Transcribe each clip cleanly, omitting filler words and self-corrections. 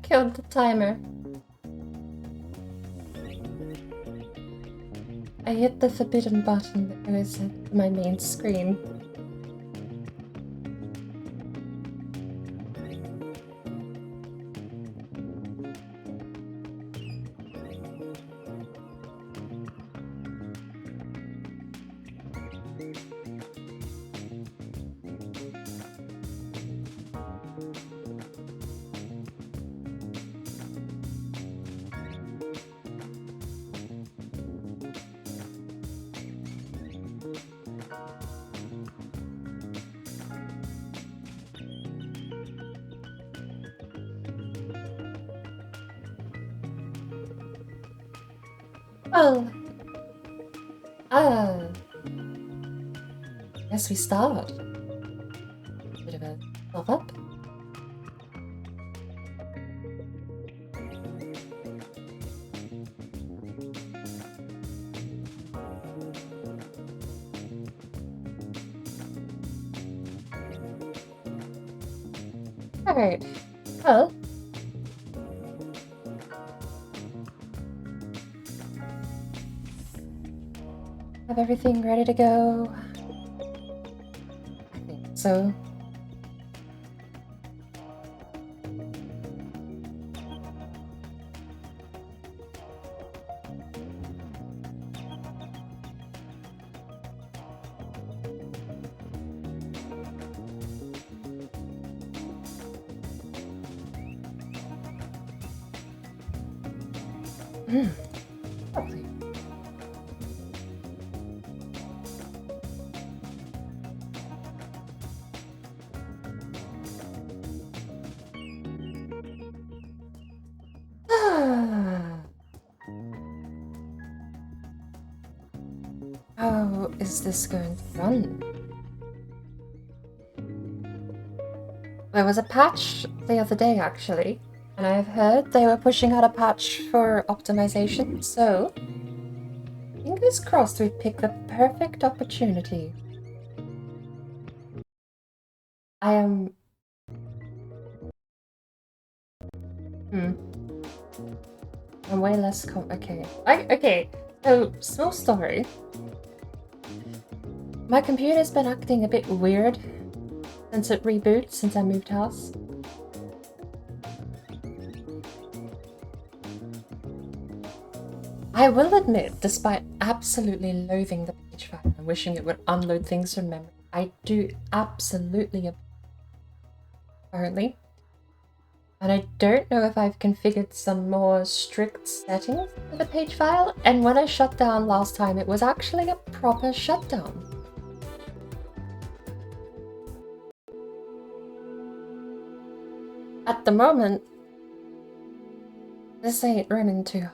killed the timer. I hit the forbidden button that goes at my main screen. Well, guess we start. Bit of a pop-up. Alright, well. Have everything ready to go? I think so. Lovely. How is this going to run? There was a patch the other day, actually, and I've heard they were pushing out a patch for optimization, so fingers crossed we pick the perfect opportunity. I am... I'm way less okay. Okay, so, small story. My computer's been acting a bit weird since it rebooted, since I moved house. I will admit, despite absolutely loathing the page file and wishing it would unload things from memory, I do absolutely currently. And I don't know if I've configured some more strict settings for the page file, and when I shut down last time, it was actually a proper shutdown. At the moment, this ain't running too hard.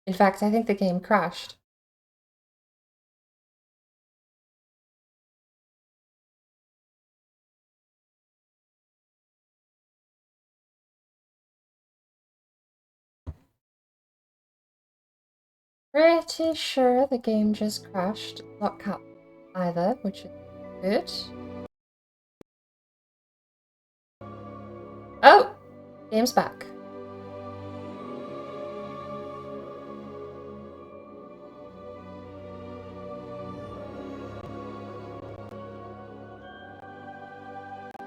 In fact, I think the game crashed. Pretty sure the game just crashed. Not cut either, which is good. Oh! Game's back.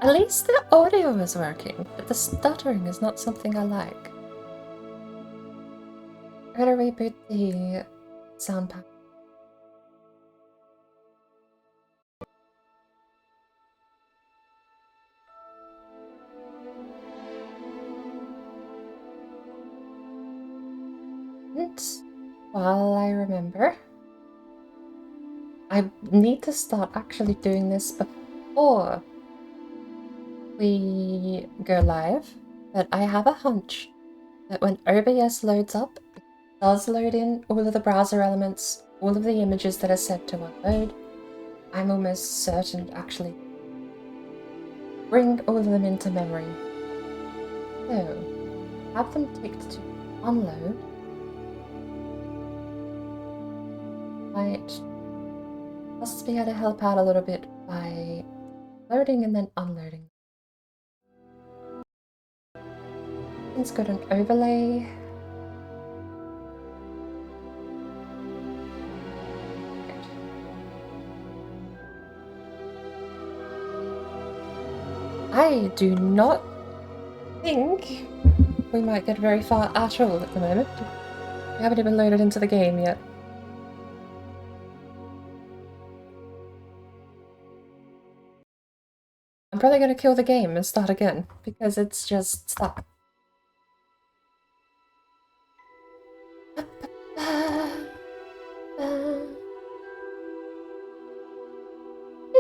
At least the audio is working, but the stuttering is not something I like. I'm gonna reboot the sound pack. And while I remember, I need to start actually doing this before we go live, but I have a hunch that when OBS loads up, it does load in all of the browser elements, all of the images that are set to upload. I'm almost certain to actually bring all of them into memory. So, have them ticked to unload. Might Must be able to help out a little bit by loading and then unloading. Let's go to an overlay. I do not think we might get very far at all at the moment. We haven't even loaded into the game yet. I'm probably going to kill the game and start again, because it's just stuck.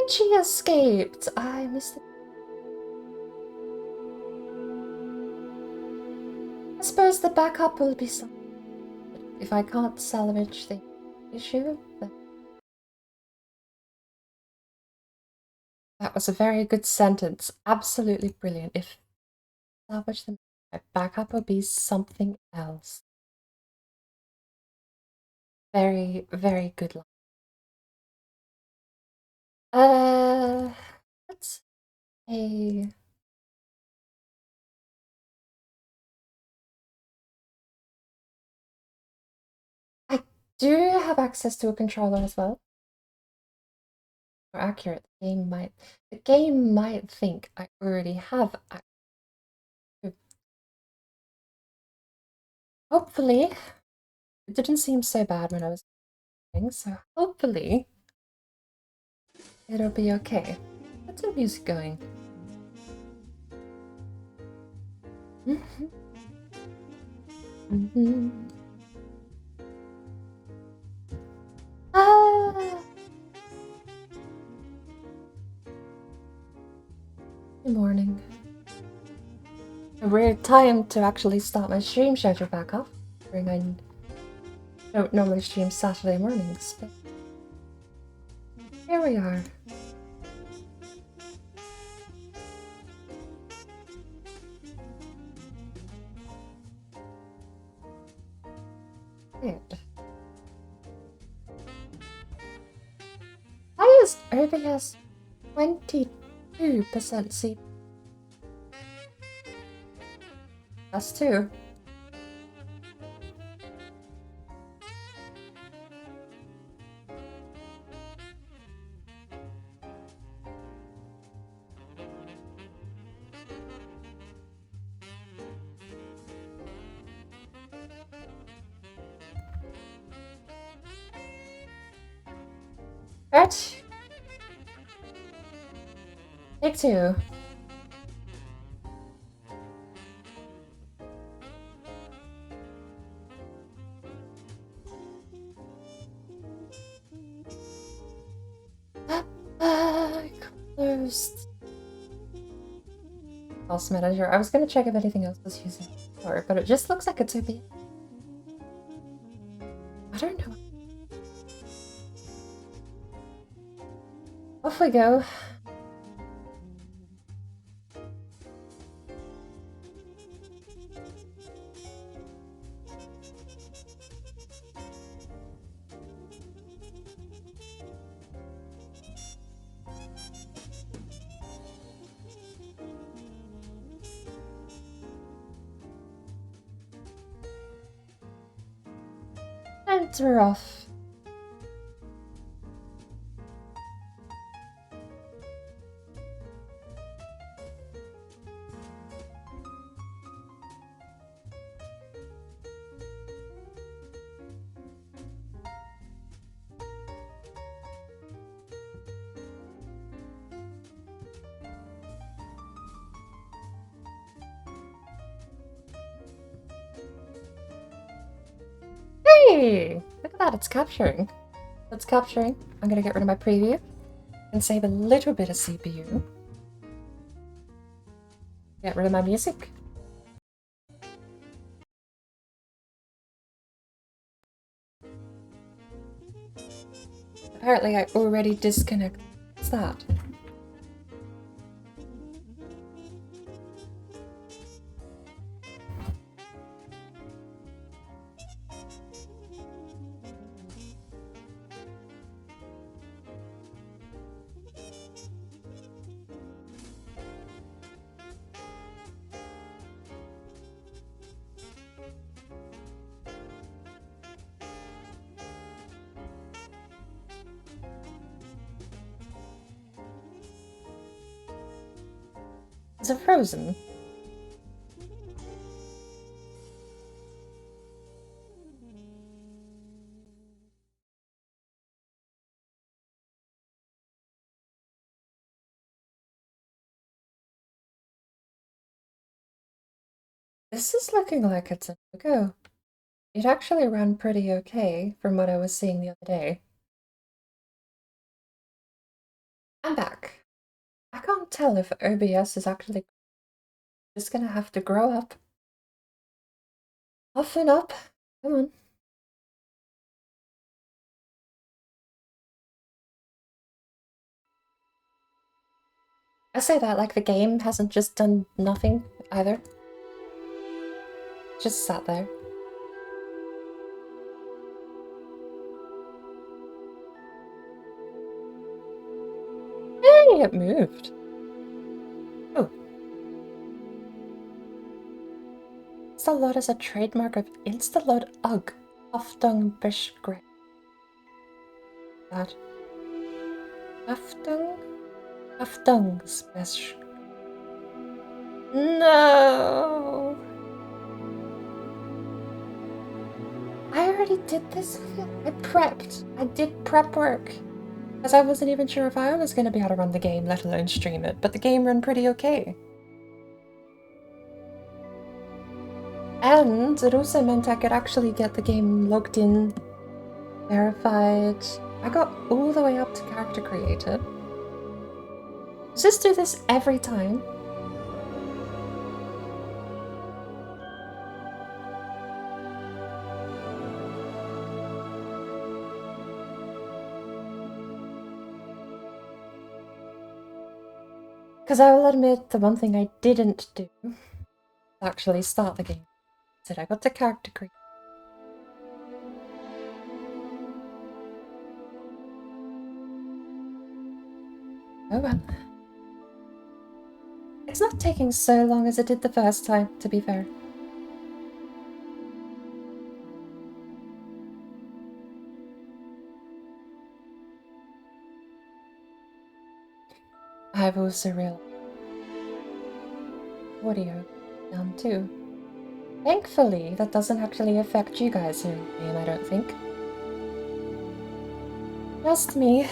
She escaped! I missed it. I suppose the backup will be something. If I can't salvage the issue, then... That was a very good sentence. Absolutely brilliant. If I salvage them, my backup will be something else. Very, very good line. Let's say... I do have access to a controller as well. More accurate, the game might think I already have access. Hopefully, it didn't seem so bad when I was playing, so hopefully it'll be okay. Let's get music going. Good morning. A weird time to actually start my stream schedule back up. I don't normally stream Saturday mornings, but here we are. Good. Highest OBS 22% CPU. That's 2. Right. Take 2. Closed. Pulse manager. I was gonna check if anything else was using it, but it just looks like it's OBS. I don't know. Off we go. And we're off. Hey! Look at that, it's capturing. It's capturing. I'm gonna get rid of my preview and save a little bit of CPU. Get rid of my music. Apparently I already disconnected. What's that? Is it frozen? This is looking like it's a no-go. It actually ran pretty okay from what I was seeing the other day. I'm back. I can't tell if OBS is actually just gonna have to grow up. Toughen up. Come on. I say that like the game hasn't just done nothing either. Just sat there. Hey, it moved. Oh. Instaload is a trademark of Instaload UG. Haftung Bishgre. That. Haftung? Haftung's Bish. No! I already did this. I prepped. I did prep work. Because I wasn't even sure if I was going to be able to run the game, let alone stream it, but the game ran pretty okay. And it also meant I could actually get the game logged in, verified. I got all the way up to character creator. Does this do this every time? Because I will admit the one thing I didn't do was actually start the game. I said I got to character creator. Oh well. It's not taking so long as it did the first time, to be fair. I've also realized audio down too. Thankfully, that doesn't actually affect you guys in the game, I don't think. Just me.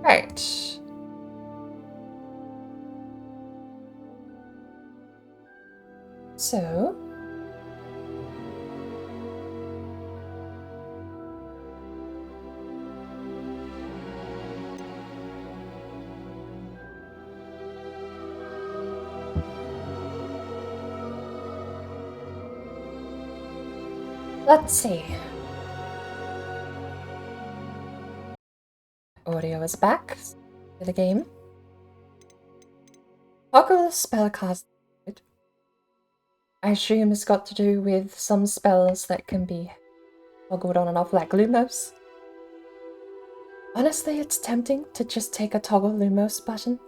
Right. So... let's see. Audio is back to the game. Toggle spellcast. I assume it's got to do with some spells that can be toggled on and off, like Lumos. Honestly, it's tempting to just take a toggle Lumos button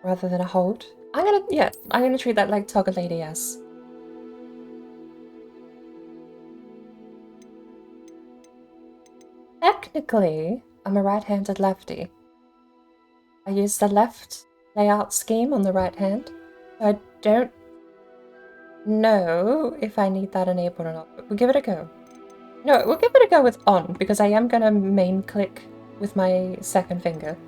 rather than a hold. I'm gonna treat that like toggle ADS. Technically, I'm a right-handed lefty. I use the left layout scheme on the right hand. I don't know if I need that enabled or not, but we'll give it a go. No, we'll give it a go with on, because I am gonna main click with my second finger.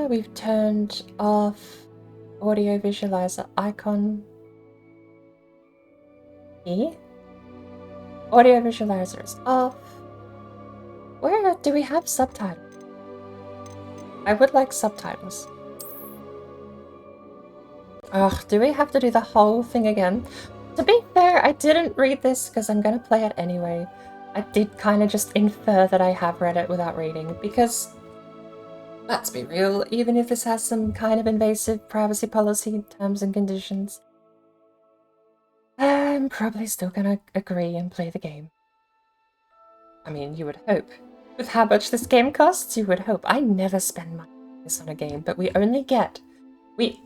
We've turned off audio visualizer icon. E. Audio visualizer is off. Where do we have subtitles? I would like subtitles. Ugh, do we have to do the whole thing again? To be fair, I didn't read this because I'm gonna play it anyway. I did kind of just infer that I have read it without reading, because, let's be real, even if this has some kind of invasive privacy policy terms and conditions, I'm probably still gonna agree and play the game. I mean, you would hope. With how much this game costs, you would hope. I never spend money on this on a game, but we only get one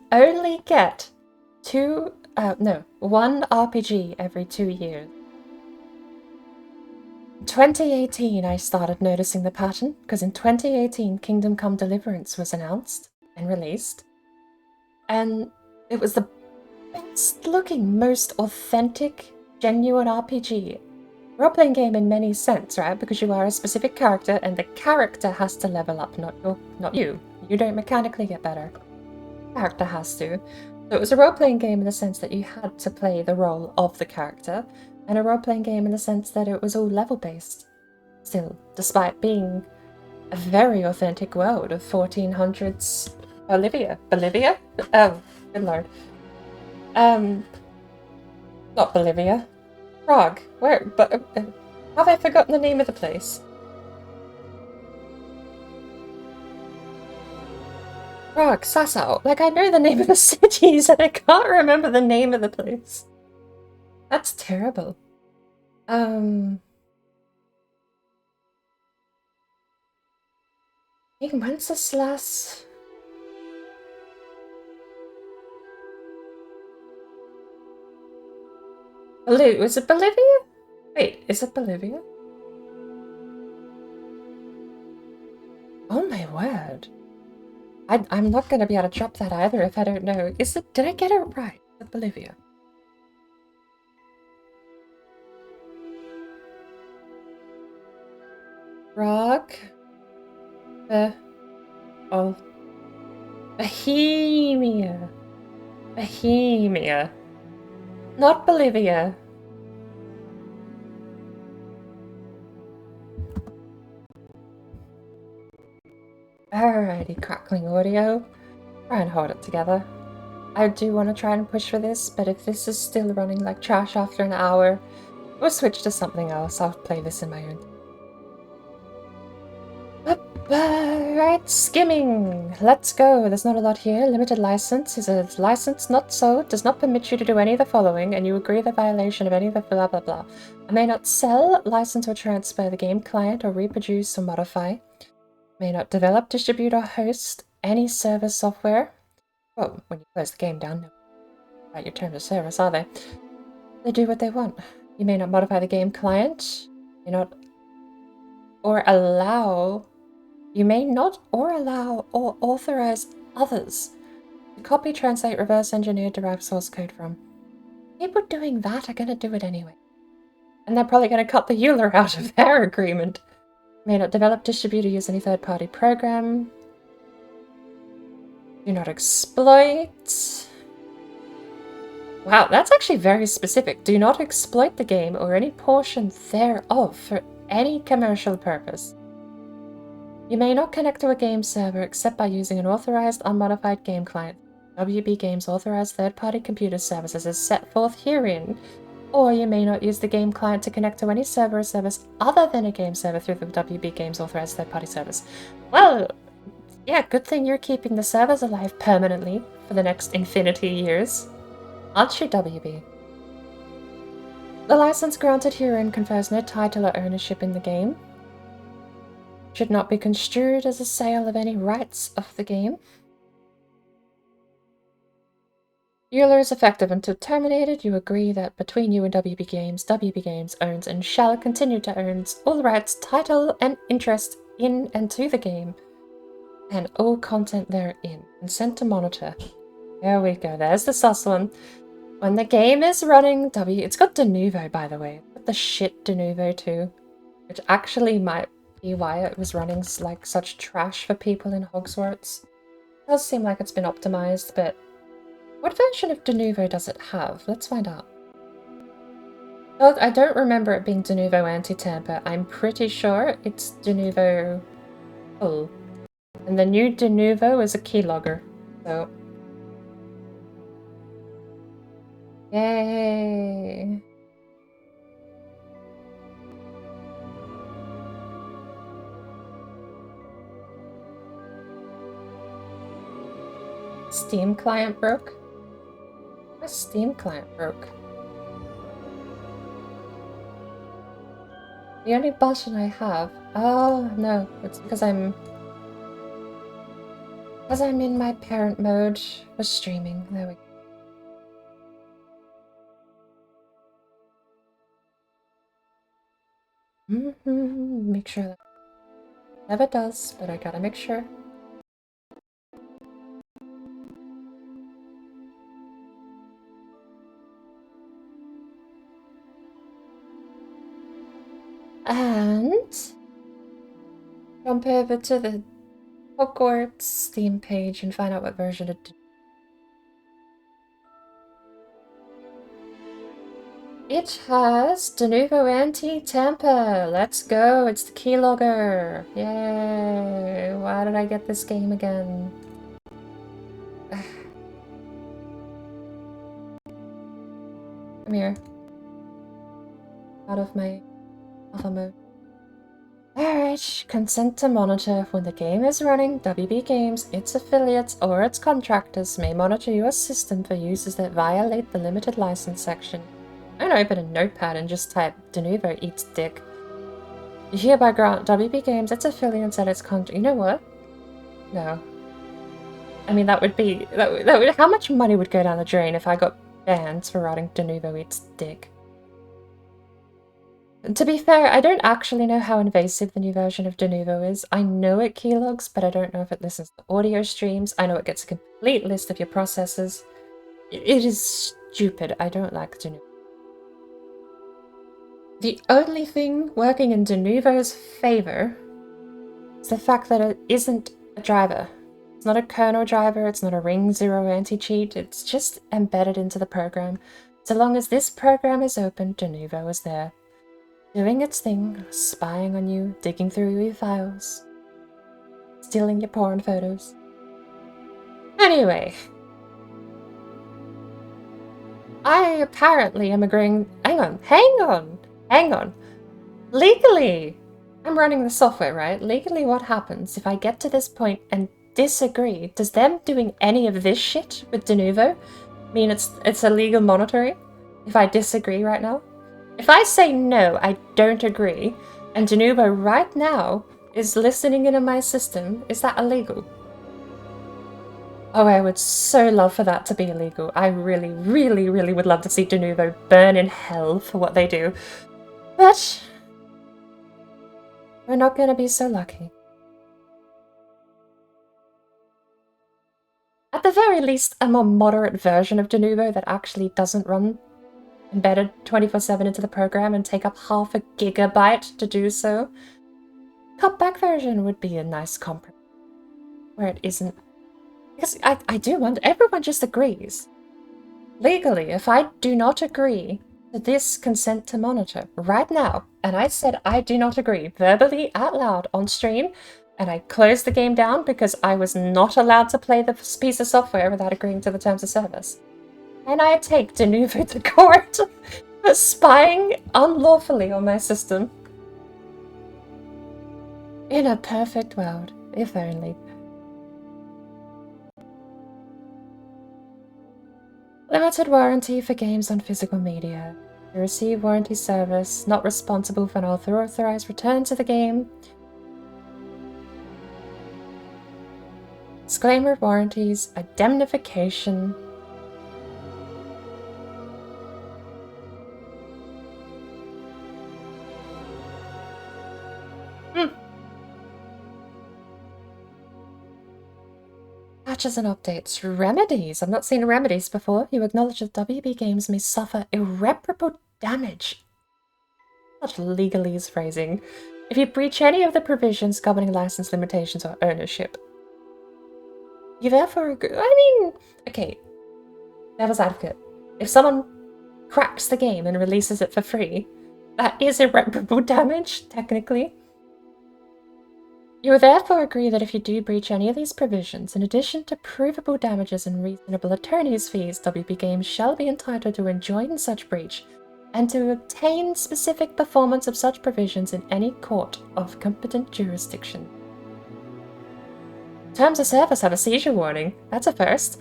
RPG every 2 years. 2018 I started noticing the pattern, because in 2018 Kingdom Come Deliverance was announced and released, and it was the best looking, most authentic, genuine RPG. Role-playing game in many sense, right? Because you are a specific character and the character has to level up, not you. You don't mechanically get better. The character has to. So it was a role-playing game in the sense that you had to play the role of the character, and a role-playing game in the sense that it was all level-based. Still, despite being a very authentic world of 1400s Bolivia. Bolivia? Oh, good lord. Not Bolivia. Prague. Where? But have I forgotten the name of the place? Prague, Sasau. Like, I know the name of the cities and I can't remember the name of the place. That's terrible. When's this last... Was it Bolivia? Wait, is it Bolivia? Oh my word. I'm not going to be able to drop that either if I don't know. Is it? Did I get it right? Is it Bolivia? Prague. Oh. Bohemia. Bohemia. Not Bolivia. Alrighty, crackling audio. Try and hold it together. I do want to try and push for this, but if this is still running like trash after an hour, we'll switch to something else. I'll play this in my own. Right, skimming. Let's go. There's not a lot here. Limited license is a license not sold, does not permit you to do any of the following, and you agree the violation of any of the blah blah blah. I may not sell, license or transfer the game client or reproduce or modify. May not develop, distribute or host any server software. Well, when you close the game down, no about your terms of service, are they? They do what they want. You may not modify the game client. You may not or allow or authorize others to copy, translate, reverse engineer, derive source code from. People doing that are going to do it anyway. And they're probably going to cut the Euler out of their agreement. May not develop, distribute, or use any third-party program. Do not exploit. Wow, that's actually very specific. Do not exploit the game or any portion thereof for any commercial purpose. You may not connect to a game server except by using an authorized, unmodified game client. WB Games authorized third-party computer services is set forth herein, or you may not use the game client to connect to any server or service other than a game server through the WB Games authorized third-party service. Well, yeah, good thing you're keeping the servers alive permanently for the next infinity years. Aren't you, WB? The license granted herein confers no title or ownership in the game. Should not be construed as a sale of any rights of the game. Euler is effective until terminated. You agree that between you and WB Games owns and shall continue to own all rights, title, and interest in and to the game, and all content therein. Consent to monitor. There we go. There's the sus one. When the game is running, it's got de novo, by the way. It's got the shit de novo too, which actually might be why it was running like such trash for people in Hogwarts. It does seem like it's been optimized, but what version of de novo does it have? Let's find out. Oh, I don't remember it being de novo anti-tamper. I'm pretty sure it's de novo full. And the new de novo is a keylogger, so... Yay! Steam client broke? My Steam client broke. The only button I have... Oh, no. It's because I'm in my parent mode for streaming. There we go. Make sure that never does, but I gotta make sure. And jump over to the Hogwarts Steam page and find out what version it did. It has Denuvo Anti-Tamper. Let's go. It's the keylogger. Yay. Why did I get this game again? Come here. Out of my alpha mode. Alright, consent to monitor. When the game is running, WB Games, its affiliates, or its contractors may monitor your system for uses that violate the limited license section. Don't open a notepad and just type Denuvo eats dick. You hereby grant WB Games, its affiliates, and its contract. You know what? No. I mean, that would how much money would go down the drain if I got banned for writing Denuvo eats dick? To be fair, I don't actually know how invasive the new version of Denuvo is. I know it keylogs, but I don't know if it listens to audio streams. I know it gets a complete list of your processes. It is stupid. I don't like Denuvo. The only thing working in Denuvo's favor is the fact that it isn't a driver. It's not a kernel driver, it's not a Ring 0 anti-cheat, it's just embedded into the program. So long as this program is open, Denuvo is there. Doing its thing, spying on you, digging through your files, stealing your porn photos. Anyway. I apparently am agreeing... Hang on. Legally, I'm running the software, right? Legally, what happens if I get to this point and disagree? Does them doing any of this shit with Denuvo mean it's illegal monitoring? If I disagree right now? If I say no, I don't agree, and Denuvo right now is listening into my system, is that illegal? Oh, I would so love for that to be illegal. I really, really, really would love to see Denuvo burn in hell for what they do. But we're not going to be so lucky. At the very least, a more moderate version of Denuvo that actually doesn't run embedded 24/7 into the program and take up half a gigabyte to do so. Cut back version would be a nice compromise. Where it isn't. Because I do wonder, everyone just agrees. Legally, if I do not agree to this consent to monitor right now, and I said I do not agree verbally out loud on stream, and I closed the game down because I was not allowed to play this piece of software without agreeing to the terms of service, and I take Denuvo to court for spying unlawfully on my system. In a perfect world, if only. Limited warranty for games on physical media. You receive warranty service, not responsible for an unauthorized return to the game. Disclaimer of warranties, indemnification. Patches and updates. Remedies. I've not seen remedies before. You acknowledge that WB Games may suffer irreparable damage. Such legalese phrasing. If you breach any of the provisions governing license limitations or ownership. You therefore agree. I mean, okay. Devil's advocate. If someone cracks the game and releases it for free, that is irreparable damage, technically. You therefore agree that if you do breach any of these provisions, in addition to provable damages and reasonable attorney's fees, WB Games shall be entitled to enjoin such breach, and to obtain specific performance of such provisions in any court of competent jurisdiction. Terms of service have a seizure warning. That's a first.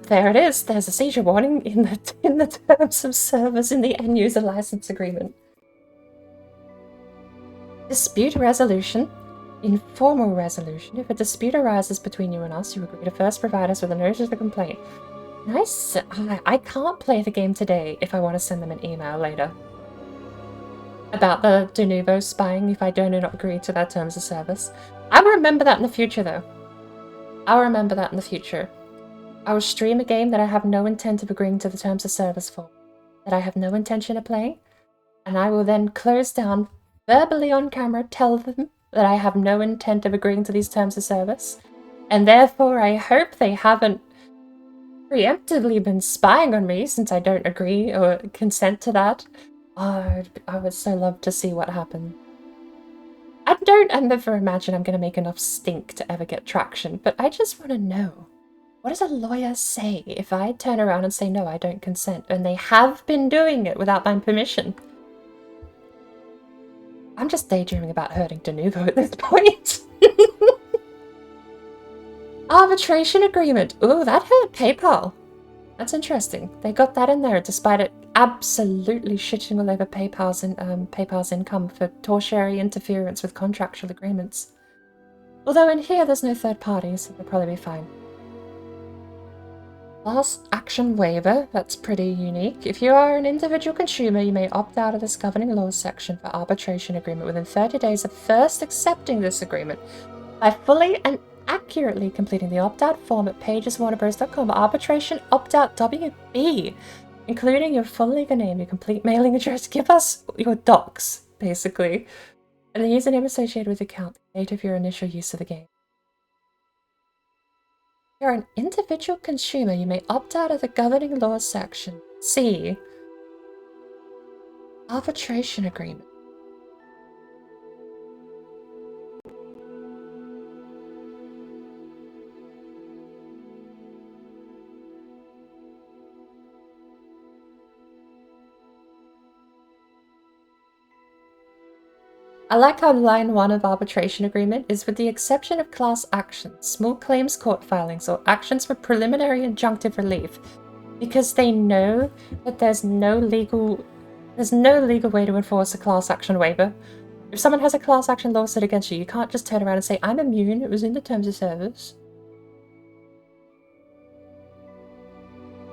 There it is. There's a seizure warning in the terms of service in the end-user license agreement. Dispute resolution. Informal resolution. If a dispute arises between you and us, you agree to first provide us with a notice of the complaint. Nice. I can't play the game today if I want to send them an email later. about the de novo spying if I do not agree to their terms of service. I will remember that in the future, though. I'll remember that in the future. I will stream a game that I have no intent of agreeing to the terms of service for, that I have no intention of playing, and I will then close down, verbally on camera, tell them that I have no intent of agreeing to these terms of service, and therefore I hope they haven't preemptively been spying on me since I don't agree or consent to that. Oh, I would so love to see what happened. I never imagine I'm going to make enough stink to ever get traction, but I just want to know. What does a lawyer say if I turn around and say, no, I don't consent, and they have been doing it without my permission? I'm just daydreaming about hurting de novo at this point. Arbitration agreement. Ooh, that hurt PayPal. That's interesting. They got that in there despite it absolutely shitting all over PayPal's income for tertiary interference with contractual agreements. Although in here there's no third parties, so they'll probably be fine. Class action waiver, that's pretty unique. If you are an individual consumer, you may opt out of this governing laws section for arbitration agreement within 30 days of first accepting this agreement by fully and accurately completing the opt-out form at pageswarnerbros.com. Arbitration opt-out WB, including your full legal name, your complete mailing address. Give us your docs, basically, and the username associated with the account, the date of your initial use of the game. If you're an individual consumer, you may opt out of the governing laws section. C. Arbitration agreement. I like how line 1 of arbitration agreement is with the exception of class actions, small claims court filings, or actions for preliminary injunctive relief, because they know that there's no legal way to enforce a class action waiver. If someone has a class action lawsuit against you, you can't just turn around and say, I'm immune, it was in the terms of service.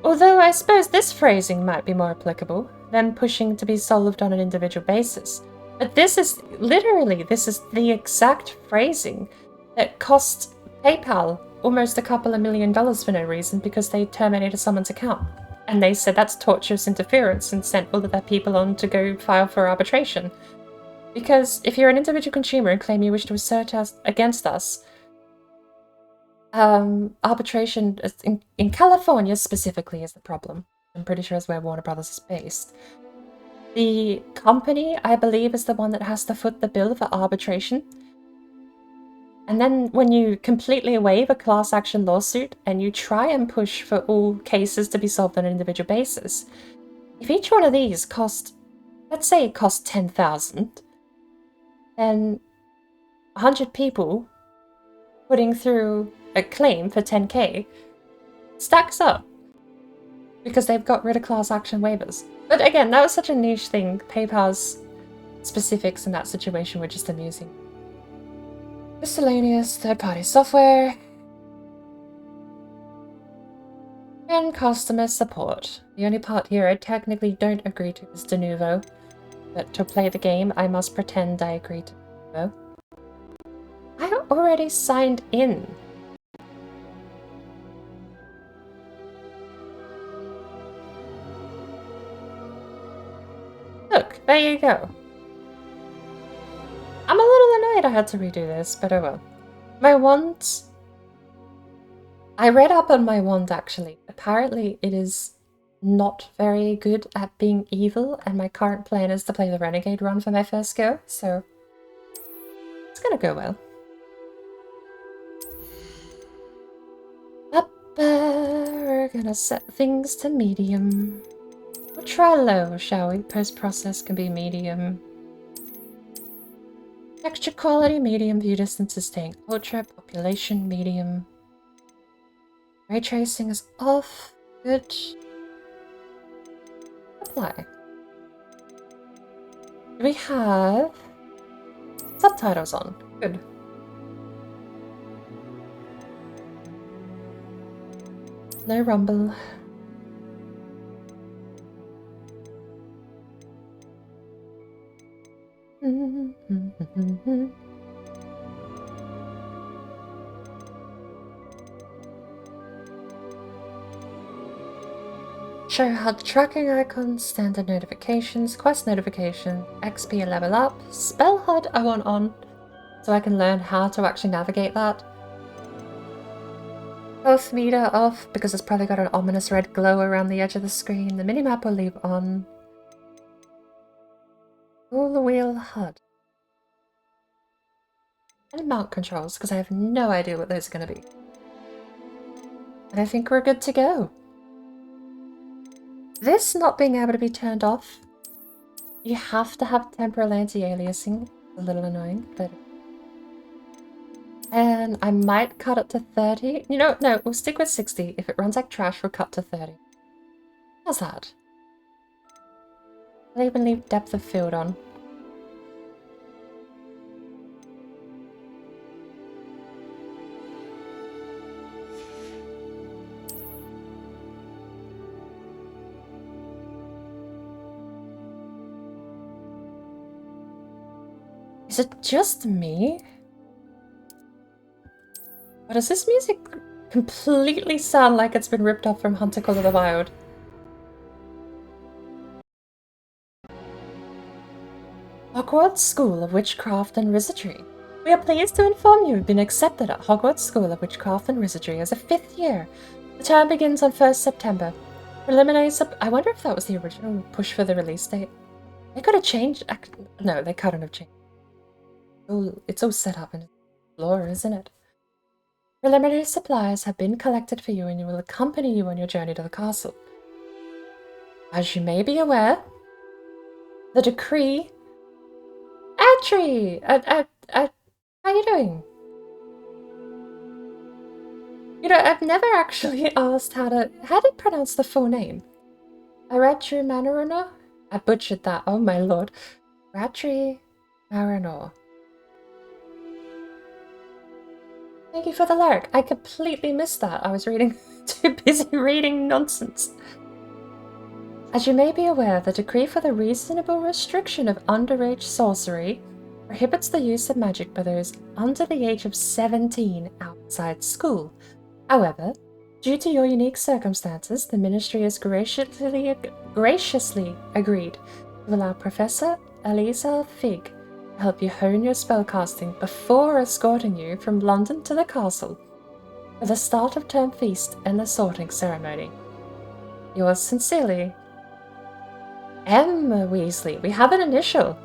Although I suppose this phrasing might be more applicable, them pushing to be solved on an individual basis. But this is the exact phrasing that cost PayPal almost a couple of $1 million for no reason because they terminated someone's account. And they said that's tortious interference and sent all of their people on to go file for arbitration. Because if you're an individual consumer and claim you wish to assert against us, arbitration in California specifically is the problem. I'm pretty sure is where Warner Brothers is based. The company, I believe, is the one that has to foot the bill for arbitration. And then when you completely waive a class action lawsuit and you try and push for all cases to be solved on an individual basis, if each one of these let's say it costs 10,000, then 100 people putting through a claim for 10k stacks up because they've got rid of class action waivers. But again, that was such a niche thing. PayPal's specifics in that situation were just amusing. Miscellaneous third-party software and customer support. The only part here I technically don't agree to is de novo, but to play the game I must pretend I agree to de novo. I already signed in. Look, there you go. I'm a little annoyed I had to redo this, but oh well. My wand... I read up on my wand, actually. Apparently it is not very good at being evil, and my current plan is to play the Renegade run for my first go, so... it's gonna go well. We're gonna set things to medium. We'll try low, shall we? Post-process can be medium. Texture quality, medium. View distance is staying ultra. Population, medium. Ray tracing is off. Good. Apply. Do we have subtitles on? Good. No rumble. Show HUD tracking icons, standard notifications, quest notification, XP level up, spell HUD I want on, so I can learn how to actually navigate that. Health meter off, because it's probably got an ominous red glow around the edge of the screen. The minimap will leave on. Full wheel HUD. And mount controls, because I have no idea what those are going to be. And I think we're good to go. This not being able to be turned off, you have to have temporal anti-aliasing. A little annoying, but... And I might cut it to 30. You know, no, we'll stick with 60. If it runs like trash, we'll cut to 30. How's that? I'll even leave depth of field on. Is it just me? Or does this music completely sound like it's been ripped off from Hunter Call of the Wild? Hogwarts School of Witchcraft and Wizardry. We are pleased to inform you have been accepted at Hogwarts School of Witchcraft and Wizardry as a 5th year. The term begins on 1st September. Preliminary I wonder if that was the original push for the release date. They could have changed. No, they couldn't have changed. Oh, it's all set up in the floor, isn't it? Preliminary supplies have been collected for you and will accompany you on your journey to the castle. As you may be aware, the decree... Adri! How are you doing? You know, I've never actually asked how to pronounce the full name. Aratri Manarano? I butchered that, oh my lord. Aratri Marano. Thank you for the lyric. I completely missed that. I was too busy reading nonsense. As you may be aware, the decree for the reasonable restriction of underage sorcery prohibits the use of magic by those under the age of 17 outside school. However, due to your unique circumstances, the Ministry has graciously agreed to allow Professor Elisa Fig to help you hone your spellcasting before escorting you from London to the castle for the start of term feast and the sorting ceremony. Yours sincerely, Emma Weasley. We have an initial.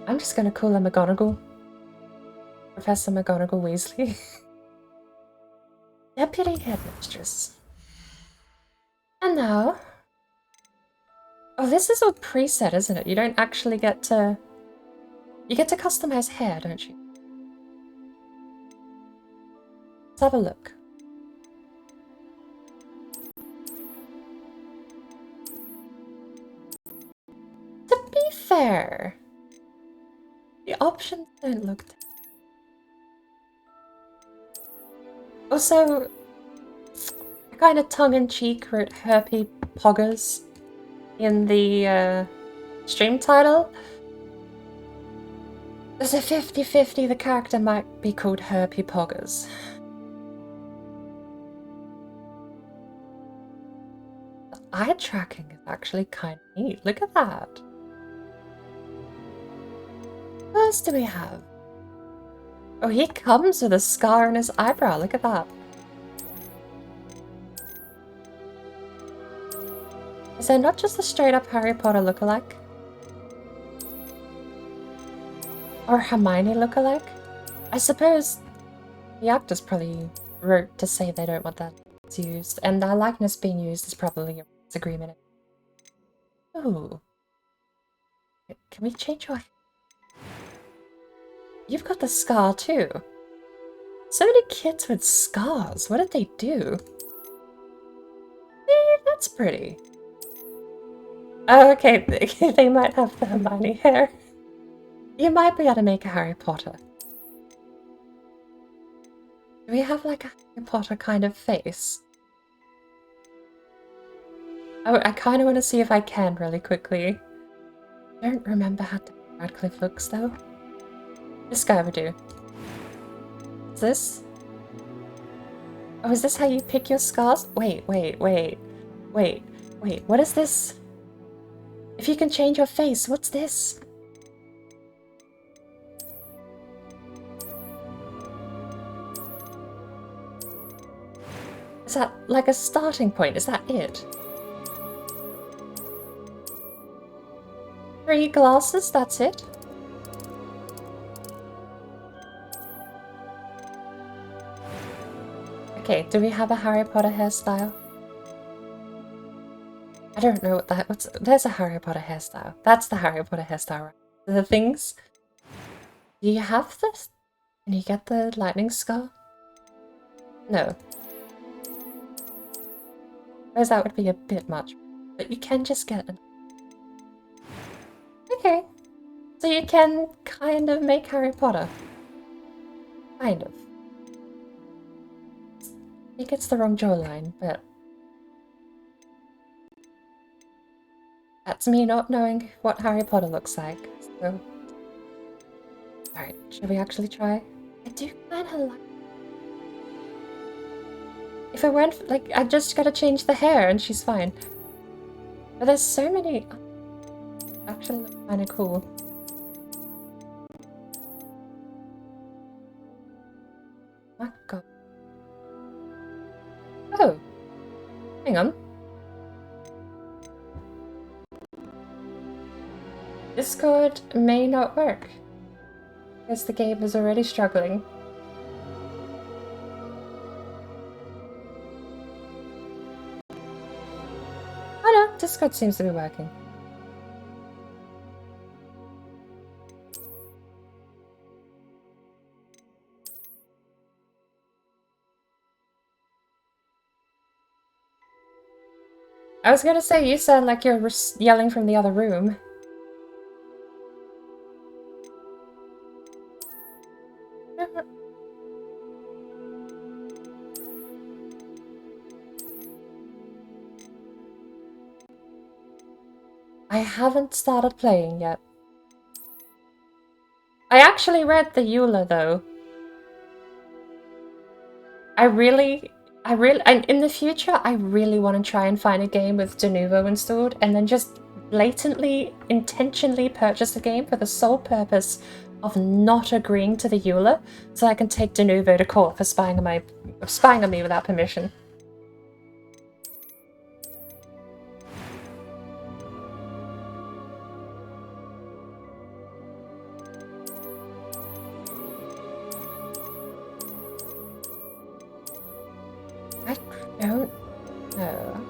I'm just going to call her McGonagall. Professor McGonagall Weasley. Deputy Headmistress. And now... Oh, this is all preset, isn't it? You don't actually get to... You get to customize hair, don't you? Let's have a look. To be fair, the options don't look... Also, I kind of tongue-in-cheek wrote Herpy Poggers in the stream title. There's a 50-50 the character might be called Herpy Poggers. The eye tracking is actually kind of neat. Look at that. What else do we have? Oh, he comes with a scar on his eyebrow. Look at that. Is there not just a straight-up Harry Potter lookalike? Or Hermione lookalike? I suppose the actors probably wrote to say they don't want that used, and our likeness being used is probably a disagreement. Ooh. Can we change your... You've got the scar too. So many kids with scars. What did they do? That's pretty. Oh, okay. They might have the Hermione hair. You might be able to make a Harry Potter. Do we have like a Harry Potter kind of face? Oh, I kind of want to see if I can really quickly. I don't remember how to... Radcliffe looks, though. This guy would do. Is this? Oh, is this how you pick your scars? Wait. What is this? If you can change your face, what's this? Is that like a starting point? Is that it? 3 glasses, that's it? Okay, do we have a Harry Potter hairstyle? I don't know what that... There's a Harry Potter hairstyle. That's the Harry Potter hairstyle, right? The things... Do you have this? Can you get the lightning scar? No. Because that would be a bit much. But you can just get an... Okay. So you can kind of make Harry Potter. Kind of. I think it's the wrong jawline, but... That's me not knowing what Harry Potter looks like, so... Alright, should we actually try? I do kinda like... If it weren't, like, I just gotta change the hair and she's fine. But there's so many... Actually look kinda cool. My god. Oh! Hang on. Discord may not work. Because the game is already struggling. Oh no, Discord seems to be working. I was gonna say, you sound like you're yelling from the other room. I haven't started playing yet. I actually read the EULA though. In the future, I really want to try and find a game with Denuvo installed and then just blatantly, intentionally purchase the game for the sole purpose of not agreeing to the EULA so I can take Denuvo to court for spying on me without permission. I don't know.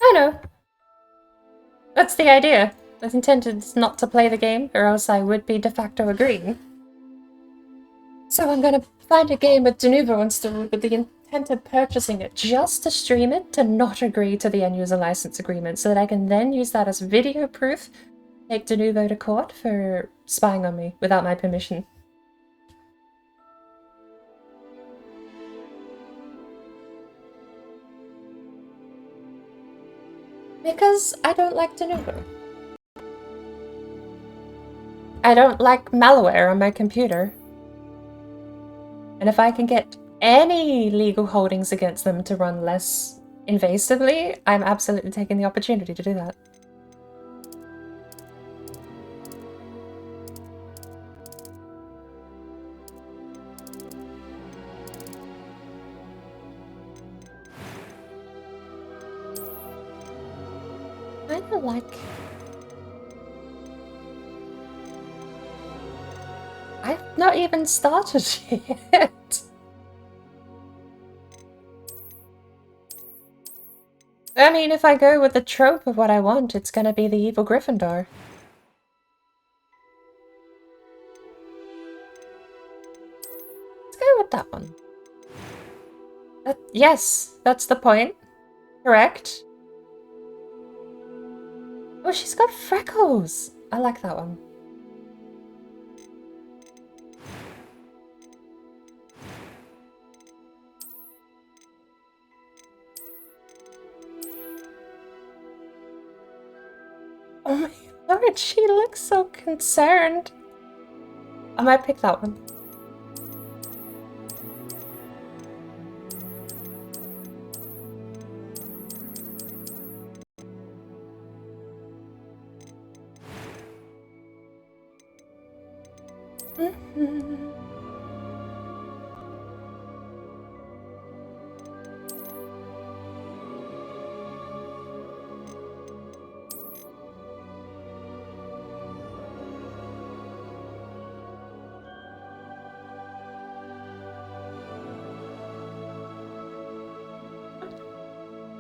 I know. That's the idea. The intent is not to play the game, or else I would be de facto agreeing. So I'm gonna find a game with Denuvo installed with the intent of purchasing it just to stream it, to not agree to the end-user license agreement, so that I can then use that as video proof, take Denuvo to court for spying on me without my permission. Because I don't like Denuvo. I don't like malware on my computer. And if I can get any legal holdings against them to run less invasively, I'm absolutely taking the opportunity to do that. I don't like... I've not even started yet. I mean, if I go with the trope of what I want, it's gonna be the evil Gryffindor. Let's go with that one. Yes, that's the point. Correct. Oh, she's got freckles! I like that one. Oh my lord, she looks so concerned. I might pick that one.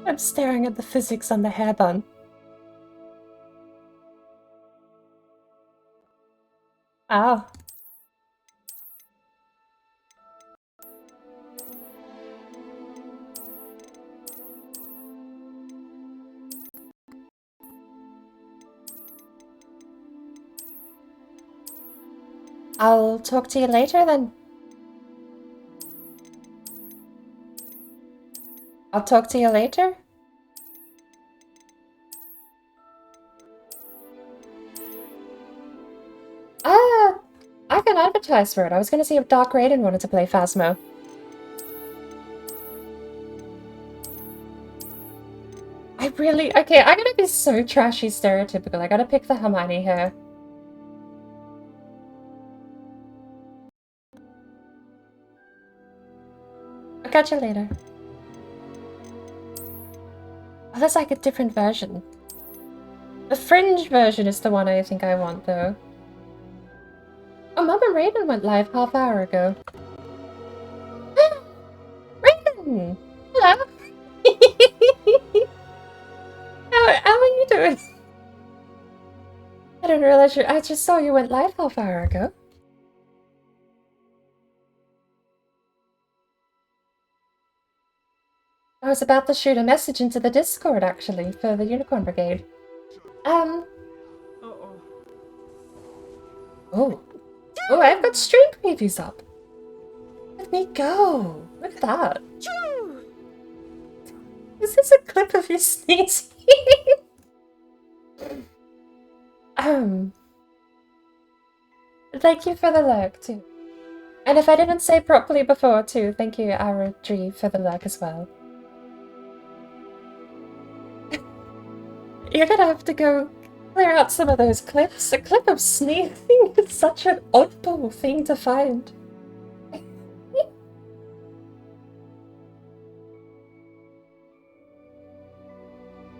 I'm staring at the physics on the hair bun. Oh. I'll talk to you later then. I'll talk to you later. I can advertise for it. I was gonna see if Doc Raiden wanted to play Phasmo. Okay, I'm gonna be so trashy stereotypical. I gotta pick the Hermione hair. I'll catch you later. Oh, there's like a different version. The fringe version is the one I think I want, though. Oh, Mum and Raiden went live half-hour ago. Raiden! Hello! How are you doing? I didn't realize I just saw you went live half-hour ago. I was about to shoot a message into the Discord, actually, for the Unicorn Brigade. Oh. Oh, I've got stream previews up. Let me go. Look at that. Is this a clip of you sneezing? Thank you for the lurk, too. And if I didn't say properly before, too, thank you, Aradri, for the lurk as well. You're gonna have to go clear out some of those clips. A clip of sneezing is such an oddball thing to find.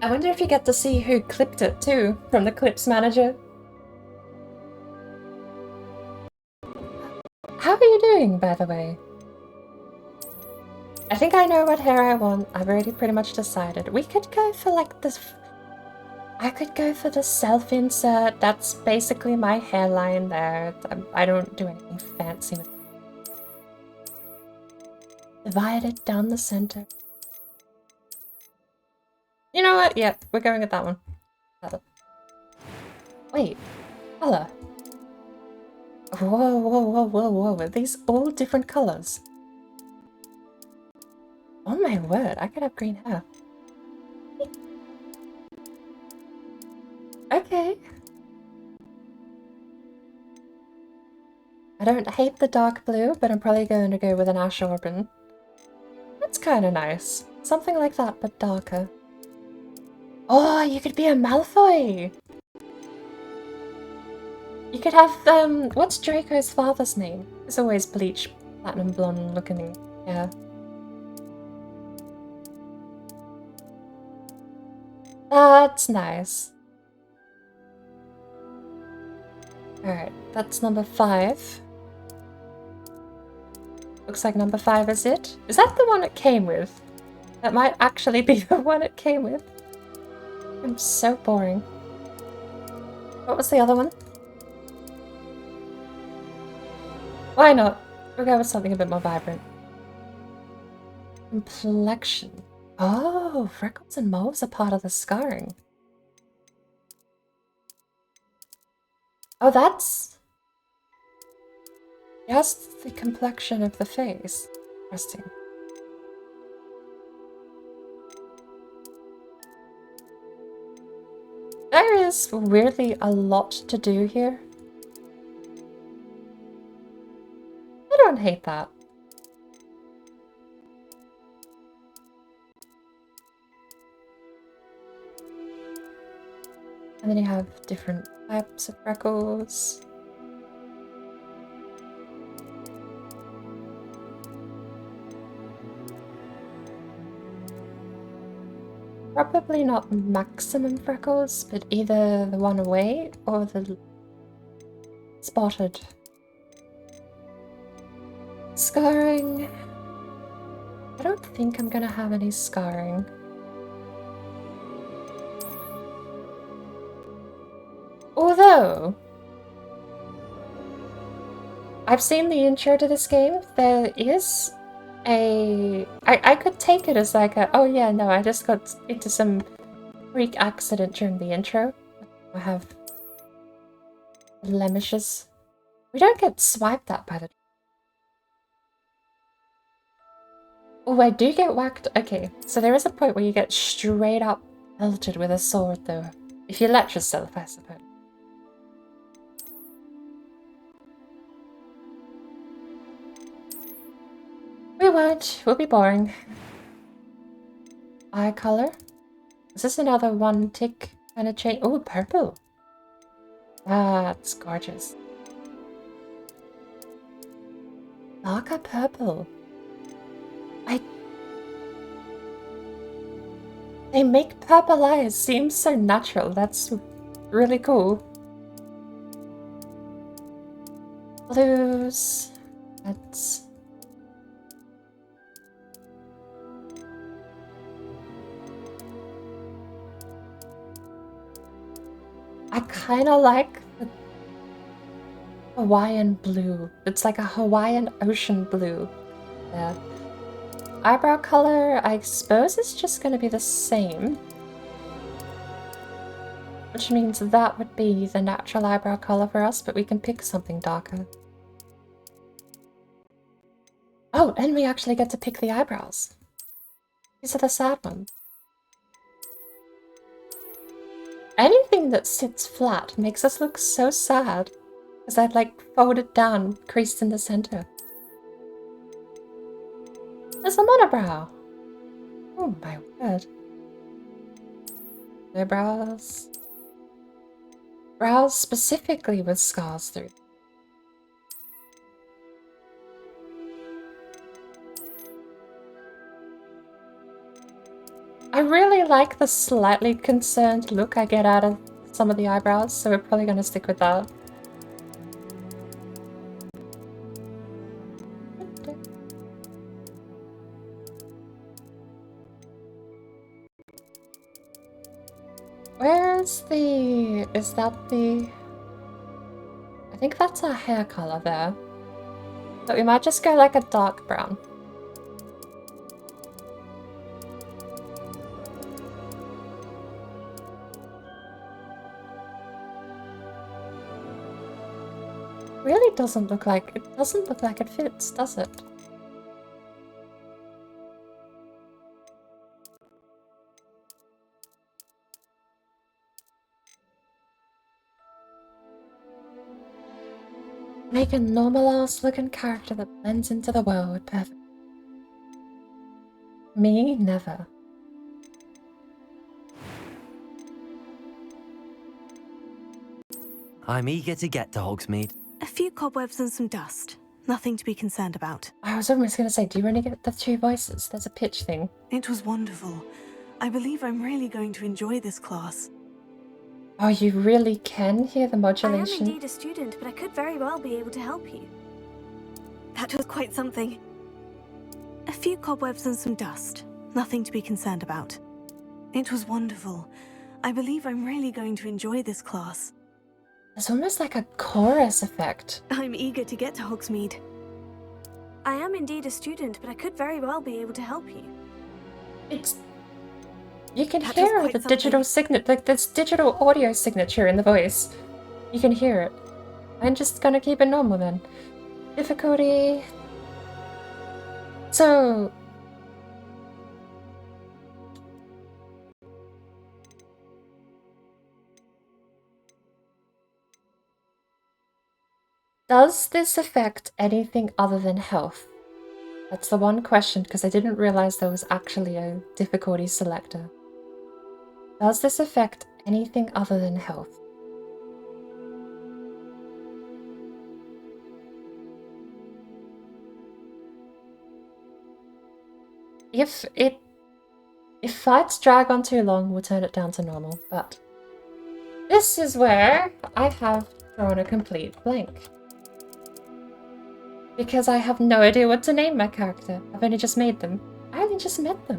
I wonder if you get to see who clipped it too, from the clips manager. How are you doing, by the way? I think I know what hair I want. I've already pretty much decided. We could go for like this. I could go for the self-insert. That's basically my hairline there. I don't do anything fancy with it. Divide it down the center. You know what? Yeah, we're going with that one. Wait. Color. Whoa, whoa, whoa, whoa, whoa. Are these all different colors? Oh my word, I could have green hair. Okay. I don't hate the dark blue, but I'm probably going to go with an Ash Auburn. That's kind of nice. Something like that, but darker. Oh, you could be a Malfoy! You could have, what's Draco's father's name? It's always bleach, platinum blonde looking hair. That's nice. Alright, that's number 5. Looks like number 5 is it. Is that the one it came with? That might actually be the one it came with. I'm so boring. What was the other one? Why not? We'll go with something a bit more vibrant. Complexion. Oh, freckles and moles are part of the scarring. Oh, that's just the complexion of the face. Interesting. There is weirdly a lot to do here. I don't hate that. And then you have different types of freckles. Probably not maximum freckles, but either the one away or the spotted. Scarring. I don't think I'm gonna have any scarring. Although, I've seen the intro to this game, there is I could take it as like a, oh yeah, no, I just got into some freak accident during the intro. I have blemishes. We don't get swiped at by the... Oh, I do get whacked. Okay, so there is a point where you get straight up pelted with a sword though. If you let yourself, I suppose. We won't. We'll be boring. Eye color. Is this another one tick kind of change? Oh, purple. That's gorgeous. Darker purple. They make purple eyes seem so natural. That's really cool. Blues. That's... I kind of like the Hawaiian blue. It's like a Hawaiian ocean blue. Yeah. Eyebrow color, I suppose it's just going to be the same. Which means that would be the natural eyebrow color for us, but we can pick something darker. Oh, and we actually get to pick the eyebrows. These are the sad ones. Anything that sits flat makes us look so sad. Because I'd like folded down, creased in the center. There's a monobrow. Oh my word. Their brows. Brows specifically with scars through. I really like the slightly concerned look I get out of some of the eyebrows, so we're probably gonna stick with that. Where's the... is that the... I think that's our hair color there. But we might just go like a dark brown. Really doesn't look like it fits, does it? Make a normal ass looking character that blends into the world. Perfect. Me? Never. I'm eager to get to Hogsmeade. A few cobwebs and some dust. Nothing to be concerned about. I was almost going to say, do you really get the two voices? There's a pitch thing. It was wonderful. I believe I'm really going to enjoy this class. Oh, you really can hear the modulation? I am indeed a student, but I could very well be able to help you. That was quite something. A few cobwebs and some dust. Nothing to be concerned about. It was wonderful. I believe I'm really going to enjoy this class. It's almost like a chorus effect. I'm eager to get to Hogsmeade. I am indeed a student, but I could very well be able to help you. It's... You can hear the digital signature, like this digital audio signature in the voice. You can hear it. I'm just gonna keep it normal then. Difficulty. So... does this affect anything other than health? That's the one question, because I didn't realize there was actually a difficulty selector. Does this affect anything other than health? If fights drag on too long, we'll turn it down to normal, but this is where I have drawn a complete blank. Because I have no idea what to name my character. I've only just made them. I only just met them.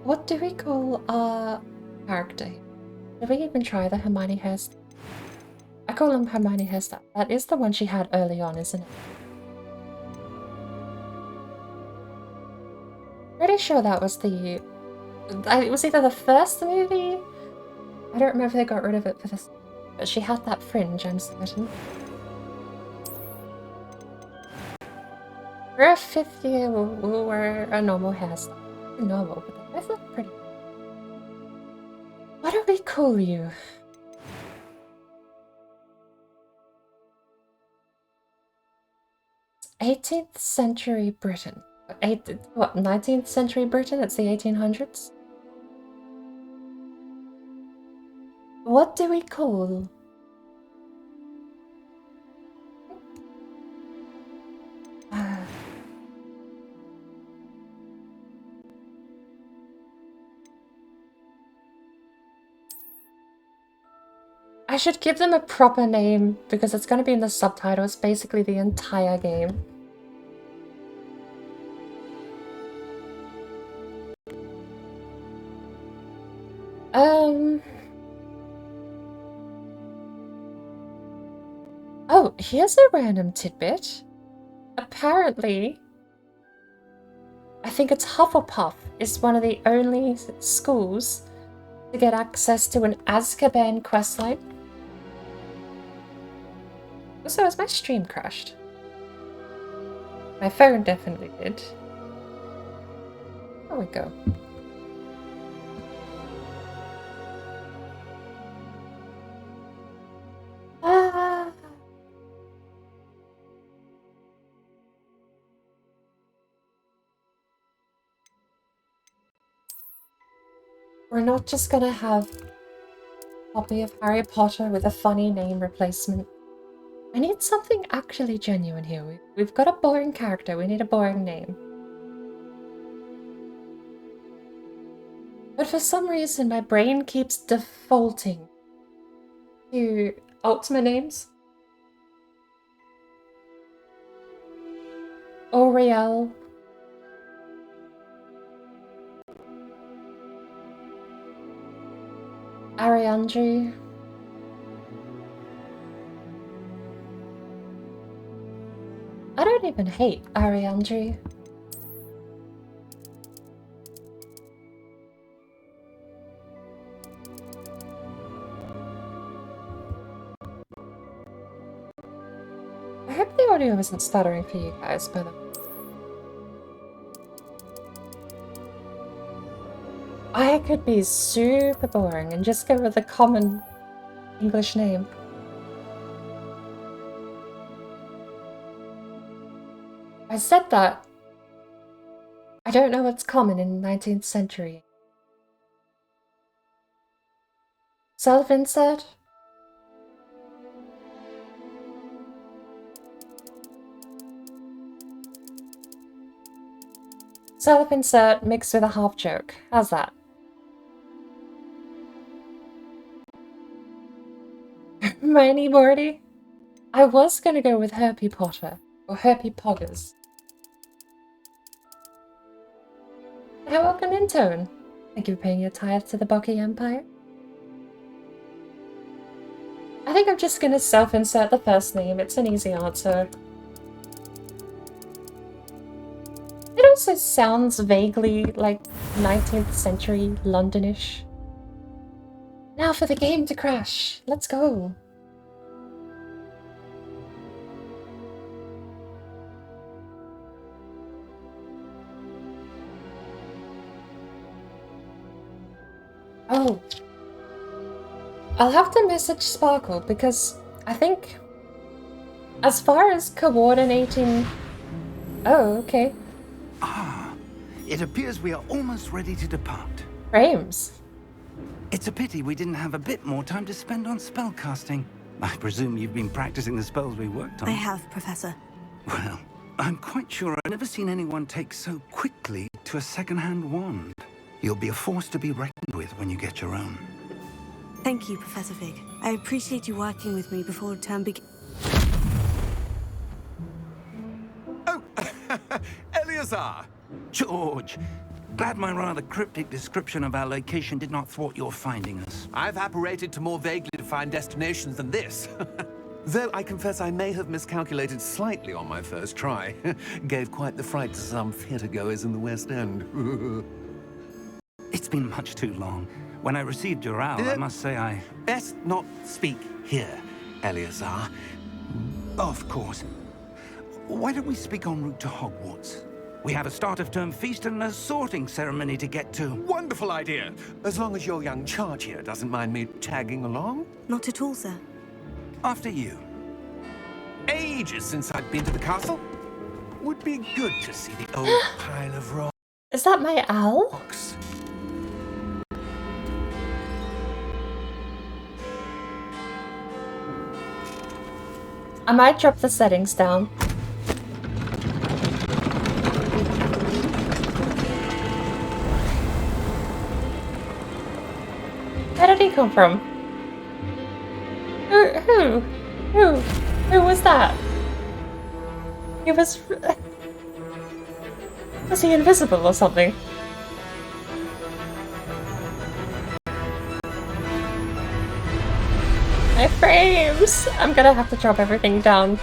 What do we call our character? Did we even try the Hermione hairstyle? I call him Hermione hairstyle. That is the one she had early on, isn't it? Pretty sure that was the... it was either the first movie? I don't remember if they got rid of it for this, but she had that fringe, I'm certain. For a 5th year, we'll wear a normal hairstyle. Normal, but they both look pretty. What do we call you? It's 18th century Britain. 19th century Britain? It's the 1800s? What do we call? I should give them a proper name because it's going to be in the subtitles basically the entire game. Oh, here's a random tidbit. Apparently, I think it's Hufflepuff is one of the only schools to get access to an Azkaban questline. Also, has my stream crashed? My phone definitely did. There we go. We're not just gonna have a copy of Harry Potter with a funny name replacement. I need something actually genuine here. We've got a boring character, we need a boring name. But for some reason my brain keeps defaulting to Ultima names. Oriel. Ariandri. I don't even hate Ariandri. I hope the audio isn't stuttering for you guys, by the way. I could be super boring and just go with a common English name. I said that. I don't know what's common in the 19th century. Self-insert? Self-insert mixed with a half joke. How's that? Hermione Morty? I was gonna go with Herpy Potter, or Herpy Poggers. Hi, welcome in, Tone. Thank you for paying your tithe to the Bucky Empire. I think I'm just gonna self-insert the first name, it's an easy answer. It also sounds vaguely like 19th century Londonish. Now for the game to crash. Let's go. Oh. I'll have to message Sparkle because I think as far as coordinating... Oh, okay. Ah, it appears we are almost ready to depart. Frames. It's a pity we didn't have a bit more time to spend on spellcasting. I presume you've been practicing the spells we worked on. I have, Professor. Well, I'm quite sure I've never seen anyone take so quickly to a second-hand wand. You'll be a force to be reckoned with when you get your own. Thank you, Professor Fig. I appreciate you working with me before term begins. Oh, Eleazar! George, glad my rather cryptic description of our location did not thwart your finding us. I've apparated to more vaguely defined destinations than this. Though I confess I may have miscalculated slightly on my first try. Gave quite the fright to some theatre-goers in the West End. It's been much too long. When I received your owl, I must say I... Best not speak here, Eleazar. Of course. Why don't we speak en route to Hogwarts? We have a start-of-term feast and a sorting ceremony to get to. Wonderful idea! As long as your young charge here doesn't mind me tagging along. Not at all, sir. After you. Ages since I've been to the castle. Would be good to see the old pile of rocks. Is that my owl? I might drop the settings down. Where did he come from? Who was that? He was... Was he invisible or something? My frames! I'm gonna have to drop everything down.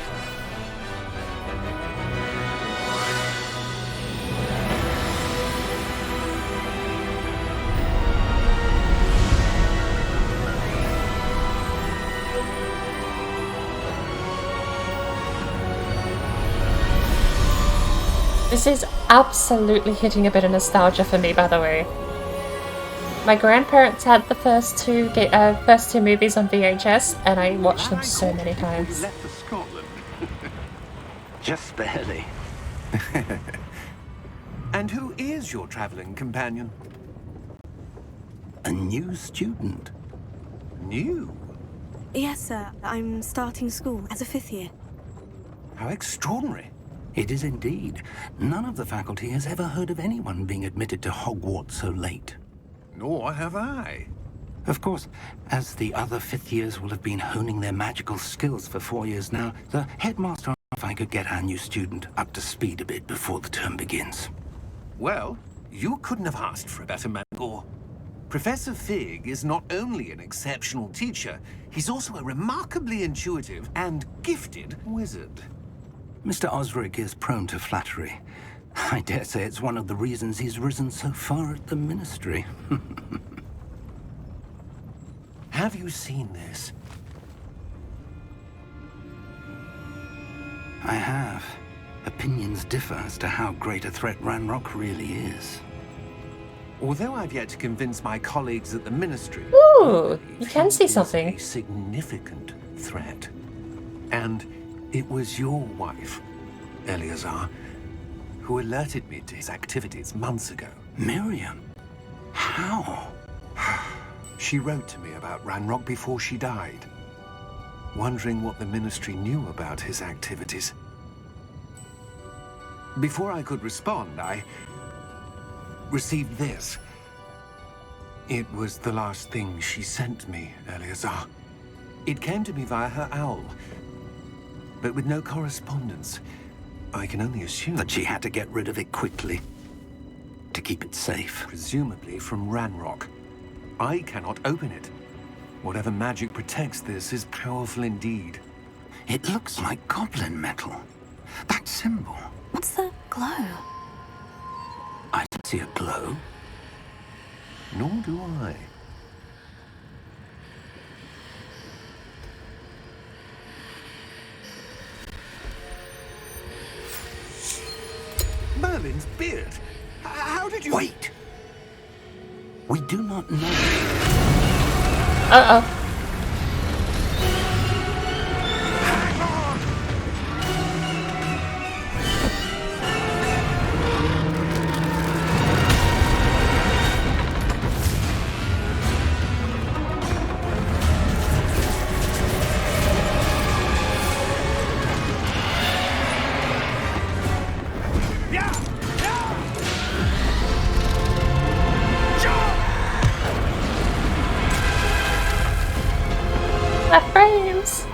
This is absolutely hitting a bit of nostalgia for me, by the way. My grandparents had the first two movies on VHS, and I watched them so many times. Left for Scotland. Just barely. And who is your traveling companion? A new student. New? Yes, sir. I'm starting school as a 5th year. How extraordinary. It is indeed. None of the faculty has ever heard of anyone being admitted to Hogwarts so late. Nor have I. Of course, as the other 5th years will have been honing their magical skills for 4 years now, the headmaster asked if I could get our new student up to speed a bit before the term begins. Well, you couldn't have asked for a better man. Professor Fig is not only an exceptional teacher, he's also a remarkably intuitive and gifted wizard. Mr. Osric is prone to flattery. I dare say it's one of the reasons he's risen so far at the Ministry. Have you seen this? I have. Opinions differ as to how great a threat Ranrock really is. Although I've yet to convince my colleagues at the Ministry... Ooh, you can see it is something. a significant threat. And it was your wife, Eleazar, who alerted me to his activities months ago. Miriam? How? She wrote to me about Ranrock before she died, wondering what the Ministry knew about his activities. Before I could respond, I received this. It was the last thing she sent me, Eleazar. It came to me via her owl, but with no correspondence. I can only assume That she had to get rid of it quickly, to keep it safe. presumably from Ranrock. I cannot open it. Whatever magic protects this is powerful indeed. It looks like goblin metal. That symbol. What's the glow? I don't see a glow. Nor do I. Merlin's beard. How did you... Wait! We do not know. Uh-oh. Hang on! My frames!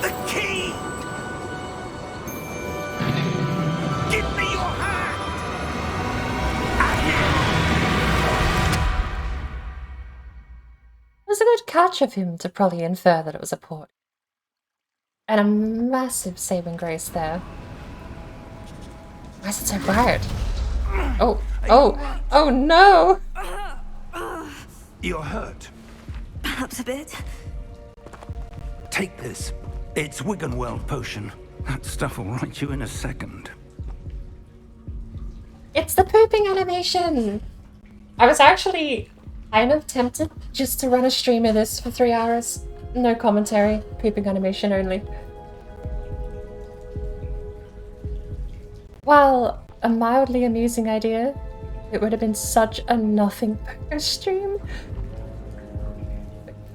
The key! Give me your hand! It was a good catch of him to probably infer that it was a port. And a massive saving grace there. Why is it so bright? Oh, oh, oh no! You're hurt. Perhaps a bit. Take this. It's Wiggenweld potion. That stuff will right you in a second. It's the pooping animation! I was actually kind of tempted just to run a stream of this for 3 hours. No commentary, pooping animation only. While a mildly amusing idea, it would have been such a nothing poker stream.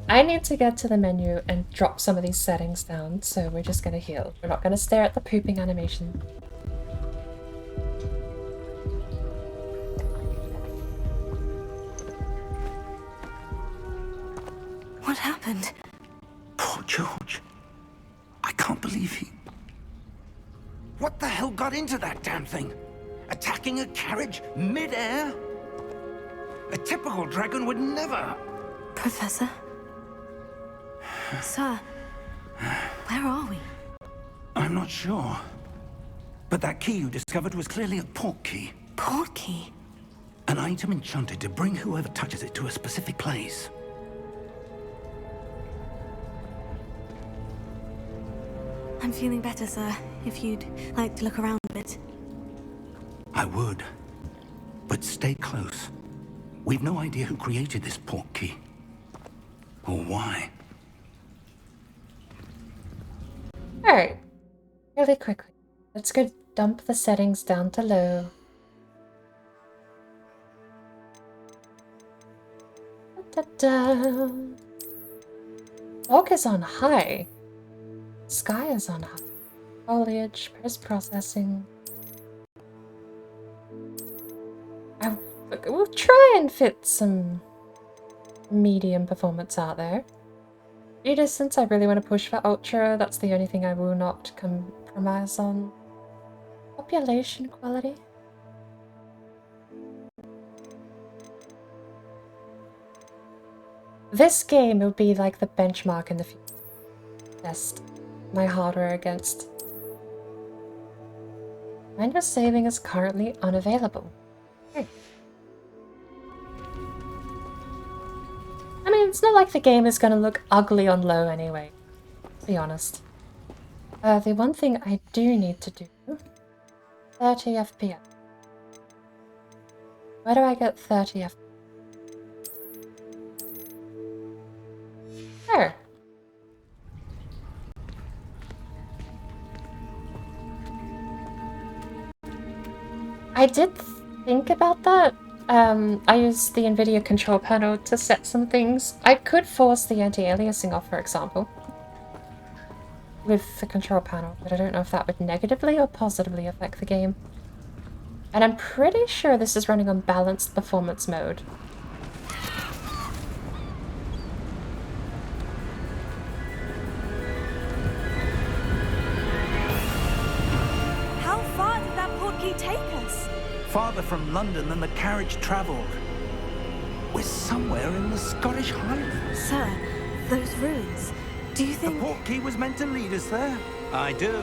I need to get to the menu and drop some of these settings down, so we're just gonna heal. We're not gonna stare at the pooping animation. What happened? Poor George. I can't believe he... What the hell got into that damn thing? Attacking a carriage mid-air? A typical dragon would never... Professor? Sir, where are we? I'm not sure. But that key you discovered was clearly a port key. Port key? An item enchanted to bring whoever touches it to a specific place. I'm feeling better, sir. If you'd like to look around a bit. I would. But stay close. We've no idea who created this port key. Or why. Alright. Really quickly. Let's go dump the settings down to low. Da-da-da. Fog is on high. Sky is on high. Foliage, post-processing. We'll try and fit some medium performance out there. Since I really want to push for ultra, that's the only thing I will not compromise on. Population quality. This game will be like the benchmark in the future. Test my hardware against. Render saving is currently unavailable. Okay. I mean, it's not like the game is going to look ugly on low anyway, to be honest. The one thing I do need to do, 30 FPS. Where do I get 30 FPS? There. I did think about that. I used the NVIDIA control panel to set some things. I could force the anti-aliasing off, for example, with the control panel, but I don't know if that would negatively or positively affect the game. And I'm pretty sure this is running on balanced performance mode. How far did that port key take us? Farther from London than the carriage travelled. We're somewhere in the Scottish Highlands. Sir, those ruins. Do you The think... port key was meant to lead us there? I do.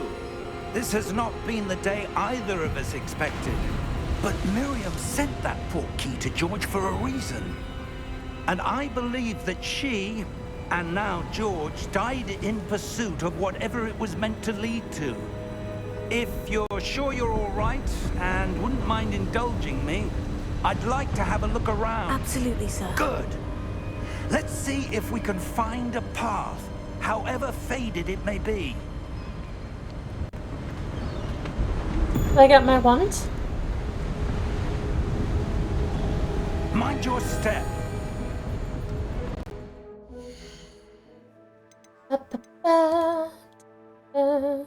This has not been the day either of us expected. But Miriam sent that port key to George for a reason. And I believe that she And now George died in pursuit of whatever it was meant to lead to. If you're sure you're all right and wouldn't mind indulging me, I'd like to have a look around. Absolutely, sir. Good. Let's see if we can find a path, however faded it may be. Did I get my wand? Mind your step.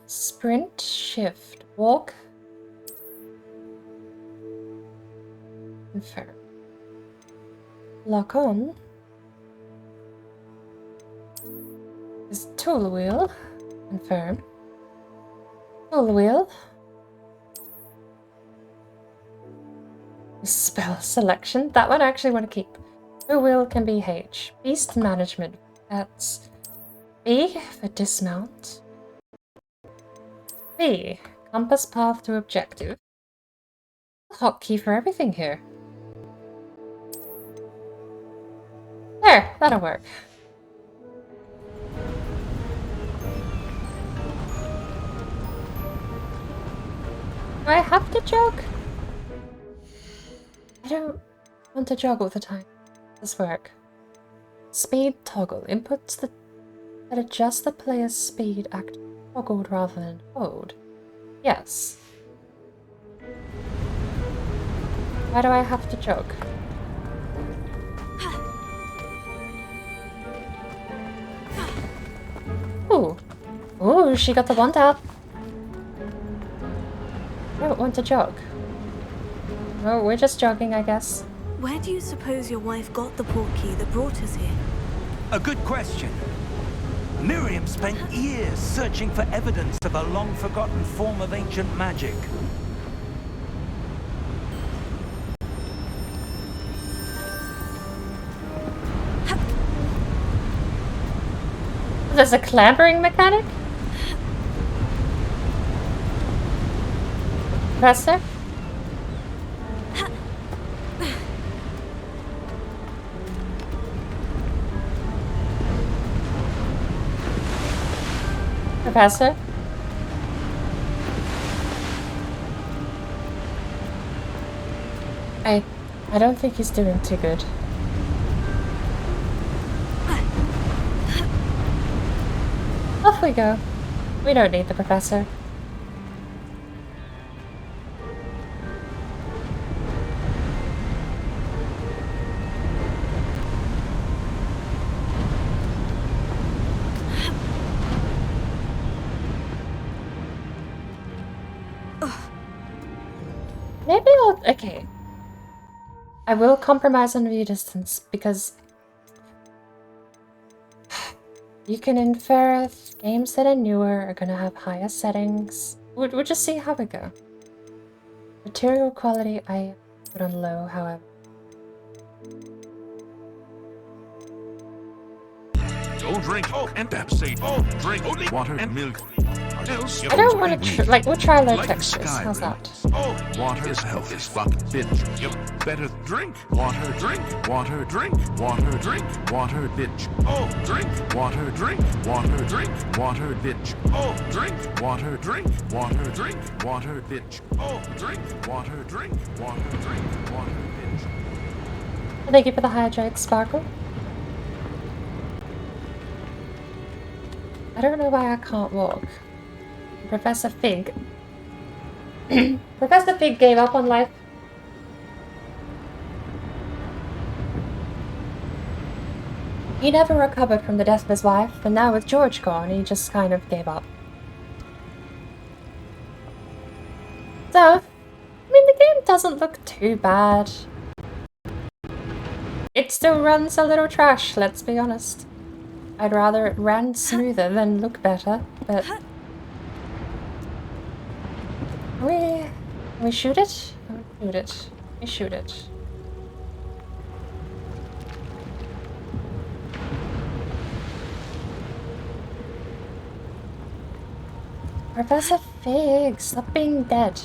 Sprint, shift, walk. Confirm. Lock on. Is tool wheel. Confirm. Tool wheel. Spell selection. That one I actually want to keep. Tool wheel can be H. Beast management. That's B for dismount. B. Compass path to objective. Hotkey for everything here. There, that'll work. Do I have to jog? I don't want to jog all the time. Does this work? Speed toggle. Inputs that adjust the player's speed act toggled rather than hold. Yes. Why do I have to jog? Ooh. Ooh, she got the wand out. I don't want to jog. Oh, we're just jogging, I guess. Where do you suppose your wife got the portkey that brought us here? A good question. Miriam spent years searching for evidence of a long-forgotten form of ancient magic. There's a clambering mechanic? Professor? Professor? I don't think he's doing too good. Off we go. We don't need the professor. Maybe I'll... Okay. I will compromise on view distance because you can infer games that are newer are gonna have higher settings. We'll just see how we go. Material quality I put on low, however. Don't drink and that's safe. Drink only water and milk. I don't want to we'll try low textures. How's that? Water is health is fucking bitch. Yep. Better drink. Water, drink. Water, drink. Water, drink. Water, bitch. Oh, drink. Water, drink. Water, drink. Water, bitch. Oh, drink. Water, drink. Water, drink. Water, bitch. Oh, drink. Water, drink. Water, drink. Water, bitch. Thank you for the hydrate, Sparkle. I don't know why I can't walk. Professor Fig. Professor Fig gave up on life. He never recovered from the death of his wife, and now with George gone, he just kind of gave up. So, I mean, the game doesn't look too bad. It still runs a little trash, let's be honest. I'd rather it ran smoother than look better, but... We shoot it? We shoot it. We shoot it. Professor Fig, stop being dead.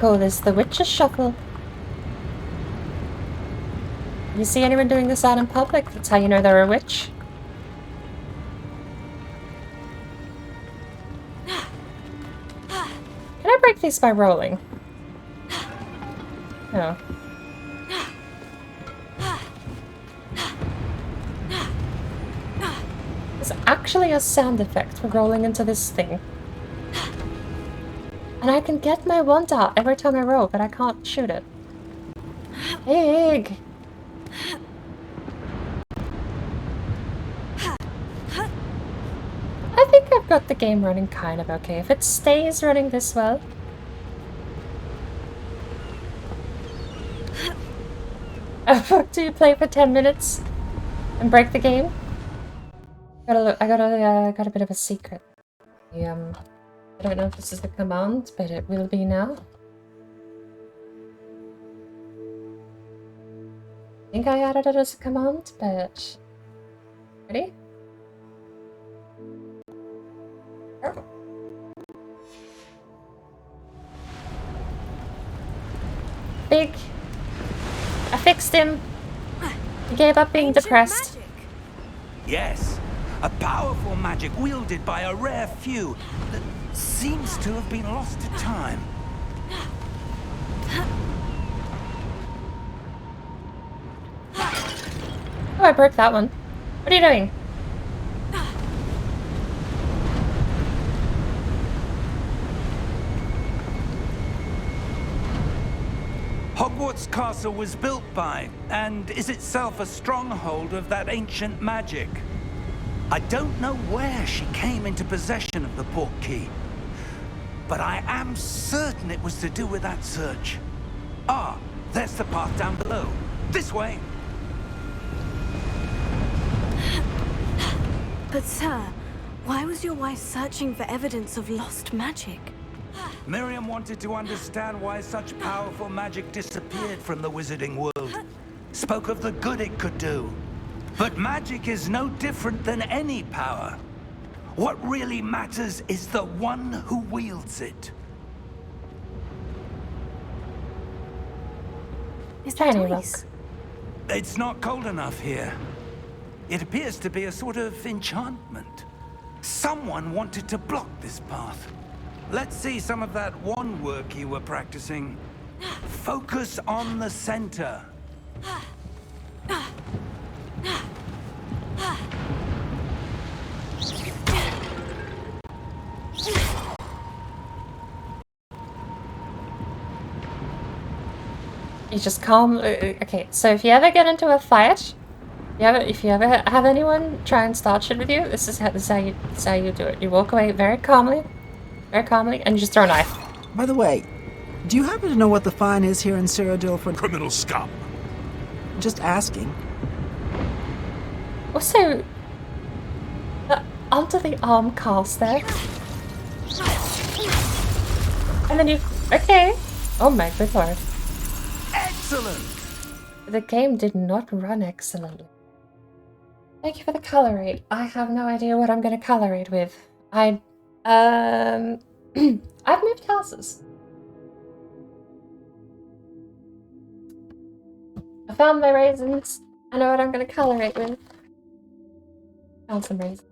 call this the witch's shuffle. You see anyone doing this out in public, that's how you know they're a witch. Can I break these by rolling? No. There's actually a sound effect for rolling into this thing. And I can get my wand out every time I roll, but I can't shoot it. Pig! I think I've got the game running kind of okay. If it stays running this well. Do you play for 10 minutes and break the game? I got a bit of a secret. I don't know if this is the command, but it will be now. I think I added it as a command, but... Ready? Oh. Big. I fixed him. He gave up being depressed. Magic. Yes, a powerful magic wielded by a rare few that seems to have been lost to time. Oh, I broke that one. What are you doing? Hogwarts Castle was built by, and is itself a stronghold of that ancient magic. I don't know where she came into possession of the portkey, but I am certain it was to do with that search. Ah, there's the path down below. This way! But sir, why was your wife searching for evidence of lost magic? Miriam wanted to understand why such powerful magic disappeared from the wizarding world. Spoke of the good it could do. But magic is no different than any power. What really matters is the one who wields it. Is that Tiny ice? It's not cold enough here. It appears to be a sort of enchantment. Someone wanted to block this path. Let's see some of that wand work you were practicing. Focus on the center. You just calm. Okay, so if you ever get into a fight, if you ever have anyone try and start shit with you, this is how you do it. You walk away very calmly, and you just throw a knife. By the way, do you happen to know what the fine is here in Cyrodiil for Criminal scum. just asking? Also, onto the arm cast there, and then you. Okay. Oh my good lord. Excellent! The game did not run excellently. Thank you for the color rate. I have no idea what I'm going to color rate with. I've moved houses. I found my raisins. I know what I'm going to color rate with. Found some raisins.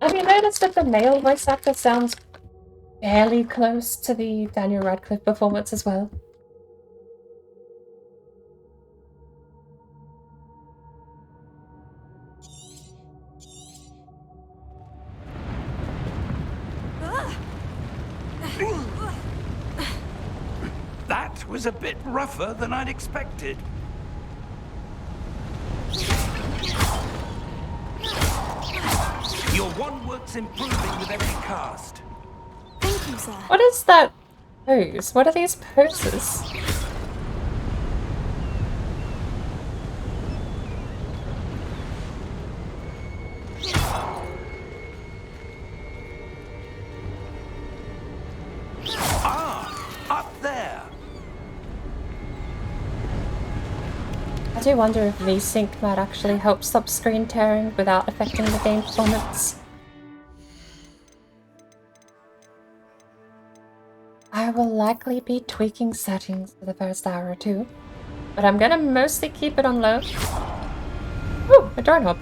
Have you noticed that the male voice actor sounds fairly close to the Daniel Radcliffe performance as well? That was a bit rougher than I'd expected. Your wand work's improving with every cast. Thank you, sir. What is that pose? What are these poses? Up there! I do wonder if VSync might actually help stop screen tearing without affecting the game performance. will likely be tweaking settings for the first hour or two, but I'm gonna mostly keep it on low. Ooh, a doorknob.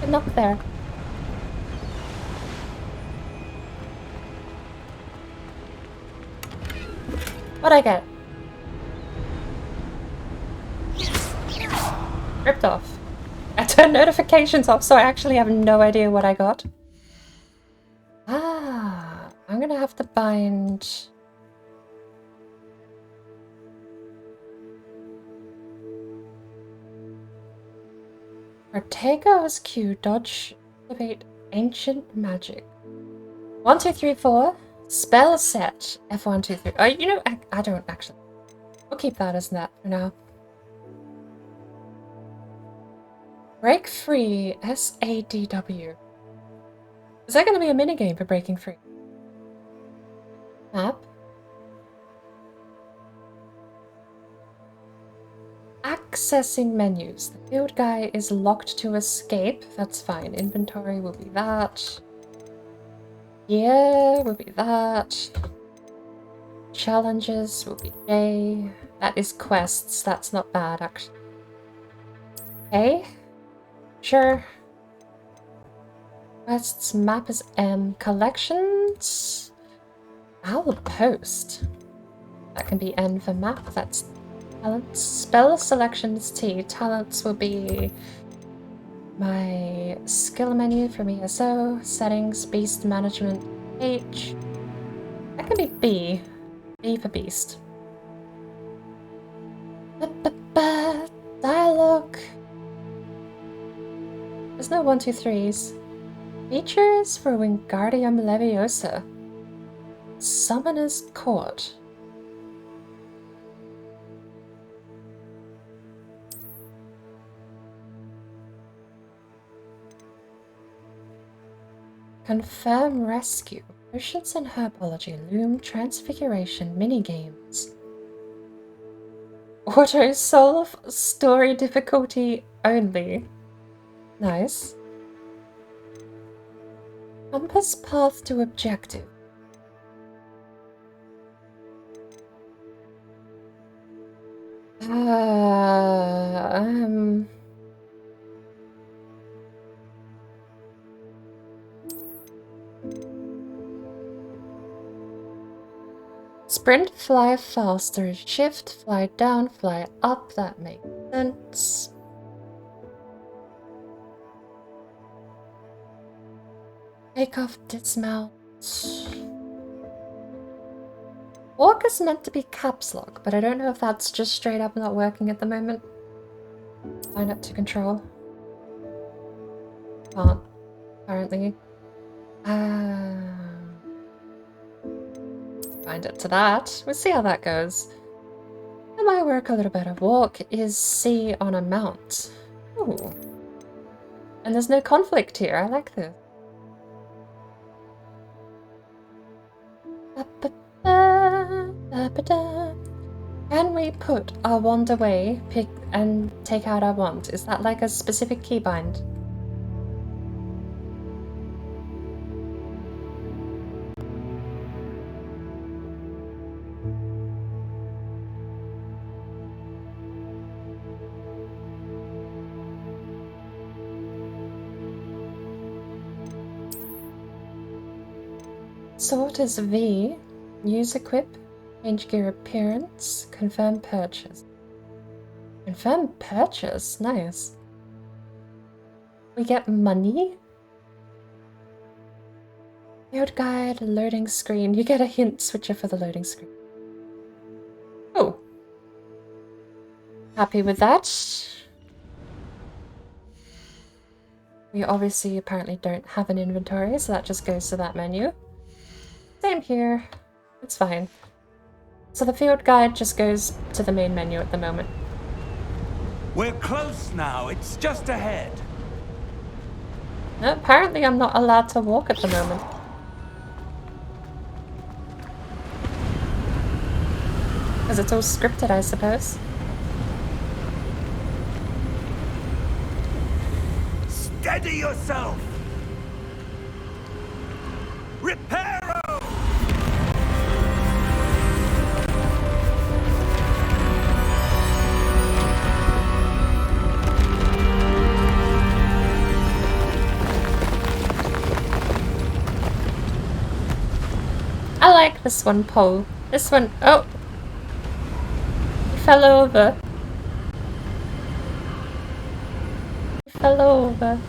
Good knock there. What'd I get? Ripped off. I turned notifications off, so I actually have no idea what I got. Ah, I'm gonna have to bind... Ortega's Q, dodge, activate ancient magic. 1, 2, 3, 4. Spell set. F1, 2, 3. Oh, you know, I don't actually. We'll keep that as that for now. Break free. SADW. Is that going to be a minigame for breaking free? Map. Accessing menus. The field guy is locked to escape. That's fine. Inventory will be that. Yeah, will be that. Challenges will be J. That is quests. That's not bad, actually. A. Sure. Quests. Map is M. Collections. Post. That can be N for map. That's talents. Spell selection is T. Talents will be my skill menu from ESO. Settings. Beast management. H. That can be B. B for beast. Dialogue. There's no 1, 2, 3s. Features for Wingardium Leviosa. Summoner's Court. Confirm rescue. Potions and herbology. Loom transfiguration minigames. Auto solve story difficulty only. Nice. Compass path to objective. Sprint, fly faster, shift, fly down, fly up, that makes sense. Take off, dismount. Walk is meant to be caps lock, but I don't know if that's just straight up not working at the moment. Line up to control. Can't, apparently. Bind it to that. We'll see how that goes. That might work a little better. Walk is C on a mount. Ooh. And there's no conflict here. I like this. Can we put our wand away, pick and take out our wand? Is that like a specific keybind? Sort is V. Use equip. Change gear appearance. Confirm purchase. Confirm purchase? Nice. We get money? Field guide, loading screen. You get a hint switcher for the loading screen. Oh. Happy with that. We obviously apparently don't have an inventory, so that just goes to that menu. Same here. It's fine. So the field guide just goes to the main menu at the moment. We're close now. It's just ahead. No, apparently I'm not allowed to walk at the moment. Because it's all scripted, I suppose. Steady yourself! Reparo! like this one, Paul. This one... Oh! He fell over. He fell over.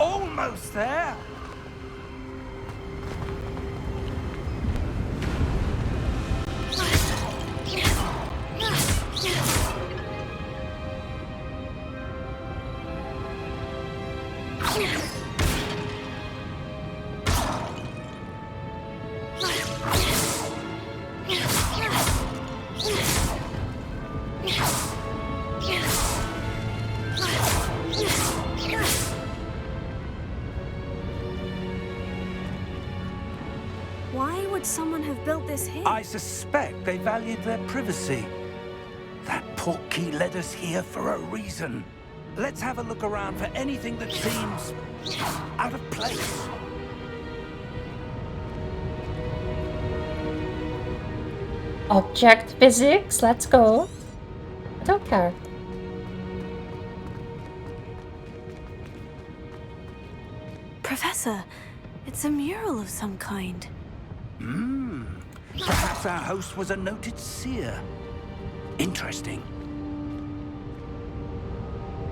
Almost there. Why would someone have built this here? I suspect they valued their privacy. That portkey led us here for a reason. Let's have a look around for anything that seems out of place. Object physics, let's go. I don't care. Professor, it's a mural of some kind. Perhaps our host was a noted seer. Interesting.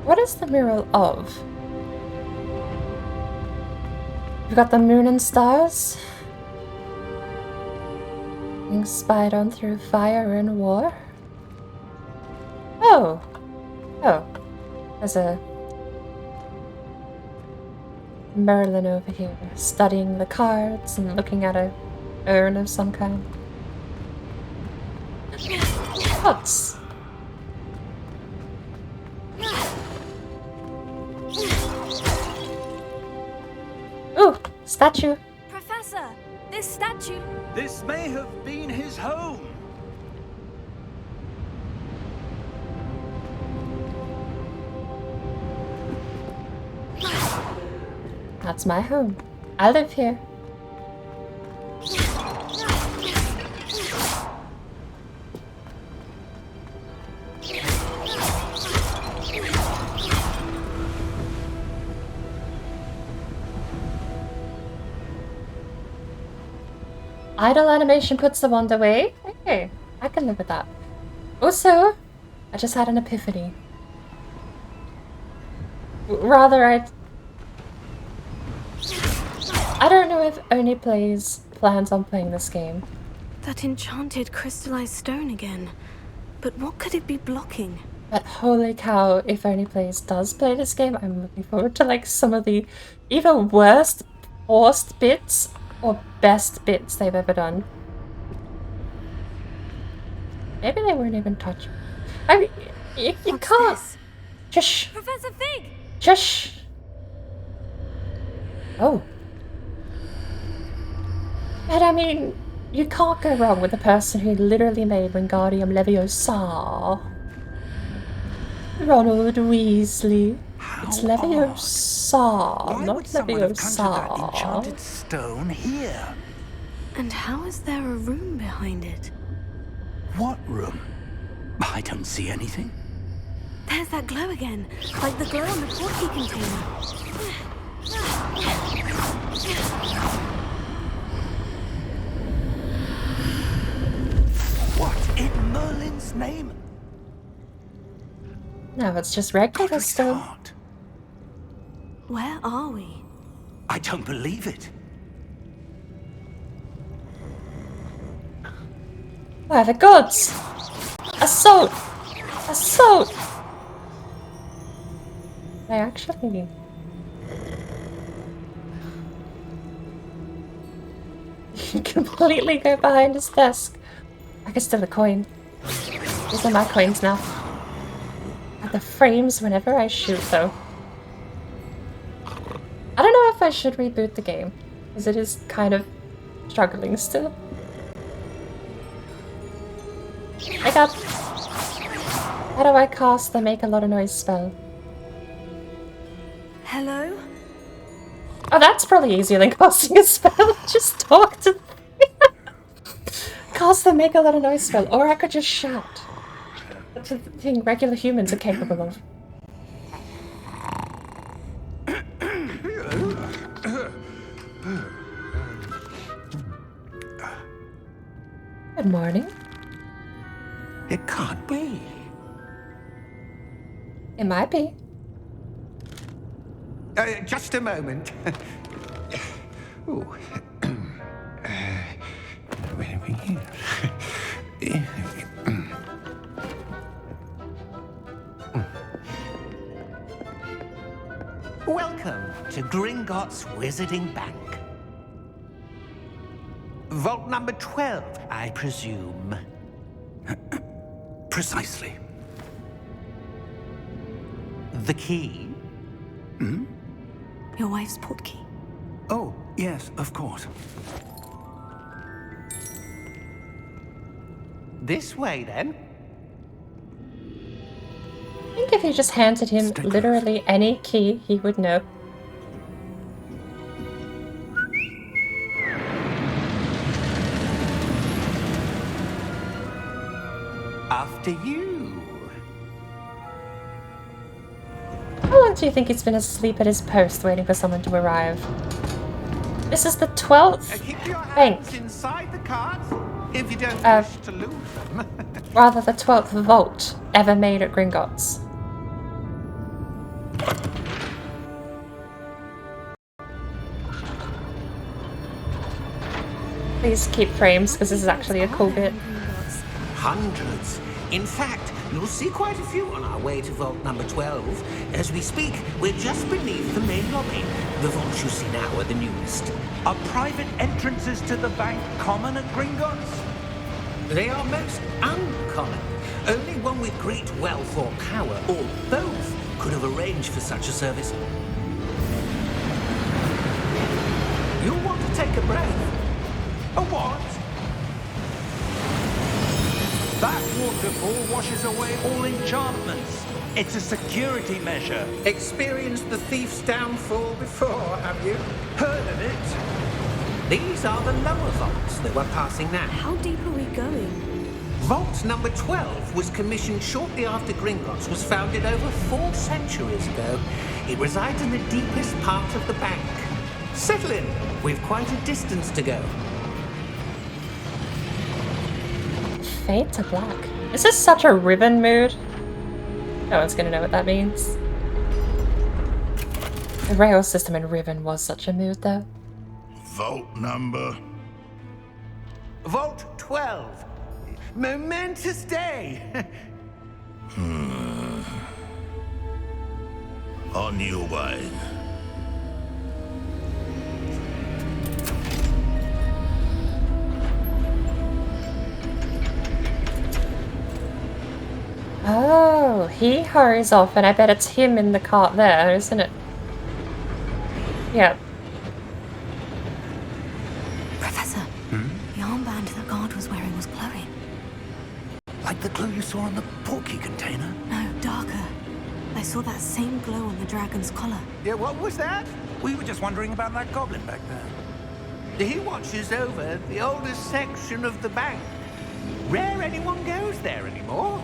What is the mural of? We've got the moon and stars. Being spied on through fire and war. Oh. Oh. There's a Merlin over here, studying the cards and looking at a urn of some kind. Pots. Ooh, statue. Professor, this statue... This may have been his home. That's my home. I live here. Idle animation puts the wand away. Okay, I can live with that. Also, I just had an epiphany. Rather, I don't know if Only Plays plans on playing this game. That enchanted crystallized stone again. But what could it be blocking? But holy cow, if Only Plays does play this game, I'm looking forward to like some of the either worst bits or best bits they've ever done. Maybe they weren't even touched. I mean, you What's can't. this? Shush. Professor Fig! Shush. Oh. But I mean, you can't go wrong with the person who literally made Wingardium Leviosa. Ronald Weasley. It's Leviosa, Why not would someone have conjured that Leviosa. enchanted stone here? And how is there a room behind it? What room? I don't see anything. There's that glow again, like the glow on the portkey container. What in Merlin's name? No, it's just regular Godric's stone. heart. Where are we? I don't believe it. Where the gods? Assault! Assault! I actually... You completely go behind his desk. I can steal a coin. These are my coins now. At the frames whenever I shoot, though. I don't know if I should reboot the game, because it is kind of struggling still. I got... How do I cast the make a lot of noise spell? Hello? Oh, that's probably easier than casting a spell. Just talk to... Cast the make a lot of noise spell, or I could just shout. That's the thing regular humans are capable of. Good morning. It can't be. It might be. Just a moment. Ooh. Where are we here? Welcome to Gringotts Wizarding Bank. Vault number 12, I presume. Precisely. The key? Hmm? Your wife's portkey. Oh, yes, of course. This way, then. I think if you just handed him literally any key, he would know. After you. How long do you think he's been asleep at his post waiting for someone to arrive? This is the 12th Keep your bank. hands inside the cards if you don't wish to lose them. Rather, the 12th vault ever made at Gringotts. Please keep frames, because this is actually a cool bit. Hundreds. In fact, you'll see quite a few on our way to vault number 12. As we speak, we're just beneath the main lobby. The vaults you see now are the newest. Are private entrances to the bank common at Gringotts? They are most uncommon. Only one with great wealth or power, or both, could have arranged for such a service. You'll want to take a breath. A what? That waterfall washes away all enchantments. It's a security measure. Experienced the thief's downfall before, have you? Heard of it? These are the lower vaults that we're passing now. How deep are we going? Vault number 12 was commissioned shortly after Gringotts was founded over 4 centuries ago. It resides in the deepest part of the bank. Settle in. We've quite a distance to go. Fade to black. This is such a Riven mood. No one's gonna know what that means. The rail system in Riven was such a mood, though. Vault number. Vault 12. Momentous day. On your way. Oh, he hurries off, and I bet it's him in the cart there, isn't it? Yeah. Professor, the armband the guard was wearing was glowing. Like the glow you saw on the portkey container? No, darker. I saw that same glow on the dragon's collar. Yeah, what was that? We were just wondering about that goblin back there. He watches over the oldest section of the bank. Rare anyone goes there anymore.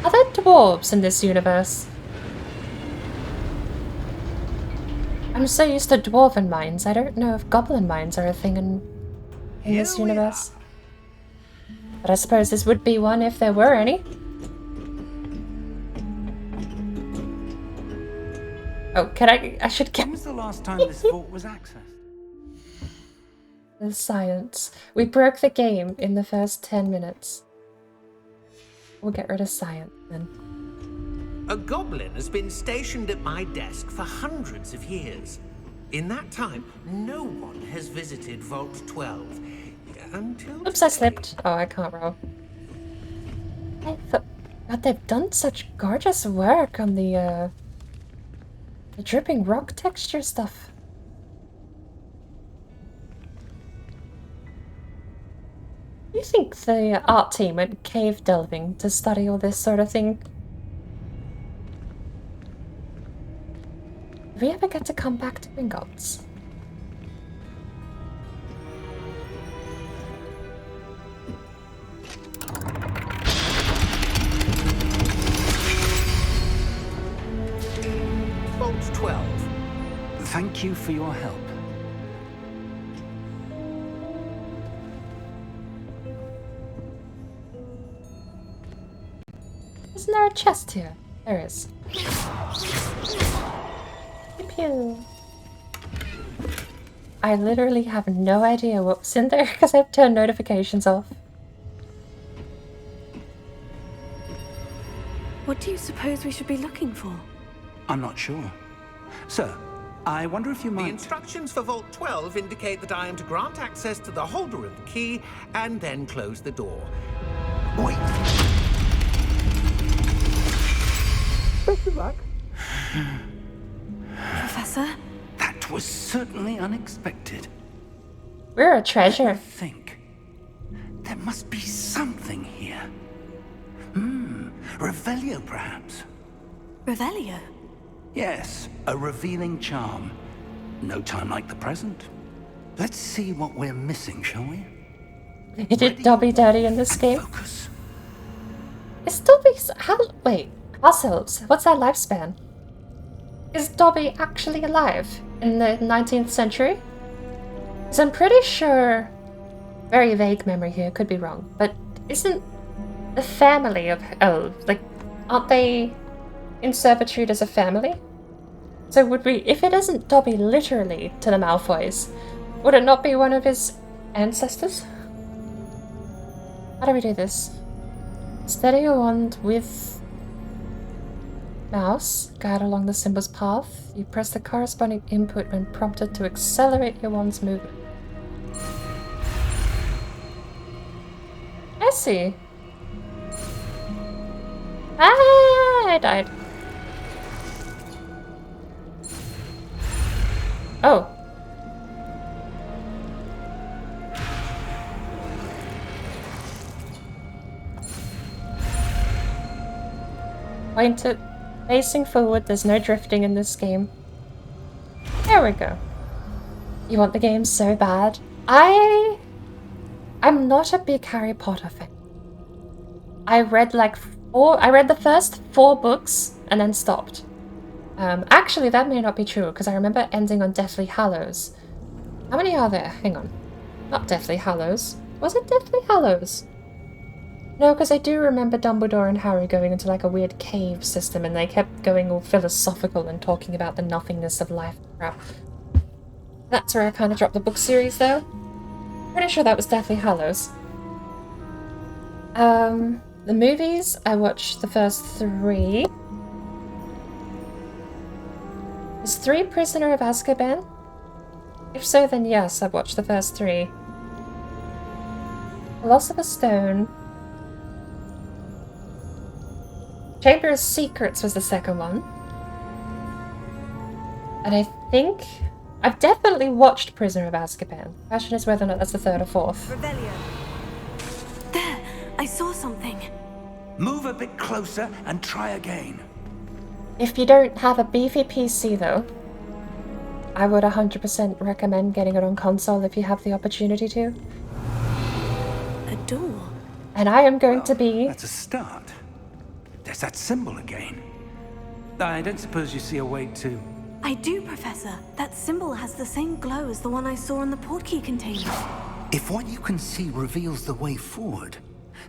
Are there dwarves in this universe? I'm so used to dwarven mines, I don't know if goblin mines are a thing in this universe. But I suppose this would be one if there were any. Oh, I should get... When was the last time this vault was accessed? The science. We broke the game in the first 10 minutes. We'll get rid of science then. A goblin has been stationed at my desk for hundreds of years. In that time, no one has visited Vault 12 until... Oops, I slipped. Oh, I can't roll. God, they've done such gorgeous work on the dripping rock texture stuff. You think the art team went cave delving to study all this sort of thing? Do we ever get to come back to Gringotts? Vault 12. Thank you for your help. Isn't there a chest here? There is. Pew pew. I literally have no idea what was in there because I've turned notifications off. What do you suppose we should be looking for? I'm not sure. Sir, I wonder if you The might... instructions for Vault 12 indicate that I am to grant access to the holder of the key and then close the door. Wait! Best of luck. Professor? That was certainly unexpected. We're a treasure. Think. There must be something here. Revelio, perhaps? Revelio? Yes, a revealing charm. No time like the present. Let's see what we're missing, shall we? He did Dobby Daddy in this game. Focus. Is Dobby's... Wait. Ourselves. What's their lifespan? Is Dobby actually alive in the 19th century? Because I'm pretty sure... Very vague memory here, could be wrong. But isn't the family of... Oh, like... Aren't they in servitude as a family? So would we... If it isn't Dobby literally to the Malfoys, would it not be one of his ancestors? How do we do this? Steady your wand with... mouse, guide along the symbol's path. You press the corresponding input when prompted to accelerate your wand's movement. I see. Ah, I died. Oh. Point it. Facing forward, there's no drifting in this game. There we go. You want the game so bad? I'm not a big Harry Potter fan. I read the first 4 books and then stopped. Actually, that may not be true because I remember ending on Deathly Hallows. How many are there? Hang on. Not Deathly Hallows. Was it Deathly Hallows? No, because I do remember Dumbledore and Harry going into like a weird cave system and they kept going all philosophical and talking about the nothingness of life crap. That's where I kind of dropped the book series though. Pretty sure that was Deathly Hallows. The movies, I watched the first 3. Is 3 Prisoner of Azkaban? If so, then yes, I've watched the first 3. Philosopher's Stone. Chamber of Secrets was the second one. And I think... I've definitely watched Prisoner of Azkaban. The question is whether or not that's the 3rd or 4th. Revelio. There! I saw something. Move a bit closer and try again. If you don't have a beefy PC though, I would 100% recommend getting it on console if you have the opportunity to. A door? And I am going to be... That's a start. There's that symbol again. I don't suppose you see a way to... I do, Professor. That symbol has the same glow as the one I saw in the portkey container. If what you can see reveals the way forward,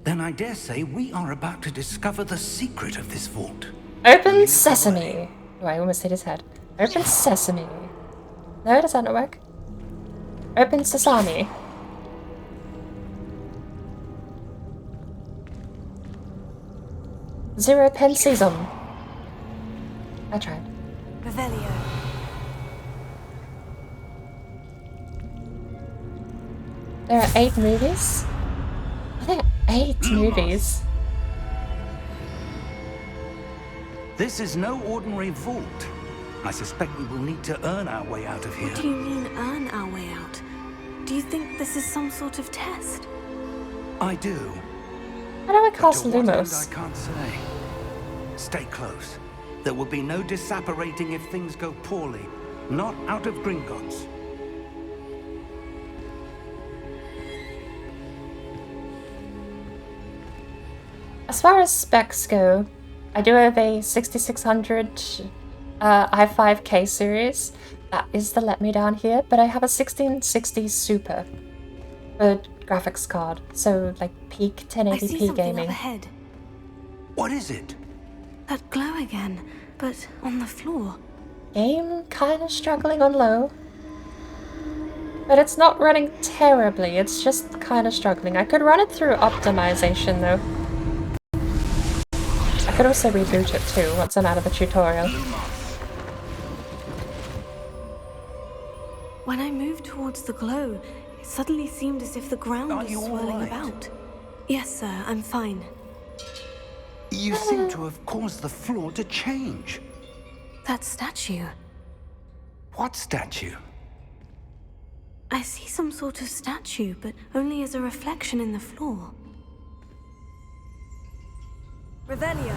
then I dare say we are about to discover the secret of this vault. Open sesame! Oh, I almost hit his head. Open sesame. No, does that not work? Open sesame. Zero pensism. I tried. Revelio. There are 8 movies? Are there 8 movies? This is no ordinary vault. I suspect we will need to earn our way out of here. What do you mean, earn our way out? Do you think this is some sort of test? I do. How do I But cast to what end, Lumos? I can't say. Stay close. There will be no disapparating if things go poorly. Not out of Gringotts. As far as specs go, I do have a 6600 i5K series, that is the let me down here, but I have a 1660 Super for graphics card, so like peak I see 1080p something up gaming. ahead. What is it? That glow again, but on the floor. Game kind of struggling on low. But it's not running terribly, it's just kind of struggling. I could run it through optimization though. I could also reboot it too once I'm out of the tutorial. When I moved towards the glow, it suddenly seemed as if the ground Are was you all swirling right? about. Yes, sir, I'm fine. You seem to have caused the floor to change. That statue. What statue? I see some sort of statue, but only as a reflection in the floor. Revelio.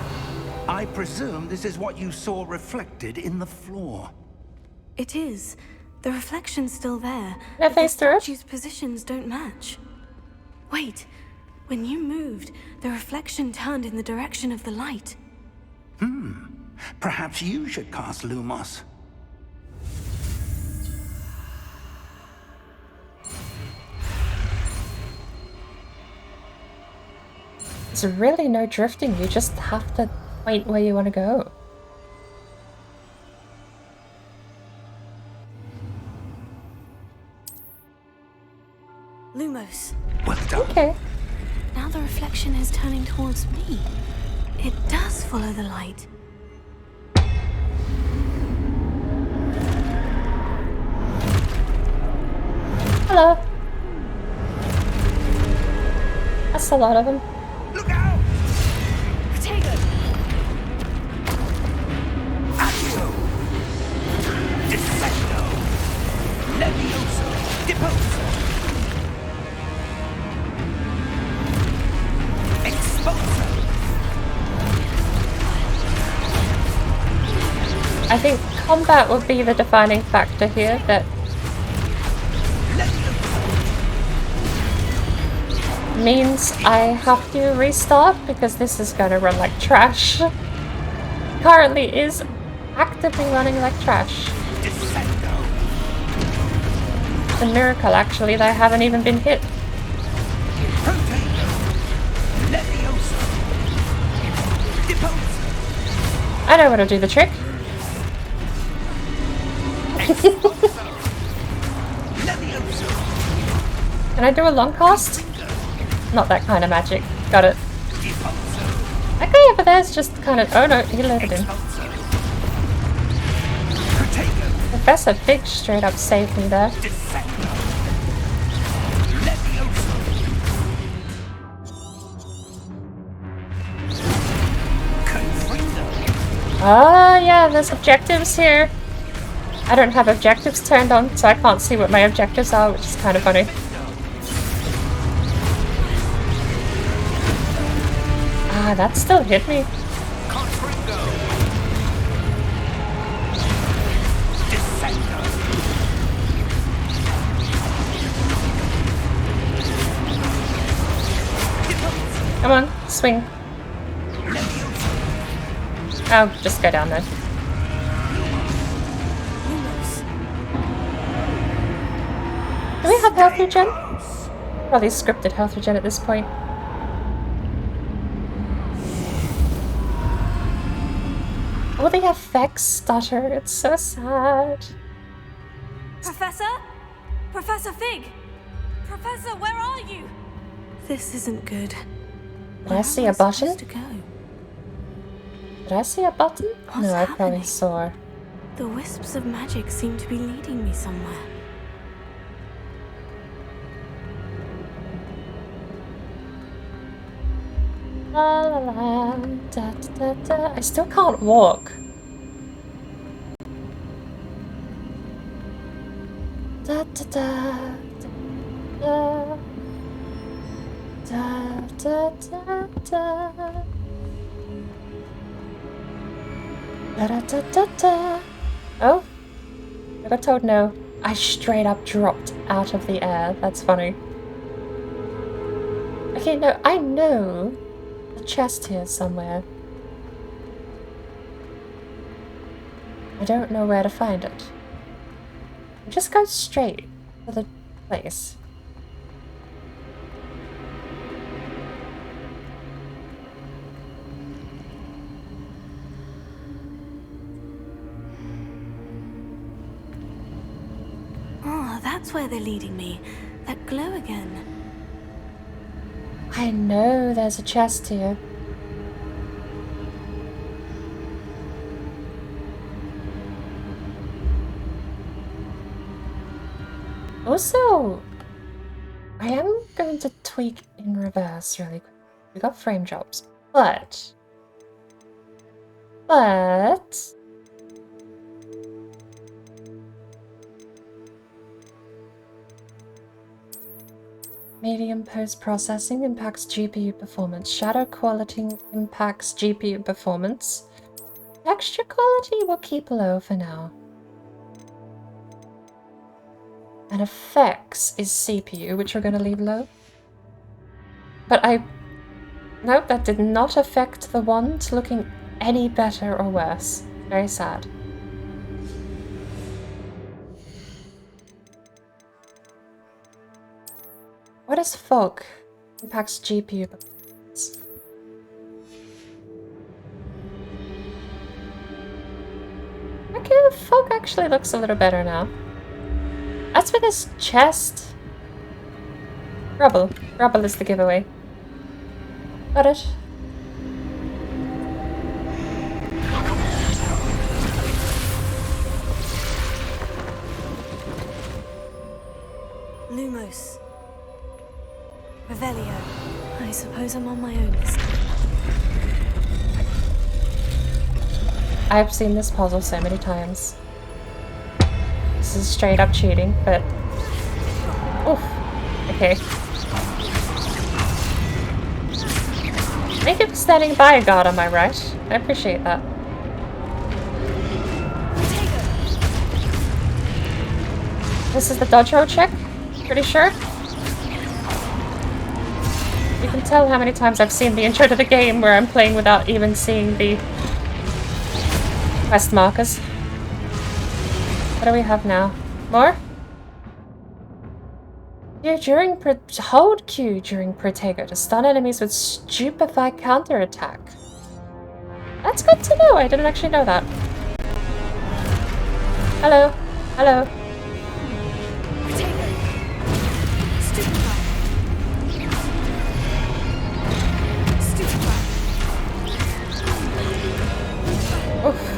I presume this is what you saw reflected in the floor. It is. The reflection's still there, Can I but the face through it? statue's positions don't match. Wait, when you moved, the reflection turned in the direction of the light. Perhaps you should cast Lumos. There's really no drifting, you just have to point where you want to go. Lumos. Well done. Okay. Now the reflection is turning towards me. It does follow the light. Hello. That's a lot of them. Look out! Potato! Accio! Dissecto! Levioso! Deposo! Exposo! I think combat would be the defining factor here, that means I have to restart because this is gonna run like trash. Currently is actively running like trash. It's a miracle actually that I haven't even been hit. I know what'll do the trick. Can I do a long cast? Not that kind of magic. Got it. That guy over there's just kind of... Oh no, he loaded in. Professor Fig straight up saved me there. Ah, yeah, there's objectives here. I don't have objectives turned on, so I can't see what my objectives are, which is kind of funny. Ah, that still hit me. Come on, swing. Oh, just go down there. Do we have health regen? Probably scripted health regen at this point. Oh, the effects stutter. It's so sad. Professor? Professor Fig? Professor, where are you? This isn't good. Did I see a button? To go? Did I see a button? What's No, I probably happening? saw. The wisps of magic seem to be leading me somewhere. La la la, da da da da. I still can't walk. Da da da da da da da da da da da da da. Oh, I got told no. I straight up dropped out of the air. That's funny. Okay, no, I know. Chest here somewhere. I don't know where to find it. Just go straight to the place. Oh, that's where they're leading me. That glow again. I know there's a chest here. Also, I am going to tweak in reverse really quick. We got frame jobs, but medium post-processing impacts GPU performance. Shadow quality impacts GPU performance. Texture quality we'll keep low for now. And effects is CPU, which we're going to leave low. But nope, that did not affect the wand looking any better or worse. Very sad. What is fog? Impacts GPU performance. Okay, the fog actually looks a little better now. As for this chest... Rubble. Rubble is the giveaway. Got it. Lumos. Revelio. I suppose I'm on my own this time. I've seen this puzzle so many times. This is straight up cheating, but... Oof. Okay. Thank you for standing by, God, on my right. I appreciate that. This is the dodge roll check? Pretty sure? You can tell how many times I've seen the intro to the game where I'm playing without even seeing the quest markers. What do we have now? More? Hold Q during Protego to stun enemies with stupefy counterattack. That's good to know. I didn't actually know that. Hello. Hello. Oof.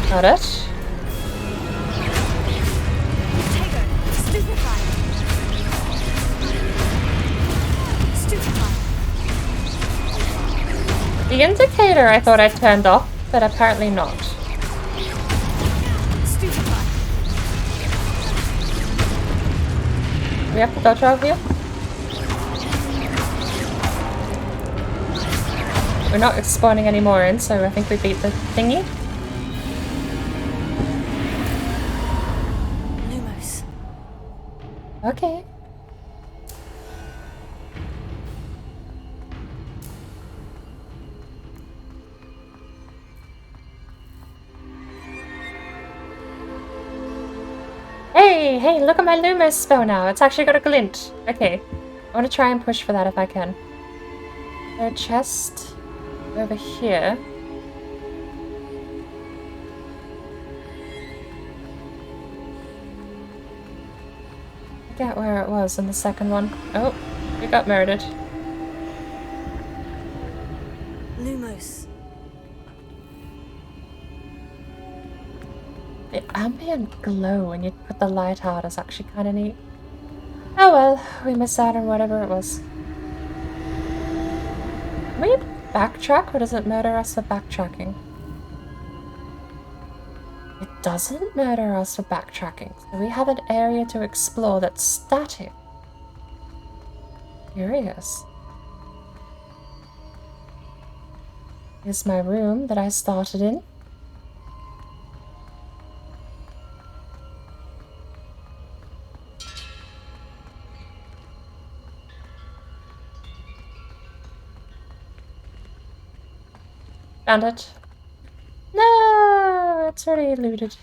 Got it. The indicator I thought I turned off, but apparently not. We have to dodge over here. We're not spawning any more in, so I think we beat the thingy. Lumos. Okay. Hey, look at my Lumos spell now. It's actually got a glint. Okay. I want to try and push for that if I can. There's a chest over here. I forget where it was in the second one. Oh, we got murdered. Lumos. The ambient glow when you put the light out is actually kind of neat. Oh well, we missed out on whatever it was. Can we backtrack, or does it murder us for backtracking? It doesn't murder us for backtracking, so we have an area to explore that's static. Curious. Here's my room that I started in. Found it. No, it's already looted.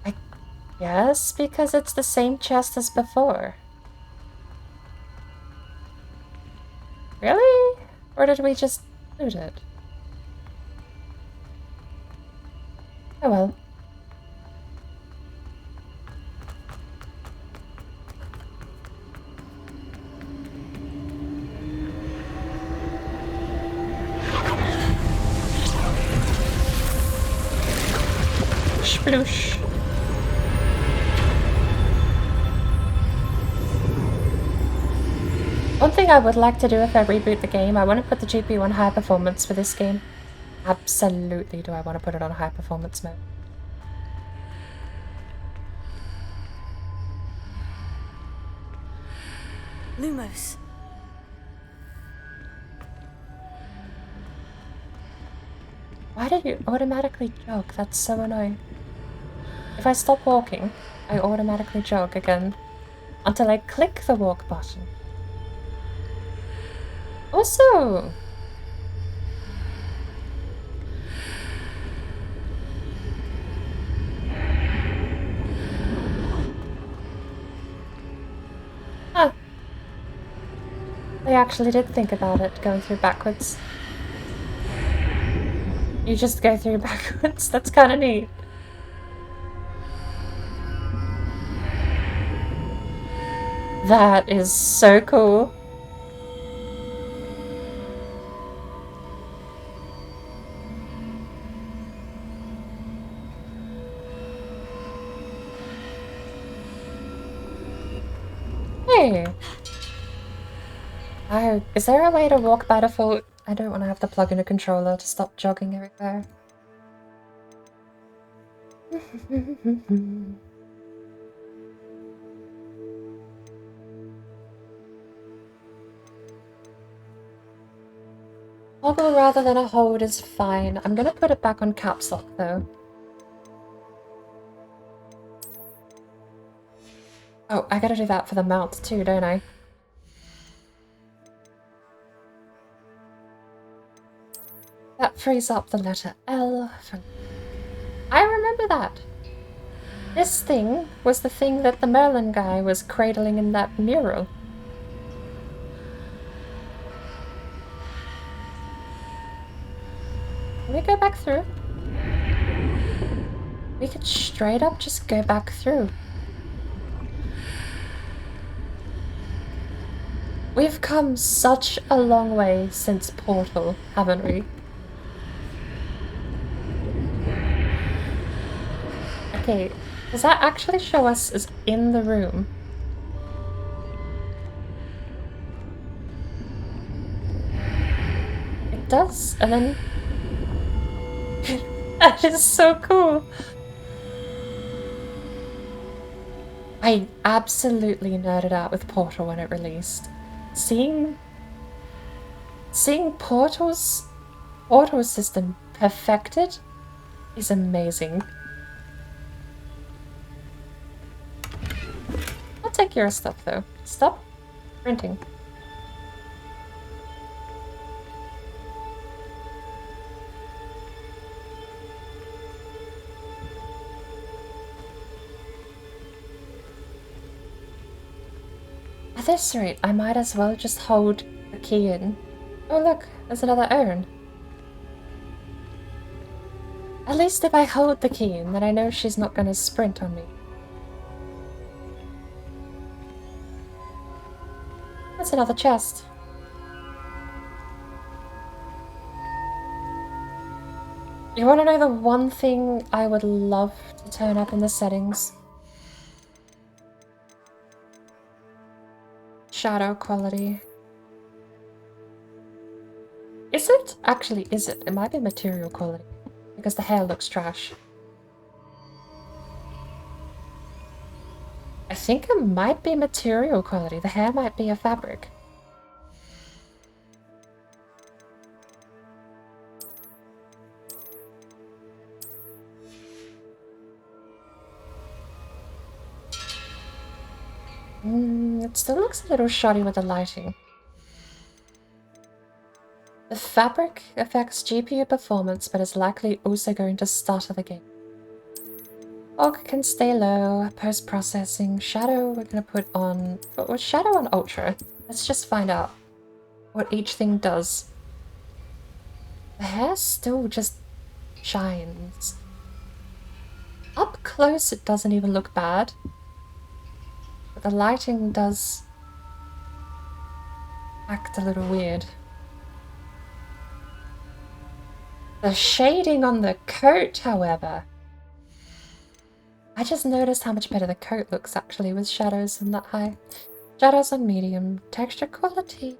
I guess because it's the same chest as before. Really? Or did we just loot it? Oh well. Sploosh. One thing I would like to do if I reboot the game, I want to put the GPU on high performance for this game. Absolutely do I want to put it on high performance mode. Lumos. Why did you automatically jog? That's so annoying. If I stop walking, I automatically jog again until I click the walk button. Also, huh. I actually did think about it, going through backwards. You just go through backwards, that's kind of neat. That is so cool. Hey! Oh, is there a way to walk by default? I don't want to have to plug in a controller to stop jogging everywhere. Toggle rather than a hold is fine. I'm gonna put it back on caps lock though. Oh, I gotta do that for the mount too, don't I? That frees up the letter L for... I remember that! This thing was the thing that the Merlin guy was cradling in that mural. Can we go back through? We could straight up just go back through. We've come such a long way since Portal, haven't we? Okay, does that actually show us as in the room? It does, and then... That is so cool! I absolutely nerded out with Portal when it released. Seeing Portal's auto system perfected is amazing. I'll take your stuff though. Stop printing. At this rate, I might as well just hold the key in. Oh look, there's another urn. At least if I hold the key in, then I know she's not gonna sprint on me. That's another chest. You wanna know the one thing I would love to turn up in the settings? Shadow quality. Is it? Actually, is it? It might be material quality. Because the hair looks trash. I think it might be material quality. The hair might be a fabric. It still looks a little shoddy with the lighting. The fabric affects GPU performance, but is likely also going to stutter the game. Fog can stay low. Post-processing. Shadow we're going to put on... What's Shadow on Ultra? Let's just find out what each thing does. The hair still just shines. Up close it doesn't even look bad. But the lighting does act a little weird. The shading on the coat, however. I just noticed how much better the coat looks actually with shadows on that high. Shadows on medium. Texture quality.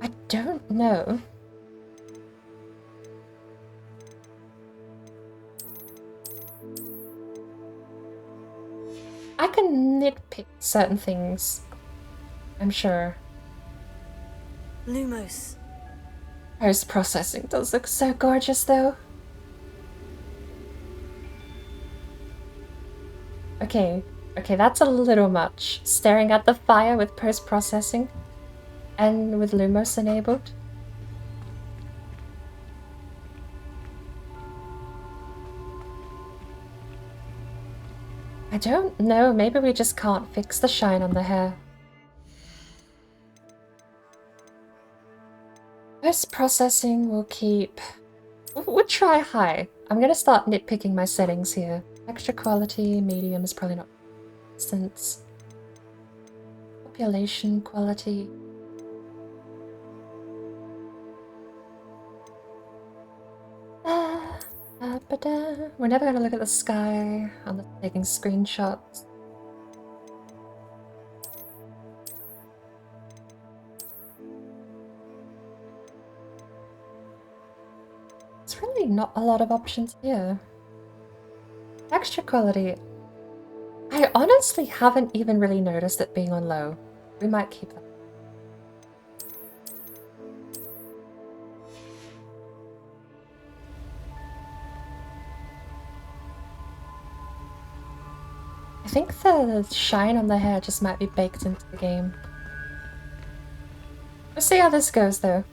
I don't know. I can nitpick certain things, I'm sure. Lumos. Post-processing does look so gorgeous though. Okay, that's a little much. Staring at the fire with post-processing and with Lumos enabled. I don't know, maybe we just can't fix the shine on the hair. Post-processing will keep... We'll try high. I'm gonna start nitpicking my settings here. Extra quality, medium is probably not... Distance. Population quality. We're never gonna look at the sky on the taking screenshots. There's really not a lot of options here. Texture quality. I honestly haven't even really noticed it being on low. We might keep that. I think the shine on the hair just might be baked into the game. We'll see how this goes though.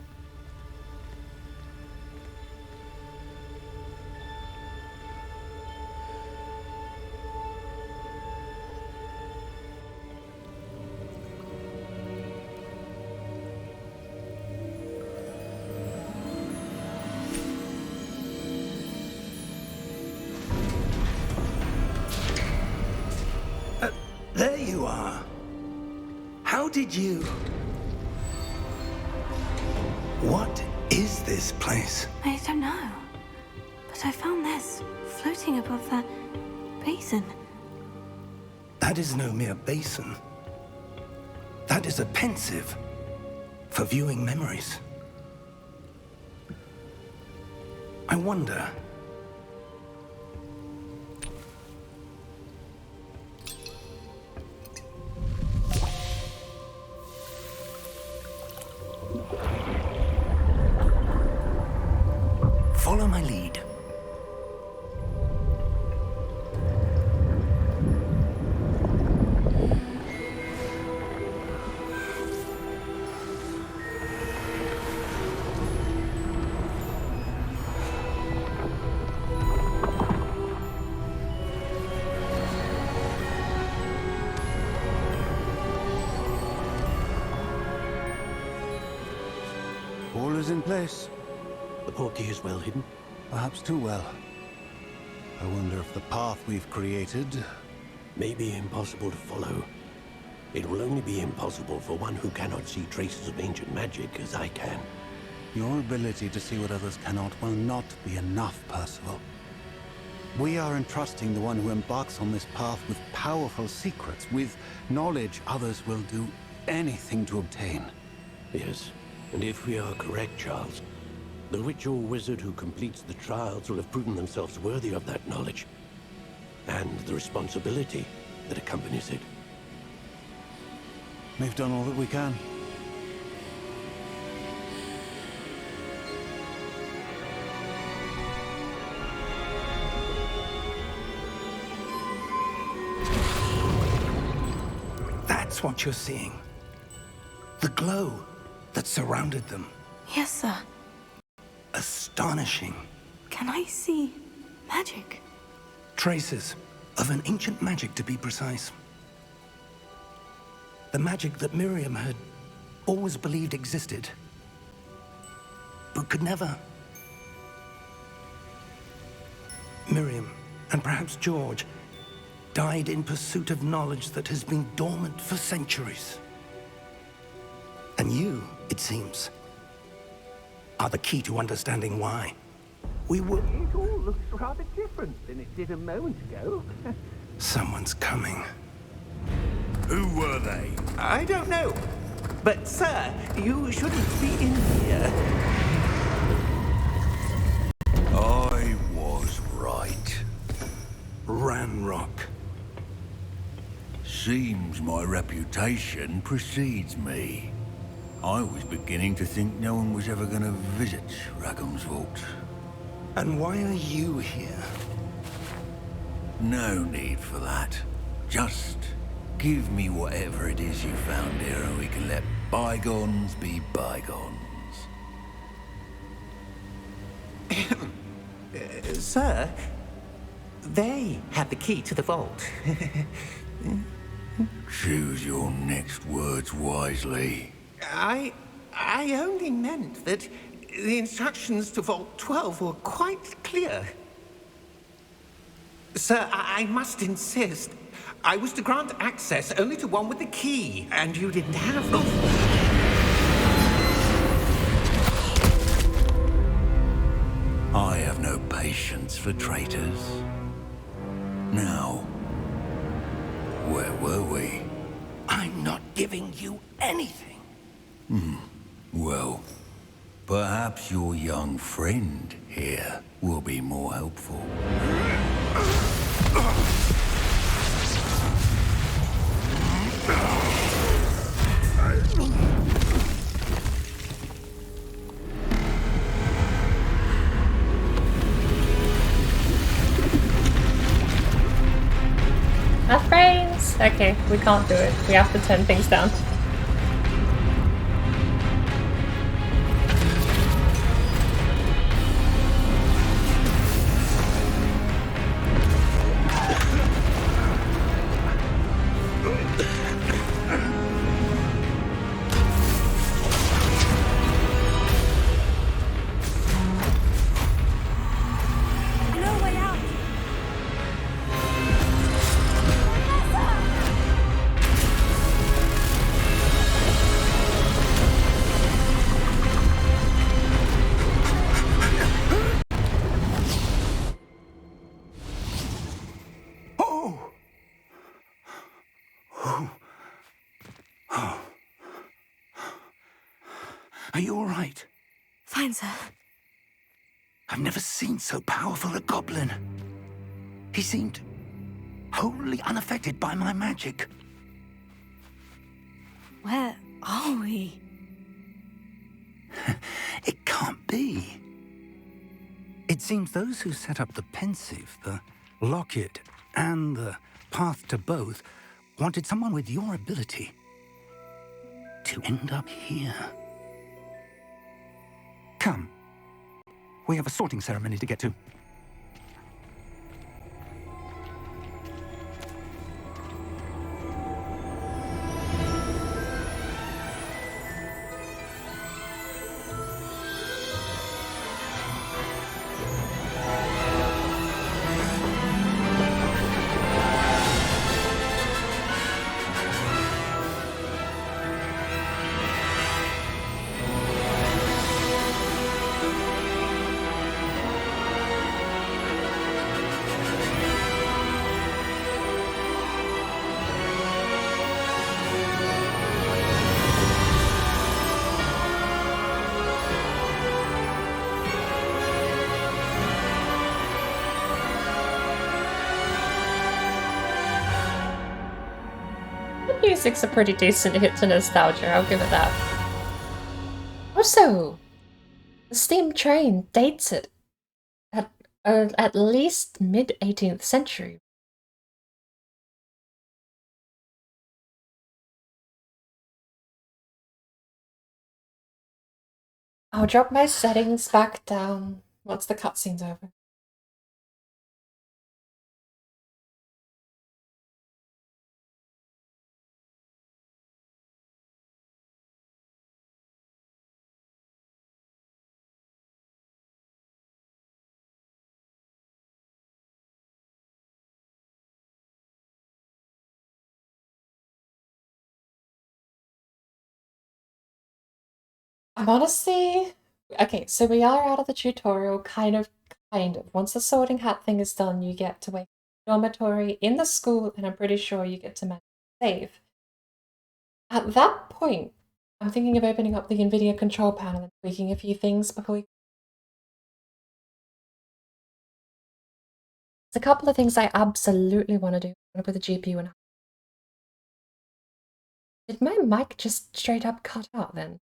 There you are. How did you... What is this place? I don't know. But I found this floating above that basin. That is no mere basin. That is a pensive for viewing memories. I wonder... Follow my lead. All is in place. The portkey is well hidden? Perhaps too well. I wonder if the path we've created... may be impossible to follow. It will only be impossible for one who cannot see traces of ancient magic as I can. Your ability to see what others cannot will not be enough, Percival. We are entrusting the one who embarks on this path with powerful secrets, with knowledge others will do anything to obtain. Yes, and if we are correct, Charles, the witch or wizard who completes the trials will have proven themselves worthy of that knowledge, and the responsibility that accompanies it. We've done all that we can. That's what you're seeing. The glow that surrounded them. Yes, sir. Astonishing. Can I see magic? Traces of an ancient magic, to be precise. The magic that Miriam had always believed existed, but could never. Miriam, and perhaps George, died in pursuit of knowledge that has been dormant for centuries. And you, it seems, are the key to understanding why. We were... It all looks rather different than it did a moment ago. Someone's coming. Who were they? I don't know. But, sir, you shouldn't be in here. I was right. Ranrock. Seems my reputation precedes me. I was beginning to think no one was ever going to visit Rackham's vault. And why are you here? No need for that. Just give me whatever it is you found here and we can let bygones be bygones. Sir, they had the key to the vault. Choose your next words wisely. I only meant that the instructions to Vault 12 were quite clear. Sir, I must insist. I was to grant access only to one with the key, and you didn't have them. I have no patience for traitors. Now, where were we? I'm not giving you anything. Well, perhaps your young friend here will be more helpful. Our frames! Okay, we can't do it. We have to turn things down. No way out. Are you all right? Fine, sir. I've never seen so powerful a goblin. He seemed wholly unaffected by my magic. Where are we? It can't be. It seems those who set up the pensive, the locket, and the path to both wanted someone with your ability to end up here. Come. We have a sorting ceremony to get to. The music's a pretty decent hit to nostalgia, I'll give it that. Also, the steam train dates it at least mid-18th century. I'll drop my settings back down once the cutscene's over. I'm honestly... Okay, so we are out of the tutorial, kind of. Once the sorting hat thing is done, you get to wake up in the dormitory in the school, and I'm pretty sure you get to manage to save. At that point, I'm thinking of opening up the NVIDIA control panel and tweaking a few things before we... There's a couple of things I absolutely want to do with the GPU and... Did my mic just straight up cut out then?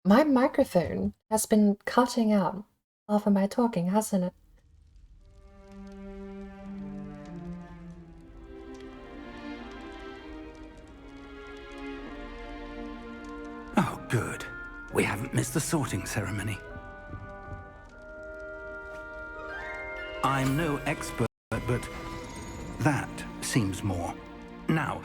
My microphone has been cutting out half of my talking, hasn't it? Oh, good. We haven't missed the sorting ceremony. I'm no expert, but that seems more. Now,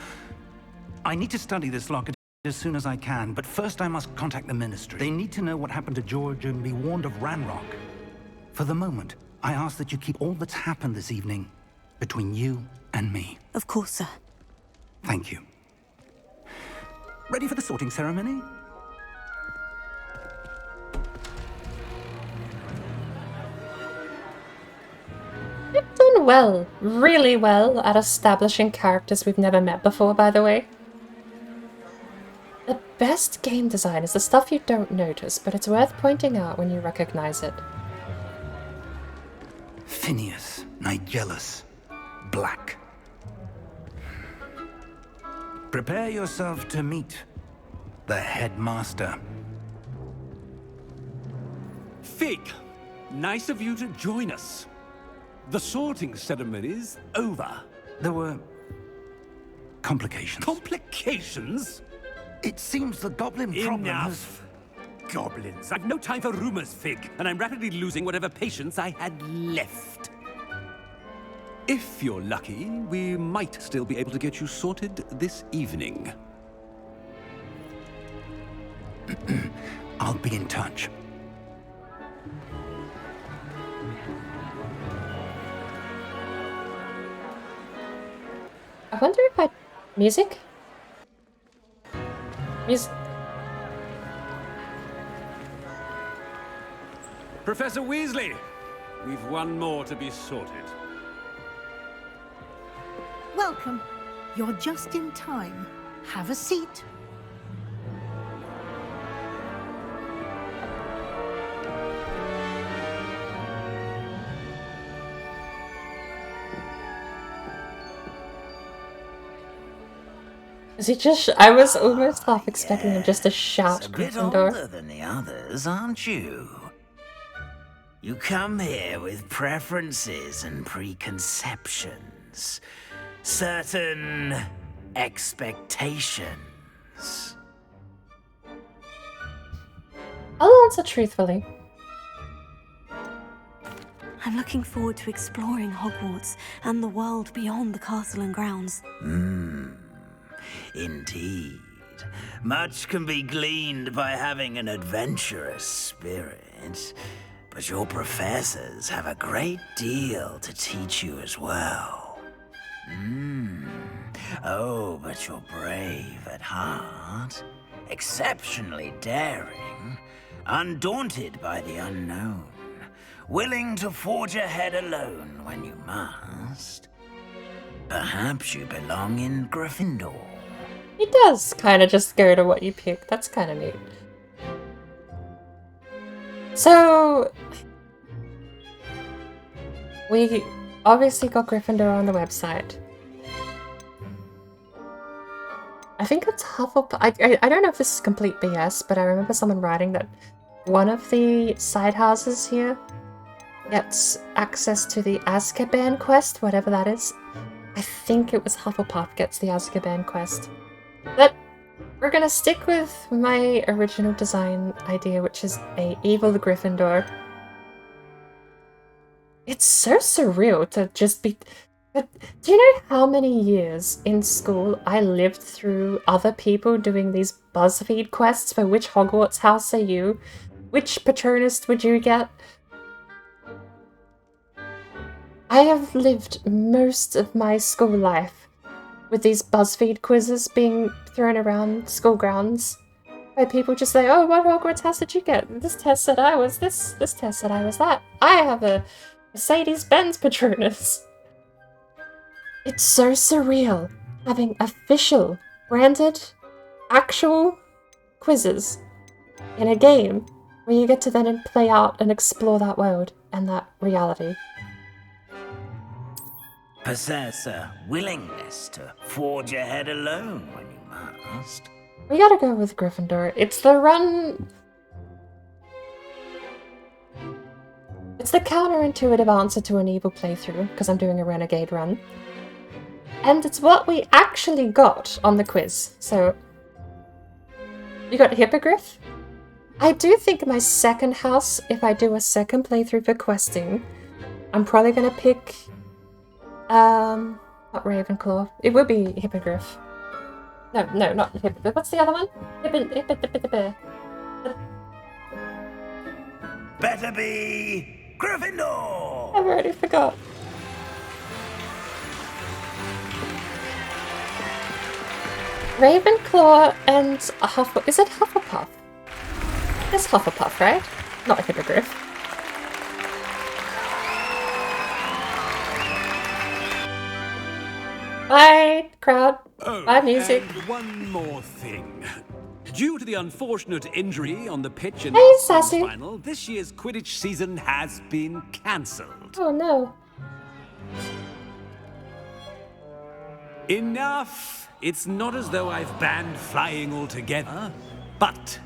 I need to study this locket as soon as I can, but first I must contact the Ministry. They need to know what happened to George and be warned of Ranrock. For the moment, I ask that you keep all that's happened this evening between you and me. Of course, sir. Thank you. Ready for the sorting ceremony? I've done well, really well, at establishing characters we've never met before, by the way. The best game design is the stuff you don't notice, but it's worth pointing out when you recognize it. Phineas, Nigellus, Black. Prepare yourself to meet the headmaster. Fig, nice of you to join us. The sorting ceremony's over. There were complications. Complications? It seems the goblin problem Enough. Goblins. I've no time for rumors, Fig, and I'm rapidly losing whatever patience I had left. If you're lucky, we might still be able to get you sorted this evening. I'll be in touch. I wonder if music? Professor Weasley, we've one more to be sorted. Welcome. You're just in time. Have a seat. Is he just... I was almost half expecting him just to shout a bit Gryffindor. older than the others, aren't you? You come here with preferences and preconceptions. Certain expectations. I'll answer truthfully. I'm looking forward to exploring Hogwarts and the world beyond the castle and grounds. Indeed. Much can be gleaned by having an adventurous spirit, but your professors have a great deal to teach you as well. Oh, but you're brave at heart, exceptionally daring, undaunted by the unknown, willing to forge ahead alone when you must. Perhaps you belong in Gryffindor. He does kind of just go to what you pick. That's kind of neat. So, we obviously got Gryffindor on the website. I think it's Hufflepuff. I don't know if this is complete BS, but I remember someone writing that one of the side houses here gets access to the Azkaban quest, whatever that is. I think it was Hufflepuff gets the Azkaban quest. But We're gonna stick with my original design idea, which is a evil Gryffindor. It's so surreal to just be... But do you know how many years in school I lived through other people doing these BuzzFeed quests for which Hogwarts house are you? Which Patronus would you get? I have lived most of my school life with these BuzzFeed quizzes being thrown around school grounds by people just like, oh, what Hogwarts house did you get? This test said I was this test said I was that. I have a Mercedes-Benz Patronus. It's so surreal having official, branded, actual quizzes in a game where you get to then play out and explore that world and that reality. Possess a willingness to forge ahead alone when you must. We gotta go with Gryffindor. It's the run... It's the counterintuitive answer to an evil playthrough, because I'm doing a renegade run. And it's what we actually got on the quiz, so... You got Hippogriff? I do think my second house, if I do a second playthrough for questing, I'm probably gonna pick... not Ravenclaw. It would be Hippogriff. No, not Hippogriff. What's the other one? Better be Gryffindor! I've already forgot. Ravenclaw and a Hufflepuff. Is it Hufflepuff? It's Hufflepuff, right? Not a Hippogriff. Bye, crowd. Bye, music. And one more thing. Due to the unfortunate injury on the pitch in Hey, the Sassy. final, this year's Quidditch season has been cancelled. Oh no. Enough! It's not as though I've banned flying altogether, but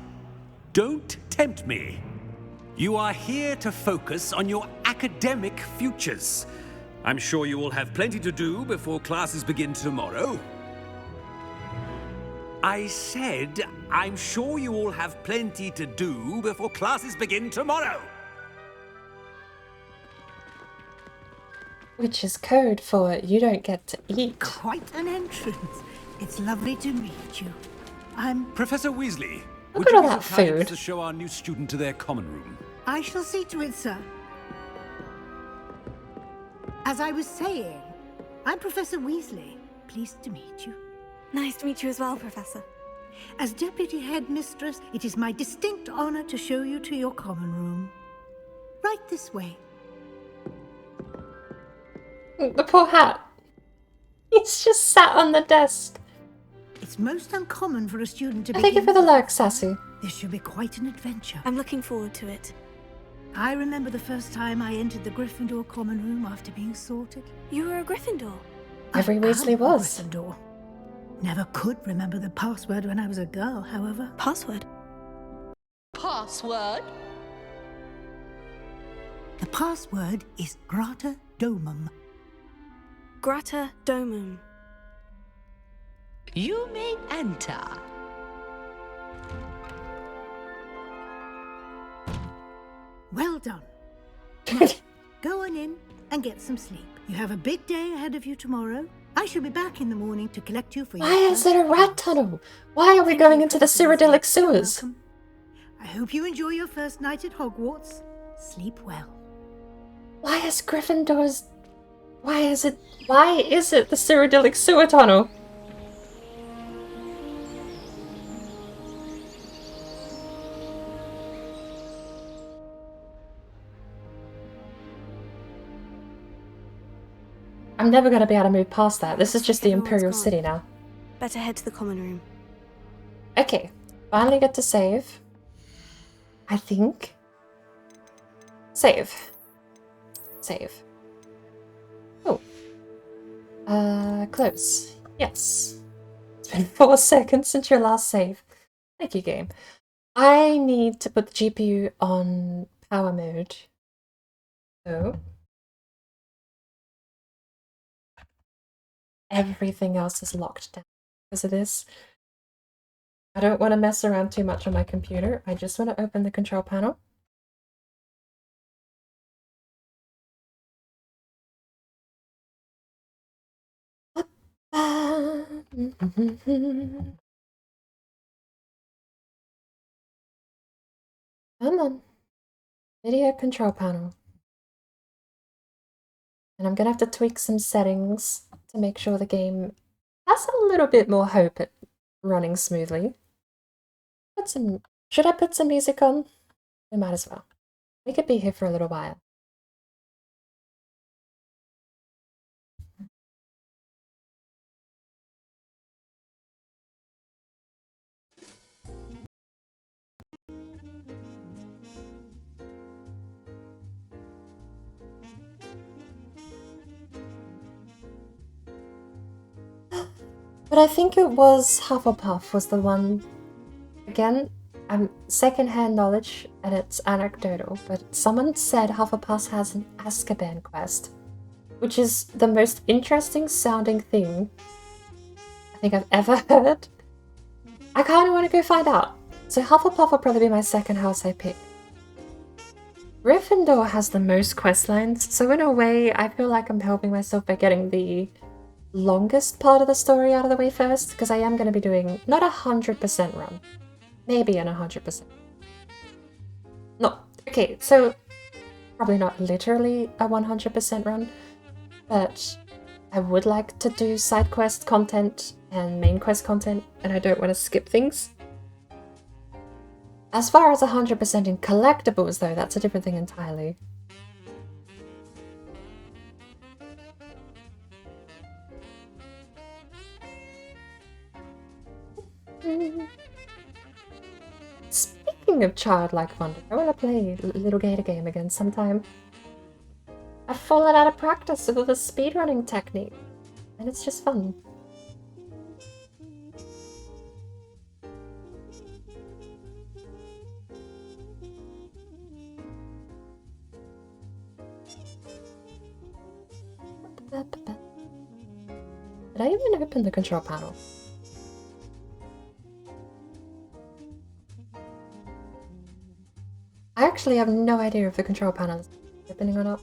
don't tempt me. You are here to focus on your academic futures. I'm sure you will have plenty to do before classes begin tomorrow. I said, I'm sure you all have plenty to do before classes begin tomorrow. Which is code for you don't get to eat. Quite an entrance. It's lovely to meet you. I'm... Professor Weasley, Look would at you all be that so kind food. to show our new student to their common room? I shall see to it, sir. As I was saying, I'm Professor Weasley. Pleased to meet you. Nice to meet you as well, Professor. As Deputy Headmistress, it is my distinct honor to show you to your common room. Right this way. The poor hat. He's just sat on the desk. It's most uncommon for a student to be. Thank you for the lurk, Sassy. This should be quite an adventure. I'm looking forward to it. I remember the first time I entered the Gryffindor common room after being sorted. You were a Gryffindor. Every Weasley I'm a was. Gryffindor. Never could remember the password when I was a girl, however. Password? Password? The password is Grata Domum. Grata Domum. You may enter. Well done. Go on in and get some sleep. You have a big day ahead of you tomorrow. I shall be back in the morning to collect you for your Why is there a rat tunnel? Why are we going into the Cyrodiilic sewers? Welcome. I hope you enjoy your first night at Hogwarts. Sleep well. Why is Gryffindor's... Why is it the Cyrodiilic sewer tunnel? I'm never going to be able to move past that. This is just the Imperial City now. Better head to the common room. Okay, finally get to save. I think. Save. Save. Oh. Close. Yes. It's been 4 seconds since your last save. Thank you, game. I need to put the GPU on power mode. So. Everything else is locked down because of this. I don't want to mess around too much on my computer. I just want to open the control panel. Come on. Video control panel. And I'm gonna have to tweak some settings to make sure the game has a little bit more hope at running smoothly. Should I put some music on? We might as well. We could be here for a little while. But I think it was Hufflepuff was the one. Again, secondhand knowledge and it's anecdotal, but someone said Hufflepuff has an Azkaban quest, which is the most interesting sounding thing I think I've ever heard. I kind of want to go find out. So Hufflepuff will probably be my second house I pick. Gryffindor has the most quest lines, so in a way I feel like I'm helping myself by getting the longest part of the story out of the way first, because I am going to be doing not 100% run. Maybe an 100%. No, okay, so probably not literally a 100% run, but I would like to do side quest content and main quest content, and I don't want to skip things. As far as 100% in collectibles though, that's a different thing entirely. Speaking of childlike wonder, I want to play Little Gator Game again sometime. I've fallen out of practice with the speedrunning technique, and it's just fun. Did I even open the control panel? I actually have no idea if the control panel is opening or not.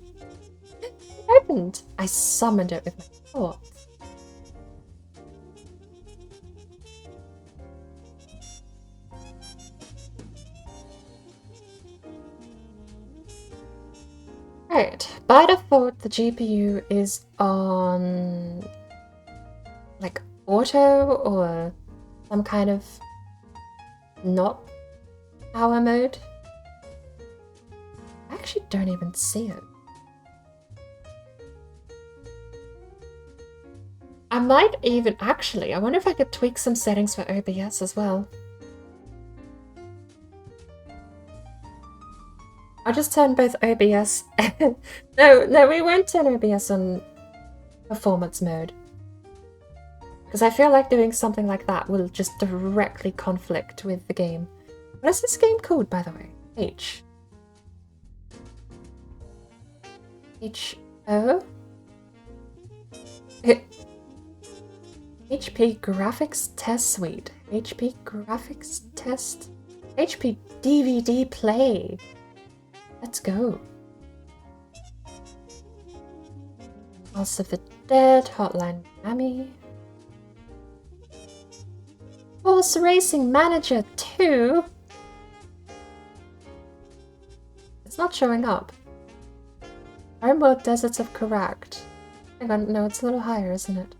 It opened! I summoned it with my thoughts. Right, by default the GPU is on like auto or some kind of not power mode. I actually don't even see it. I might even actually, I wonder if I could tweak some settings for OBS as well. I'll just turn both OBS and... No, we won't turn OBS on performance mode. Because I feel like doing something like that will just directly conflict with the game. What is this game called, by the way? H-O? HP Graphics Test Suite. HP Graphics Test... HP DVD Play. Let's go. House of the Dead, Hotline Miami. Horse Racing Manager 2? It's not showing up. Homeworld Deserts of Karak. Hang on, no, it's a little higher, isn't it?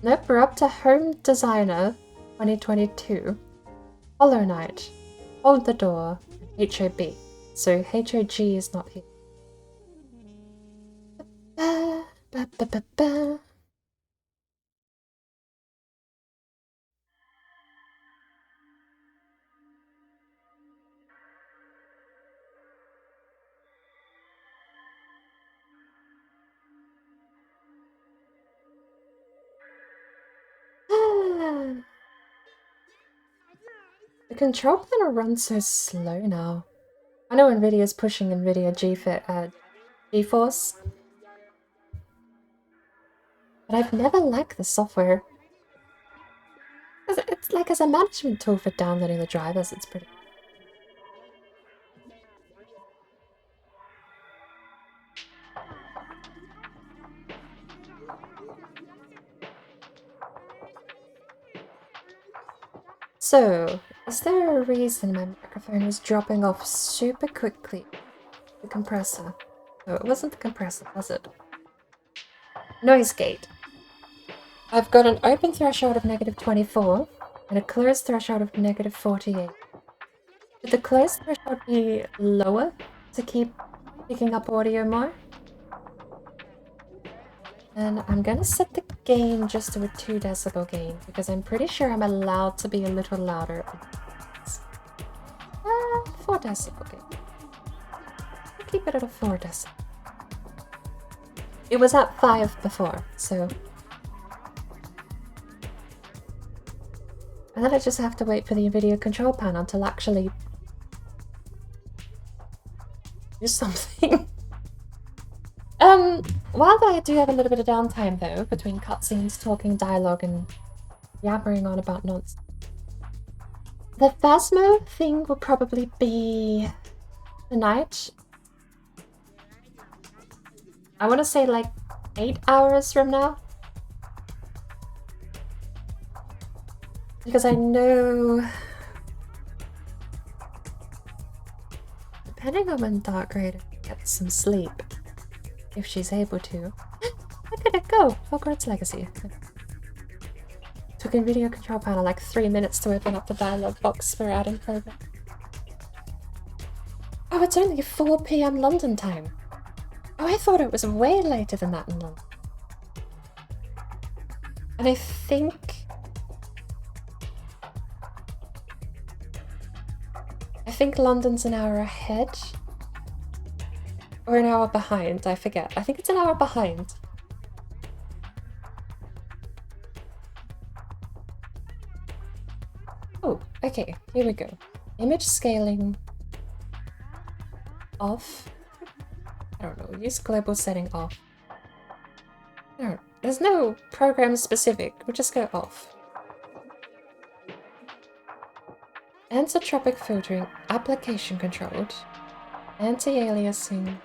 Nope, we're up to Home Designer 2022. Hollow Knight. Hold the Door. HOB. So HOG is not here. The control panel runs so slow now. I know Nvidia's pushing Nvidia GeForce, but I've never liked the software. It's like as a management tool for downloading the drivers, it's pretty. So, is there a reason my microphone was dropping off super quickly? The compressor. No, it wasn't the compressor, was it? Noise gate. I've got an open threshold of -24 and a closed threshold of -48. Should the closed threshold be lower to keep picking up audio more? And I'm gonna set the gain just to a 2 decibel gain because I'm pretty sure I'm allowed to be a little louder. 4 decibel gain. I'll keep it at a 4 decibel. It was at 5 before, so. And then I just have to wait for the video control panel to actually do something. While I do have a little bit of downtime though, between cutscenes, talking dialogue, and yabbering on about nonsense, the Phasmo thing will probably be tonight. I want to say like 8 hours from now. Because I know, depending on when Dark Raider gets some sleep, if she's able to. Look at it go! Hogwarts Legacy. Took in video control panel like 3 minutes to open up the dialogue box for adding program. Oh, it's only 4 PM London time. Oh, I thought it was way later than that in London. And I think London's an hour ahead. Or an hour behind, I forget. I think it's an hour behind. Oh, okay, here we go. Image scaling off. I don't know, use global setting off. No, there's no program specific, we'll just go off. Anisotropic filtering, application controlled, anti-aliasing.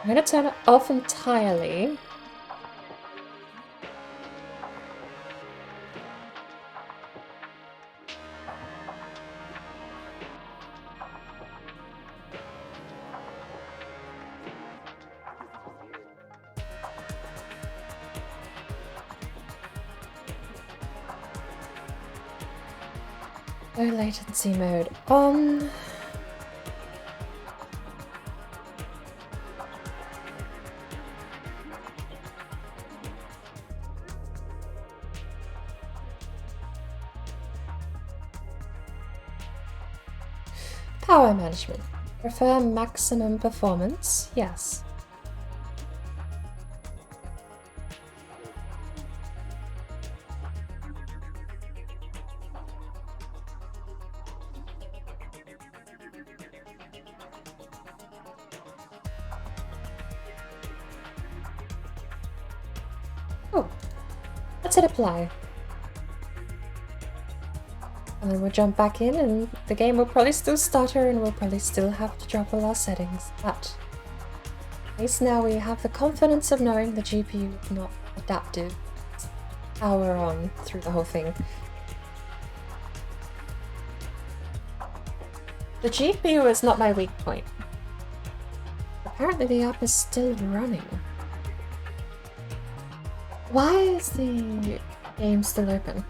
I'm going to turn it off entirely. Low latency mode on. Power management. Prefer maximum performance? Yes. Oh, let's hit apply. And then we'll jump back in and the game will probably still stutter and we'll probably still have to drop all our settings. But at least now we have the confidence of knowing the GPU is not adaptive. Power on through the whole thing. The GPU is not my weak point. Apparently the app is still running. Why is the game still open?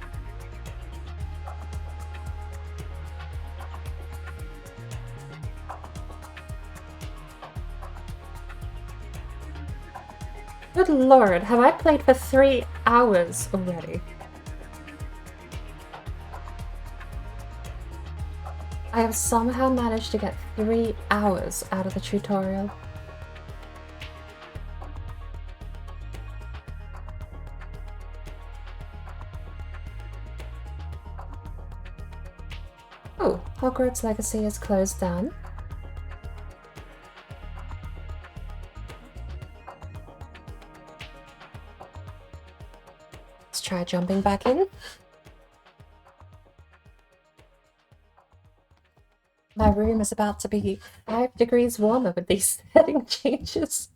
Good lord, have I played for 3 hours already? I have somehow managed to get 3 hours out of the tutorial. Oh, Hogwarts Legacy is closed down. Let's try jumping back in. My room is about to be 5 degrees warmer with these setting changes.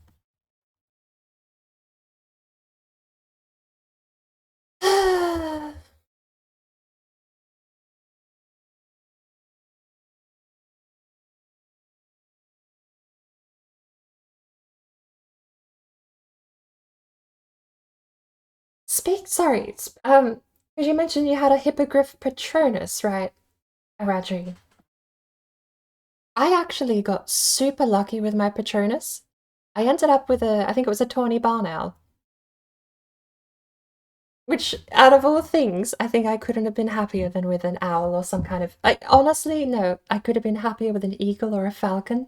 Sorry, because you mentioned you had a Hippogriff Patronus, right, Aradri? I actually got super lucky with my Patronus. I ended up with I think it was a tawny barn owl. Which, out of all things, I think I couldn't have been happier than with an owl or some kind of... honestly, no, I could have been happier with an eagle or a falcon.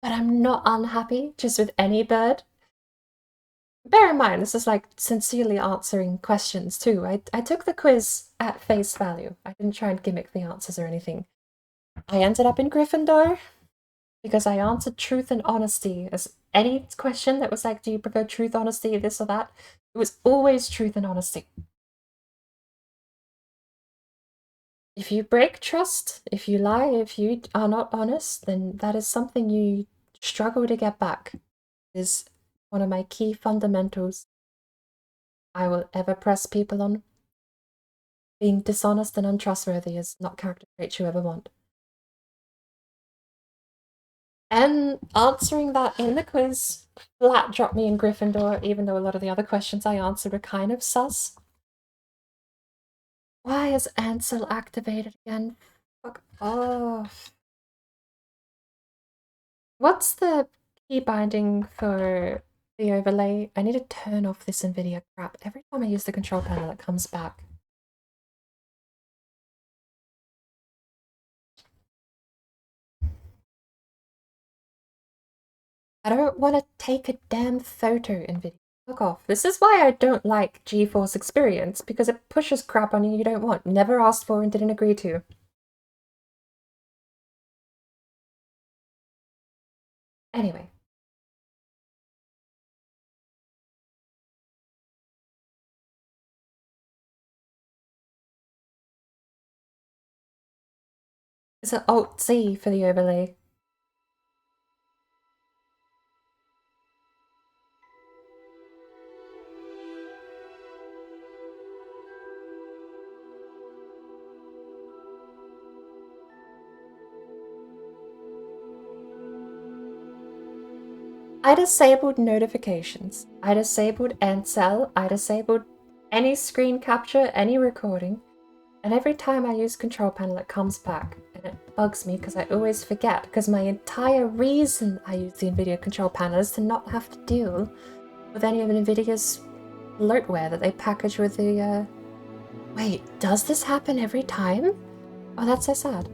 But I'm not unhappy just with any bird. Bear in mind, this is like sincerely answering questions too. I took the quiz at face value. I didn't try and gimmick the answers or anything. I ended up in Gryffindor because I answered truth and honesty. As any question that was like, do you prefer truth, honesty, this or that? It was always truth and honesty. If you break trust, if you lie, if you are not honest, then that is something you struggle to get back. It is one of my key fundamentals I will ever press people on. Being dishonest and untrustworthy is not character traits you ever want. And answering that in the quiz flat dropped me in Gryffindor, even though a lot of the other questions I answered were kind of sus. Why is Ansel activated again? Fuck off. What's the key binding for the overlay? I need to turn off this NVIDIA crap. Every time I use the control panel, it comes back. I don't want to take a damn photo in video. Fuck off. This is why I don't like GeForce Experience, because it pushes crap on you don't want, never asked for and didn't agree to. Anyway. It's an Alt-Z for the overlay. I disabled notifications. I disabled Ansel. I disabled any screen capture, any recording. And every time I use control panel, it comes back. And it bugs me because I always forget. Because my entire reason I use the NVIDIA control panel is to not have to deal with any of NVIDIA's bloatware that they package with the... Wait, does this happen every time? Oh, that's so sad.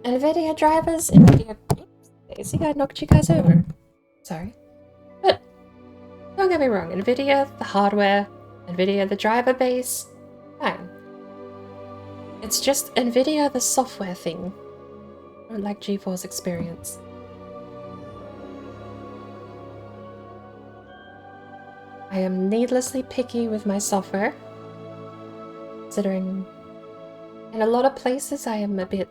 NVIDIA drivers, NVIDIA... Daisy, I knocked you guys over. Sorry. But, don't get me wrong, NVIDIA, the hardware, NVIDIA, the driver base, fine. It's just NVIDIA, the software thing. I don't like GeForce Experience. I am needlessly picky with my software, considering in a lot of places I am a bit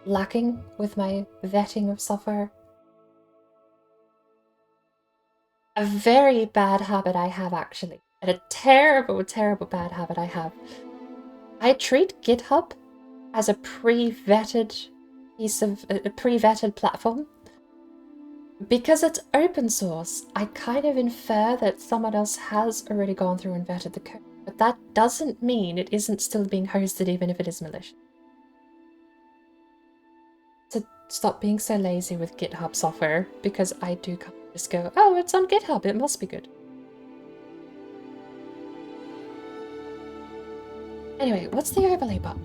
lacking with my vetting of software. A very bad habit I have, actually, and a terrible, terrible bad habit I have. I treat GitHub as a pre-vetted piece of a pre-vetted platform. Because it's open source, I kind of infer that someone else has already gone through and vetted the code, but that doesn't mean it isn't still being hosted even if it is malicious. So stop being so lazy with GitHub software, because I do just go, oh, it's on GitHub, it must be good. Anyway, what's the overlay button?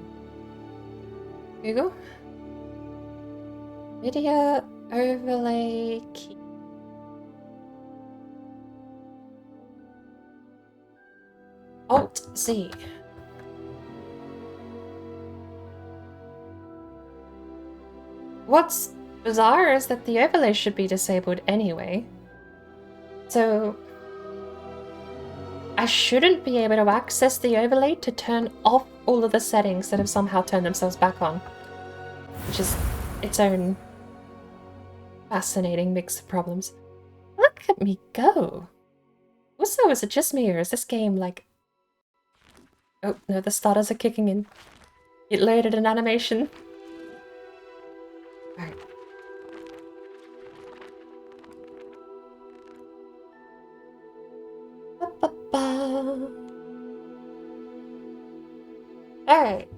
Google? Video overlay key. Alt-Z. What's bizarre is that the overlay should be disabled anyway. So I shouldn't be able to access the overlay to turn off all of the settings that have somehow turned themselves back on. Which is its own fascinating mix of problems. Look at me go! Also, is it just me or is this game like... Oh, no, the starters are kicking in. It loaded an animation. Alright. Alright.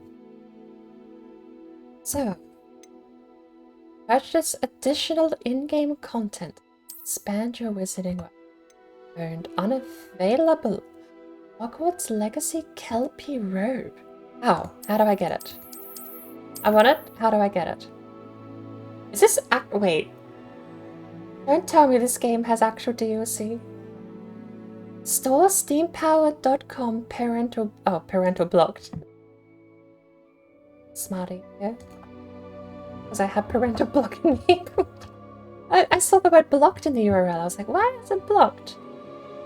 So, purchase additional in-game content. Expand your wizarding world. Earned unavailable. Hogwarts Legacy Kelpie Robe. How? How do I get it? I want it. How do I get it? Is this wait. Don't tell me this game has actual DLC. Store steampowered.com parental... Oh, parental blocked. Smarty, yeah? Because I have parental block in here. I saw the word blocked in the URL. I was like, why is it blocked?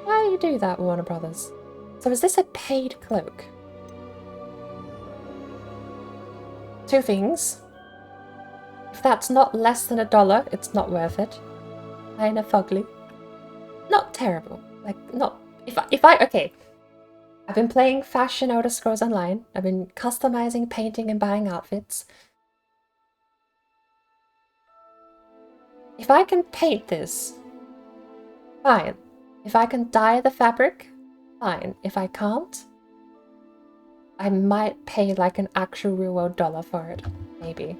Why do you do that, Warner Brothers? So is this a paid cloak? Two things. If that's not less than $1, it's not worth it. Kinda fugly. Not terrible. Like, not... If I... Okay. I've been playing Fashion Elder Scrolls Online. I've been customizing, painting, and buying outfits. If I can paint this, fine. If I can dye the fabric, fine. If I can't, I might pay like an actual real world dollar for it. Maybe.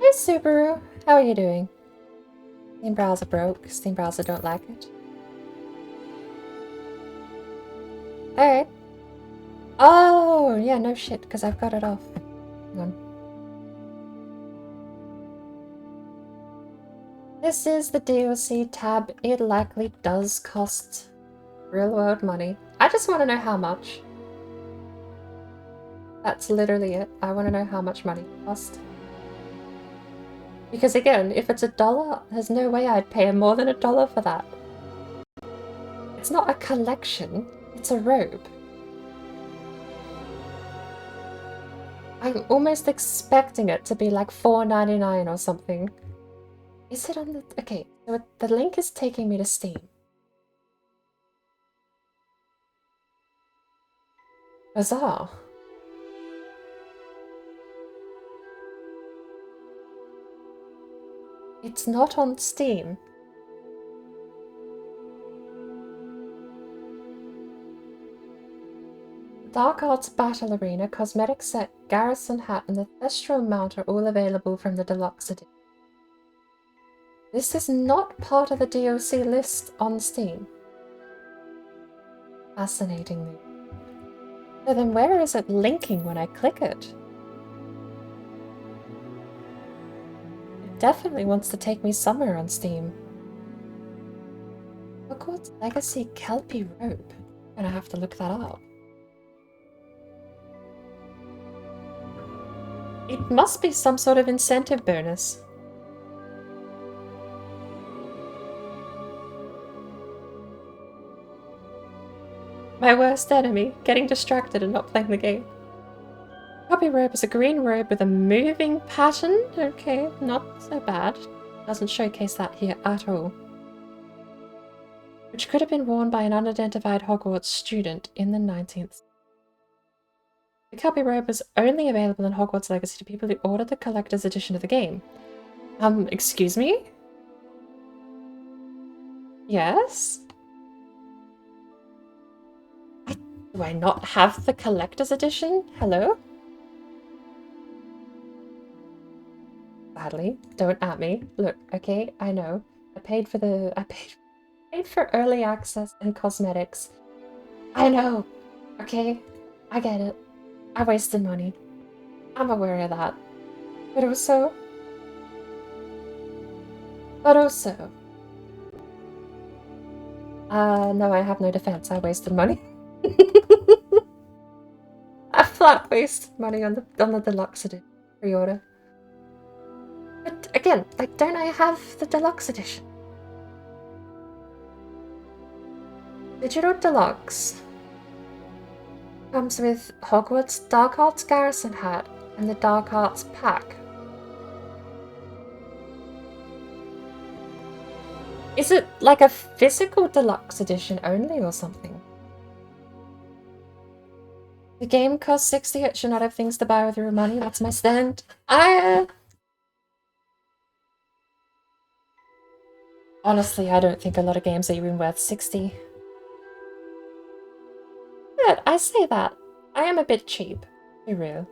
Hey Subaru, how are you doing? Steam browser broke. Steam browser don't like it. Alright. Oh, yeah, no shit, because I've got it off. Hang on. This is the DLC tab. It likely does cost real world money. I just want to know how much. That's literally it. I want to know how much money it cost. Because again, if it's $1, there's no way I'd pay more than $1 for that. It's not a collection, it's a robe. I'm almost expecting it to be like $4.99 or something. Is it on the... Okay, so the link is taking me to Steam. Bizarre. It's not on Steam. Dark Arts Battle Arena, Cosmetic Set, Garrison Hat, and the Thestral Mount are all available from the Deluxe Edition. This is not part of the DLC list on Steam. Fascinatingly. So then where is it linking when I click it? It definitely wants to take me somewhere on Steam. Hogwarts Legacy Kelpie Robe. I'm gonna have to look that up. It must be some sort of incentive bonus. My worst enemy, getting distracted and not playing the game. Kelpie robe is a green robe with a moving pattern. Okay, not so bad. Doesn't showcase that here at all. Which could have been worn by an unidentified Hogwarts student in the 19th century. The Kelpie robe was only available in Hogwarts Legacy to people who ordered the collector's edition of the game. Excuse me? Yes? Do I not have the collector's edition? Hello? Badly. Don't at me. Look, okay, I know. I paid for early access and cosmetics. I know. Okay, I get it. I wasted money. I'm aware of that. But also... No, I have no defense. I wasted money. flat waste money on the deluxe edition pre-order. But again, like, don't I have the deluxe edition? Digital Deluxe comes with Hogwarts Dark Arts Garrison hat and the Dark Arts pack. Is it like a physical deluxe edition only or something? The game costs 60, it should not have things to buy with your money, that's my stand. Honestly, I don't think a lot of games are even worth 60. But I say that. I am a bit cheap, to be real.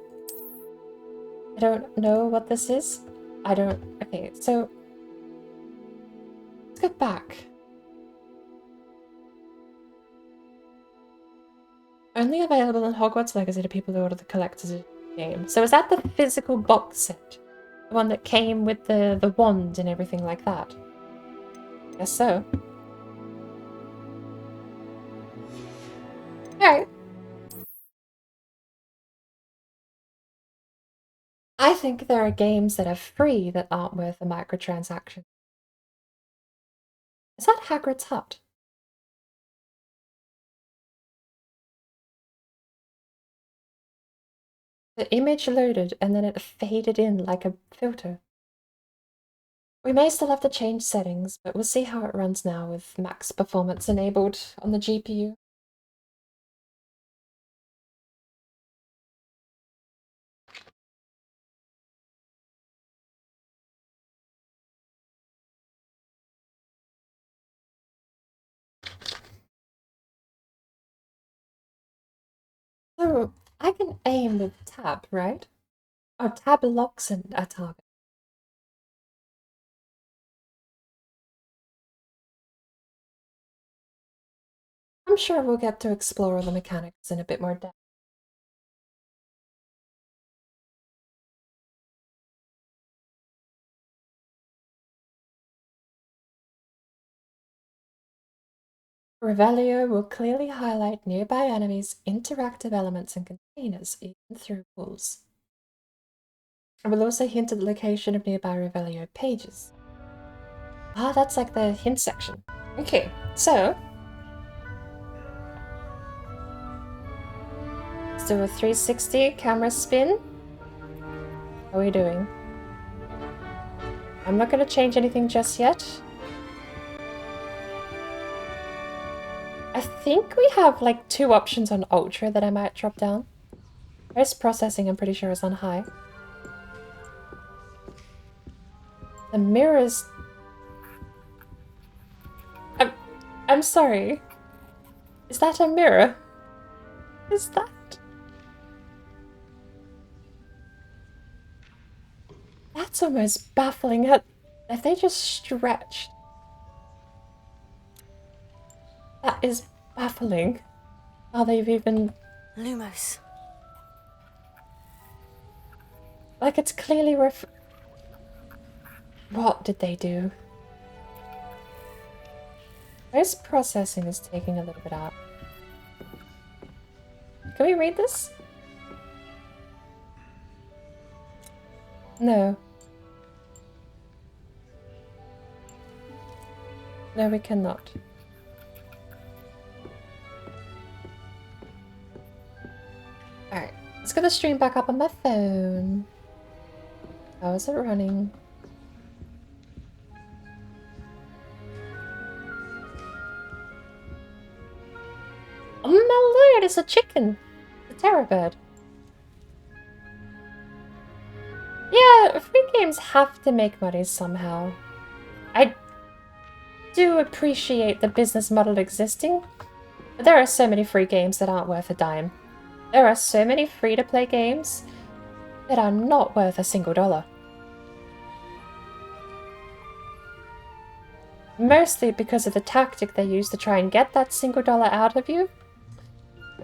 I don't know what this is. Okay, so let's go back. Only available in Hogwarts Legacy to people who order the collector's game. So is that the physical box set? The one that came with the wand and everything like that? Guess so. Alright. I think there are games that are free that aren't worth a microtransaction. Is that Hagrid's hut? The image loaded and then it faded in like a filter. We may still have to change settings, but we'll see how it runs now with max performance enabled on the GPU. So, I can aim with tab, right? Oh, tab locks a target. I'm sure we'll get to explore the mechanics in a bit more depth. Revelio will clearly highlight nearby enemies, interactive elements, and containers, even through walls. It will also hint at the location of nearby Revelio pages. Ah, that's like the hint section. Okay, so let's do a 360 camera spin. How are we doing? I'm not going to change anything just yet. I think we have like 2 options on Ultra that I might drop down. Post processing, I'm pretty sure, is on high. The mirrors. I'm sorry. Is that a mirror? Is that? That's almost baffling. Have they just stretched? That is baffling. How they've even... Lumos. Like, it's clearly What did they do? Post processing is taking a little bit out. Can we read this? No. No, we cannot. Alright, let's get the stream back up on my phone. How is it running? Oh my lord, it's a chicken! A terror bird. Yeah, free games have to make money somehow. I do appreciate the business model existing, but there are so many free games that aren't worth a dime. There are so many free-to-play games that are not worth a single dollar. Mostly because of the tactic they use to try and get that single dollar out of you.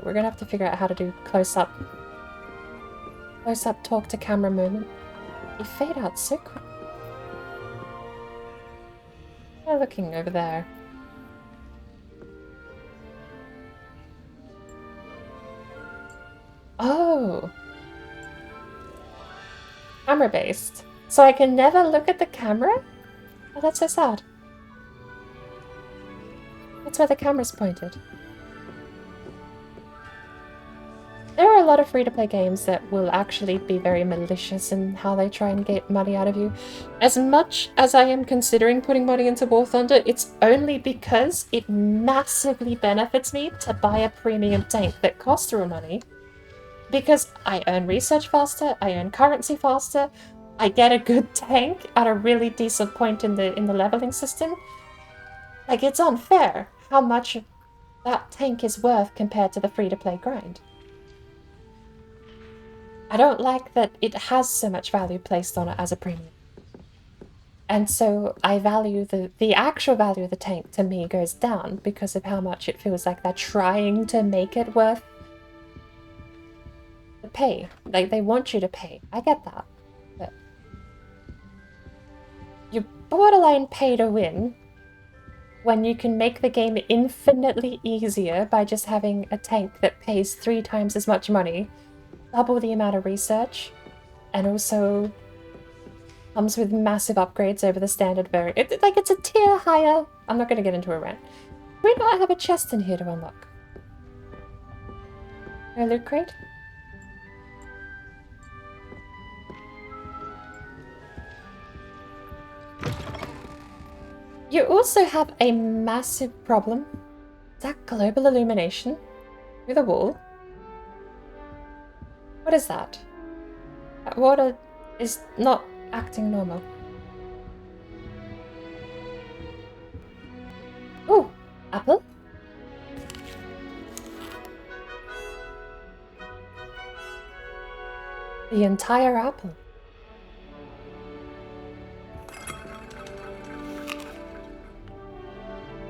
We're gonna have to figure out how to do close-up talk to camera moment. You fade out so quick. They're looking over there. Oh, Oh. Camera based. So I can never look at the camera? Oh, that's so sad. That's where the camera's pointed. There are a lot of free-to-play games that will actually be very malicious in how they try and get money out of you. As much as I am considering putting money into War Thunder, it's only because it massively benefits me to buy a premium tank that costs real money. Because I earn research faster, I earn currency faster, I get a good tank at a really decent point in the leveling system. Like, it's unfair how much that tank is worth compared to the free-to-play grind. I don't like that it has so much value placed on it as a premium. And so I value the actual value of the tank to me goes down because of how much it feels like they're trying to make it worth the pay. Like, they want you to pay. I get that. But you borderline pay to win when you can make the game infinitely easier by just having a tank that pays 3 times as much money, double the amount of research, and also comes with massive upgrades over the standard variant. It's a tier higher. I'm not going to get into a rant. Do we not have a chest in here to unlock? No loot crate? You also have a massive problem. Is that global illumination through the wall? What is that? That water is not acting normal. Oh, apple? The entire apple.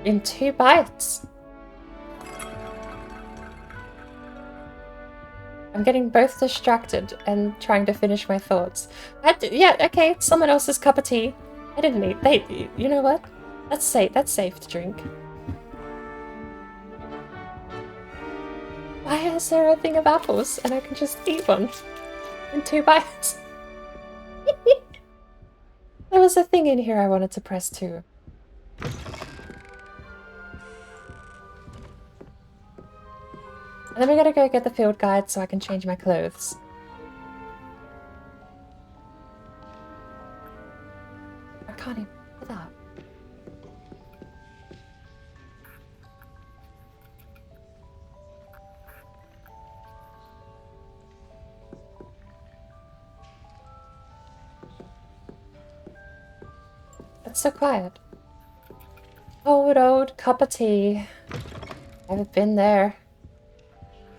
In 2 bites. I'm getting both distracted and trying to finish my thoughts. Yeah, okay, someone else's cup of tea. I didn't eat. You know what? That's safe to drink. Why is there a thing of apples and I can just eat one in 2 bites? There was a thing in here I wanted to press too. And then we gotta go get the field guide so I can change my clothes. I can't even do that. It's so quiet. Old cup of tea. Haven't been there.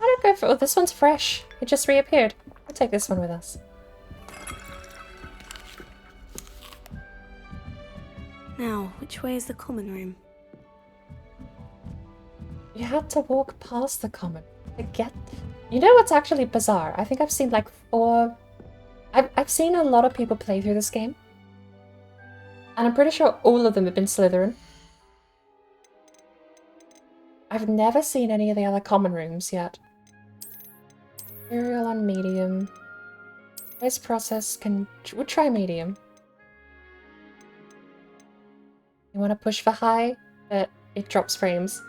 I don't go for... Oh, this one's fresh. It just reappeared. We'll take this one with us. Now, which way is the common room? You had to walk past the common to get... You know what's actually bizarre? I think I've seen like 4... I've seen a lot of people play through this game. And I'm pretty sure all of them have been Slytherin. I've never seen any of the other common rooms yet. Imperial on medium. This process can... We'll try medium. You want to push for high, but it drops frames.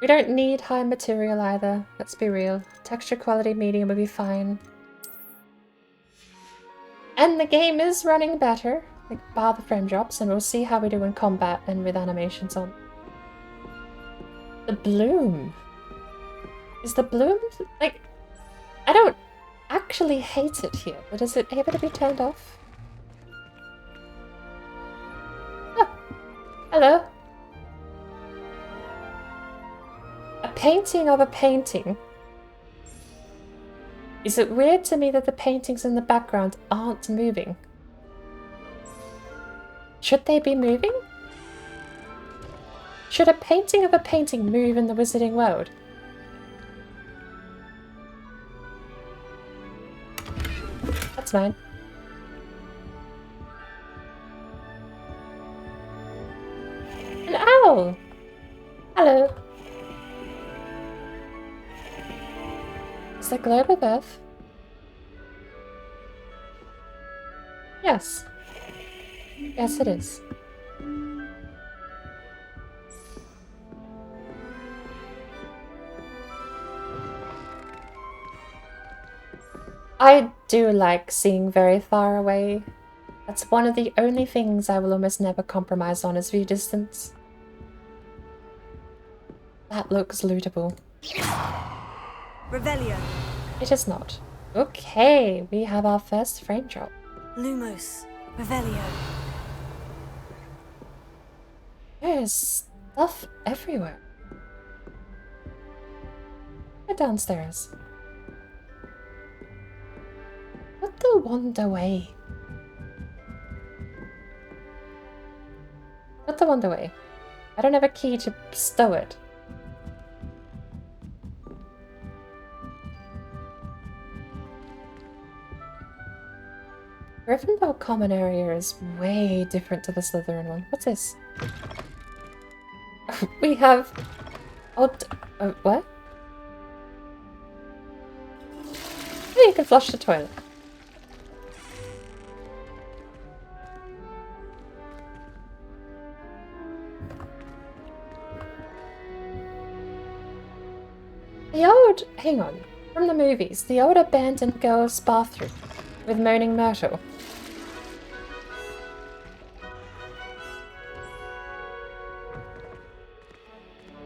We don't need high material either, let's be real. Texture quality medium would be fine. And the game is running better, like bar the frame drops, and we'll see how we do in combat and with animations on. The bloom. Is the bloom... like... I don't actually hate it here, but is it able to be turned off? Oh, hello. A painting of a painting. Is it weird to me that the paintings in the background aren't moving? Should they be moving? Should a painting of a painting move in the Wizarding world? That's mine. An owl! Hello. Is the globe of Earth Yes. Yes, it is. I do like seeing very far away. That's one of the only things I will almost never compromise on is view distance. That looks lootable. Revelio. It is not. Okay, we have our first frame drop. Lumos. Revelio. There's stuff everywhere. Go downstairs. Put the wand away. Put the wand away. I don't have a key to stow it. Gryffindor common area is way different to the Slytherin one. What's this? We have... Oh, what? Oh, you can flush the toilet. The old... Hang on. From the movies. The old abandoned girl's bathroom with Moaning Myrtle.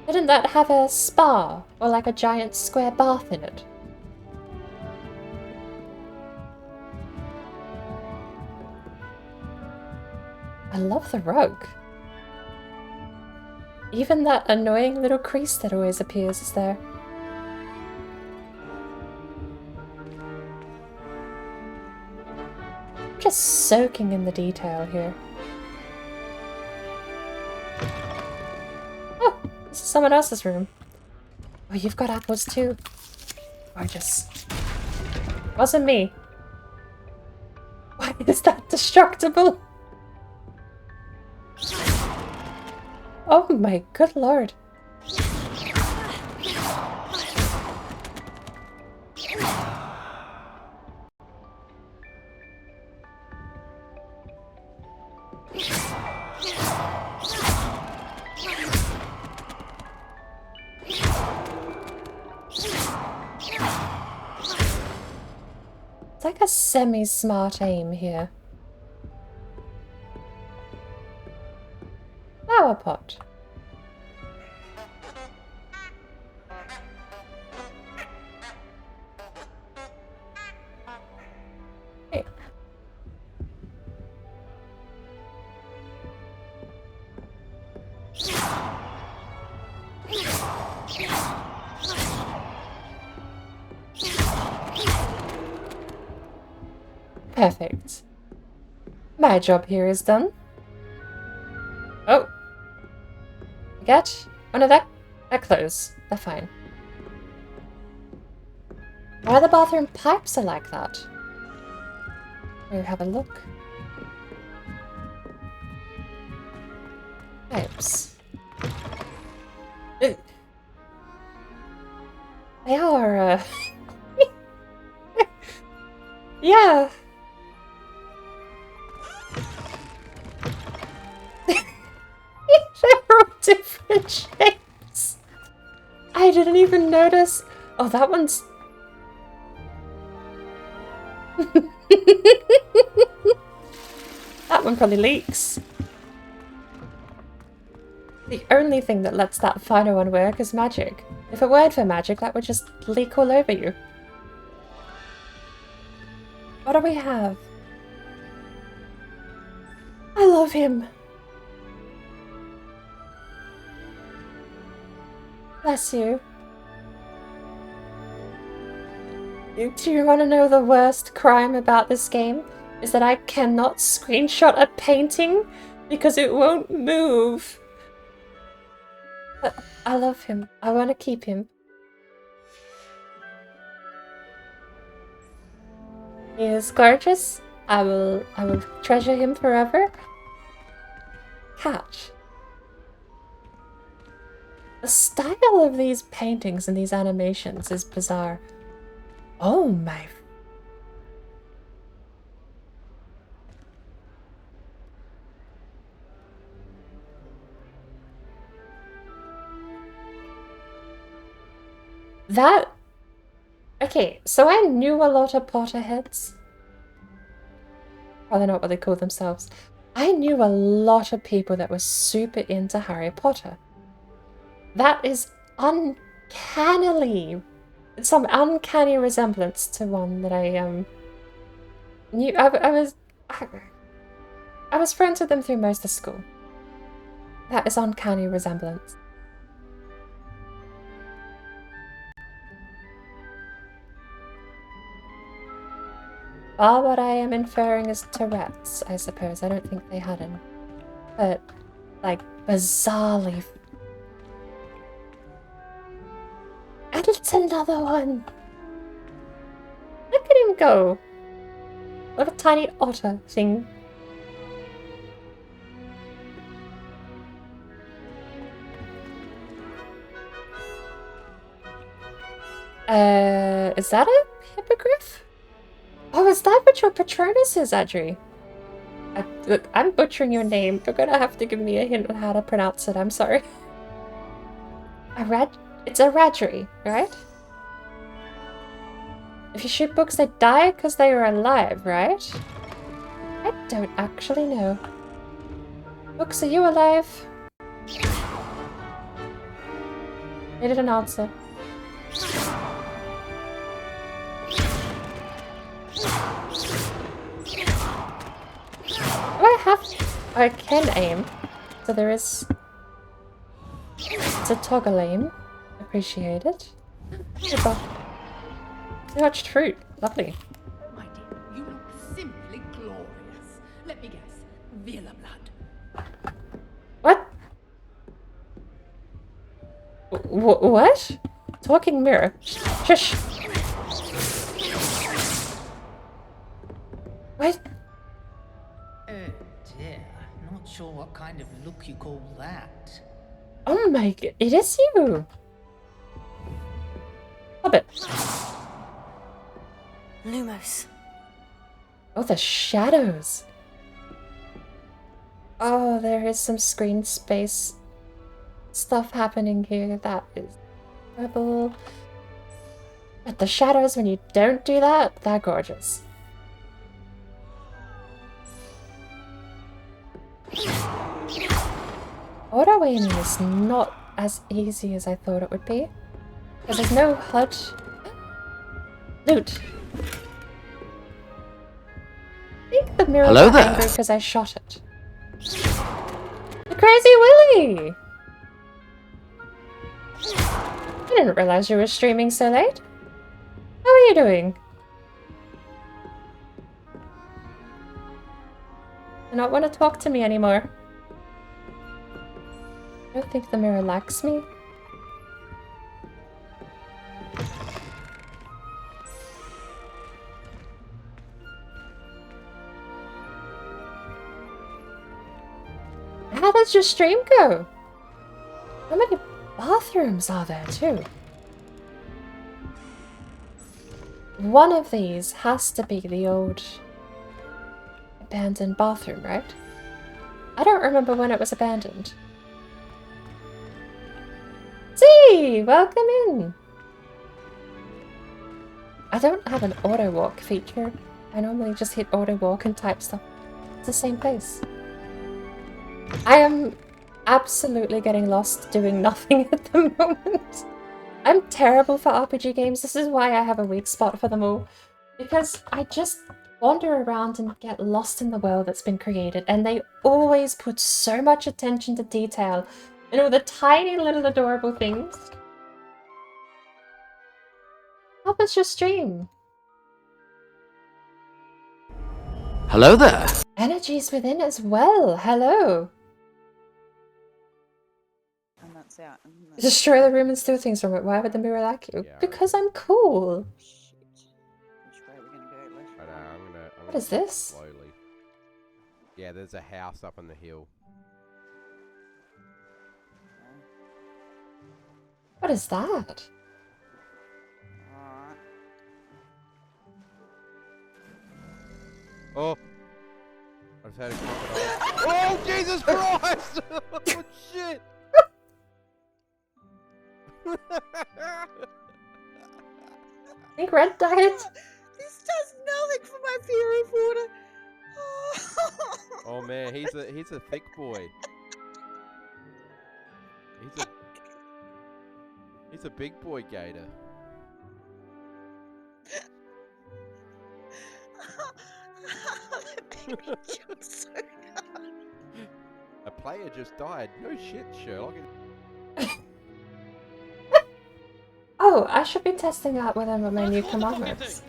Didn't that have a spa or like a giant square bath in it? I love the rug. Even that annoying little crease that always appears is there. Just soaking in the detail here. Oh, this is someone else's room. Oh, you've got apples too. Gorgeous. Wasn't me. Why is that destructible? Oh my good lord. It's like a semi-smart aim here. Flower pot. Hey. Perfect. My job here is done. Oh. Get? Oh no, that close. They're fine. Why the bathroom pipes are like that? We'll have a look. Pipes. They are, yeah. They're all different shapes. I didn't even notice. Oh, that one's... That one probably leaks. The only thing that lets that final one work is magic. If it weren't for magic, that would just leak all over you. What do we have? I love him. Bless you. Do you want to know the worst crime about this game? Is that I cannot screenshot a painting because it won't move. But I love him. I want to keep him. He is gorgeous. I will treasure him forever. Catch. The style of these paintings and these animations is bizarre. Oh my... That... Okay, so I knew a lot of Potterheads. Probably not what they call themselves. I knew a lot of people that were super into Harry Potter. That is uncannily... some uncanny resemblance to one that I knew. I was friends with them through most of school. That is uncanny resemblance. Well, what I am inferring is Tourette's, I suppose. I don't think they had any. But, like, bizarrely... And it's another one! Look at him go! What a tiny otter thing. Is that a hippogriff? Oh, is that what your Patronus is, Adri? Look, I'm butchering your name. You're gonna have to give me a hint on how to pronounce it. I'm sorry. It's a Radri, right? If you shoot books, they die because they are alive, right? I don't actually know. Books, are you alive? Needed an answer. I can aim. So there is... It's a toggle aim. Appreciate it. Watched fruit. Lovely. My dear, you look simply glorious. Let me guess. Villa blood. What? What? Talking mirror. Shush. What? Oh dear. Not sure what kind of look you call that. Oh my god. It is you. Hobbit. Lumos. Oh, the shadows. Oh, there is some screen space stuff happening here. That is terrible. But the shadows, when you don't do that, they're gorgeous. Auto aiming is not as easy as I thought it would be. Because there's no HUD. Loot. I think the mirror got angry because I shot it. The Crazy Willy! I didn't realize you were streaming so late. How are you doing? Do not want to talk to me anymore. I don't think the mirror likes me. How does your stream go? How many bathrooms are there too? One of these has to be the old abandoned bathroom, right? I don't remember when it was abandoned. See, welcome in. I don't have an auto walk feature. I normally just hit auto walk and type stuff. It's the same place. I am absolutely getting lost doing nothing at the moment. I'm terrible for RPG games. This is why I have a weak spot for them all. Because I just wander around and get lost in the world that's been created. And they always put so much attention to detail and all the tiny little adorable things. How was your stream? Hello there. Energies within as well. Hello. And that's it. Destroy the room and steal things from it. Why would the mirror like you? Yeah, because I'm cool. Which way are we gonna go? I know, I'm gonna What is this? Slowly. Yeah, there's a house up on the hill. What is that? Alright. Oh! I've had a crocodile. Oh, Jesus Christ! Oh, shit! red diet? This does nothing for my theory of water. Oh man, he's a thick boy. He's a big boy gator. A player just died. No shit, Sherlock. Oh, I should be testing out whether my new command works.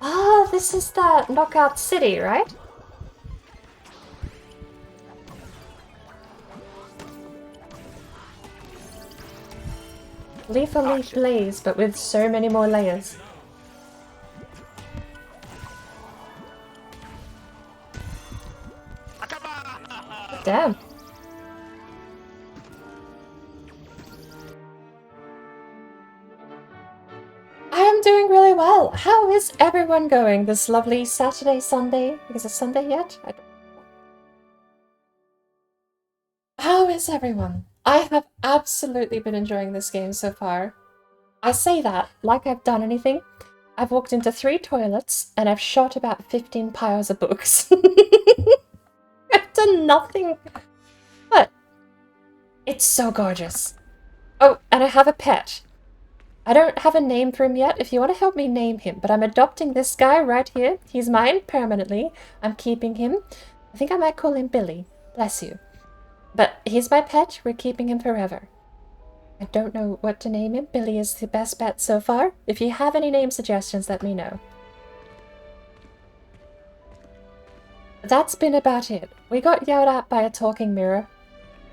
Oh, this is the Knockout City, right? Lethal Leaf Blaze, but with so many more layers. Damn. I am doing really well. How is everyone going this lovely Saturday, Sunday? Is it Sunday yet? I don't know. How is everyone? I have absolutely been enjoying this game so far. I say that like I've done anything. I've walked into 3 toilets and I've shot about 15 piles of books. I've done nothing. But it's so gorgeous. Oh, and I have a pet. I don't have a name for him yet, if you want to help me name him, but I'm adopting this guy right here. He's mine permanently. I'm keeping him. I think I might call him Billy. Bless you. But he's my pet. We're keeping him forever. I don't know what to name him. Billy is the best bet so far. If you have any name suggestions, let me know. That's been about it. We got yelled at by a talking mirror.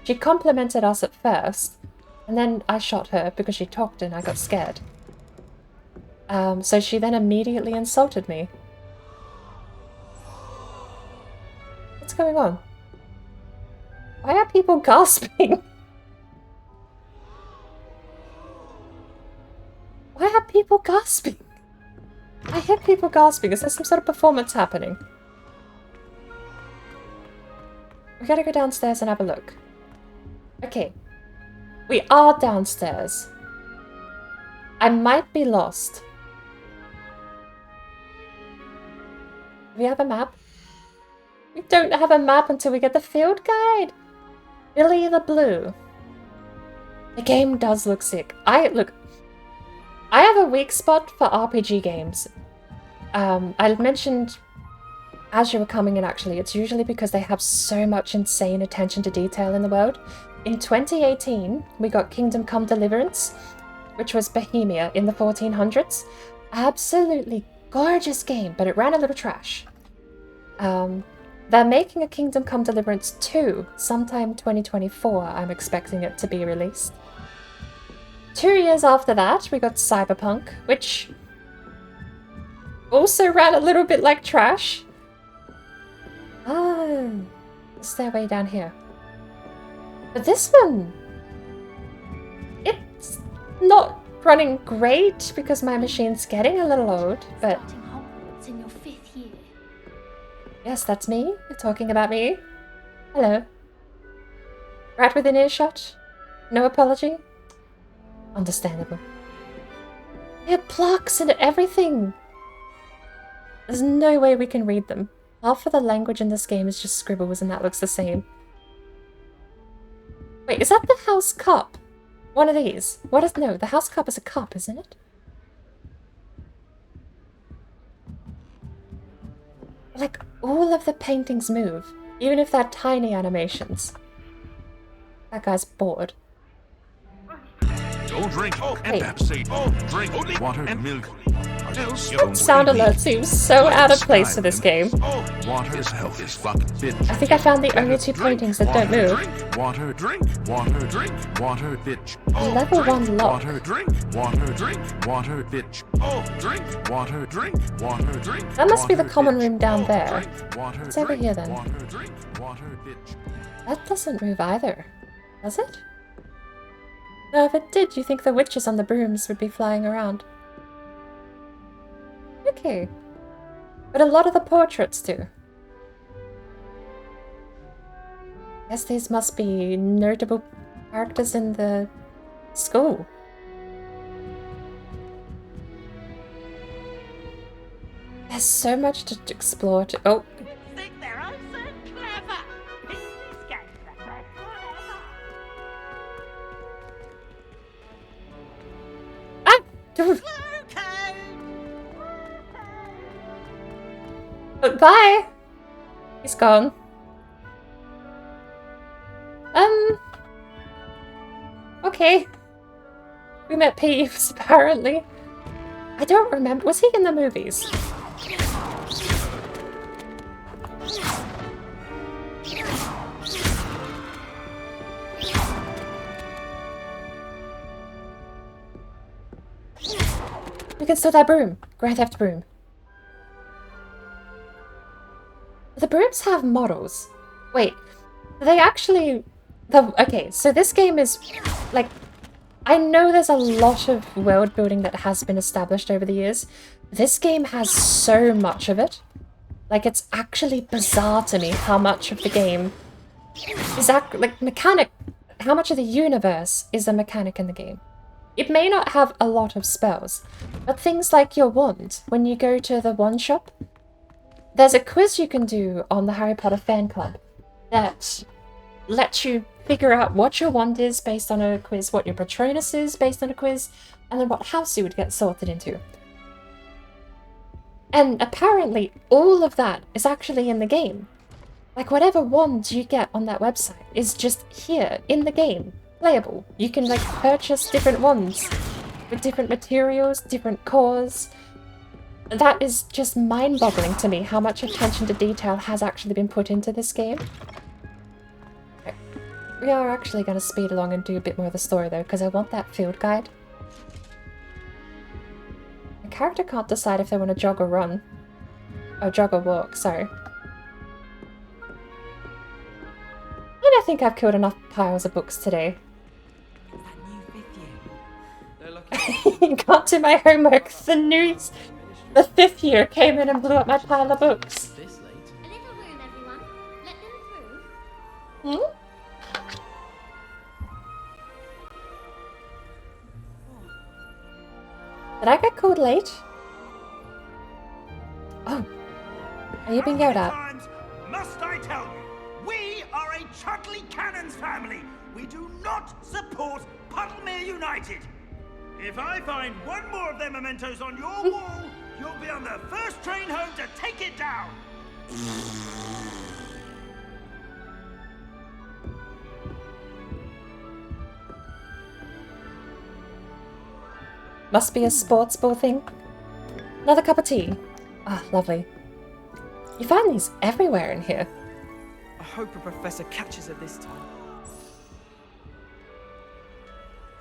She complimented us at first, and then I shot her because she talked and I got scared. So she then immediately insulted me. What's going on? Why are people gasping? Why are people gasping? I hear people gasping. Is there some sort of performance happening? We gotta go downstairs and have a look. Okay. We are downstairs. I might be lost. Do we have a map? We don't have a map until we get the field guide. Billy the Blue. The game does look sick. I have a weak spot for RPG games. I mentioned as you were coming in, actually, it's usually because they have so much insane attention to detail in the world. In 2018, we got Kingdom Come Deliverance, which was Bohemia in the 1400s. Absolutely gorgeous game, but it ran a little trash. They're making a Kingdom Come Deliverance 2 sometime 2024. I'm expecting it to be released. 2 years after that, we got Cyberpunk, which also ran a little bit like trash. Oh, the stairway down here. But this one, it's not running great because my machine's getting a little old, but Hogwarts in your 5th year. Yes, that's me. You're talking about me. Hello. Right within earshot? No apology? Understandable. They have plaques and everything. There's no way we can read them. Half of the language in this game is just scribbles and that looks the same. Wait, is that the house cup? One of these. What is... No, the house cup is a cup, isn't it? Like, all of the paintings move. Even if they're tiny animations. That guy's bored. Don't drink and Pepsi. Drink only water and milk. That sound alert seems so out of place for this game. Water is health is fucking bitch. I think I found the only 2 paintings that don't move. Water, drink, water, drink, water, bitch. Level 1 lock. Water, drink, water, bitch. Drink, water, drink, water, drink. That must be the common room down there. Water, It's over here then. water, drink, water, bitch. That doesn't move either. Does it? No, if it did, you think the witches on the brooms would be flying around. Okay. But a lot of the portraits do. Guess these must be notable characters in the school. There's so much to explore. Oh. Think they're oh so clever. Please get the best Bye. He's gone. Okay. We met Peeves, apparently. I don't remember. Was he in the movies? You can steal that broom. Grand Theft Broom. The brooms have models. Wait, they actually... Okay, so this game is, like... I know there's a lot of world building that has been established over the years. This game has so much of it. Like, it's actually bizarre to me how much of the game is how much of the universe is a mechanic in the game. It may not have a lot of spells, but things like your wand, when you go to the wand shop, there's a quiz you can do on the Harry Potter fan club that lets you figure out what your wand is based on a quiz, what your Patronus is based on a quiz, and then what house you would get sorted into. And apparently all of that is actually in the game. Like, whatever wand you get on that website is just here in the game, playable. You can, like, purchase different wands with different materials, different cores. That is just mind-boggling to me, how much attention to detail has actually been put into this game. We are actually going to speed along and do a bit more of the story, though, because I want that field guide. The character can't decide if they want to jog or run. Oh, jog or walk, sorry. And I think I've killed enough piles of books today. Got to my homework. The 5th year came in and blew up my pile of books. A little room, everyone. Let them through. Hmm? Did I get called late? Oh. Are you being yelled at? Must I tell you, we are a Chudley Cannons family. We do not support Puddlemere United. If I find one more of their mementos on your wall, you'll be on the first train home to take it down. Must be a sports ball thing. Another cup of tea. Ah, lovely. You find these everywhere in here. I hope a professor catches her this time.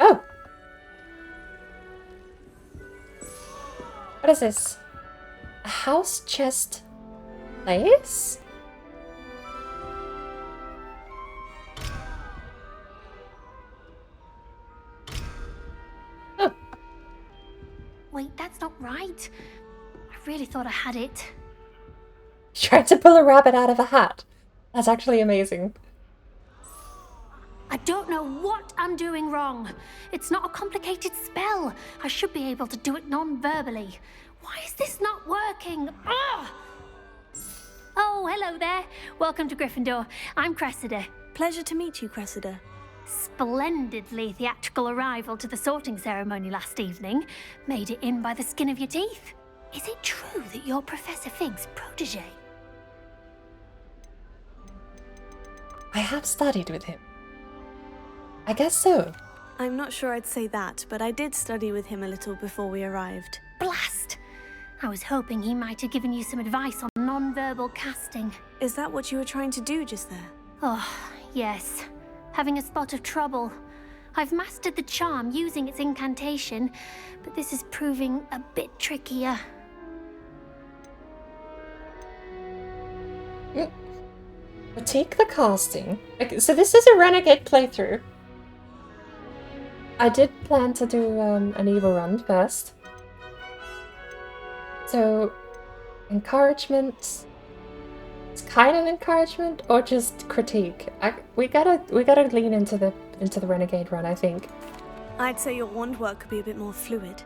Oh! What is this? A house chest place? Oh. Wait, that's not right. I really thought I had it. Trying to pull a rabbit out of a hat. That's actually amazing. I don't know what I'm doing wrong. It's not a complicated spell. I should be able to do it non-verbally. Why is this not working? Ugh! Oh, hello there. Welcome to Gryffindor. I'm Cressida. Pleasure to meet you, Cressida. Splendidly theatrical arrival to the sorting ceremony last evening. Made it in by the skin of your teeth. Is it true that you're Professor Fig's protege? I have studied with him. I guess so. I'm not sure I'd say that, but I did study with him a little before we arrived. Blast! I was hoping he might have given you some advice on non-verbal casting. Is that what you were trying to do just there? Oh, yes. Having a spot of trouble. I've mastered the charm using its incantation, but this is proving a bit trickier. Take the casting. Okay, so this is a renegade playthrough. I did plan to do an evil run first. So, encouragement. It's kind of encouragement or just critique. We gotta lean into the renegade run, I think. I'd say your wand work could be a bit more fluid.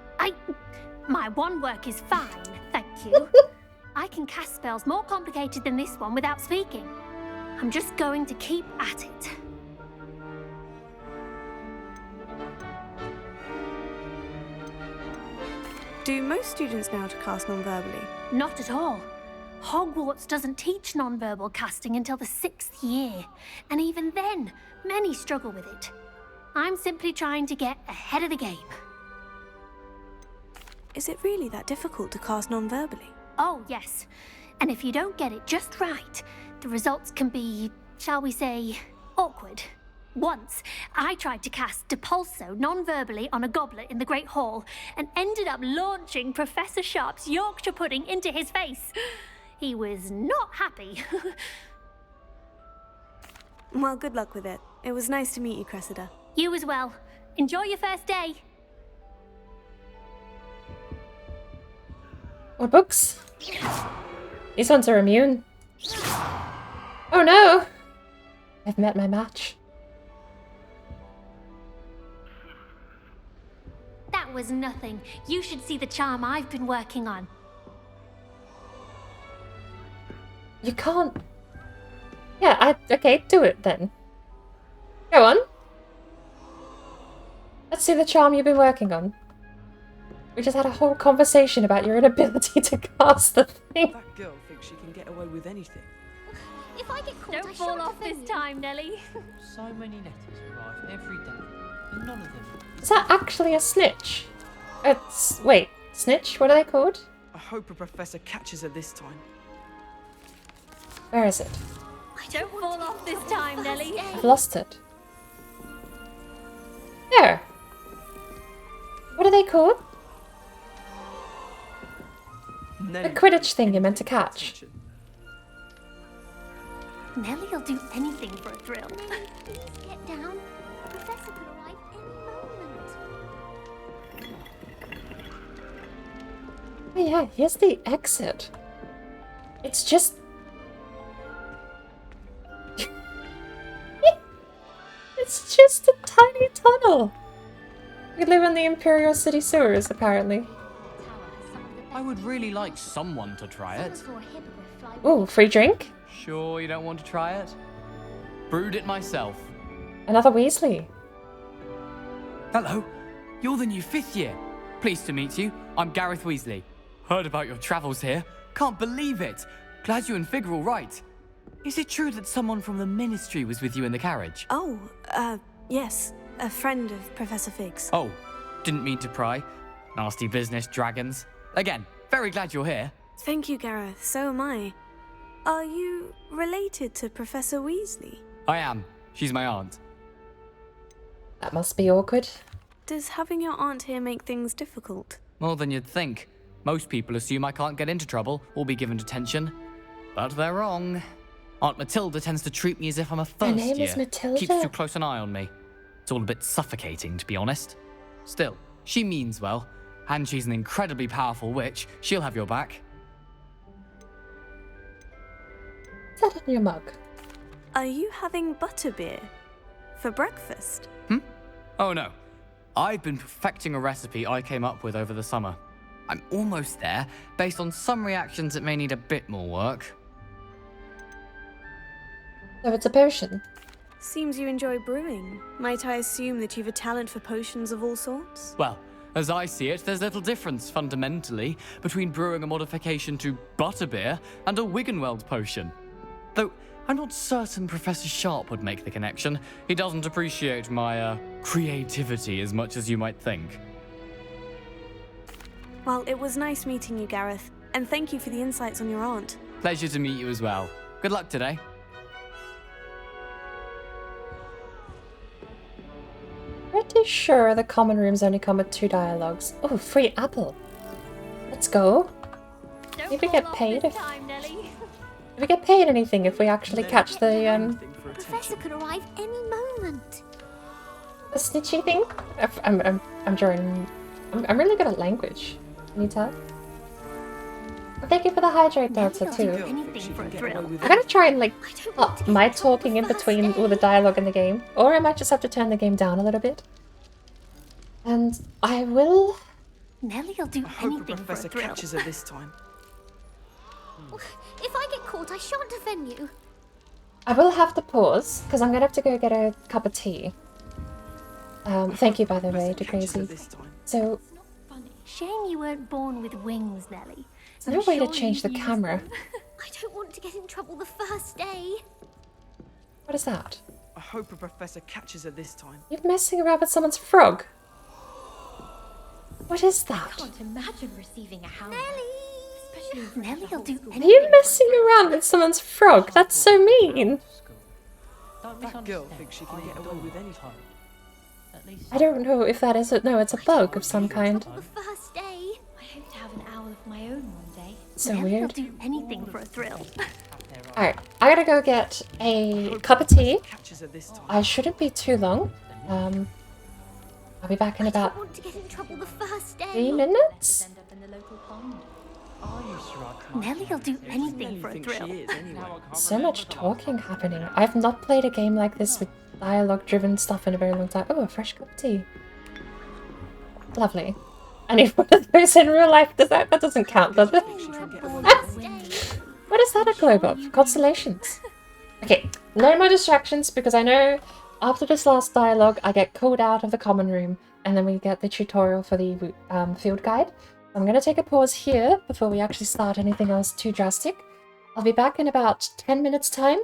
My wand work is fine, thank you. I can cast spells more complicated than this one without speaking. I'm just going to keep at it. Do most students know how to cast non-verbally? Not at all. Hogwarts doesn't teach non-verbal casting until the 6th year, and even then, many struggle with it. I'm simply trying to get ahead of the game. Is it really that difficult to cast non-verbally? Oh, yes. And if you don't get it just right, the results can be, shall we say, awkward. Once, I tried to cast Depulso non-verbally on a goblet in the Great Hall and ended up launching Professor Sharp's Yorkshire pudding into his face. He was not happy. Well, good luck with it. It was nice to meet you, Cressida. You as well. Enjoy your first day. More books? These ones are immune. Oh no! I've met my match. That was nothing. You should see the charm I've been working on. You can't... Yeah, okay, do it then. Go on. Let's see the charm you've been working on. We just had a whole conversation about your inability to cast the thing. That girl thinks she can get away with anything. If I get caught, don't fall off this time, Nelly. So many letters arrive every day, and none of them... Is that actually a snitch? It's... Wait, snitch? What are they called? I hope a professor catches her this time. Where is it? Don't fall off this time, Nelly. I've lost it. There. What are they called? The Quidditch thing you meant to catch. Nelly'll do anything for a thrill. Nelly, please get down. Professor could arrive any moment. Oh yeah, here's the exit. It's just... It's just a tiny tunnel. We live in the Imperial City sewers, apparently. I would really like someone to try it. Ooh, free drink? Sure you don't want to try it? Brewed it myself. Another Weasley. Hello, you're the new 5th year. Pleased to meet you. I'm Gareth Weasley. Heard about your travels here. Can't believe it. Glad you and Fig are all right. Is it true that someone from the Ministry was with you in the carriage? Oh, yes. A friend of Professor Fig's. Oh, didn't mean to pry. Nasty business, dragons. Again, very glad you're here. Thank you, Gareth. So am I. Are you related to Professor Weasley? I am. She's my aunt. That must be awkward. Does having your aunt here make things difficult? More than you'd think. Most people assume I can't get into trouble or be given detention. But they're wrong. Aunt Matilda tends to treat me as if I'm a first year. Her name is Matilda? Keeps too close an eye on me. It's all a bit suffocating, to be honest. Still, she means well, and she's an incredibly powerful witch. She'll have your back. What's that on your mug? Are you having butterbeer for breakfast? Oh no. I've been perfecting a recipe I came up with over the summer. I'm almost there. Based on some reactions, it may need a bit more work. So it's a potion. Seems you enjoy brewing. Might I assume that you've a talent for potions of all sorts? Well, as I see it, there's little difference, fundamentally, between brewing a modification to butterbeer and a Wiggenweld potion. Though, I'm not certain Professor Sharp would make the connection. He doesn't appreciate my, creativity as much as you might think. Well, it was nice meeting you, Gareth, and thank you for the insights on your aunt. Pleasure to meet you as well. Good luck today. Pretty sure the common rooms only come with 2 dialogues. Oh, free apple. Let's go. Did we get paid if... Do we get paid anything if we actually catch the, Professor could arrive any moment. the snitchy thing? I'm drawing... I'm really good at language. Can you tell? Thank you for the hydrate delta too. I'm gonna try and like up my talking in between all the dialogue in the game, or I might just have to turn the game down a little bit. And I will. Nelly'll do I hope anything a professor for a thrill. catches her this time. If I get caught, I shan't defend you. I will have to pause, because I'm going to have to go get a cup of tea. Thank you, by the way, to Crazy. So, Shame you weren't born with wings, Nelly. there's no way to change the camera. I don't want to get in trouble the first day. What is that? I hope a professor catches her this time. You're messing around with someone's frog. What is that? I can't imagine receiving a hound. Nelly'll do Are you messing around with someone's frog? That's so mean. That girl thinks she can get away with anything. I don't know if that is no, it's a bug of some kind. The first day. I hope to have an owl of my own one day. So Nelly'll weird. do anything for a thrill. Alright, I gotta go get a cup of tea. I shouldn't be too long. I'll be back in about I want to get in trouble the first day. 3 minutes. Nelly'll do anything for a thrill. So much talking happening. I've not played a game like this with dialogue-driven stuff in a very long time. Oh, a fresh cup of tea. Lovely. I need one of those in real life. Does that doesn't count, does it? What is that a globe of? Constellations. Okay, no more distractions because I know after this last dialogue I get called out of the common room and then we get the tutorial for the field guide. I'm going to take a pause here before we actually start anything else too drastic. I'll be back in about 10 minutes time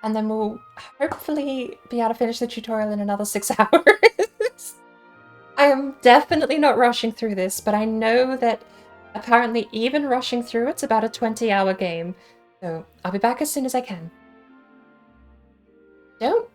and then we'll hopefully be able to finish the tutorial in another 6 hours. I am definitely not rushing through this, but I know that apparently even rushing through it's about a 20-hour game. So I'll be back as soon as I can. Don't.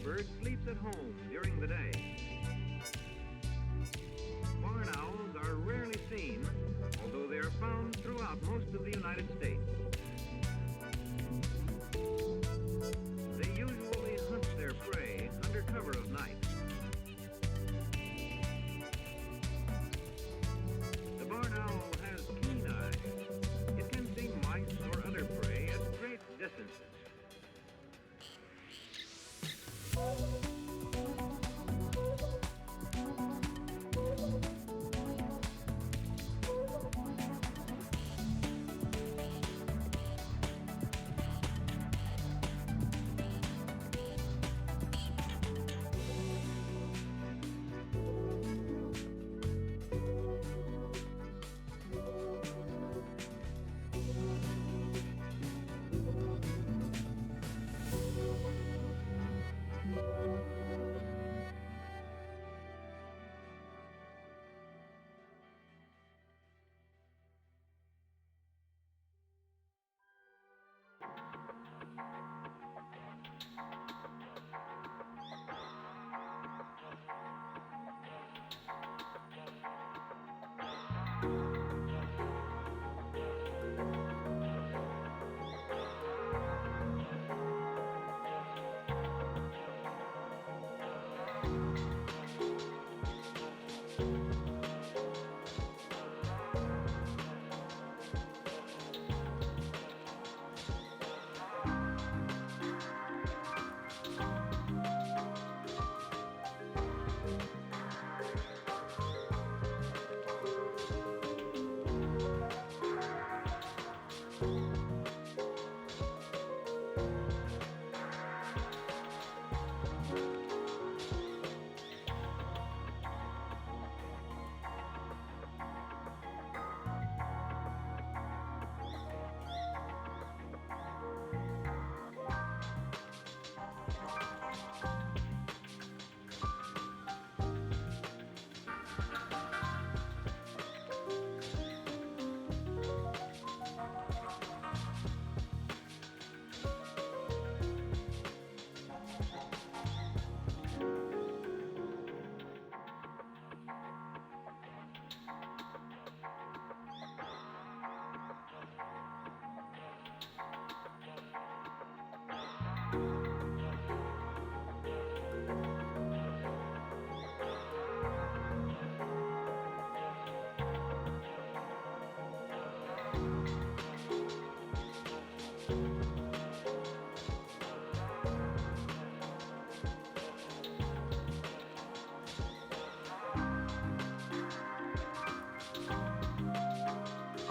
bird sleeps at home during the day. Barn owls are rarely seen, although they are found throughout most of the United States. They usually hunt their prey under cover of night. The barn owl has keen eyes. It can see mice or other prey at great distances.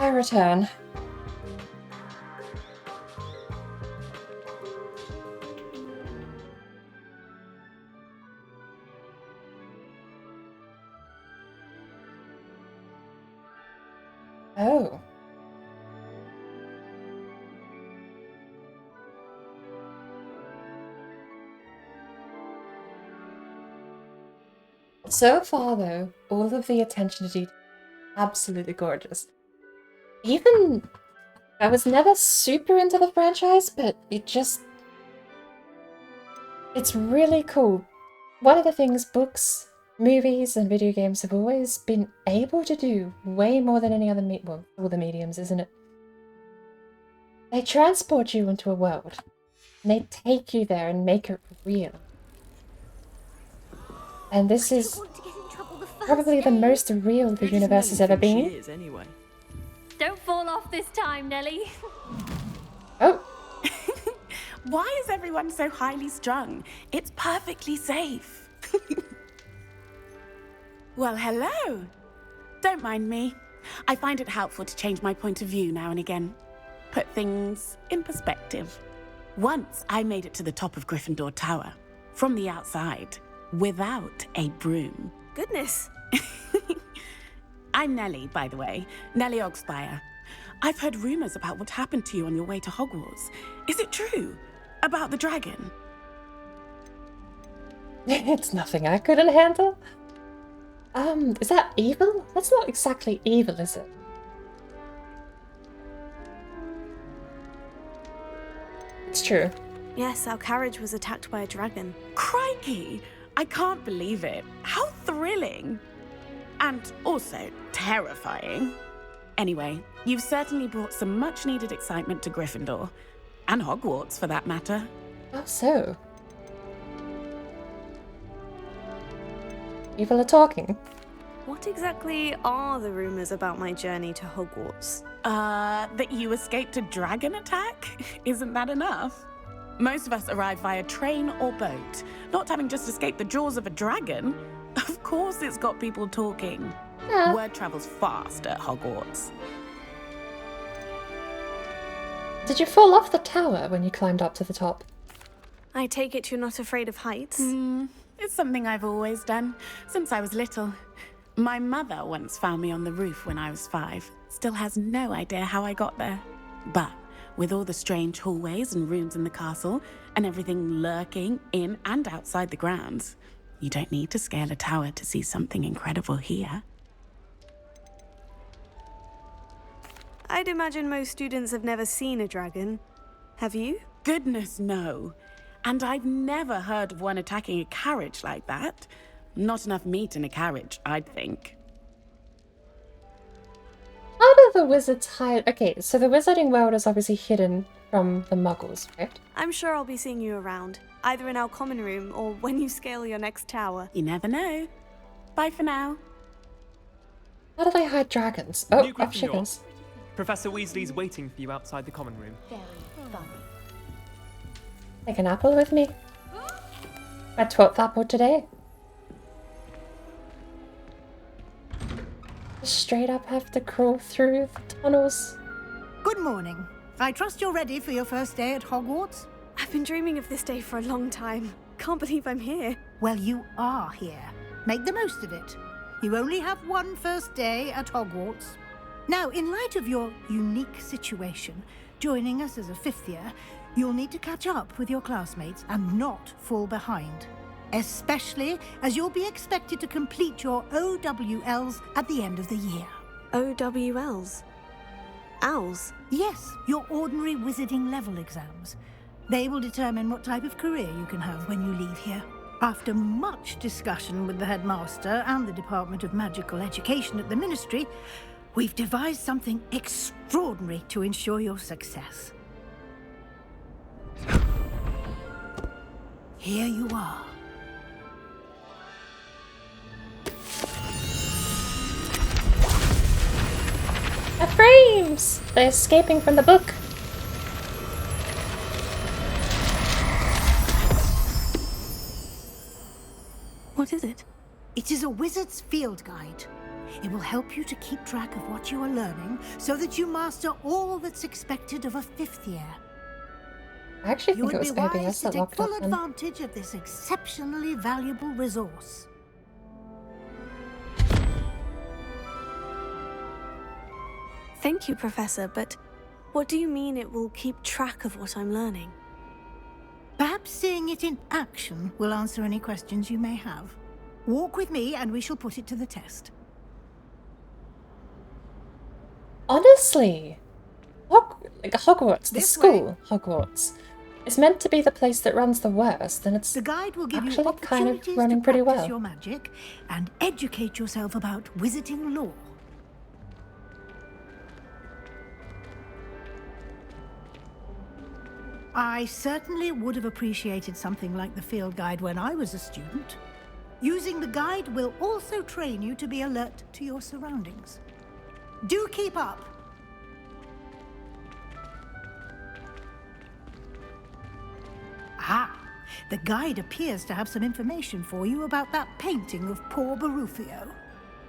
I return. Oh. So far, though, all of the attention to detail, absolutely gorgeous. Even, I was never super into the franchise, but it's really cool. One of the things books, movies, and video games have always been able to do, way more than any other all the mediums, isn't it? They transport you into a world, and they take you there and make it real. And this is probably the most real the universe has ever been. Anyway. Don't fall off this time, Nelly. Oh. Why is everyone so highly strung? It's perfectly safe. Well, hello. Don't mind me. I find it helpful to change my point of view now and again. Put things in perspective. Once I made it to the top of Gryffindor Tower, from the outside, without a broom. Goodness. I'm Nelly, by the way. Nelly Ogspire. I've heard rumors about what happened to you on your way to Hogwarts. Is it true? About the dragon? It's nothing I couldn't handle. Is that evil? That's not exactly evil, is it? It's true. Yes, our carriage was attacked by a dragon. Crikey! I can't believe it. How thrilling! And also terrifying. Anyway, you've certainly brought some much-needed excitement to Gryffindor. And Hogwarts, for that matter. How so? People are talking. What exactly are the rumors about my journey to Hogwarts? That you escaped a dragon attack? Isn't that enough? Most of us arrive via train or boat, not having just escaped the jaws of a dragon. Of course it's got people talking. Yeah. Word travels fast at Hogwarts. Did you fall off the tower when you climbed up to the top? I take it you're not afraid of heights? It's something I've always done, since I was little. My mother once found me on the roof when I was 5. Still has no idea how I got there. But with all the strange hallways and rooms in the castle, and everything lurking in and outside the grounds, you don't need to scale a tower to see something incredible here. I'd imagine most students have never seen a dragon. Have you? Goodness, no. And I've never heard of one attacking a carriage like that. Not enough meat in a carriage, I'd think. How do the wizards hide? Okay, so the wizarding world is obviously hidden from the muggles, right? I'm sure I'll be seeing you around, either in our common room or when you scale your next tower. You never know. Bye for now. How do they hide dragons? Oh, New up Gryffindor. chickens. Professor Weasley's waiting for you outside the common room. Very funny. Take an apple with me. My 12th apple today. Just straight up have to crawl through the tunnels. Good morning. I trust you're ready for your first day at Hogwarts? I've been dreaming of this day for a long time. Can't believe I'm here. Well, you are here. Make the most of it. You only have one first day at Hogwarts. Now, in light of your unique situation, joining us as a 5th year, you'll need to catch up with your classmates and not fall behind. Especially as you'll be expected to complete your OWLs at the end of the year. OWLs? Owls? Yes, your ordinary wizarding level exams. They will determine what type of career you can have when you leave here. After much discussion with the headmaster and the Department of Magical Education at the Ministry, we've devised something extraordinary to ensure your success. Here you are. The frames! They're escaping from the book. What is it? It is a wizard's field guide. It will help you to keep track of what you are learning so that you master all that's expected of a 5th year. I actually You think it would was be wise OBS to that take locked full up then. advantage of this exceptionally valuable resource. Thank you, Professor, but what do you mean it will keep track of what I'm learning? Perhaps seeing it in action will answer any questions you may have. Walk with me and we shall put it to the test. Honestly, Hogwarts, the school, Hogwarts, is meant to be the place that runs the worst, and it's The guide will give you actually kind of opportunities running to pretty practice well. your magic and educate yourself about wizarding lore. I certainly would have appreciated something like the field guide when I was a student. Using the guide will also train you to be alert to your surroundings. Do keep up! Ah, the guide appears to have some information for you about that painting of poor Barufio.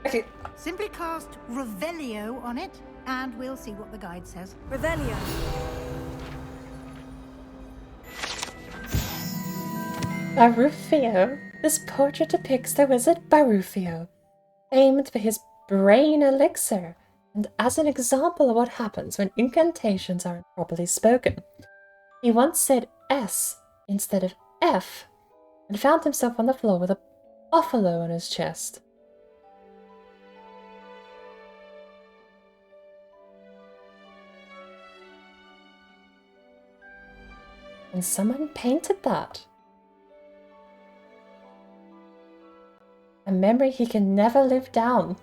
Okay. Simply cast Revelio on it, and we'll see what the guide says. Revelio. Barufio. This portrait depicts the wizard Barufio, famed for his brain elixir, and as an example of what happens when incantations are improperly spoken. He once said S instead of F, and found himself on the floor with a buffalo on his chest. And someone painted that. A memory he can never live down.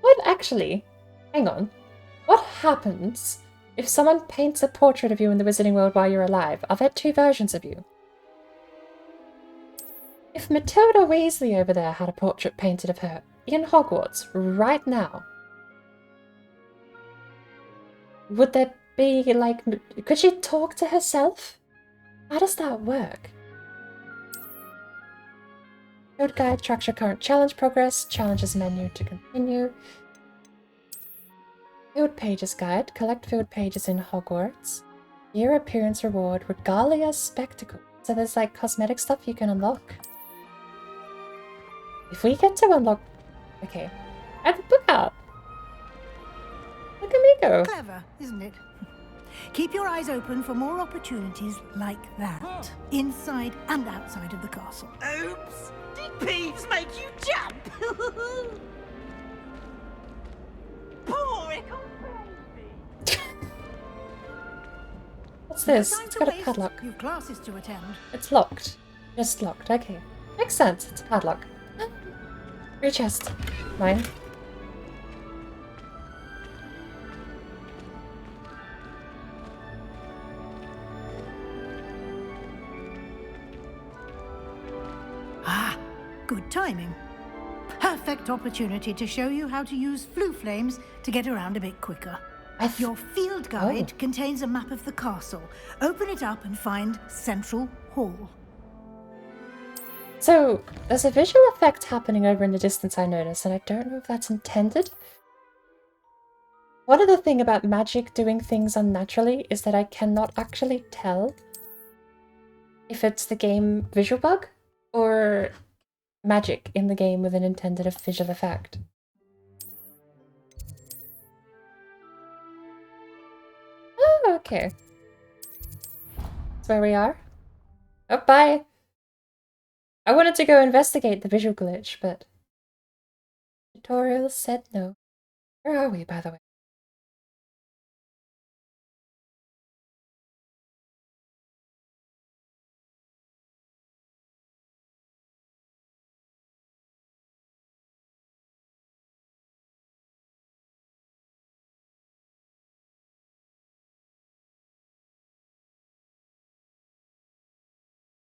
What actually? Hang on. What happens if someone paints a portrait of you in the wizarding world while you're alive? Are there two versions of you? If Matilda Weasley over there had a portrait painted of her in Hogwarts right now, would there be like... Could she talk to herself? How does that work? Field guide tracks your current challenge progress. Challenges menu to continue. Field pages guide. Collect field pages in Hogwarts. Year appearance reward. Regalia spectacle. So there's like cosmetic stuff you can unlock. If we get to unlock... Okay. I have a book out. Look at me go. Clever, isn't it? Keep your eyes open for more opportunities like that, inside and outside of the castle. Oops! Did Peeves make you jump? Poor Ickle Baby! What's this? No time It's to got a waste. padlock. You've classes to attend. It's locked. Just locked. Okay. Makes sense. It's a padlock. Free chest. Mine. Ah, good timing. Perfect opportunity to show you how to use flue flames to get around a bit quicker. Your field guide contains a map of the castle. Open it up and find Central Hall. So, there's a visual effect happening over in the distance I notice, and I don't know if that's intended. One other thing about magic doing things unnaturally is that I cannot actually tell if it's the game visual bug or magic in the game with an intended visual effect. Oh, okay. That's where we are. Oh, bye! I wanted to go investigate the visual glitch, but tutorial said no. Where are we, by the way?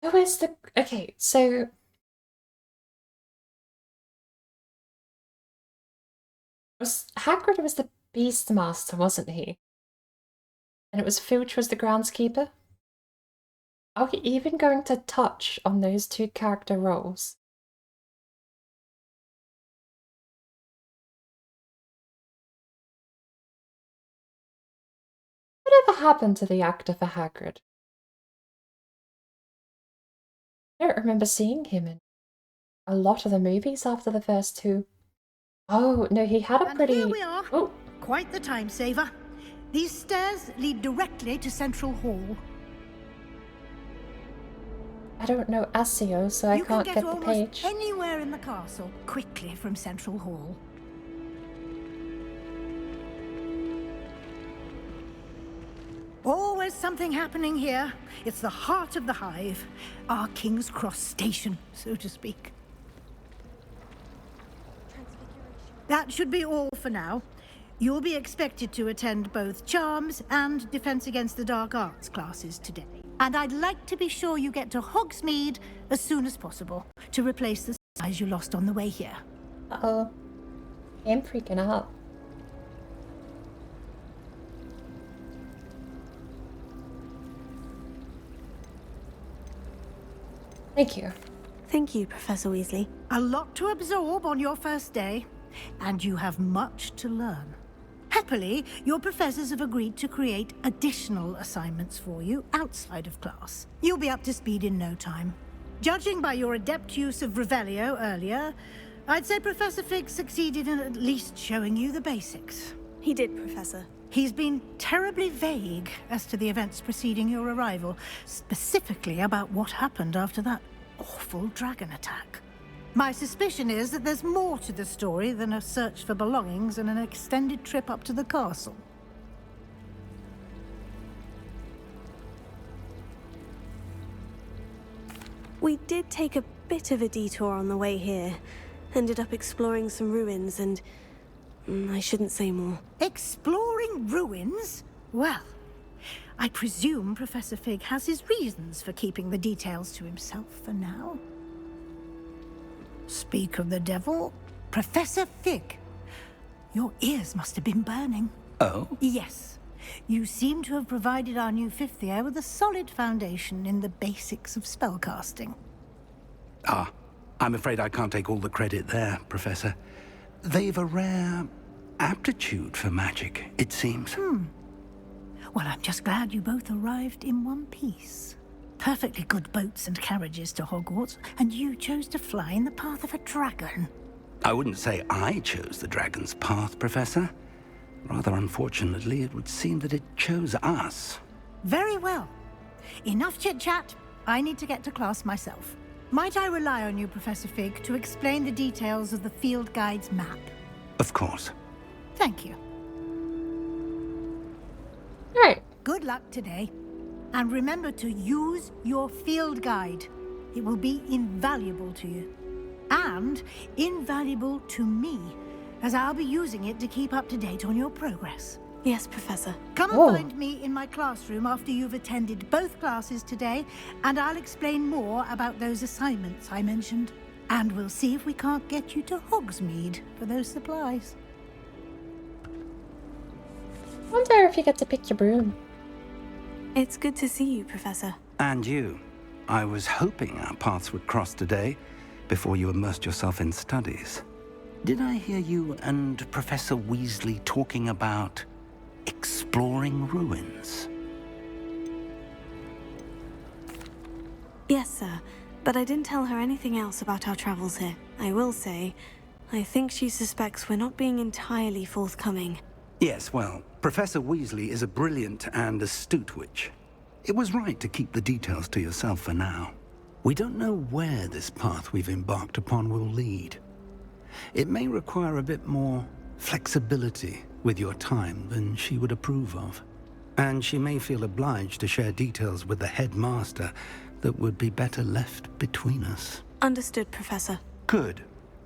Who is the... Okay, so... Hagrid was the Beastmaster, wasn't he? And it was Filch was the groundskeeper? Are we even going to touch on those two character roles? Whatever happened to the actor for Hagrid? I don't remember seeing him in a lot of the movies after the first two. Oh, no, he had a And pretty... here we are. Oh. Quite the time saver. These stairs lead directly to Central Hall. I don't know SEO, so I You can't can get get the almost page. anywhere in the castle quickly from Central Hall. Always something happening here. It's the heart of the hive. Our King's Cross station, so to speak. That should be all for now. You'll be expected to attend both Charms and Defense Against the Dark Arts classes today. And I'd like to be sure you get to Hogsmeade as soon as possible to replace the supplies you lost on the way here. Uh-oh. I'm freaking out. Thank you. Thank you, Professor Weasley. A lot to absorb on your first day, and you have much to learn. Happily, your professors have agreed to create additional assignments for you outside of class. You'll be up to speed in no time. Judging by your adept use of Revelio earlier, I'd say Professor Fig succeeded in at least showing you the basics. He did, Professor. He's been terribly vague as to the events preceding your arrival, specifically about what happened after that awful dragon attack. My suspicion is that there's more to the story than a search for belongings and an extended trip up to the castle. We did take a bit of a detour on the way here. Ended up exploring some ruins and... I shouldn't say more. Exploring ruins? Well, I presume Professor Fig has his reasons for keeping the details to himself for now. Speak of the devil, Professor Fig. Your ears must have been burning. Oh? Yes. You seem to have provided our new fifth year with a solid foundation in the basics of spellcasting. Ah, I'm afraid I can't take all the credit there, Professor. They've a rare aptitude for magic, it seems. Well, I'm just glad you both arrived in one piece. Perfectly good boats and carriages to Hogwarts, and you chose to fly in the path of a dragon. I wouldn't say I chose the dragon's path, Professor. Rather unfortunately, it would seem that it chose us. Very well. Enough chit-chat. I need to get to class myself. Might I rely on you, Professor Fig, to explain the details of the field guide's map? Of course. Thank you. Right. Good luck today. And remember to use your field guide. It will be invaluable to you. And invaluable to me, as I'll be using it to keep up to date on your progress. Yes, Professor. Come and find me in my classroom after you've attended both classes today, and I'll explain more about those assignments I mentioned. And we'll see if we can't get you to Hogsmeade for those supplies. Wonder if you get to pick your broom. It's good to see you, Professor. And you. I was hoping our paths would cross today, before you immersed yourself in studies. Did I hear you and Professor Weasley talking about exploring ruins? Yes, sir. But I didn't tell her anything else about our travels here. I will say, I think she suspects we're not being entirely forthcoming. Yes, well, Professor Weasley is a brilliant and astute witch. It was right to keep the details to yourself for now. We don't know where this path we've embarked upon will lead. It may require a bit more flexibility with your time than she would approve of. And she may feel obliged to share details with the headmaster that would be better left between us. Understood, Professor. Good.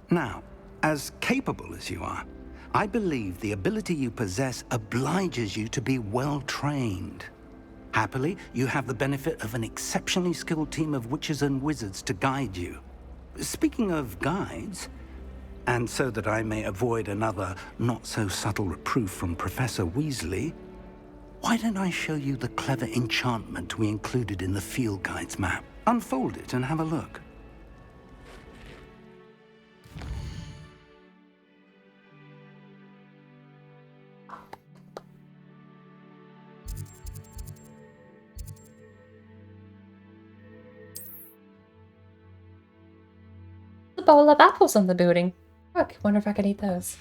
Now, as capable as you are, I believe the ability you possess obliges you to be well trained. Happily, you have the benefit of an exceptionally skilled team of witches and wizards to guide you. Speaking of guides, and so that I may avoid another not-so-subtle reproof from Professor Weasley, why don't I show you the clever enchantment we included in the field guide's map? Unfold it and have a look. bowl of apples on the building. Look, wonder if I can eat those.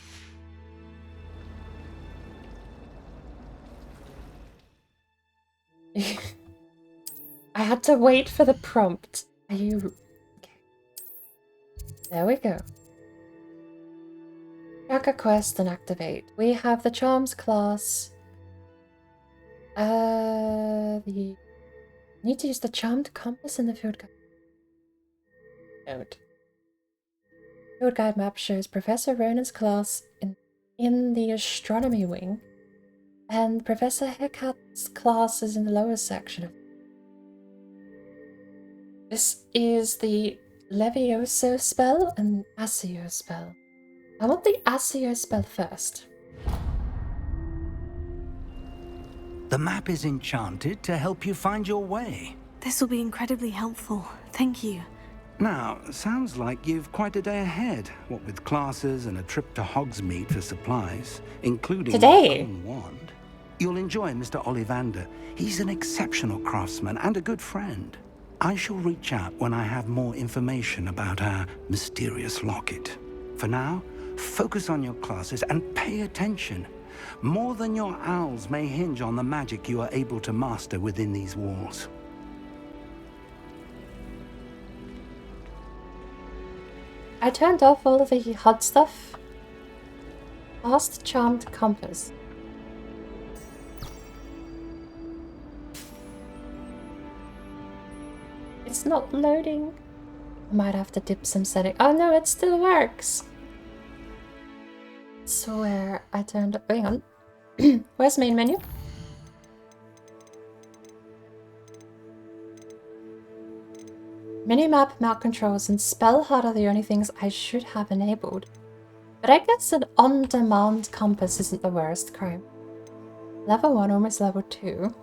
I had to wait for the prompt. Are you... Okay. There we go. Track a quest and activate. We have the Charms class. Need to use the Charmed Compass in the field guide. Note. Field guide map shows Professor Ronan's class in the astronomy wing, and Professor Hecate's class is in the lower section. This is the Levioso spell and Accio spell. I want the Accio spell first. The map is enchanted to help you find your way. This will be incredibly helpful. Thank you. Now, sounds like you've quite a day ahead, what with classes and a trip to Hogsmeade for supplies, including today. a golden wand. You'll enjoy Mr. Ollivander. He's an exceptional craftsman and a good friend. I shall reach out when I have more information about our mysterious locket. For now, focus on your classes and pay attention. More than your owls may hinge on the magic you are able to master within these walls. I turned off all of the HUD stuff. Past Charmed Compass. It's not loading. I might have to dip some setting. Oh no, it still works. Swear I turned up. Hang on. Where's main menu? Minimap, map controls, and spell HUD are the only things I should have enabled. But I guess an on-demand compass isn't the worst crime. Level 1, almost level 2. And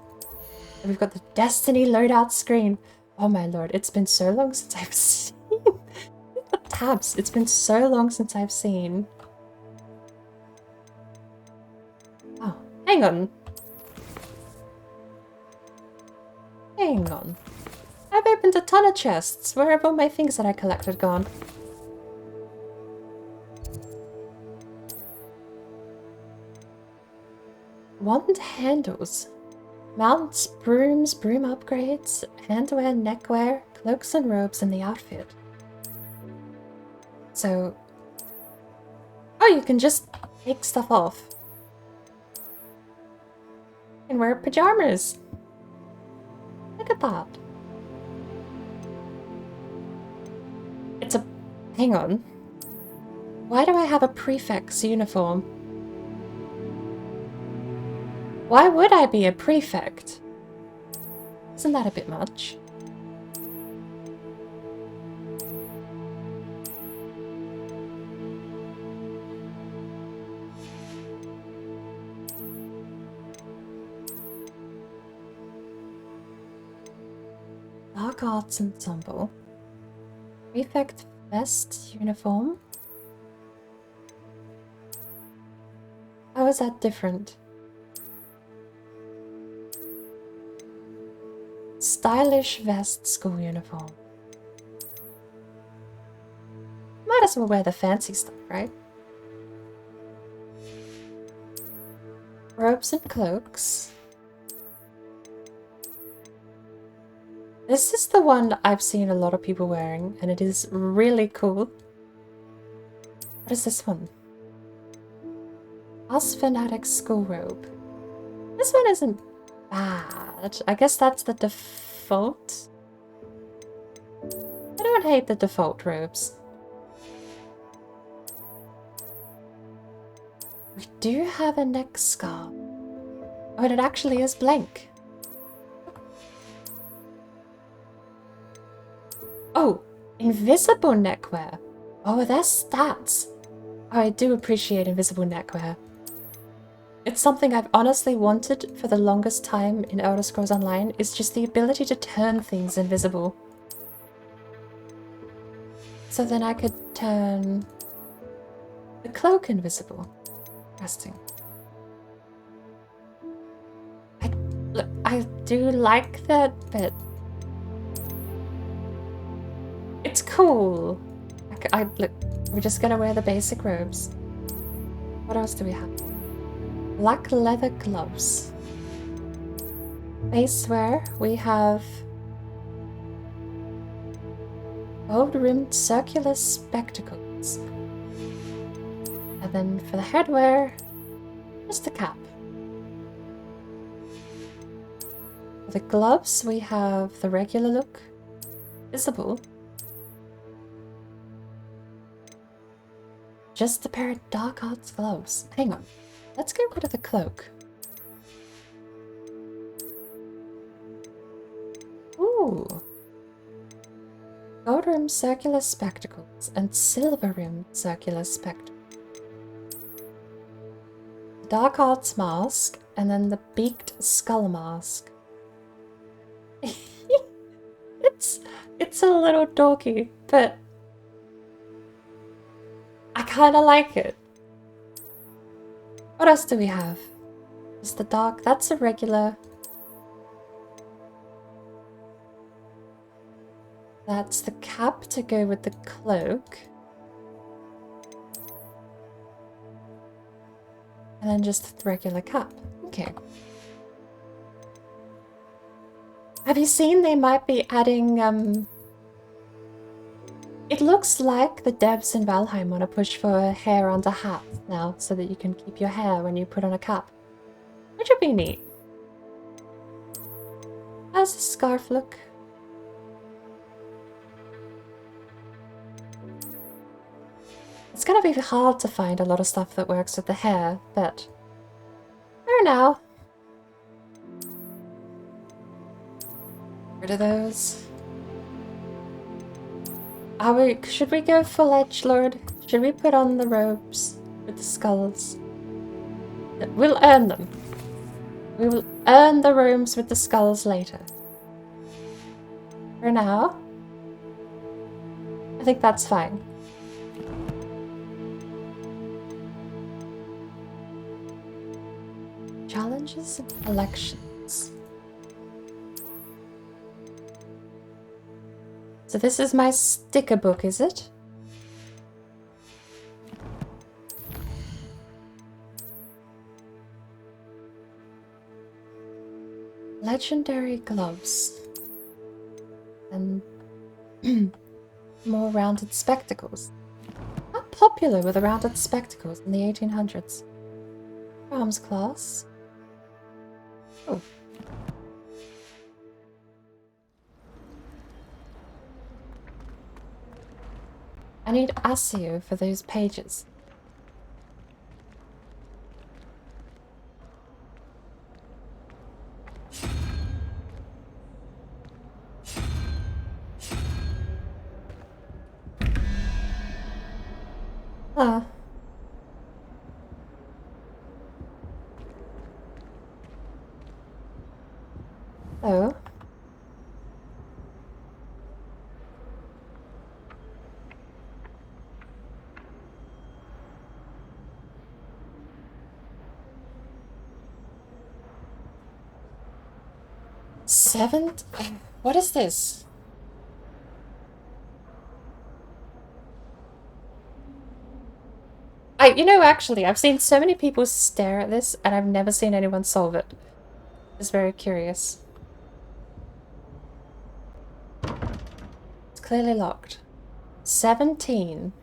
we've got the Destiny loadout screen. Oh my lord, it's been so long since I've seen the tabs. It's been so long since I've seen. Oh, hang on. Hang on. I've opened a ton of chests. Where have all my things that I collected gone? Wand handles. Mounts, brooms, broom upgrades, handwear, neckwear, cloaks and robes in the outfit. So... Oh, you can just take stuff off. And wear pajamas. Look at that. It's a... Hang on. Why do I have a prefect's uniform? Why would I be a prefect? Isn't that a bit much? Dark Arts Ensemble. Prefect vest uniform. How is that different? Stylish vest school uniform. Might as well wear the fancy stuff, right? Robes and cloaks. This is the one I've seen a lot of people wearing, and it is really cool. What is this one? Us Fanatic school robe. This one isn't bad. I guess that's the default. I don't hate the default robes. We do have a neck scarf. Oh, and it actually is blank. Oh, invisible neckwear. Oh, there's stats. Oh, I do appreciate invisible neckwear. It's something I've honestly wanted for the longest time in Elder Scrolls Online, is just the ability to turn things invisible. So then I could turn the cloak invisible. Interesting. I do like that bit. It's cool. I black. Look, we're just gonna wear the basic robes. What else do we have? Black leather gloves. Base wear, we have gold-rimmed circular spectacles. And then for the headwear, just a cap. For the gloves, we have the regular look, visible. Just a pair of dark arts gloves. Hang on, let's get rid of the cloak. Ooh. Gold-rimmed circular spectacles and silver-rimmed circular spectacles. Dark arts mask and then the beaked skull mask. It's a little dorky, but I kind of like it. What else do we have? Is the dark? That's a regular. That's the cap to go with the cloak. And then just the regular cap. Okay. Have you seen they might be adding, it looks like the devs in Valheim want to push for hair on the hat now, so that you can keep your hair when you put on a cap. Which would be neat. How's the scarf look? It's gonna be hard to find a lot of stuff that works with the hair, but for now. Rid of those. Should we go full edgelord? Should we put on the robes with the skulls? We'll earn them. We will earn the robes with the skulls later. For now, I think that's fine. Challenges and elections. So this is my sticker book, is it? Legendary gloves. And more rounded spectacles. How popular were the rounded spectacles in the 1800s? Arms class. Oh. I need ASIO for those pages. Ah. Oh. Seventh? What is this? You know, actually, I've seen so many people stare at this, and I've never seen anyone solve it. It's very curious. It's clearly locked. 17.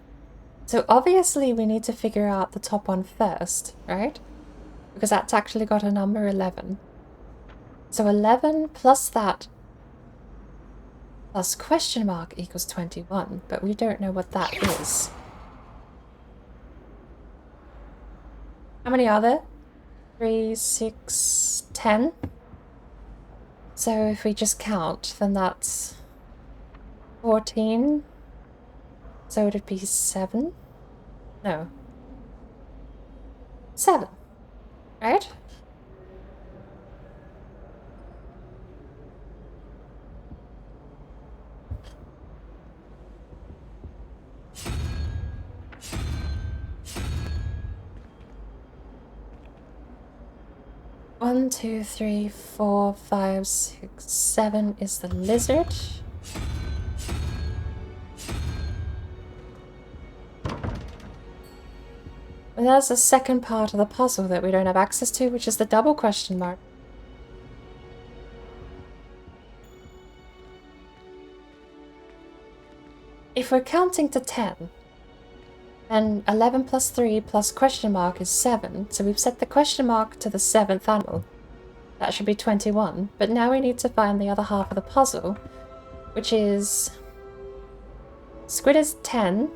So obviously we need to figure out the top one first, right? Because that's actually got a number 11. So 11 plus that plus question mark equals 21, but we don't know what that is. How many are there? 3, 6, 10. So if we just count, then that's 14. So would it be 7? No. 7. Right? One, 2, 3, 4, 5, 6, 7 is the lizard. And there's a second part of the puzzle that we don't have access to, which is the double question mark. If we're counting to 10, then 11 plus 3 plus question mark is 7, so we've set the question mark to the 7th animal. That should be 21, but now we need to find the other half of the puzzle, which is... Squid is 10.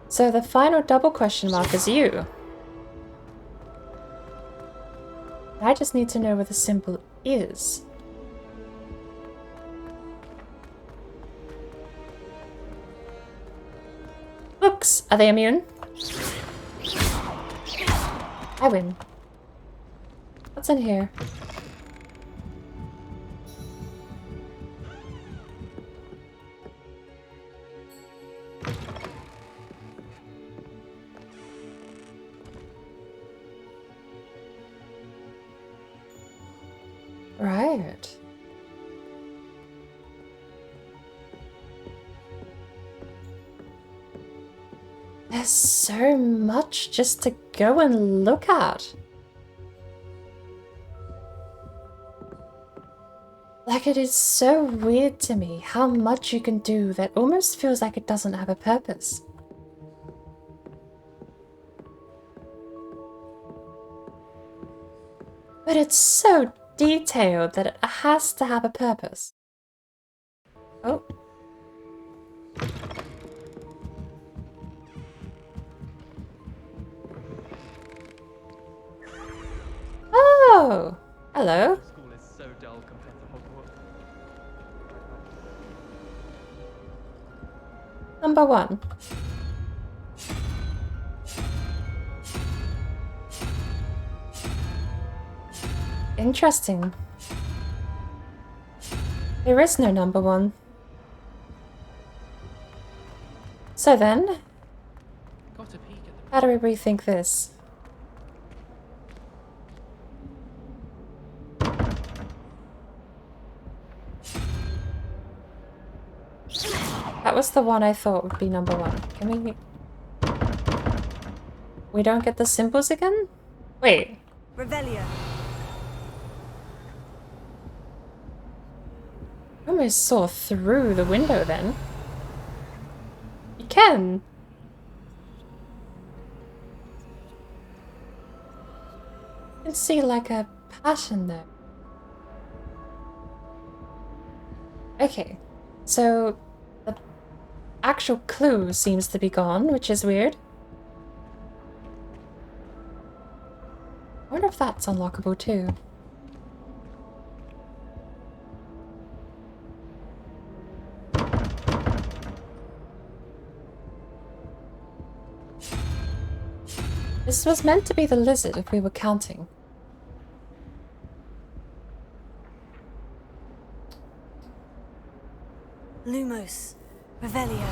So the final double question mark is you. I just need to know where the symbol is. Books! Are they immune? I win. What's in here? Right. There's so much just to go and look at. Like, it is so weird to me how much you can do that almost feels like it doesn't have a purpose. But it's so detailed that it has to have a purpose. Oh. Oh! Hello. School is so dull compared to Hogwarts. Number 1. Interesting. There is no number 1. So then, how do we rethink this? That was the one I thought would be number 1. Can we... We don't get the symbols again? Wait. Revelio. I almost saw through the window then. You can. You can see like a pattern there. Okay, so the actual clue seems to be gone, which is weird. I wonder if that's unlockable too. This was meant to be the lizard if we were counting. Lumos. Revelio.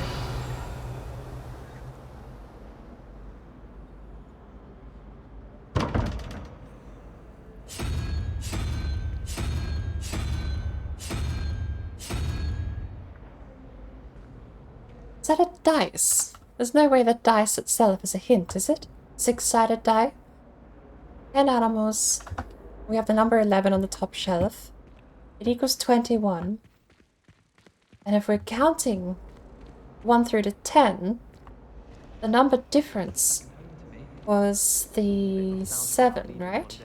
Is that a dice? There's no way that dice itself is a hint, is it? 6-sided die. 10 animals. We have the number 11 on the top shelf. It equals 21. And if we're counting 1 through to 10, the number difference was the 7, right?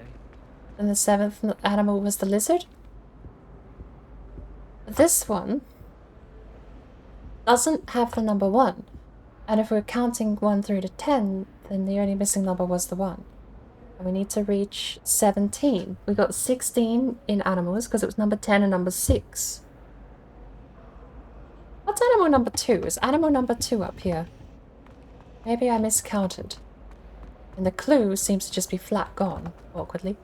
And the 7th animal was the lizard. This one doesn't have the number 1. And if we're counting 1 through to 10, then the only missing number was the 1. And we need to reach 17. We got 16 in animals because it was number 10 and number 6. What's animal number 2? Is animal number 2 up here? Maybe I miscounted. And the clue seems to just be flat gone, awkwardly.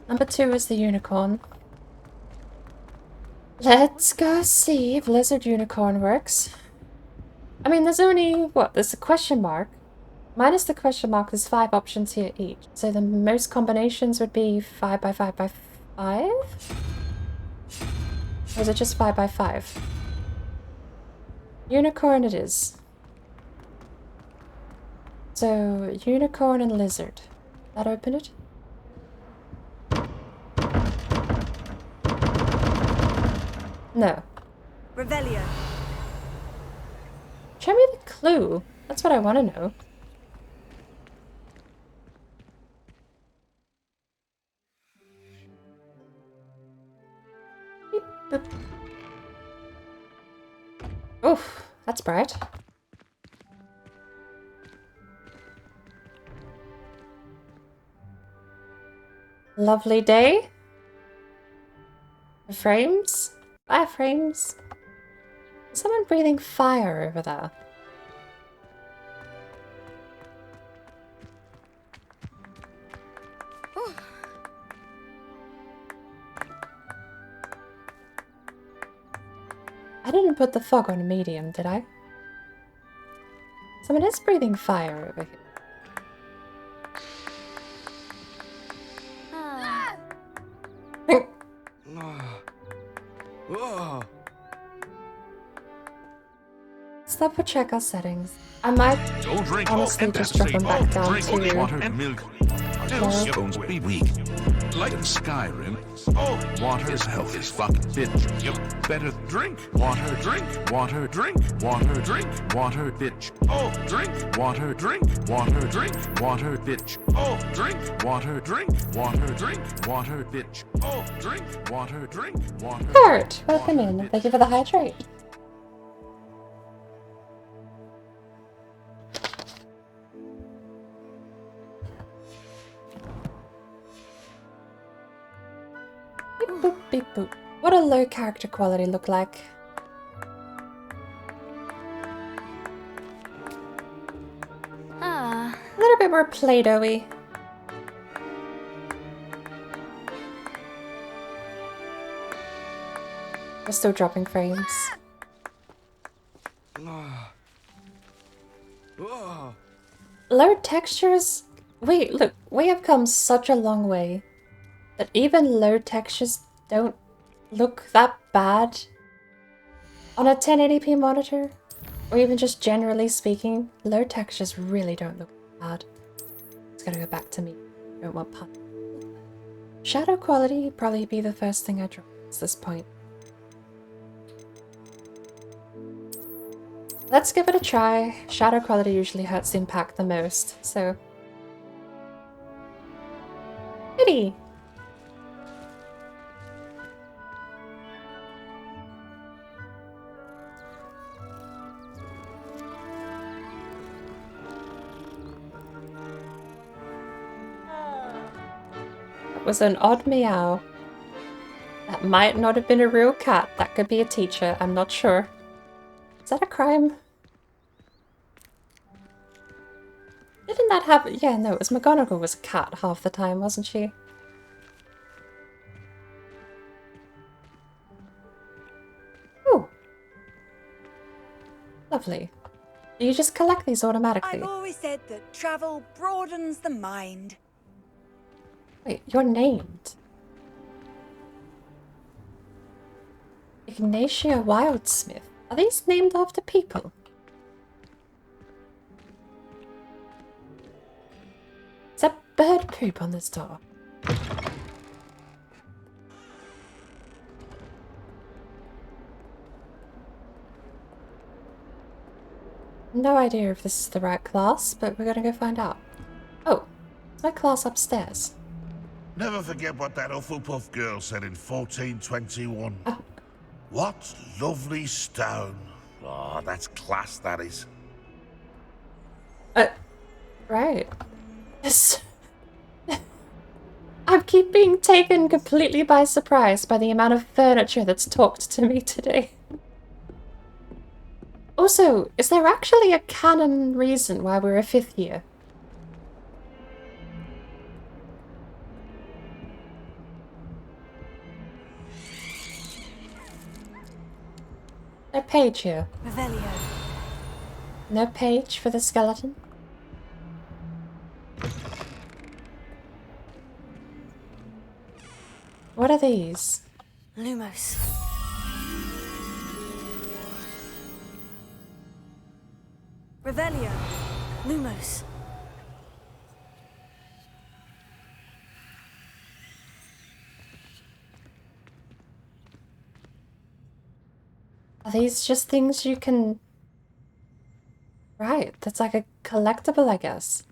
Number 2 is the unicorn. Let's go see if lizard unicorn works. I mean, there's only, what, there's a question mark. Minus the question mark, there's 5 options here each. So the most combinations would be 5 by 5 by 5? Or is it just 5 by 5? Unicorn it is. So, unicorn and lizard. That open it? No. Revelio. Show me the clue. That's what I want to know. Beep, boop. Oof, that's bright. Lovely day. Frames? Wireframes? Is someone breathing fire over there? I didn't put the fog on medium, did I? Someone is breathing fire over here. Let's double check our settings. I might honestly just drop them back down to water, milk. Stones be weak. Like in Skyrim, water is health is fucking bitch. You better drink water, drink water, drink water, drink water, bitch. Drink water, drink water, drink water, bitch. Drink water, drink water, drink water, bitch. Drink water, drink water. Kurt, welcome in. Thank you for the hydrate. Beep boop, beep boop. What a low character quality look like. A little bit more Play-Doh-y. We're still dropping frames. Low textures? Wait, look, we have come such a long way that even low textures don't look that bad on a 1080p monitor, or even just generally speaking, low textures really don't look bad. It's gotta go back to me. Don't want pun. Shadow quality would probably be the first thing I drop at this point. Let's give it a try. Shadow quality usually hurts the impact the most, so... Pity! That was an odd meow. That might not have been a real cat. That could be a teacher. I'm not sure. Is that a crime? Didn't that happen? Yeah, no, it was McGonagall was a cat half the time, wasn't she? Ooh. Lovely. Do you just collect these automatically? I've always said that travel broadens the mind. Wait, you're named. Ignatia Wildsmith. Are these named after people? Is that bird poop on this door? No idea if this is the right class, but we're gonna go find out. Oh, it's my class upstairs. Never forget what that Hufflepuff girl said in 1421. What lovely stone. Oh, that's class, that is. Right. I keep being taken completely by surprise by the amount of furniture that's talked to me today. Also, is there actually a canon reason why we're a 5th year? No page here. Revelio. No page for the skeleton? What are these? Lumos. Revelio. Lumos. Are these just things you can... Right, that's like a collectible, I guess.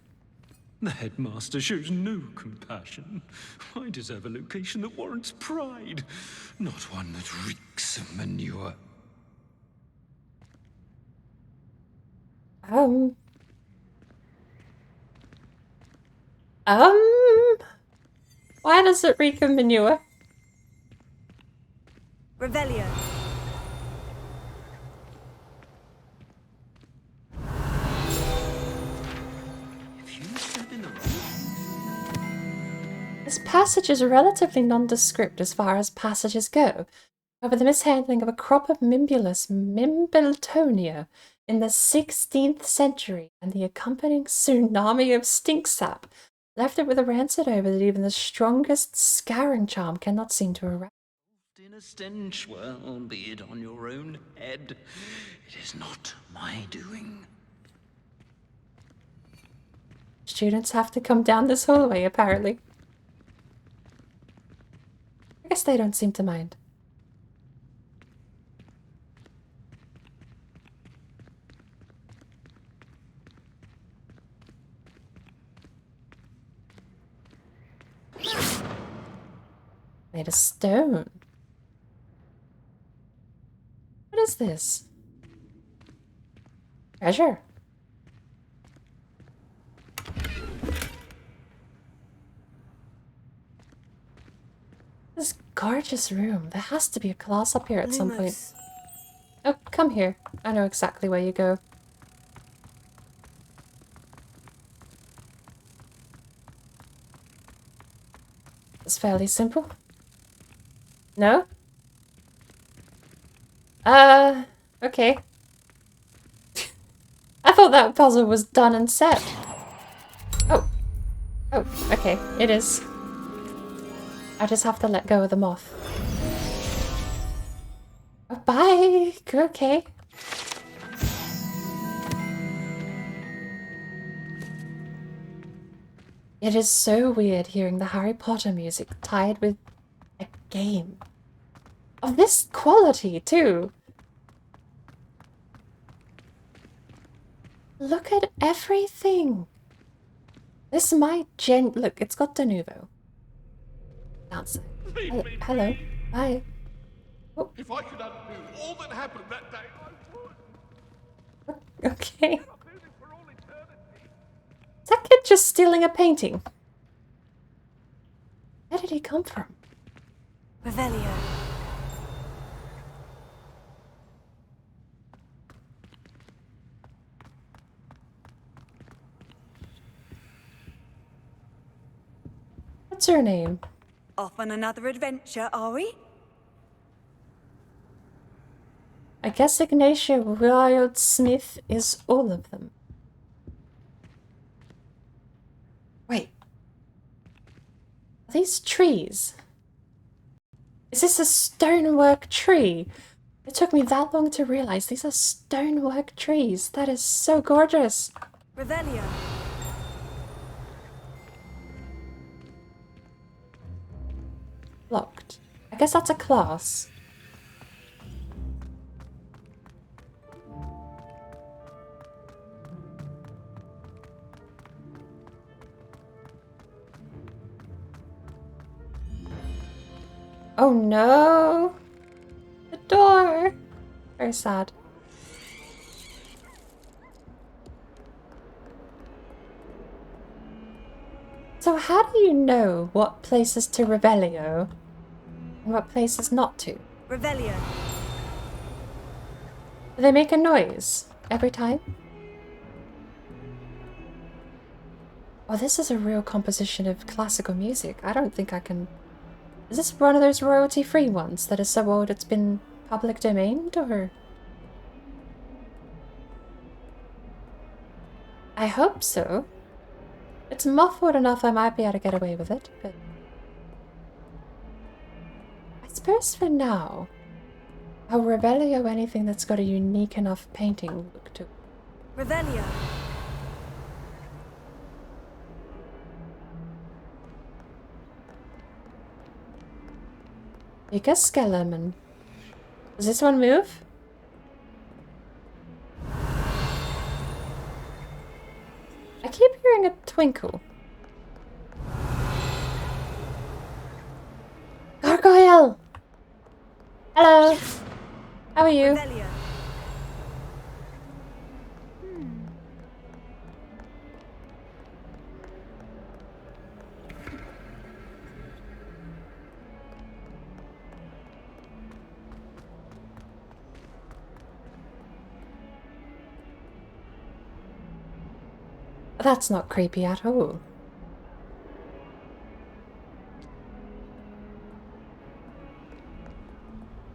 The headmaster shows no compassion. I deserve a location that warrants pride, not one that reeks of manure. Why does it reek of manure? Revelio. This passage is relatively nondescript as far as passages go. However, the mishandling of a crop of Mimbletonia in the 16th century and the accompanying tsunami of stink sap left it with a rancid odor that even the strongest scouring charm cannot seem to erase. In a stench, well, be it on your own head. It is not my doing. Students have to come down this hallway, apparently. I guess they don't seem to mind. Made of stone. What is this? Treasure. This gorgeous room. There has to be a class up here at some point. Oh, come here. I know exactly where you go. It's fairly simple. No? Okay. I thought that puzzle was done and set. Oh. Oh, okay. It is. I just have to let go of the moth. Oh, bye! Okay. It is so weird hearing the Harry Potter music tied with a game. Of this quality, too. Look at everything. This might look, it's got de novo. Outside. Hello. Bye. Oh. If I could undo all that happened that day, I would. Okay. Is that kid just stealing a painting? Where did he come from? Revelio. What's her name? Off on another adventure, are we? I guess Ignatia Wildsmith is all of them. Wait. Are these trees? Is this a stonework tree? It took me that long to realize these are stonework trees. That is so gorgeous. Revelio. Locked. I guess that's a class. Oh no! The door! Very sad. So how do you know what places to Revelio and what places not to? Revelio. Do they make a noise every time? Oh, this is a real composition of classical music. I don't think I can... Is this one of those royalty-free ones that is so old it's been public domained, or...? I hope so. It's muffled enough I might be able to get away with it, but... I suppose for now, I'll Revelio anything that's got a unique enough painting look to it. Revelio. Mega Skeleton. Does this one move? I keep hearing a twinkle. Gargoyle! Hello! How are you? Revelio. That's not creepy at all.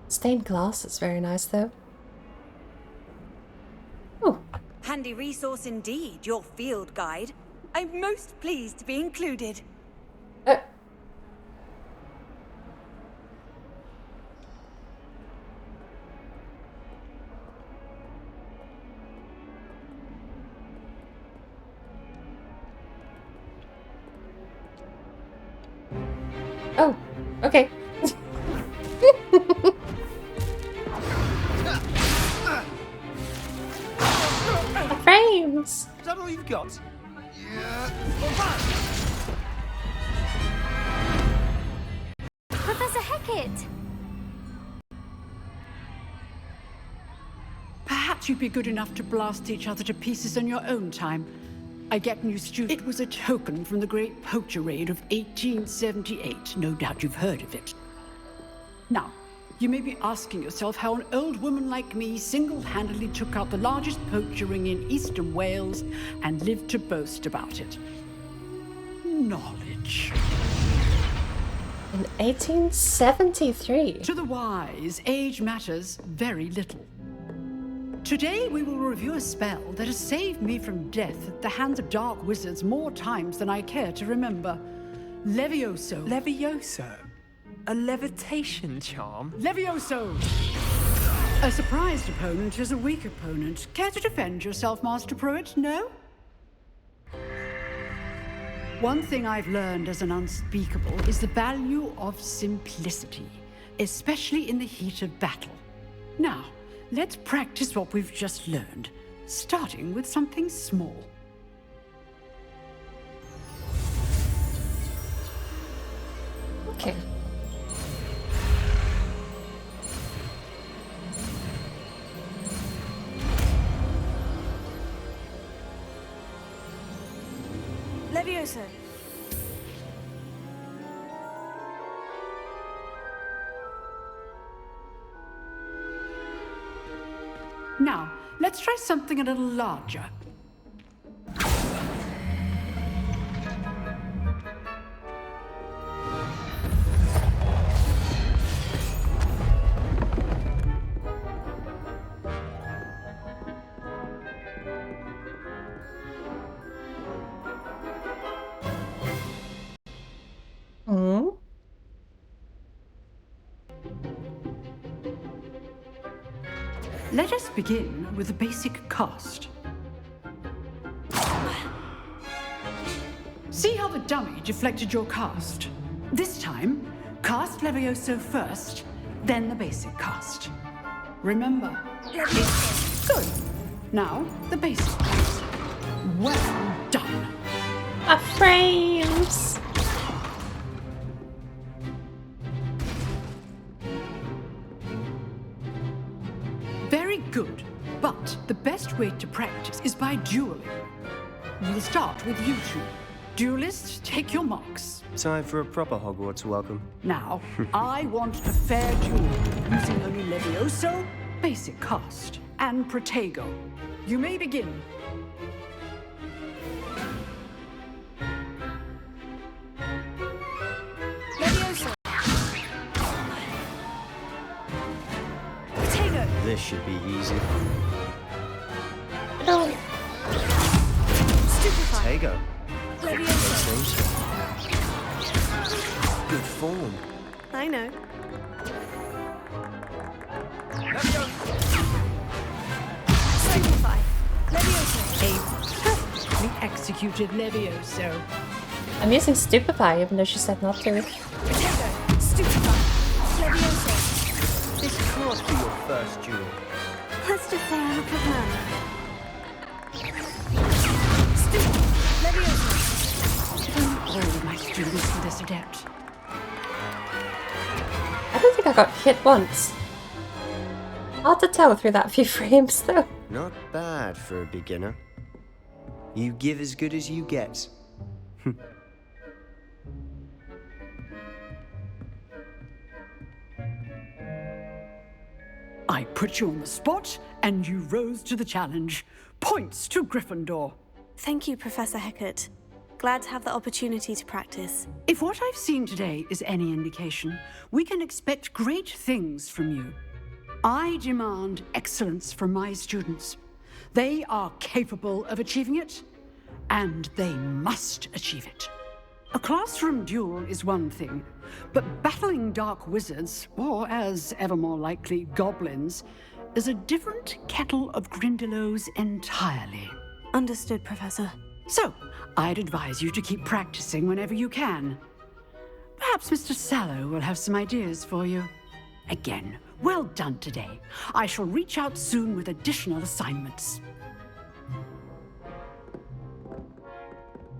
Stained glass is very nice though. Oh. Handy resource indeed, your field guide. I'm most pleased to be included. Oh, okay. The frames! Is that all you've got? Professor Hecat! Perhaps you'd be good enough to blast each other to pieces in your own time. I get new students. It was a token from the Great Poacher Raid of 1878. No doubt you've heard of it. Now, you may be asking yourself how an old woman like me single-handedly took out the largest poacher ring in eastern Wales and lived to boast about it. Knowledge. In 1873. To the wise, age matters very little. Today we will review a spell that has saved me from death at the hands of dark wizards more times than I care to remember. Levioso. Levioso? A levitation charm? Levioso! A surprised opponent is a weak opponent. Care to defend yourself, Master Pruitt? No? One thing I've learned as an unspeakable is the value of simplicity, especially in the heat of battle. Now, let's practice what we've just learned, starting with something small. Okay. Levioso. Now, let's try something a little larger. Let us begin with a basic cast. See how the dummy deflected your cast? This time, cast Levioso first, then the basic cast. Remember, it's good. Now, the basic cast. Well done. A frames! Very good, but the best way to practice is by dueling. We'll start with you two. Duelists, take your marks. Time for a proper Hogwarts welcome. Now, I want a fair duel, using only Levioso, basic cast, and Protego. You may begin. Levioso. Protego. This should be easy. No. Stupefy. Tego. Levioso. Good form. I know. Stupefy. A perfectly executed Levioso. I'm using Stupefy, even though she said not to. This can't be your first duel. Let's just say I'm a good man. All of my students were this adept. I don't think I got hit once. Hard to tell through that few frames, though. Not bad for a beginner. You give as good as you get. I put you on the spot, and you rose to the challenge. Points to Gryffindor. Thank you, Professor Hecat. Glad to have the opportunity to practice. If what I've seen today is any indication, we can expect great things from you. I demand excellence from my students. They are capable of achieving it, and they must achieve it. A classroom duel is one thing, but battling dark wizards, or as ever more likely, goblins, is a different kettle of Grindylows entirely. Understood, Professor. So, I'd advise you to keep practicing whenever you can. Perhaps Mr. Sallow will have some ideas for you. Again, well done today. I shall reach out soon with additional assignments.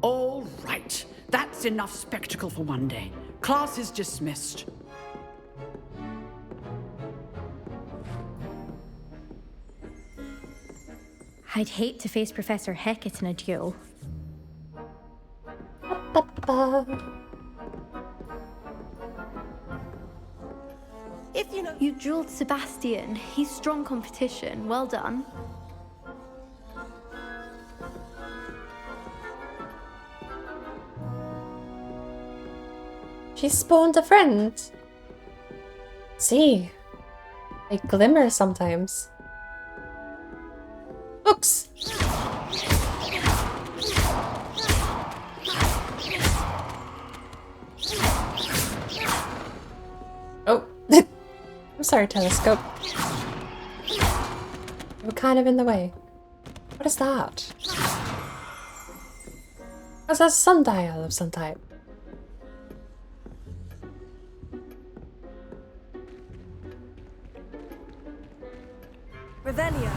All right. That's enough spectacle for one day. Class is dismissed. I'd hate to face Professor Hecat in a duel. If you know... You dueled Sebastian. He's strong competition. Well done. She spawned a friend. See, they glimmer sometimes. Books. Oh, I'm sorry, telescope. You were kind of in the way. What is that? Is that a sundial of some type? Revelio.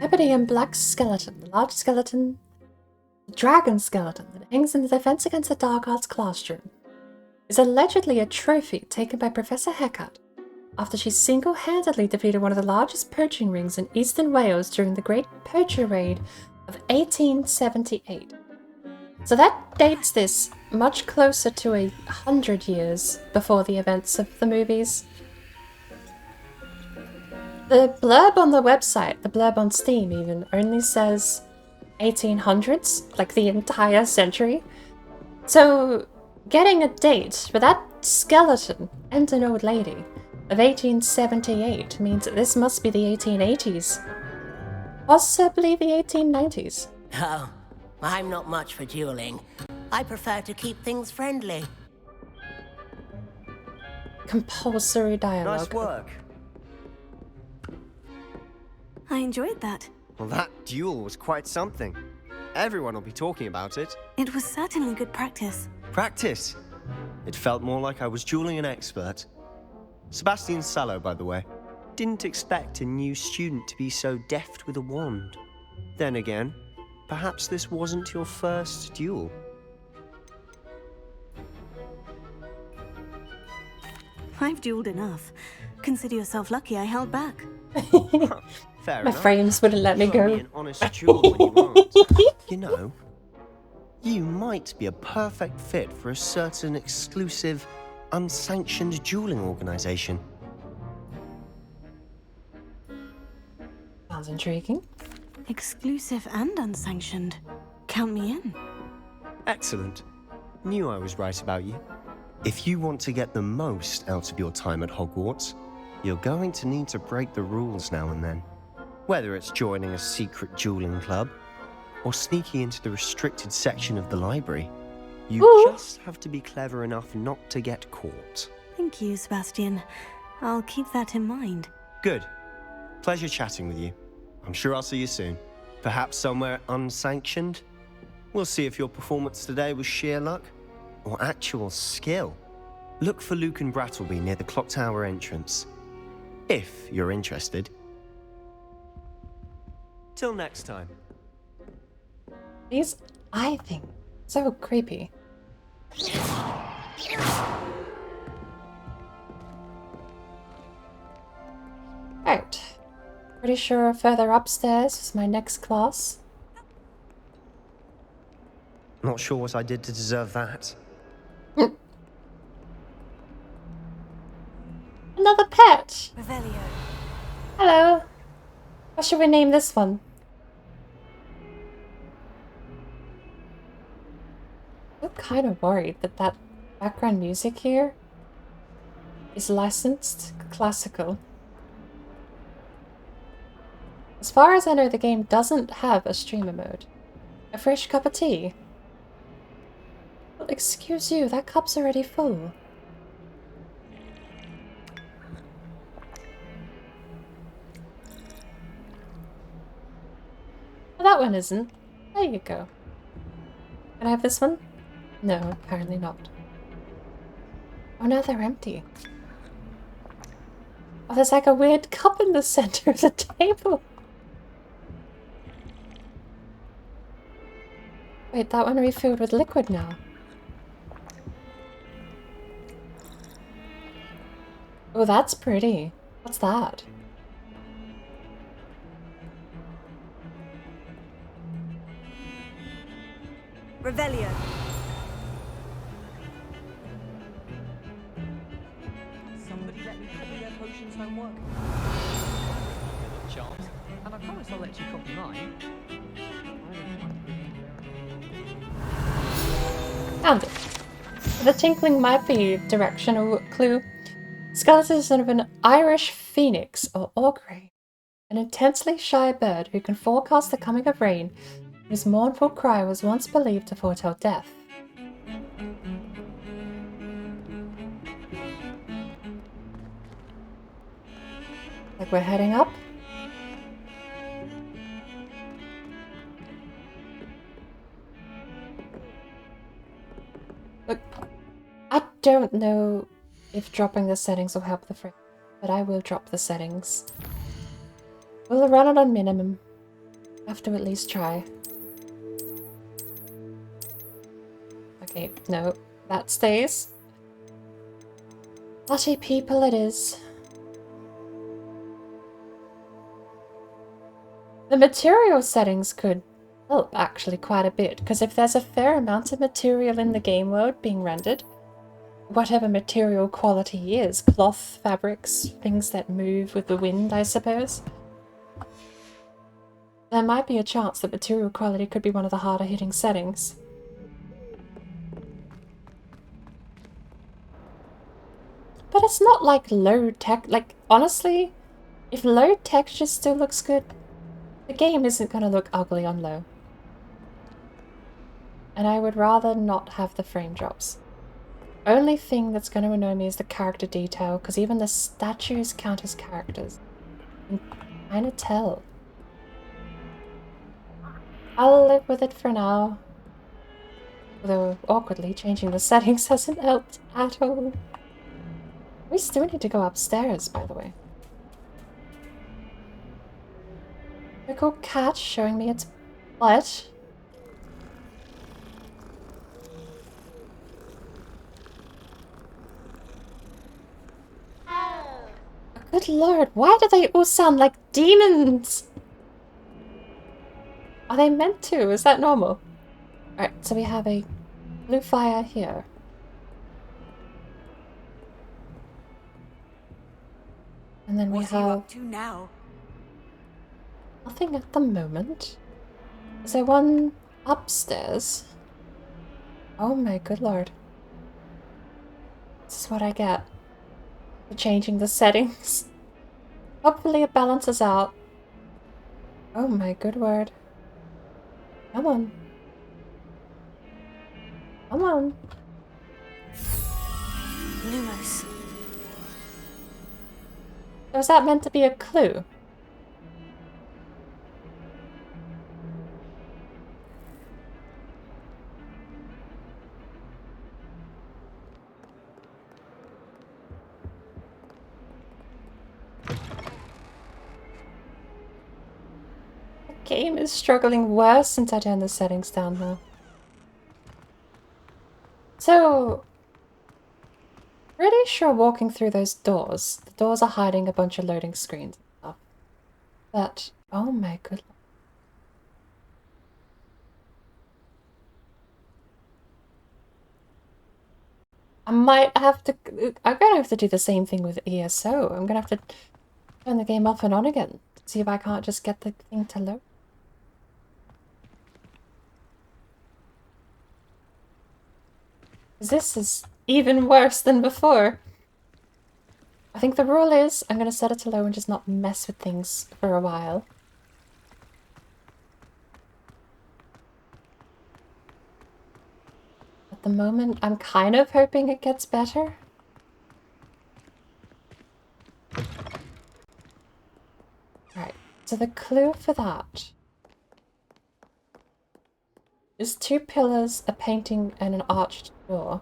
Ebony and black skeleton, the large skeleton, the dragon skeleton that hangs in the Defense Against the Dark Arts classroom, is allegedly a trophy taken by Professor Hecat after she single-handedly defeated one of the largest poaching rings in eastern Wales during the Great Poacher Raid of 1878. So that dates this much closer to 100 years before the events of the movies. The blurb on the website, the blurb on Steam even, only says 1800s, like the entire century. So getting a date for that skeleton and an old lady of 1878 means that this must be the 1880s. Possibly the 1890s. Oh, I'm not much for dueling. I prefer to keep things friendly. Compulsory dialogue. Nice work. I enjoyed that. Well, that duel was quite something. Everyone will be talking about it. It was certainly good practice. Practice? It felt more like I was dueling an expert. Sebastian Sallow, by the way. Didn't expect a new student to be so deft with a wand. Then again, perhaps this wasn't your first duel. I've dueled enough. Consider yourself lucky I held back. Fair My enough. frames wouldn't let me You go. are an honest duel when you aren't. You know, you might be a perfect fit for a certain exclusive, unsanctioned dueling organization. Sounds intriguing. Exclusive and unsanctioned. Count me in. Excellent. Knew I was right about you. If you want to get the most out of your time at Hogwarts, you're going to need to break the rules now and then. Whether it's joining a secret dueling club, or sneaking into the restricted section of the library, you just have to be clever enough not to get caught. Thank you, Sebastian. I'll keep that in mind. Good. Pleasure chatting with you. I'm sure I'll see you soon. Perhaps somewhere unsanctioned? We'll see if your performance today was sheer luck or actual skill. Look for Luke and Brattleby near the clock tower entrance, if you're interested. Till next time. These, I think, so creepy. Right. Pretty sure further upstairs is my next class. Not sure what I did to deserve that. Another pet! Revelio. Hello. What should we name this one? I'm kind of worried that that background music here is licensed classical. As far as I know, the game doesn't have a streamer mode. A fresh cup of tea? Well, excuse you, that cup's already full. Well, that one isn't. There you go. Can I have this one? No, apparently not. Oh, now they're empty. Oh, there's like a weird cup in the center of the table. Wait, that one refilled with liquid now. Oh, that's pretty. What's that? Revelio. Somebody let me copy their potions homework. Charles, and I promise I'll let you copy mine. Found it. The tinkling might be a directional clue. Skeleton is of an Irish phoenix or augury, an intensely shy bird who can forecast the coming of rain, whose mournful cry was once believed to foretell death. Like we're heading up? Look, I don't know if dropping the settings will help the frame, but I will drop the settings. We'll run it on minimum. Have to at least try. Okay, no, that stays. Bloody people it is. The material settings could help actually quite a bit, because if there's a fair amount of material in the game world being rendered, whatever material quality is, cloth, fabrics, things that move with the wind, I suppose, there might be a chance that material quality could be one of the harder hitting settings. But it's not like low tech, like honestly, if low texture still looks good, the game isn't going to look ugly on low. And I would rather not have the frame drops. Only thing that's going to annoy me is the character detail, because even the statues count as characters. You can kind of tell. I'll live with it for now. Although, awkwardly, changing the settings hasn't helped at all. We still need to go upstairs, by the way. A cool cat showing me its butt. Good lord, why do they all sound like demons? Are they meant to? Is that normal? Alright, so we have a blue fire here. And then we What are you have up to now? nothing at the moment. Is there one upstairs? Oh my good lord. This is what I get for changing the settings. Hopefully it balances out. Oh my good word. Come on. Come on. Lumos. Was that meant to be a clue? The game is struggling worse since I turned the settings down now. So, pretty sure walking through those doors, the doors are hiding a bunch of loading screens and stuff. But, oh my goodness. I might have to, I'm gonna have to do the same thing with ESO. I'm gonna have to turn the game off and on again. See if I can't just get the thing to load. This is even worse than before. I think the rule is I'm gonna set it to low and just not mess with things for a while. At the moment, I'm kind of hoping it gets better. Alright, so the clue for that is 2 pillars, a painting, and an arched door.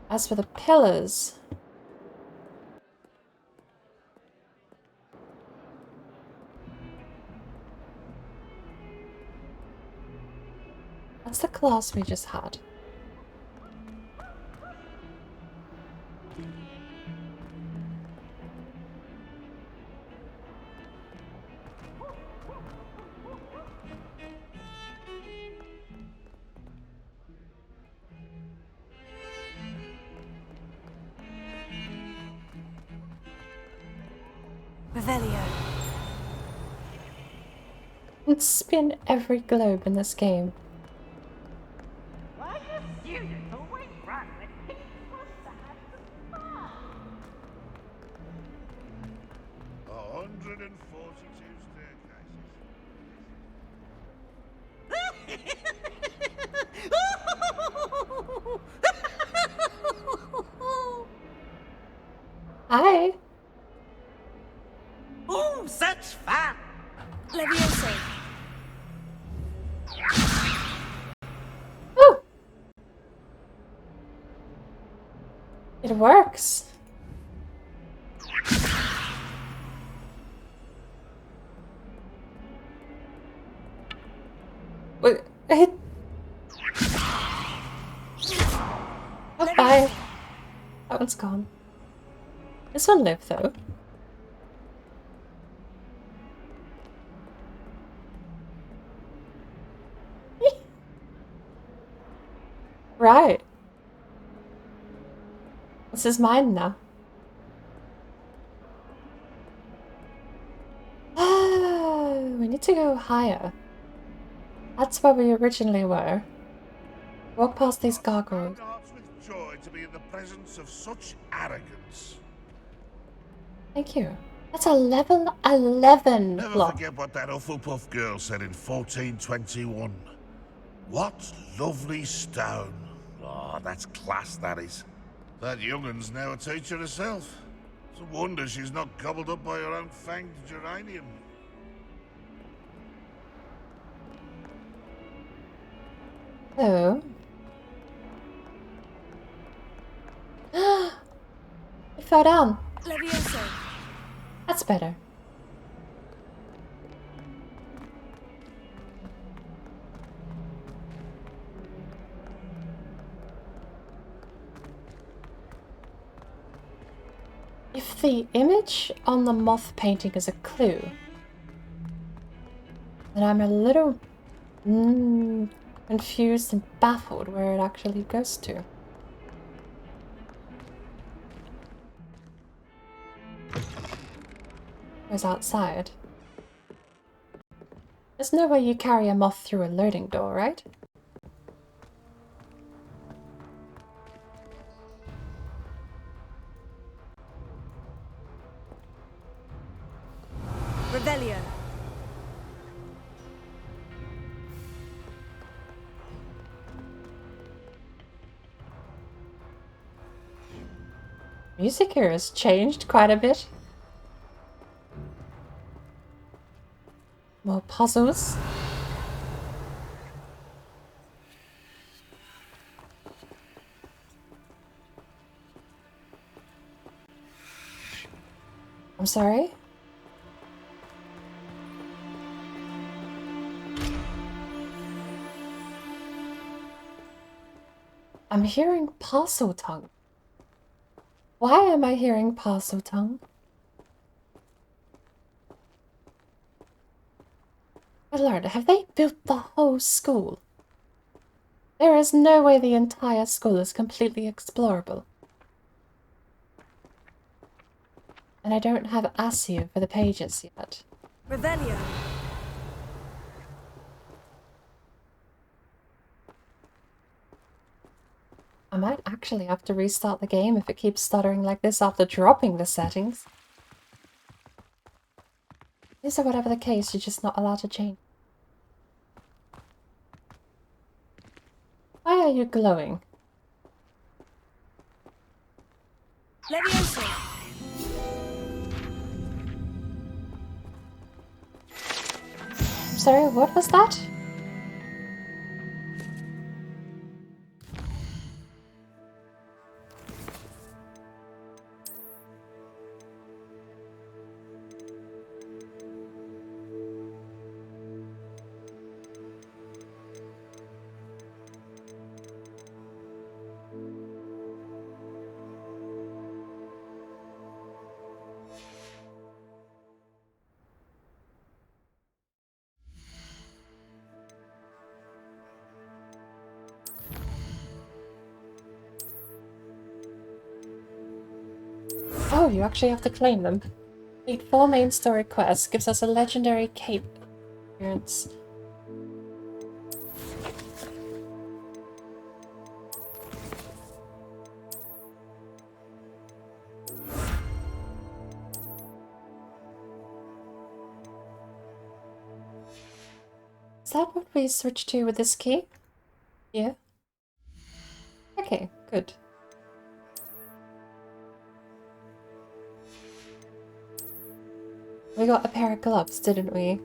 As for the pillars, that's the class we just had. Revelio. And spin every globe in this game. Hi. Oh, such fun! Levioso. Oh! It works. Wait, oh, bye. That one's gone. This one lived though. Right. This is mine now. We need to go higher. That's where we originally were. Walk past these gargoyles. With joy to be in the presence of such arrogance. Thank you. That's a level 11 Never block. forget what that Hufflepuff girl said in 1421. What lovely stone. Oh, that's class, that is. That young'un's now a teacher herself. It's a wonder she's not gobbled up by her own fanged geranium. So... It fell down. Levioso. That's better. If the image on the moth painting is a clue, then I'm a little confused and baffled where it actually goes to. Goes outside. There's no way you carry a moth through a loading door, right? Revelio. Music here has changed quite a bit. More puzzles. I'm sorry? I'm hearing parcel tongue. Why am I hearing parcel tongue? Good Lord, have they built the whole school? There is no way the entire school is completely explorable. And I don't have ASIO for the pages yet. Revelio. I might actually have to restart the game if it keeps stuttering like this after dropping the settings. So whatever the case, you're just not allowed to change. Why are you glowing? Levioso. Sorry, what was that? Oh, you actually have to claim them. Complete 4 main story quests, gives us a legendary cape appearance. Is that what we switched to with this key? Yeah. Okay, good. We got a pair of gloves, didn't we?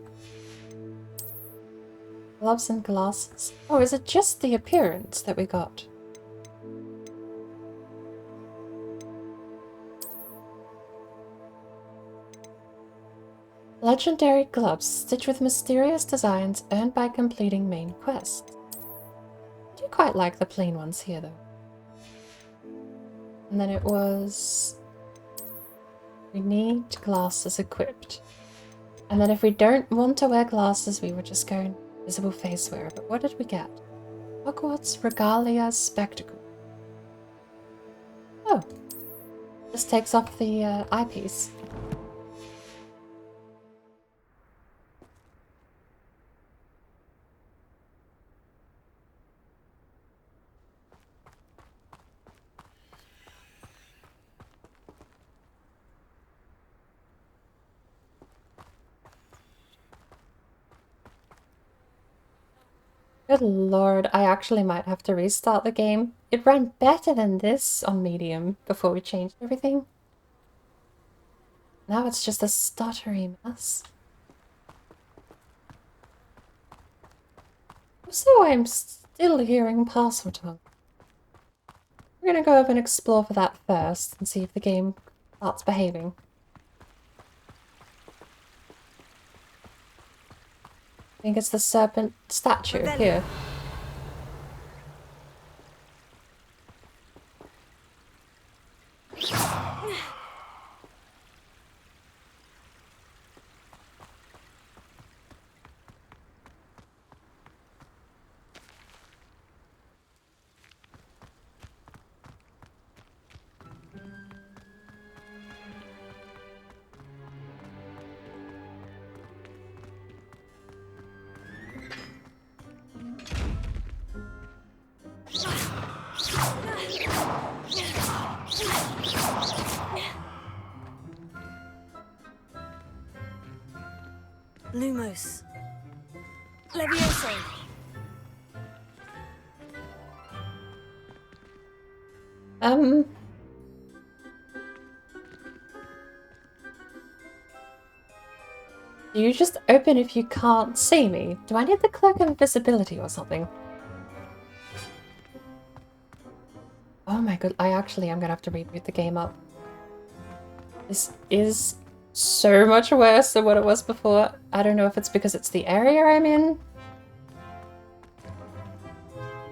Gloves and glasses. Oh, is it just the appearance that we got? Legendary gloves, stitched with mysterious designs earned by completing main quests. I do quite like the plain ones here, though. And then it was... we need glasses equipped. And then if we don't want to wear glasses, we would just go in visible face wearer. But what did we get? Hogwarts Regalia Spectacle. Oh. This takes off the eyepiece. Good lord, I actually might have to restart the game. It ran better than this on medium before we changed everything. Now it's just a stuttery mess. So I'm still hearing parcel tongue. We're gonna go up and explore for that first and see if the game starts behaving. I think it's the serpent statue here. Lumos. Levioso. Do you just open if you can't see me? Do I need the cloak of invisibility or something? Oh my god, I'm gonna have to reboot the game up. This is so much worse than what it was before. I don't know if it's because it's the area I'm in.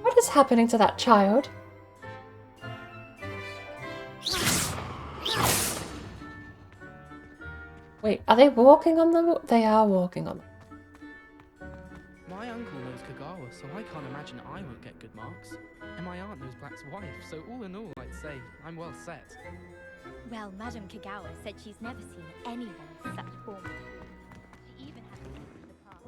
What is happening to that child? Wait, are they walking on the... They are walking on the... My uncle knows Kagawa, so I can't imagine I won't get good marks. And my aunt knows Black's wife, so all in all, I'd say I'm well set. Well, Madame Kagawa said she's never seen anyone with such form. She even had to see the past.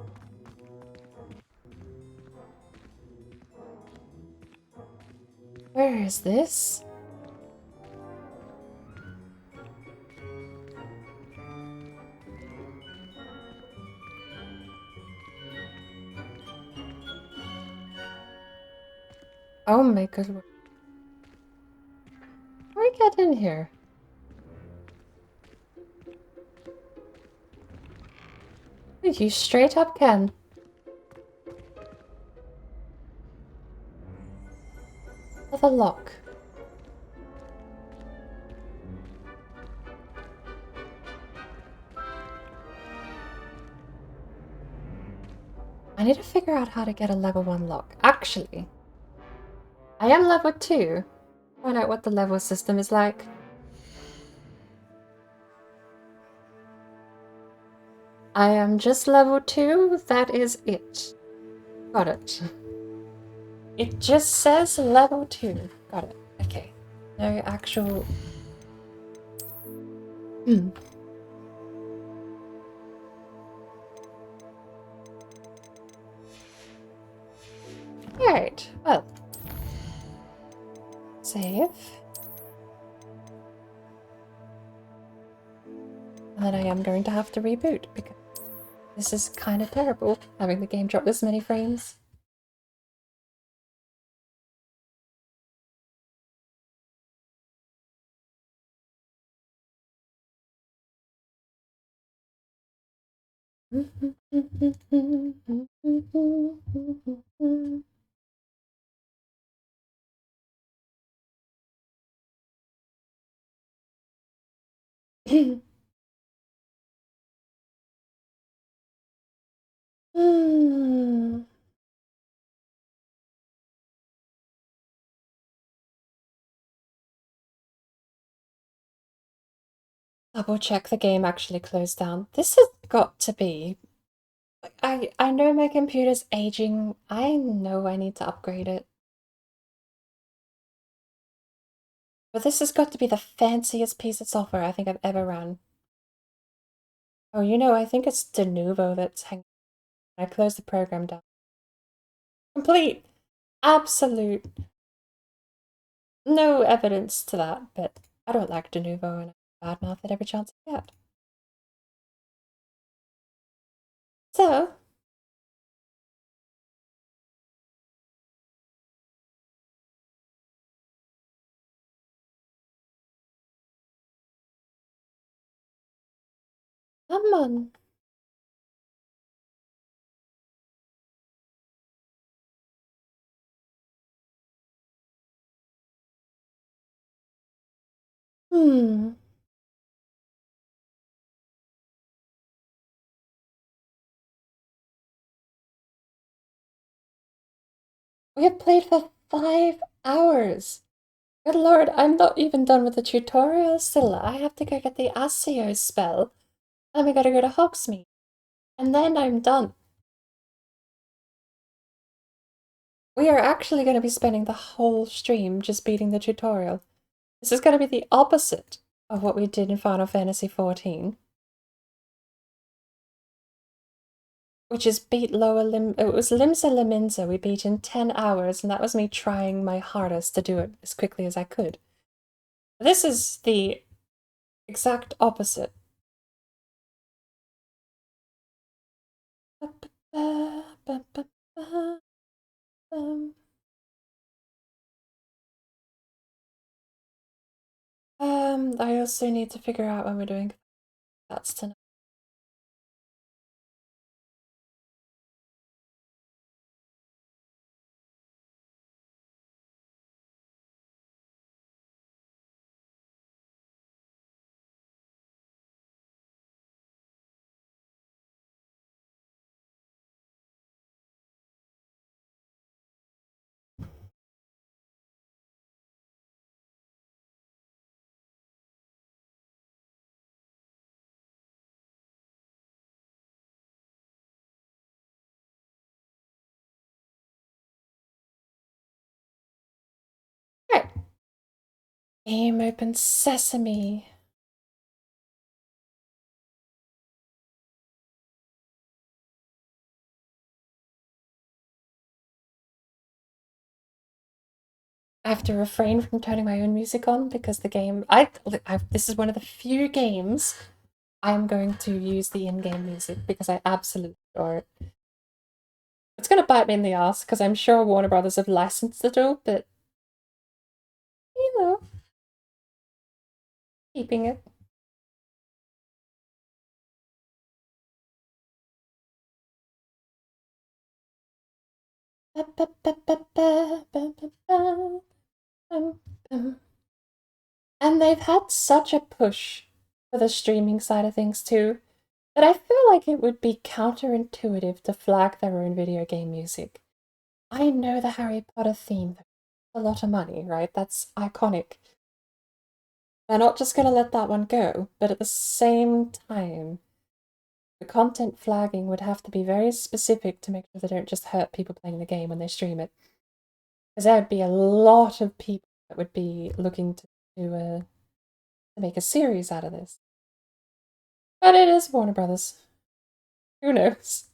Where is this? Oh my good lord. How do we get in here? You straight up can. Another lock. I need to figure out how to get a level 1 lock. Actually, I am level 2. Find out what the level system is like. I am just level 2. That is it. Got it. It just says level 2. Got it. Okay. No actual... Alright, well. Save. And then I am going to have to reboot because this is kind of terrible, having the game drop this many frames. Double check the game actually closed down. This has got to be... I know my computer's aging. I know I need to upgrade it. But this has got to be the fanciest piece of software I think I've ever run. Oh, you know, I think it's de novo that's hanging. I closed the program down. Complete, absolute, no evidence to that, but I don't like de novo and I badmouth it every chance I get. So, come on. We have played for 5 hours. Good lord, I'm not even done with the tutorial still. I have to go get the Accio spell. Then we gotta go to Hogsmeade. And then I'm done. We are actually going to be spending the whole stream just beating the tutorial. This is going to be the opposite of what we did in Final Fantasy XIV. Which is beat lower lim... It was Limsa Liminza we beat in 10 hours, and that was me trying my hardest to do it as quickly as I could. This is the exact opposite. I also need to figure out when we're doing that's tonight. Game open sesame. I have to refrain from turning my own music on because the game this is one of the few games I'm going to use the in-game music because I absolutely adore it. It's gonna bite me in the ass because I'm sure Warner Brothers have licensed it all, but you know, keeping it. And they've had such a push for the streaming side of things too, that I feel like it would be counterintuitive to flag their own video game music. I know the Harry Potter theme, a lot of money, right? That's iconic. They're not just gonna let that one go, but at the same time, the content flagging would have to be very specific to make sure they don't just hurt people playing the game when they stream it. Because there would be a lot of people that would be looking to make a series out of this. But it is Warner Brothers. Who knows?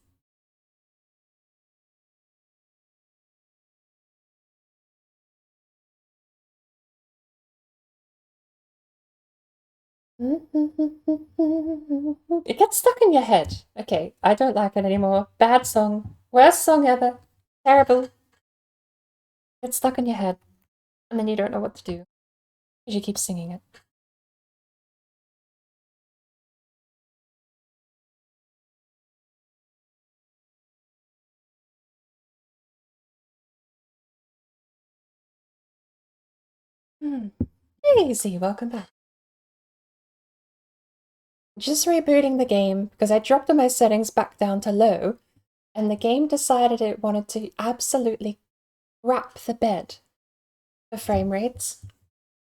It gets stuck in your head. Okay, I don't like it anymore. Bad song. Worst song ever. Terrible. Gets stuck in your head. And then you don't know what to do. Because you keep singing it. Easy, welcome back. Just rebooting the game because I dropped my settings back down to low and the game decided it wanted to absolutely crap the bed for frame rates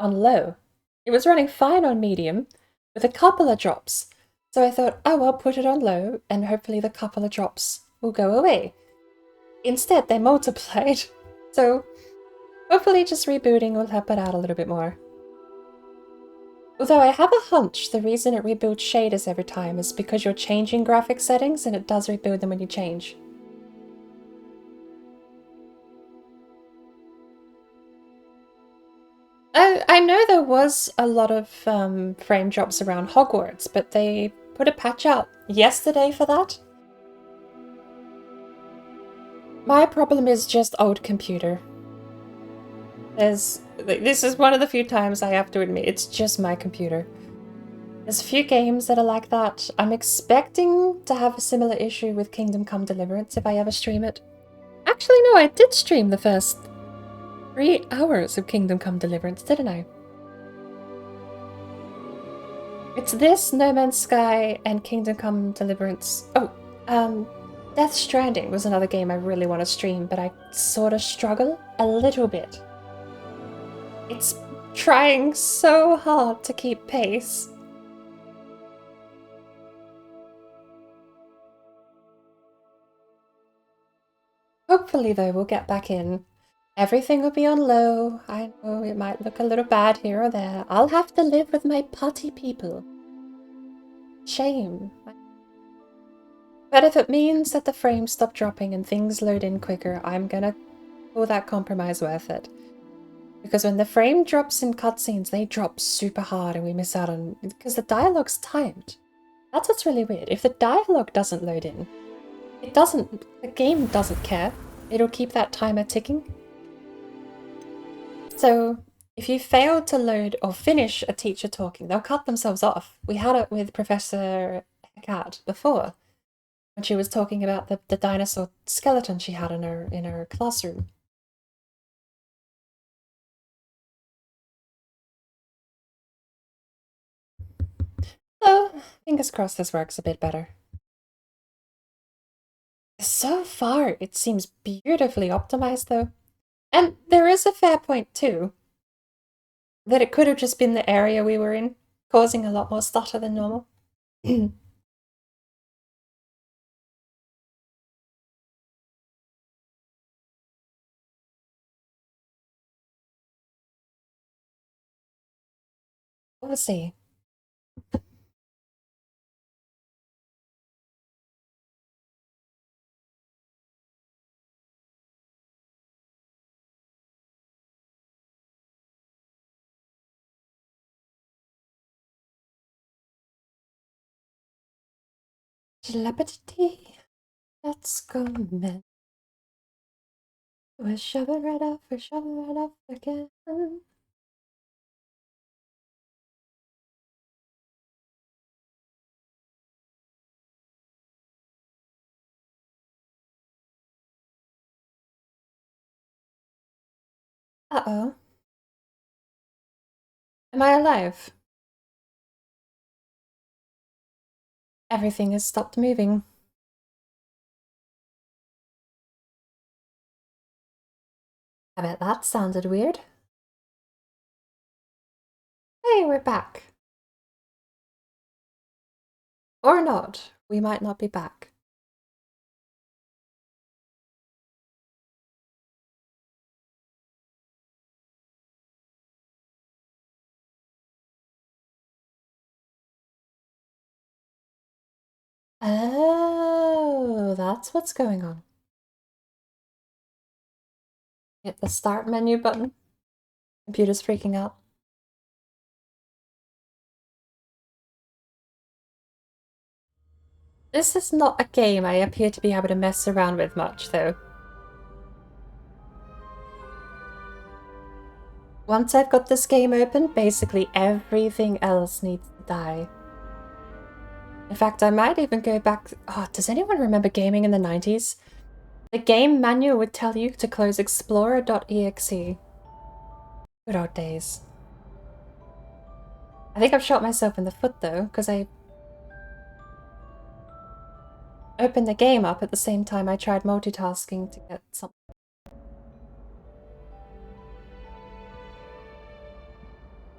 on low. It was running fine on medium with a couple of drops. So I thought, oh, I'll put it on low and hopefully the couple of drops will go away. Instead, they multiplied. So hopefully just rebooting will help it out a little bit more. Although I have a hunch the reason it rebuilds shaders every time is because you're changing graphic settings and it does rebuild them when you change. I know there was a lot of frame drops around Hogwarts, but they put a patch out yesterday for that. My problem is just old computer. This is one of the few times I have to admit it's just my computer. There's a few games that are like that. I'm expecting to have a similar issue with Kingdom Come Deliverance if I ever stream it. Actually, no, I did stream the first 3 hours of Kingdom Come Deliverance, didn't I? It's this, No Man's Sky, and Kingdom Come Deliverance. Oh, Death Stranding was another game I really want to stream, but I sort of struggle a little bit. It's trying so hard to keep pace. Hopefully, though, we'll get back in. Everything will be on low. I know it might look a little bad here or there. I'll have to live with my POTTE people. Shame. But if it means that the frames stop dropping and things load in quicker, I'm gonna call that compromise worth it. Because when the frame drops in cutscenes, they drop super hard and we miss out on... because the dialogue's timed. That's what's really weird. If the dialogue doesn't load in, it doesn't... the game doesn't care. It'll keep that timer ticking. So, if you fail to load or finish a teacher talking, they'll cut themselves off. We had it with Professor Hecat before, when she was talking about the dinosaur skeleton she had in her classroom. So, fingers crossed this works a bit better. So far, it seems beautifully optimized though. And there is a fair point too, that it could have just been the area we were in, causing a lot more stutter than normal. Let's see. Telepathy. Let's go, man. We're shoving right off again. Uh-oh. Am I alive? Everything has stopped moving. I bet that sounded weird. Hey, we're back. Or not. We might not be back. Oh, that's what's going on. Hit the start menu button. Computer's freaking out. This is not a game I appear to be able to mess around with much, though. Once I've got this game open, basically everything else needs to die. In fact, I might even go back... Oh, does anyone remember gaming in the 90s? The game manual would tell you to close explorer.exe. Good old days. I think I've shot myself in the foot, though, because I opened the game up at the same time I tried multitasking to get something.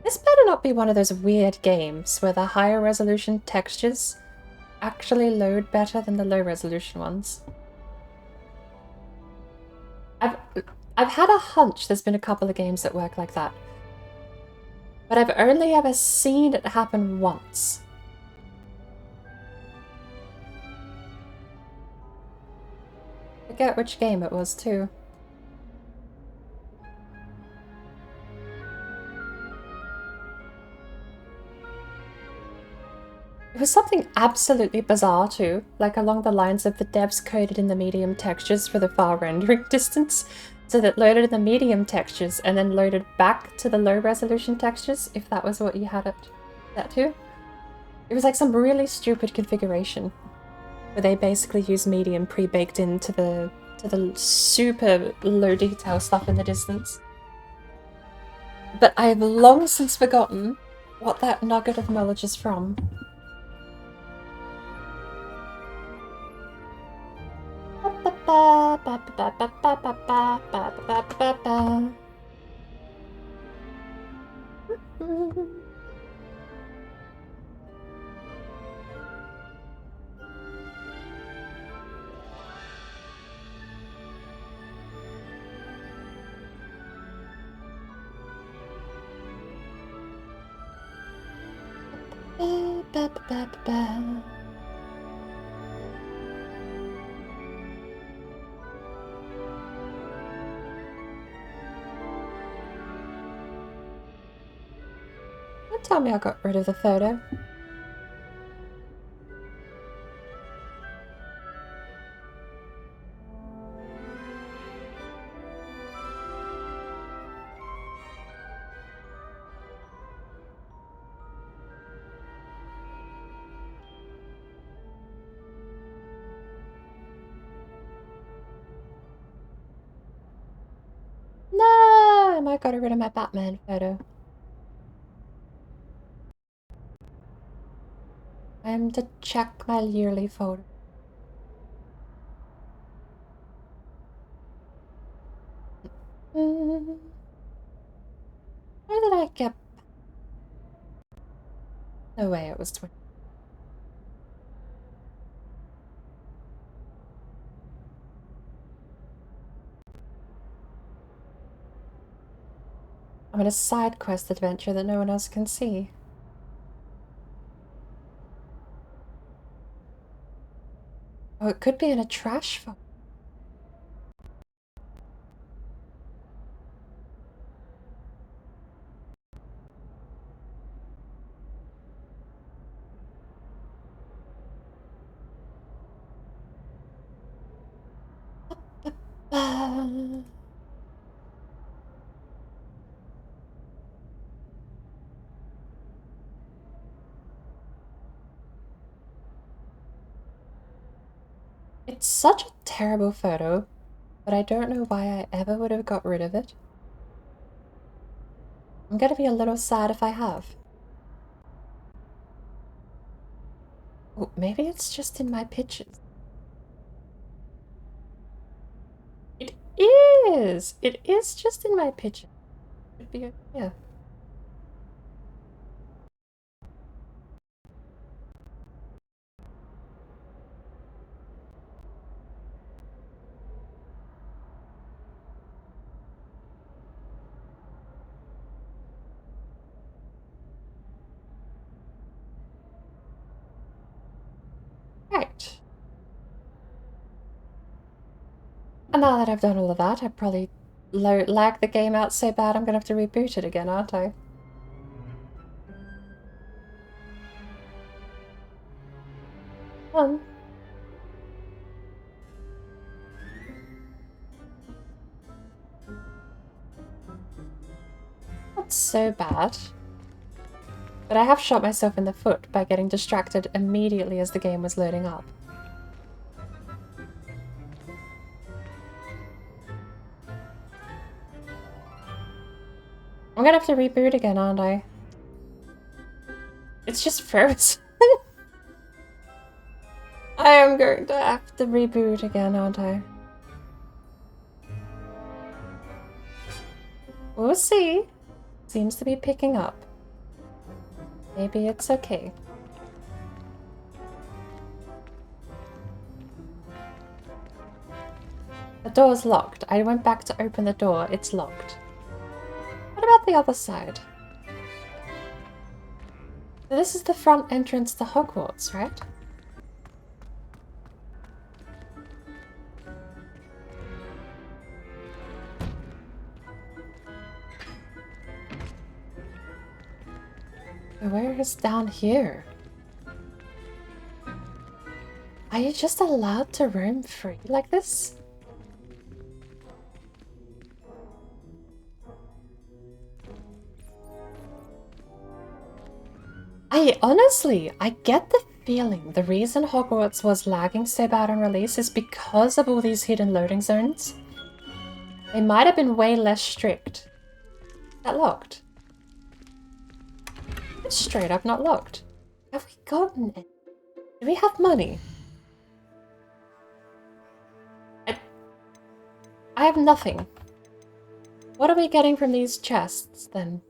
This better not be one of those weird games where the higher resolution textures actually load better than the low resolution ones. I've had a hunch there's been a couple of games that work like that. But I've only ever seen it happen once. Forget which game it was too. It was something absolutely bizarre too, like along the lines of the devs coded in the medium textures for the far rendering distance, so that loaded in the medium textures and then loaded back to the low resolution textures, if that was what you had it set to. It was like some really stupid configuration, where they basically use medium pre-baked into the super low detail stuff in the distance. But I've long since forgotten what that nugget of knowledge is from. Don't tell me I got rid of the photo. No, I might got rid of my Batman photo. I'm to check my yearly photo. Where did I get? No way, it was 20. I'm in a side quest adventure that no one else can see. Oh, it could be in a trash file. It's such a terrible photo, but I don't know why I ever would have got rid of it. I'm gonna be a little sad if I have. Oh, maybe it's just in my pictures. It is! It is just in my picture. Could be, yeah. Right. And now that I've done all of that, I probably lag the game out so bad I'm gonna have to reboot it again, aren't I? Not so bad. But I have shot myself in the foot by getting distracted immediately as the game was loading up. I'm gonna have to reboot again, aren't I? It's just frozen. I am going to have to reboot again, aren't I? We'll see. Seems to be picking up. Maybe it's okay. The door's locked. I went back to open the door. It's locked. What about the other side? So this is the front entrance to Hogwarts, right? Where is down here? Are you just allowed to roam free like this? I get the feeling the reason Hogwarts was lagging so bad on release is because of all these hidden loading zones. They might have been way less strict. Is that locked? It's straight up not locked. Have we gotten it? Do we have money? I have nothing. What are we getting from these chests then?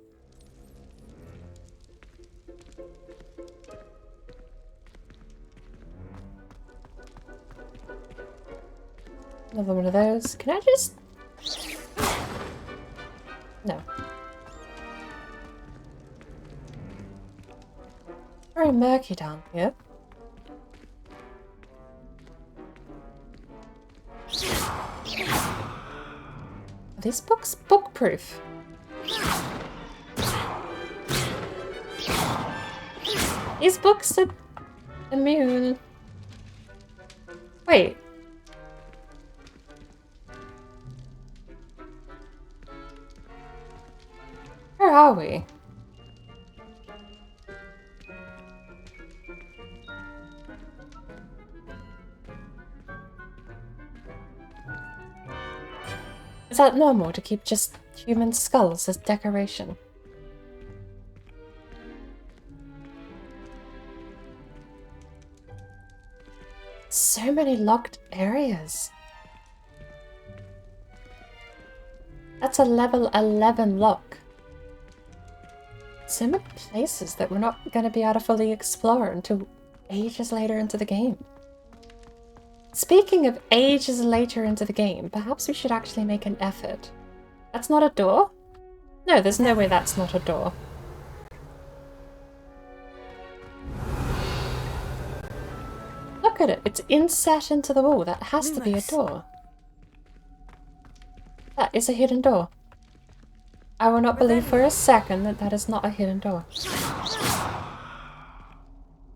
Another one of those. Can I just... No. Very murky down here. Are these books book-proof? These books are immune. Wait. Where are we? Is that normal to keep just human skulls as decoration? So many locked areas. That's a level 11 lock. So many places that we're not going to be able to fully explore until ages later into the game. Speaking of ages later into the game, perhaps we should actually make an effort. That's not a door? No, there's no way that's not a door. Look at it. It's inset into the wall. That has to be a door. That is a hidden door. I will not believe for a second that that is not a hidden door.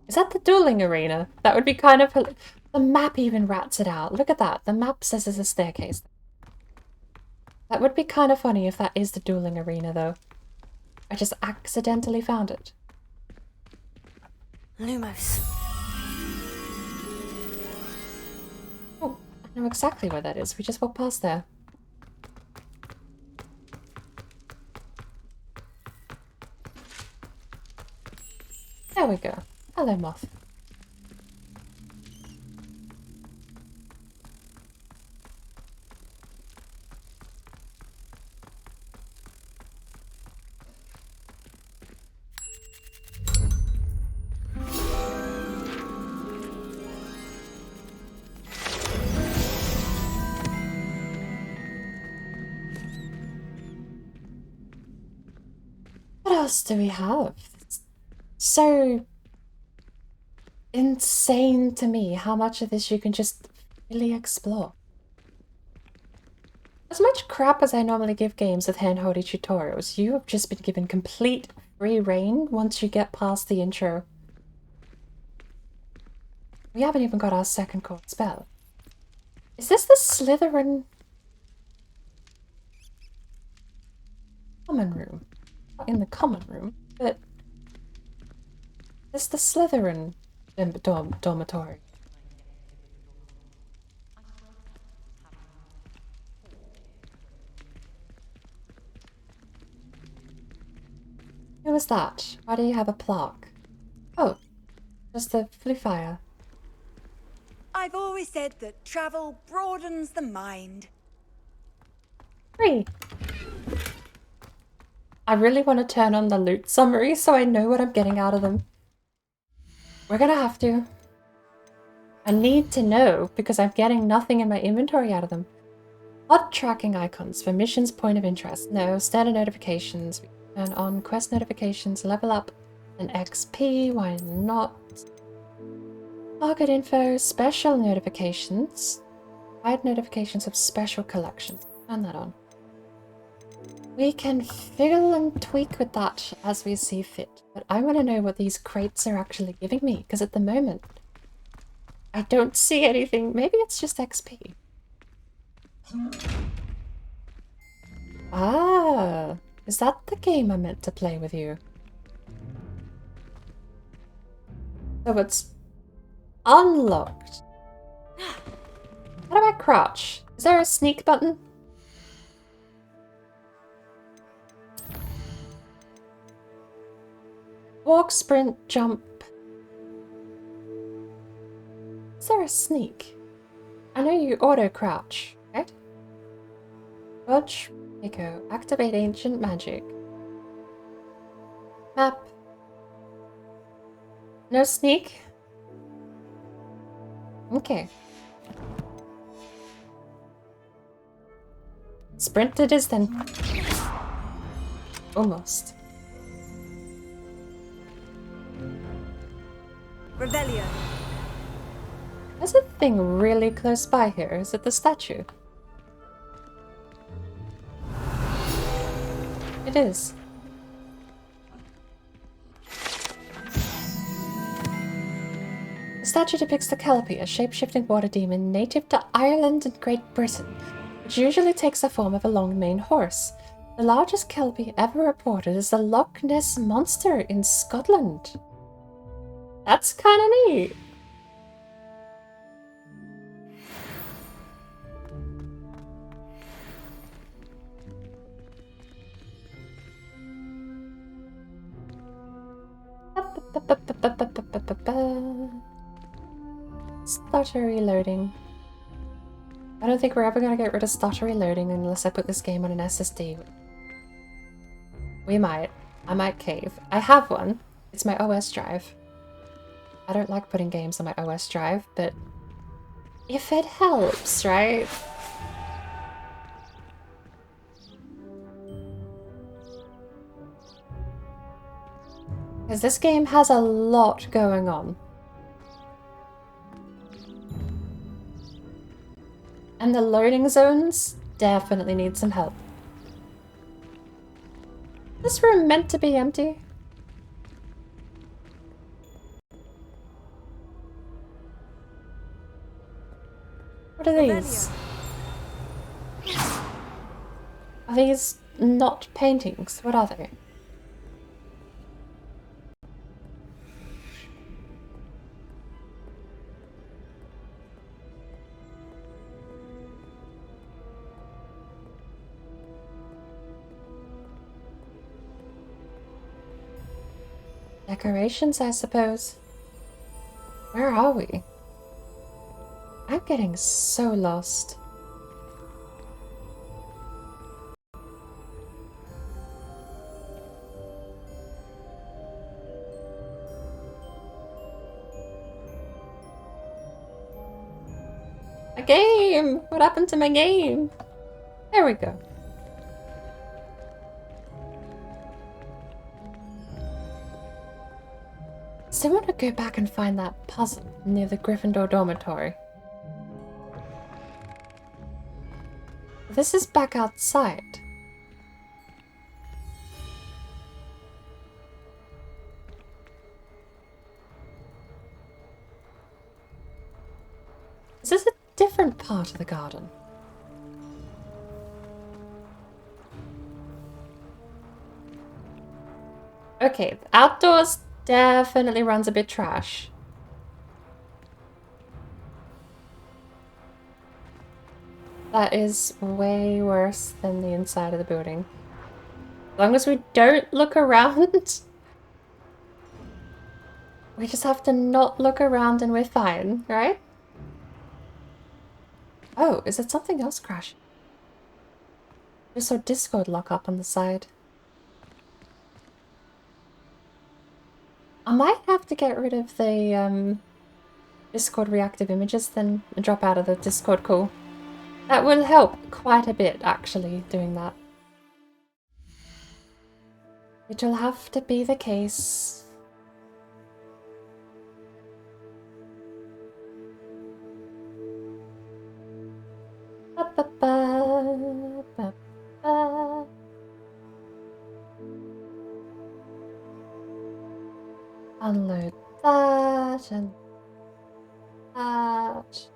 Is that the dueling arena? That would be kind of... The map even rats it out. Look at that. The map says there's a staircase. That would be kind of funny if that is the dueling arena, though. I just accidentally found it. Lumos. Oh, I know exactly where that is. We just walked past there. There we go. Hello, moth. What else do we have? It's so insane to me how much of this you can just really explore. As much crap as I normally give games with hand-holdy tutorials, you have just been given complete free reign once you get past the intro. We haven't even got our second core spell. Is this the Slytherin common room? Not in the common room, but it's the Slytherin dormitory. Who was that? Why do you have a plaque? Oh, just the flue fire. I've always said that travel broadens the mind. 3. I really want to turn on the loot summary so I know what I'm getting out of them. We're gonna have to. I need to know because I'm getting nothing in my inventory out of them. Odd tracking icons for missions point of interest. No. Standard notifications. We turn on quest notifications, level up, and XP. Why not? Target info, special notifications. Hide notifications of special collections. Turn that on. We can fiddle and tweak with that as we see fit, but I want to know what these crates are actually giving me, because at the moment, I don't see anything. Maybe it's just XP. Ah, is that the game I meant to play with you? So it's unlocked. How do I crouch? Is there a sneak button? Walk, sprint, jump. Is there a sneak? I know you auto crouch, right? Dodge, echo, activate ancient magic. Map. No sneak? Okay. Sprint it is then. Almost. Revelio. There's a thing really close by here. Is it the statue? It is. The statue depicts the Kelpie, a shape-shifting water demon native to Ireland and Great Britain, which usually takes the form of a long-maned horse. The largest Kelpie ever reported is the Loch Ness Monster in Scotland. That's kind of neat. Stutter reloading. I don't think we're ever going to get rid of stutter reloading unless I put this game on an SSD. We might. I might cave. I have one. It's my OS drive. I don't like putting games on my OS drive, but if it helps, right? Because this game has a lot going on. And the loading zones definitely need some help. Is this room meant to be empty? What are these? Are these not paintings? What are they? Decorations, I suppose. Where are we? I'm getting so lost. A game! What happened to my game? There we go. So I want to go back and find that puzzle near the Gryffindor dormitory. This is back outside. Is this a different part of the garden? Okay, the outdoors definitely runs a bit trash. That is way worse than the inside of the building. As long as we don't look around. We just have to not look around and we're fine, right? Oh, is it something else crashing? I just saw Discord lock up on the side. I might have to get rid of the Discord reactive images then and drop out of the Discord call. That will help quite a bit, actually, doing that. It will have to be the case. Unload that and that.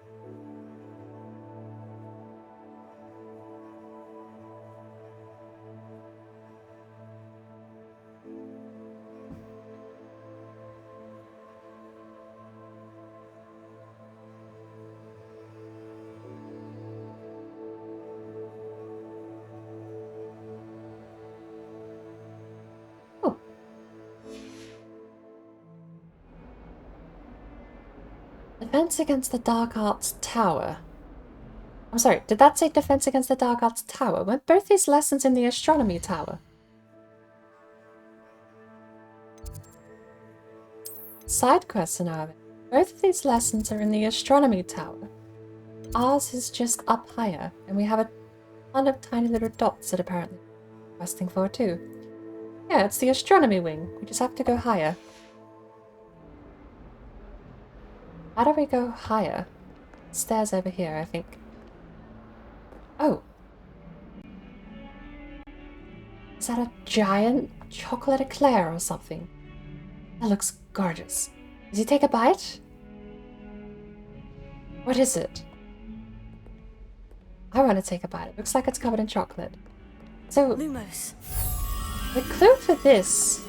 Defense against the Dark Arts Tower. I'm sorry, did that say Defense against the Dark Arts Tower? Weren't both these lessons in the Astronomy Tower? Side quests are now. Both of these lessons are in the Astronomy Tower. Ours is just up higher, and we have a ton of tiny little dots that apparently we're questing for too. Yeah, it's the Astronomy Wing. We just have to go higher. How do we go higher? Stairs over here, I think. Oh. Is that a giant chocolate eclair or something? That looks gorgeous. Does he take a bite? What is it? I want to take a bite. It looks like it's covered in chocolate. So, Lumos. The clue for this,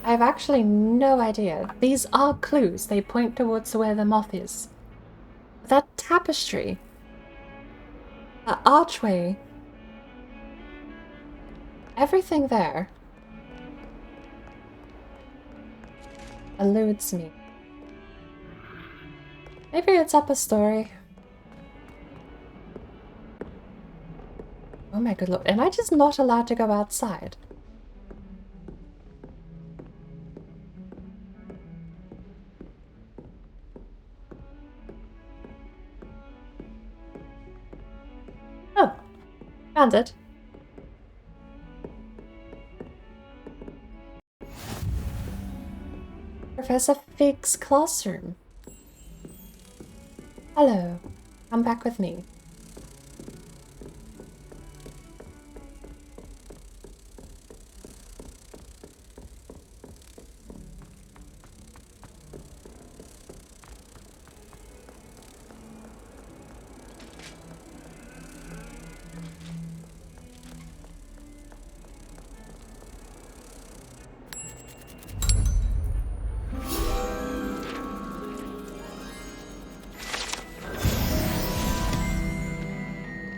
I have actually no idea. These are clues. They point towards where the moth is. That tapestry, that archway, everything there eludes me. Maybe it's up a story. Oh my good lord, am I just not allowed to go outside? Oh, found it. Professor Fig's classroom. Hello. Come back with me.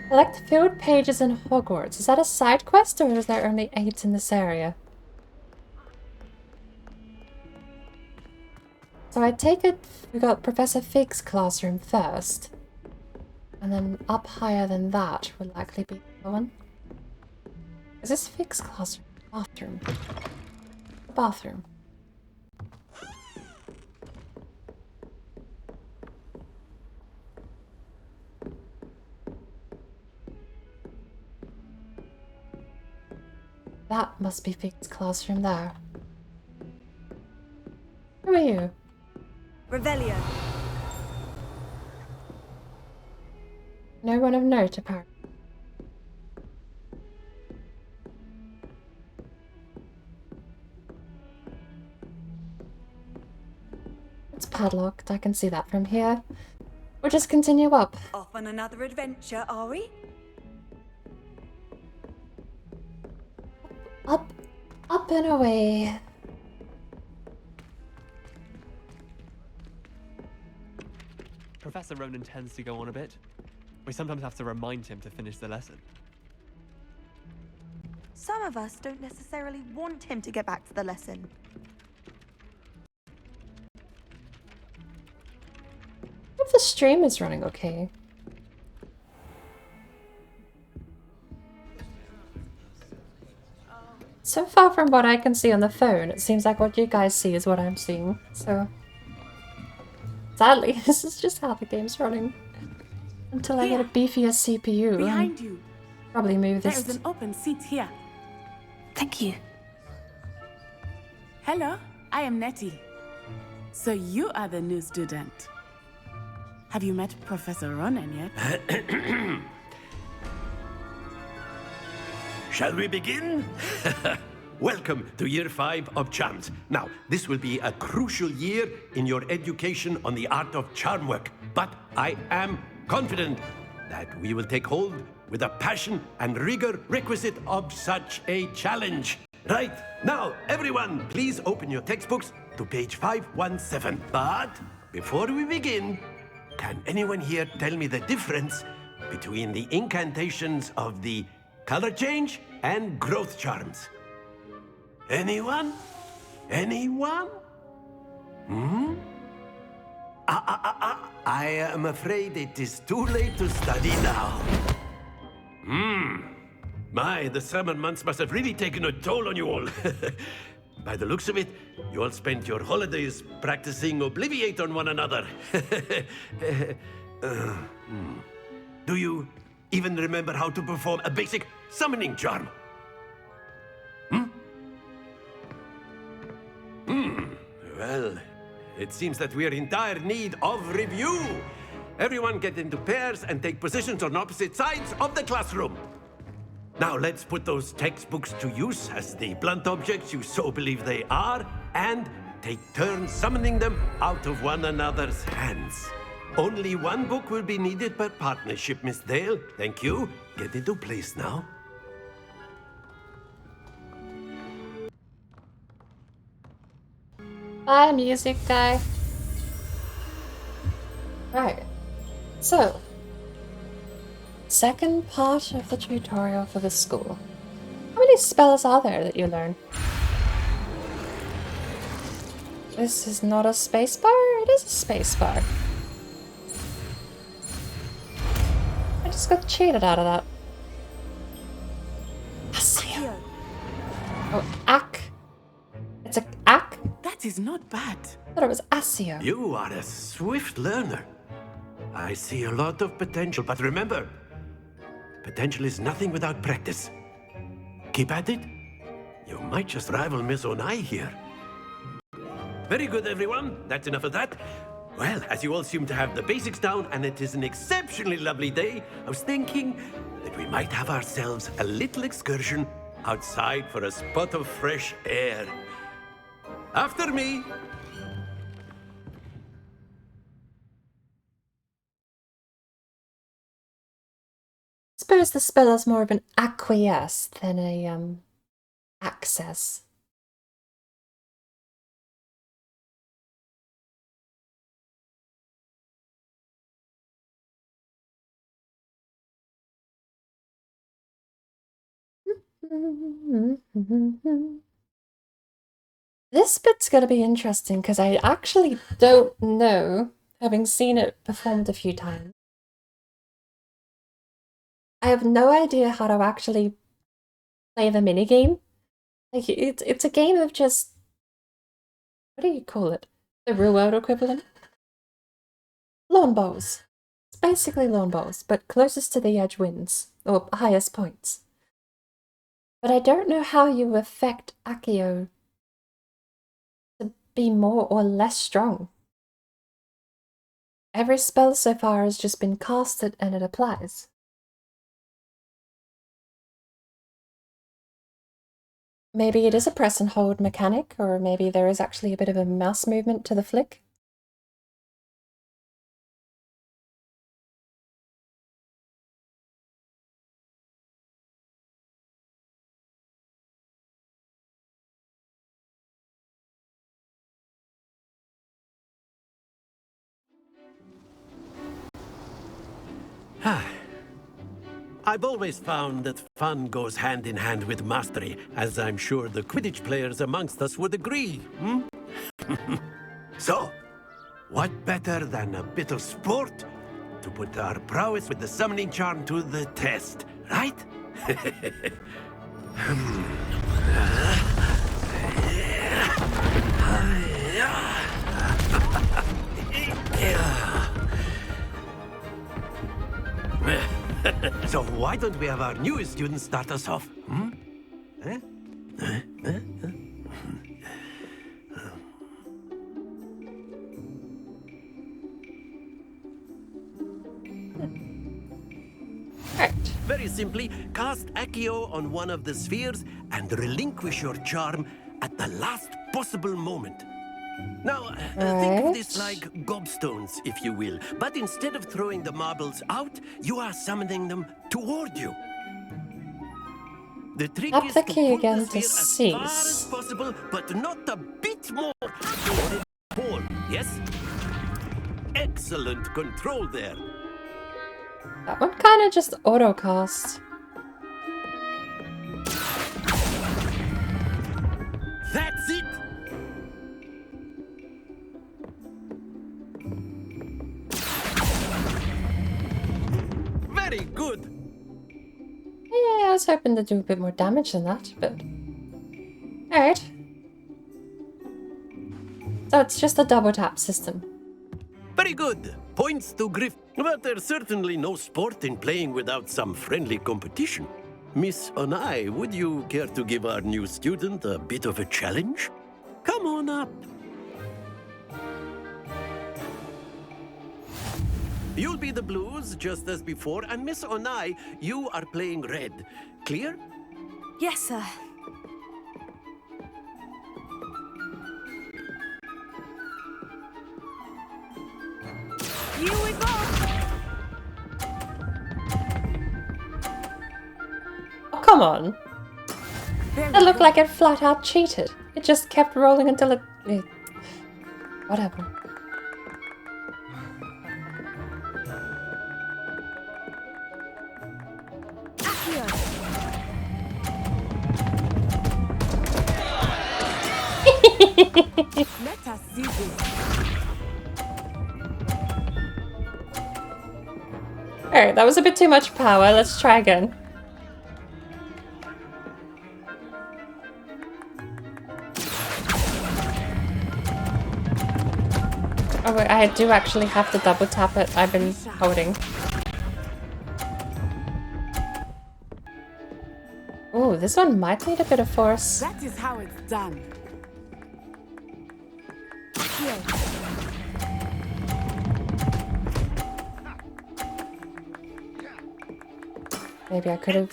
Collect field pages in Hogwarts. Is that a side quest or is there only 8 in this area? So I take it we got Professor Fig's classroom first. And then up higher than that would likely be the one. Is this Fig's classroom? Bathroom. The bathroom. That must be Fig's classroom there. Who are you? Revelio. No one of note, apparently. It's padlocked, I can see that from here. We'll just continue up. Off on another adventure, are we? Up and away. Professor Ronan tends to go on a bit. We sometimes have to remind him to finish the lesson. Some of us don't necessarily want him to get back to the lesson. If the stream is running okay. So far from what I can see on the phone, it seems like what you guys see is what I'm seeing. So sadly, this is just how the game's running. Until I get a beefier CPU. Behind you. Probably move this. There is an open seat here. Thank you. Hello, I am Nettie. So you are the new student. Have you met Professor Ronan yet? Shall we begin? Welcome to Year 5 of Charms. Now, this will be a crucial year in your education on the art of charm work, but I am confident that we will take hold with the passion and rigor requisite of such a challenge. Right, now, everyone, please open your textbooks to page 517. But before we begin, can anyone here tell me the difference between the incantations of the color change and growth charms? Anyone? Anyone? Hmm? I am afraid it is too late to study now. My, the summer months must have really taken a toll on you all. By the looks of it, you all spent your holidays practicing Obliviate on one another. Do you even remember how to perform a basic summoning charm? Well, it seems that we are in dire need of review. Everyone get into pairs and take positions on opposite sides of the classroom. Now let's put those textbooks to use as the blunt objects you so believe they are, and take turns summoning them out of one another's hands. Only one book will be needed per partnership, Miss Dale. Thank you. Get into place now. Bye, music guy. Right. So, second part of the tutorial for the school. How many spells are there that you learn? This is not a spacebar? It is a spacebar. I just got cheated out of that. Accio. Oh, Ac. It's a Ac? That is not bad. I thought it was Accio. You are a swift learner. I see a lot of potential, but remember, potential is nothing without practice. Keep at it. You might just rival Miss Onai here. Very good, everyone. That's enough of that. Well, as you all seem to have the basics down and it is an exceptionally lovely day, I was thinking that we might have ourselves a little excursion outside for a spot of fresh air. After me. I suppose the spell is more of an acquiesce than a access. This bit's gonna be interesting because I actually don't know, having seen it performed a few times. I have no idea how to actually play the minigame. Like, it's a game of just... What do you call it? The real world equivalent? Lawn bowls. It's basically lawn bowls, but closest to the edge wins, or highest points. But I don't know how you affect Accio to be more or less strong. Every spell so far has just been casted and it applies. Maybe it is a press and hold mechanic, or maybe there is actually a bit of a mouse movement to the flick. I've always found that fun goes hand in hand with mastery, as I'm sure the Quidditch players amongst us would agree, hmm? So, what better than a bit of sport to put our prowess with the summoning charm to the test, right? So why don't we have our newest student start us off? Hmm? Very simply, cast Accio on one of the spheres and relinquish your charm at the last possible moment. Now, think of this like gobstones, if you will. But instead of throwing the marbles out, you are summoning them toward you. The trick Tap is the to key pull again the to sphere as far as cease. possible, but not a bit more toward its pole. Yes? Excellent control there. That one kind of just auto-cast. That's it! Very good! Yeah, I was hoping to do a bit more damage than that, but... Alright. So it's just a double tap system. Very good. Points to Griff. But there's certainly no sport in playing without some friendly competition. Miss Onai, would you care to give our new student a bit of a challenge? Come on up. You'll be the blues, just as before, and Miss Onai, you are playing red. Clear? Yes, sir. You we go! Oh, come on. It looked like it flat out cheated. It just kept rolling until it... Whatever. Let us see this. Alright, that was a bit too much power. Let's try again. Oh wait, I do actually have to double tap it. I've been holding. Ooh, this one might need a bit of force. That is how it's done. Maybe I could have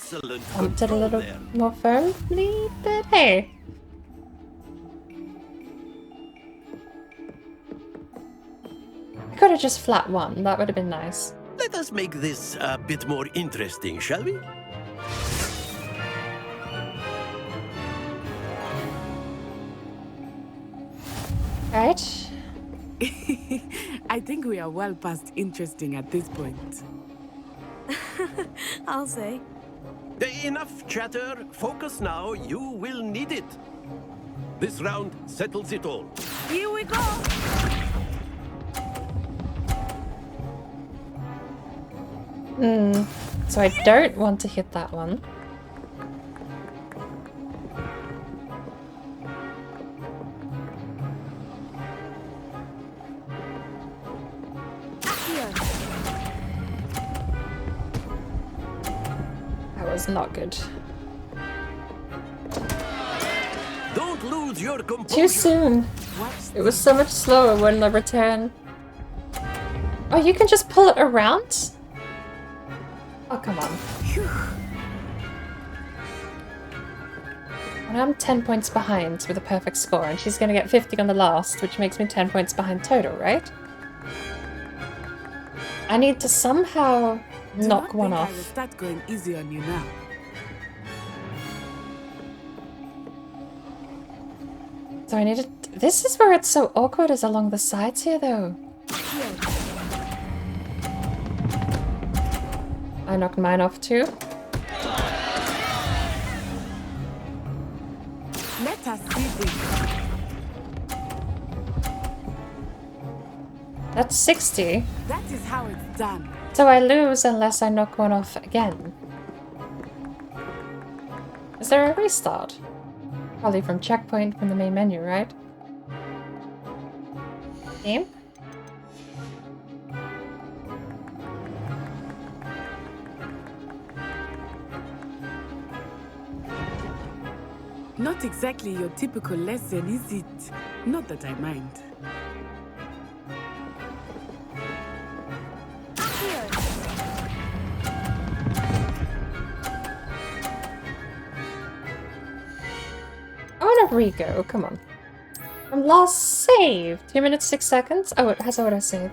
bumped it a little more firmly, but hey. I could have just flat won, that would have been nice. Let us make this a bit more interesting, shall we? Right. I think we are well past interesting at this point. I'll say. Enough chatter. Focus now. You will need it. This round settles it all. Here we go! So I don't want to hit that one. That was not good. Don't lose your composure. Too soon. It was so much slower when the return. Oh, you can just pull it around? Oh, come on. And I'm 10 points behind with a perfect score, and she's gonna get 50 on the last, which makes me 10 points behind total, right? I need to somehow knock one off. I will start going easy on you now. So I need to... This is where it's so awkward, is along the sides here, though. I knocked mine off too. Let us see this. That's 60. That is how it's done. So I lose unless I knock one off again. Is there a restart? Probably from checkpoint from the main menu, right? Game? Not exactly your typical lesson, is it? Not that I mind. I want to re-go, come on. From last save! 2 minutes 6 seconds? Oh, that's what I saved.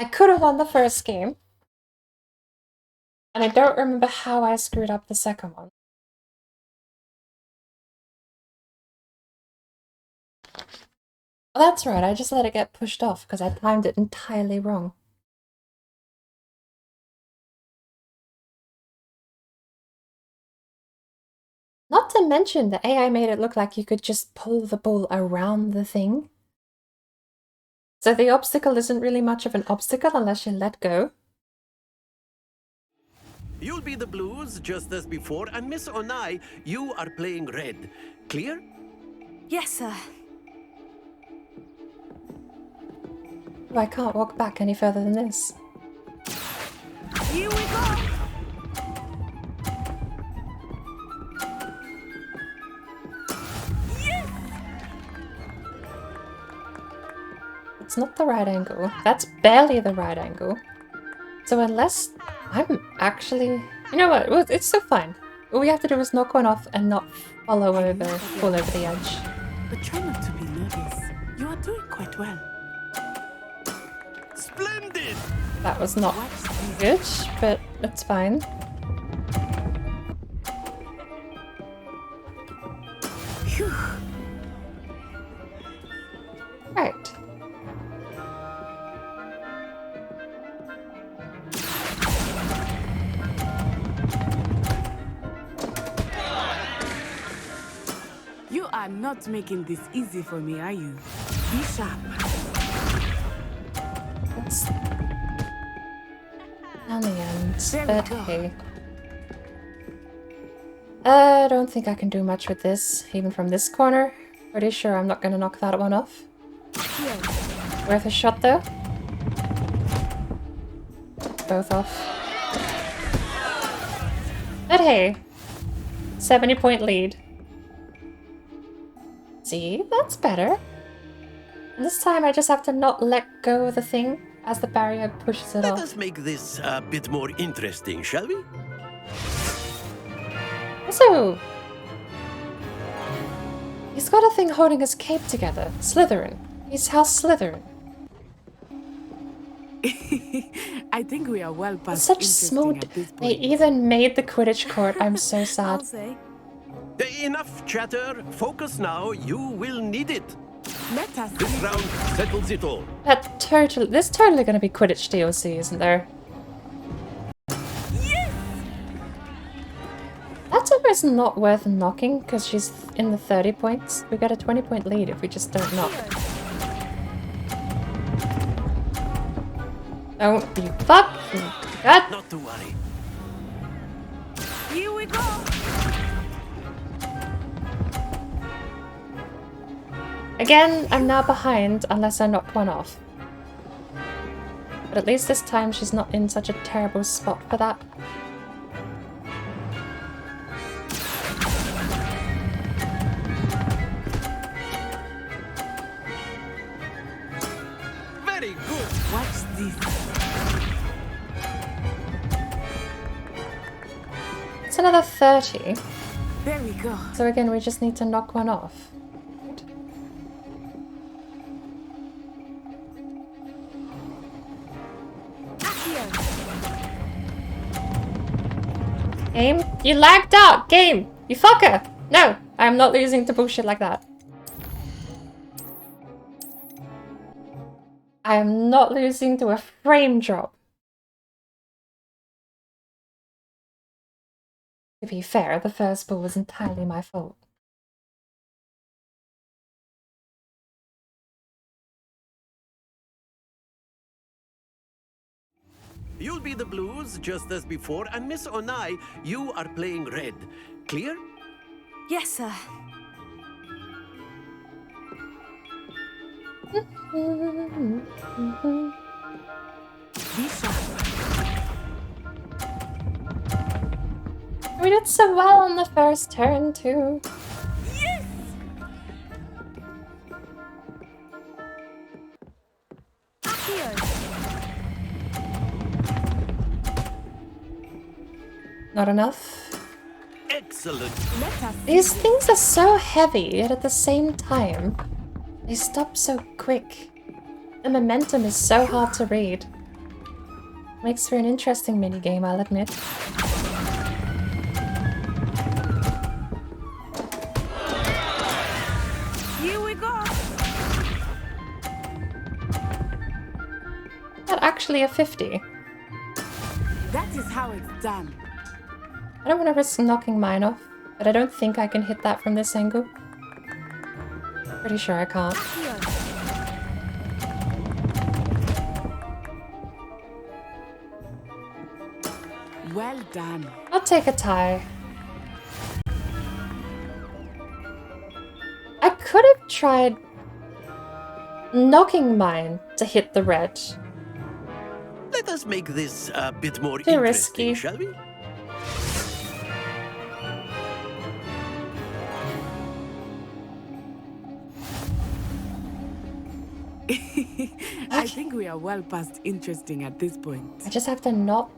I could have won the first game. And I don't remember how I screwed up the second one. Oh, that's right, I just let it get pushed off because I timed it entirely wrong. Not to mention, the AI made it look like you could just pull the ball around the thing. So the obstacle isn't really much of an obstacle unless you let go. You'll be the blues, just as before, and Miss Onai, you are playing red. Clear? Yes, sir. Oh, I can't walk back any further than this. Here we go! Yes! It's not the right angle. That's barely the right angle. So unless I'm actually... You know what? Well, it's so fine. All we have to do is knock one off and not fall over the edge. But try not to be nervous. You are doing quite well. Splendid! That was not good, but it's fine. Phew. Right. You are not making this easy for me, are you? Be sharp. It's down the end, but hey. I don't think I can do much with this, even from this corner. Pretty sure I'm not gonna knock that one off. Worth a shot though. both off. But hey, 70-point lead. See, that's better. This time I just have to not let go of the thing as the barrier pushes it off. Let us make this a bit more interesting, shall we? Also, he's got a thing holding his cape together. Slytherin. He's House Slytherin. I think we are well past Such small. They even made the Quidditch court. I'm so sad. Enough chatter. Focus now. You will need it. Let us. This round settles it all. There's totally going to be Quidditch DLC, isn't there? Yes! That's almost not worth knocking because she's in the 30 points. We got a 20-point lead if we just don't knock. Don't be fucking god. Not to worry. Here we go. Again, I'm now behind unless I knock one off. But at least this time she's not in such a terrible spot for that. Very good. Watch this. It's another 30. There we go. So again, we just need to knock one off. Game? You lagged out! Game! You fucker! No! I'm not losing to bullshit like that. I am not losing to a frame drop. To be fair, the first ball was entirely my fault. You'll be the blues just as before, and Miss Onai, you are playing red. Clear? Yes, sir. We did so well on the first turn, too. Yes! Not enough. Excellent. These things are so heavy, yet at the same time, they stop so quick. The momentum is so hard to read. Makes for an interesting minigame, I'll admit. Here we go. Not actually a 50. That is how it's done. I don't want to risk knocking mine off, but I don't think I can hit that from this angle. Pretty sure I can't. Well done. I'll take a tie. I could have tried knocking mine to hit the red. Let us make this a bit more Too interesting, risky. shall we? I think we are well past interesting at this point. I just have to not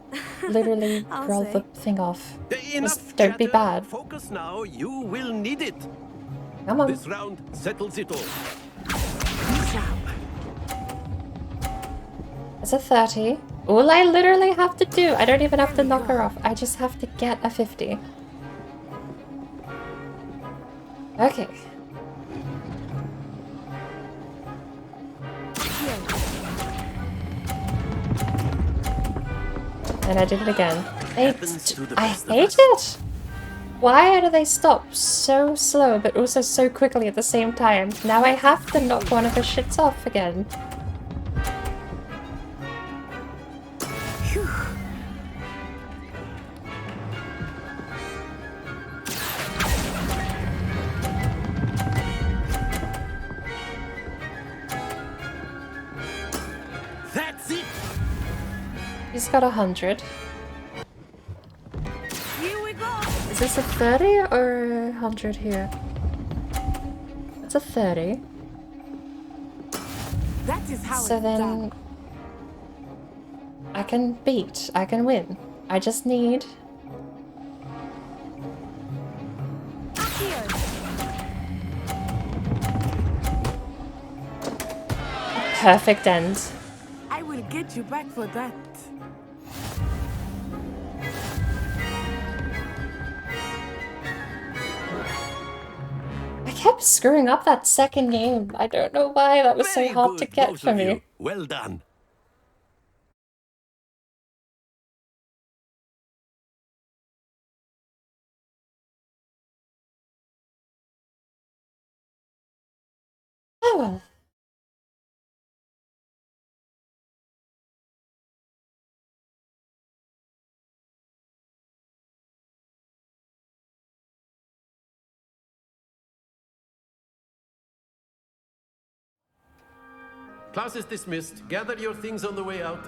literally I'll roll say. the thing off. Enough Just don't be chatter. bad. Focus now. You will need it. Come on. This round settles it all. It's a 30. All I literally have to do, I don't even have to knock her off. I just have to get a 50. Okay. And I did it again. I hate it! Why do they stop so slow but also so quickly at the same time? Now I have to knock one of the shits off again. He's got 100. Here we go. Is this a 30 or 100 here? It's a 30. That is how So it's then done. I can beat, I can win. I just need a perfect end. I will get you back for that. I kept screwing up that second game. I don't know why. That was so Very hard to good, get both for of me. you. Well done. Oh well. Class is dismissed. Gather your things on the way out.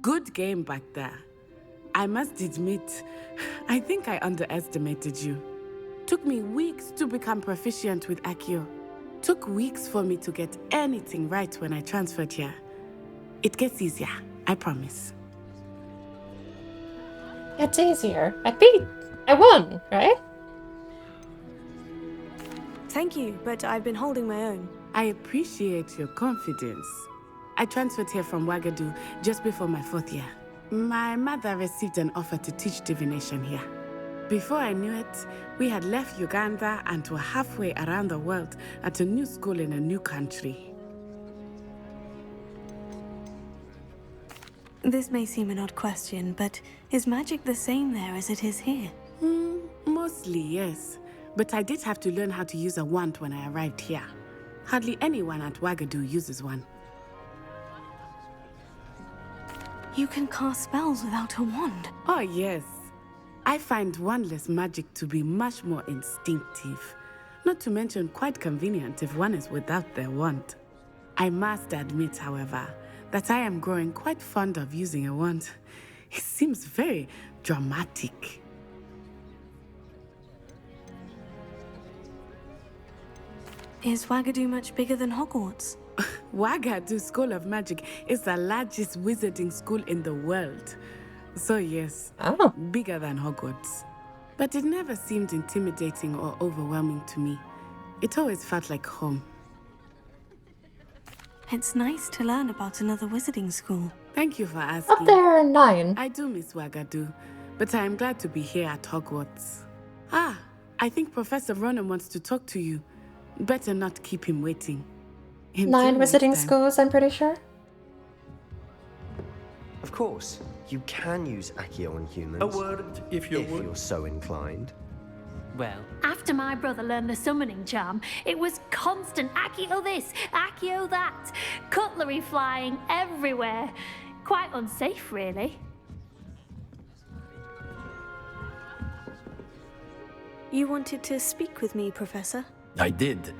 Good game back there. I must admit, I think I underestimated you. Took me weeks to become proficient with Accio. Took weeks for me to get anything right when I transferred here. It gets easier, I promise. It's easier. I won, right? Thank you, but I've been holding my own. I appreciate your confidence. I transferred here from Wagadu just before my 4th year. My mother received an offer to teach divination here. Before I knew it, we had left Uganda and were halfway around the world at a new school in a new country. This may seem an odd question, but is magic the same there as it is here? Mostly, yes. But I did have to learn how to use a wand when I arrived here. Hardly anyone at Wagadu uses one. You can cast spells without a wand. Oh, yes. I find wandless magic to be much more instinctive. Not to mention quite convenient if one is without their wand. I must admit, however, that I am growing quite fond of using a wand. It seems very dramatic. Is Wagadu much bigger than Hogwarts? Wagadu School of Magic is the largest wizarding school in the world. So yes, bigger than Hogwarts. But it never seemed intimidating or overwhelming to me. It always felt like home. It's nice to learn about another wizarding school. Thank you for asking. Up there, 9. I do miss Wagadu, but I am glad to be here at Hogwarts. Ah, I think Professor Ronan wants to talk to you. Better not keep him waiting. 9 wizarding schools, I'm pretty sure. Of course, you can use Accio on humans. A word, if you're so inclined. Well, After my brother learned the summoning charm, it was constant Accio this, Accio that, cutlery flying everywhere. Quite unsafe, really. You wanted to speak with me, Professor? I did.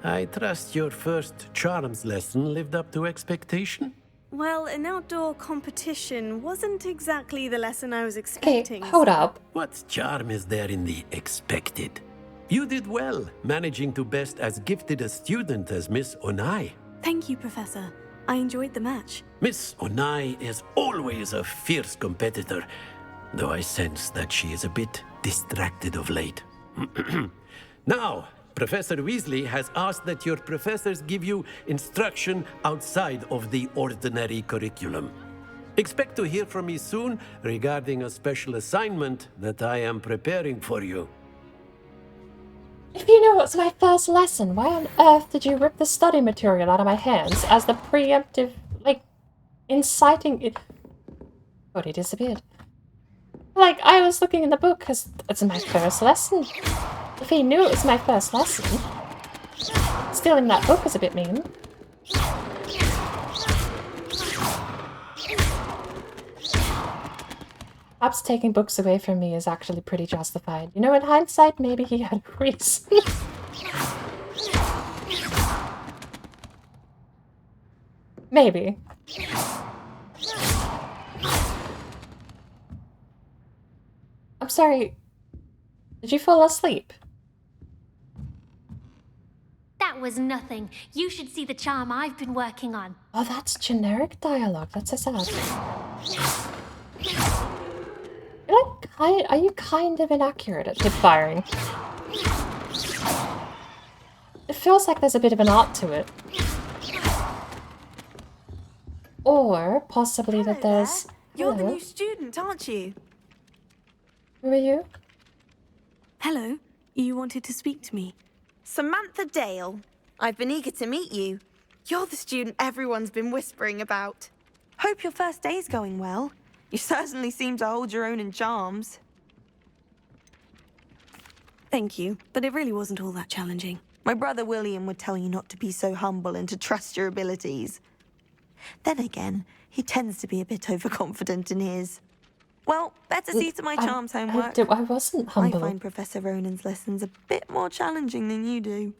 I trust your first charms lesson lived up to expectation? Well, an outdoor competition wasn't exactly the lesson I was expecting. Hold up. What charm is there in the expected? You did well, managing to best as gifted a student as Miss Onai. Thank you, Professor. I enjoyed the match. Miss Onai is always a fierce competitor, though I sense that she is a bit distracted of late. Now, Professor Weasley has asked that your professors give you instruction outside of the ordinary curriculum. Expect to hear from me soon regarding a special assignment that I am preparing for you. If you know what's my first lesson, why on earth did you rip the study material out of my hands as the preemptive, inciting it? Oh, he disappeared. I was looking in the book because it's my first lesson. If he knew it was my first lesson, stealing that book is a bit mean. Perhaps taking books away from me is actually pretty justified. You know, in hindsight, maybe he had a reason. Maybe. I'm sorry. Did you fall asleep? That was nothing. You should see the charm I've been working on. Oh, that's generic dialogue. That's so sad. Are you kind of inaccurate at hip firing? It feels like there's a bit of an art to it. Or possibly that there's... You're the new student, aren't you? Who are you? Hello. You wanted to speak to me. Samantha Dale. I've been eager to meet you. You're the student everyone's been whispering about. Hope your first day's going well. You certainly seem to hold your own in charms. Thank you, but it really wasn't all that challenging. My brother William would tell you not to be so humble and to trust your abilities. Then again, he tends to be a bit overconfident in his. Well, better see to my charms homework. I wasn't humble. I find Professor Ronan's lessons a bit more challenging than you do.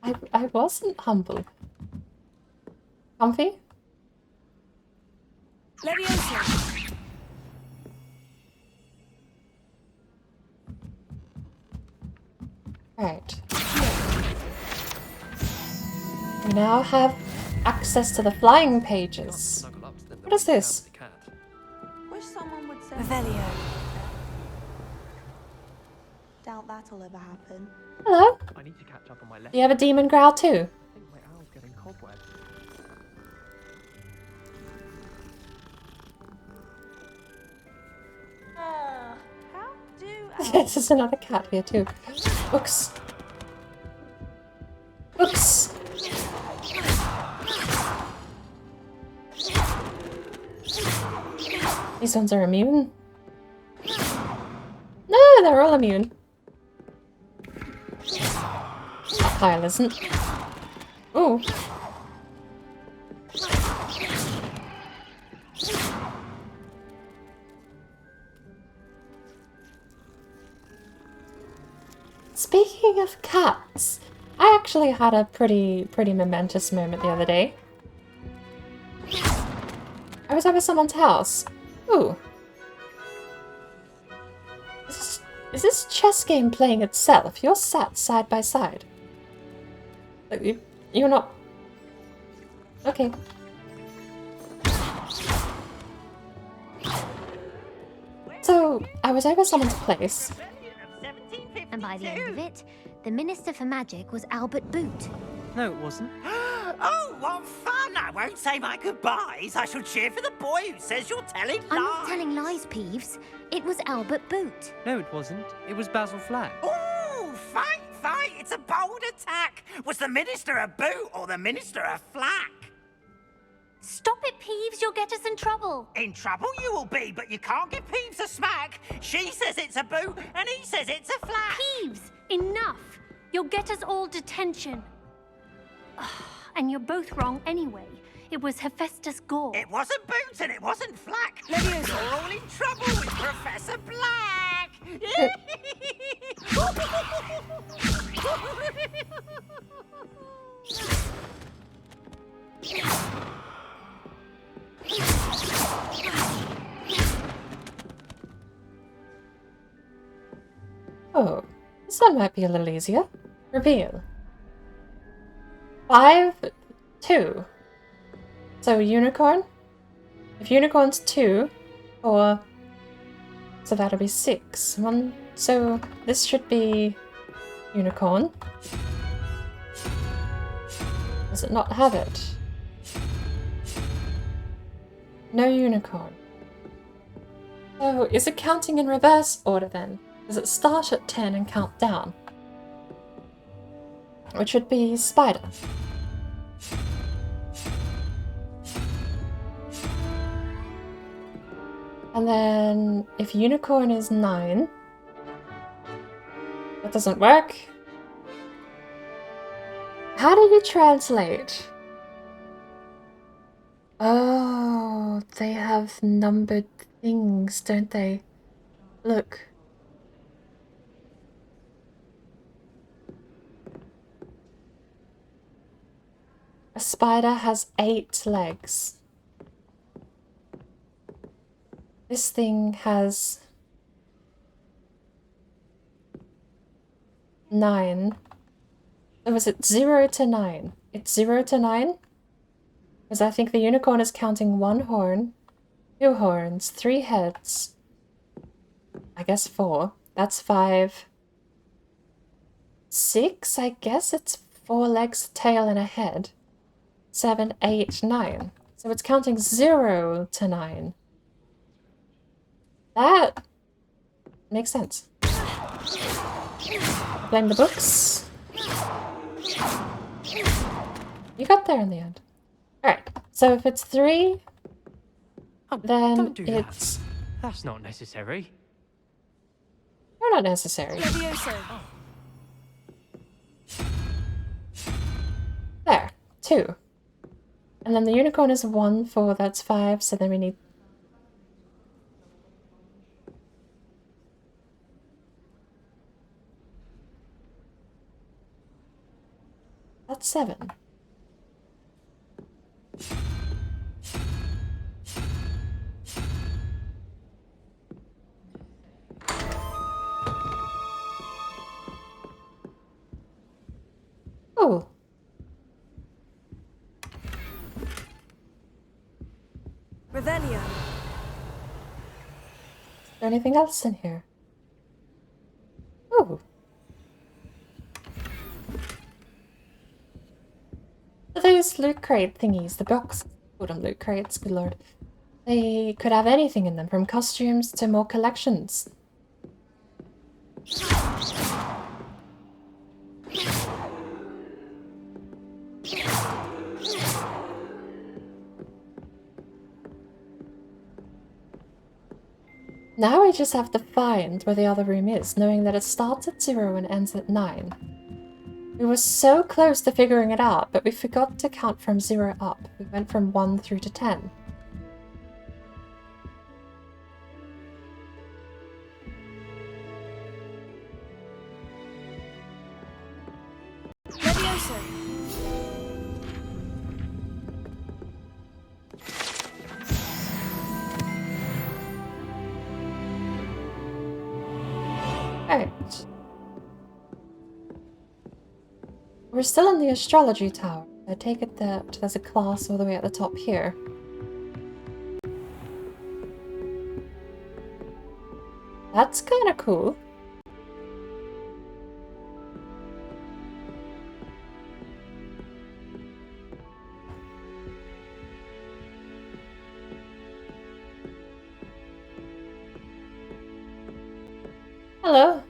I wasn't humble. Comfy? Leviosa. Right. We now have access to the flying pages. What is this? Wish someone would say Revelio. Doubt that'll ever happen. Hello? I need to catch up on my Do you have a demon growl too? I think my owl's getting cobwebs. How do This is another cat here too. Books. Books. These ones are immune. No, they're all immune. Kyle isn't. Ooh. Speaking of cats, I actually had a pretty momentous moment the other day. I was over someone's house. Ooh. Is this chess game playing itself? You're sat side by side. You're not... Okay. So, I was over someone's place. And by the end of it, the Minister for Magic was Albert Boot. No, it wasn't. Oh, what fun! I won't say my goodbyes. I shall cheer for the boy who says you're telling lies. I'm not telling lies, Peeves. It was Albert Boot. No, it wasn't. It was Basil Flack. Ooh, fight! It's a bold attack. Was the Minister a boot or the Minister a flack? Stop it, Peeves. You'll get us in trouble. In trouble you will be, but you can't give Peeves a smack. She says it's a boot and he says it's a flack. Peeves, enough. You'll get us all detention. And you're both wrong anyway. It was Hephaestus Gore. It wasn't boot and it wasn't flack. Leviosa, you're all in trouble with Professor Black. Oh, this one might be a little easier. Reveal. 5, 2. So unicorn? If unicorn's 2, or... So that'll be 6. 1, so this should be unicorn. Does it not have it? No unicorn. So is it counting in reverse order then? Does it start at 10 and count down? Which would be spider. And then if unicorn is 9, that doesn't work. How do you translate? Oh, they have numbered things, don't they? Look. A spider has 8 legs. This thing has 9. So was it 0 to 9? It's 0 to 9? Because I think the unicorn is counting 1 horn, 2 horns, 3 heads. I guess 4. That's 5. 6, I guess it's 4 legs, a tail, and a head. 7, 8, 9. So it's counting 0 to 9. That makes sense. Blame the books. You got there in the end. Alright, so if it's 3, then Don't do that. it's... That's not necessary. They're not necessary. There, 2. And then the unicorn is 1, 4, that's 5, so then we need... That's 7. Oh. Revelio. Is there anything else in here? Oh. Those loot crate thingies, the box, call them loot crates, good lord. They could have anything in them, from costumes to more collections. Now we just have to find where the other room is, knowing that it starts at 0 and ends at 9. We were so close to figuring it out, but we forgot to count from 0 up. We went from 1 through to 10. Levioso. Right. We're still in the astrology tower. I take it that there's a class all the way at the top here. That's kind of cool. Hello.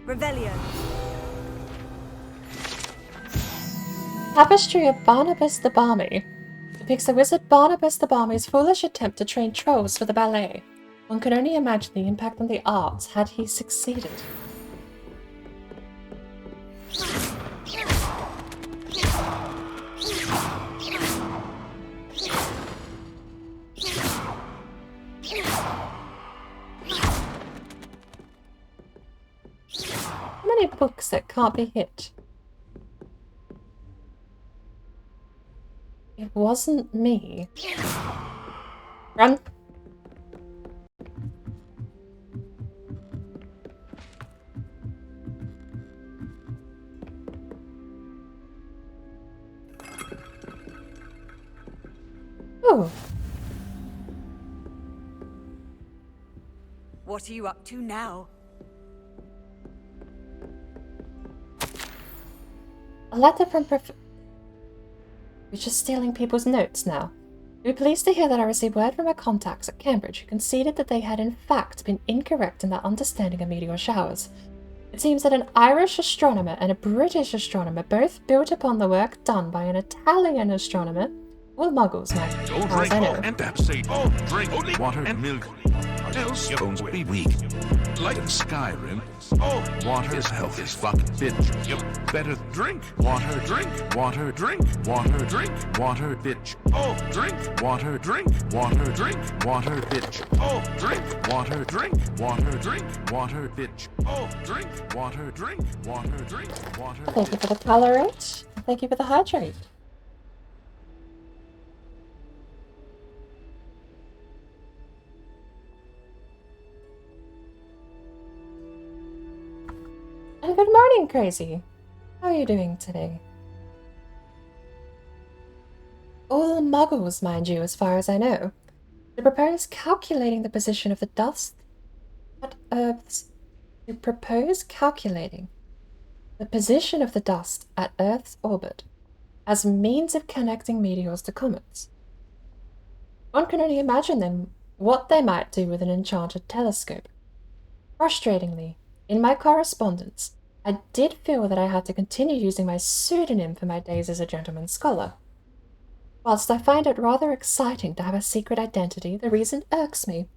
Revelio. Tapestry of Barnabas the Balmy depicts the wizard Barnabas the Balmy's foolish attempt to train trolls for the ballet. One could only imagine the impact on the arts had he succeeded. How many books that can't be hit? It wasn't me. Run! Oh. What are you up to now? A letter from We're just stealing people's notes now. We were pleased to hear that I received word from our contacts at Cambridge who conceded that they had in fact been incorrect in their understanding of meteor showers. It seems that an Irish astronomer and a British astronomer both built upon the work done by an Italian astronomer. All muggles, man. Don't As I know. drink and say, oh, drink only water and milk. Are Hailstones be weak. Like in Skyrim, water is health is fucking bitch. You better drink water, drink water, drink water, drink water, bitch. Oh, drink water, drink water, drink water, bitch. Oh, drink water, drink water, drink water, bitch. Oh, drink water, drink water, drink water. Thank you for the colorate. Thank you for the hydrate. And good morning, Crazy. How are you doing today? All muggles, mind you, as far as I know. To propose calculating the position of the dust at Earth's... To propose calculating the position of the dust at Earth's orbit as means of connecting meteors to comets. One can only imagine then what they might do with an enchanted telescope. Frustratingly, in my correspondence, I did feel that I had to continue using my pseudonym for my days as a gentleman scholar. Whilst I find it rather exciting to have a secret identity, the reason irks me.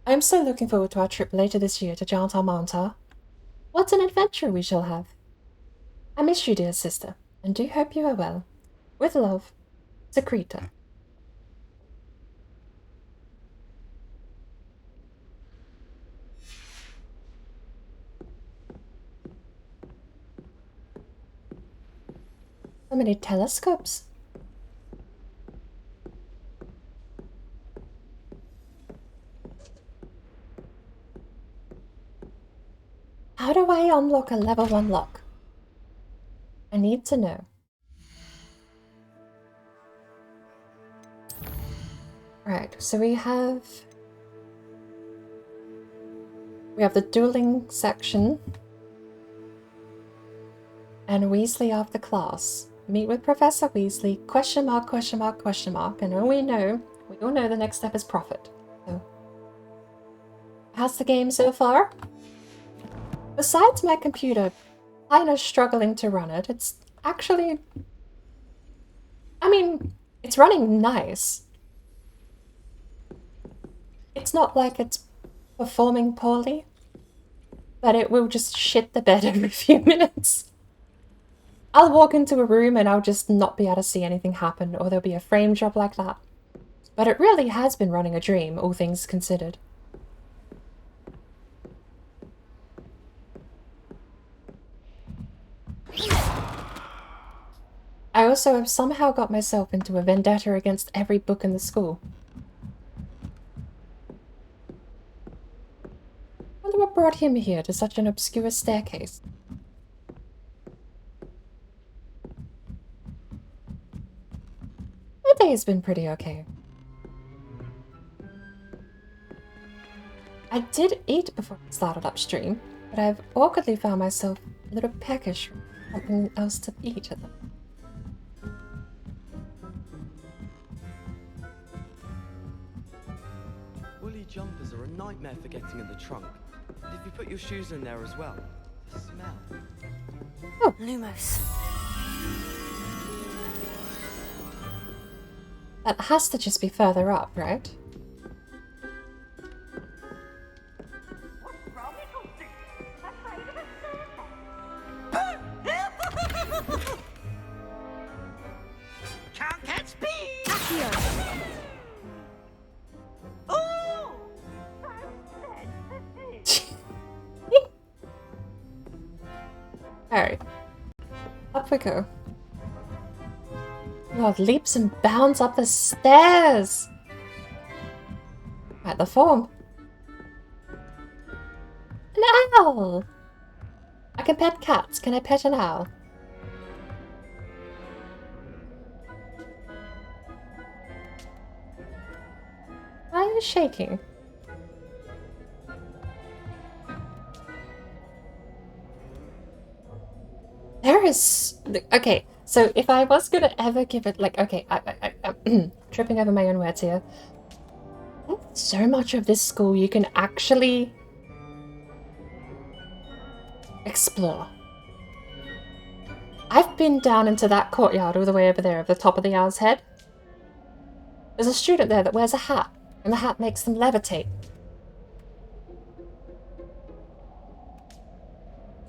I am so looking forward to our trip later this year to Jantar. What an adventure we shall have. I miss you, dear sister, and do hope you are well. With love, Secreta. So many telescopes. How do I unlock a level 1 lock? I need to know. Right, so we have the dueling section and Weasley after class. Meet with Professor Weasley, question mark, question mark, question mark, and we all know the next step is profit. So, how's the game so far? Besides my computer kind of struggling to run it, it's actually... I mean, it's running nice. It's not like it's performing poorly, but it will just shit the bed every few minutes. I'll walk into a room and I'll just not be able to see anything happen, or there'll be a frame drop like that. But it really has been running a dream, all things considered. I also have somehow got myself into a vendetta against every book in the school. I wonder what brought him here to such an obscure staircase. My day has been pretty okay. I did eat before I started upstream, but I've awkwardly found myself a little peckish for something else to eat at the moment. Woolly jumpers are a nightmare for getting in the trunk. And if you put your shoes in there as well, the smell. Oh, Lumos. That has to just be further up, right? Can't catch me! Alright. Up we go. Oh, leaps and bounds up the stairs! Right, the form. An owl! I can pet cats. Can I pet an owl? Why are you shaking? There is... Okay, so if I was gonna ever give it, like, okay, I'm tripping over my own words here. There's so much of this school you can actually explore. I've been down into that courtyard all the way over there at the top of the Owl's Head. There's a student there that wears a hat. And the hat makes them levitate.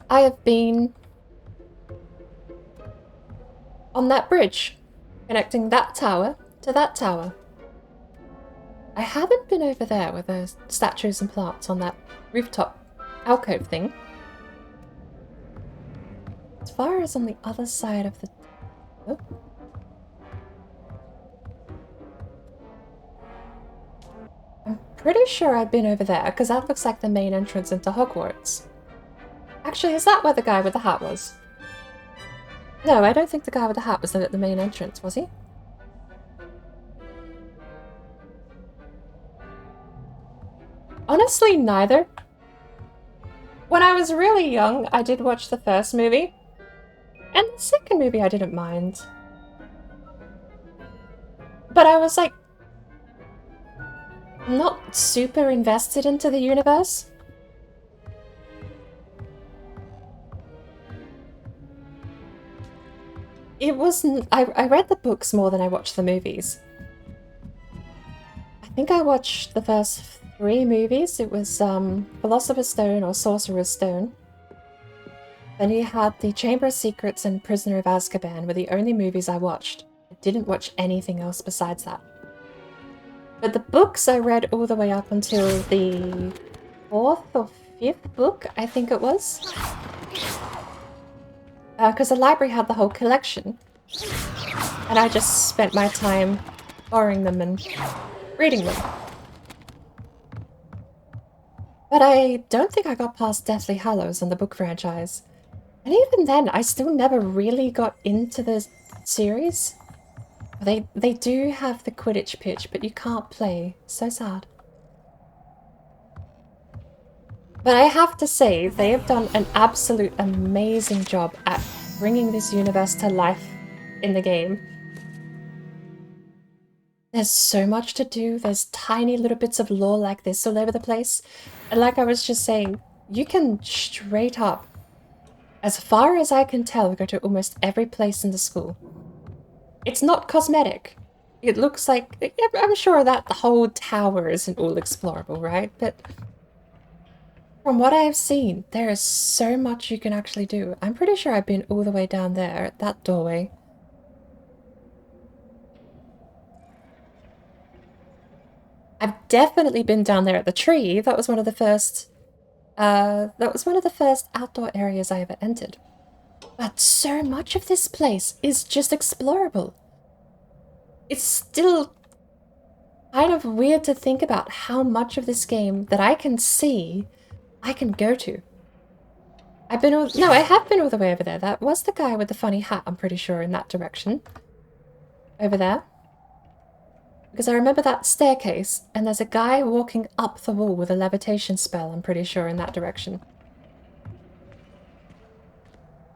I have been on that bridge, connecting that tower to that tower. I haven't been over there with the statues and plants on that rooftop alcove thing. As far as on the other side of the... Oh. I'm pretty sure I've been over there, because that looks like the main entrance into Hogwarts. Actually, is that where the guy with the hat was? No, I don't think the guy with the hat was at the main entrance, was he? Honestly, neither. When I was really young, I did watch the first movie. And the second movie I didn't mind. But I was like... not super invested into the universe. It wasn't... I read the books more than I watched the movies. I think I watched the first 3 movies. It was Philosopher's Stone or Sorcerer's Stone. Then you had The Chamber of Secrets and Prisoner of Azkaban were the only movies I watched. I didn't watch anything else besides that. But the books I read all the way up until the 4th or 5th book, I think it was. Because the library had the whole collection. And I just spent my time borrowing them and reading them. But I don't think I got past Deathly Hallows on the book franchise. And even then, I still never really got into the series. They do have the Quidditch pitch, but you can't play. So sad. But I have to say, they have done an absolute amazing job at bringing this universe to life in the game. There's so much to do. There's tiny little bits of lore like this all over the place. And like I was just saying, you can straight up, as far as I can tell, go to almost every place in the school. It's not cosmetic. It looks like... I'm sure that the whole tower isn't all explorable, right? But from what I've seen, there is so much you can actually do. I'm pretty sure I've been all the way down there at that doorway. I've definitely been down there at the tree. That was one of the first... outdoor areas I ever entered. But so much of this place is just explorable. It's still kind of weird to think about how much of this game that I can see, I can go to. I have been all the way over there. That was the guy with the funny hat, I'm pretty sure, in that direction. Over there. Because I remember that staircase, and there's a guy walking up the wall with a levitation spell, I'm pretty sure, in that direction.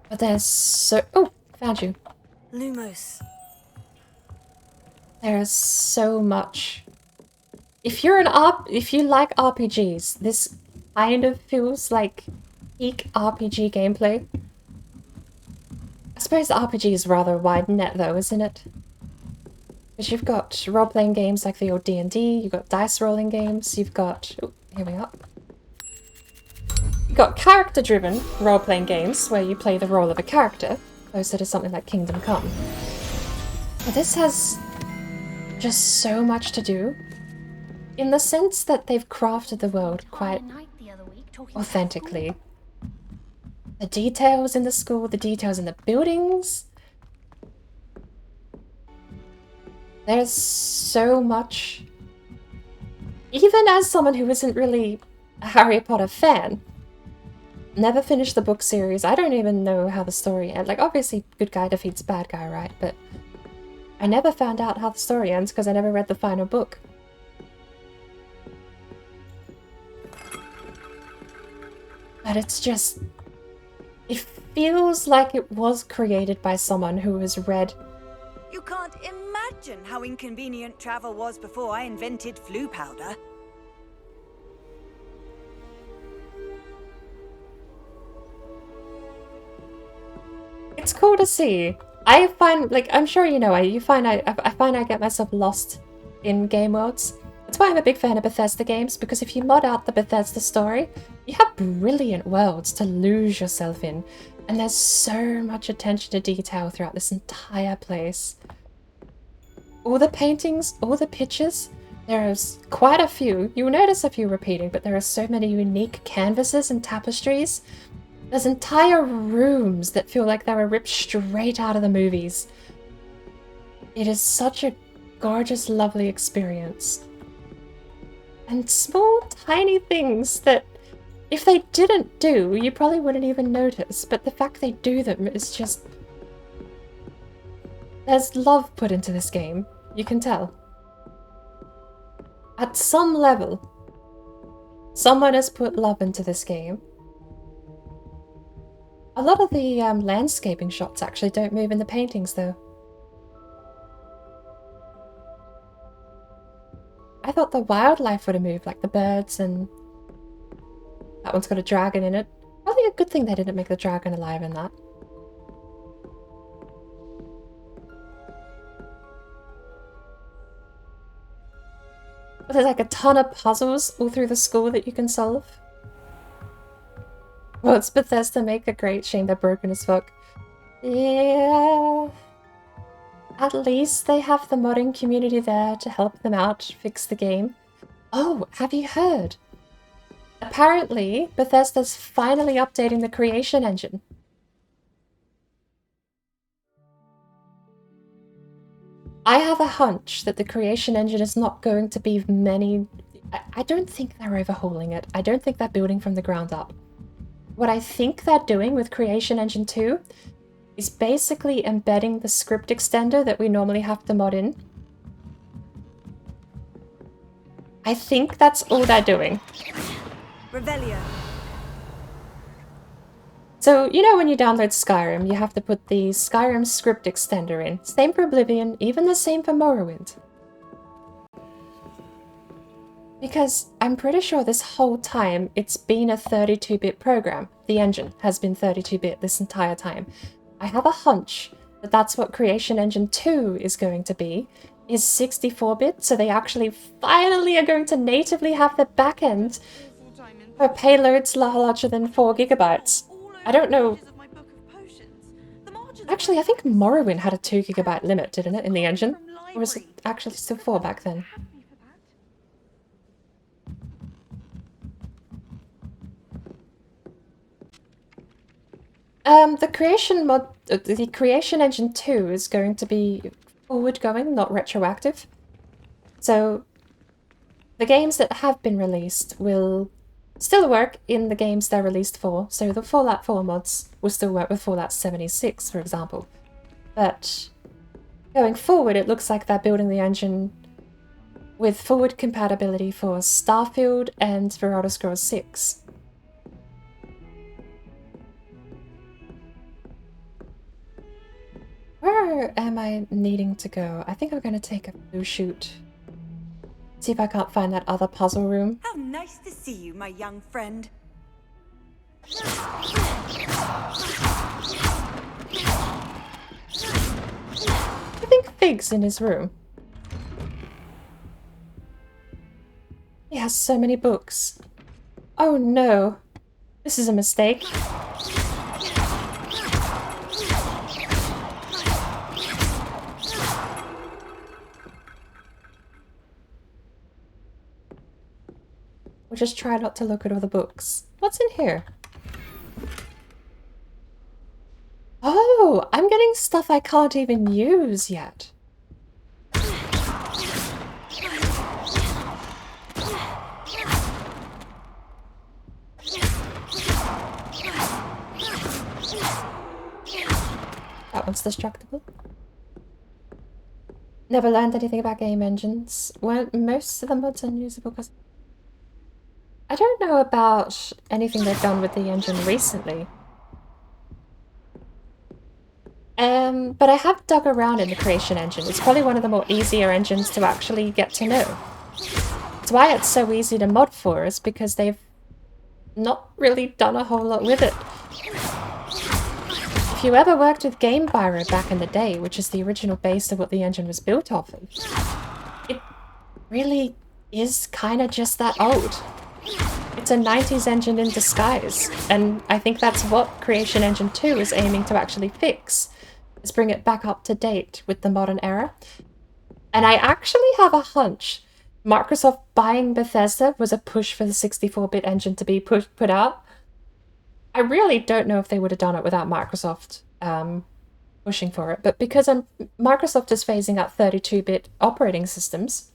But there's so... Oh, found you. Lumos. There's so much. If you like RPGs, this kind of feels like peak RPG gameplay. I suppose the RPG is rather a wide net though, isn't it? Because you've got role-playing games like the old D&D, you've got dice rolling games, you've got... Oh, here we are. You've got character-driven role-playing games where you play the role of a character, closer to something like Kingdom Come. But this has just so much to do, in the sense that they've crafted the world quite authentically. The details in the school, the details in the buildings. There's so much. Even as someone who isn't really a Harry Potter fan, never finished the book series, I don't even know how the story ends. Like, obviously, good guy defeats bad guy, right? But I never found out how the story ends because I never read the final book. But it's just... It feels like it was created by someone who has read... You can't imagine how inconvenient travel was before I invented flu powder. It's cool to see. I find, like, I'm sure you know, I find I get myself lost in game worlds. That's why I'm a big fan of Bethesda games, because if you mod out the Bethesda story, you have brilliant worlds to lose yourself in. And there's so much attention to detail throughout this entire place. All the paintings, all the pictures, there's quite a few. You'll notice a few repeating, but there are so many unique canvases and tapestries. There's entire rooms that feel like they were ripped straight out of the movies. It is such a gorgeous, lovely experience. And small, tiny things that if they didn't do, you probably wouldn't even notice. But the fact they do them is just... There's love put into this game. You can tell. At some level, someone has put love into this game. A lot of the landscaping shots actually don't move in the paintings, though. I thought the wildlife would have moved, like the birds, and that one's got a dragon in it. Probably a good thing they didn't make the dragon alive in that. But there's like a ton of puzzles all through the school that you can solve. Well, it's Bethesda make a great shame they're broken as fuck. Yeah. At least they have the modding community there to help them out, fix the game. Oh, have you heard? Apparently, Bethesda's finally updating the creation engine. I have a hunch that the creation engine is not going to be many... I don't think they're overhauling it. I don't think they're building from the ground up. What I think they're doing with Creation Engine 2 is basically embedding the script extender that we normally have to mod in. I think that's all they're doing. Revelio. So, you know when you download Skyrim, you have to put the Skyrim script extender in. Same for Oblivion, even the same for Morrowind. Because I'm pretty sure this whole time it's been a 32-bit program. The engine has been 32-bit this entire time. I have a hunch that that's what Creation Engine 2 is going to be, is 64-bit, so they actually finally are going to natively have the backend for payloads larger than 4 gigabytes. I don't know. Actually, I think Morrowind had a 2 gigabyte limit, didn't it, in the engine? Or was it actually still 4 back then? The Creation Engine 2 is going to be forward-going, not retroactive. So the games that have been released will still work in the games they're released for. So the Fallout 4 mods will still work with Fallout 76, for example. But going forward, it looks like they're building the engine with forward compatibility for Starfield and for Elder Scrolls 6. Where am I needing to go? I think I'm going to take a blue shoot. See if I can't find that other puzzle room. How nice to see you, my young friend. I think Fig's in his room. He has so many books. Oh no. This is a mistake. We'll just try not to look at all the books. What's in here? Oh, I'm getting stuff I can't even use yet. That one's destructible. Never learned anything about game engines. Weren't most of the mods unusable because... I don't know about anything they've done with the engine recently. But I have dug around in the Creation Engine. It's probably one of the more easier engines to actually get to know. It's why it's so easy to mod for, is because they've not really done a whole lot with it. If you ever worked with Game Biro back in the day, which is the original base of what the engine was built off of, it really is kind of just that old. It's a 90s engine in disguise, and I think that's what Creation Engine 2 is aiming to actually fix, is bring it back up to date with the modern era. And I actually have a hunch Microsoft buying Bethesda was a push for the 64-bit engine to be put out. I really don't know if they would have done it without Microsoft pushing for it, but because Microsoft is phasing out 32-bit operating systems,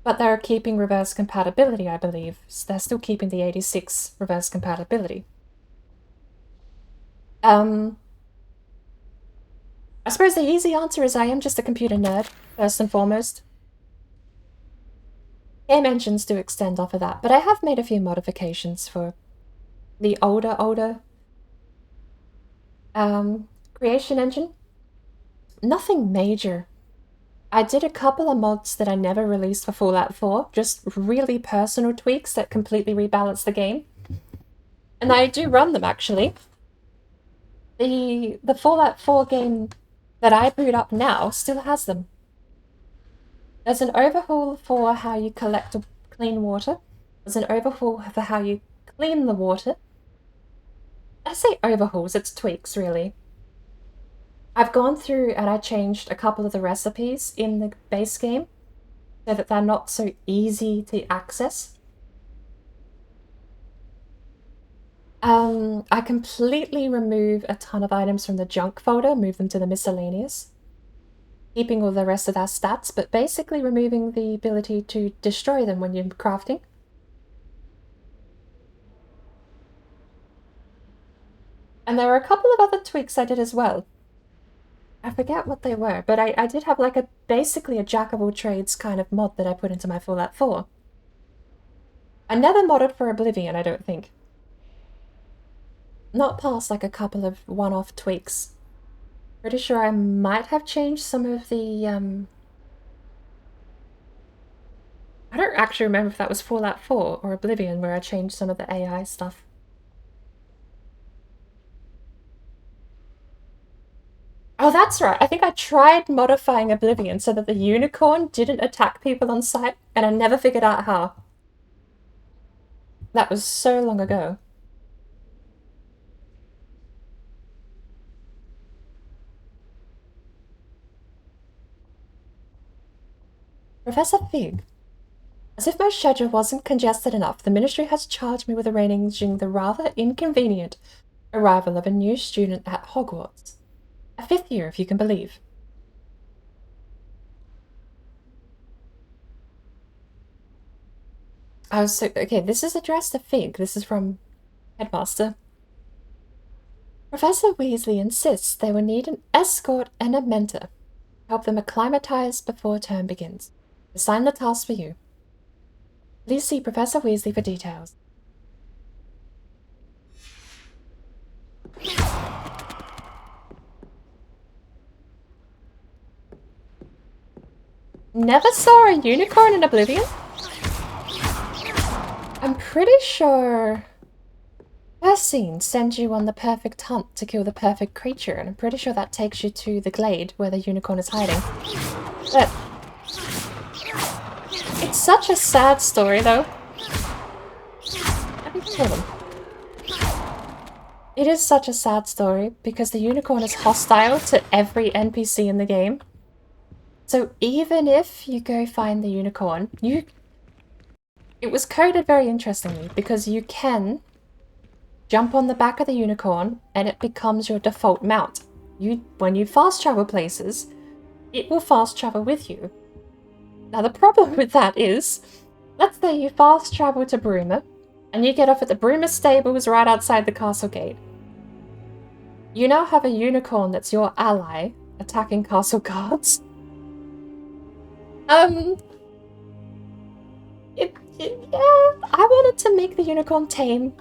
but they're keeping reverse compatibility, I believe. So they're still keeping the 86 reverse compatibility. I suppose the easy answer is I am just a computer nerd, first and foremost. Game engines do extend off of that, but I have made a few modifications for the older Creation Engine. Nothing major. I did a couple of mods that I never released for Fallout 4, just really personal tweaks that completely rebalance the game. And I do run them, actually. The Fallout 4 game that I boot up now still has them. There's an overhaul for how you collect clean water. There's an overhaul for how you clean the water. I say overhauls, it's tweaks, really. I've gone through and I changed a couple of the recipes in the base game so that they're not so easy to access. I completely remove a ton of items from the junk folder, move them to the miscellaneous, keeping all the rest of their stats, but basically removing the ability to destroy them when you're crafting. And there are a couple of other tweaks I did as well. I forget what they were, but I did have like basically a jack of all trades kind of mod that I put into my Fallout 4. I never modded for Oblivion, I don't think. Not past like a couple of one-off tweaks. Pretty sure I might have changed some of the I don't actually remember if that was Fallout 4 or Oblivion where I changed some of the AI stuff. Oh, that's right. I think I tried modifying Oblivion so that the unicorn didn't attack people on sight, and I never figured out how. That was so long ago. Professor Fig. As if my schedule wasn't congested enough, the Ministry has charged me with arranging the rather inconvenient arrival of a new student at Hogwarts. A 5th year, if you can believe. Okay, this is addressed to Fig. This is from Headmaster. Professor Weasley insists they will need an escort and a mentor. Help them acclimatize before term begins. Assign the task for you. Please see Professor Weasley for details. Never saw a unicorn in Oblivion? I'm pretty sure first scene sends you on the perfect hunt to kill the perfect creature, and I'm pretty sure that takes you to the glade where the unicorn is hiding. But it's such a sad story, though. Let me kill them. It is such a sad story because the unicorn is hostile to every NPC in the game. So even if you go find the unicorn, it was coded very interestingly because you can jump on the back of the unicorn and it becomes your default mount. When you fast travel places, it will fast travel with you. Now the problem with that is, let's say you fast travel to Bruma and you get off at the Bruma stables right outside the castle gate. You now have a unicorn that's your ally attacking castle guards. Yeah, I wanted to make the unicorn tame.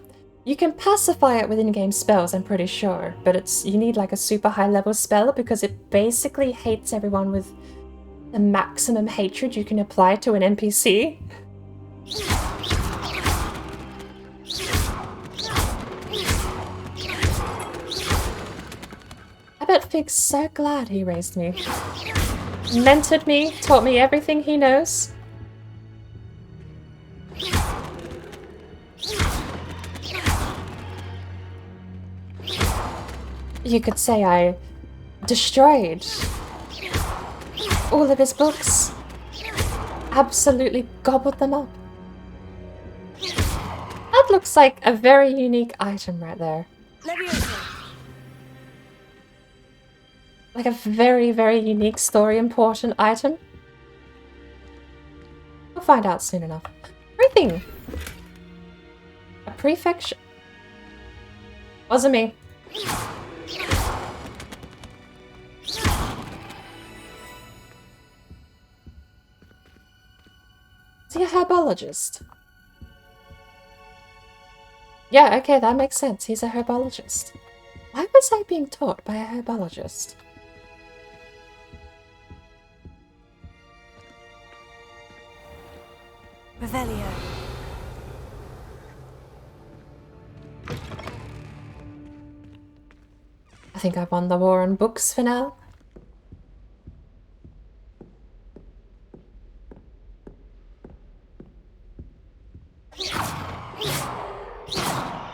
You can pacify it with in-game spells, I'm pretty sure, but you need like a super high level spell because it basically hates everyone with the maximum hatred you can apply to an NPC. I bet Fig's so glad he raised me. Mentored me, taught me everything he knows. You could say I destroyed all of his books. Absolutely gobbled them up. That looks like a very unique item right there. Like a very, very unique story important item. We'll find out soon enough. Everything. A prefecture. Wasn't me. Is he a herbologist? Yeah, okay, that makes sense. He's a herbologist. Why was I being taught by a herbologist? Revelio. I think I won the war on books for now.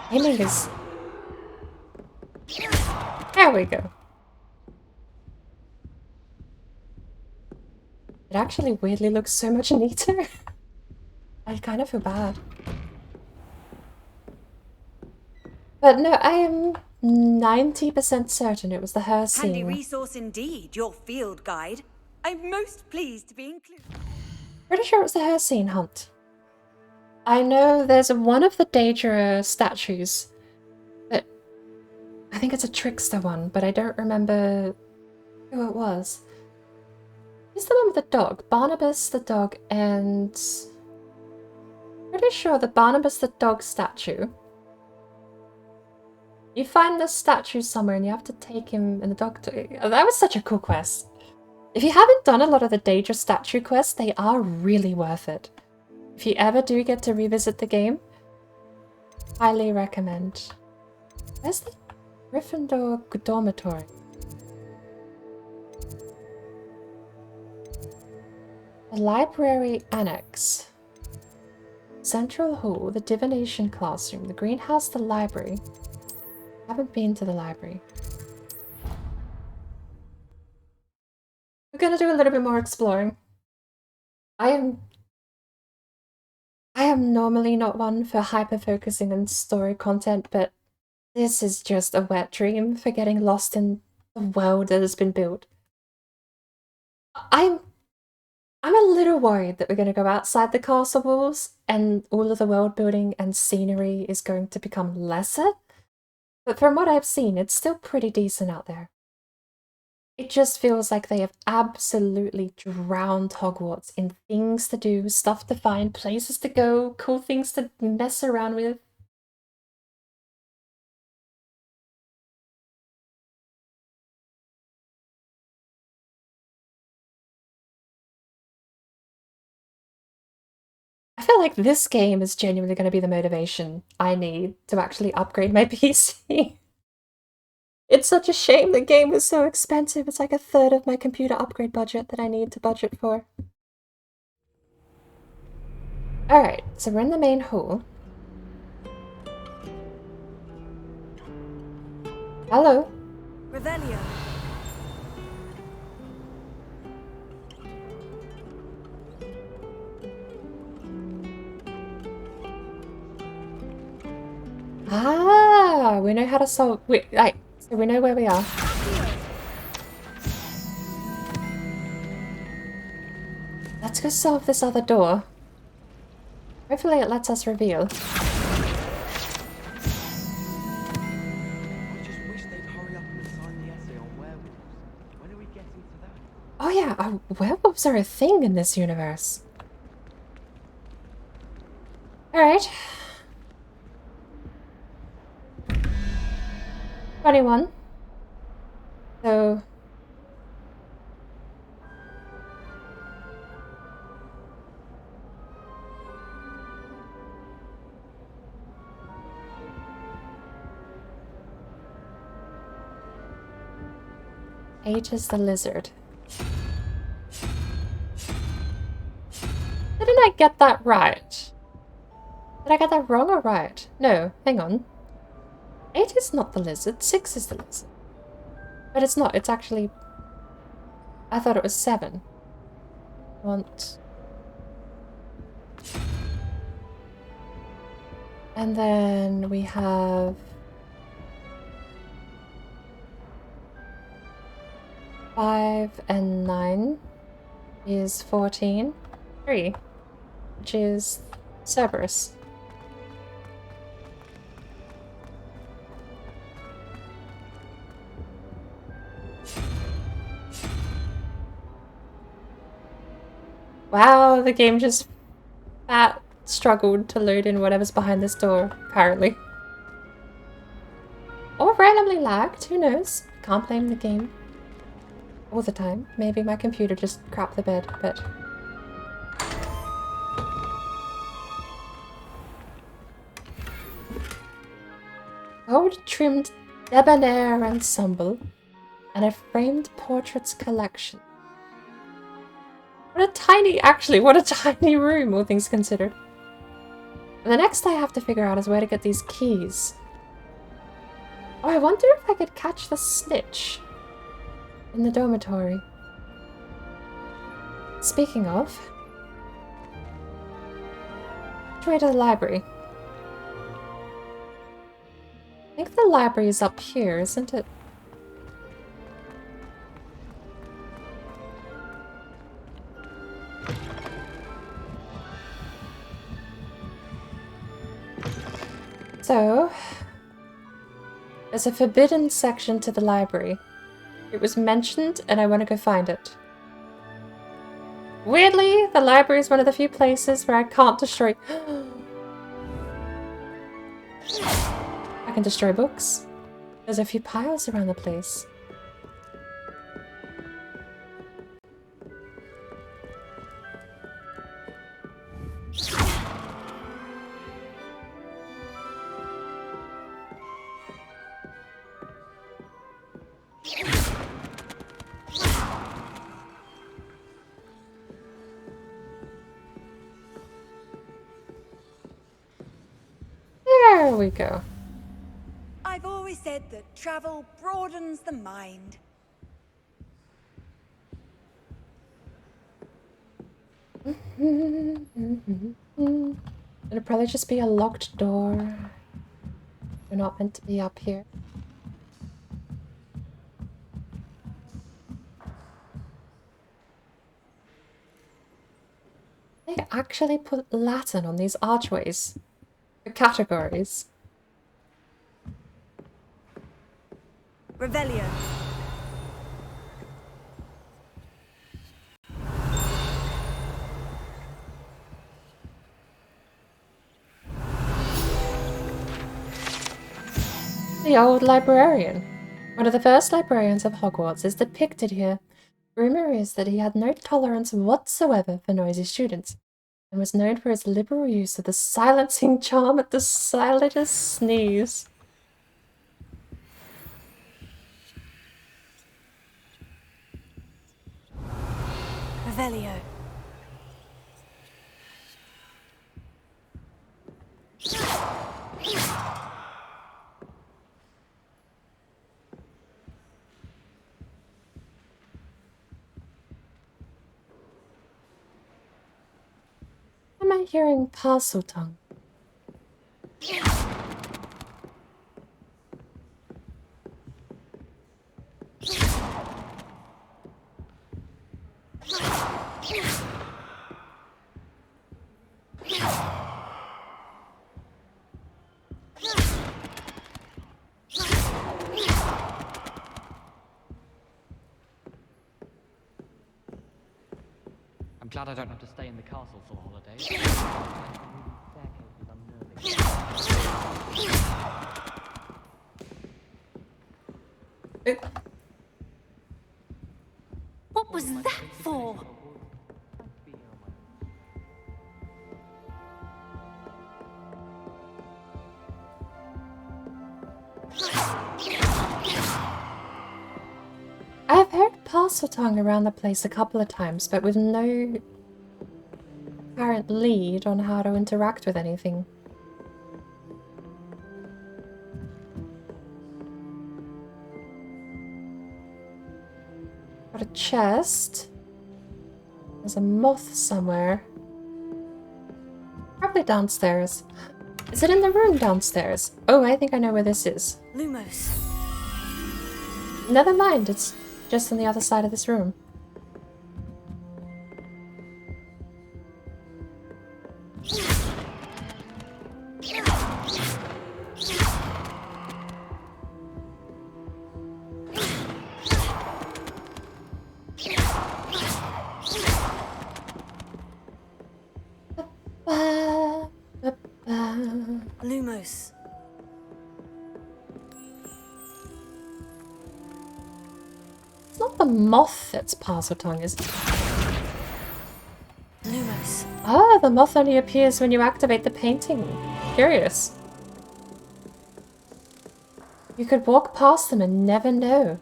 Aiming is... There we go. It actually weirdly looks so much neater. I kind of feel bad. But no, I am 90% certain it was the Handy scene. resource indeed, your field guide. I'm most pleased to be included. Pretty sure it was the scene hunt. I know there's one of the Daedra statues, but I think it's a trickster one, but I don't remember who it was. He's the one with the dog. Barnabas the dog, and pretty sure the Barnabas the dog statue. You find the statue somewhere and you have to take him and the dog to... That was such a cool quest. If you haven't done a lot of the Daedra statue quests, they are really worth it. If you ever do get to revisit the game, highly recommend. Where's the Gryffindor dormitory? The library annex. Central hall, the divination classroom, the greenhouse, the library. Haven't been to the library. We're gonna do a little bit more exploring. I am normally not one for hyper-focusing on story content, but this is just a wet dream for getting lost in the world that has been built. I'm a little worried that we're going to go outside the castle walls and all of the world building and scenery is going to become lesser. But from what I've seen, it's still pretty decent out there. It just feels like they have absolutely drowned Hogwarts in things to do, stuff to find, places to go, cool things to mess around with. I feel like this game is genuinely going to be the motivation I need to actually upgrade my PC. It's such a shame the game was so expensive. It's like a third of my computer upgrade budget that I need to budget for. Alright, so we're in the main hall. Hello. Revelio. Ah, we know how to solve... Right, so we know where we are. Let's go solve this other door. Hopefully it lets us reveal. I just wish they'd hurry up and assign the essay on werewolves. When are we getting to that? Oh yeah, werewolves are a thing in this universe. Alright. 21. So... H is the lizard. Didn't I get that right? Did I get that wrong or right? No, hang on. 8 is not the lizard, 6 is the lizard. But it's not, it's actually... I thought it was 7. I want... And then we have... 5 and 9 is 14. 3, which is Cerberus. Wow, the game just struggled to load in whatever's behind this door, apparently. Or randomly lagged, who knows? Can't blame the game all the time. Maybe my computer just crapped the bed, but... Gold-trimmed debonair ensemble and a framed portraits collection. What a tiny, actually, what a tiny room, all things considered. And the next I have to figure out is where to get these keys. Oh, I wonder if I could catch the snitch in the dormitory. Speaking of, which way to the library? I think the library is up here, isn't it? So, there's a forbidden section to the library. It was mentioned, and I want to go find it. Weirdly, the library is one of the few places where I can't destroy... I can destroy books. There's a few piles around the place. There we go. I've always said that travel broadens the mind. It'll probably just be a locked door. We're not meant to be up here. They actually put Latin on these archways. The categories. Revelio. The old librarian. One of the first librarians of Hogwarts is depicted here. Rumor is that he had no tolerance whatsoever for noisy students, and was known for his liberal use of the silencing charm at the slightest sneeze. Revelio. Am I hearing parcel tongue? I'm glad I don't have to stay in the castle for holidays. What was that for? I have heard parcel tongue around the place a couple of times, but with no apparent lead on how to interact with anything. chest. There's a moth somewhere. Probably downstairs. Is it in the room downstairs? Oh, I think I know where this is. Lumos. Never mind, it's just on the other side of this room. Lumos. It's not the moth that's Parseltongue, is it? Lumos. Ah, the moth only appears when you activate the painting. Curious. You could walk past them and never know.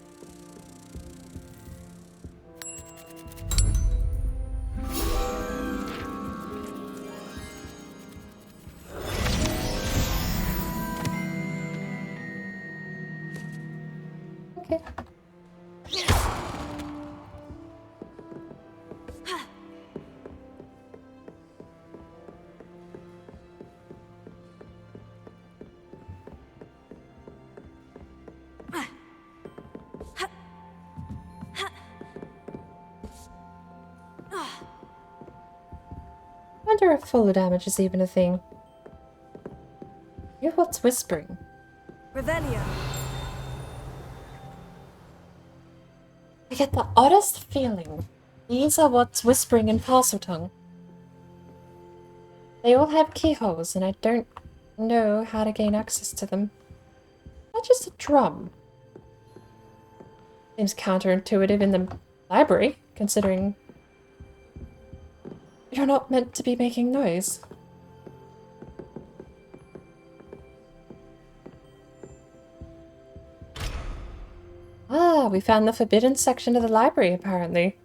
Okay. I wonder if full damage is even a thing. Hear what's whispering? Revelio. I get the oddest feeling. These are what's whispering in Parseltongue. They all have keyholes, and I don't know how to gain access to them. Not just a drum. Seems counterintuitive in the library, considering you're not meant to be making noise. Ah, we found the forbidden section of the library, apparently.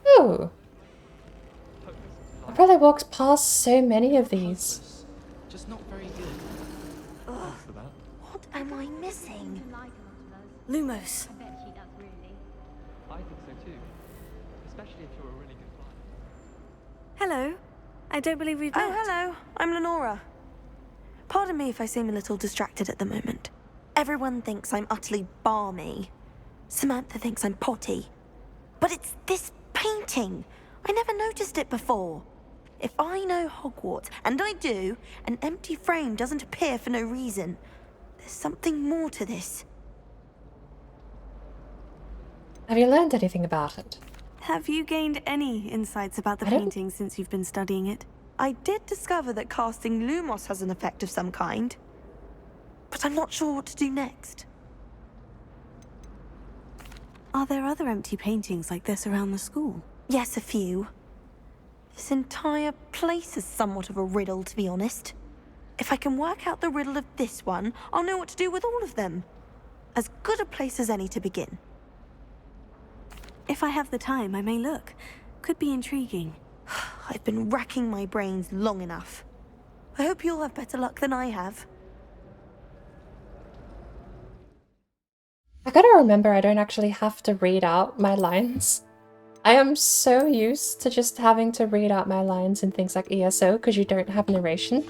Oh! I probably walked past so many of these. Just not very good. What am I missing? Lumos. I bet she does, really. I think so too. Especially if you're a really good flyer. Hello. I don't believe we've met. Oh, hello. I'm Lenora. Pardon me if I seem a little distracted at the moment. Everyone thinks I'm utterly balmy. Samantha thinks I'm potty. But it's this painting. I never noticed it before. If I know Hogwarts, and I do, an empty frame doesn't appear for no reason. There's something more to this. Have you learned anything about it? Have you gained any insights about the painting since you've been studying it? I did discover that casting Lumos has an effect of some kind. But I'm not sure what to do next. Are there other empty paintings like this around the school? Yes, a few. This entire place is somewhat of a riddle, to be honest. If I can work out the riddle of this one, I'll know what to do with all of them. As good a place as any to begin. If I have the time, I may look. Could be intriguing. I've been racking my brains long enough. I hope you'll have better luck than I have. I gotta remember I don't actually have to read out my lines. I am so used to just having to read out my lines in things like ESO because you don't have narration.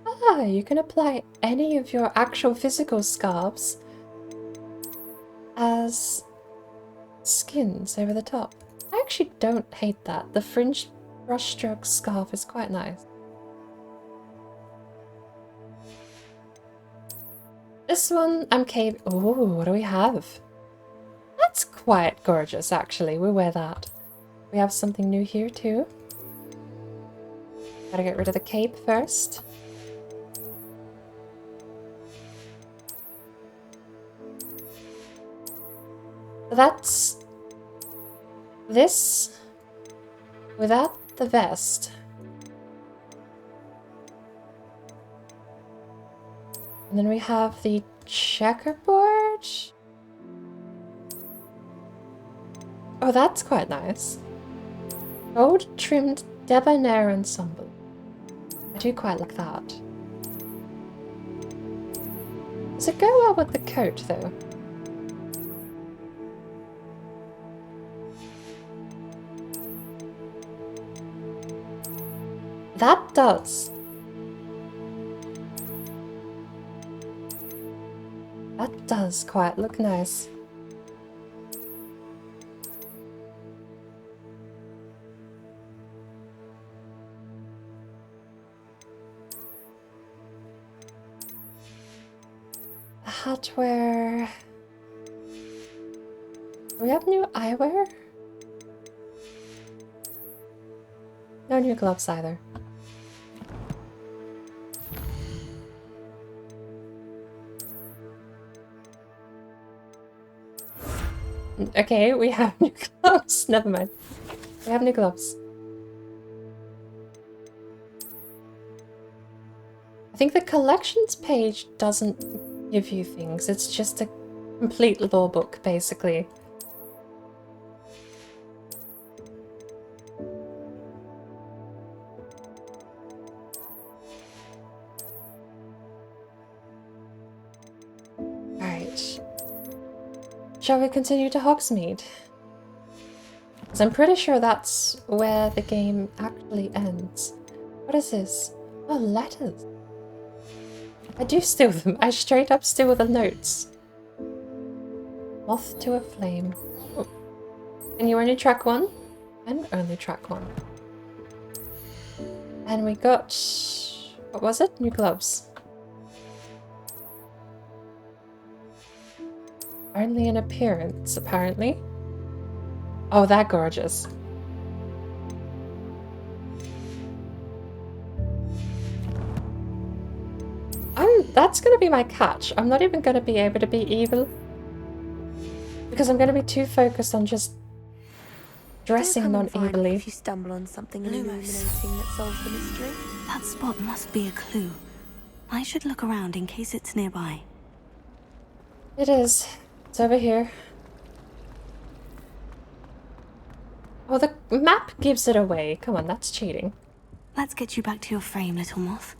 Ah, you can apply any of your actual physical scarves as skins over the top. I actually don't hate that. The fringed brushstroke scarf is quite nice. This one, I'm cave. Oh, what do we have? That's quite gorgeous, actually. We'll wear that. We have something new here, too. Gotta get rid of the cape first. So that's this without the vest. And then we have the checkerboard. Oh, that's quite nice. Gold trimmed debonair ensemble. I do quite like that. Does it go well with the coat, though? That does. That does quite look nice. The hatwear. Do we have new eyewear? No new gloves either. Okay, we have new gloves. Never mind. We have new gloves. I think the collections page doesn't give you things. It's just a complete lore book, basically. Alright. Shall we continue to Hogsmeade? Because I'm pretty sure that's where the game actually ends. What is this? Oh, letters. I do steal them. I straight up steal the notes. Moth to a flame. Oh. And you only track one? And only track one. And we got... what was it? New gloves. Only an appearance, apparently. Oh, they're gorgeous. That's gonna be my catch. I'm not even gonna be able to be evil. Because I'm gonna be too focused on just dressing non-evilly. If you stumble on something illuminating that solves the mystery. That spot must be a clue. I should look around in case it's nearby. It is. It's over here. Oh, the map gives it away. Come on, that's cheating. Let's get you back to your frame, little moth.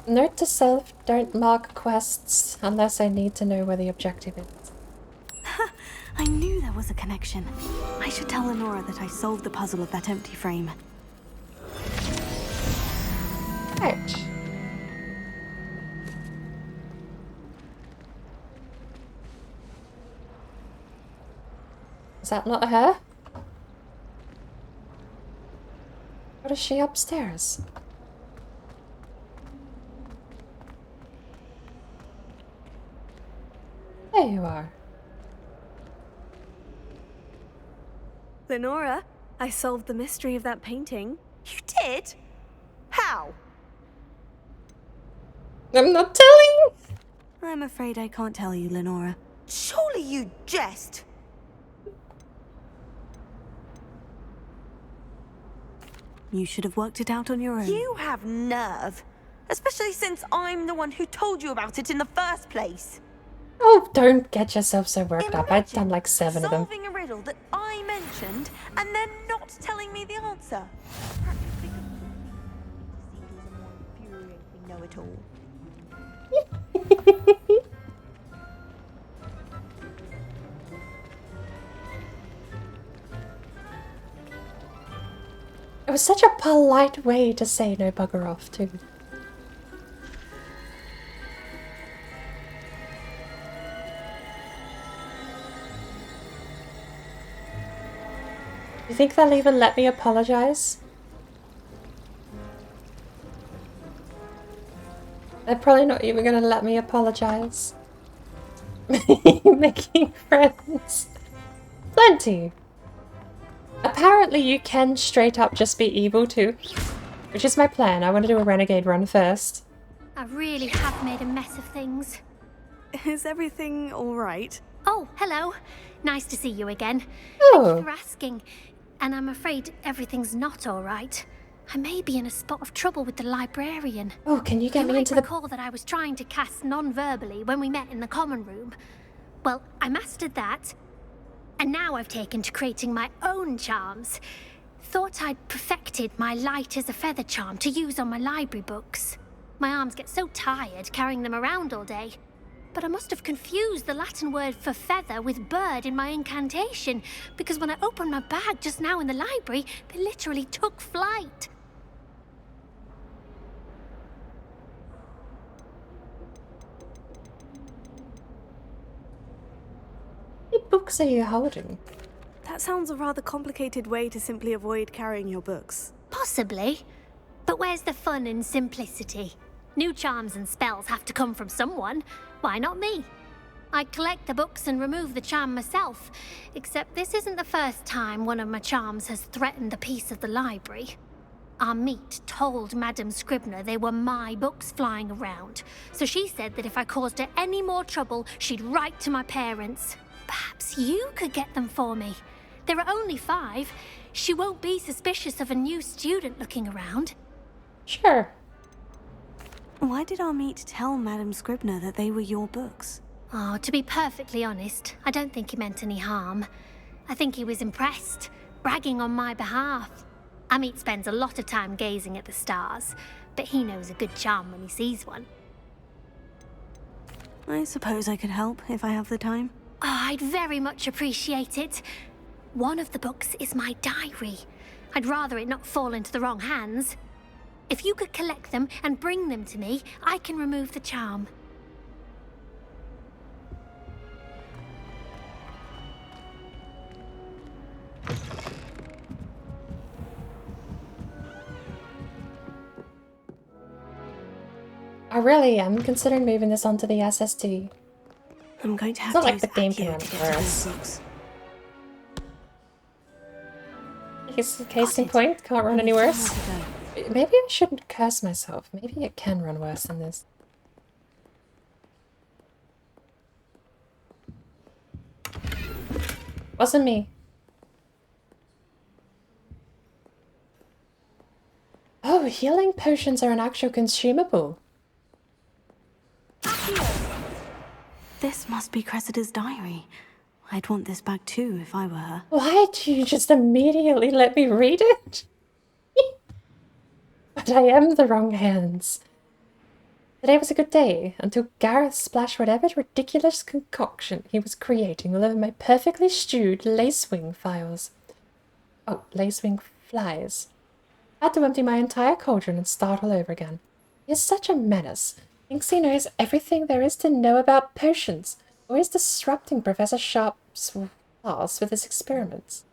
Note to self, don't mark quests unless I need to know where the objective is. I knew there was a connection. I should tell Lenora that I solved the puzzle of that empty frame. Ouch. Is that not her? What is she upstairs? There you are. Lenora, I solved the mystery of that painting. You did? How? I'm not telling! I'm afraid I can't tell you, Lenora. Surely you jest! You should have worked it out on your own. You have nerve. Especially since I'm the one who told you about it in the first place. Oh, don't get yourself so worked up. I've done like 7 of them. Solving a riddle that I mentioned and then not telling me the answer. Practically a more infuriating know-it-all. It was such a polite way to say no bugger off, too. You think they'll even let me apologize? They're probably not even gonna let me apologize. Making friends. Plenty. Apparently you can straight up just be evil too. Which is my plan. I want to do a renegade run first. I really have made a mess of things. Is everything alright? Oh, hello. Nice to see you again. Oh. Thank you for asking. And I'm afraid everything's not alright. I may be in a spot of trouble with the librarian. Oh, can you get me into the... You might recall that I was trying to cast non-verbally when we met in the common room. Well, I mastered that, and now I've taken to creating my own charms. Thought I'd perfected my light as a feather charm to use on my library books. My arms get so tired carrying them around all day. But I must have confused the Latin word for feather with bird in my incantation, because when I opened my bag just now in the library, they literally took flight. What books are you holding? That sounds a rather complicated way to simply avoid carrying your books. Possibly. But where's the fun in simplicity? New charms and spells have to come from someone. Why not me? I collect the books and remove the charm myself, except this isn't the first time one of my charms has threatened the peace of the library. Our meet told Madame Scribner they were my books flying around, so she said that if I caused her any more trouble, she'd write to my parents. Perhaps you could get them for me. There are only 5. She won't be suspicious of a new student looking around. Sure. Why did our meet tell Madame Scribner that they were your books? Oh, to be perfectly honest, I don't think he meant any harm. I think he was impressed, bragging on my behalf. Amit spends a lot of time gazing at the stars, but he knows a good charm when he sees one. I suppose I could help if I have the time. Oh, I'd very much appreciate it. One of the books is my diary. I'd rather it not fall into the wrong hands. If you could collect them and bring them to me, I can remove the charm. I really am considering moving this onto the SSD. I'm going to have it's not to like the game can run worse. Case in point, can't run any worse. Maybe I shouldn't curse myself. Maybe it can run worse than this. Wasn't me. Oh, healing potions are an actual consumable. This must be Cressida's diary. I'd want this back too if I were her. Why did you just immediately let me read it? But I am the wrong hands. Today was a good day, until Gareth splashed whatever ridiculous concoction he was creating all over my perfectly stewed lacewing files. Oh, lacewing flies. I had to empty my entire cauldron and start all over again. He is such a menace. Thinks he knows everything there is to know about potions. Always disrupting Professor Sharp's class with his experiments.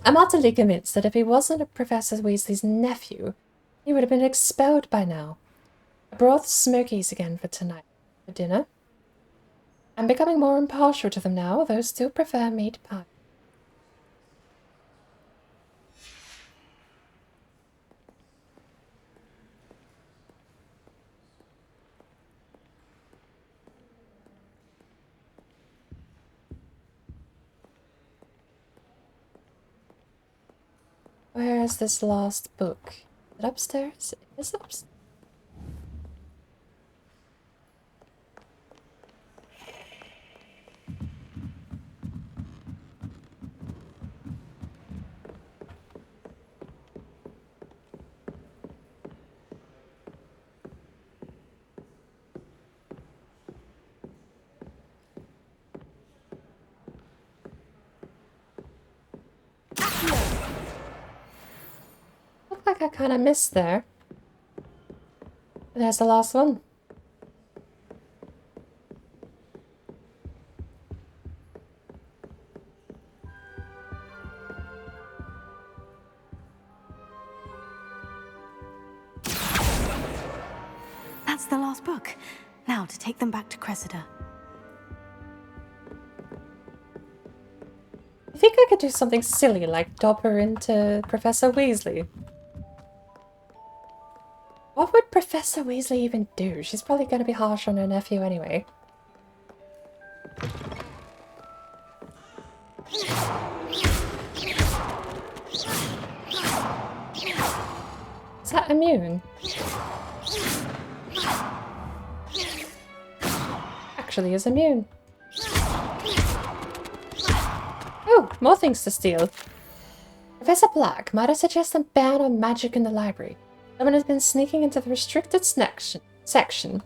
I'm utterly convinced that if he wasn't Professor Weasley's nephew, he would have been expelled by now. I brought smokies again for tonight for dinner. I'm becoming more impartial to them now, though still prefer meat pie. Where is this last book? Is it upstairs? It is upstairs. Like I kind of missed there. There's the last one. That's the last book. Now to take them back to Cressida. I think I could do something silly like dob her into Professor Weasley. What would Professor Weasley even do? She's probably going to be harsh on her nephew anyway. that immune? Actually is immune. Oh, more things to steal. Professor Black, might I suggest a ban on magic in the library? Someone has been sneaking into the restricted section.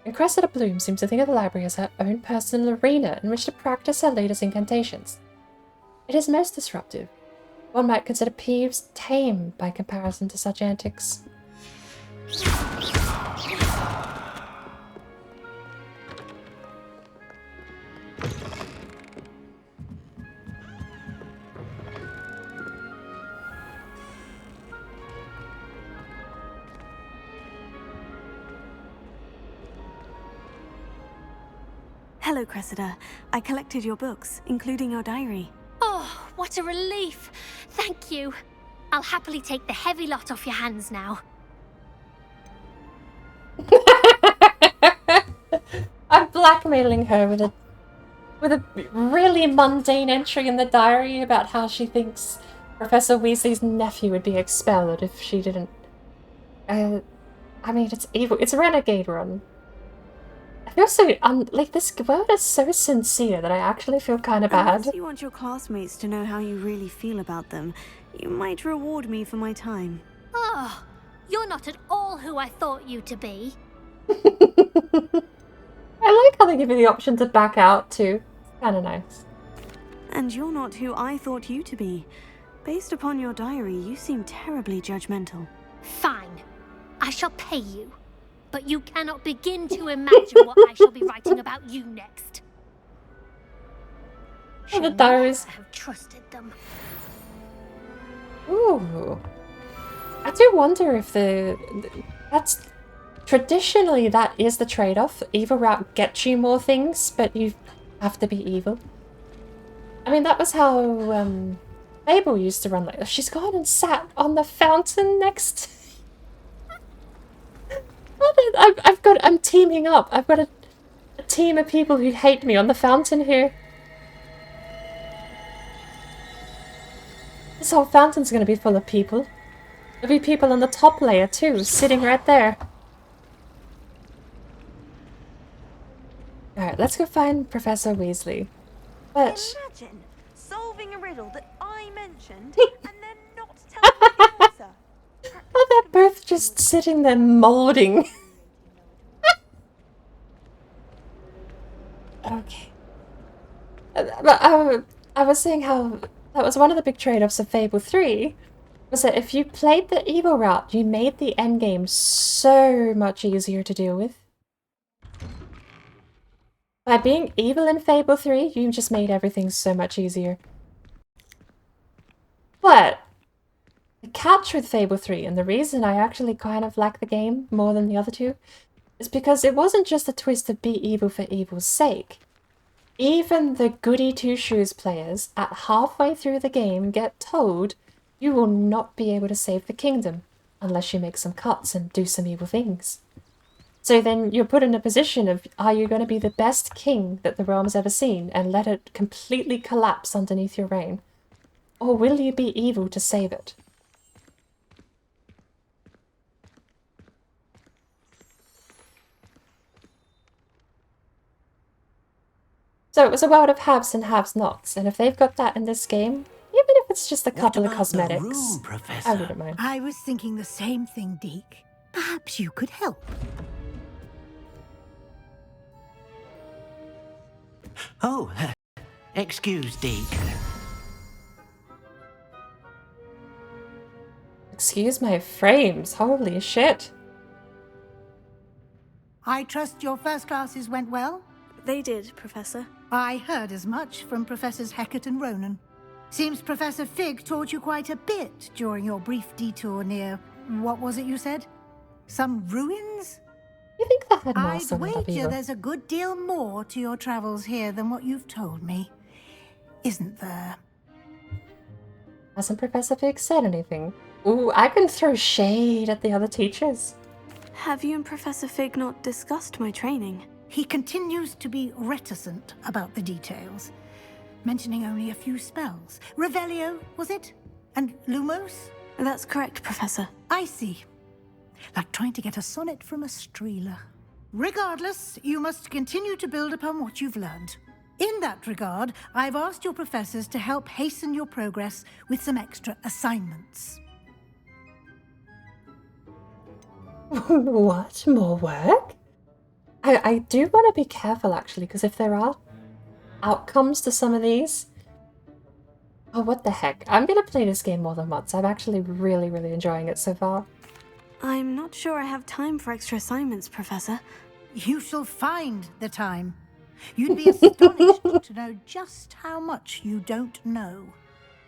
And Cressida Bloom seems to think of the library as her own personal arena in which to practice her latest incantations. It is most disruptive. One might consider Peeves tame by comparison to such antics. Hello, Cressida. I collected your books, including your diary. Oh, what a relief. Thank you. I'll happily take the heavy lot off your hands now. I'm blackmailing her with a really mundane entry in the diary about how she thinks Professor Weasley's nephew would be expelled if she didn't. I mean, it's evil. It's a renegade run. I feel so like this world is so sincere that I actually feel kind of bad. Unless you want your classmates to know how you really feel about them, you might reward me for my time. Oh, you're not at all who I thought you to be. I like how they give you the option to back out too. It's kind of nice. And you're not who I thought you to be. Based upon your diary, you seem terribly judgmental. Fine. I shall pay you. But you cannot begin to imagine what I shall be writing about you next. Oh, the diaries. I have trusted them. Ooh. I do wonder if that's traditionally that is the trade-off. Evil route gets you more things, but you have to be evil. I mean, that was how Fable used to run. Like, she's gone and sat on the fountain next. I'm teaming up. I've got a team of people who hate me on the fountain here. This whole fountain's going to be full of people. There'll be people on the top layer too, sitting right there. Alright, let's go find Professor Weasley. But... Imagine solving a riddle that I mentioned and then not telling the answer. Oh, they're both just sitting there molding. Okay. But I was saying how that was one of the big trade-offs of Fable 3, was that if you played the evil route, you made the endgame so much easier to deal with. By being evil in Fable 3, you just made everything so much easier. But the catch with Fable 3, and the reason I actually kind of like the game more than the other two, is because it wasn't just a twist of be evil for evil's sake. Even the goody two-shoes players at halfway through the game get told you will not be able to save the kingdom unless you make some cuts and do some evil things. So then you're put in a position of, are you going to be the best king that the realm's ever seen and let it completely collapse underneath your reign? Or will you be evil to save it? So it was a world of haves and have-nots, and if they've got that in this game, even if it's just a couple of cosmetics, I wouldn't mind. I was thinking the same thing, Deke. Perhaps you could help. Oh, excuse, Deke. Excuse my frames, holy shit. I trust your first classes went well? They did, Professor. I heard as much from Professors Hecat and Ronan. Seems Professor Fig taught you quite a bit during your brief detour near... what was it you said? Some ruins? You think the I'd headmaster would have wager evil? there's a good deal more to your travels here than what you've told me. Isn't there? Hasn't Professor Fig said anything? Ooh, I can throw shade at the other teachers. Have you and Professor Fig not discussed my training? He continues to be reticent about the details, mentioning only a few spells. Revelio, was it? And Lumos? That's correct, Professor. I see. like trying to get a sonnet from a streeler. Regardless, you must continue to build upon what you've learned. In that regard, I've asked your professors to help hasten your progress with some extra assignments. What? More work? I do want to be careful, actually, because if there are outcomes to some of these... Oh, what the heck. I'm going to play this game more than once. I'm actually really, really enjoying it so far. I'm not sure I have time for extra assignments, Professor. You shall find the time. You'd be astonished to know just how much you don't know.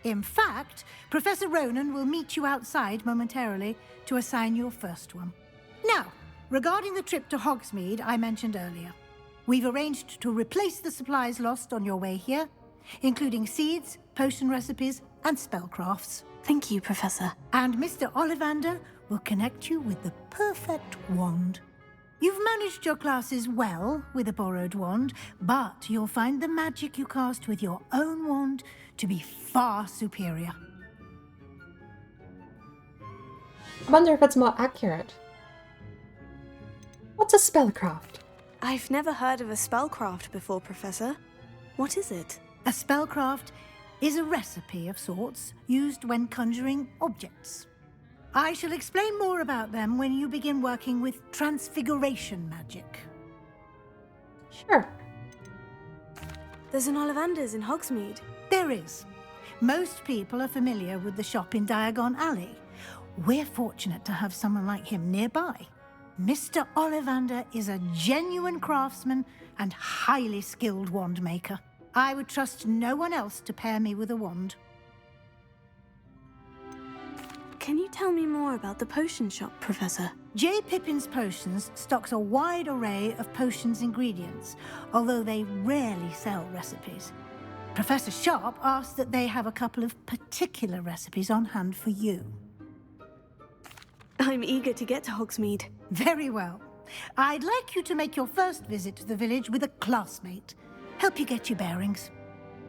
In fact, Professor Ronan will meet you outside momentarily to assign your first one. Now, regarding the trip to Hogsmeade I mentioned earlier, we've arranged to replace the supplies lost on your way here, including seeds, potion recipes, and spellcrafts. Thank you, Professor. And Mr. Ollivander will connect you with the perfect wand. You've managed your classes well with a borrowed wand, but you'll find the magic you cast with your own wand to be far superior. I wonder if it's more accurate. What's a spellcraft? I've never heard of a spellcraft before, Professor. What is it? A spellcraft is a recipe of sorts used when conjuring objects. I shall explain more about them when you begin working with transfiguration magic. Sure. There's an Ollivander's in Hogsmeade. There is. Most people are familiar with the shop in Diagon Alley. We're fortunate to have someone like him nearby. Mr. Ollivander is a genuine craftsman and highly skilled wand maker. I would trust no one else to pair me with a wand. Can you tell me more about the potion shop, Professor? J. Pippin's Potions stocks a wide array of potions ingredients, although they rarely sell recipes. Professor Sharp asked that they have a couple of particular recipes on hand for you. I'm eager to get to Hogsmeade. Very well. I'd like you to make your first visit to the village with a classmate. Help you get your bearings.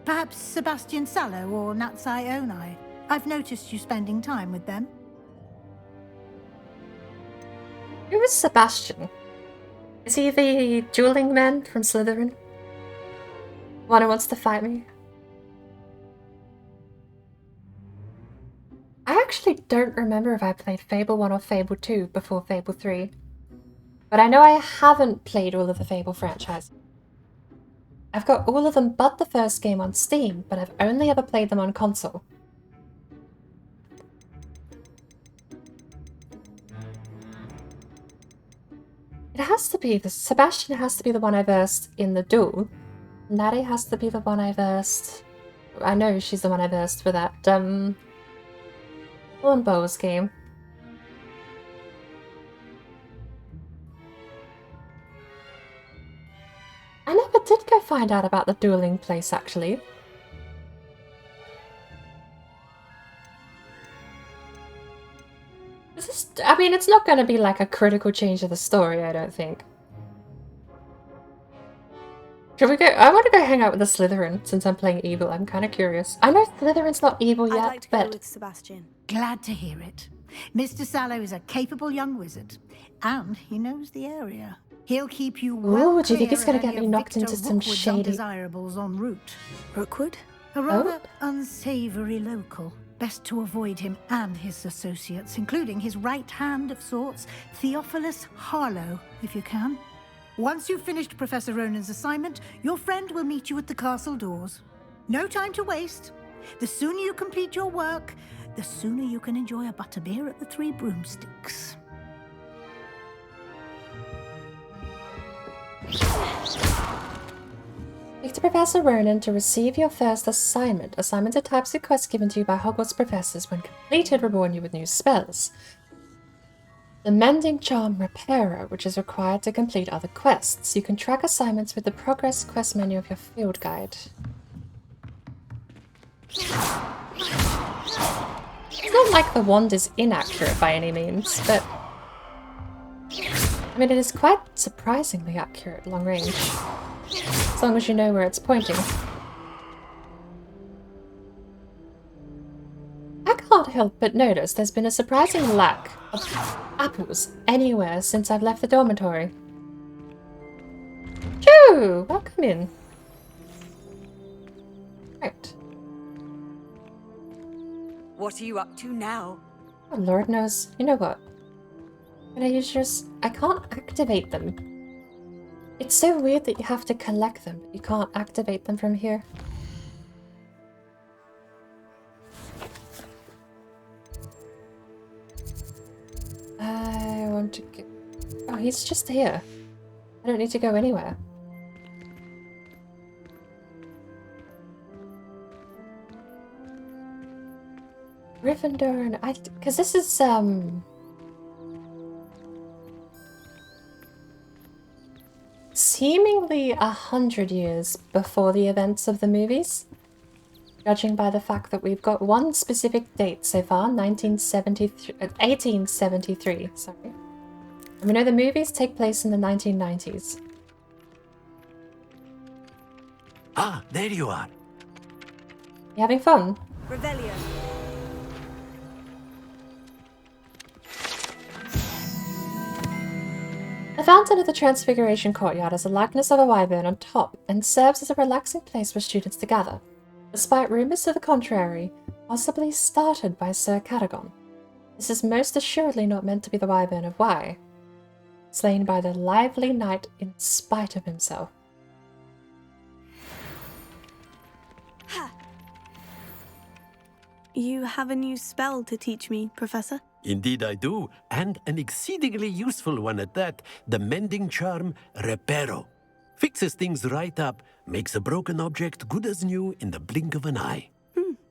Perhaps Sebastian Sallow or Natsai Onai. I've noticed you spending time with them. Who is Sebastian? Is he the dueling man from Slytherin? One who wants to fight me? I actually don't remember if I played Fable 1 or Fable 2 before Fable 3. But I know I haven't played all of the Fable franchise. I've got all of them but the first game on Steam, but I've only ever played them on console. It has to be, Sebastian has to be the one I versed in the duel. Natty has to be the one I versed... I know she's the one I versed for that, Hornbow's game. I never did go find out about the dueling place, actually. I mean, it's not going to be like a critical change of the story, I don't think. Should we go? I want to go hang out with the Slytherin since I'm playing evil. I'm kind of curious. I know Slytherin's not evil yet, I'd like to but... go with Sebastian. Glad to hear it. Mr. Sallow is a capable young wizard, and he knows the area. He'll keep you well. Ooh, do you think he's going to clear get of me knocked Victor into some Rookwood's shady... undesirables en route. Rookwood? A rather unsavory local. Best to avoid him and his associates, including his right hand of sorts, Theophilus Harlow, if you can. Once you've finished Professor Ronan's assignment, your friend will meet you at the castle doors. No time to waste. The sooner you complete your work, the sooner you can enjoy a butterbeer at the Three Broomsticks. Speak to Professor Ronan to receive your first assignment. Assignments are types of quests given to you by Hogwarts professors. When completed, reward you with new spells. The Mending Charm Repairer, which is required to complete other quests. You can track assignments with the progress quest menu of your field guide. It's not like the wand is inaccurate by any means, but... I mean, it is quite surprisingly accurate long range. As long as you know where it's pointing. I can't help but notice there's been a surprising lack of apples anywhere since I've left the dormitory. Choo! Welcome in. Right. What are you up to now? Oh, Lord knows. You know what? Can I use yours? I can't activate them. It's so weird that you have to collect them, but you can't activate them from here. I want to go... Oh, he's just here. I don't need to go anywhere. Gryffindor and because this is seemingly 100 years before the events of the movies, judging by the fact that we've got one specific date so far, 1873, sorry. And we know the movies take place in the 1990s. Ah, there you are. You having fun? Revelio. The fountain of the Transfiguration Courtyard has a likeness of a wyvern on top and serves as a relaxing place for students to gather, despite rumours to the contrary, possibly started by Sir Cadogan. This is most assuredly not meant to be the wyvern of Y, slain by the lively knight in spite of himself. You have a new spell to teach me, Professor? Indeed I do, and an exceedingly useful one at that, the mending charm Reparo. Fixes things right up, makes a broken object good as new in the blink of an eye.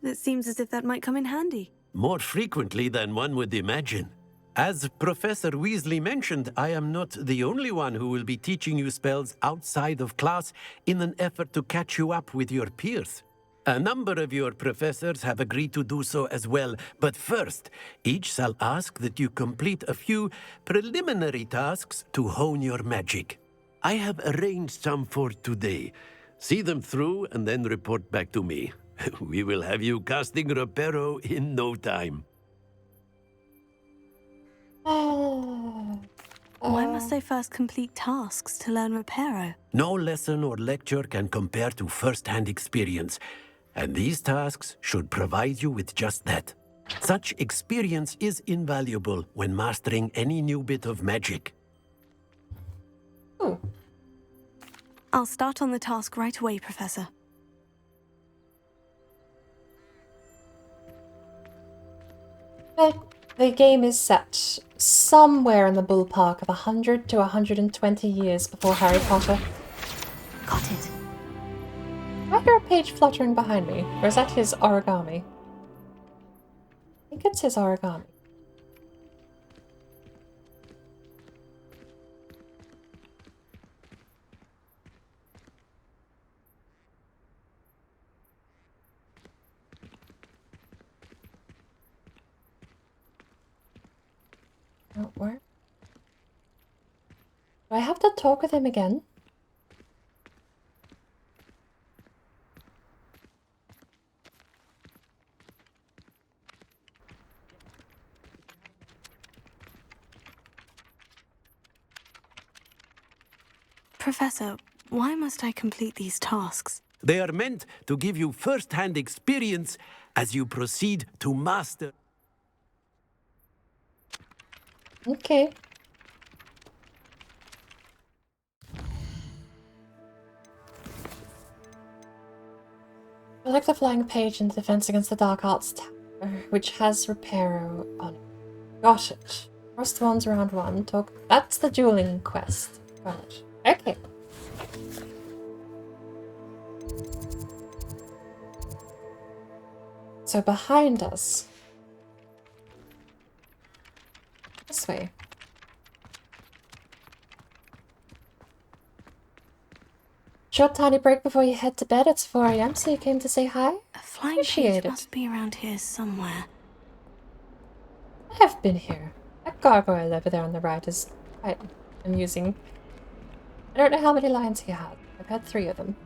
It seems as if that might come in handy. More frequently than one would imagine. As Professor Weasley mentioned, I am not the only one who will be teaching you spells outside of class in an effort to catch you up with your peers. A number of your professors have agreed to do so as well, but first, each shall ask that you complete a few preliminary tasks to hone your magic. I have arranged some for today. See them through and then report back to me. We will have you casting Reparo in no time. Why must I first complete tasks to learn Reparo? No lesson or lecture can compare to first-hand experience, and these tasks should provide you with just that. Such experience is invaluable when mastering any new bit of magic. I'll start on the task right away, Professor. The game is set somewhere in the ballpark of 100 to 120 years before Harry Potter. Got it. I hear a page fluttering behind me, or is that his origami? I think it's his origami. Don't work. Do I have to talk with him again? Professor, why must I complete these tasks? They are meant to give you first-hand experience as you proceed to master. Okay. Select the flying page in Defense Against the Dark Arts Tower, which has Reparo on it. Got it. Cross wands round 1. Talk. That's the dueling quest. Got it. Okay. So behind us. This way. Short tiny break before you head to bed. It's 4 AM, so you came to say hi? A flying page must be around here somewhere. I've been here. That gargoyle over there on the right is quite amusing. I don't know how many lines he had. I've had 3 of them.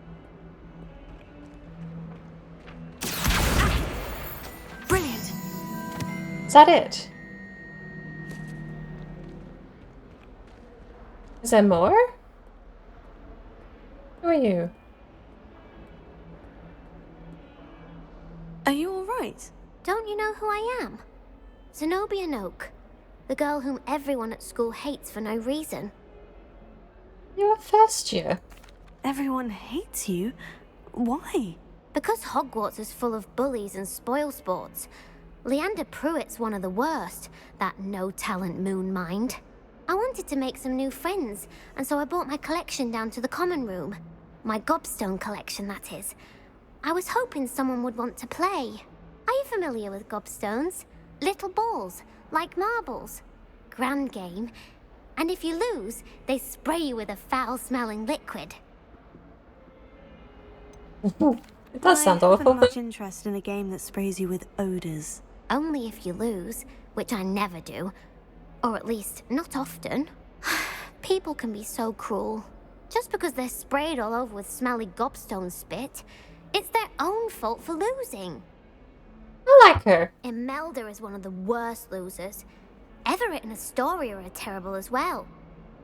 Brilliant! Is that it? Is there more? Who are you? Are you alright? Don't you know who I am? Zenobia Noak, the girl whom everyone at school hates for no reason. You're a first year. Everyone hates you? Why? Because Hogwarts is full of bullies and spoilsports. Leander Pruitt's one of the worst, that no-talent moon mind. I wanted to make some new friends, and so I brought my collection down to the common room. My gobstone collection, that is. I was hoping someone would want to play. Are you familiar with gobstones? Little balls, like marbles. Grand game. And if you lose, they spray you with a foul-smelling liquid. It does sound I awful. haven't much interest in a game that sprays you with odors. Only if you lose, which I never do. Or at least, not often. People can be so cruel. Just because they're sprayed all over with smelly gobstone spit, it's their own fault for losing. I like her. Imelda is one of the worst losers. Everett and Astoria are terrible as well.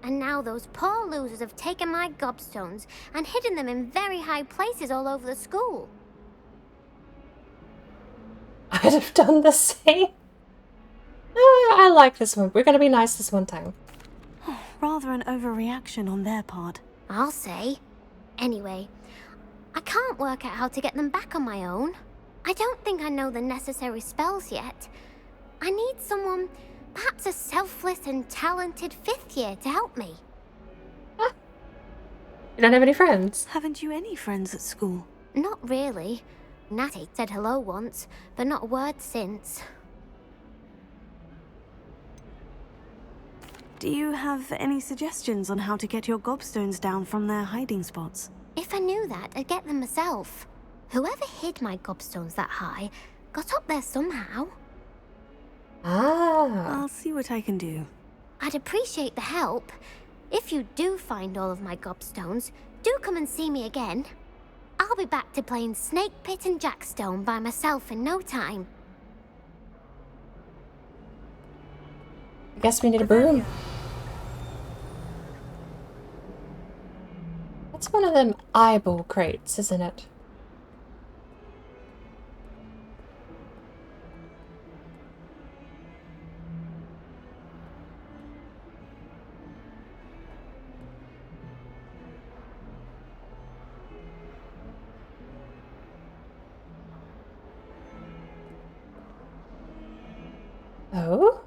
And now those poor losers have taken my gobstones and hidden them in very high places all over the school. I'd have done the same. I like this one. We're gonna be nice this one time. Rather an overreaction on their part. I'll say. Anyway, I can't work out how to get them back on my own. I don't think I know the necessary spells yet. I need someone, perhaps a selfless and talented 5th year to help me. Huh? You don't have any friends? Haven't you any friends at school? Not really. Natty said hello once, but not a word since. Do you have any suggestions on how to get your gobstones down from their hiding spots? If I knew that, I'd get them myself. Whoever hid my gobstones that high got up there somehow. Ah. I'll see what I can do. I'd appreciate the help. If you do find all of my gobstones, do come and see me again. I'll be back to playing Snake Pit and Jackstone by myself in no time. I guess we need a broom. That's one of them eyeball crates, isn't it? Oh?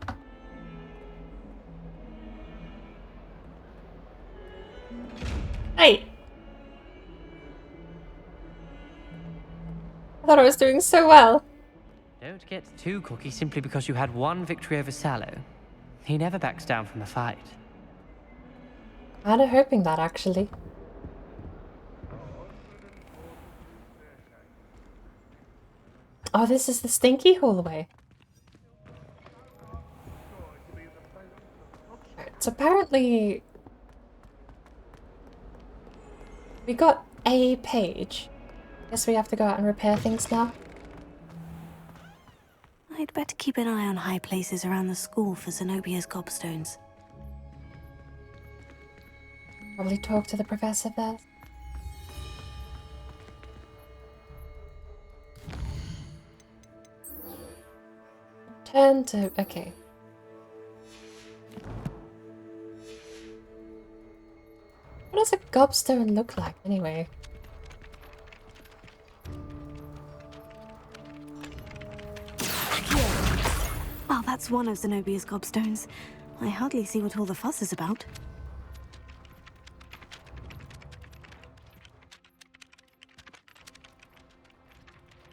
Hey! I thought I was doing so well. Don't get too cocky simply because you had one victory over Sallow. He never backs down from a fight. Kinda hoping that, actually. Oh, this is the stinky hallway. So apparently we got a page. Guess we have to go out and repair things now. I'd better keep an eye on high places around the school for Zenobia's gobstones. Probably talk to the professor first. Turn to... okay. What does a gobstone look like, anyway? Well, that's one of Zenobia's gobstones. I hardly see what all the fuss is about.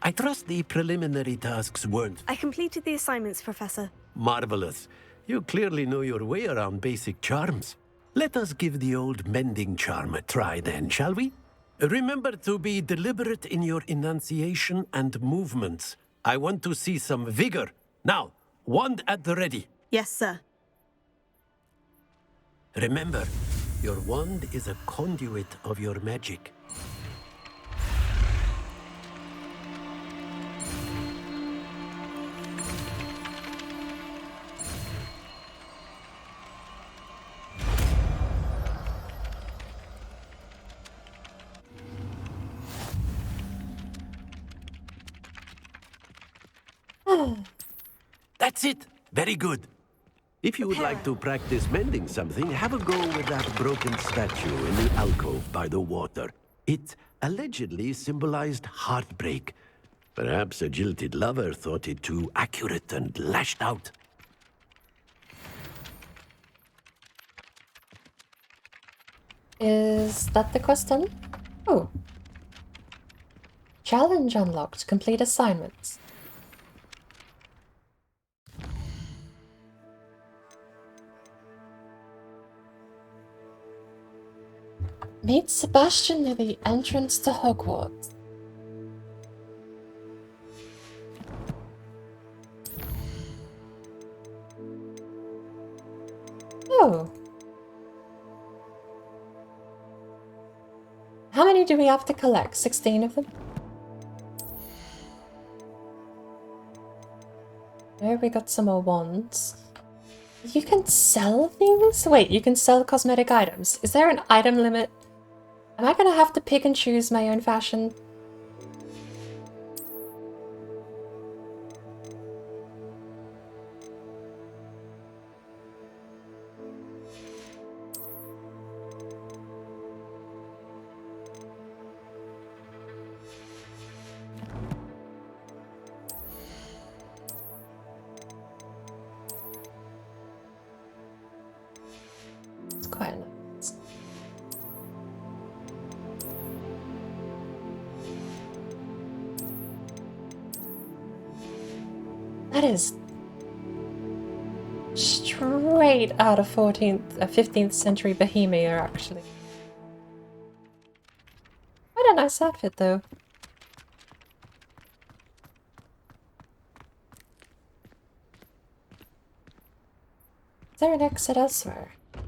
I trust the preliminary tasks weren't I completed the assignments, Professor. marvelous. You clearly know your way around basic charms. Let us give the old mending charm a try then, shall we? Remember to be deliberate in your enunciation and movements. I want to see some vigor. Now, wand at the ready. Yes, sir. Remember, your wand is a conduit of your magic. That's it. Very good. If you would like to practice mending something, have a go with that broken statue in the alcove by the water. It allegedly symbolized heartbreak. Perhaps a jilted lover thought it too accurate and lashed out. Is that the question? Oh. Challenge unlocked. Complete assignments. Meet Sebastian near the entrance to Hogwarts. Oh. How many do we have to collect? 16 of them? There we got some more wands. You can sell things? Wait, you can sell cosmetic items. Is there an item limit? Am I gonna have to pick and choose my own fashion? It's quite nice. That is straight out of 15th century Bohemia, actually. Quite a nice outfit, though. Is there an exit elsewhere? I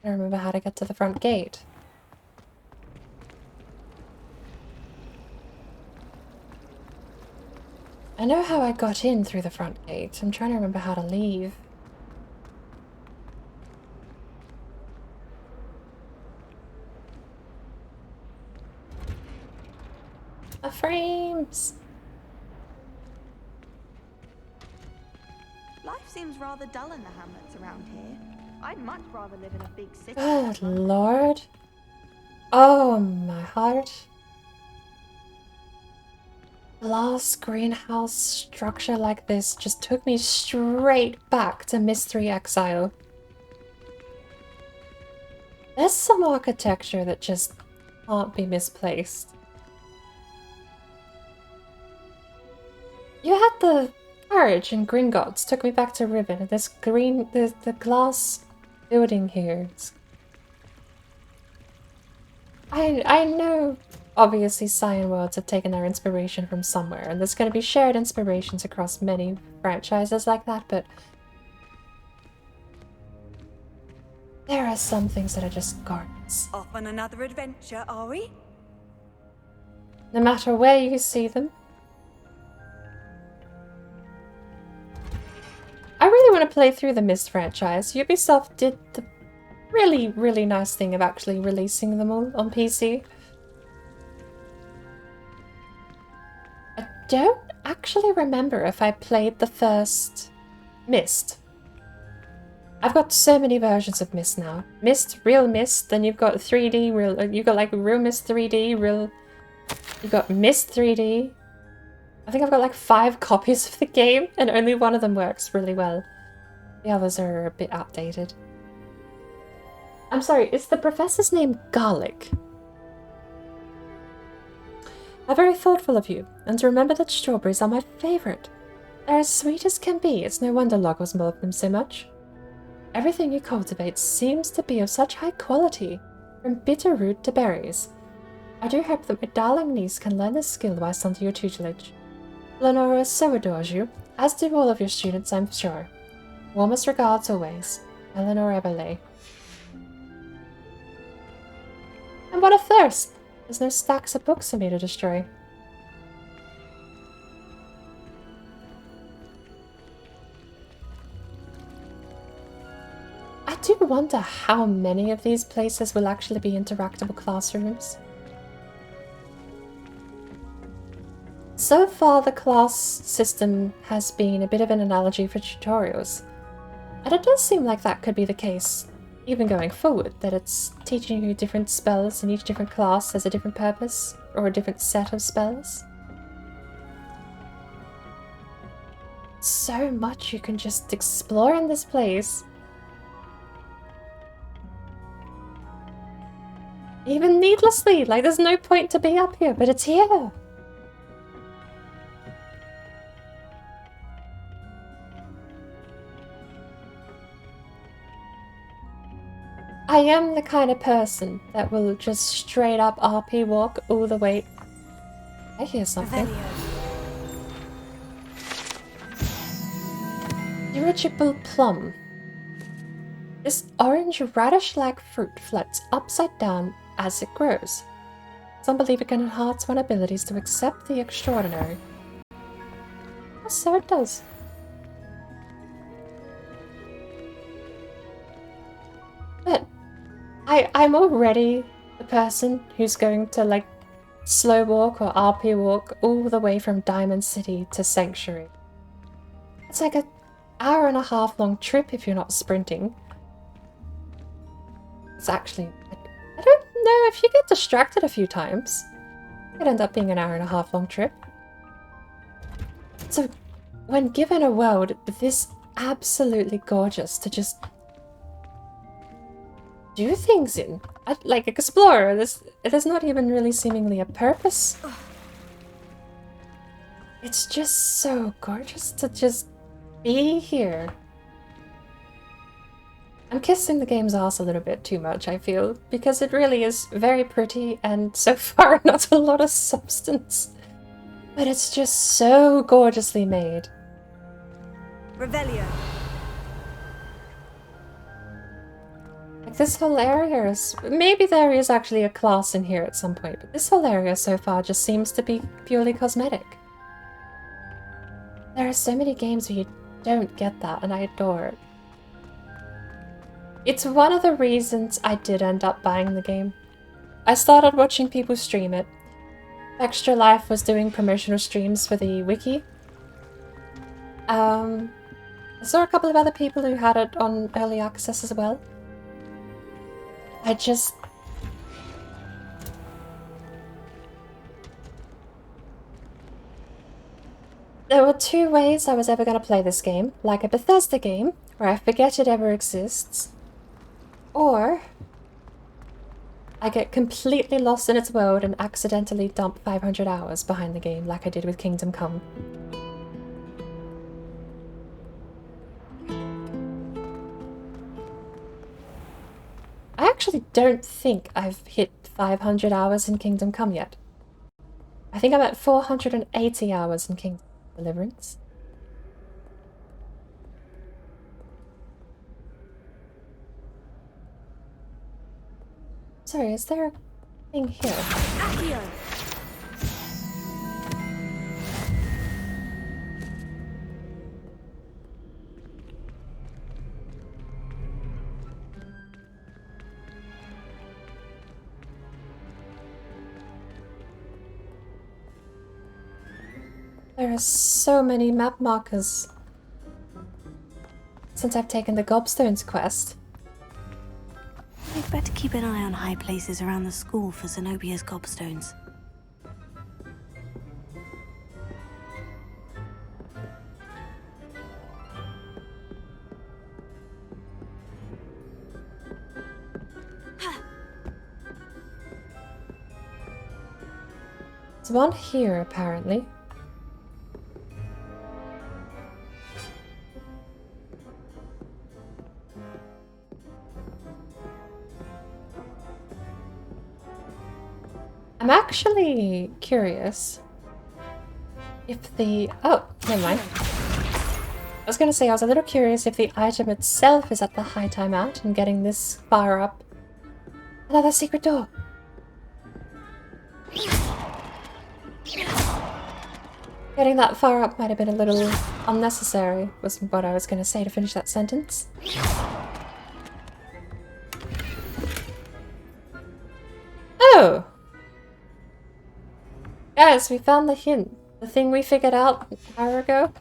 don't remember how to get to the front gate. I know how I got in through the front gate. I'm trying to remember how to leave. My frames! Life seems rather dull in the hamlets around here. I'd much rather live in a big city. Good lord. Oh, my heart. Glass greenhouse structure like this just took me straight back to Mystery Exile. There's some architecture that just can't be misplaced. You had the carriage in Gringotts, took me back to Ribbon, and this green, the glass building here. I know, obviously, Cyan Worlds have taken their inspiration from somewhere, and there's going to be shared inspirations across many franchises like that, but there are some things that are just gardens. Off on another adventure, are we? No matter where you see them. I really want to play through the Myst franchise. Ubisoft did the really, really nice thing of actually releasing them all on PC. I don't actually remember if I played the first Myst. I've got so many versions of Myst now. Myst, real Myst, then you've got 3D, real, you've got like real Myst 3D, real, you've got Myst 3D. I think I've got like 5 copies of the game, and only one of them works really well. The others are a bit outdated. I'm sorry, is the professor's name Garlic? How very thoughtful of you, and to remember that strawberries are my favourite. They're as sweet as can be, it's no wonder Logos love them so much. Everything you cultivate seems to be of such high quality, from bitter root to berries. I do hope that my darling niece can learn this skill whilst under your tutelage. Lenora so adores you, as do all of your students, I'm sure. Warmest regards always, Eleanor Eberle. And what a thirst! There's no stacks of books for me to destroy. I do wonder how many of these places will actually be interactable classrooms. So far, the class system has been a bit of an analogy for tutorials. And it does seem like that could be the case, even going forward, that it's teaching you different spells and each different class has a different purpose, or a different set of spells. So much you can just explore in this place. Even needlessly, like there's no point to be up here, but it's here. I am the kind of person that will just straight up RP walk all the way. I hear something. Dirigible plum. This orange radish-like fruit floats upside down as it grows. Some believe it can enhance one's abilities to accept the extraordinary. So it does. But I'm already the person who's going to like slow walk or RP walk all the way from Diamond City to Sanctuary. It's like an hour-and-a-half long trip if you're not sprinting. It's actually, I don't know, if you get distracted a few times, it could end up being an hour-and-a-half long trip. So, when given a world this absolutely gorgeous to just do things in, like explore, there's not even really seemingly a purpose. It's just so gorgeous to just be here. I'm kissing the game's ass a little bit too much, I feel, because it really is very pretty and so far not a lot of substance. But it's just so gorgeously made. Revelio. Like this whole area is... Maybe there is actually a class in here at some point, but this whole area so far just seems to be purely cosmetic. There are so many games where you don't get that, and I adore it. It's one of the reasons I did end up buying the game. I started watching people stream it. Extra Life was doing promotional streams for the wiki. I saw a couple of other people who had it on early access as well. There were two ways I was ever going to play this game. Like a Bethesda game, where I forget it ever exists. Or I get completely lost in its world and accidentally dump 500 hours behind the game, like I did with Kingdom Come. I actually don't think I've hit 500 hours in Kingdom Come yet. I think I'm at 480 hours in Kingdom Deliverance. Sorry, is there a thing here? Accio. There are so many map markers since I've taken the Gobstones quest. We'd better keep an eye on high places around the school for Zenobia's gobstones. There's one here, apparently. I'm actually curious if the... Oh, never mind. I was gonna say, I was a little curious if the item itself is at the high timeout and getting this far up. Another secret door! Getting that far up might have been a little unnecessary, was what I was gonna say to finish that sentence. Oh! Guys, we found the hint. The thing we figured out an hour ago?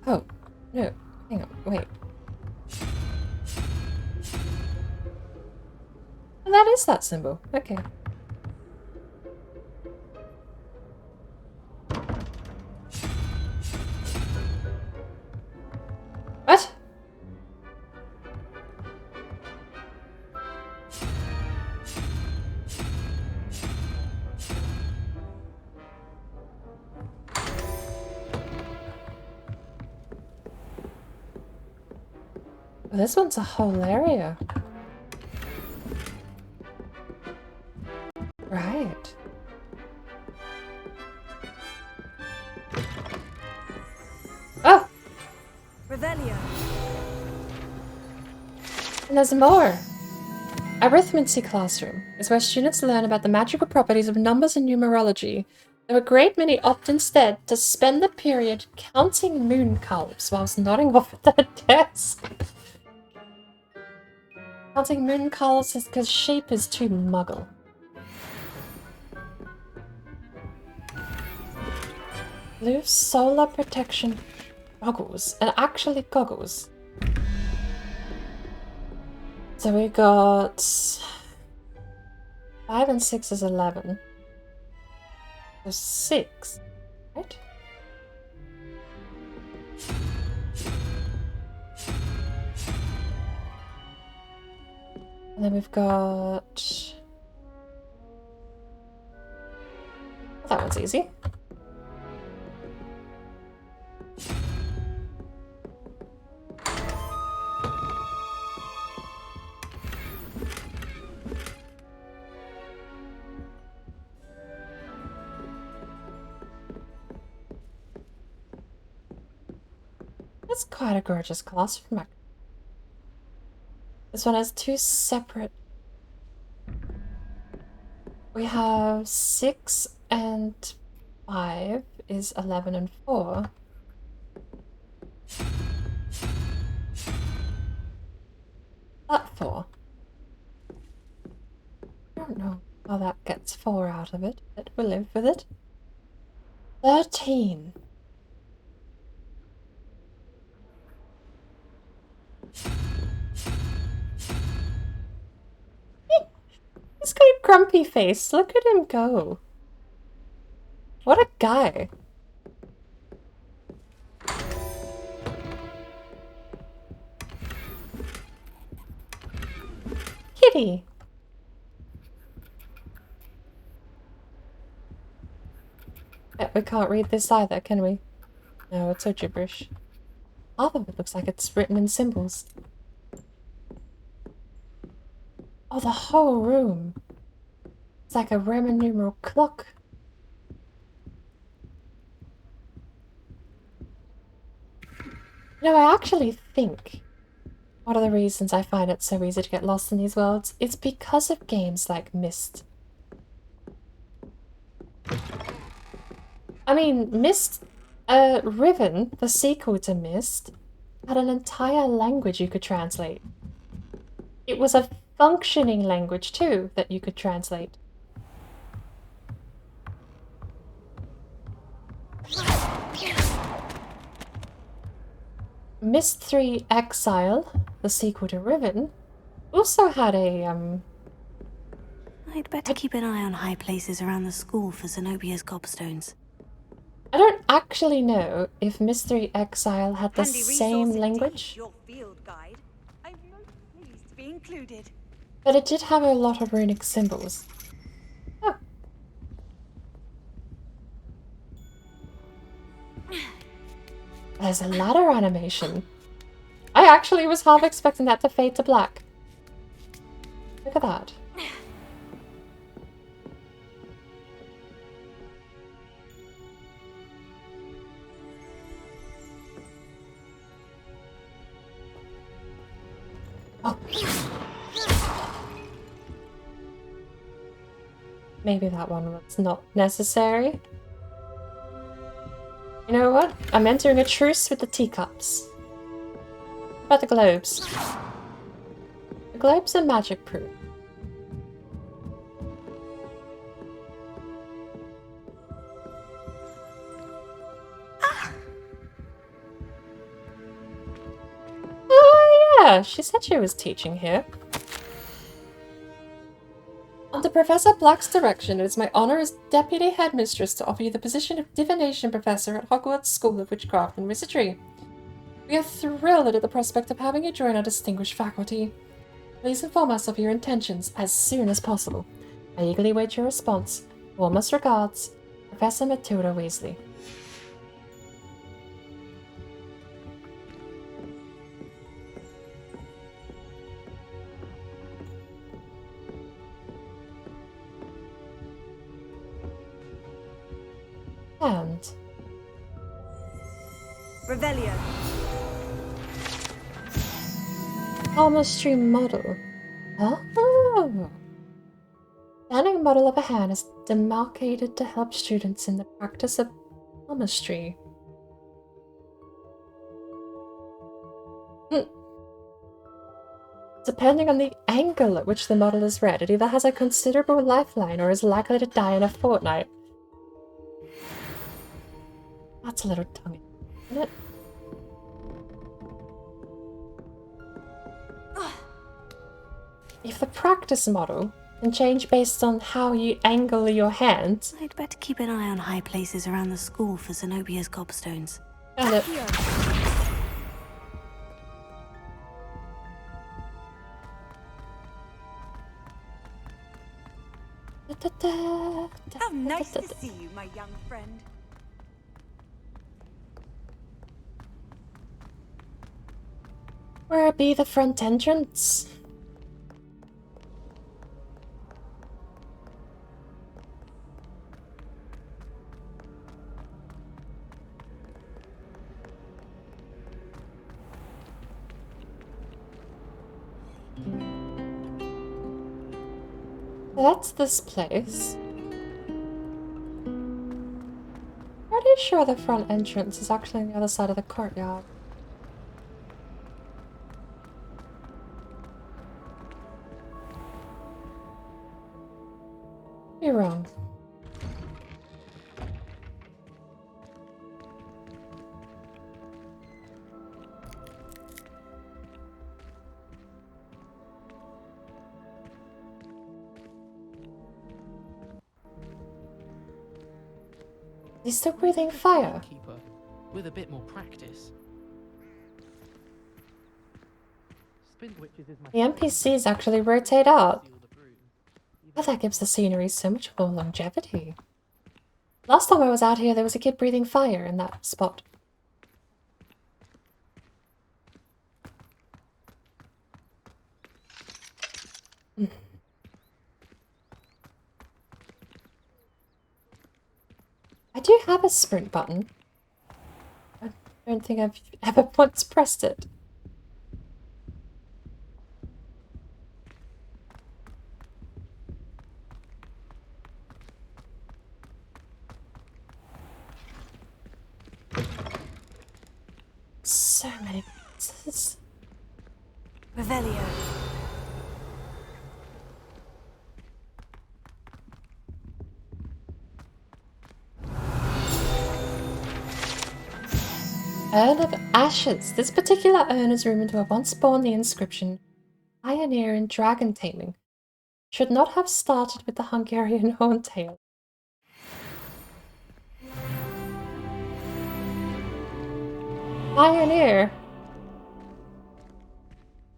Oh, no. Hang on, wait. Oh, that is that symbol. Okay. What? Oh, this one's a whole area. Right. Oh! Revelio. And there's more! Arithmancy Classroom is where students learn about the magical properties of numbers and numerology. Though a great many opt instead to spend the period counting moon calves whilst nodding off at their desk. Counting moon calves is because sheep is too muggle. Blue solar protection goggles, and actually goggles. So we got 5 and 6 is 11. So 6, right? And then we've got... that one's easy. That's quite a gorgeous classroom. This one has 2 separate. We have 6 and 5 is 11 and 4. That 4. I don't know how that gets 4 out of it, but we'll live with it. 13. He's got a grumpy face. Look at him go. What a guy. Kitty. We can't read this either, can we? No, it's so gibberish. Half of it looks like it's written in symbols. Oh, the whole room. It's like a Roman numeral clock. No, I actually think one of the reasons I find it so easy to get lost in these worlds is because of games like Myst. I mean, Myst, Riven, the sequel to Myst, had an entire language you could translate. It was a functioning language too that you could translate. Myst 3 Exile, the sequel to Riven, also had a I'd better keep an eye on high places around the school for Zenobia's gobstones. I don't actually know if Myst 3 Exile had the same language. Your field guide. I'm most pleased to be included. But it did have a lot of runic symbols. Oh. There's a ladder animation. I actually was half expecting that to fade to black. Look at that. Oh. Maybe that one was not necessary. You know what? I'm entering a truce with the teacups. What about the globes? The globes are magic proof. Oh yeah, she said she was teaching here. Under Professor Black's direction, it is my honor as Deputy Headmistress to offer you the position of Divination Professor at Hogwarts School of Witchcraft and Wizardry. We are thrilled at the prospect of having you join our distinguished faculty. Please inform us of your intentions as soon as possible. I eagerly await your response. Warmest regards, Professor Matilda Weasley. And Revelio. palmistry model. Oh! Standing model of a hand is demarcated to help students in the practice of palmistry. Depending on the angle at which the model is read, it either has a considerable lifeline or is likely to die in a fortnight. That's a little tongue, isn't it? If the practice model can change based on how you angle your hand... I'd better keep an eye on high places around the school for Zenobia's gobstones. Got it. How nice to see you, my young friend. Where be the front entrance? That's this place. Pretty sure the front entrance is actually on the other side of the courtyard. You're wrong. He's still breathing fire. Keeper, with a bit more practice. The NPCs actually rotate out. But that gives the scenery so much more longevity. Last time I was out here, there was a kid breathing fire in that spot. I do have a sprint button. I don't think I've ever once pressed it. So many places. Revelio. Urn of Ashes. This particular urn is rumored to have once borne the inscription Pioneer in Dragon Taming. Should not have started with the Hungarian Horntail. Pioneer.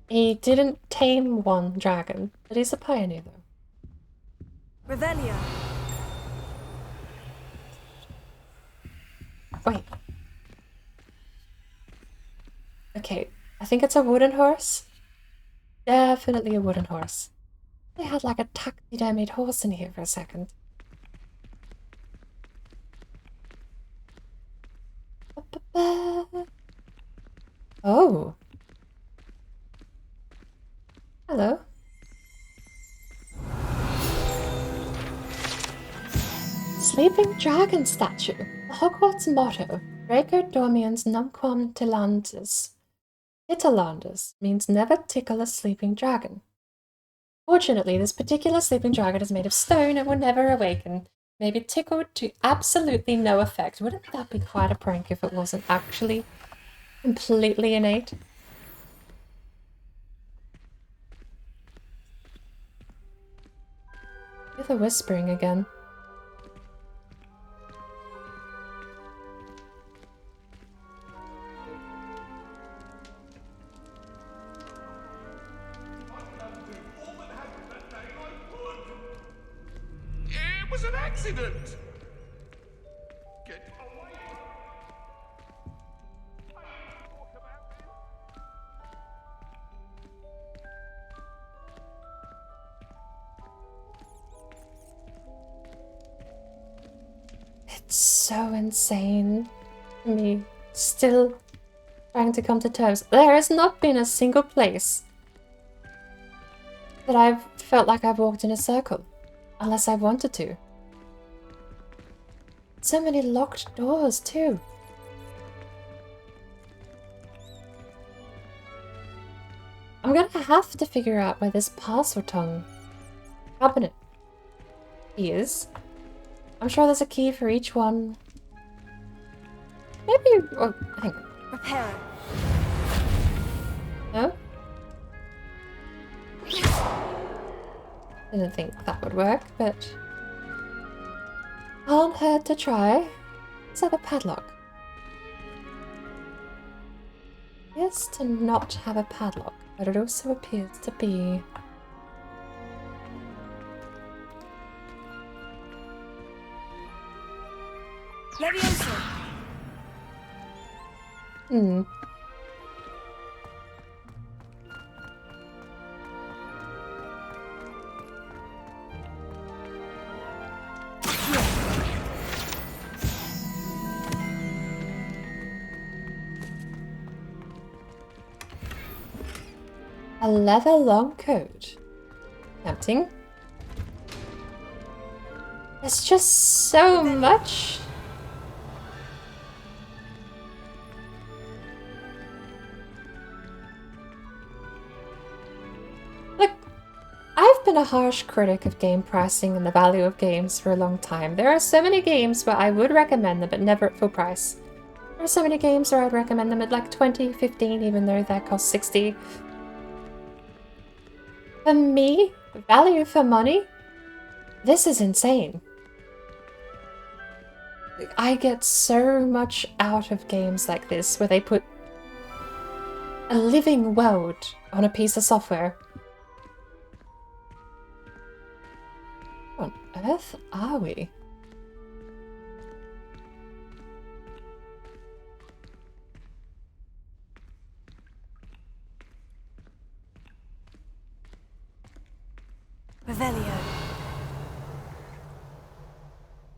He didn't tame one dragon, but he's a pioneer though. Revelio. Wait. Okay, I think it's a wooden horse. Definitely a wooden horse. They had like a taxidermied horse in here for a second. Oh. Hello. sleeping dragon statue. The Hogwarts motto, Draco Dormiens Numquam Titilandus, means never tickle a sleeping dragon. Fortunately, this particular sleeping dragon is made of stone and will never awaken. May be tickled to absolutely no effect. Wouldn't that be quite a prank if it wasn't actually completely innate? Hear the whispering again. It was an accident! Get away! It's so insane. Me still trying to come to terms. There has not been a single place that I've felt like I've walked in a circle. Unless I wanted to. So many locked doors, too. I'm gonna have to figure out where this parcel tongue cabinet is. I'm sure there's a key for each one. Maybe... Oh, hang on. Repair it. No? Didn't think that would work, but can't hurt to try. Let's have a padlock. Appears to not have a padlock, but it also appears to be Leviosa. a leather long coat. Tempting. There's just so much. Look, I've been a harsh critic of game pricing and the value of games for a long time. There are so many games where I would recommend them, but never at full price. There are so many games where I'd recommend them at like 20, 15, even though that costs 60. For me, value for money, this is insane. I get so much out of games like this where they put a living world on a piece of software. What on earth are we? Revelio.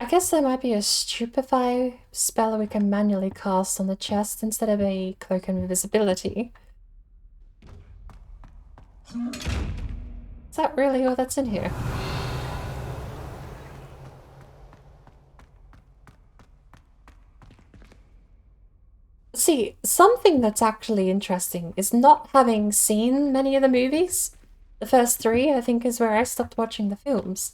I guess there might be a stupefy spell we can manually cast on the chest instead of a cloak of invisibility. Is that really all that's in here? See, something that's actually interesting is not having seen many of the movies. The first 3, I think, is where I stopped watching the films.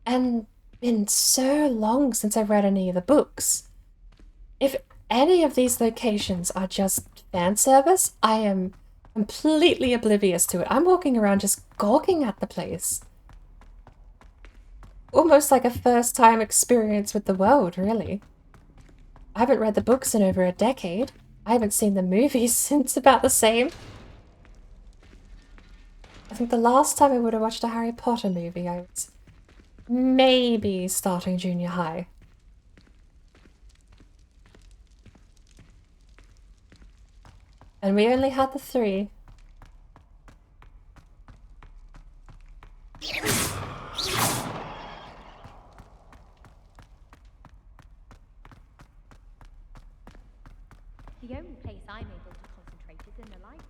And been so long since I read any of the books. If any of these locations are just fan service, I am completely oblivious to it. I'm walking around just gawking at the place. Almost like a first-time experience with the world, really. I haven't read the books in over a decade. I haven't seen the movies since about the same. I think the last time I would have watched a Harry Potter movie, I was maybe starting junior high. And we only had the 3. The only place I'm able to concentrate is in the library.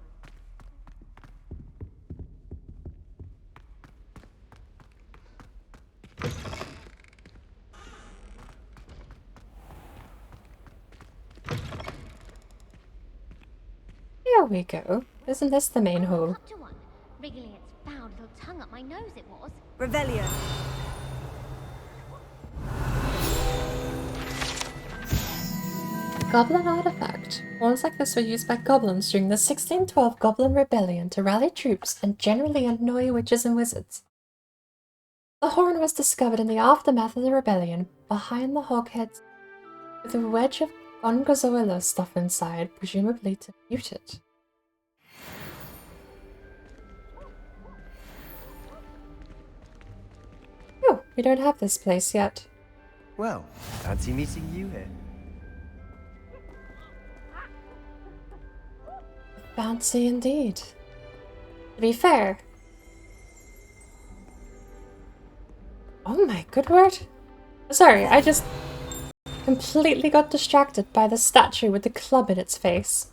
we go. Isn't this the main hall? Up to one, wriggling its foul little tongue up my nose it was. Revelio. Goblin artifact. Horns like this were used by goblins during the 1612 Goblin Rebellion to rally troops and generally annoy witches and wizards. The horn was discovered in the aftermath of the rebellion behind the hogheads with a wedge of Gongozoila stuff inside, presumably to mute it. Oh, we don't have this place yet. Well, fancy meeting you here. Fancy indeed. To be fair. Oh my good word. Sorry, I just completely got distracted by the statue with the club in its face.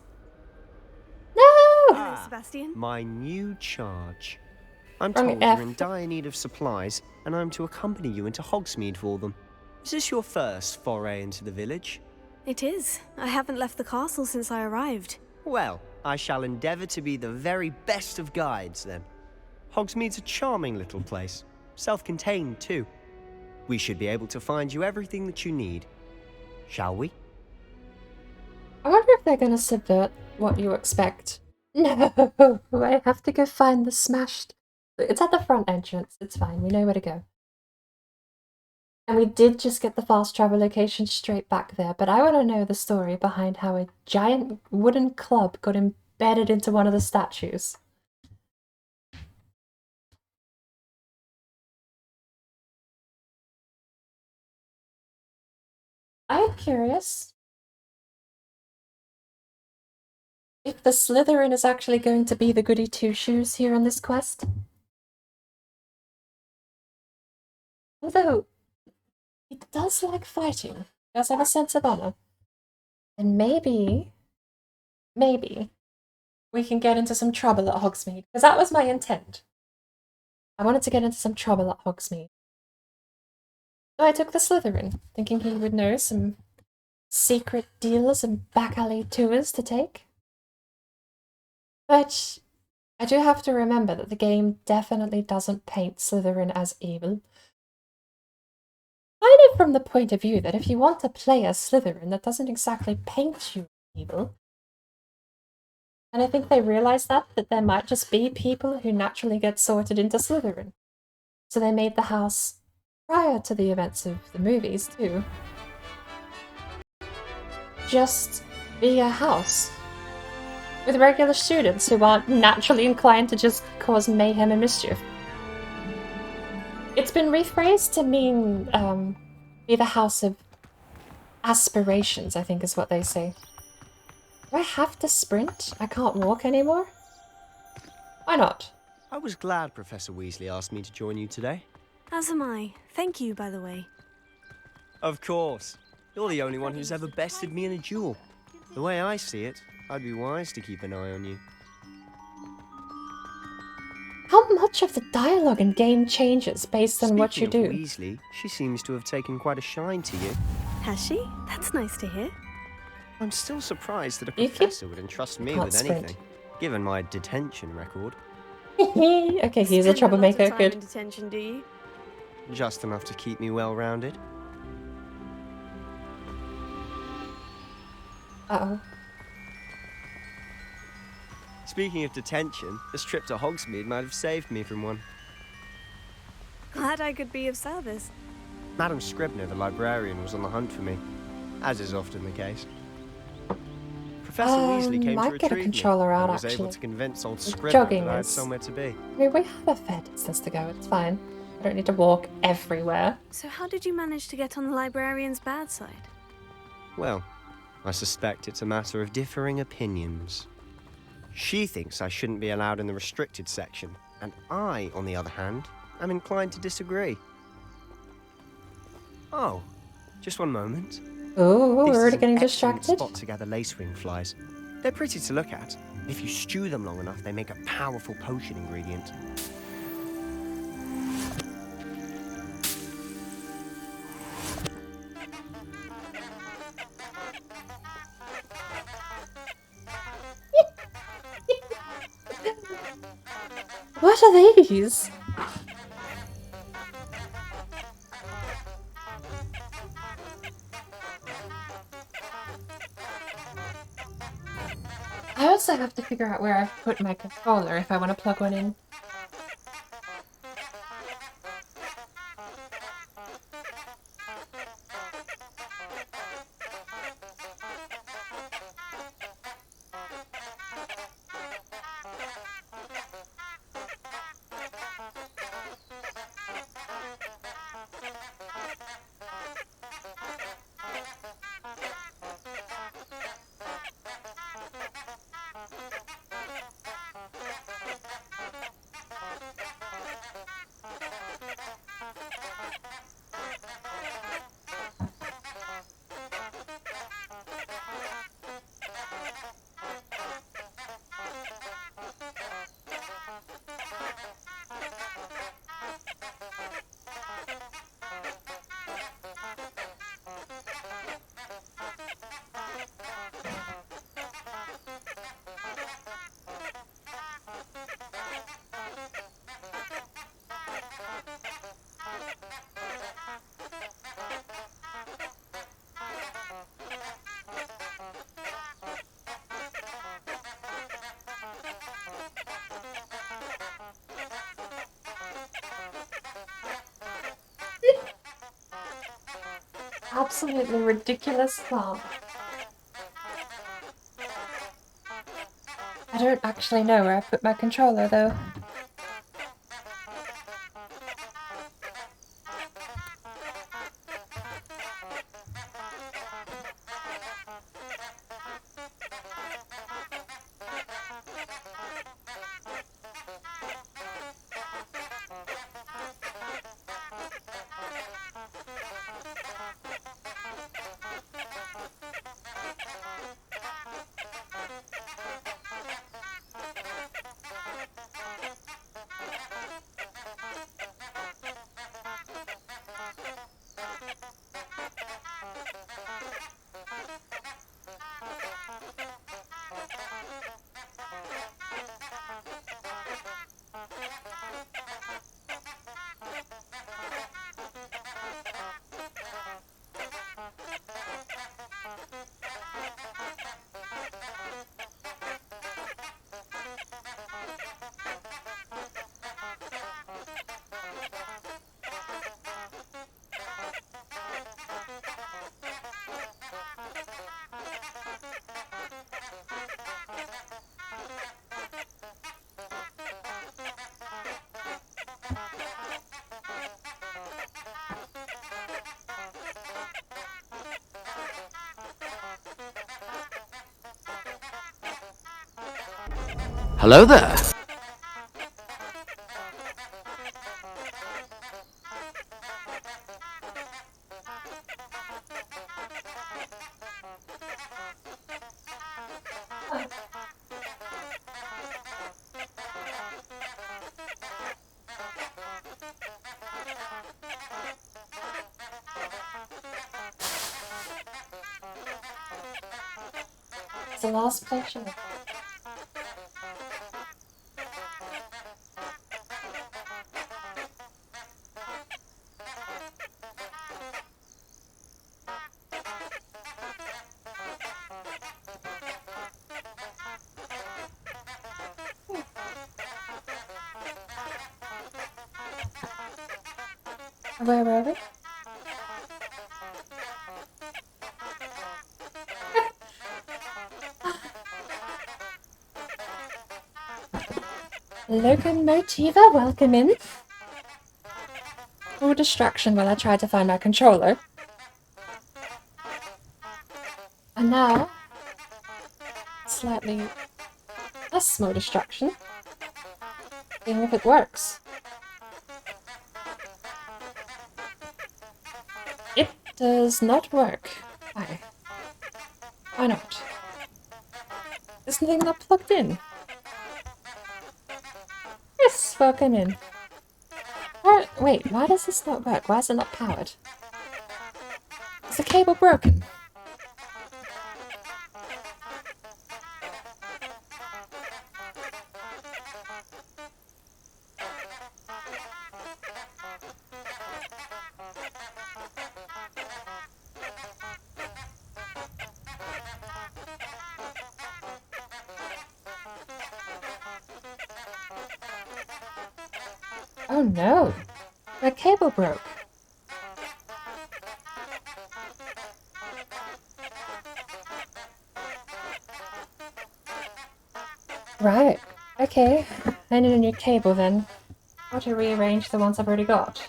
No! Hello, Sebastian. My new charge. I'm Wrong told F. you're in dire need of supplies, and I'm to accompany you into Hogsmeade for them. Is this your first foray into the village? It is. I haven't left the castle since I arrived. Well, I shall endeavour to be the very best of guides, then. Hogsmeade's a charming little place. Self-contained, too. We should be able to find you everything that you need. Shall we? I wonder if they're gonna subvert what you expect. No, I have to go find the smashed... It's at the front entrance. It's fine. We know where to go. And we did just get the fast travel location straight back there, but I want to know the story behind how a giant wooden club got embedded into one of the statues. I'm curious if the Slytherin is actually going to be the goody two-shoes here on this quest. Although, he does like fighting, he does have a sense of honor. And maybe we can get into some trouble at Hogsmeade, because that was my intent. I wanted to get into some trouble at Hogsmeade. So I took the Slytherin, thinking he would know some secret deals and back alley tours to take. But I do have to remember that the game definitely doesn't paint Slytherin as evil. Kind of from the point of view that if you want to play as Slytherin, that doesn't exactly paint you evil. And I think they realised that there might just be people who naturally get sorted into Slytherin. So they made the house prior to the events of the movies, too. Just be a house. With regular students who aren't naturally inclined to just cause mayhem and mischief. It's been rephrased to mean, be the house of aspirations, I think is what they say. Do I have to sprint? I can't walk anymore? Why not? I was glad Professor Weasley asked me to join you today. As am I. Thank you, by the way. Of course. You're the only one who's ever bested me in a duel. The way I see it, I'd be wise to keep an eye on you. How much of the dialogue in game changes based on what you do? Speaking of Weasley, she seems to have taken quite a shine to you. Has she? That's nice to hear. I'm still surprised that a You professor would entrust me can't with sprint. anything, given my detention record. Okay, he's a Spend troublemaker, lot of time in good. detention, do you? Just enough to keep me well-rounded. Uh-oh. Speaking of detention, this trip to Hogsmeade might have saved me from one. Glad I could be of service. Madam Scribner, the librarian, was on the hunt for me, as is often the case. Professor Weasley came to might get a retrieve controller me, out, and was able actually. to convince old With Scribner jogging that I had is- somewhere to be. I mean, we have a fair distance to go, it's fine. I don't need to walk everywhere. So how did you manage to get on the librarian's bad side? Well, I suspect it's a matter of differing opinions. She thinks I shouldn't be allowed in the restricted section, and I, on the other hand, am inclined to disagree. Oh, just one moment. Ooh, we're This is already an getting excellent distracted. spot to gather lacewing flies. They're pretty to look at. If you stew them long enough, they make a powerful potion ingredient. What are these? I also have to figure out where I've put my controller if I want to plug one in. Absolutely ridiculous plant. I don't actually know where I put my controller though. Hello there. It's the last pleasure. Where were we? Locomotiva, welcome in. Full distraction while I tried to find my controller. And now, slightly less small distraction. Seeing if it works. It does not work. Why? Why not? Is something not plugged in? Yes, welcome in. Or, wait, why does this not work? Why is it not powered? Is the cable broken? Oh no! My cable broke. Right. Okay. I need a new cable then. How to rearrange the ones I've already got.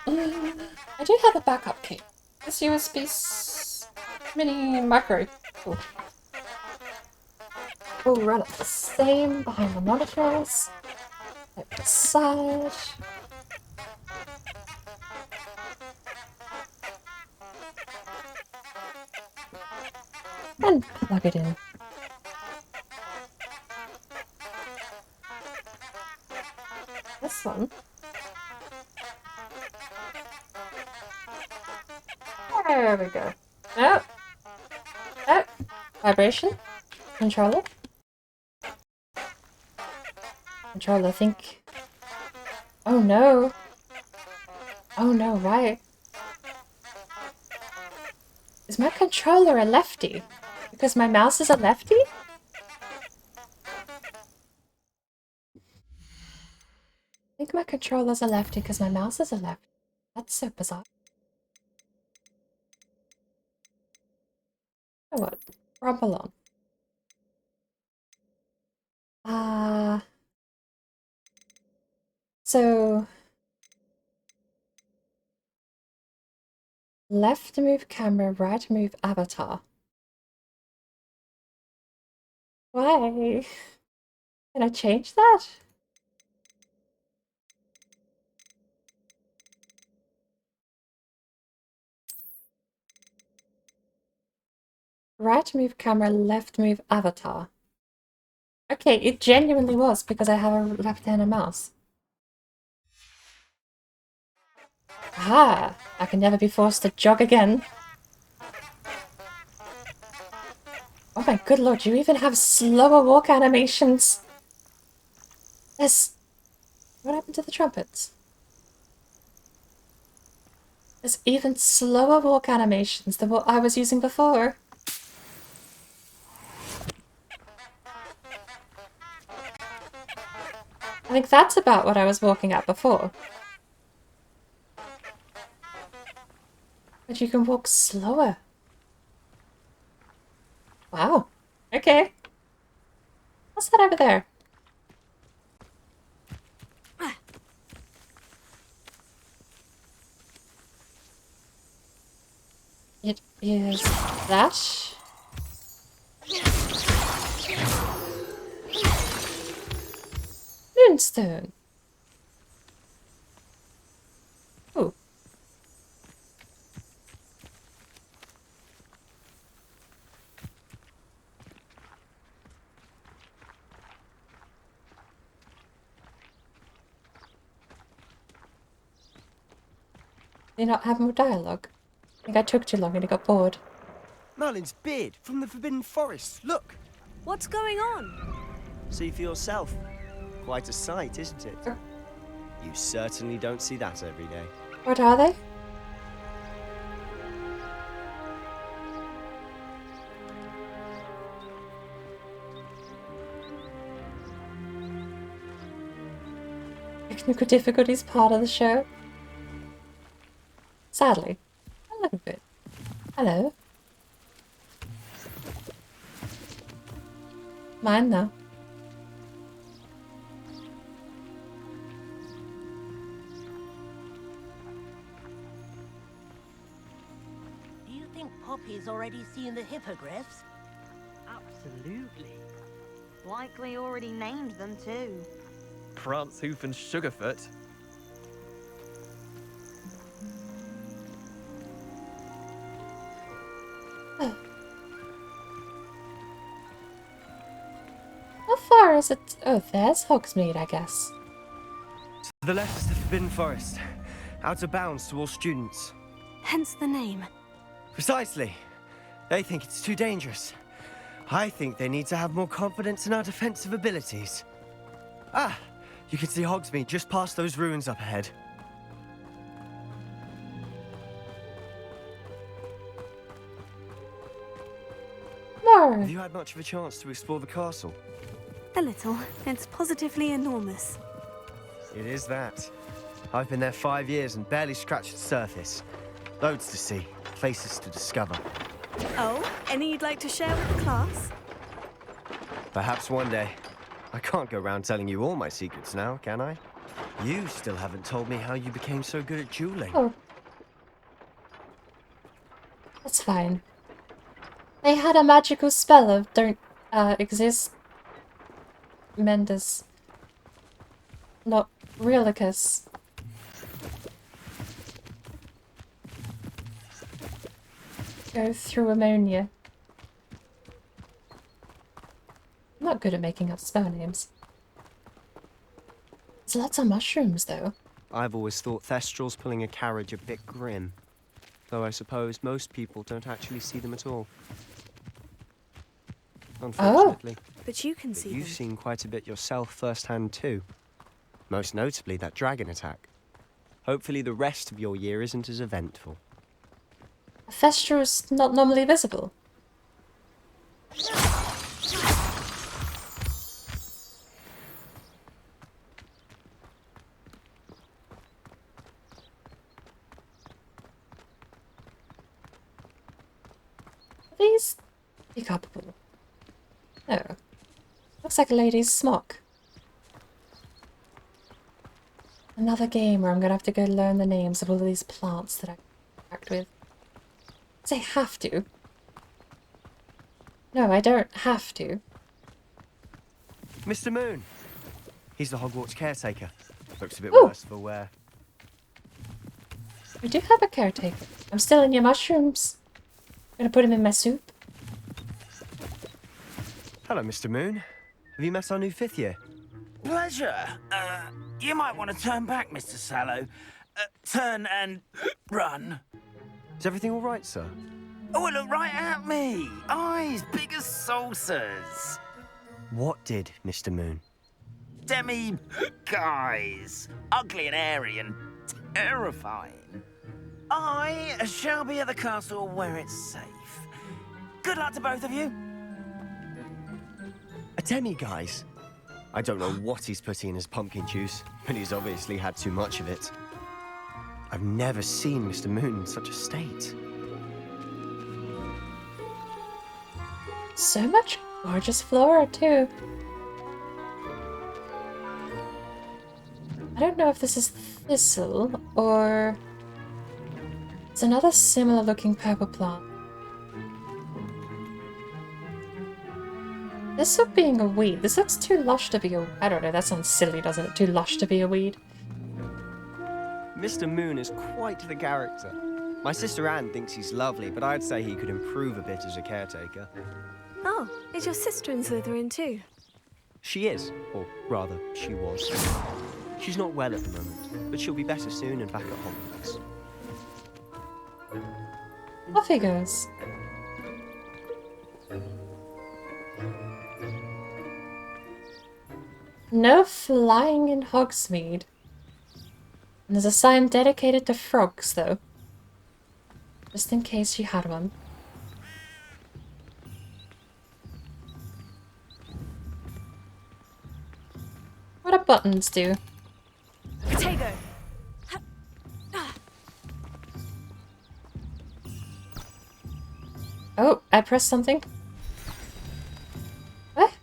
I do have a backup cable. This USB mini micro. Cool. We'll run it the same behind the monitors. At the side. And plug it in. This one. There we go. Oh. Oh. Vibration. Controller. Controller, think. Oh no. Oh no, right. Is my controller a lefty? Because my mouse is a lefty? I think my controller's a lefty because my mouse is a lefty. That's so bizarre. Oh what? Rumble on. So left move camera, right move avatar. Why? Can I change that? Right move camera, left move avatar. Okay, it genuinely was because I have a left-handed mouse. Ah, I can never be forced to jog again. Oh my good lord, you even have slower walk animations. There's... What happened to the trumpets? There's even slower walk animations than what I was using before. I think that's about what I was walking at before. But you can walk slower. Wow. Okay. What's that over there? It is that. Moonstone. Oh. Do you not have more dialogue? I think I took too long and I got bored. Merlin's beard from the Forbidden Forest. Look. What's going on? See for yourself. Quite a sight, isn't it? You certainly don't see that every day. What are they? Technical difficulties part of the show. Sadly. A little bit. Hello. Mine now. Do you think Poppy's already seen the hippogriffs? Absolutely. Likely already named them too. Prance, Hoof, and Sugarfoot. Oh. How far is it? Oh, there's Hogsmeade, I guess. To the left is the Forbidden Forest. Out of bounds to all students. Hence the name. Precisely. They think it's too dangerous. I think they need to have more confidence in our defensive abilities. Ah, you can see Hogsmeade just past those ruins up ahead. Sure. Have you had much of a chance to explore the castle? A little. It's positively enormous. It is that. I've been there 5 years and barely scratched the surface. Loads to see, places to discover. Oh, any you'd like to share with the class? Perhaps one day. I can't go around telling you all my secrets now, can I? You still haven't told me how you became so good at dueling. Oh. That's fine. They had a magical spell of don't exist. Mendes. Not Realicus. Go through ammonia. I'm not good at making up spell names. There's lots of mushrooms, though. I've always thought Thestral's pulling a carriage a bit grim. Though I suppose most people don't actually see them at all. Unfortunately. But you can see You've them. seen quite a bit yourself firsthand too. Most notably that dragon attack. Hopefully the rest of your year isn't as eventful. Thestral's not normally visible. These pickupable? No. Looks like a lady's smock. Another game where I'm gonna have to go learn the names of all of these plants that I interact with. I have to. No, I don't have to. Mr. Moon! He's the Hogwarts caretaker. Looks a bit Ooh. worse for wear. We do have a caretaker. I'm still in your mushrooms. I'm gonna put him in my soup. Hello, Mr. Moon. Have you met our new 5th year? Pleasure. You might want to turn back, Mr. Sallow. Turn and run. Is everything all right, sir? Oh, look right at me. Eyes big as saucers. What did, Mr. Moon? Guys. Ugly and airy and terrifying. I shall be at the castle where it's safe. Good luck to both of you. A demi-guise? I don't know what he's putting in his pumpkin juice, but he's obviously had too much of it. I've never seen Mr. Moon in such a state. So much gorgeous flora, too. I don't know if this is thistle or it's another similar looking purple plant. This of being a weed. This looks too lush to be a... I don't know, that sounds silly, doesn't it? Too lush to be a weed. Mr. Moon is quite the character. My sister Anne thinks he's lovely, but I'd say he could improve a bit as a caretaker. Oh, is your sister in Slytherin too? She is, or rather, she was. She's not well at the moment, but she'll be better soon and back at Hogwarts. Off he goes. No flying in Hogsmeade. And there's a sign dedicated to frogs, though. Just in case you had one. What do buttons do? Potato. Oh, I pressed something. What?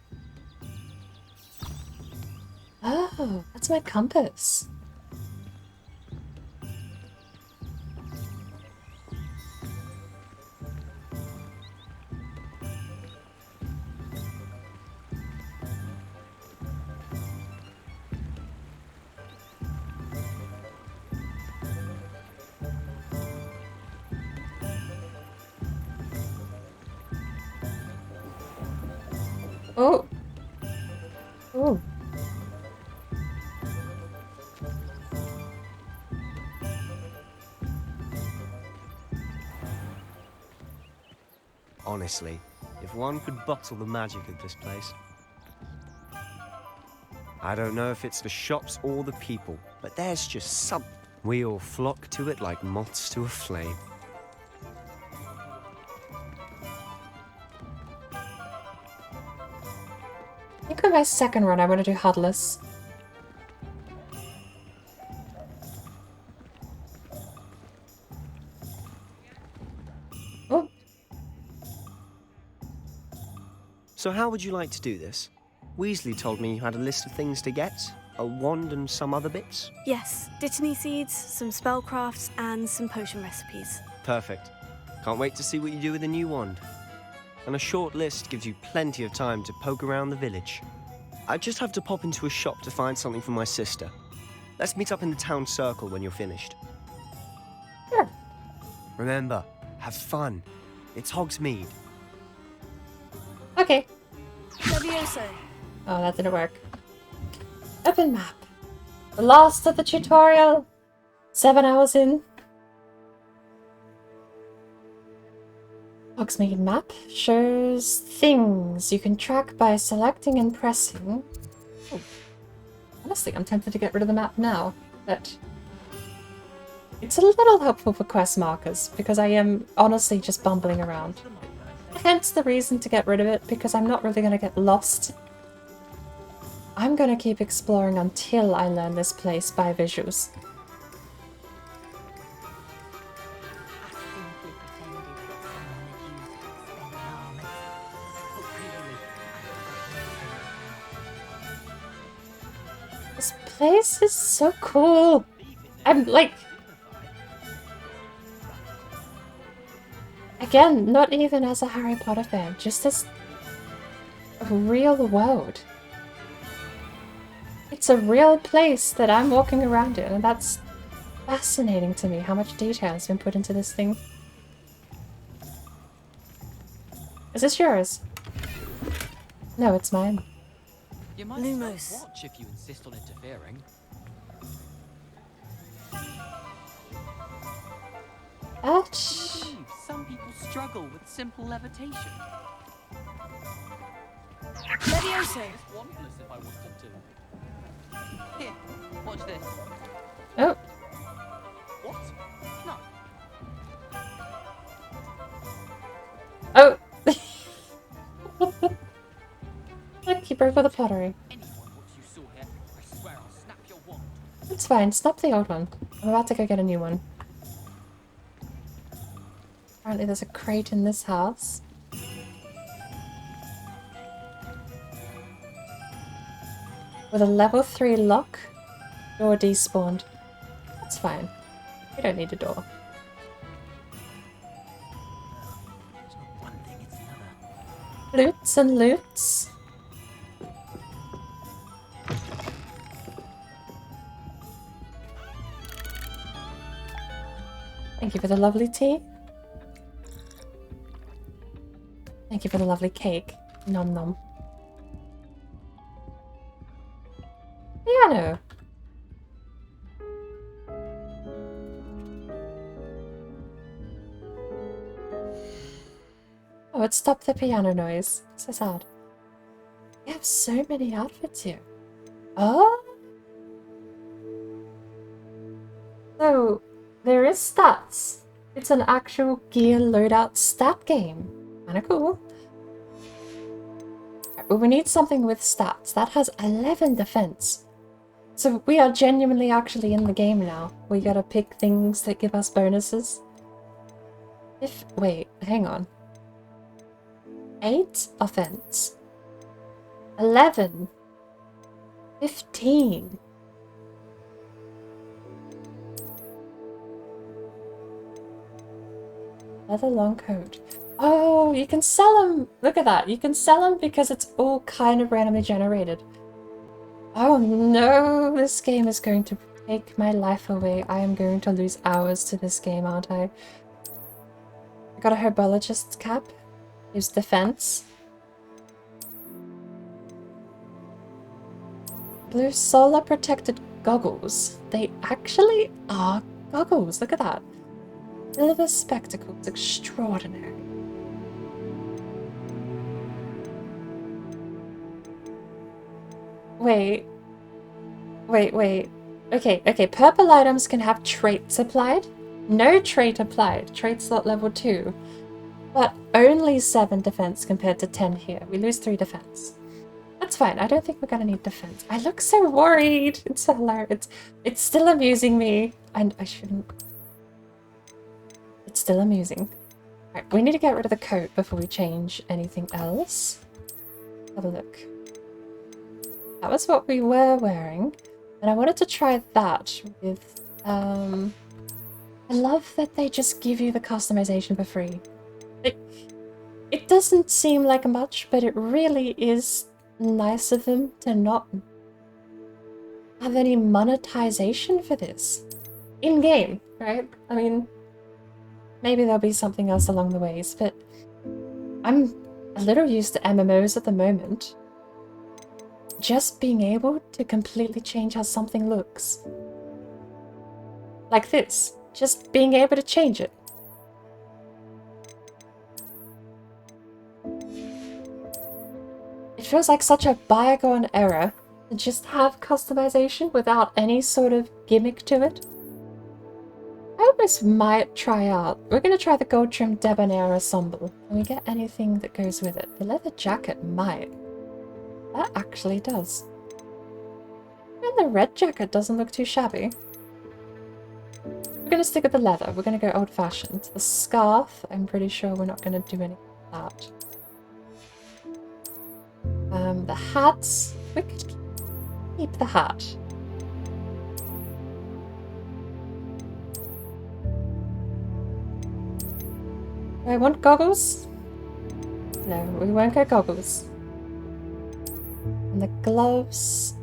Oh, that's my compass. Oh. Oh. Honestly, if one could bottle the magic of this place. I don't know if it's the shops or the people, but there's just something. We all flock to it like moths to a flame. for my second run, I want to do Heartless. Oh. So how would you like to do this? Weasley told me you had a list of things to get. A wand and some other bits? Yes, Dittany seeds, some spellcrafts, and some potion recipes. Perfect. Can't wait to see what you do with the new wand. And a short list gives you plenty of time to poke around the village. I just have to pop into a shop to find something for my sister. Let's meet up in the town circle when you're finished. Sure. Remember, have fun. It's Hogsmeade. Okay. Levioso. Oh, that didn't work. Open map. The last of the tutorial. 7 hours in. Hogsmeade map shows things you can track by selecting and pressing. Oh. Honestly, I'm tempted to get rid of the map now, but it's a little helpful for quest markers because I am honestly just bumbling around. Hence the reason to get rid of it, because I'm not really going to get lost. I'm going to keep exploring until I learn this place by visuals. This place is so cool. I'm like... Again, not even as a Harry Potter fan, just as a real world. It's a real place that I'm walking around in, and that's fascinating to me, how much detail has been put into this thing. Is this yours? No, it's mine. You might Lumos. watch if you insist on interfering. Some people struggle with simple levitation. Levioso. It's wandless if I wanted to. Here, watch this. Oh. What? No. Oh! Look, you broke all the pottery. It's fine, snap the old one. I'm about to go get a new one. Apparently there's a crate in this house. With a level 3 lock. Door despawned. That's fine. We don't need a door. Loots and loots. Thank you for the lovely tea. Thank you for the lovely cake. Nom nom. Piano. Oh, it stopped the piano noise. So sad. We have so many outfits here. Oh! So, there is stats. It's an actual gear loadout stat game. Kinda cool. Well, we need something with stats. That has 11 defense. So we are genuinely actually in the game now. We gotta pick things that give us bonuses. Wait, hang on. 8 offense. 11. 15. Leather long coat. Oh, you can sell them. Look at that. You can sell them because it's all kind of randomly generated. Oh no, this game is going to take my life away. I am going to lose hours to this game, aren't I? I got a herbologist's cap. Use defense. Blue solar protected goggles. They actually are goggles. Look at that. Silver spectacles. Extraordinary. Wait. Okay. Purple items can have traits applied. No trait applied. Trait slot level 2. But only 7 defense compared to 10 here. We lose 3 defense. That's fine. I don't think we're gonna need defense. I look so worried. It's so hilarious. It's still amusing me, and I shouldn't. It's still amusing. Alright, we need to get rid of the coat before we change anything else. Have a look. That was what we were wearing, and I wanted to try that with. I love that they just give you the customization for free. It doesn't seem like much, but it really is nice of them to not have any monetization for this. In-game, right? I mean, maybe there'll be something else along the ways, but I'm a little used to MMOs at the moment. Just being able to completely change how something looks. Like this. Just being able to change it. It feels like such a bygone era to just have customization without any sort of gimmick to it. I almost might try out. We're going to try the gold trim debonair ensemble. Can we get anything that goes with it? The leather jacket might. That actually does. And the red jacket doesn't look too shabby. We're going to stick with the leather. We're going to go old-fashioned. The scarf, I'm pretty sure we're not going to do anything with that. The hats, we could keep the hat. Do I want goggles? No, we won't go goggles. And the gloves.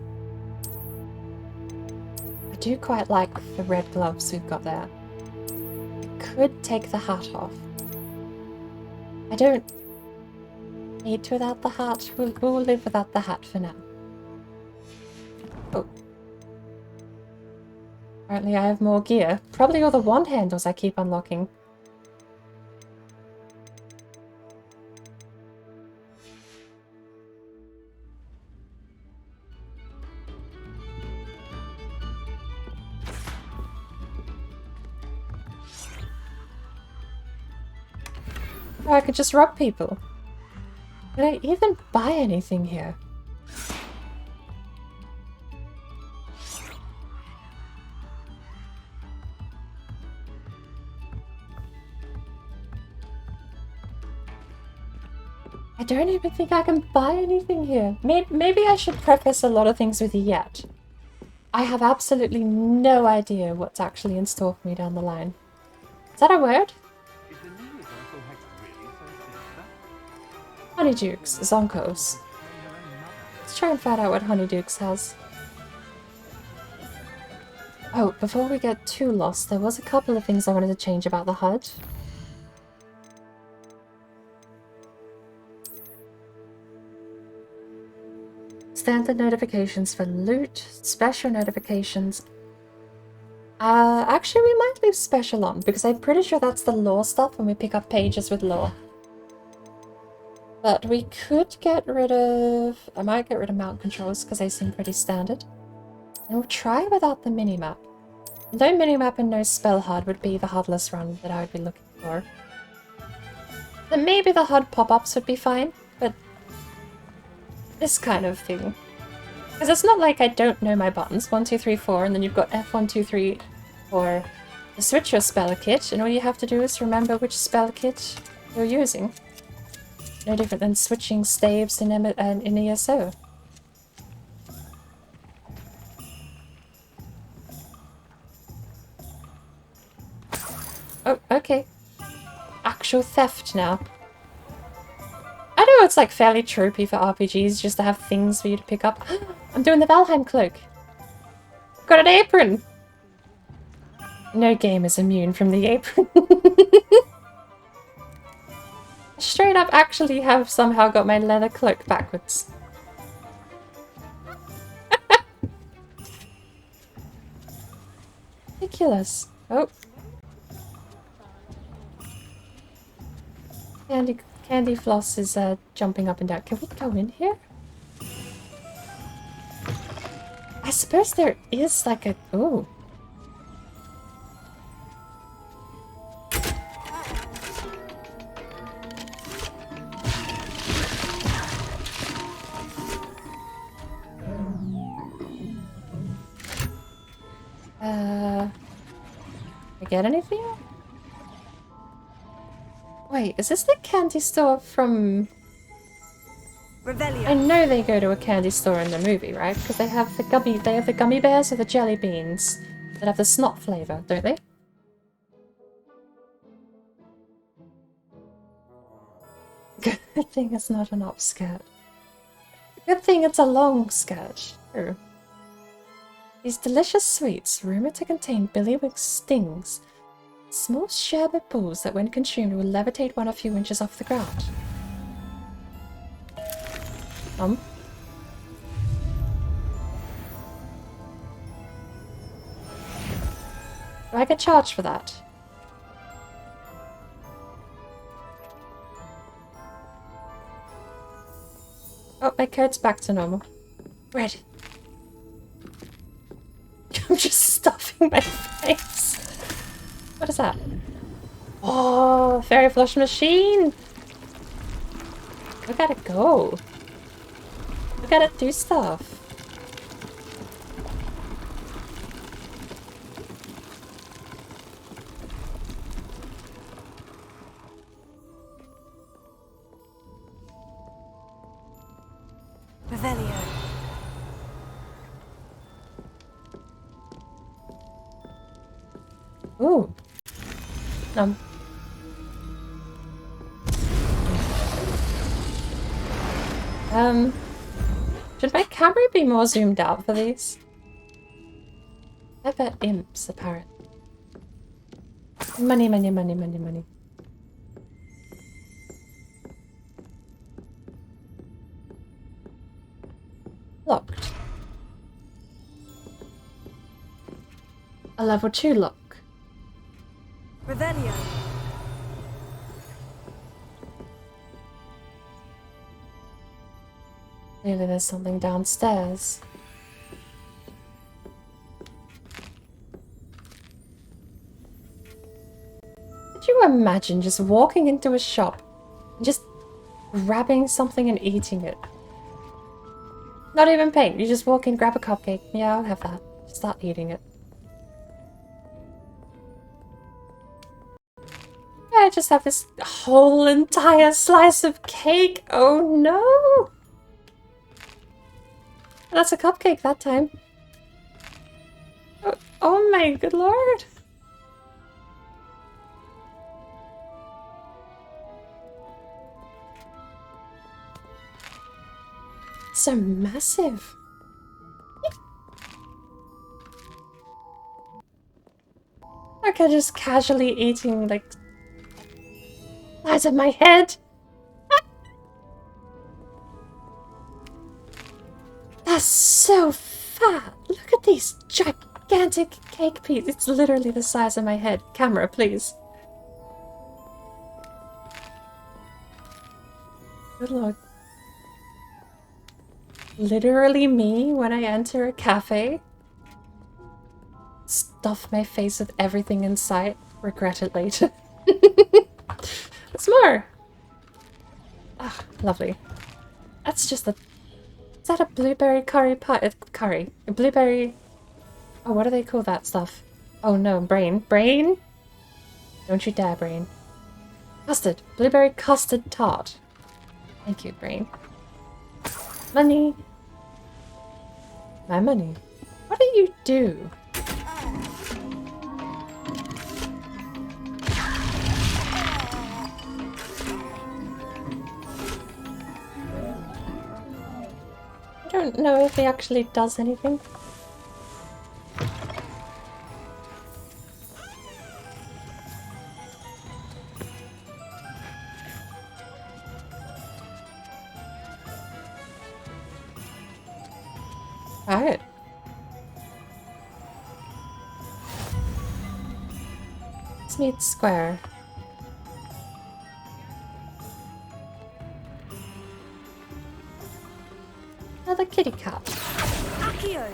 I do quite like the red gloves we've got there. I could take the hat off. I don't need to without the hat. We'll live without the hat for now. Oh. Apparently I have more gear. Probably all the wand handles I keep unlocking. Or I could just rob people. Did I even buy anything here? I don't even think I can buy anything here. Maybe I should preface a lot of things with yet. I have absolutely no idea what's actually in store for me down the line. Is that a word? Honeydukes, Zonkos. Let's try and find out what Honeydukes has. Oh, before we get too lost, there was a couple of things I wanted to change about the HUD. Standard notifications for loot, special notifications. Actually we might leave special on, because I'm pretty sure that's the lore stuff when we pick up pages with lore. But we could get rid of... I might get rid of mount controls because they seem pretty standard. And we'll try without the minimap. No minimap and no spell HUD would be the HUDless run that I would be looking for. Then maybe the HUD pop-ups would be fine, but... this kind of thing. Because it's not like I don't know my buttons. 1, 2, 3, 4, and then you've got F1, 2, 3 for to switch your spell kit, and all you have to do is remember which spell kit you're using. No different than switching staves in ESO. Oh, okay. Actual theft now. I know it's like fairly tropey for RPGs just to have things for you to pick up. I'm doing the Valheim cloak. Got an apron! No game is immune from the apron. Straight up actually have somehow got my leather cloak backwards. Ridiculous. Oh. Candy Floss is jumping up and down. Can we go in here? I suppose there is like a... ooh. I get anything? Wait, is this the candy store from... Revelio. I know they go to a candy store in the movie, right? Because they have the gummy bears or the jelly beans that have the snot flavor, don't they? Good thing it's not an upskirt. Good thing it's a long skirt. True. These delicious sweets, rumored to contain billywig stings, small sherbet balls that when consumed will levitate 1 or few inches off the ground. Do I get charged for that? Oh, my code's back to normal. Red. I'm just stuffing my face. What is that? Oh, fairy flush machine! Look at it go. Look at it do stuff. Revelio. Ooh. Should my camera be more zoomed out for these? I bet imps, apparently. Money, money, money, money, money. Locked. A level 2 lock. Revelio. Clearly there's something downstairs. Could you imagine just walking into a shop and just grabbing something and eating it? Not even paying, you just walk in, grab a cupcake. Yeah, I'll have that. Start eating it. I just have this whole entire slice of cake. Oh no! That's a cupcake that time. Oh my good lord. So massive. Like I'm just casually eating like size of my head. That's so fat. Look at these gigantic cake pieces. It's literally the size of my head. Camera, please. Good lord. Literally me when I enter a cafe. Stuff my face with everything in sight. Regret it later. There's more. Ah, lovely. That's just a... Is that a blueberry curry pie? Curry. A blueberry... Oh, what do they call that stuff? Oh no, brain. Brain? Don't you dare, brain. Custard. Blueberry custard tart. Thank you, brain. Money. My money. What do you do? I don't know if he actually does anything. Alright. Let's meet Square. Another kitty cat. Accio.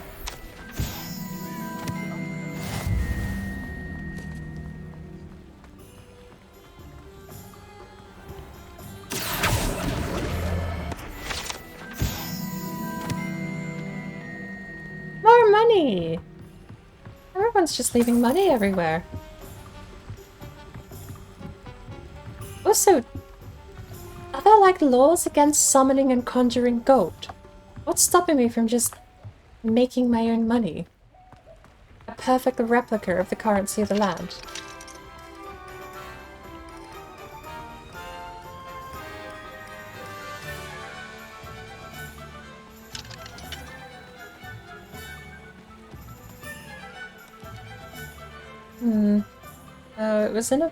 More money! I'm Everyone's just leaving money everywhere. Also, are there like laws against summoning and conjuring gold? What's stopping me from just making my own money? A perfect replica of the currency of the land. It was in a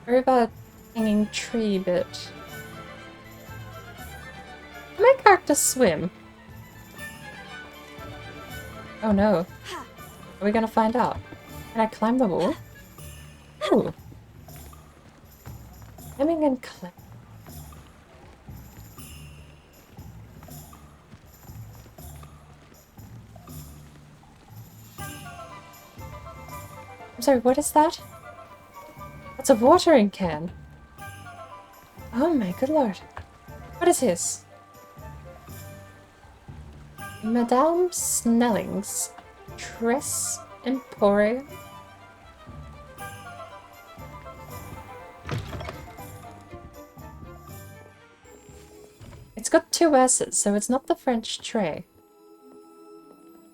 overhanging tree bit. Can my character swim? Oh no. Are we gonna find out? Can I climb the wall? Ooh. Climbing and climbing. I'm sorry, what is that? That's a watering can. Oh my good lord. What is this? Madame Snelling's Tress Emporium? It's got two S's, so it's not the French tray.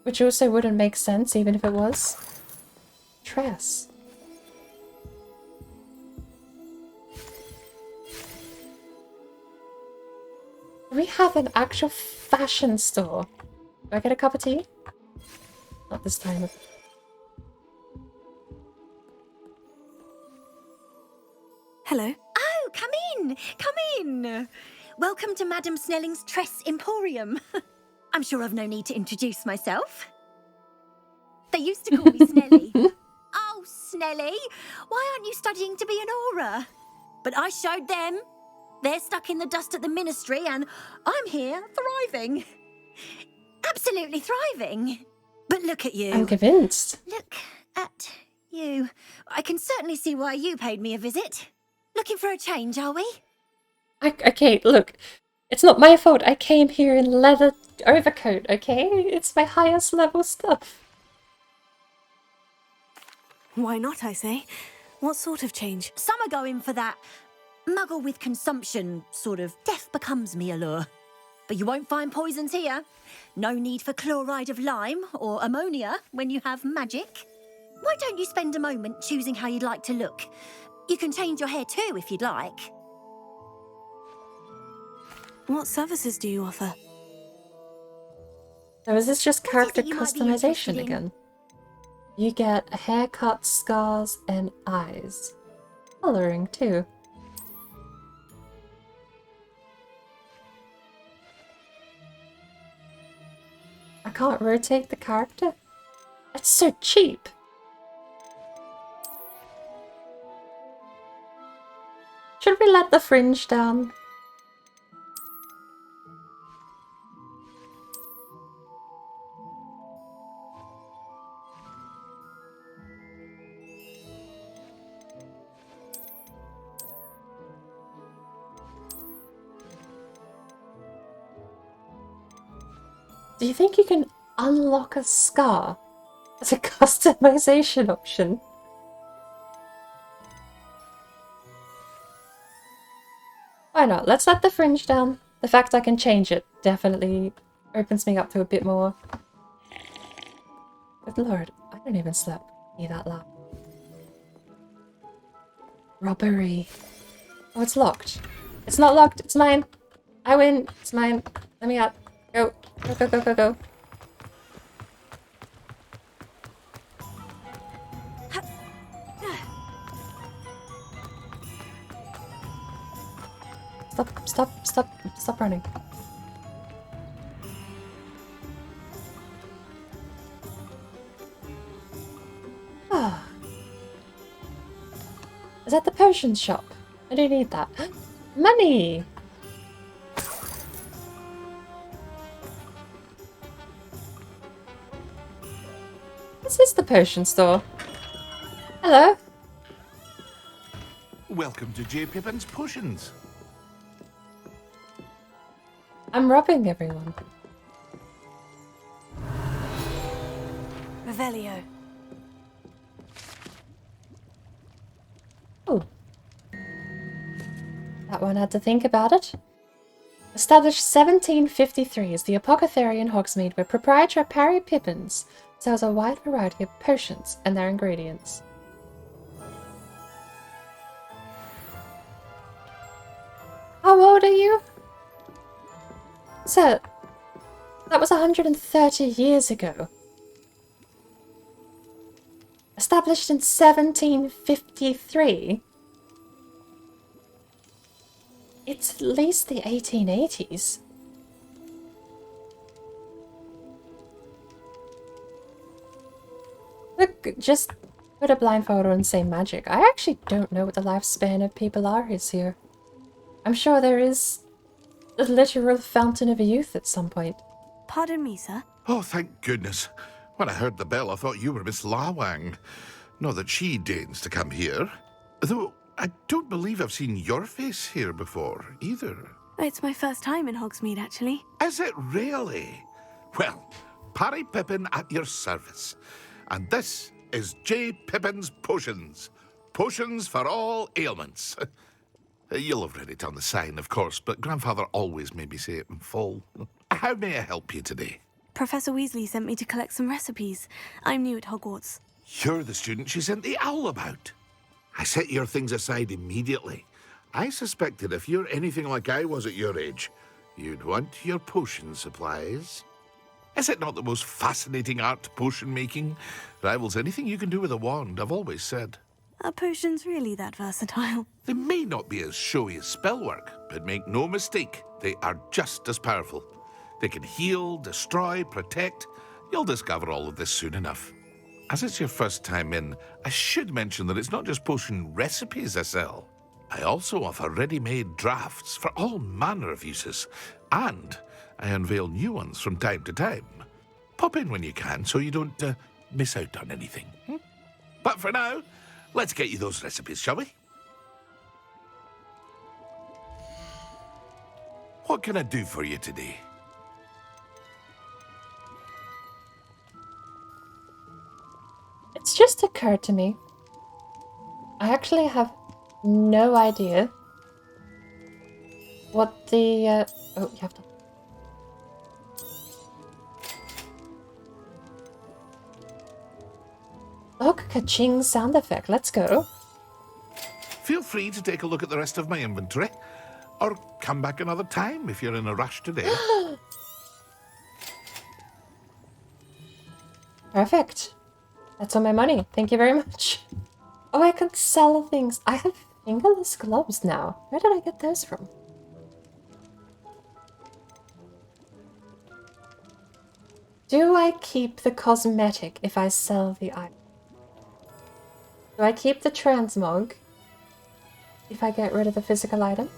Which also wouldn't make sense even if it was. Tress. We have an actual fashion store. Do I get a cup of tea? Not this time. Hello. Oh, come in! Come in! Welcome to Madame Snelling's Tress Emporium. I'm sure I've no need to introduce myself. They used to call me Snelly. Oh, Snelly, why aren't you studying to be an aura? But I showed them. They're stuck in the dust at the ministry and I'm here thriving. Absolutely thriving. But look at you. I'm convinced. Look at you. I can certainly see why you paid me a visit. Looking for a change, are we? Okay, look. It's not my fault. I came here in leather overcoat, okay? It's my highest level stuff. Why not, I say? What sort of change? Some are going for that muggle with consumption, sort of death becomes me allure. But you won't find poisons here. No need for chloride of lime or ammonia when you have magic. Why don't you spend a moment choosing how you'd like to look? You can change your hair too if you'd like. What services do you offer? So is this just character you might be customization interested in? again? You get a haircut, scars, and eyes. Coloring too. I can't rotate the character? That's so cheap! Should we let the fringe down? Do you think you can unlock a scar as a customization option? Why not? Let's let the fringe down. The fact I can change it definitely opens me up to a bit more. Good lord, I don't even sleep be that loud. Robbery. Oh, it's locked. It's not locked. It's mine. I win. It's mine. Let me out. Go. Go, go, go, go, go. Stop running. Ah. Is that the potion shop? I don't need that. Money! This is the potion store. Hello. Welcome to J. Pippin's Potions. I'm robbing everyone. Revelio. That one had to think about it. Established 1753 as the apothecary in Hogsmeade, where proprietor Parry Pippins sells a wide variety of potions and their ingredients. How old are you? Sir, that was 130 years ago. Established in 1753? It's at least the 1880s. Look, just put a blindfold on and say magic. I actually don't know what the lifespan of people is here. I'm sure there is a literal fountain of youth at some point. Pardon me, sir. Oh, thank goodness. When I heard the bell, I thought you were Miss Lawang. Not that she deigns to come here. Though, I don't believe I've seen your face here before, either. It's my first time in Hogsmeade, actually. Is it really? Well, Parry Pippin at your service. And this is J. Pippin's Potions. Potions for all ailments. You'll have read it on the sign, of course, but Grandfather always made me say it in full. How may I help you today? Professor Weasley sent me to collect some recipes. I'm new at Hogwarts. You're the student she sent the owl about. I set your things aside immediately. I suspected if you're anything like I was at your age, you'd want your potion supplies. Is it not the most fascinating art, potion making? Rivals anything you can do with a wand, I've always said. Are potions really that versatile? They may not be as showy as spellwork, but make no mistake, they are just as powerful. They can heal, destroy, protect. You'll discover all of this soon enough. As it's your first time in, I should mention that it's not just potion recipes I sell. I also offer ready-made drafts for all manner of uses, and I unveil new ones from time to time. Pop in when you can so you don't miss out on anything. But for now, let's get you those recipes, shall we? What can I do for you today? It's just occurred to me. I actually have no idea what the... oh, you have to... Look, ka-ching sound effect. Let's go. Feel free to take a look at the rest of my inventory, or come back another time if you're in a rush today. Perfect. That's all my money. Thank you very much. Oh, I can sell things. I have fingerless gloves now. Where did I get those from? Do I keep the cosmetic if I sell the item? Do I keep the transmog if I get rid of the physical item?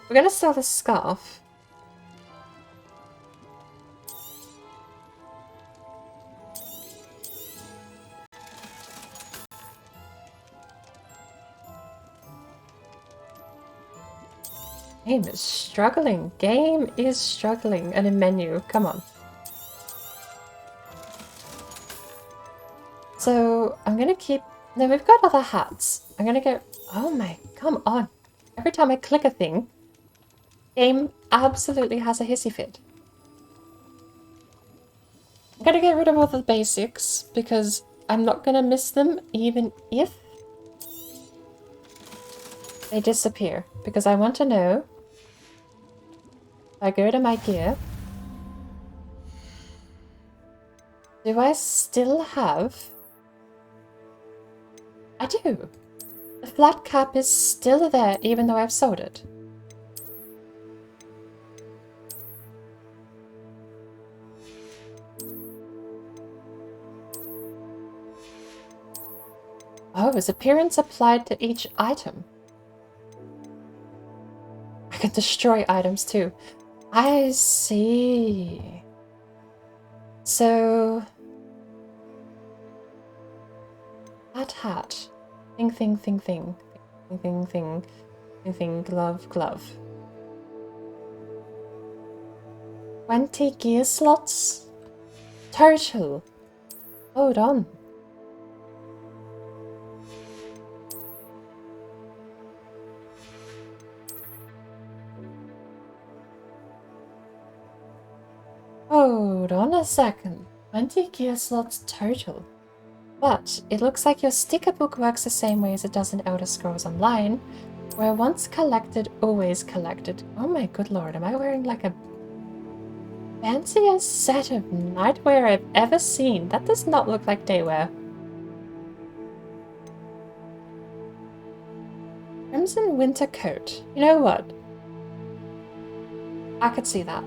We're gonna sell the scarf. Game is struggling. Game is struggling. And a menu. Come on. So I'm gonna keep... No, we've got other hats. I'm gonna get... Oh my... Come on. Every time I click a thing, game absolutely has a hissy fit. I'm gonna get rid of all the basics because I'm not gonna miss them even if they disappear. Because I want to know... I go to my gear. Do I still have... I do. The flat cap is still there even though I've sold it. Oh, is appearance applied to each item? I can destroy items too. I see. So... Hat. Thing, glove. 20 gear slots? Total. Hold on. on a second. 20 gear slots total. But it looks like your sticker book works the same way as it does in Elder Scrolls Online, where once collected, always collected. Oh my good lord, am I wearing like a fanciest set of nightwear I've ever seen? That does not look like daywear. Crimson winter coat. You know what? I could see that.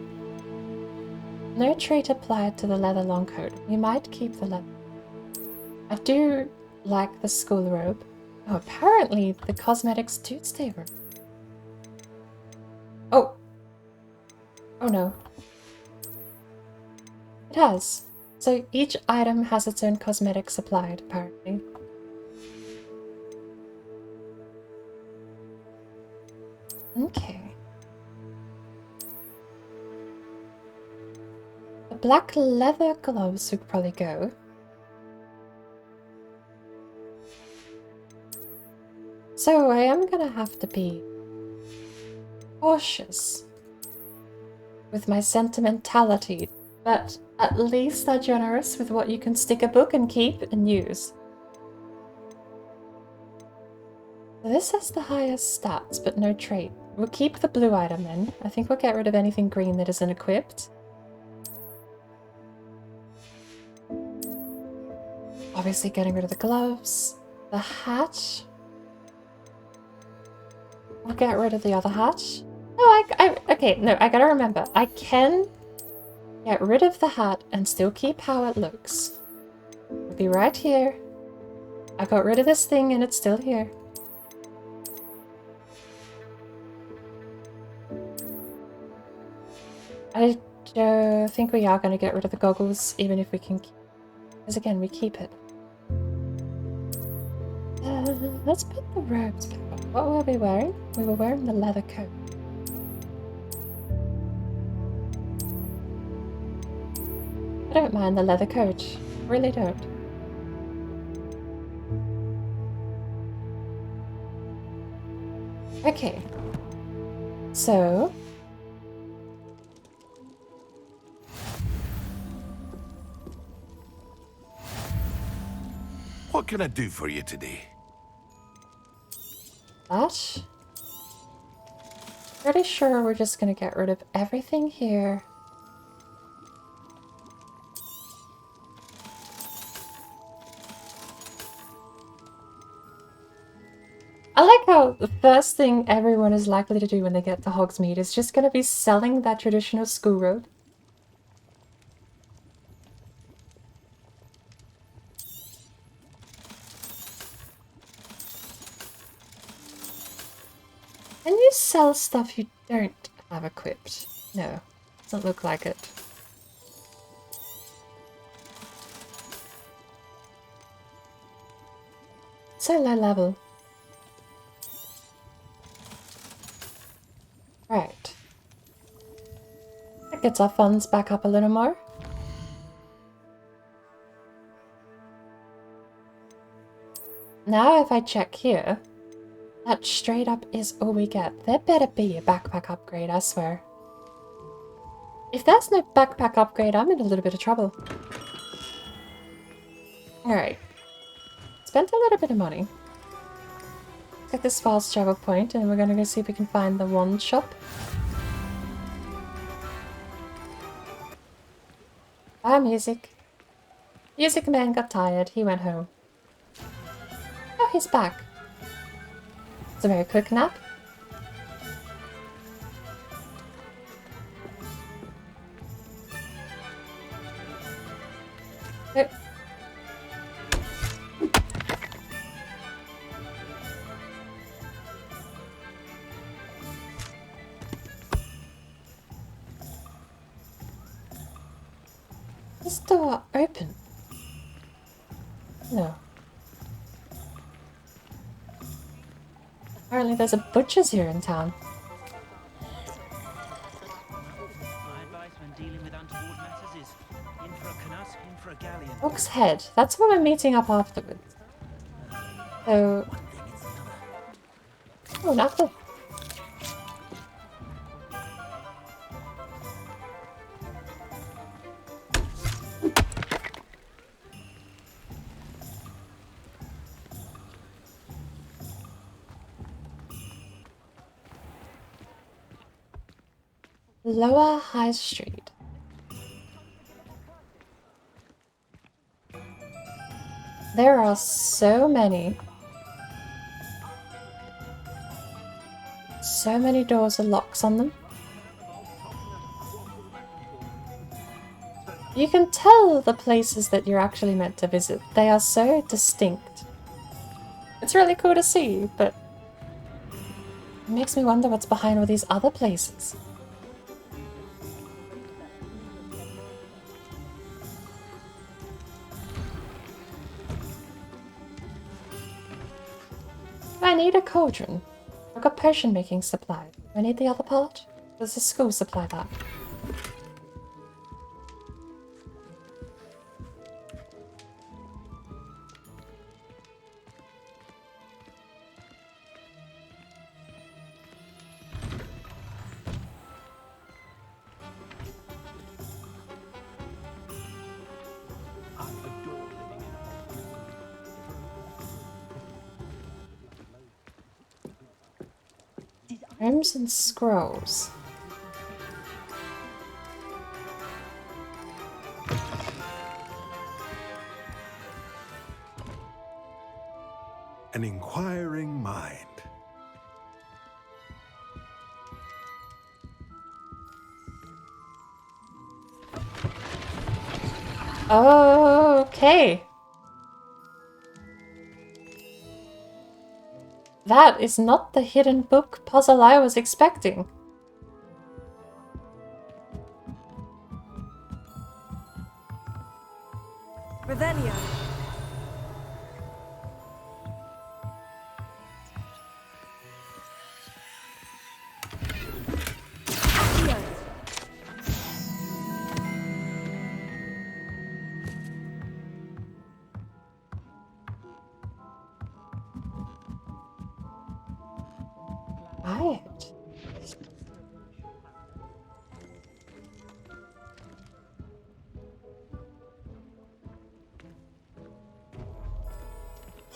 No trait applied to the leather long coat. We might keep the leather. I do like the school robe. Oh, apparently the cosmetics do stay robe. Oh. Oh no. It has. So each item has its own cosmetics applied, apparently. Okay. The black leather gloves would probably go. So I am gonna have to be cautious with my sentimentality, but at least are generous with what you can stick a book and keep and use. So this has the highest stats, but no trait. We'll keep the blue item then. I think we'll get rid of anything green that isn't equipped. Obviously getting rid of the gloves. The hat. We'll get rid of the other hat. No, okay, no, I gotta remember. I can get rid of the hat and still keep how it looks. It'll be right here. I got rid of this thing and it's still here. I think we are going to get rid of the goggles, even if we can keep, because again, we keep it. Let's put the robes back on. What were we wearing? We were wearing the leather coat. I don't mind the leather coat. Really don't. Okay. So... What can I do for you today? That? Pretty sure we're just gonna get rid of everything here. I like how the first thing everyone is likely to do when they get to Hogsmeade is just gonna be selling that traditional school robe. Can you sell stuff you don't have equipped? No, doesn't look like it. So low level. Right. That gets our funds back up a little more. Now if I check here, that straight up is all we get. There better be a backpack upgrade, I swear. If there's no backpack upgrade, I'm in a little bit of trouble. Alright. Spent a little bit of money. Get this fast travel point, and we're gonna go see if we can find the wand shop. Ah, music. Music man got tired, he went home. Oh, he's back. It's a very quick nap. Oh. Is the door open? No. Apparently there's a butcher's here in town. Oak's Head. That's where we're meeting up afterwards. So... Oh, nothing. Lower High Street. There are so many doors and locks on them. You can tell the places that you're actually meant to visit. They are so distinct. It's really cool to see, but it makes me wonder what's behind all these other places. I need a cauldron. I've got potion making supplies. Do I need the other part? Does the school supply that? Gnomes and scrolls. An inquiring mind. Okay. That is not the hidden book puzzle I was expecting. Revelio. Right.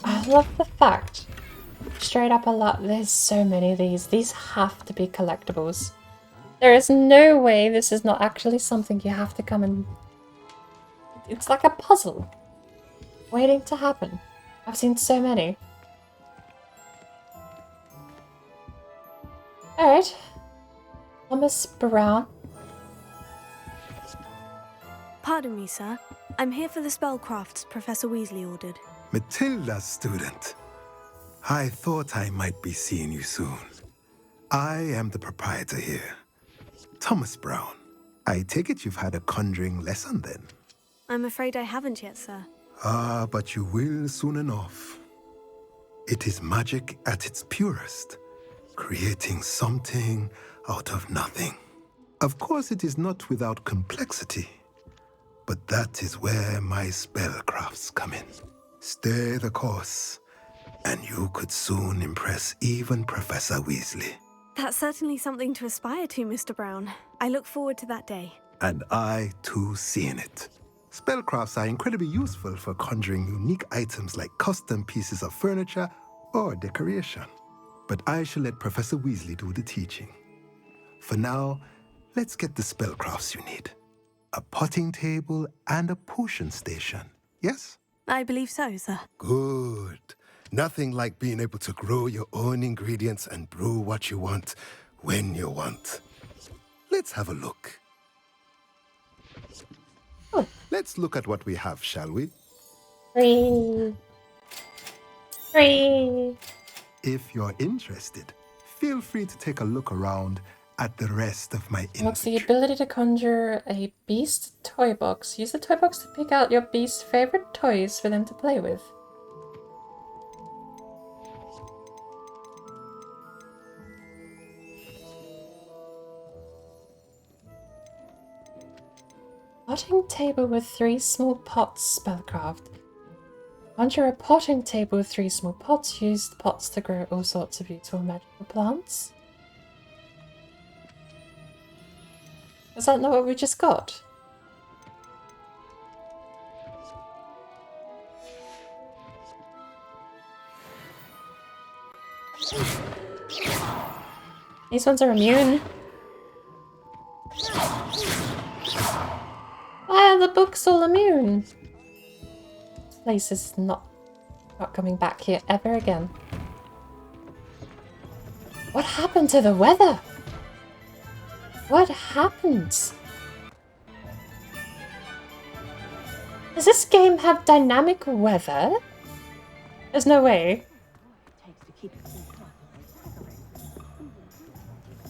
I love the fact, straight up a lot, there's so many of these. These have to be collectibles. There is no way this is not actually something you have to come and... It's like a puzzle waiting to happen. I've seen so many. Alright. Thomas Brown. Pardon me, sir. I'm here for the spellcrafts Professor Weasley ordered. Matilda's student. I thought I might be seeing you soon. I am the proprietor here, Thomas Brown. I take it you've had a conjuring lesson then? I'm afraid I haven't yet, sir. Ah, but you will soon enough. It is magic at its purest, creating something out of nothing. Of course, it is not without complexity, but that is where my spellcrafts come in. Stay the course, and you could soon impress even Professor Weasley. That's certainly something to aspire to, Mr. Brown. I look forward to that day. And I, too, seeing it. Spellcrafts are incredibly useful for conjuring unique items like custom pieces of furniture or decoration. But I shall let Professor Weasley do the teaching. For now, let's get the spellcrafts you need. A potting table and a potion station, yes? I believe so, sir. Good. Nothing like being able to grow your own ingredients and brew what you want when you want. Let's have a look. Oh. Let's look at what we have, shall we? Free. If you're interested, feel free to take a look around at the rest of my inventory. Unlocks the ability to conjure a beast toy box. Use the toy box to pick out your beast's favorite toys for them to play with. Potting table with 3 small pots spellcraft. Conjure a potting table with 3 small pots. Use the pots to grow all sorts of beautiful magical plants. Is that not what we just got? These ones are immune. Solar Moon. This place is not coming back here ever again. What happened to the weather? What happened? Does this game have dynamic weather? There's no way.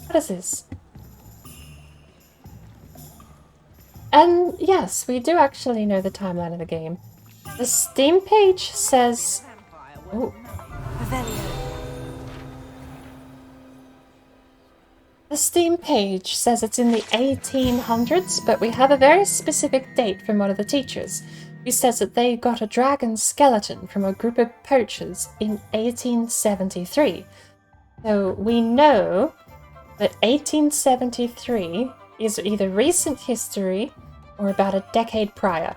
What is this? And yes, we do actually know the timeline of the game. The Steam page says... Oh. The Steam page says it's in the 1800s, but we have a very specific date from one of the teachers, who says that they got a dragon skeleton from a group of poachers in 1873. So we know that 1873 is either recent history or about a decade prior.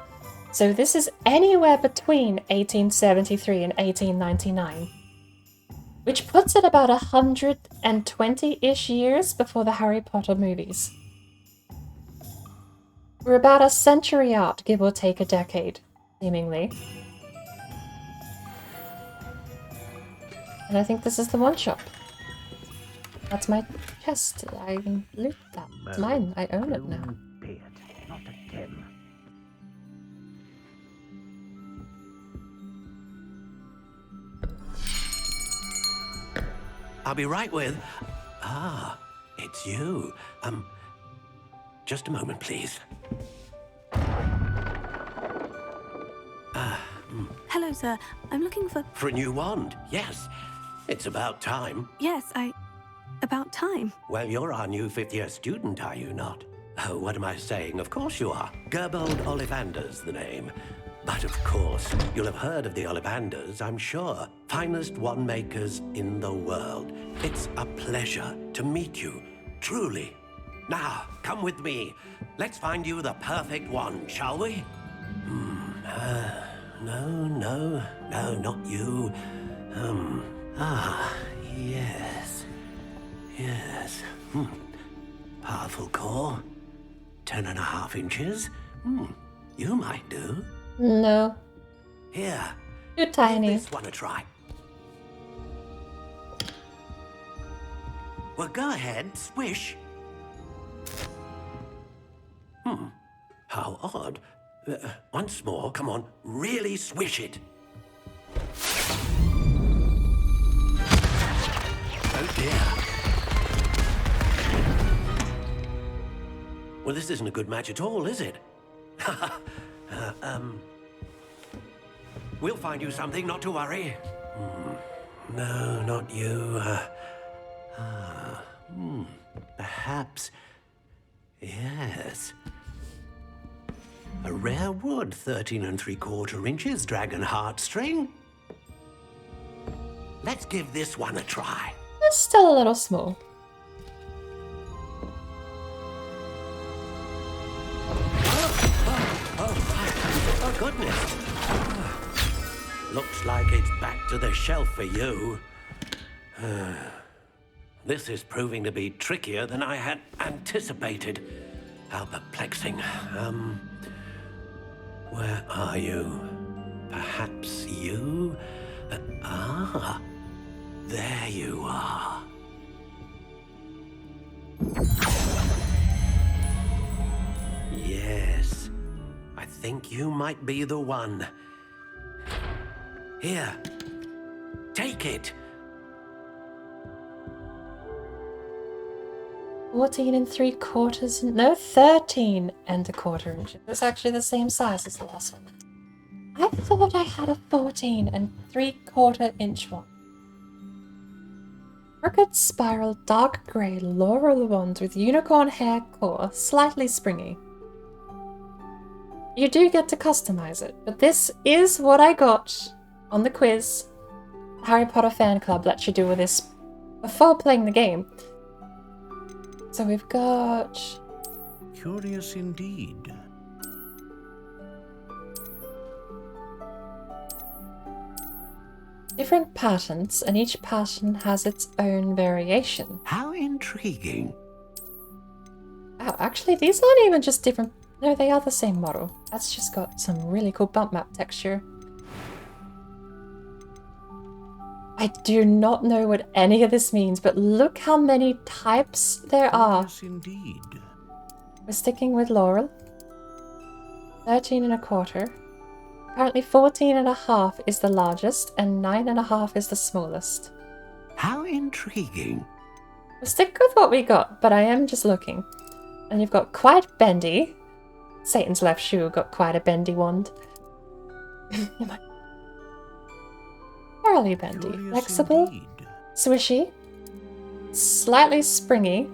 So this is anywhere between 1873 and 1899. Which puts it about 120-ish years before the Harry Potter movies. We're about a century out, give or take a decade, seemingly. And I think this is the one shop. That's my chest. I can loot that. It's mine. I own it now. I'll be right with... Ah, it's you. Just a moment, please. Hello, sir. I'm looking for... For a new wand, yes. It's about time. Yes, about time. Well, you're our new fifth-year student, are you not? Oh, what am I saying? Of course you are. Gerbold Ollivander's the name. But of course, you'll have heard of the Ollivanders, I'm sure. Finest wand makers in the world. It's a pleasure to meet you, truly. Now, come with me. Let's find you the perfect wand, shall we? No, not you. Yes. Powerful core. 10.5 inches. You might do. No. Here. Too tiny. Give this one a try. Well, go ahead, swish. How odd. Once more, come on, really swish it. Oh dear. Well, this isn't a good match at all, is it? We'll find you something, not to worry. No, not you. Perhaps. Yes. A rare wood, 13 3/4 inches, dragon heartstring. Let's give this one a try. It's still a little small. Oh, goodness. Looks like it's back to the shelf for you. This is proving to be trickier than I had anticipated. How perplexing. Where are you? Perhaps you? There you are. Yes, I think you might be the one. Here, take it. 14 3/4, no, 13 1/4 inches. It's actually the same size as the last one. I thought I had a 14 3/4 inch one. Crooked spiral, dark grey laurel wand with unicorn hair core, slightly springy. You do get to customize it, but this is what I got on the quiz. Harry Potter Fan Club lets you do with this before playing the game. So we've got... Curious indeed. different patterns, and each pattern has its own variation. How intriguing. Oh, actually, these aren't even just different... No, they are the same model. That's just got some really cool bump map texture. I do not know what any of this means, but look how many types there are. Yes, indeed. We're sticking with Laurel. 13 1/4. Apparently 14 1/2 is the largest and 9 1/2 is the smallest. How intriguing. We'll stick with what we got, but I am just looking. And you've got quite bendy. Satan's left shoe got quite a bendy wand. Fairly bendy. Curious Flexible. indeed. Swishy. Slightly springy.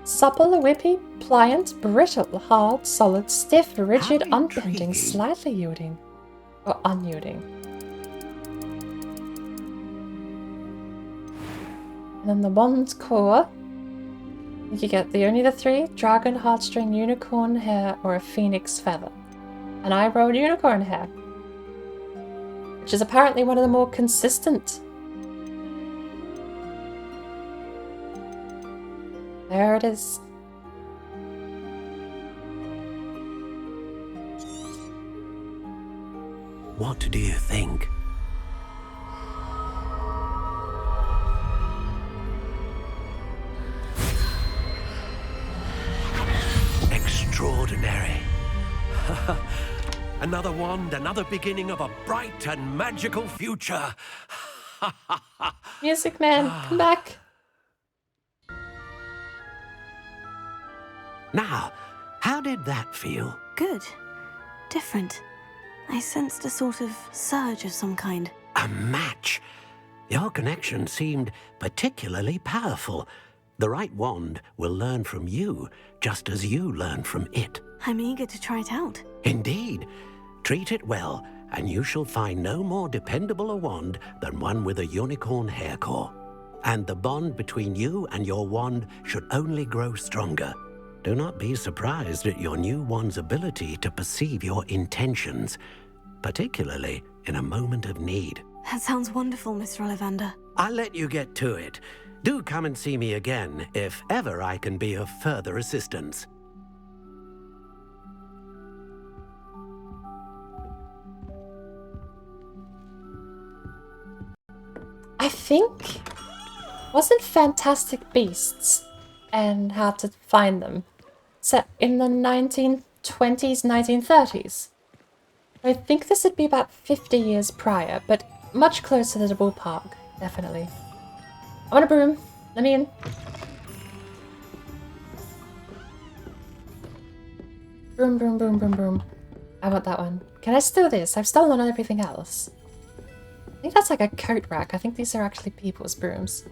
Supple, whippy, pliant, brittle, hard, solid, stiff, rigid, unbending, slightly yielding. Or unyielding. And then the wand core. You get only the 3: dragon, heartstring, unicorn hair, or a phoenix feather. And I rolled unicorn hair, which is apparently one of the more consistent. There it is. What do you think? Extraordinary. Another wand, another beginning of a bright and magical future. Music Man, come back. Now, how did that feel? Good. Different. I sensed a sort of surge of some kind. A match. Your connection seemed particularly powerful. The right wand will learn from you, just as you learn from it. I'm eager to try it out. Indeed. Treat it well, and you shall find no more dependable a wand than one with a unicorn hair core. And the bond between you and your wand should only grow stronger. Do not be surprised at your new wand's ability to perceive your intentions, particularly in a moment of need. That sounds wonderful, Mr. Ollivander. I'll let you get to it. Do come and see me again if ever I can be of further assistance. I think... wasn't Fantastic Beasts and How to Find Them set in the 1920s, 1930s? I think this would be about 50 years prior, but much closer to the ballpark, definitely. I want a broom. Let me in. Broom, broom, broom, broom, broom. I want that one. Can I steal this? I've stolen everything else. I think that's like a coat rack. I think these are actually people's brooms.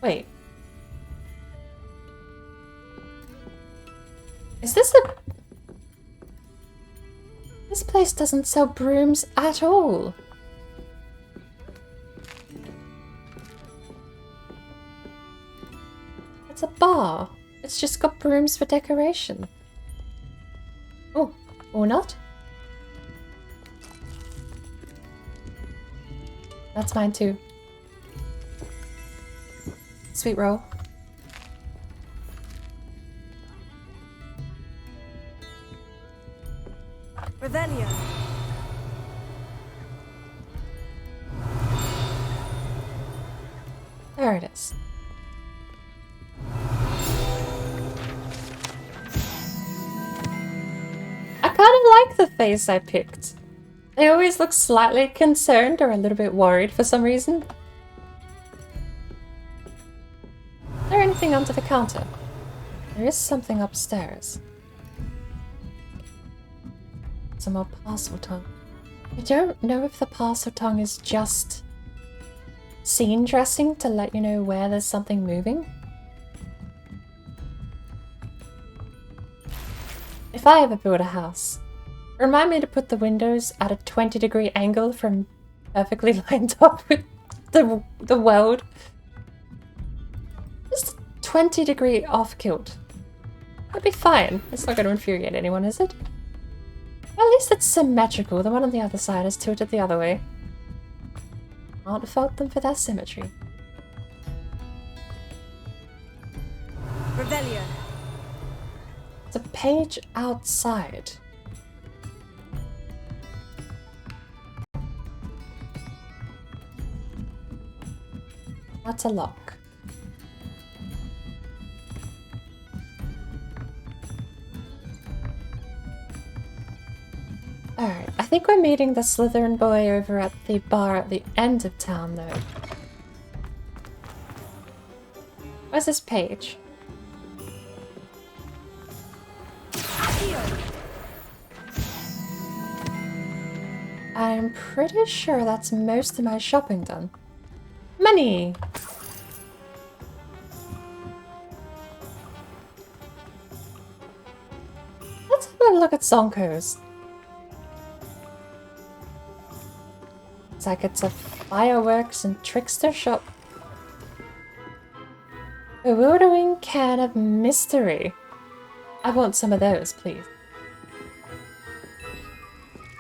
Wait. Is this a... This place doesn't sell brooms at all. It's a bar. It's just got brooms for decoration. Oh, or not? That's mine too. Sweet roll. Revelio. There it is. I kind of like the face I picked. They always look slightly concerned or a little bit worried for some reason. Is there anything under the counter? There is something upstairs. Some more parcel tongue. I don't know if the parcel tongue is just scene dressing to let you know where there's something moving. If I ever build a house, remind me to put the windows at a 20-degree angle from perfectly lined up with the world. Just 20-degree off kilt. That'd be fine. It's not going to infuriate anyone, is it? At least it's symmetrical. The one on the other side is tilted the other way. Can't fault them for their symmetry. Revelio. It's a page outside. That's a lock. Alright, I think we're meeting the Slytherin boy over at the bar at the end of town, though. Where's this page? I'm pretty sure that's most of my shopping done. Money! Let's have a look at Zonko's. It's like it's a fireworks and trickster shop. A bewildering can of mystery. I want some of those, please.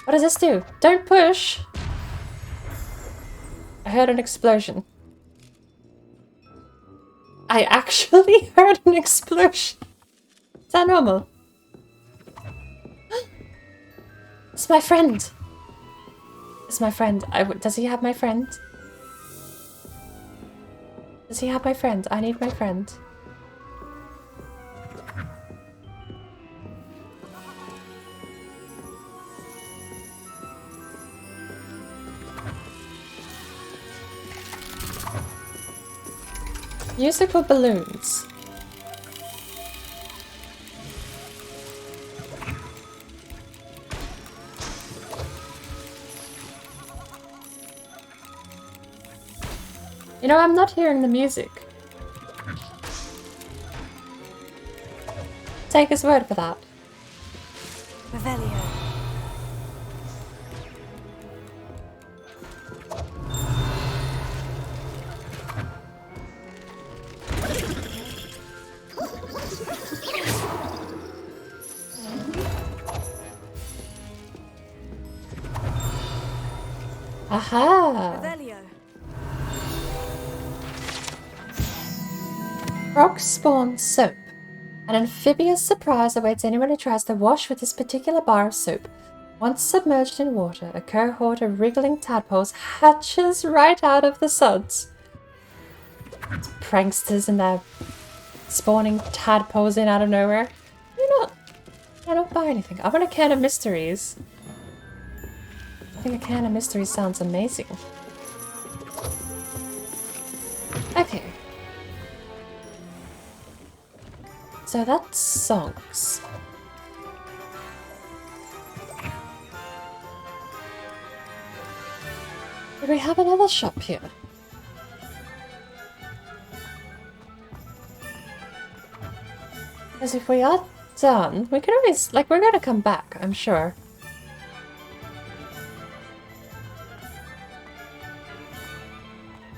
What does this do? Don't push! I heard an explosion. I actually heard an explosion. Is that normal? It's my friend. It's my friend. Does he have my friend? Does he have my friend? I need my friend. Musical balloons. You know, I'm not hearing the music. Take his word for that. Revelio. Aha! Revelio. Frog spawn soap. An amphibious surprise awaits anyone who tries to wash with this particular bar of soap. Once submerged in water, a cohort of wriggling tadpoles hatches right out of the suds. It's pranksters and they're spawning tadpoles in out of nowhere. I don't buy anything. I want a can of mysteries. I think a can of mysteries sounds amazing. Okay. So that's songs. Do we have another shop here? Because if we are done, we can always, like, we're gonna come back, I'm sure.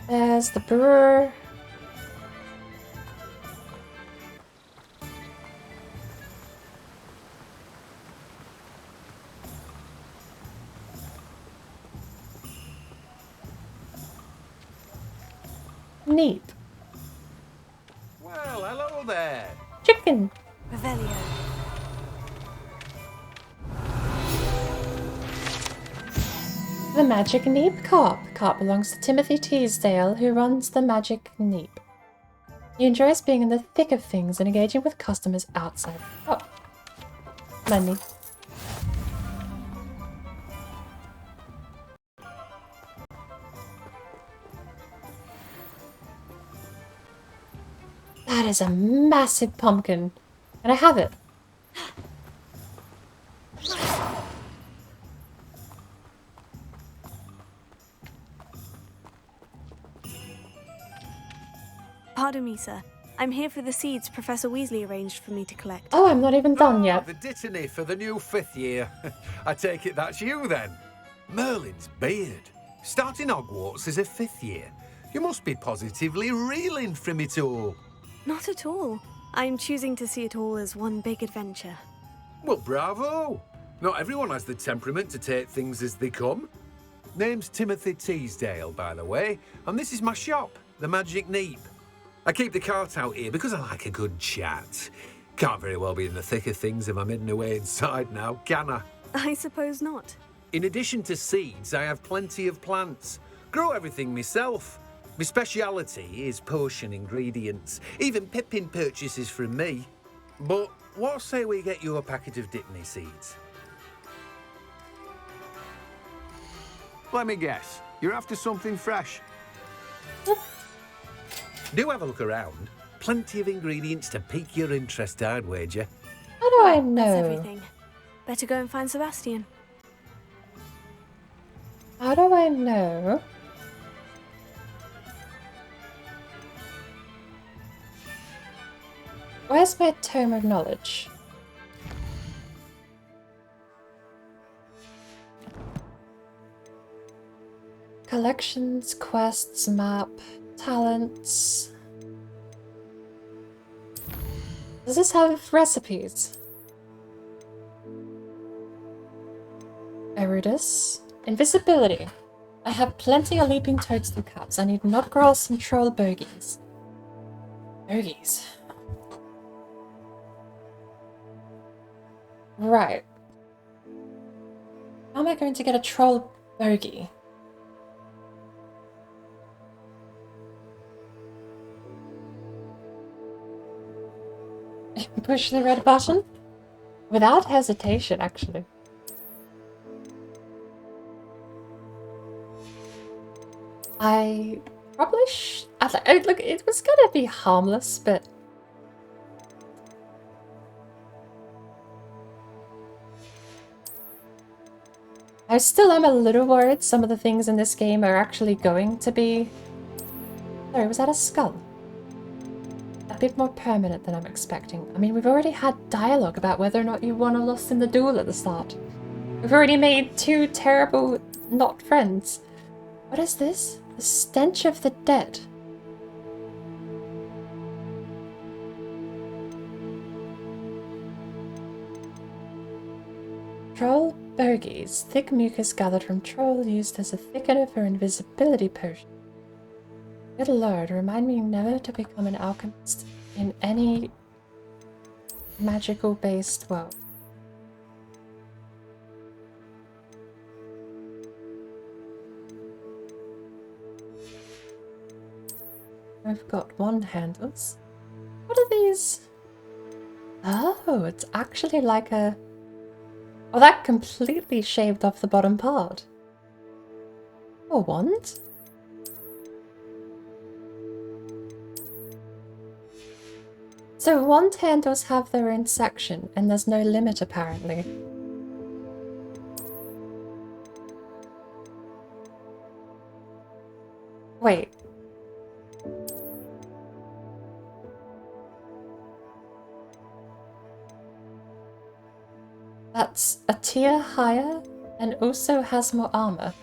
There's the brewer. Neat. Well, hello there. Chicken. Revelio. The Magic Neep Carp. Carp belongs to Timothy Teasdale, who runs the Magic Neep. He enjoys being in the thick of things and engaging with customers outside. Oh. Money. That is a massive pumpkin. Can I have it? Pardon me, sir. I'm here for the seeds Professor Weasley arranged for me to collect. Oh, I'm not even done yet. The dittany for the new 5th year. I take it that's you then. Merlin's beard. Starting Hogwarts as a 5th year. You must be positively reeling from it all. Not at all. I'm choosing to see it all as one big adventure. Well, bravo. Not everyone has the temperament to take things as they come. Name's Timothy Teasdale, by the way, and this is my shop, the Magic Neep. I keep the cart out here because I like a good chat. Can't very well be in the thick of things if I'm hidden away inside now, can I? I suppose not. In addition to seeds, I have plenty of plants. Grow everything myself. My speciality is potion ingredients. Even Pippin purchases from me. But what say we get you a packet of Dittany seeds? Let me guess. You're after something fresh. Do have a look around. Plenty of ingredients to pique your interest, I'd wager. How do I know? That's everything. Better go and find Sebastian. How do I know? Where's my Tome of Knowledge? Collections, quests, map, talents. Does this have recipes? Erudus. Invisibility. I have plenty of leaping toadstool caps. I need nutgrass and troll bogies. Bogies. Right. How am I going to get a troll bogey? Push the red button? Without hesitation, actually. I probably look, it was gonna be harmless, but I still am a little worried some of the things in this game are actually going to be... Sorry, was that a skull? A bit more permanent than I'm expecting. I mean, we've already had dialogue about whether or not you won or lost in the duel at the start. We've already made two terrible not friends. What is this? The stench of the dead. Troll bogies. Thick mucus gathered from troll used as a thickener for invisibility potion. Good lord, remind me never to become an alchemist in any magical based world. I've got wand handles. What are these? Oh, it's actually like a... Oh, that completely shaved off the bottom part. A wand? So wand handles have their own section, and there's no limit apparently. Wait. That's a tier higher and also has more armor.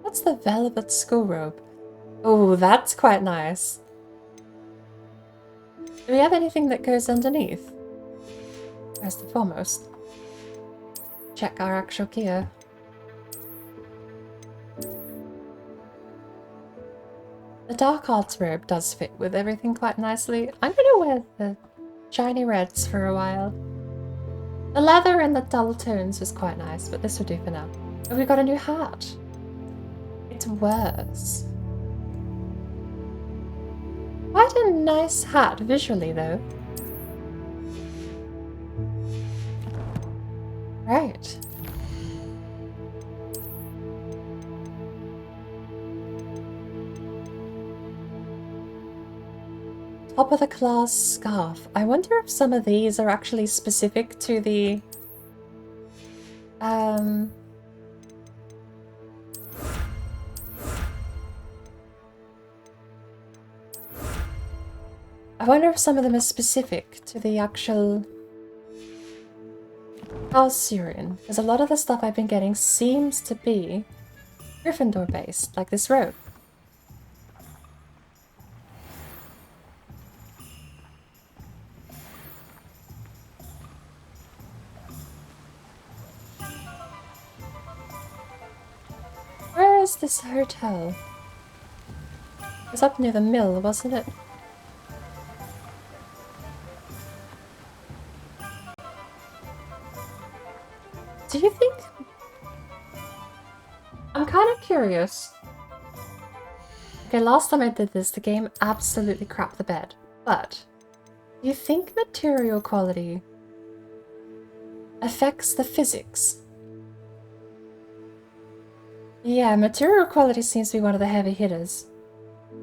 What's the velvet school robe? Oh, that's quite nice. Do we have anything that goes underneath? First and foremost, check our actual gear. The dark arts robe does fit with everything quite nicely. I'm gonna wear the shiny reds for a while. The leather and the dull tones was quite nice, but this will do for now. Oh, we got a new hat. It's worse. Quite a nice hat visually, though. Right. Top of the class scarf. I wonder if some of these are actually specific to the... I wonder if some of them are specific to the actual house you're in, because a lot of the stuff I've been getting seems to be Gryffindor based, like this robe. is this hotel? It was up near the mill, wasn't it? Do you think... I'm kind of curious. Okay, last time I did this, the game absolutely crapped the bed. But, do you think material quality affects the physics? Yeah, material quality seems to be one of the heavy hitters.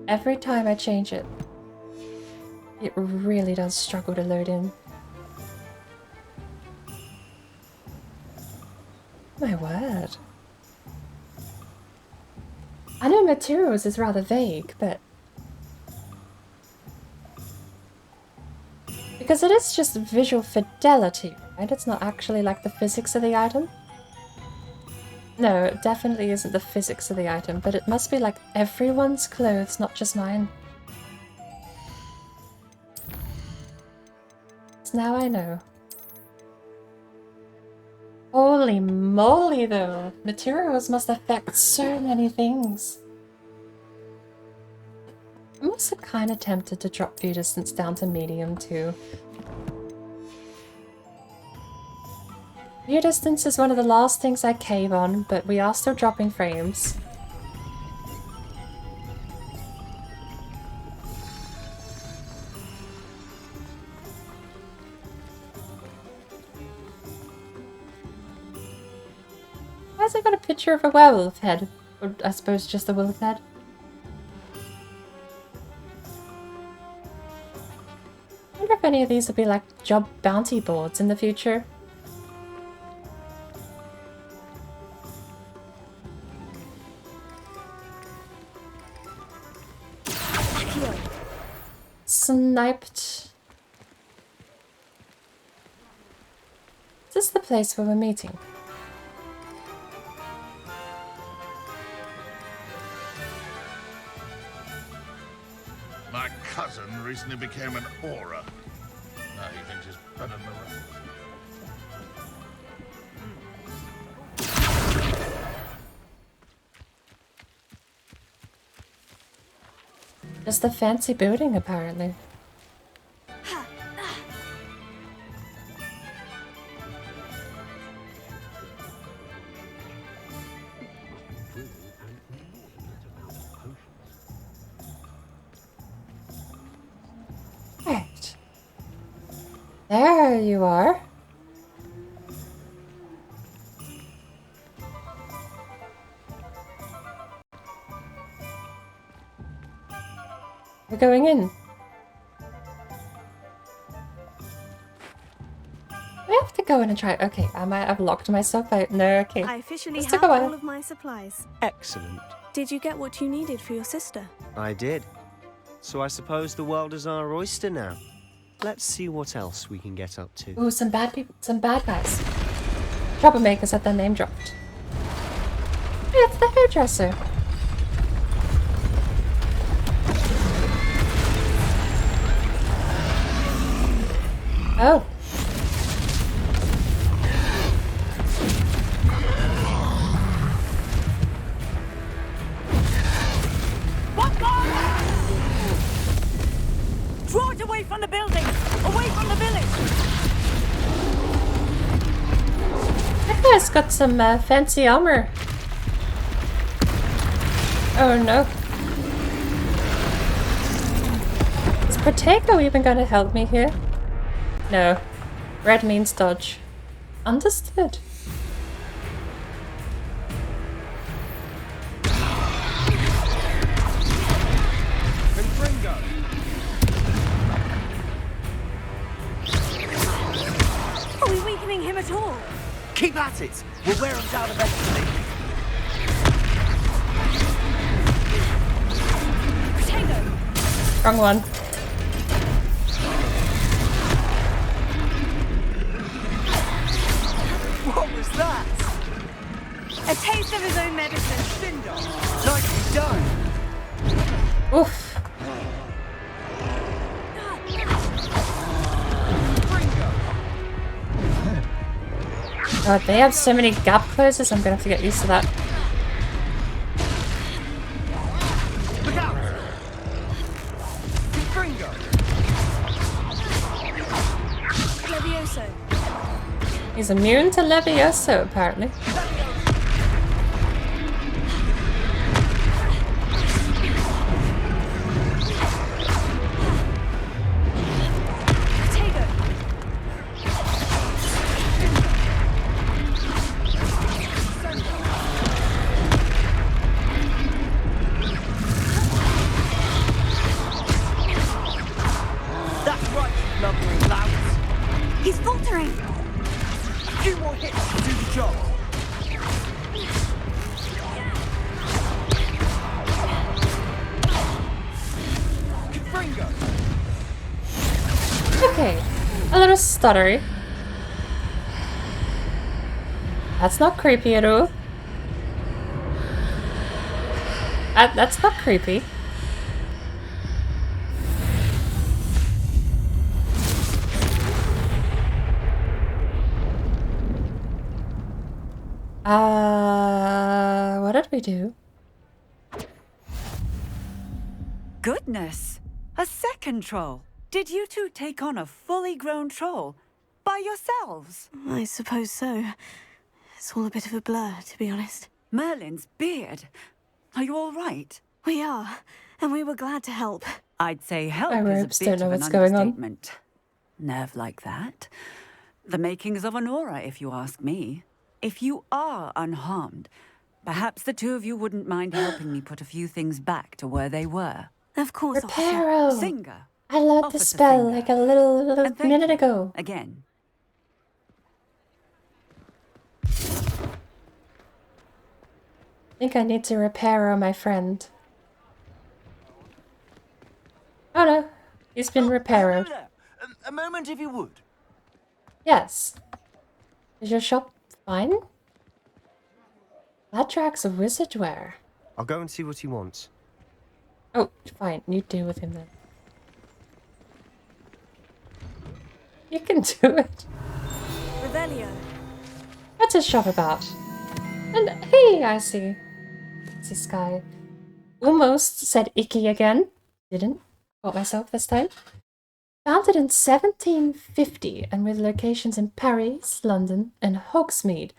Every time I change it, it really does struggle to load in. My word. I know materials is rather vague, but... because it is just visual fidelity, right? It's not actually like the physics of the item. No, it definitely isn't the physics of the item, but it must be like everyone's clothes, not just mine. So now I know. Holy moly though! Materials must affect so many things. I'm also kind of tempted to drop view distance down to medium too. View distance is one of the last things I cave on, but we are still dropping frames. Why has it got a picture of a werewolf head? Or I suppose just a wolf head? I wonder if any of these will be like job bounty boards in the future. Sniped. Is this the place where we're meeting? My cousin recently became an aura. Now he thinks he's better than the rest. Just a fancy building, apparently. Right. There you are. We're going in. We have to go in and try. Okay, I might have locked myself out. No, okay. I officially Let's have take a while. all of my supplies. Excellent. Did you get what you needed for your sister? I did. So I suppose the world is our oyster now. Let's see what else we can get up to. Ooh, some bad people, some bad guys. Troublemakers had their name dropped. Hey, it's the hairdresser. Oh. Draw it away from the building! Away from the village! That guy's got some fancy armor. Oh no. Is Protego even gonna help me here? No. Red means dodge. Understood. Are we weakening him at all? Keep at it! We'll wear him down eventually. Wrong one. What was that? A taste of his own medicine. Nicely done. Oof. God, they have so many gap closes, I'm gonna have to get used to that. Levioso. He's immune to Levioso, apparently. That's right, you lumbering louts. He's faltering. A few more hits to do the job. Confringo. Okay, a little stuttery. That's not creepy at all. That's not creepy. What did we do? Goodness! A second troll. Did you two take on a fully grown troll? By yourselves? I suppose so. It's all a bit of a blur, to be honest. Merlin's beard. Are you all right? We are, and we were glad to help. I'd say help My is robes a don't bit know of an what's going on. understatement. Nerve like that. The makings of an aura, if you ask me. If you are unharmed, perhaps the two of you wouldn't mind helping me put a few things back to where they were. Of course, Reparo! Singer. I learned the Officer spell Finger. like a little And thank minute you ago. Again. I think I need to repair my friend. Oh no, he's been repaired. A moment if you would. Yes. Is your shop fine? Ladrax of Wizardwear. I'll go and see what he wants. Oh, fine. You deal with him then. You can do it. Revelio. What's his shop about? And hey, I see. This guy almost said icky again. Didn't. Caught myself this time. Founded in 1750 and with locations in Paris, London, and Hogsmeade,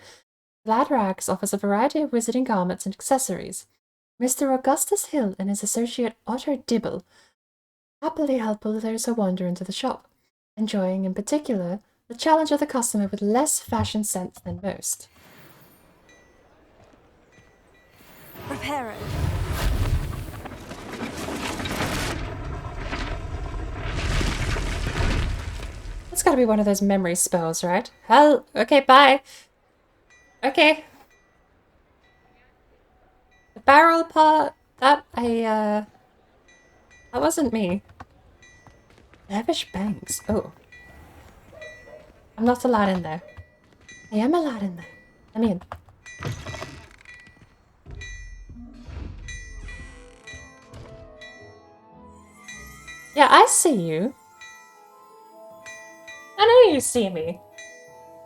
Ladrax offers a variety of wizarding garments and accessories. Mr. Augustus Hill and his associate Otter Dibble happily help those who wander into the shop, enjoying in particular the challenge of the customer with less fashion sense than most. Reparo. It's gotta be one of those memory spells, right? Hell, okay, bye. Okay. The barrel part, that that wasn't me. Lavish banks, oh. I'm not allowed in there. I am allowed in there. I'm in. Yeah, I see you. I know you see me.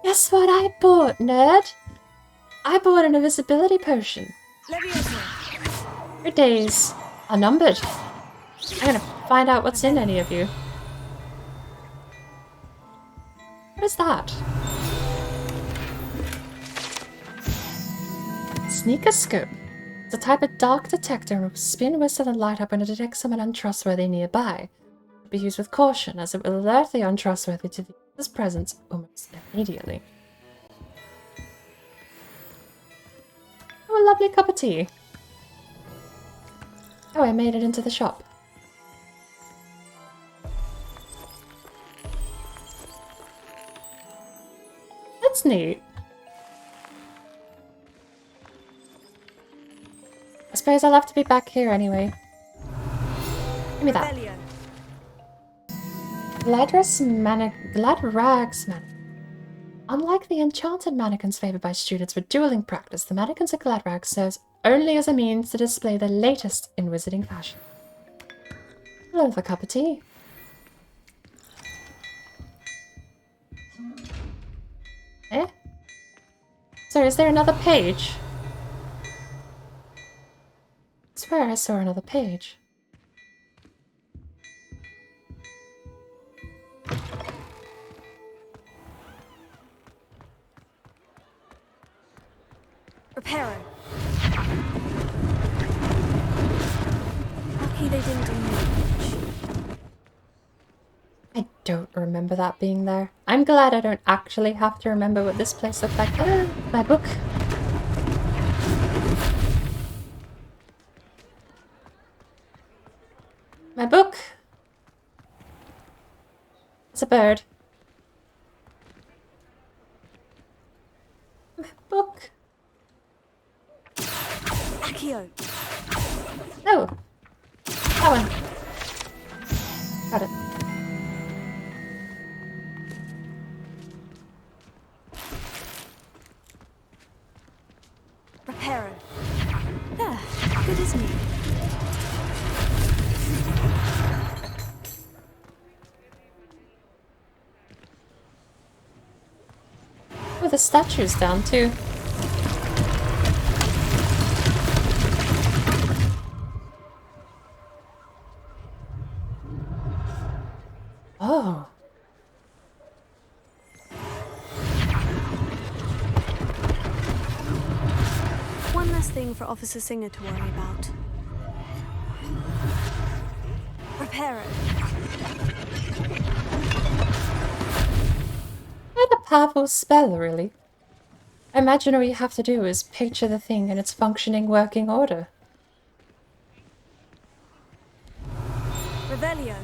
Guess what I bought, nerd? I bought an invisibility potion. Your days are numbered. I'm gonna find out what's in any of you. What is that? Sneaker scope. It's a type of dark detector and will spin, whistle, and light up when it detects someone untrustworthy nearby. It will be used with caution, as it will alert the untrustworthy to the user's presence almost immediately. Oh, a lovely cup of tea. Oh, I made it into the shop. That's neat. I suppose I'll have to be back here anyway. Give me that. Gladrags mannequin. Unlike the enchanted mannequins favored by students with dueling practice, the mannequins at Gladrags serves only as a means to display the latest in wizarding fashion. Hello, a cup of tea. Eh? So is there another page? I swear I saw another page. I don't remember that being there. I'm glad I don't actually have to remember what this place looked like. My book. My book. It's a bird. My book. Accio. No. That one. Got it. Reparo. There. Good as new. Oh, the statue's down too. Oh. One less thing for Officer Singer to worry about. Reparo. Quite a powerful spell, really. I imagine all you have to do is picture the thing in its functioning working order. Revelio.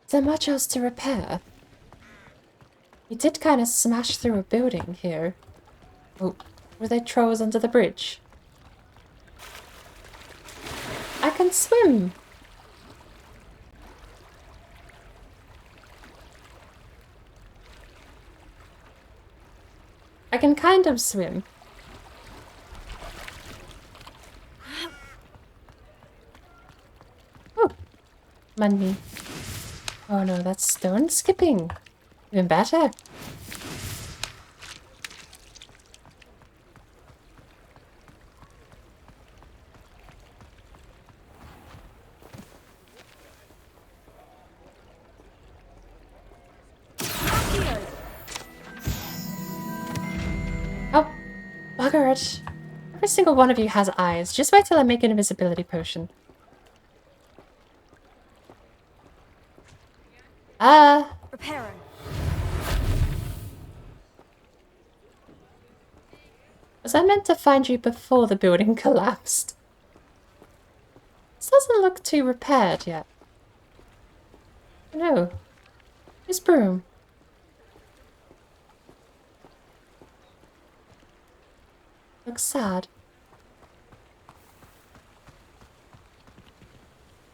Is there much else to repair? We did kind of smash through a building here. Oh, were there trolls under the bridge? I can swim! I can kind of swim. Oh, money. Oh no, that's stone skipping. Even better. Oh, bugger it. Every single one of you has eyes. Just wait till I make an invisibility potion. Reparo. Was I meant to find you before the building collapsed? This doesn't look too repaired yet. No. Where's Broom? Looks sad.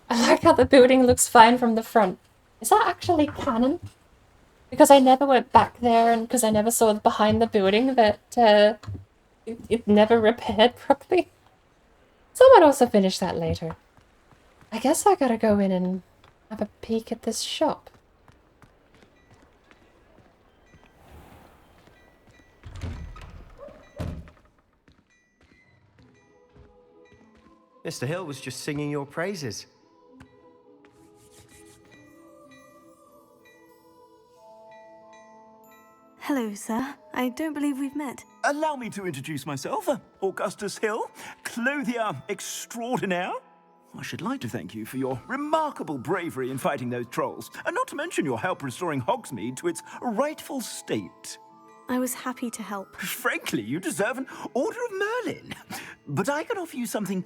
I like how the building looks fine from the front. Is that actually canon? Because I never went back there and because I never saw behind the building that it never repaired properly. Someone also finished that later. I guess I gotta go in and have a peek at this shop. Mr. Hill was just singing your praises. Hello, sir. I don't believe we've met. Allow me to introduce myself, Augustus Hill, clothier extraordinaire. I should like to thank you for your remarkable bravery in fighting those trolls, and not to mention your help restoring Hogsmeade to its rightful state. I was happy to help. Frankly, you deserve an Order of Merlin. But I can offer you something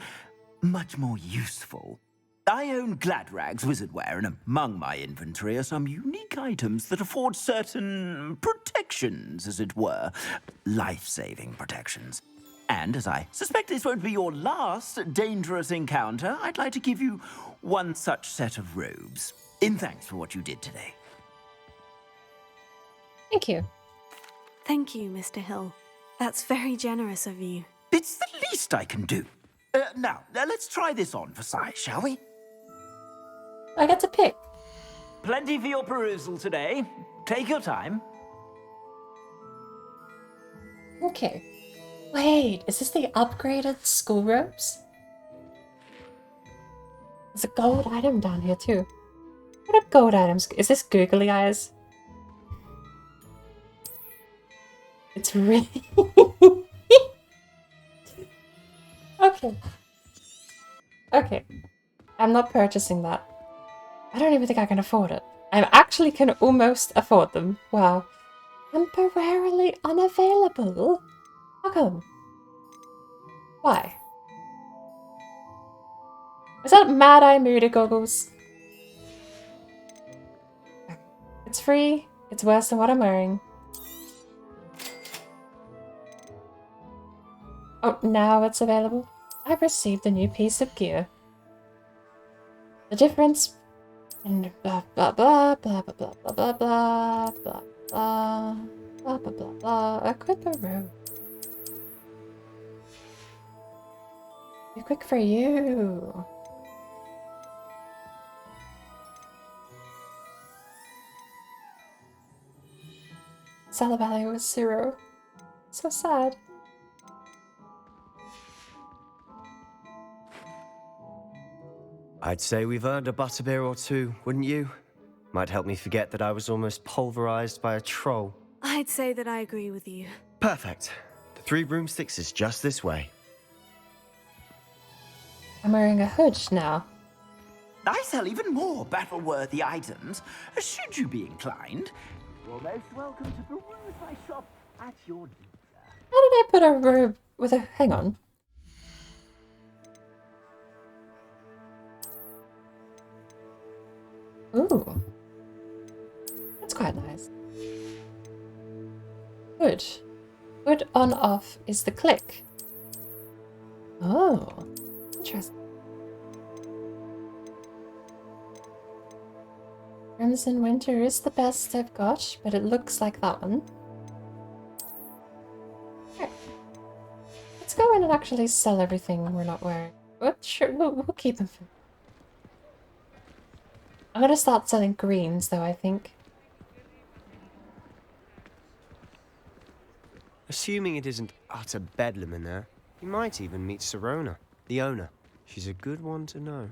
much more useful. I own Gladrag's wizardware, and among my inventory are some unique items that afford certain protections, as it were. Life-saving protections. And as I suspect this won't be your last dangerous encounter, I'd like to give you one such set of robes, in thanks for what you did today. Thank you. Thank you, Mr. Hill. That's very generous of you. It's the least I can do. Now, let's try this on for size, shall we? I get to pick. Plenty for your perusal today. Take your time. Okay. Wait, is this the upgraded school robes? There's a gold item down here too. What are gold items? Is this googly eyes? It's really... Okay. Okay. I'm not purchasing that. I don't even think I can afford it. I actually can almost afford them. Wow. Temporarily unavailable? How come? Why? Is that Mad Eye Moody Goggles? It's free. It's worse than what I'm wearing. Oh, now it's available. I've received a new piece of gear. The difference in blah blah blah blah blah blah blah blah blah blah blah blah blah blah blah. Equip a robe. Too quick for you. Seller value was 0. So sad. I'd say we've earned a butterbeer or two, wouldn't you? Might help me forget that I was almost pulverized by a troll. I'd say that I agree with you. Perfect. The 3 broomsticks is just this way. I'm wearing a hood now. I sell even more battle-worthy items. Should you be inclined, you're most welcome to peruse my shop at your leisure. How did I put a robe with a... Hang on. Ooh. That's quite nice. Hood. Hood on off is the click. Oh. Interesting. Crimson Winter is the best I've got, but it looks like that one. Okay. Let's go in and actually sell everything we're not wearing. But sure, we'll keep them for... I'm gonna start selling greens though, I think. Assuming it isn't utter bedlam in there, you might even meet Sirona, the owner. She's a good one to know.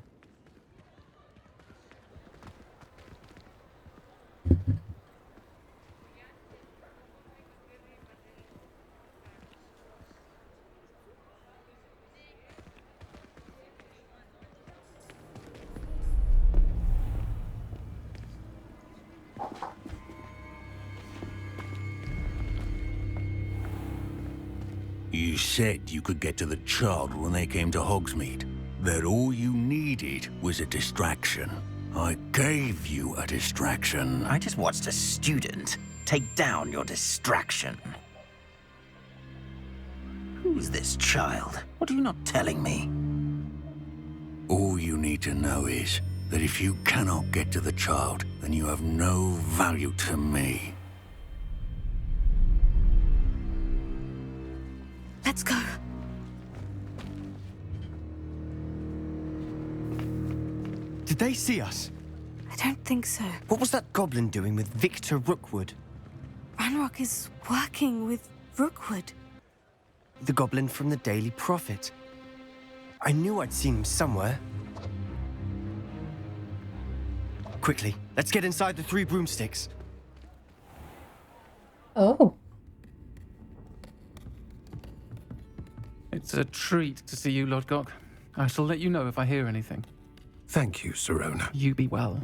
You said you could get to the child when they came to Hogsmeade. That all you needed was a distraction. I gave you a distraction. I just watched a student take down your distraction. Who's this child? What are you not telling me? All you need to know is that if you cannot get to the child, then you have no value to me. Let's go. Did they see us? I don't think so. What was that goblin doing with Victor Rookwood? Ranrock is working with Rookwood. The goblin from the Daily Prophet. I knew I'd seen him somewhere. Quickly, let's get inside the 3 broomsticks. Oh. It's a treat to see you, Lodgok. I shall let you know if I hear anything. Thank you, Sirona. You be well.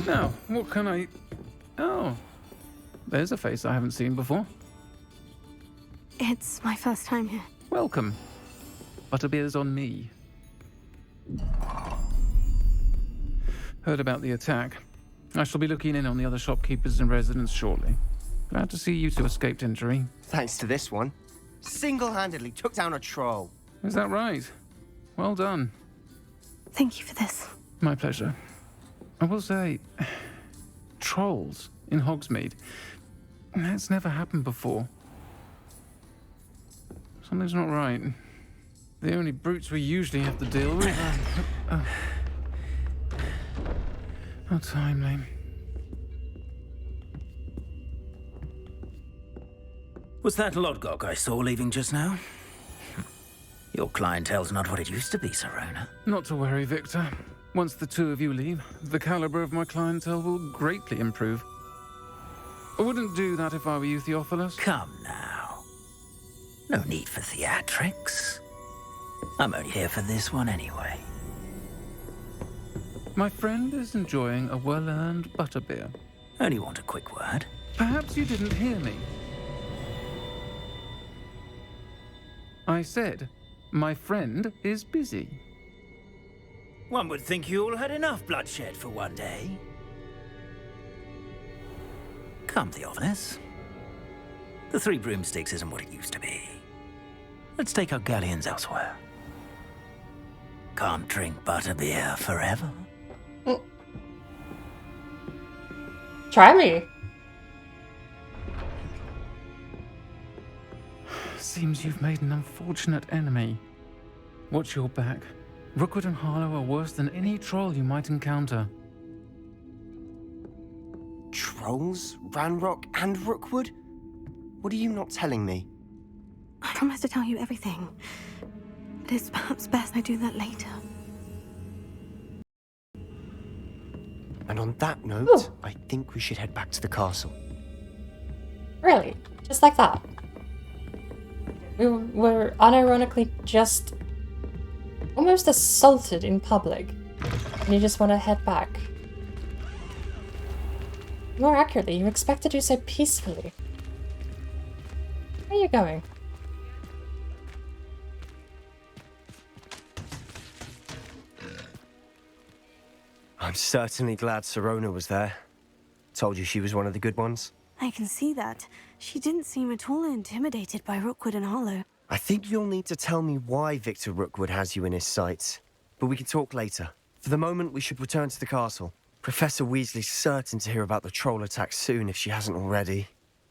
Now, what can I... Oh, there's a face I haven't seen before. It's my first time here. Welcome. Butterbeer's on me. Heard about the attack. I shall be looking in on the other shopkeepers and residents shortly. Glad to see you two escaped injury. Thanks to this one. Single-handedly took down a troll. Is that right? Well done. Thank you for this. My pleasure. I will say, trolls in Hogsmeade. That's never happened before. Something's not right. The only brutes we usually have to deal with. How timely. Was that Lodgok I saw leaving just now? Your clientele's not what it used to be, Sirona. Not to worry, Victor. Once the two of you leave, the caliber of my clientele will greatly improve. I wouldn't do that if I were you, Theophilus. Come now. No need for theatrics. I'm only here for this one anyway. My friend is enjoying a well-earned butterbeer. Only want a quick word. Perhaps you didn't hear me. I said, my friend is busy. One would think you all had enough bloodshed for one day. Come, Theophilus. The Three Broomsticks isn't what it used to be. Let's take our galleons elsewhere. Can't drink butterbeer forever. Try me. Seems you've made an unfortunate enemy. Watch your back. Rookwood and Harlow are worse than any troll you might encounter. Trolls? Ranrock and Rookwood? What are you not telling me? I promise to tell you everything. But it's perhaps best I do that later. And on that note, I think we should head back to the castle. Really? Just like that? We were unironically just almost assaulted in public, and you just want to head back. More accurately, you expect to do so peacefully. Where are you going? I'm certainly glad Sirona was there. Told you she was one of the good ones. I can see that. She didn't seem at all intimidated by Rookwood and Harlow. I think you'll need to tell me why Victor Rookwood has you in his sights. But we can talk later. For the moment, we should return to the castle. Professor Weasley's certain to hear about the troll attack soon if she hasn't already.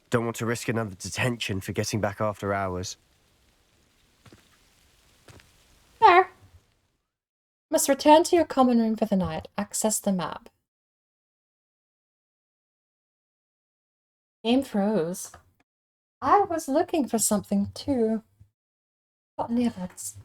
Don't want to risk another detention for getting back after hours. Fair. Must return to your common room for the night. Access the map. Game froze. I was looking for something too. What nibbles?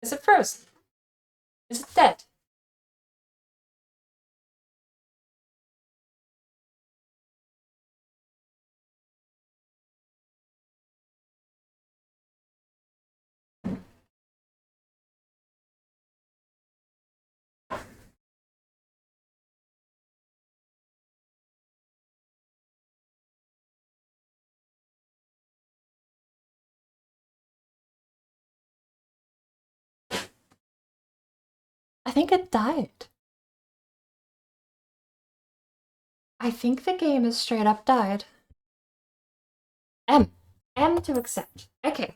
Is it frozen? Is it dead? I think it died. I think the game has straight up died. M to accept. Okay.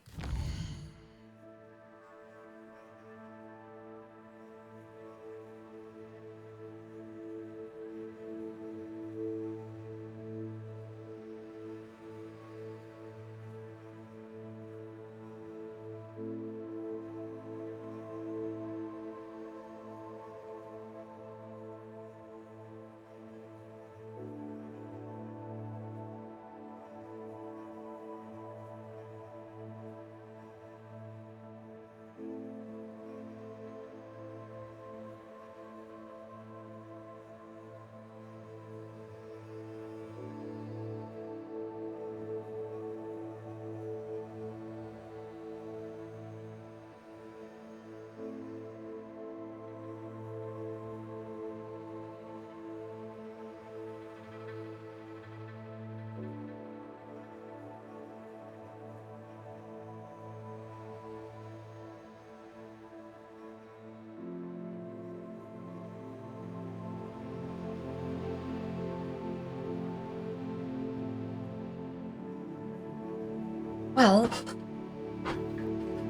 Well,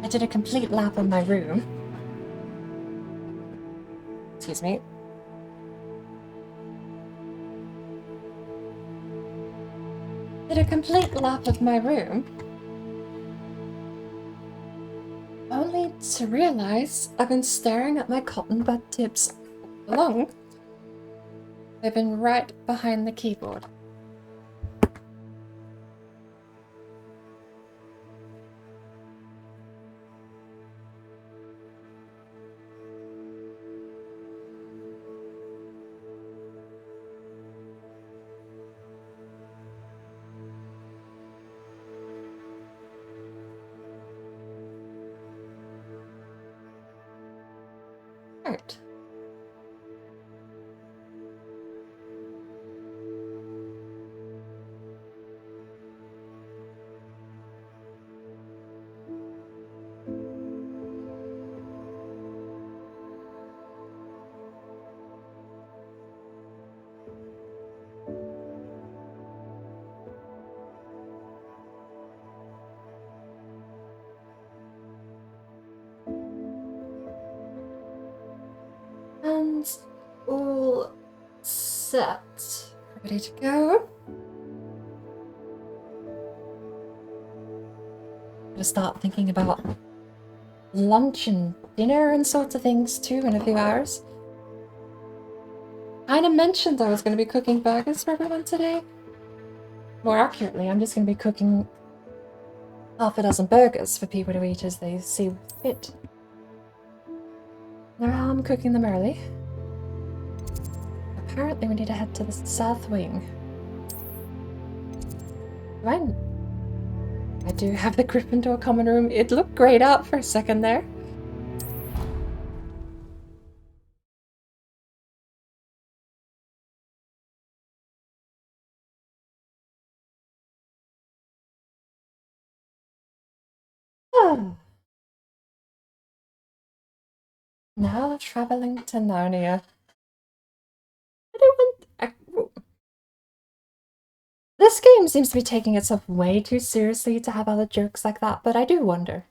I did a complete lap of my room. Excuse me. Did a complete lap of my room. only to realize I've been staring at my cotton bud tips all along. They've been right behind the keyboard. Right. And all set. Ready to go. Gonna start thinking about lunch and dinner and sorts of things too in a few hours. Kinda mentioned I was gonna be cooking burgers for everyone today. More accurately, I'm just gonna be cooking half a dozen burgers for people to eat as they see fit. Now I'm cooking them early. Apparently we need to head to the south wing. I do have the Gryffindor common room. It looked grayed out for a second there. Now traveling to Narnia. This game seems to be taking itself way too seriously to have other jokes like that, but I do wonder.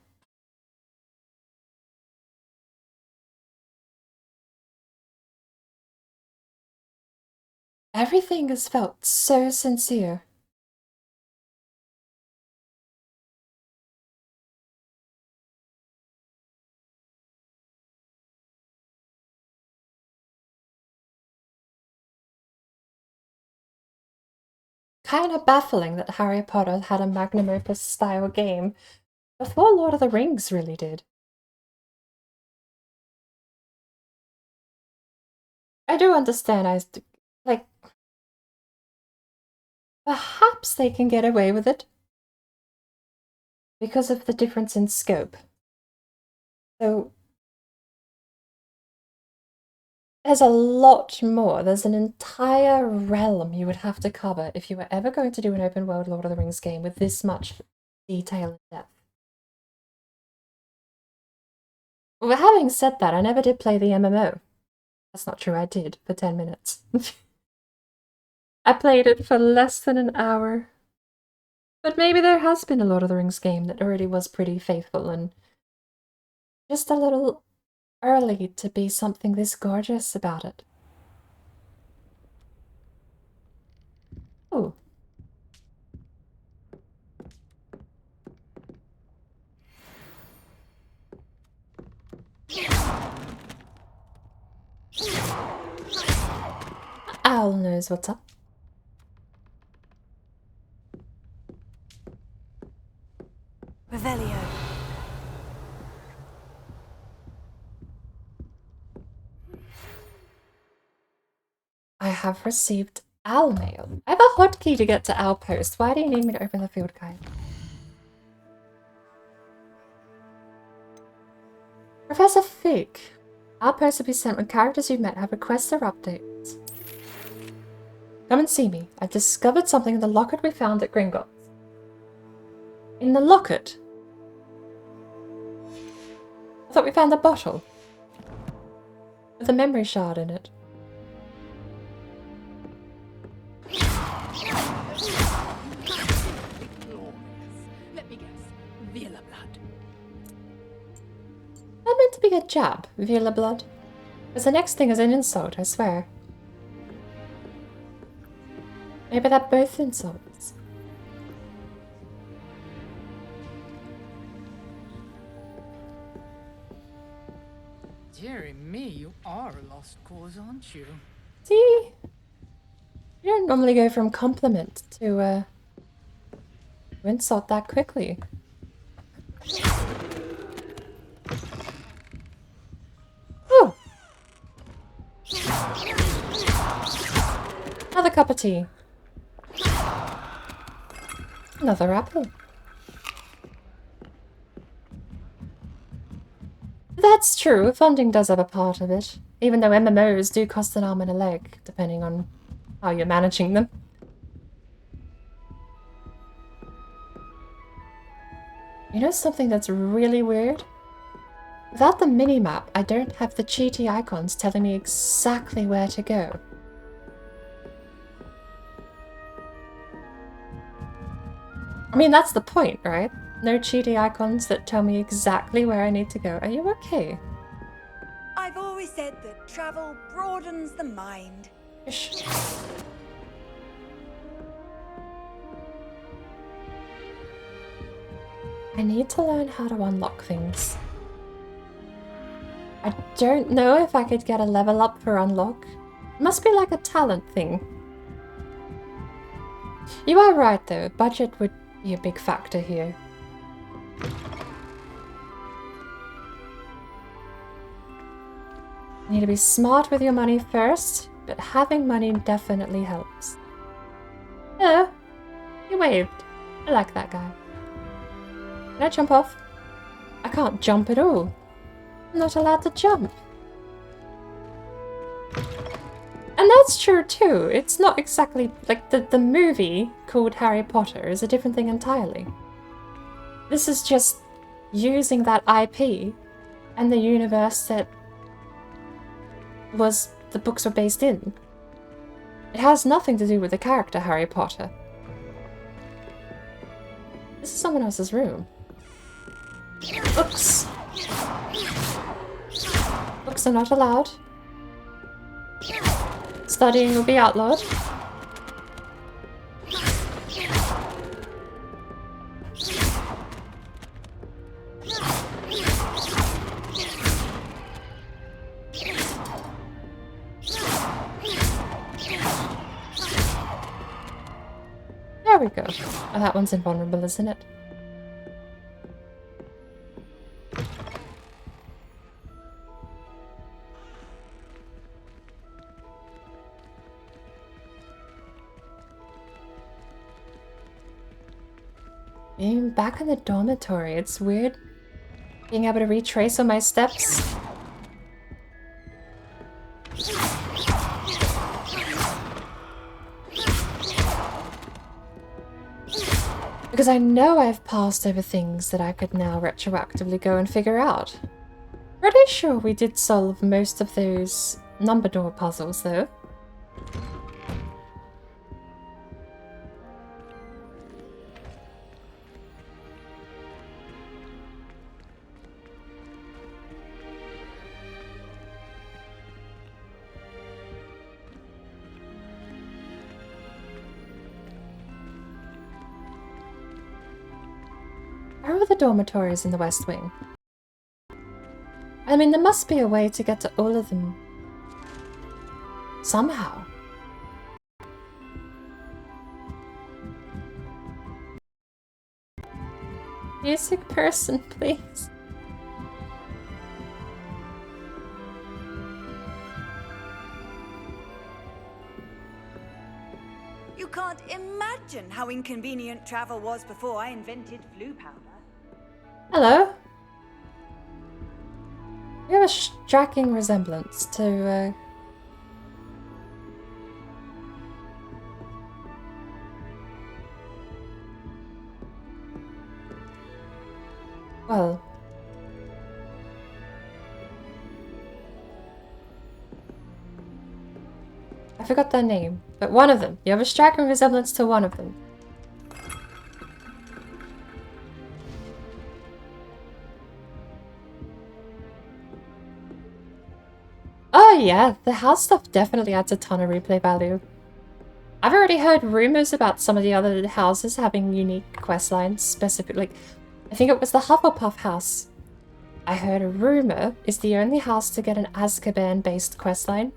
Everything has felt so sincere. Kind of baffling that Harry Potter had a magnum opus style game before Lord of the Rings really did. I do understand, perhaps they can get away with it because of the difference in scope. So there's a lot more. There's an entire realm you would have to cover if you were ever going to do an open world Lord of the Rings game with this much detail and depth. Well, having said that, I never did play the MMO. That's not true, I did, for 10 minutes. I played it for less than an hour. But maybe there has been a Lord of the Rings game that already was pretty faithful and just a little early to be something this gorgeous about it. Oh. Owl knows what's up. Revelio. I have received owl mail. I have a hotkey to get to owl post. Why do you need me to open the field guide? Professor Fig. Owl post will be sent when characters you've met have requests or updates. Come and see me. I've discovered something in the locket we found at Gringotts. In the locket? I thought we found a bottle. With a memory shard in it. Let me guess. Viola blood. That meant to be a jab, Viola blood. Because the next thing is an insult, I swear. Maybe they're both insults. Dearie me, you are a lost cause, aren't you? See? You don't normally go from compliment to insult that quickly. Ooh! Another cup of tea. Another apple. That's true, funding does have a part of it. Even though MMOs do cost an arm and a leg, depending on how you're managing them. You know something that's really weird? Without the minimap, I don't have the cheaty icons telling me exactly where to go. I mean, that's the point, right? No cheaty icons that tell me exactly where I need to go. Are you okay? I've always said that travel broadens the mind. Ish. I need to learn how to unlock things. I don't know if I could get a level up for unlock. It must be like a talent thing. You are right though, budget would be a big factor here. You need to be smart with your money first, but having money definitely helps. Hello. You waved. I like that guy. Can I jump off? I can't jump at all. I'm not allowed to jump. And that's true too. It's not exactly like the movie called Harry Potter is a different thing entirely. This is just using that IP and the universe that the books were based in. It has nothing to do with the character Harry Potter. This is someone else's room. Books. Books are not allowed. Studying will be outlawed. There we go. Oh, that one's invulnerable, isn't it? Being back in the dormitory, it's weird being able to retrace all my steps. Because I know I've passed over things that I could now retroactively go and figure out. Pretty sure we did solve most of those number door puzzles though. Where are the dormitories in the West Wing? I mean, there must be a way to get to all of them. Somehow. Music person, please. You can't imagine how inconvenient travel was before I invented flu powder. Hello. You have a striking resemblance to, well... I forgot their name, but one of them. You have a striking resemblance to one of them. Oh yeah, the house stuff definitely adds a ton of replay value. I've already heard rumors about some of the other houses having unique quest lines, specifically. I think it was the Hufflepuff house I heard a rumor is the only house to get an Azkaban-based questline.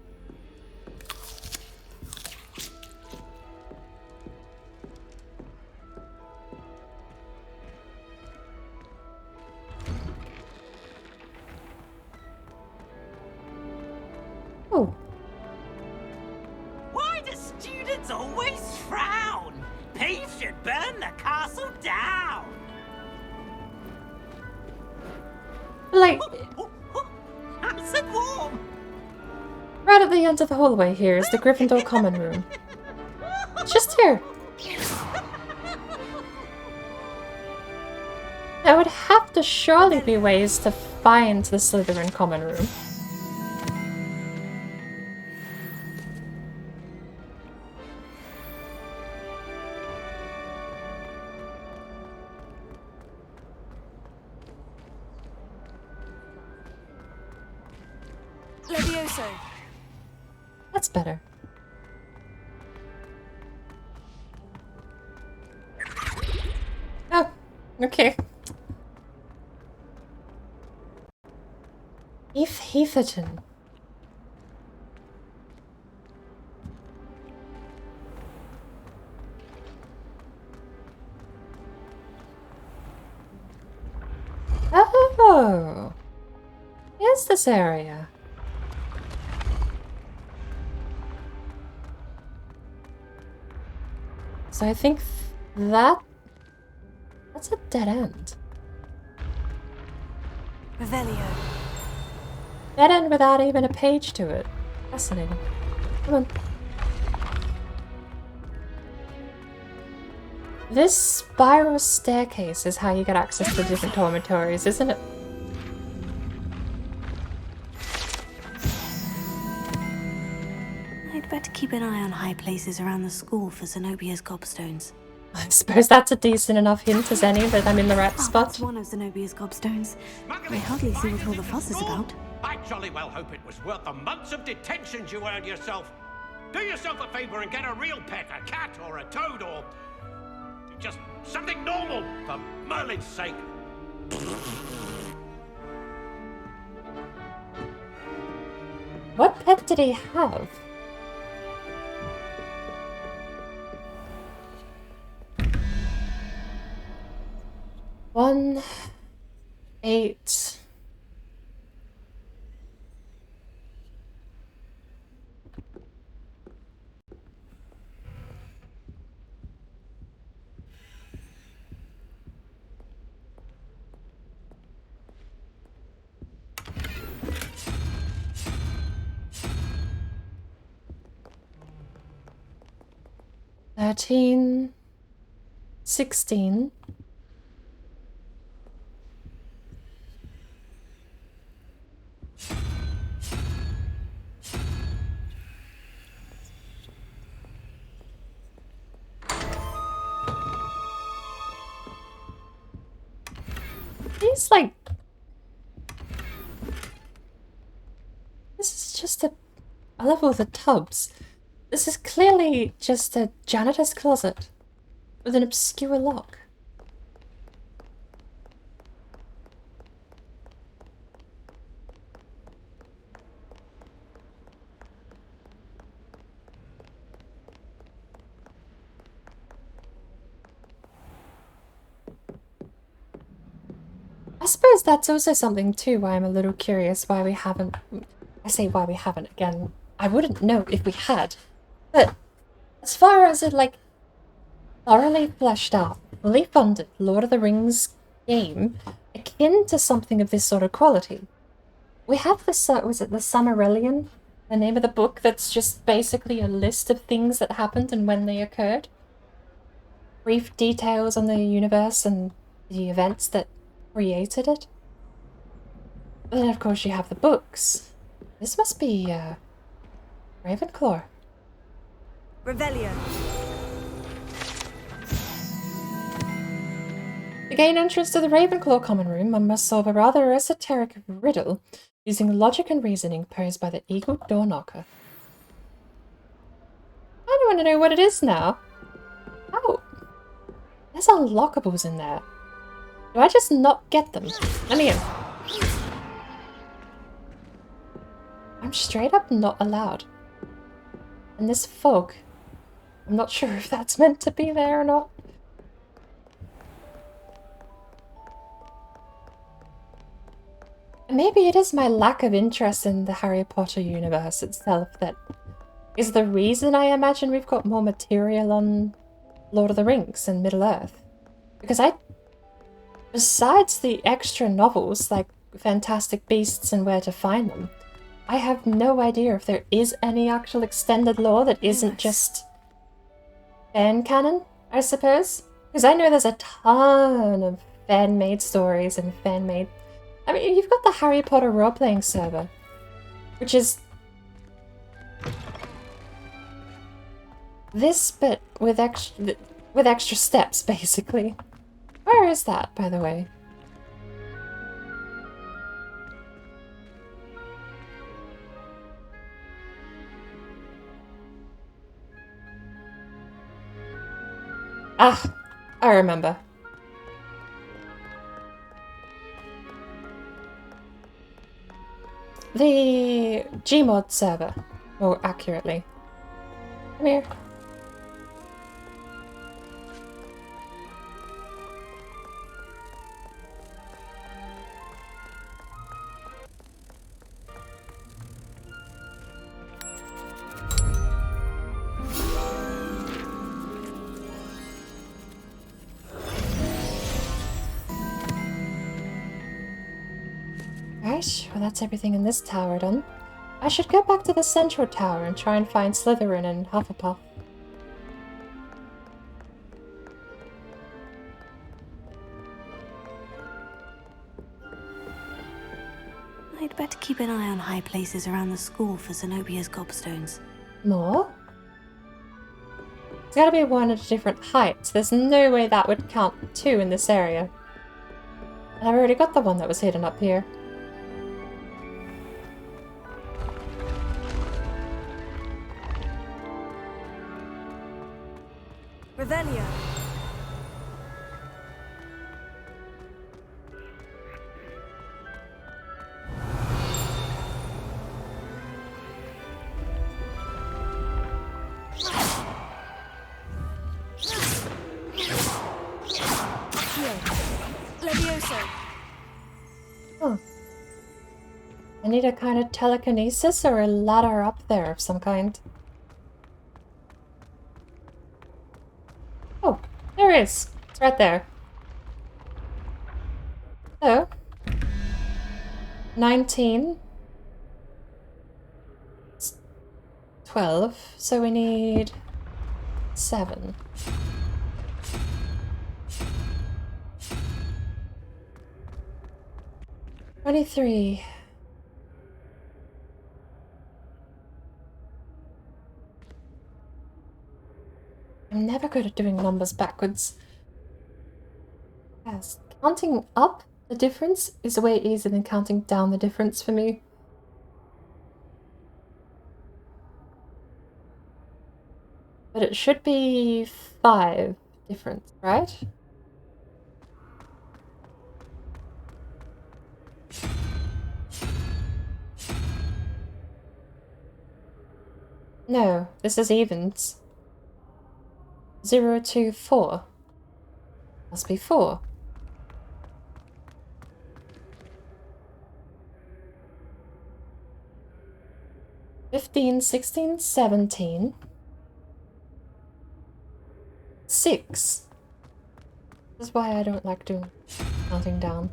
Oh. Why do students always frown? Peeves should burn the castle down. Like, Nice and warm. right at the end of the hallway here is the Gryffindor common room. It's just here. There would have to surely be ways to find the Slytherin common room. Levioso. That's better. Oh, okay. Heatherton. Oh, here's this area. So I think that's a dead end. Revelio. Dead end without even a page to it. Fascinating. Come on. This spiral staircase is how you get access to the different dormitories, isn't it? I'd better keep an eye on high places around the school for Zenobia's gobstones. I suppose that's a decent enough hint as any that I'm in the right spot. That's one of Zenobia's gobstones. I hardly see what all the fuss is about. I jolly well hope it was worth the months of detentions you earned yourself. Do yourself a favor and get a real pet, a cat or a toad or just something normal, for Merlin's sake. What pet did he have? One, 8. $13, 16. He's like... This is just a level of the tubs. This is clearly just a janitor's closet with an obscure lock. I suppose that's also something too why I'm a little curious why we haven't... I say why we haven't again. I wouldn't know if we had. But as far as it like thoroughly fleshed out, fully funded Lord of the Rings game akin to something of this sort of quality. We have this, was it the Summerillion? The name of the book that's just basically a list of things that happened and when they occurred. Brief details on the universe and the events that created it. But then of course you have the books. This must be Ravenclaw. Revelio. To gain entrance to the Ravenclaw common room, one must solve a rather esoteric riddle using logic and reasoning posed by the eagle door knocker. I don't want to know what it is now. Oh, there's unlockables in there. Do I just not get them? Let me in. I'm straight up not allowed. And this fog, I'm not sure if that's meant to be there or not. Maybe it is my lack of interest in the Harry Potter universe itself that is the reason I imagine we've got more material on Lord of the Rings and Middle-earth. Because besides the extra novels like Fantastic Beasts and Where to Find Them, I have no idea if there is any actual extended lore that isn't just fan canon, I suppose. Because I know there's a ton of fan-made stories and fan-made... I mean, you've got the Harry Potter role-playing server, which is this, but with extra steps, basically. Where is that, by the way? Ah, I remember. The Gmod server, more accurately. Come here. Right, well that's everything in this tower done. I should go back to the central tower and try and find Slytherin and Hufflepuff. I'd better keep an eye on high places around the school for Zenobia's gobstones. More? There's gotta be one at a different height. There's no way that would count two in this area. And I've already got the one that was hidden up here. Revelio. Oh. I need a kind of telekinesis or a ladder up there of some kind. Oh, there it is. It's right there. So, 19. 12. So we need 7. 23. I'm never good at doing numbers backwards. Yes, counting up the difference is way easier than counting down the difference for me. But it should be 5 difference, right? No, this is evens. 0 to 4. Must be 4. $15, $16, $17. 6. This is why I don't like doing counting down.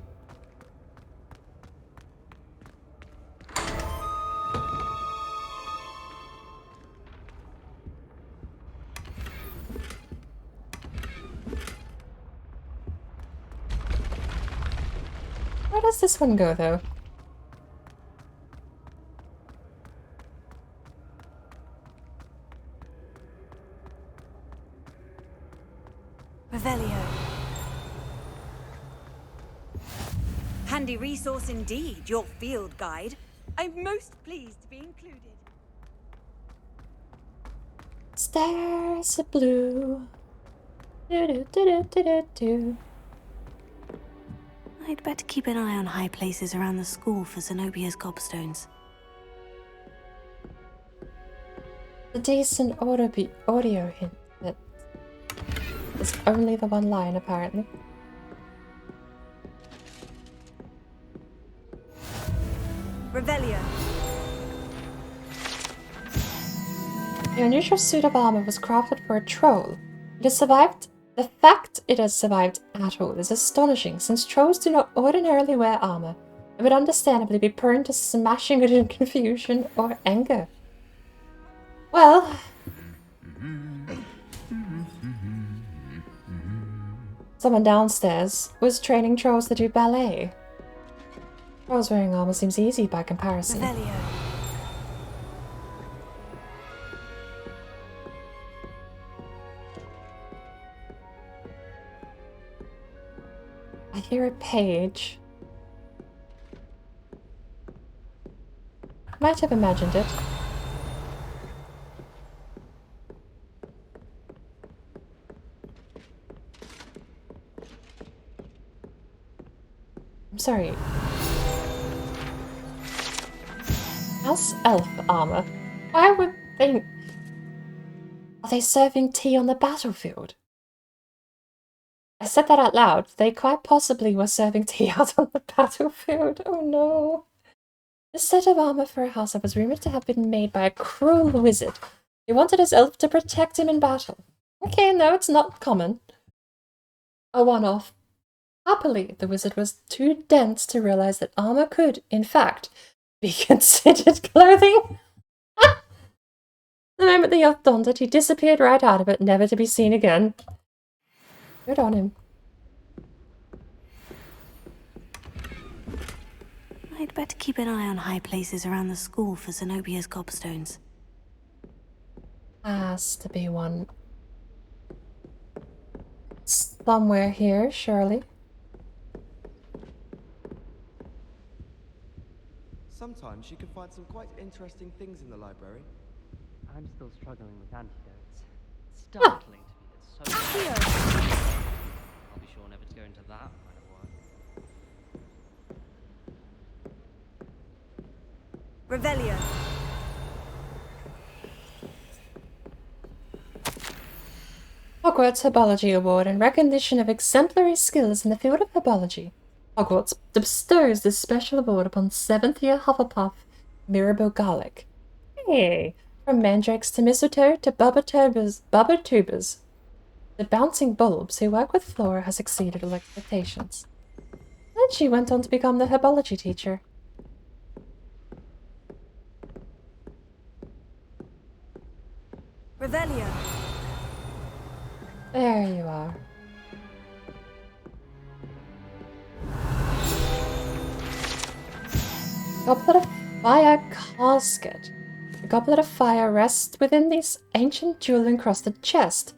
Where does this one go, though? Revelio. Handy resource indeed, your field guide. I'm most pleased to be included. Stars of blue. Do do do do do do. I'd better keep an eye on high places around the school for Zenobia's gobstones. a decent audio hint that is only the one line, apparently. Revelio. The unusual suit of armor was crafted for a troll. It has survived. The fact it has survived at all is astonishing, since trolls do not ordinarily wear armor and would understandably be prone to smashing it in confusion or anger. Well, someone downstairs was training trolls to do ballet. Trolls wearing armor seems easy by comparison. Revelio. I hear a page. Might have imagined it. I'm sorry. House elf armor? Why would they... Are they serving tea on the battlefield? I said that out loud. They quite possibly were serving tea out on the battlefield. Oh no. This set of armor for a house elf was rumored to have been made by a cruel wizard. He wanted his elf to protect him in battle. Okay, no, it's not common. A one-off. Happily, the wizard was too dense to realize that armor could, in fact, be considered clothing. The moment the elf donned it, he disappeared right out of it, never to be seen again. Good on him. I'd better keep an eye on high places around the school for Zenobia's gobstones. Has to be one. Somewhere here, surely. Sometimes you can find some quite interesting things in the library. I'm still struggling with antidotes. It's startling to me that so I'll be sure never to go into that kind of work. Revelio. Hogwarts Herbology Award in recognition of exemplary skills in the field of herbology. Hogwarts bestows this special award upon 7th year Hufflepuff Mirabel Garlic. Hey! From mandrakes to mistletoe to bubba-tubers. The bouncing bulbs who work with Flora has exceeded all expectations. And she went on to become the herbology teacher. Revelio. There you are. Goblet of Fire casket. The Goblet of Fire rests within this ancient jewel-encrusted chest.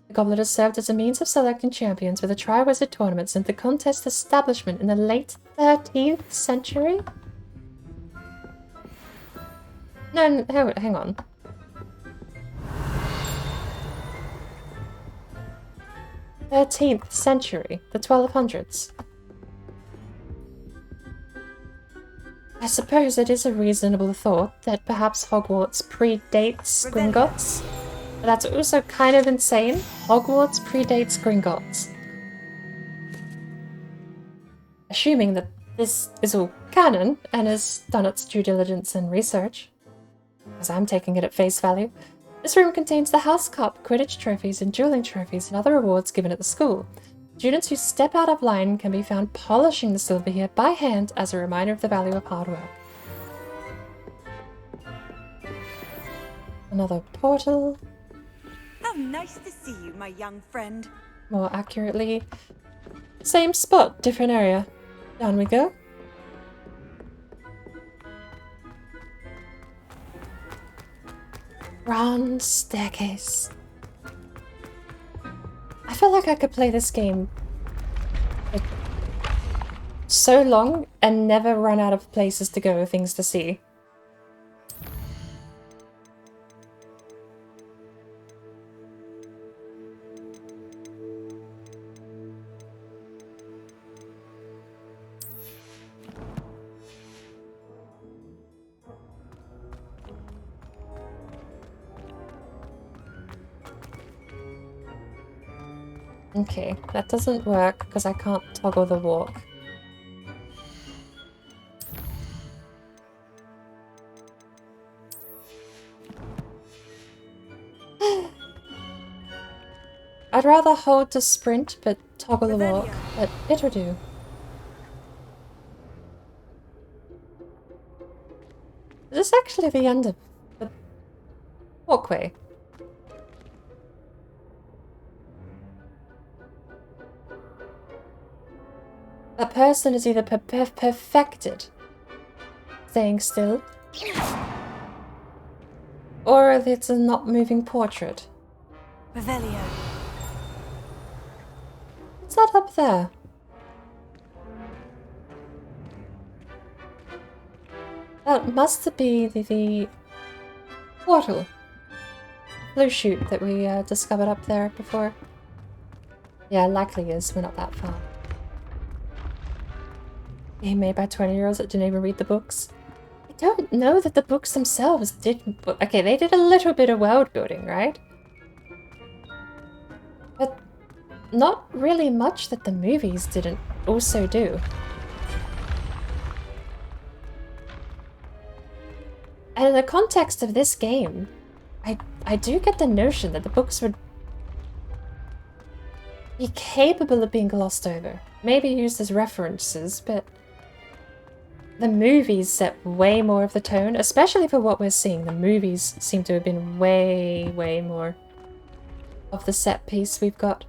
The goblet has served as a means of selecting champions for the Triwizard tournament since the contest's establishment in the late 13th century? No, hang on. The 13th century, the 1200s. I suppose it is a reasonable thought that perhaps Hogwarts predates Gringotts, but that's also kind of insane. Hogwarts predates Gringotts. Assuming that this is all canon and has done its due diligence and research, as I'm taking it at face value, this room contains the House Cup, Quidditch trophies, and dueling trophies and other awards given at the school. Students who step out of line can be found polishing the silver here by hand as a reminder of the value of hard work. Another portal. How nice to see you, my young friend. More accurately, same spot, different area. Down we go. Round staircase. I feel like I could play this game like so long and never run out of places to go, things to see. Okay, that doesn't work because I can't toggle the walk. I'd rather hold to sprint but toggle the walk, but it'll do. Is this actually the end of the walkway? That person is either perfected staying still, or it's a not moving portrait. Revelio. What's that up there? That must be the portal. Blue chute that we discovered up there before. Yeah, likely is. We're not that far. Game made by 20-year-olds that didn't even read the books. I don't know that the books themselves didn't... Okay, they did a little bit of world building, right? But not really much that the movies didn't also do. And in the context of this game, I do get the notion that the books would be capable of being glossed over. Maybe used as references, but the movies set way more of the tone, especially for what we're seeing. The movies seem to have been way, way more of the set piece we've got.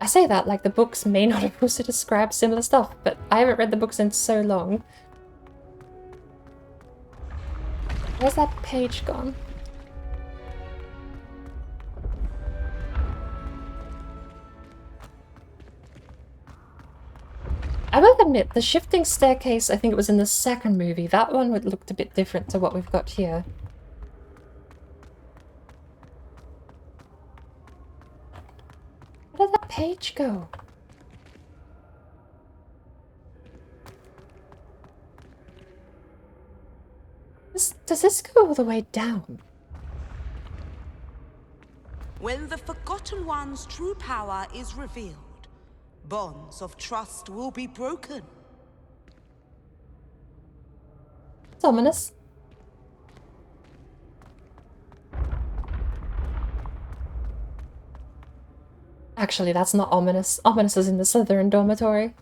I say that like the books may not have also described similar stuff, but I haven't read the books in so long. Where's that page gone? I will admit, the shifting staircase, I think it was in the second movie, that one would looked a bit different to what we've got here. Where did that page go? Does this go all the way down? When the Forgotten One's true power is revealed, bonds of trust will be broken. It's ominous. Actually, that's not ominous. Ominous is in the Slytherin dormitory.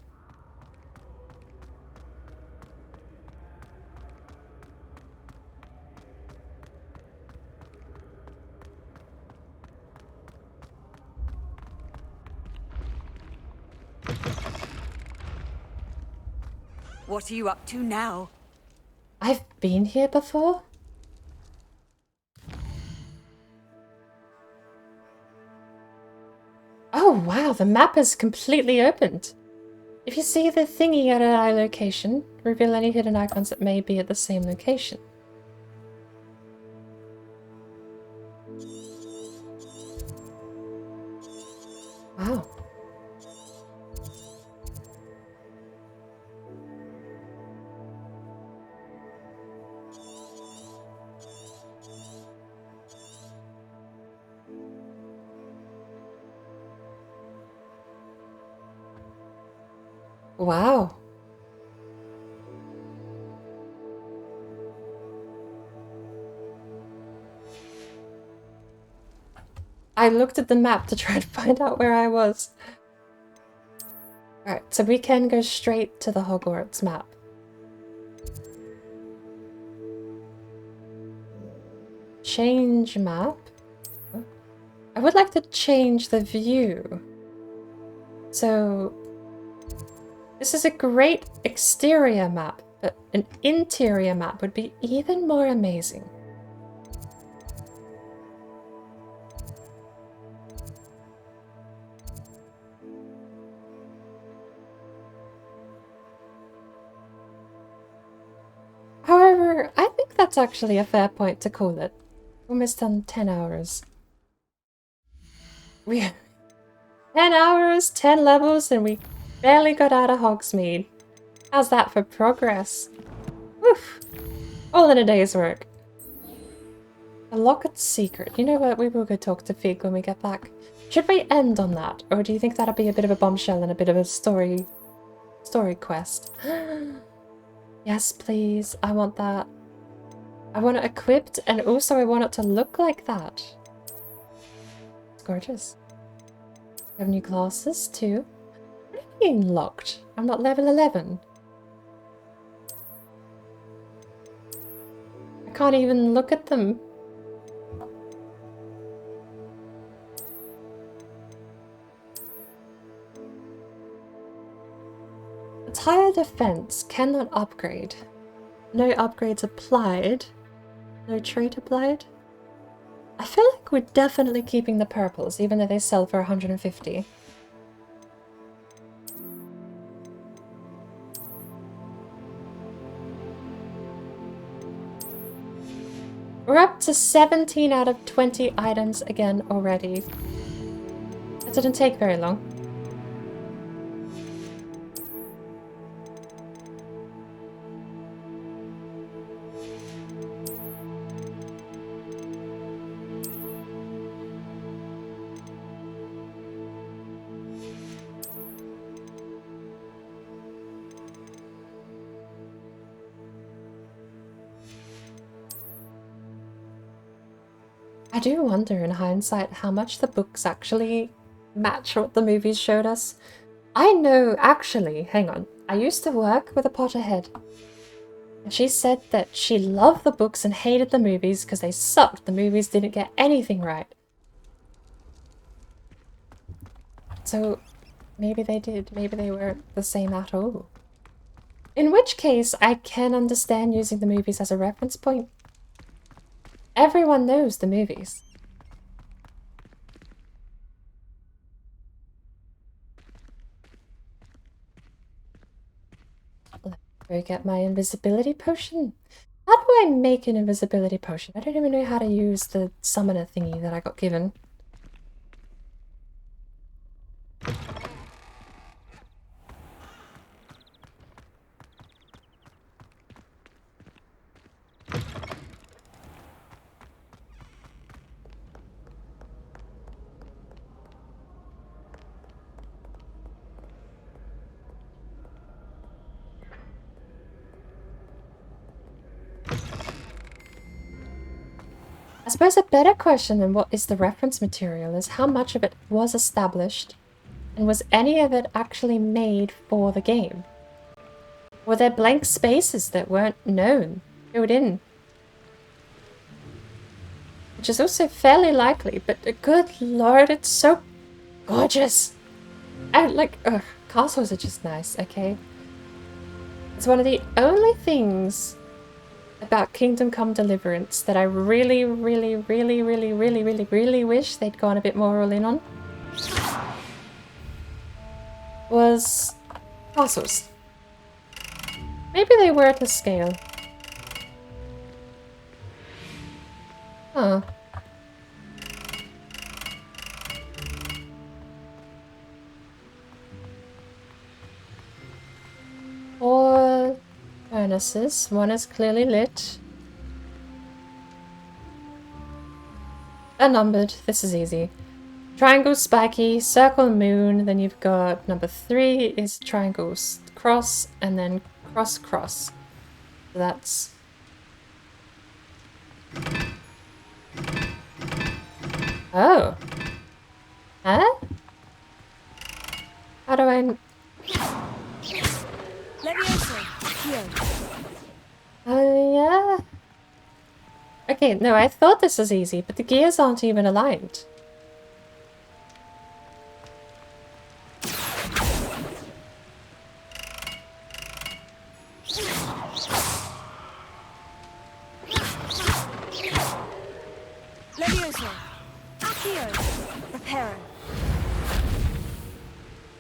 What are you up to now? I've been here before? Oh wow, the map is completely opened. If you see the thingy at an eye location, reveal any hidden icons that may be at the same location. Wow. Wow. I looked at the map to try and find out where I was. Alright, so we can go straight to the Hogwarts map. Change map. I would like to change the view. So this is a great exterior map, but an interior map would be even more amazing. However, I think that's actually a fair point to call it. Almost done 10 hours. We 10 hours, 10 levels, and we barely got out of Hogsmeade. How's that for progress? Woof! All in a day's work. A locket secret. You know what? We will go talk to Fig when we get back. Should we end on that? Or do you think that'll be a bit of a bombshell and a bit of a story quest? Yes, please. I want that. I want it equipped, and also I want it to look like that. It's gorgeous. We have new classes too. What do you mean locked? I'm not level 11. I can't even look at them. Tire defense cannot upgrade. No upgrades applied. No trait applied. I feel like we're definitely keeping the purples, even though they sell for 150. We're up to 17 out of 20 items again already. It didn't take very long. I do wonder in hindsight how much the books actually match what the movies showed us. I know, actually, hang on, I used to work with a Potterhead. And she said that she loved the books and hated the movies because they sucked. The movies didn't get anything right. So maybe they did. Maybe they weren't the same at all. In which case, I can understand using the movies as a reference point. Everyone knows the movies. Let me go get my invisibility potion. How do I make an invisibility potion? I don't even know how to use the summoner thingy that I got given. I suppose a better question than what is the reference material is how much of it was established, and was any of it actually made for the game? Were there blank spaces that weren't known, filled in? Which is also fairly likely, but good lord, it's so gorgeous! Castles are just nice, okay? It's one of the only things about Kingdom Come Deliverance that I really wish they'd gone a bit more all in on was castles. Maybe they were to scale. Huh. Or furnaces. One is clearly lit. Unnumbered. This is easy. Triangle, spiky, circle, moon. Then you've got number 3 is triangle, cross, and then cross, cross. So that's... Oh. Huh? How do I... Yeah. Okay, no, I thought this was easy, but the gears aren't even aligned.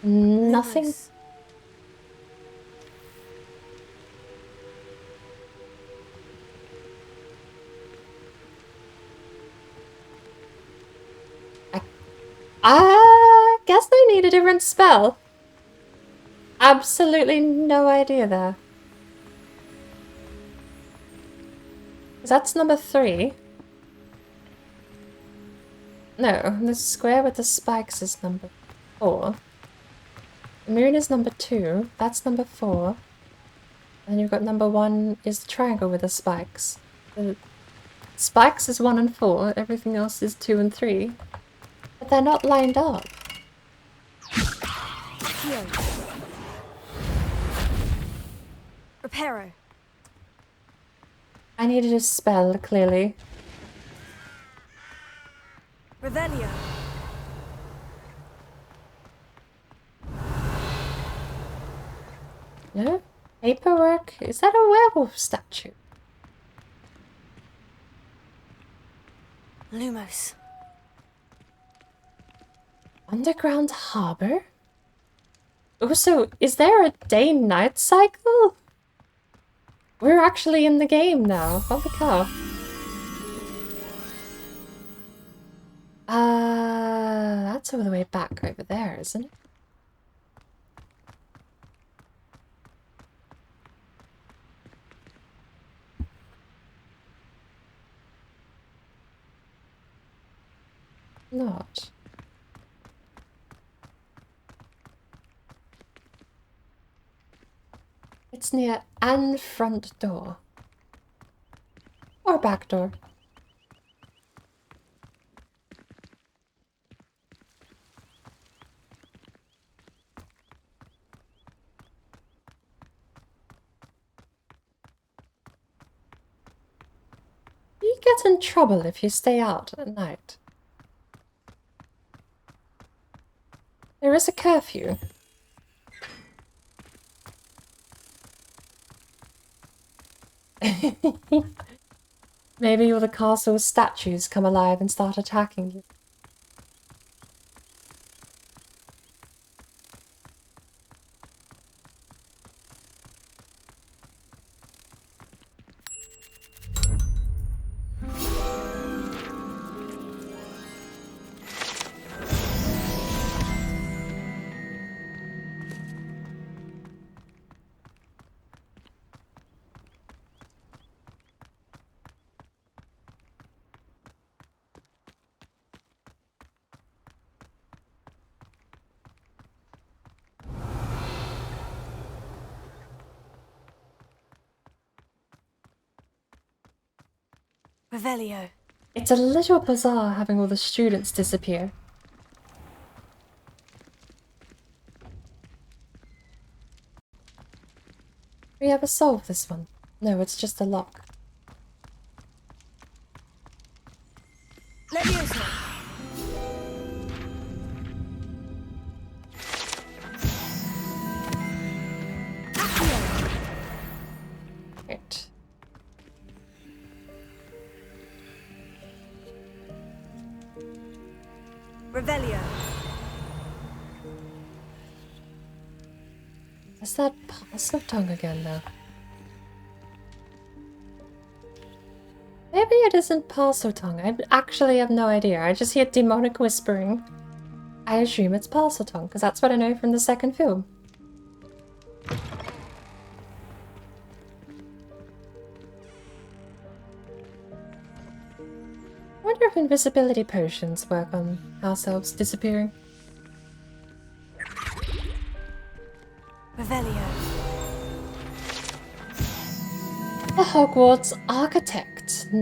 Nothing. I guess they need a different spell. Absolutely no idea there. That's number 3. No, the square with the spikes is number 4. The moon is number 2. That's number 4. And you've got number 1 is the triangle with the spikes. The spikes is 1 and 4. Everything else is 2 and 3. But they're not lined up. Reparo. I needed a spell, clearly. Revelio. No? Paperwork? Is that a werewolf statue? Lumos. Underground harbor? Also, is there a day-night cycle? We're actually in the game now. Holy cow. That's all the way back over there, isn't it? Not. It's near and front door. Or back door. You get in trouble if you stay out at night. There is a curfew. Maybe all the castle's statues come alive and start attacking you. Revelio. It's a little bizarre having all the students disappear. We ever solved this one? No, it's just a lock. Leviosa. Right. Revelio. Is that parcel tongue again, though? Maybe it isn't parcel tongue. I actually have no idea. I just hear demonic whispering. I assume it's parcel tongue, because that's what I know from the second film. I wonder if invisibility potions work on house elves disappearing. Revelio. The Hogwarts architect.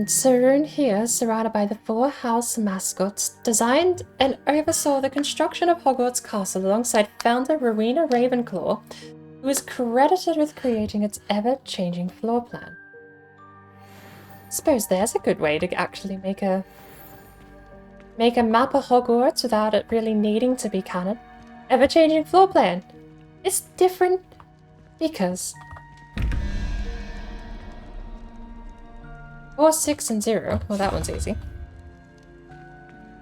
Saroon here, surrounded by the 4 house mascots, designed and oversaw the construction of Hogwarts Castle alongside founder Rowena Ravenclaw, who is credited with creating its ever-changing floor plan. Suppose there's a good way to actually make a map of Hogwarts without it really needing to be canon. Ever-changing floor plan. It's different because 4, 6, and 0. Well, that one's easy.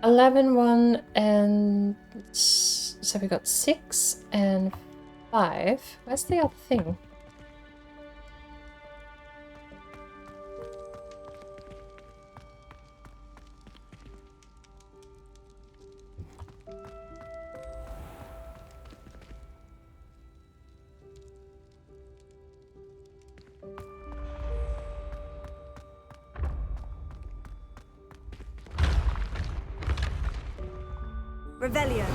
11, 1, and so we got 6 and 5. Where's the other thing? Revelio.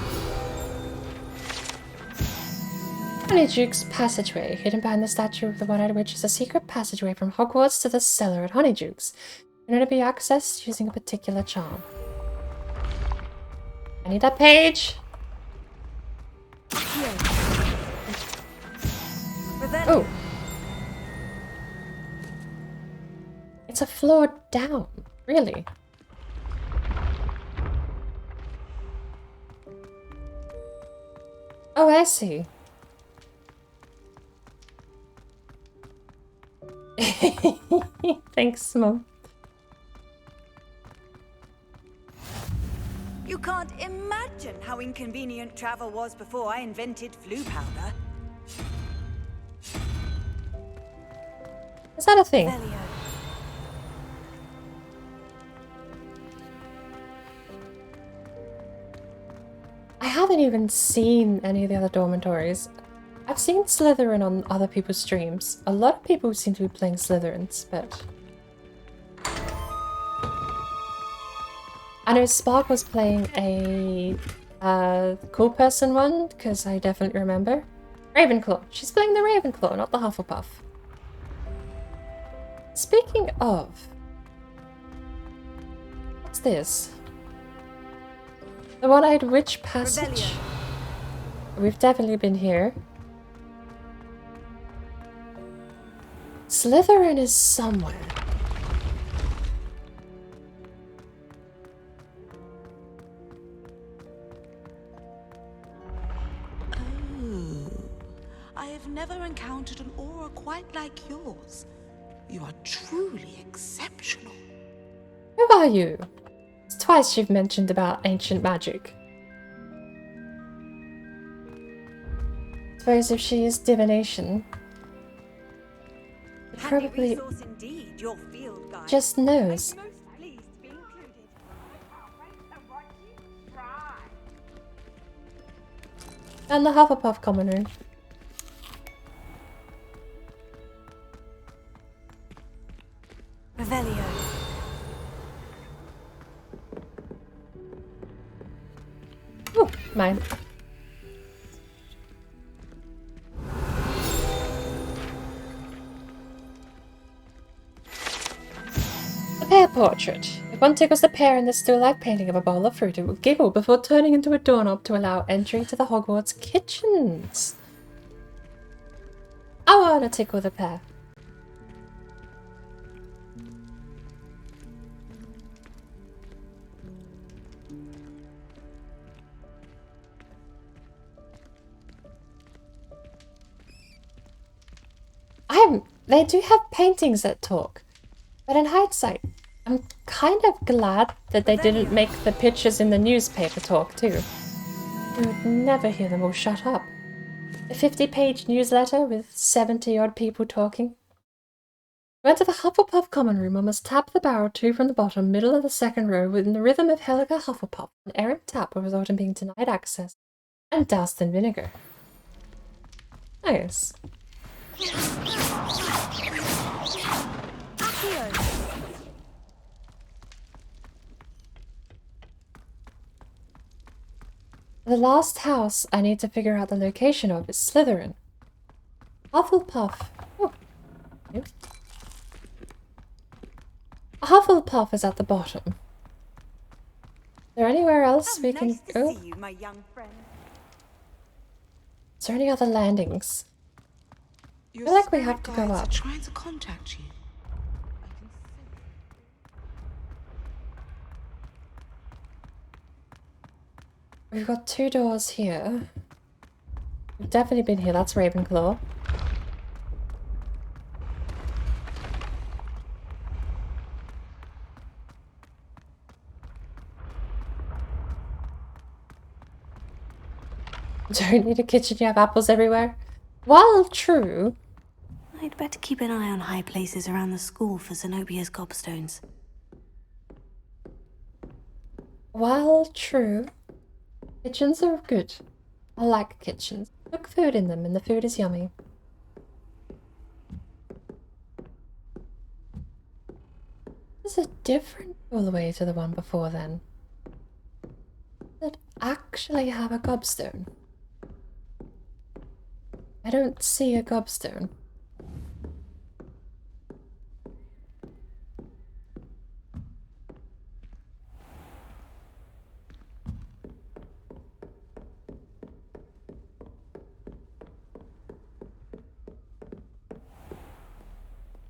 Honeyduke's passageway, hidden behind the statue of the One-Eyed Witch, is a secret passageway from Hogwarts to the cellar at Honeyduke's. It can only be accessed using a particular charm. I need that page! Oh! It's a floor down, really? Oh, I see. Thanks, Mom. You can't imagine how inconvenient travel was before I invented flu powder. Is that a thing? Revelio. I haven't even seen any of the other dormitories. I've seen Slytherin on other people's streams. A lot of people seem to be playing Slytherins, but... I know Spark was playing a cool person one, because I definitely remember. Ravenclaw. She's playing the Ravenclaw, not the Hufflepuff. Speaking of... What's this? The One-Eyed Witch Passage. Revelio. We've definitely been here. Slytherin is somewhere. Oh, I have never encountered an aura quite like yours. You are truly exceptional. Who are you? It's twice you've mentioned about ancient magic. Suppose if she is divination, it probably Indeed, your field guide. just knows. I'm most pleased to be included. And the Hufflepuff common room. Revelio. Ooh, mine. The pear portrait. If one tickles the pear in the still-life painting of a bowl of fruit, it will giggle before turning into a doorknob to allow entry to the Hogwarts kitchens. I wanna tickle the pear. They do have paintings that talk, but in hindsight, I'm kind of glad that they didn't make the pictures in the newspaper talk too. You would never hear them all shut up. A 50-page newsletter with 70-odd people talking. Went to the Hufflepuff common room and must tap the barrel 2 from the bottom, middle of the second row, within the rhythm of Helga Hufflepuff. An errant tap will result in being denied access and doused in vinegar. Nice. The last house I need to figure out the location of is Slytherin. Hufflepuff. Oh. Yep. Hufflepuff is at the bottom. Is there anywhere else we can go? See you, my young friend. Is there any other landings? I feel like we have to go up. Trying to contact you. We've got 2 doors here. We've definitely been here. That's Ravenclaw. Don't need a kitchen, you have apples everywhere. While true... I'd better keep an eye on high places around the school for Zenobia's gobstones. While true... Kitchens are good. I like kitchens. Cook food in them and the food is yummy. Is it different all the way to the one before then? Is it actually have a gobstone? I don't see a gobstone.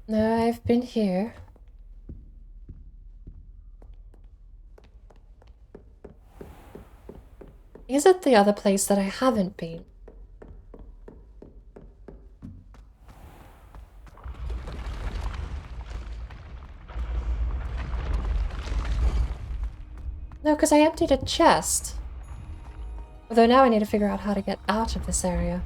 No, I've been here. Is it the other place that I haven't been? No, because I emptied a chest. Although now I need to figure out how to get out of this area.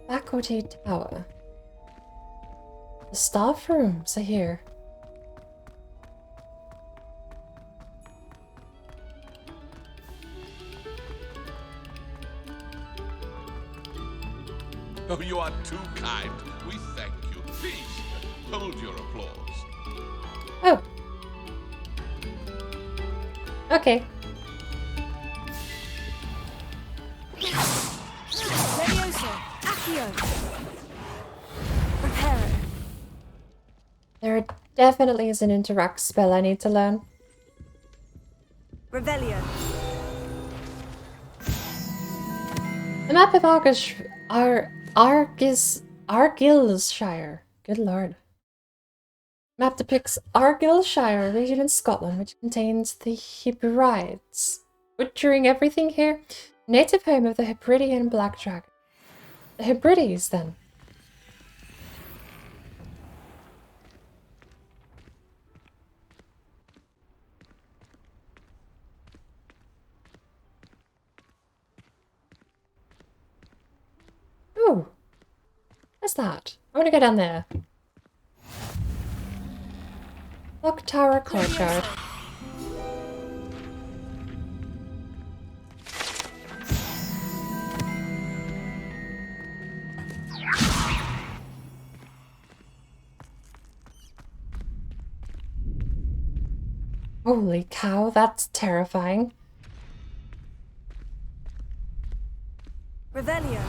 Faculty Tower. The staff rooms are here. Oh, you are too kind. We thank you. Please, hold your applause. Oh. Okay. Levioso, Accio. Reparo. There definitely is an interact spell I need to learn. Revelio. The map of Argyllshire. Good lord. Map depicts Argyllshire, a region in Scotland which contains the Hebrides. Butchering everything here. Native home of the Hebridean black dragon. The Hebrides, then. Ooh. What's that? I want to go down there. Clock Tower Courtyard. Holy cow, that's terrifying. Revelio.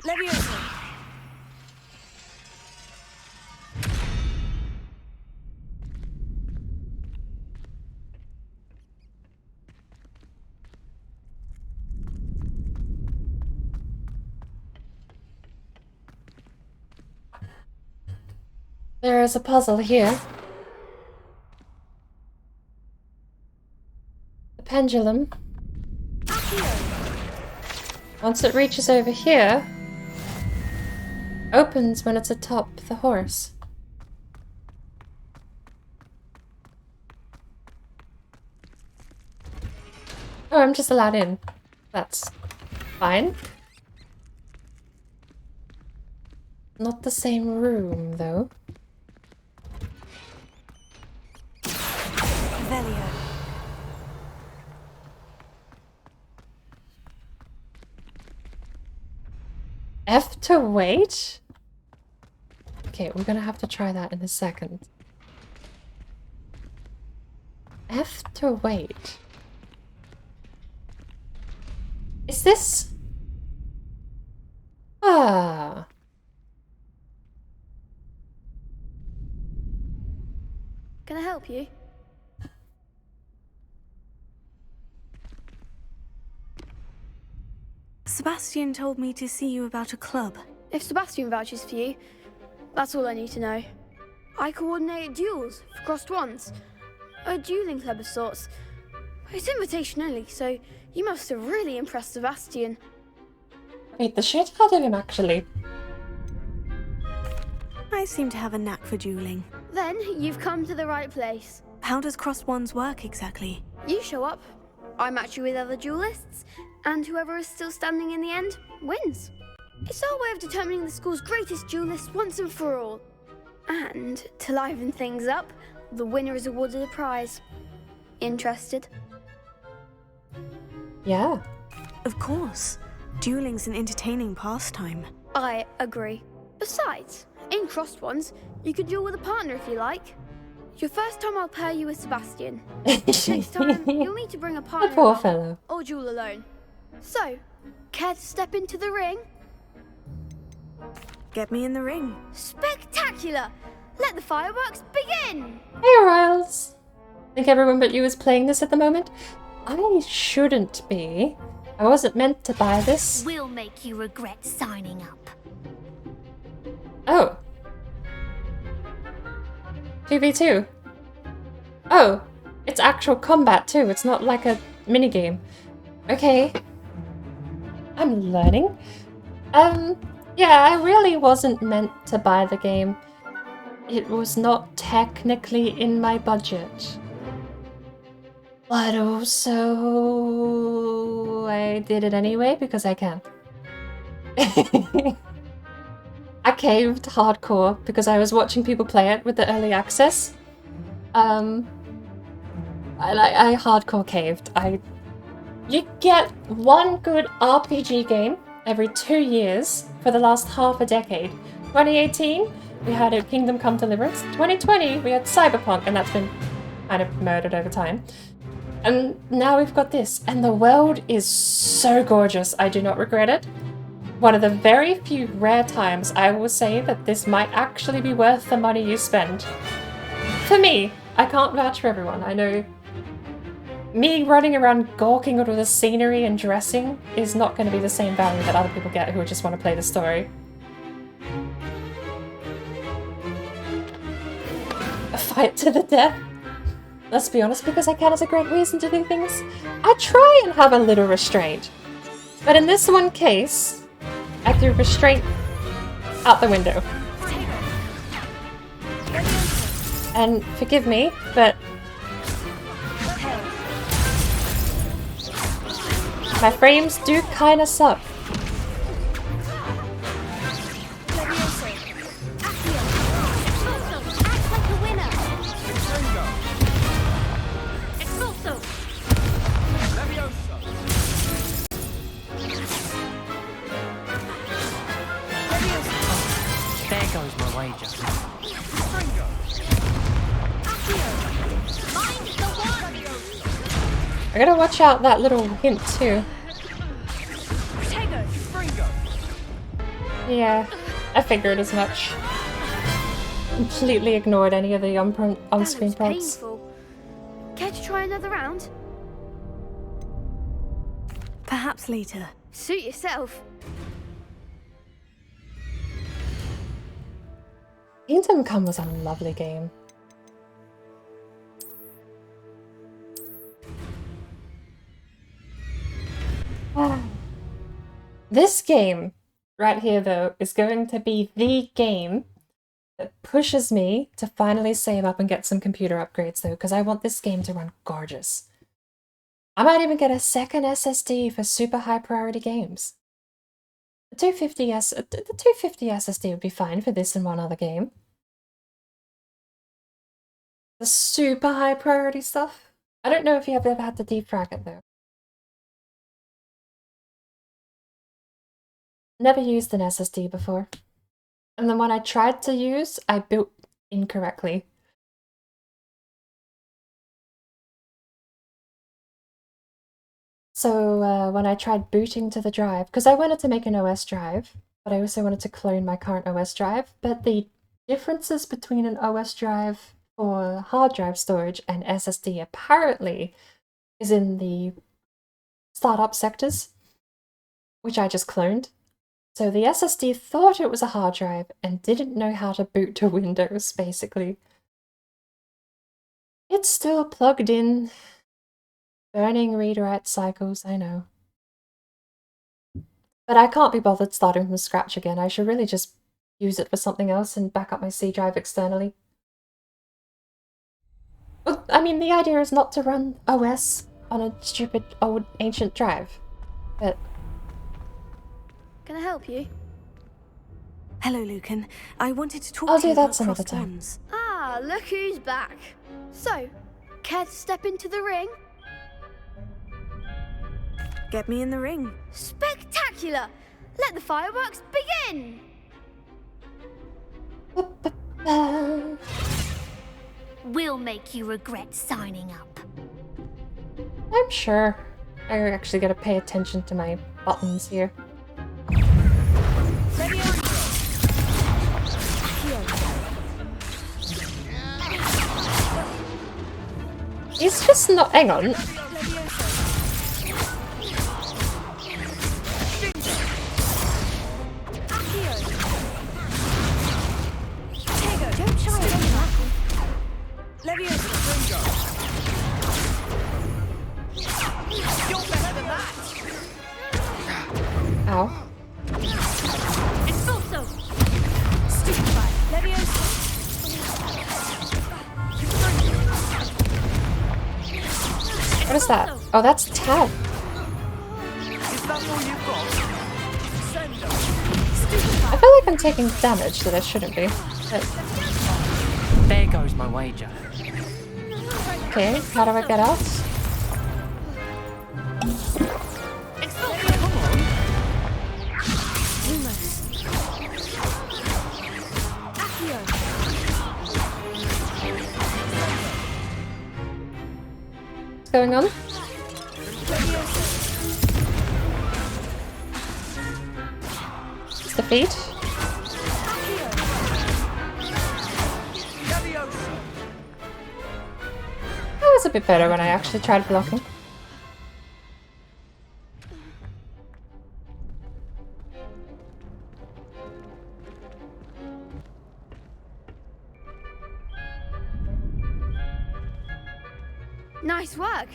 Levioso. There is a puzzle here. The pendulum. Once it reaches over here, opens when it's atop the horse. Oh, I'm just allowed in. That's fine. Not the same room, though. Revelio. F to wait? Okay, we're gonna have to try that in a second. F to wait. Is this... Ah. Can I help you? Sebastian told me to see you about a club. If Sebastian vouches for you, that's all I need to know. I coordinate duels for crossed ones. A dueling club of sorts. It's invitation only, so you must have really impressed Sebastian. Wait, the shit out of him, actually. I seem to have a knack for dueling. Then you've come to the right place. How does crossed ones work exactly? You show up, I match you with other duelists, and whoever is still standing in the end wins. It's our way of determining the school's greatest duelist once and for all. And to liven things up, the winner is awarded a prize. Interested? Yeah. Of course. Dueling's an entertaining pastime. I agree. Besides, in crossed ones, you can duel with a partner if you like. Your first time I'll pair you with Sebastian. Next time, you'll need to bring a partner poor along, fellow. or duel alone. So, care to step into the ring? Get me in the ring. Spectacular! Let the fireworks begin! Hey, Riles! I think everyone but you is playing this at the moment. I shouldn't be. I wasn't meant to buy this. We'll make you regret signing up. Oh. 2v2. Oh, it's actual combat too. It's not like a minigame. Okay. I'm learning. Yeah, I really wasn't meant to buy the game. It was not technically in my budget. But also, I did it anyway because I can. I caved hardcore because I was watching people play it with the early access. I hardcore caved. You get one good RPG game every 2 years for the last half a decade. 2018, we had a Kingdom Come Deliverance. 2020, we had Cyberpunk, and that's been kind of murdered over time. And now we've got this, and the world is so gorgeous. I do not regret it. One of the very few rare times I will say that this might actually be worth the money you spend. For me, I can't vouch for everyone. I know me running around gawking at all the scenery and dressing is not going to be the same value that other people get who just want to play the story. A fight to the death? Let's be honest, because I can is a great reason to do things. I try and have a little restraint. But in this one case, I threw restraint out the window. And forgive me, but my frames do kinda suck. There goes my wager. I gotta watch out that little hint too. Yeah, I figured as much. Completely ignored any of the on-screen prompts. Painful. Care to try another round? Perhaps later. Suit yourself. Kingdom Come was a lovely game. This game right here, though, is going to be the game that pushes me to finally save up and get some computer upgrades, though, because I want this game to run gorgeous. I might even get a second SSD for super high priority games. The 250 SSD would be fine for this and one other game. The super high priority stuff? I don't know if you have ever had to defrag it, though. Never used an SSD before. And the one I tried to use, I built incorrectly. So when I tried booting to the drive, because I wanted to make an OS drive, but I also wanted to clone my current OS drive, but the differences between an OS drive for hard drive storage and SSD apparently is in the startup sectors, which I just cloned. So the SSD thought it was a hard drive and didn't know how to boot to Windows, basically. It's still plugged in. Burning read-write cycles, I know. But I can't be bothered starting from scratch again. I should really just use it for something else and back up my C drive externally. Well, I mean, the idea is not to run OS on a stupid old ancient drive. But Can I help you? Hello, Lucan. I wanted to talk I'll to do you that about some other crossed time. wands. Ah, look who's back. So, care to step into the ring? Get me in the ring. Spectacular! Let the fireworks begin! We'll make you regret signing up. I'm sure. I actually gotta pay attention to my buttons here. He's just not. Hang on. Ow. It's also Stupefy. Leviosa. What is that? Oh, that's Tab. Is that all you've got? I feel like I'm taking damage that I shouldn't be. But... There goes my wager. Okay, how do I get out? What's going on? It's the feet. That was a bit better when I actually tried blocking. Nice work.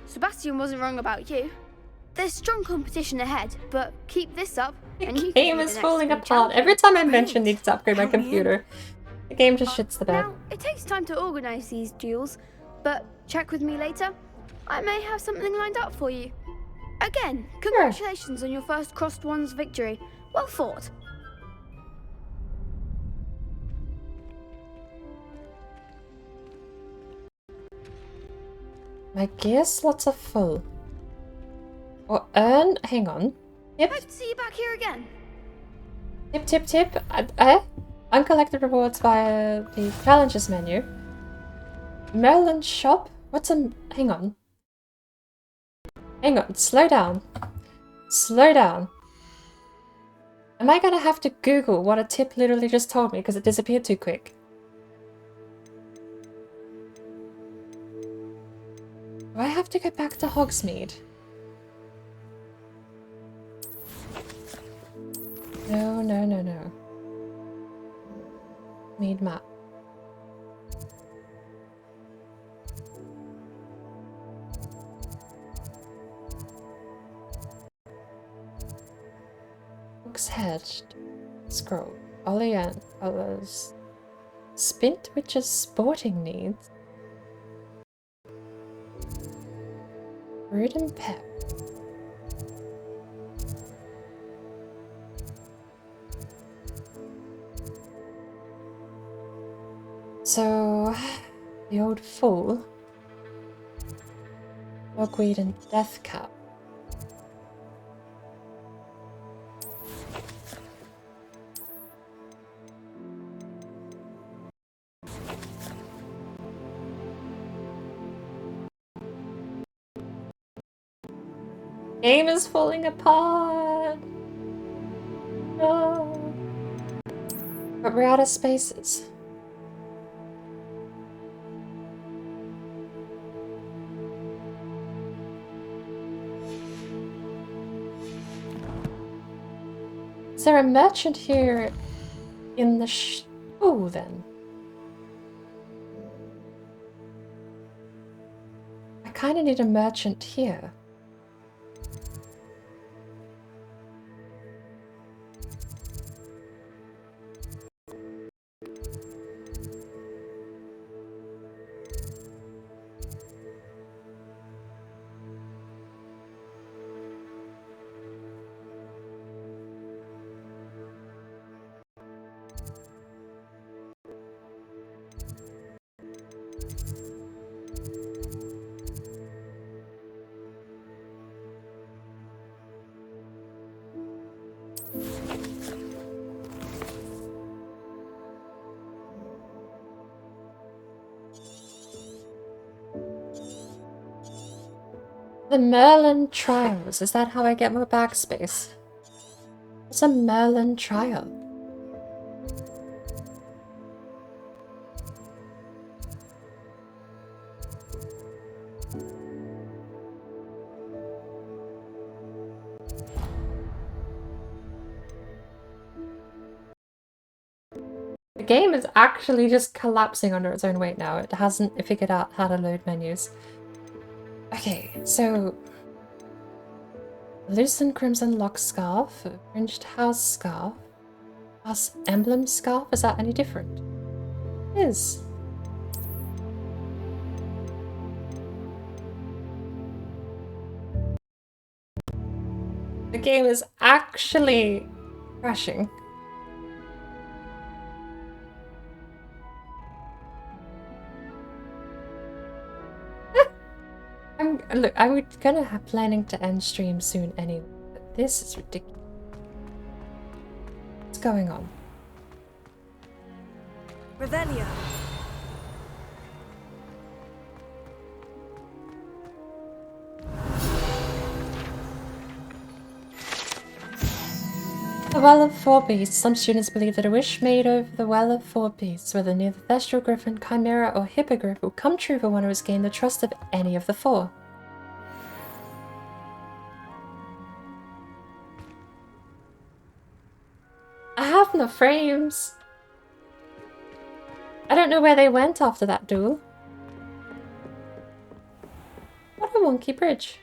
Sebastian wasn't wrong about you. There's strong competition ahead, but keep this up and you The can game be is the falling next apart. champion. Every time I mention need to upgrade my computer, the game just shits the bed. Now, it takes time to organise these duels, but check with me later. I may have something lined up for you. Again, congratulations on your first Crossed Wands victory. Well fought. My gear slots are full. Or earn. Hang on. Yep. Hope to see you back here again. Tip, tip, tip. Uncollected rewards via the challenges menu. Merlin shop? What's a... Hang on. Hang on. Slow down. Slow down. Am I gonna have to Google what a tip literally just told me because it disappeared too quick? Do I have to go back to Hogsmeade? No, no, no, no. Mead map. Hook's Head. Scroll. Olean. Others. Spint Witch's sporting needs. Brood and Pep. So, the old fool, Dogweed and Deathcap. Game is falling apart. No. But we're out of spaces. Is there a merchant here in the oh then? I kind of need a merchant here. The Merlin Trials. Is that how I get more backspace? What's a Merlin Trial? The game is actually just collapsing under its own weight now. It hasn't figured out how to load menus. Okay, so... Lucent Crimson Lock Scarf, Fringed House Scarf, House Emblem Scarf, is that any different? It is. The game is actually crashing. Look, I was gonna have planning to end stream soon anyway, but this is ridiculous. What's going on? Revelio. The Well of Four Beasts. Some students believe that a wish made over the Well of Four Beasts, whether near the Thestral Griffin, Chimera, or Hippogriff, will come true for one who has gained the trust of any of the four. I have no frames. I don't know where they went after that duel. What a wonky bridge.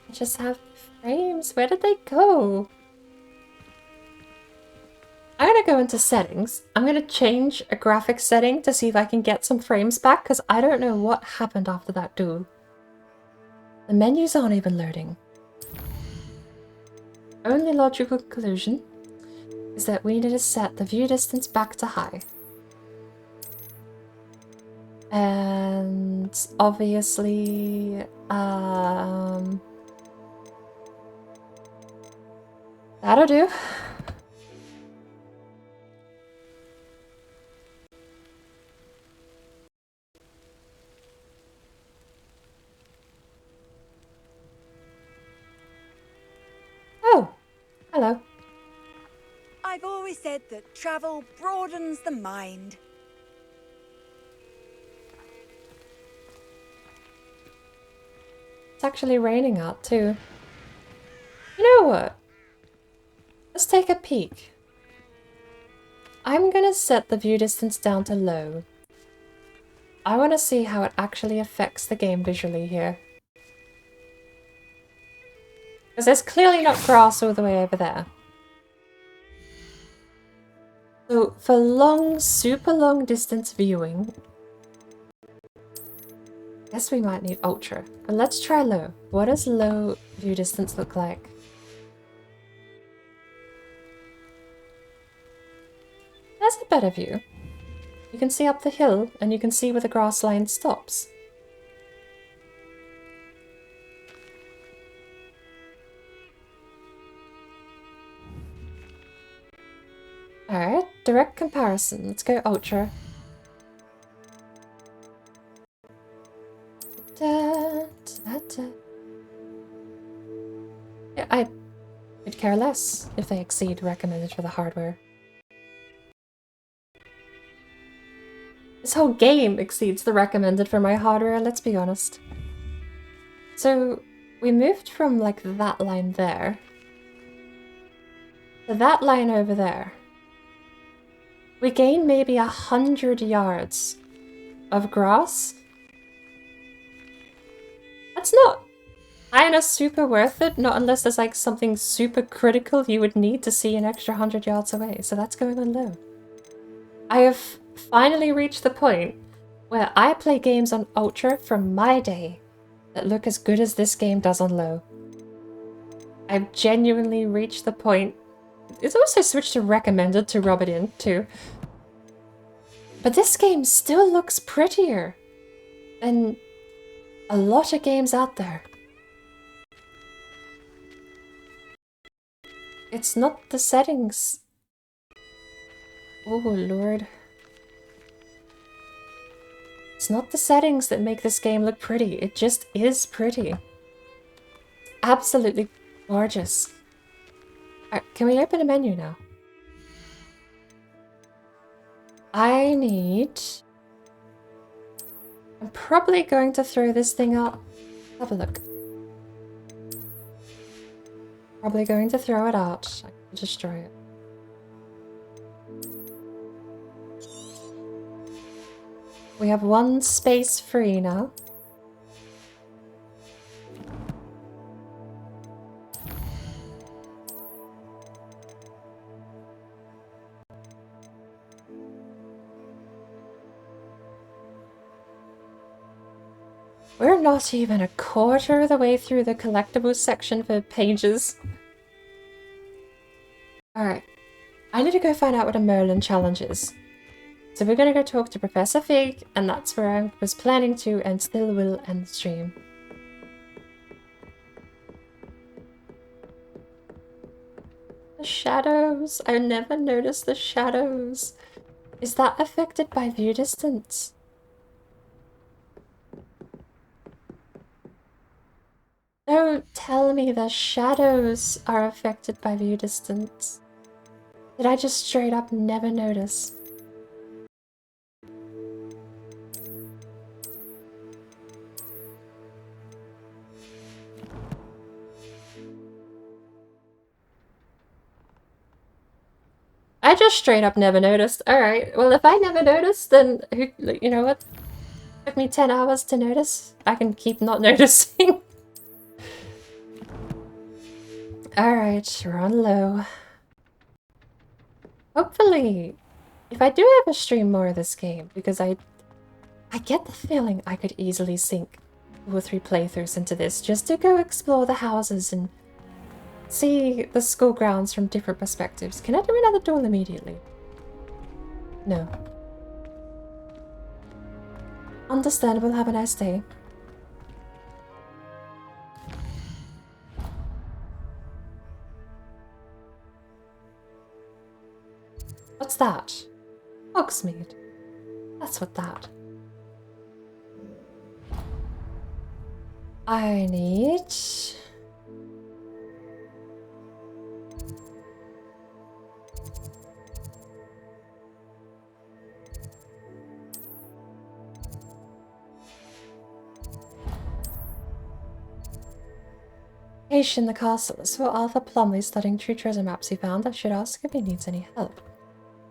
I just have frames. Where did they go? I'm gonna go into settings. I'm gonna change a graphics setting to see if I can get some frames back, because I don't know what happened after that duel. The menus aren't even loading. Only logical conclusion is that we need to set the view distance back to high. And obviously, that'll do. Oh, hello. I've always said that travel broadens the mind. It's actually raining out too. You know what? Let's take a peek. I'm gonna set the view distance down to low. I want to see how it actually affects the game visually here. Because there's clearly not grass all the way over there. So for long, super long distance viewing, I guess we might need ultra. But let's try low. What does low view distance look like? That's a better view. You can see up the hill and you can see where the grass line stops. Alright, direct comparison. Let's go ultra. Yeah, I could care less if they exceed recommended for the hardware. This whole game exceeds the recommended for my hardware, let's be honest. So, we moved from like that line there to that line over there. We gain maybe 100 yards of grass. That's not kinda super worth it, not unless there's like something super critical you would need to see an extra 100 yards away, so that's going on low. I have finally reached the point where I play games on Ultra from my day that look as good as this game does on low. I've genuinely reached the point. It's also switched to recommended to rub it in too. But this game still looks prettier than a lot of games out there. It's not the settings. Oh lord. It's not the settings that make this game look pretty. It just is pretty. Absolutely gorgeous. Alright, can we open a menu now? I need... I'm probably going to throw this thing out. Have a look. Probably going to throw it out. I can destroy it. We have one space free now. We're not even a quarter of the way through the collectibles section for pages. Alright. I need to go find out what a Merlin challenge is. So we're gonna go talk to Professor Fig, and that's where I was planning to and still will end the stream. The shadows! I never noticed the shadows. Is that affected by view distance? Don't tell me the shadows are affected by view distance. Did I just straight up never notice? I just straight up never noticed. Alright, well if I never noticed, then you know what? It took me 10 hours to notice. I can keep not noticing. Alright, we're on low. Hopefully, if I do ever stream more of this game, because I get the feeling I could easily sink 2 or 3 playthroughs into this just to go explore the houses and see the school grounds from different perspectives. Can I do another duel immediately? No. Understandable, have a nice day. What's that? Hogsmeade. That's what that. I need... in the castle. I saw Arthur Plumley studying 2 treasure maps he found. I should ask if he needs any help.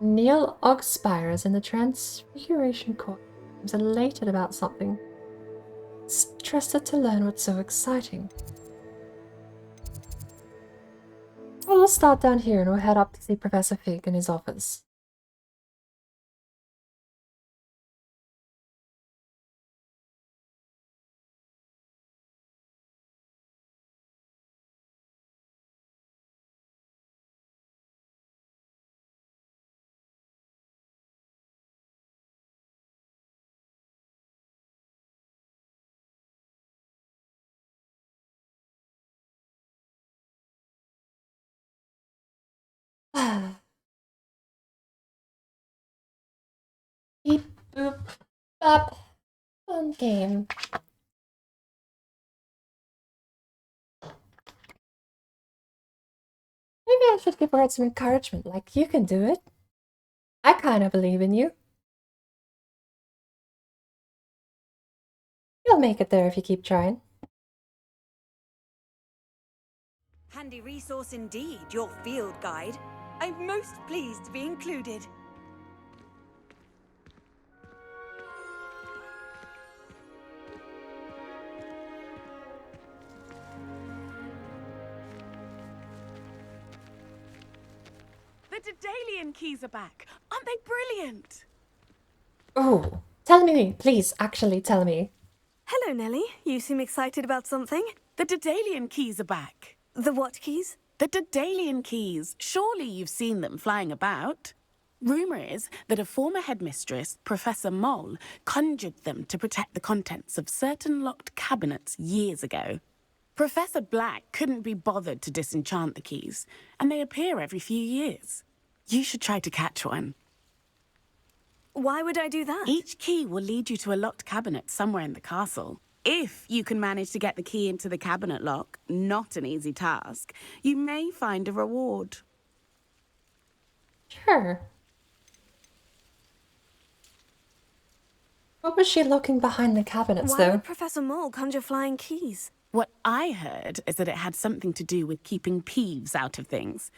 Neil Ogspire is in the Transfiguration Court. He was elated about something. Interested to learn what's so exciting. Well, we'll start down here and we'll head up to see Professor Fig in his office. Beep, boop, bop. Fun game. Maybe I should give her some encouragement, like, you can do it. I kind of believe in you. You'll make it there if you keep trying. Handy resource indeed, your field guide. I'm most pleased to be included. The Daedalian keys are back. Aren't they brilliant? Oh, Tell me, please, actually tell me. Hello, Nellie. You seem excited about something. The Daedalian keys are back. The what keys? The Daedalian keys. Surely you've seen them flying about. Rumour is that a former headmistress, Professor Moll, conjured them to protect the contents of certain locked cabinets years ago. Professor Black couldn't be bothered to disenchant the keys, and they appear every few years. You should try to catch one. Why would I do that? Each key will lead you to a locked cabinet somewhere in the castle. If you can manage to get the key into the cabinet lock, not an easy task, you may find a reward. Sure. What was she looking behind the cabinets, Why though? would Professor Moll conjure flying keys? What I heard is that it had something to do with keeping Peeves out of things.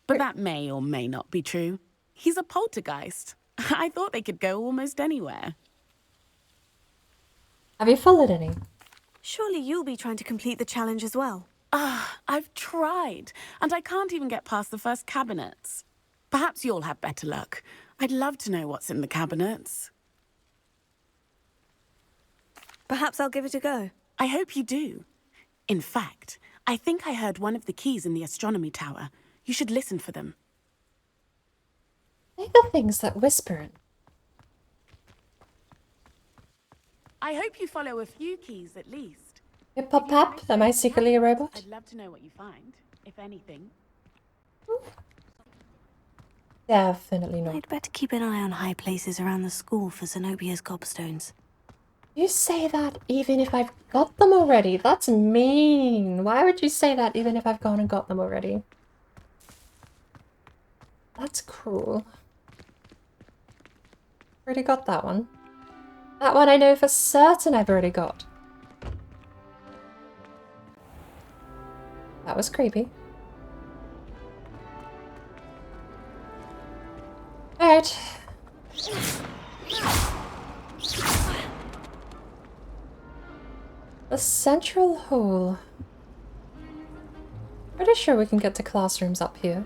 But that may or may not be true. He's a poltergeist. I thought they could go almost anywhere. Have you followed any? Surely you'll be trying to complete the challenge as well. I've tried, and I can't even get past the first cabinets. Perhaps you'll have better luck. I'd love to know what's in the cabinets. Perhaps I'll give it a go. I hope you do. In fact, I think I heard one of the keys in the astronomy tower. You should listen for them. They're the things that whisper. I hope you follow a few keys at least. Hey, Pop, am I secretly a robot? I'd love to know what you find, if anything. Definitely not. I'd better keep an eye on high places around the school for Zenobia's gobstones. You say that even if I've got them already. That's mean. Why would you say that even if I've gone and got them already? That's cruel. Already got that one. That one I know for certain I've already got. That was creepy. Alright. The central hall. Pretty sure we can get to classrooms up here.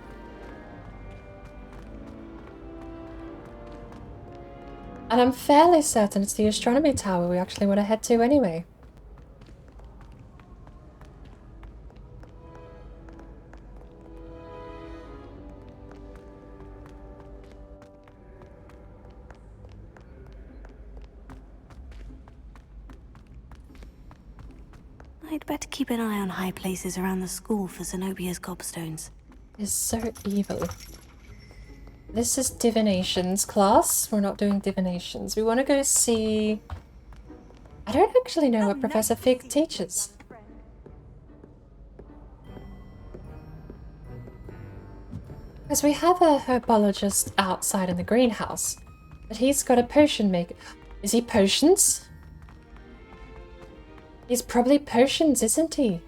And I'm fairly certain it's the astronomy tower we actually want to head to anyway. I'd better keep an eye on high places around the school for Zenobia's gobstones. It's so evil. This is divinations class. We're not doing divinations. We want to go see... I don't actually know what Professor Fig teaches. Because we have a herbologist outside in the greenhouse. But he's got a potion maker. Is he potions? He's probably potions, isn't he?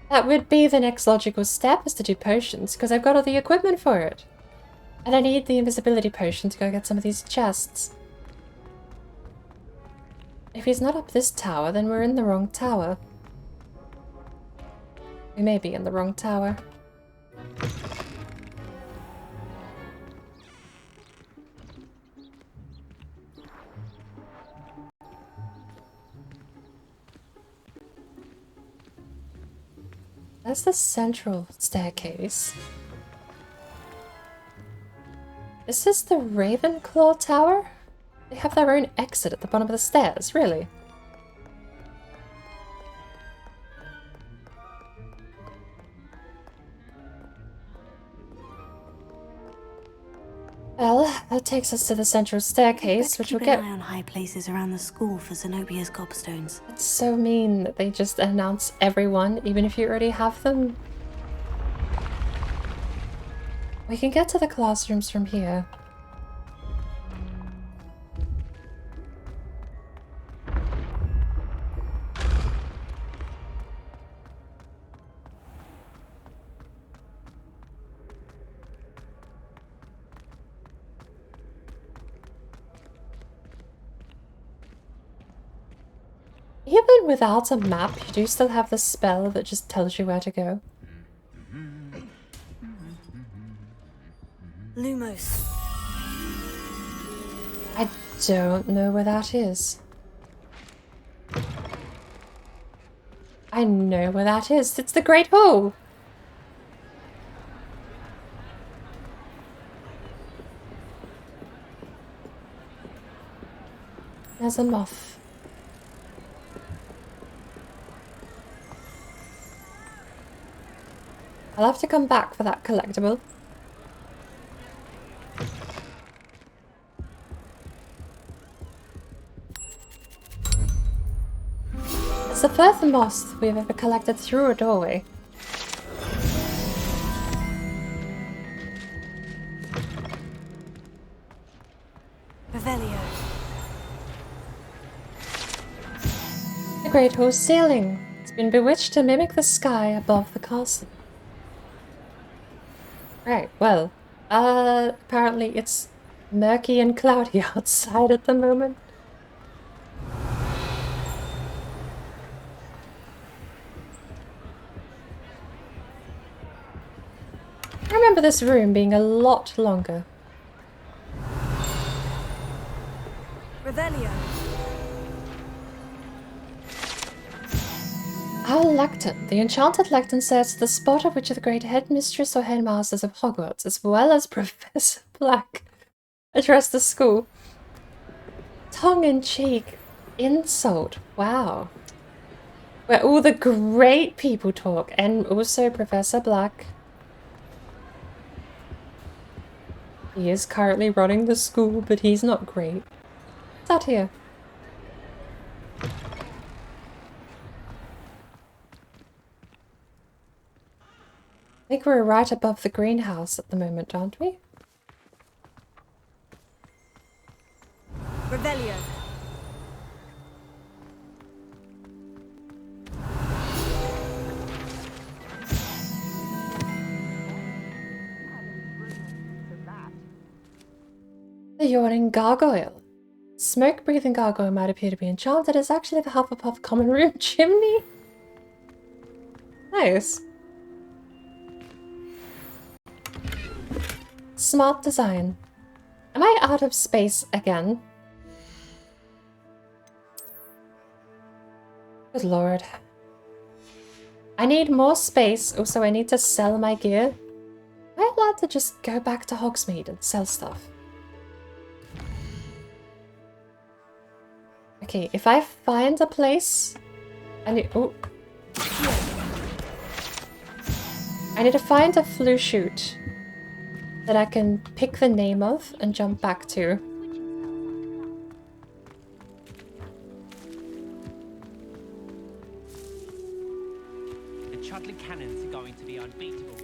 That would be the next logical step, is to do potions, because I've got all the equipment for it. And I need the invisibility potion to go get some of these chests. If he's not up this tower, then we're in the wrong tower. We may be in the wrong tower. That's the central staircase. This is the Ravenclaw Tower? They have their own exit at the bottom of the stairs, really? Well, that takes us to the central staircase, which will get... Keep an eye on high places around the school for Zenobia's gobstones. It's so mean that they just announce everyone, even if you already have them. We can get to the classrooms from here. Even without a map, you do still have the spell that just tells you where to go. Lumos. I don't know where that is. I know where that is. It's the Great Hall. There's a moth. I'll have to come back for that collectible. It's the first moth we've ever collected through a doorway. Revelio. The Great Hall's ceiling. It's been bewitched to mimic the sky above the castle. Right, well, apparently it's murky and cloudy outside at the moment. I remember this room being a lot longer. Revelio. Our lectern. The enchanted lectern says the spot at which the great headmistress or headmasters of Hogwarts, as well as Professor Black, address the school. Tongue-in-cheek insult. Wow. Where all the great people talk, and also Professor Black. He is currently running the school, but he's not great. What's out here? I think we're right above the greenhouse at the moment, aren't we? Revelio. The yawning gargoyle. Smoke-breathing gargoyle might appear to be enchanted. It's actually the Hufflepuff common room chimney. Nice. Smart design. Am I out of space again? Good lord. I need more space. Also, I need to sell my gear. Am I allowed to just go back to Hogsmeade and sell stuff? Okay, if I find a place... I need to find a flue shoot that I can pick the name of and jump back to. The Chudley cannons are going to be unbeatable.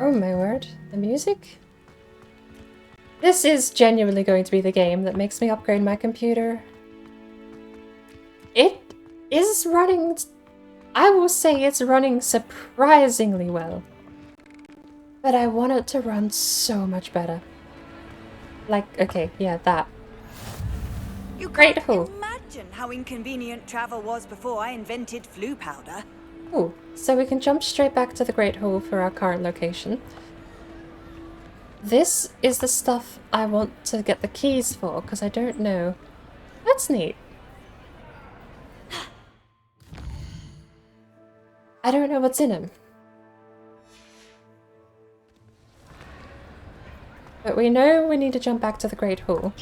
Oh my word, the music? This is genuinely going to be the game that makes me upgrade my computer. It is running... I will say it's running surprisingly well. But I want it to run so much better. Like, okay, yeah, that. You Great can't Hall. imagine how inconvenient travel was before I invented flu powder. Cool. So we can jump straight back to the Great Hall for our current location. This is the stuff I want to get the keys for, because I don't know. That's neat. I don't know what's in them. But we know we need to jump back to the Great Hall.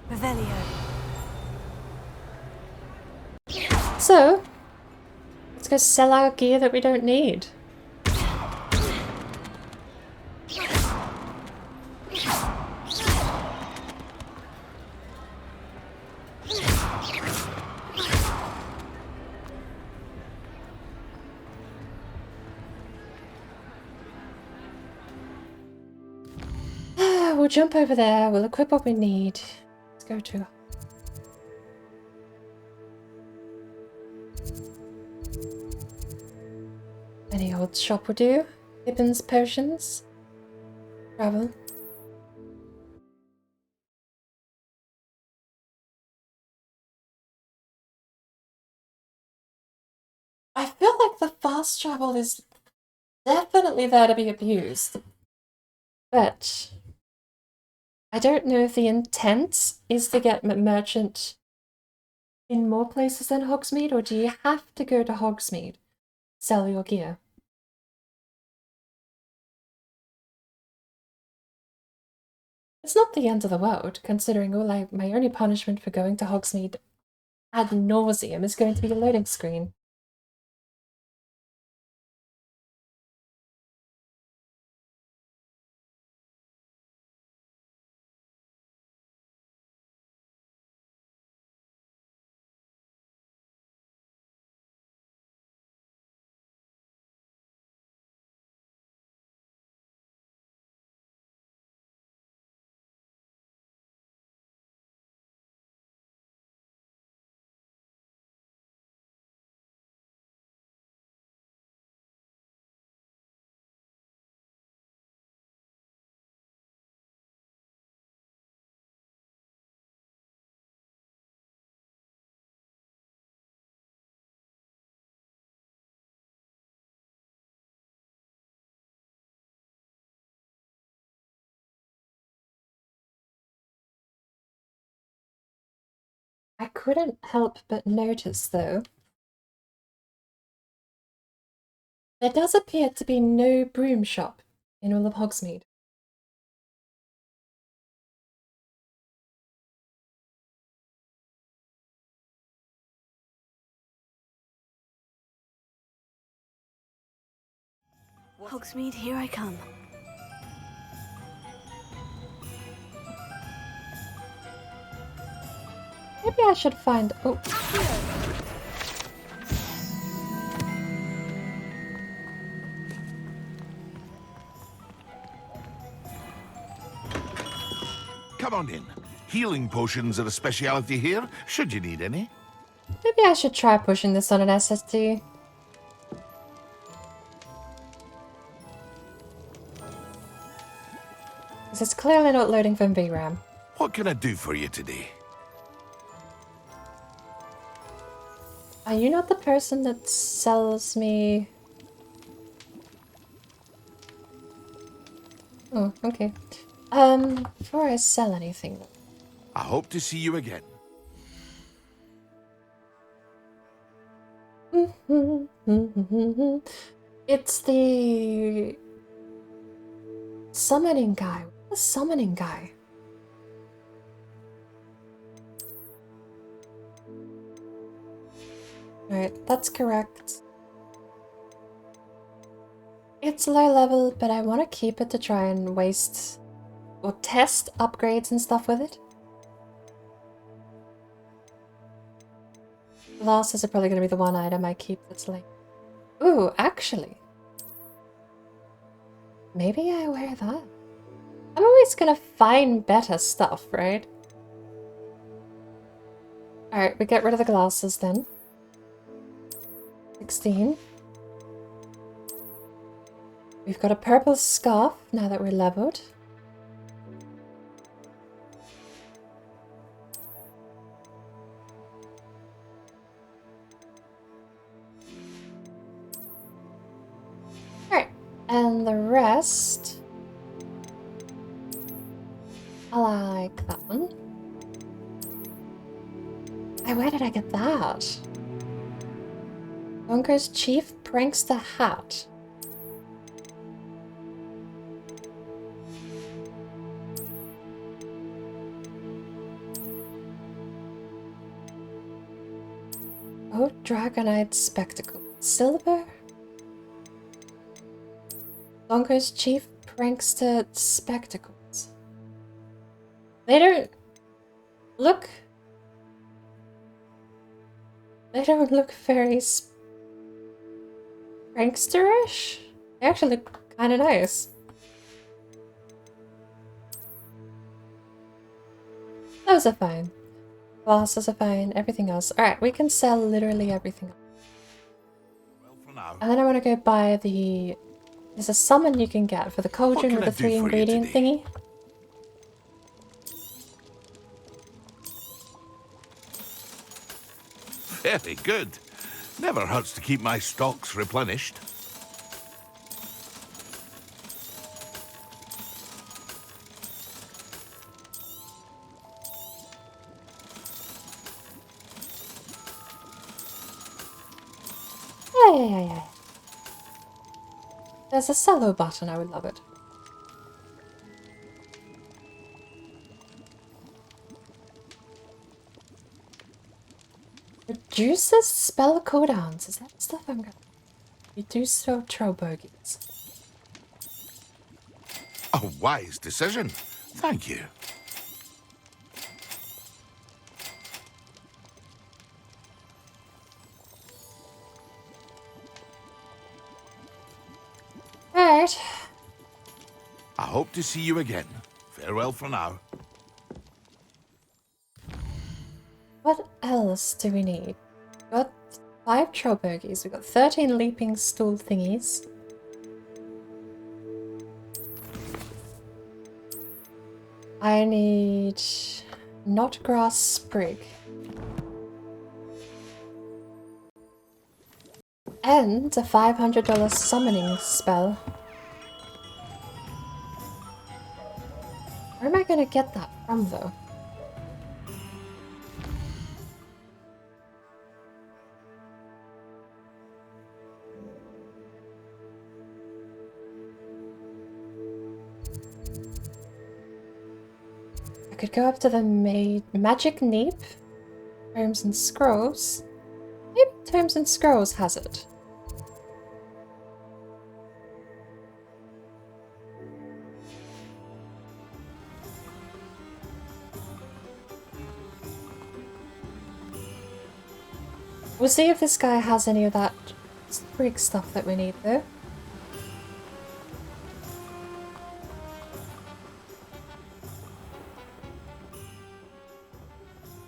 Revelio. So, let's go sell our gear that we don't need. We'll jump over there, we'll equip what we need. Let's go to... Any old shop will do. Pippin's potions. Travel. fast travel is definitely there to be abused. But I don't know if the intent is to get merchant in more places than Hogsmeade, or do you have to go to Hogsmeade to sell your gear? It's not the end of the world, considering my only punishment for going to Hogsmeade ad nauseum is going to be a loading screen. I couldn't help but notice, though, there does appear to be no broom shop in all of Hogsmeade. Hogsmeade, here I come. Maybe I should find... Oh. Come on in. Healing potions are a speciality here, should you need any. Maybe I should try pushing this on an SSD. Because it's clearly not loading from VRAM. What can I do for you today? Are you not the person that sells me... Oh, okay. Before I sell anything... I hope to see you again. It's the... summoning guy. The summoning guy. Right, that's correct. It's low level, but I want to keep it to try and waste or test upgrades and stuff with it. Glasses are probably going to be the one item I keep that's like... Ooh, actually. Maybe I wear that. I'm always going to find better stuff, right? Alright, we get rid of the glasses then. 16. We've got a purple scarf now that we're leveled. Alright, and the rest... I like that one. Where did I get that? Bunker's Chief Prankster hat. Oh, Dragonite Spectacle. Silver? Bunker's Chief Prankster Spectacles. They don't look... They don't look very prankster-ish. They actually look kind of nice. Those are fine. Glasses are fine. Everything else. Alright, we can sell literally everything. And then I want to go buy the... There's a summon you can get for the cauldron with the 3 ingredient thingy. Very good. Never hurts to keep my stocks replenished. Yeah. There's a cello button, I would love it. Reduces spell cooldowns. Is that stuff I'm gonna reduce so bogeys? A wise decision. Thank you. Alright. I hope to see you again. Farewell for now. What else do we need? We've got 5 trobogies. We've got 13 leaping stool thingies. I need knotgrass sprig. And a $500 summoning spell. Where am I gonna get that from, though? I could go up to the Magic Neep, Tomes and Scrolls. Maybe Tomes and Scrolls has it. We'll see if this guy has any of that sprig stuff that we need, though.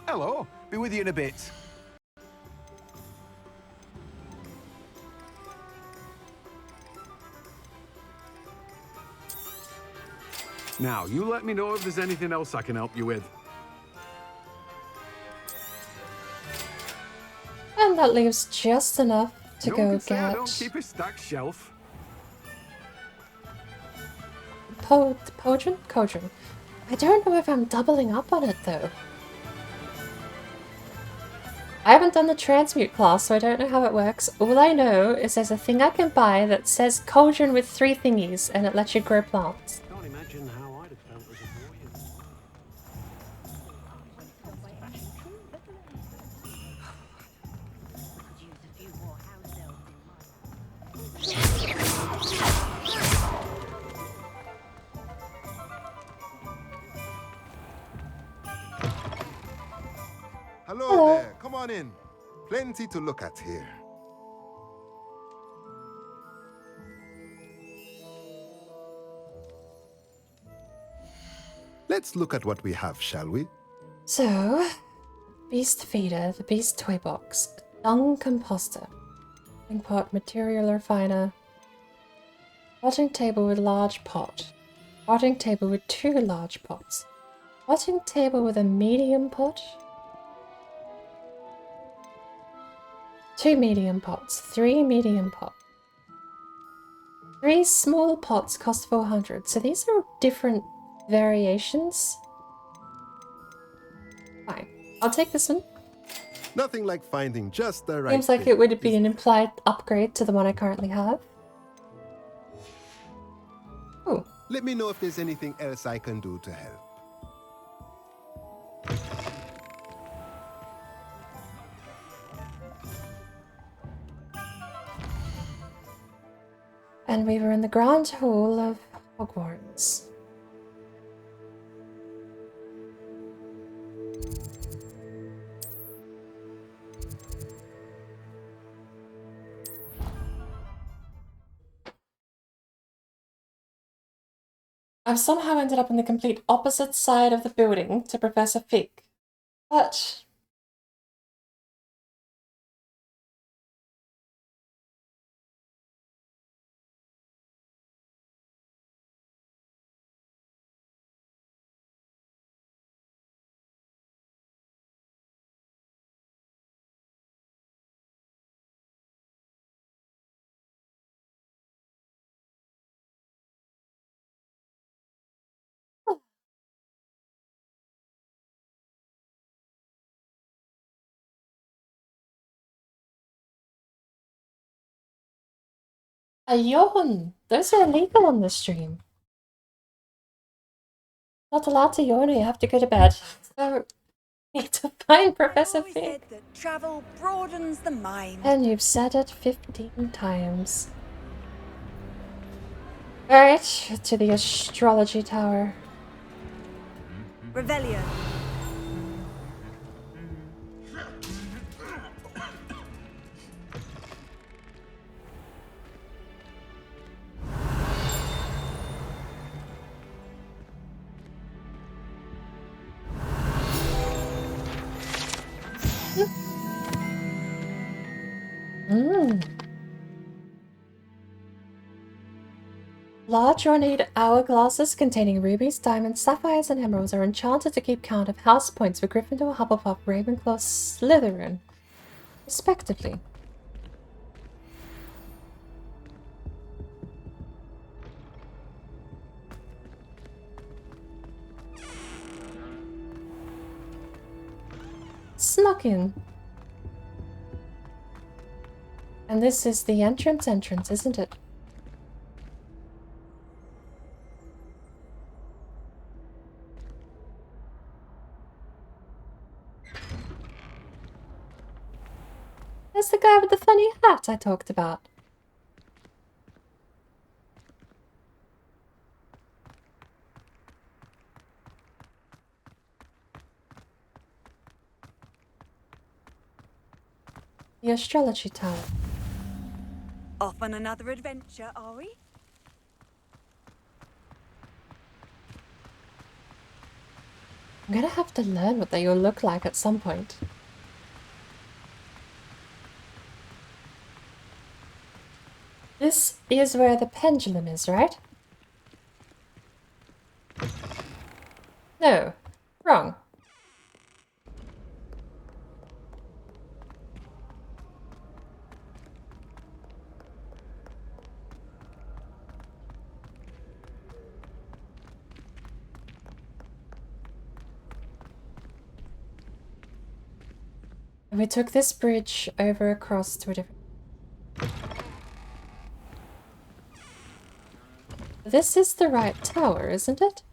Hello, be with you in a bit. Now, you let me know if there's anything else I can help you with. And that leaves just enough to No go one can say I get don't keep a stacked shelf. Cauldron. I don't know if I'm doubling up on it though. I haven't done the transmute class, so I don't know how it works. All I know is there's a thing I can buy that says cauldron with 3 thingies, and it lets you grow plants. Can't imagine how I'd have felt as a warrior. Hello there, come on in. Plenty to look at here. Let's look at what we have, shall we? So, beast feeder, the beast toy box, dung composter, potting pot, material refiner, potting table with large pot, potting table with 2 large pots, potting table with a medium pot, 2 medium pots, 3 medium pots. 3 small pots cost 400, so these are different variations. Fine, I'll take this one. Nothing like finding just the right Seems like thing. it would be an implied upgrade to the one I currently have. Oh. Let me know if there's anything else I can do to help. And we were in the Grand Hall of Hogwarts. I've somehow ended up on the complete opposite side of the building to Professor Fig. But A yawn! Those are illegal on this stream. Not allowed to yawn or you have to go to bed. So, need to find Professor Fig. That travel broadens the mind. And you've said it 15 times. Alright, to the astrology tower. Revelio. Large ornate hourglasses containing rubies, diamonds, sapphires, and emeralds are enchanted to keep count of house points for Gryffindor, Hufflepuff, Ravenclaw, Slytherin, respectively. Snuck in. And this is the entrance, isn't it? There's the guy with the funny hat I talked about. The astrology tower. Off on another adventure, are we? I'm gonna have to learn what they all look like at some point. This is where the pendulum is, right? No, wrong. And we took this bridge over across to a different... This is the right tower, isn't it?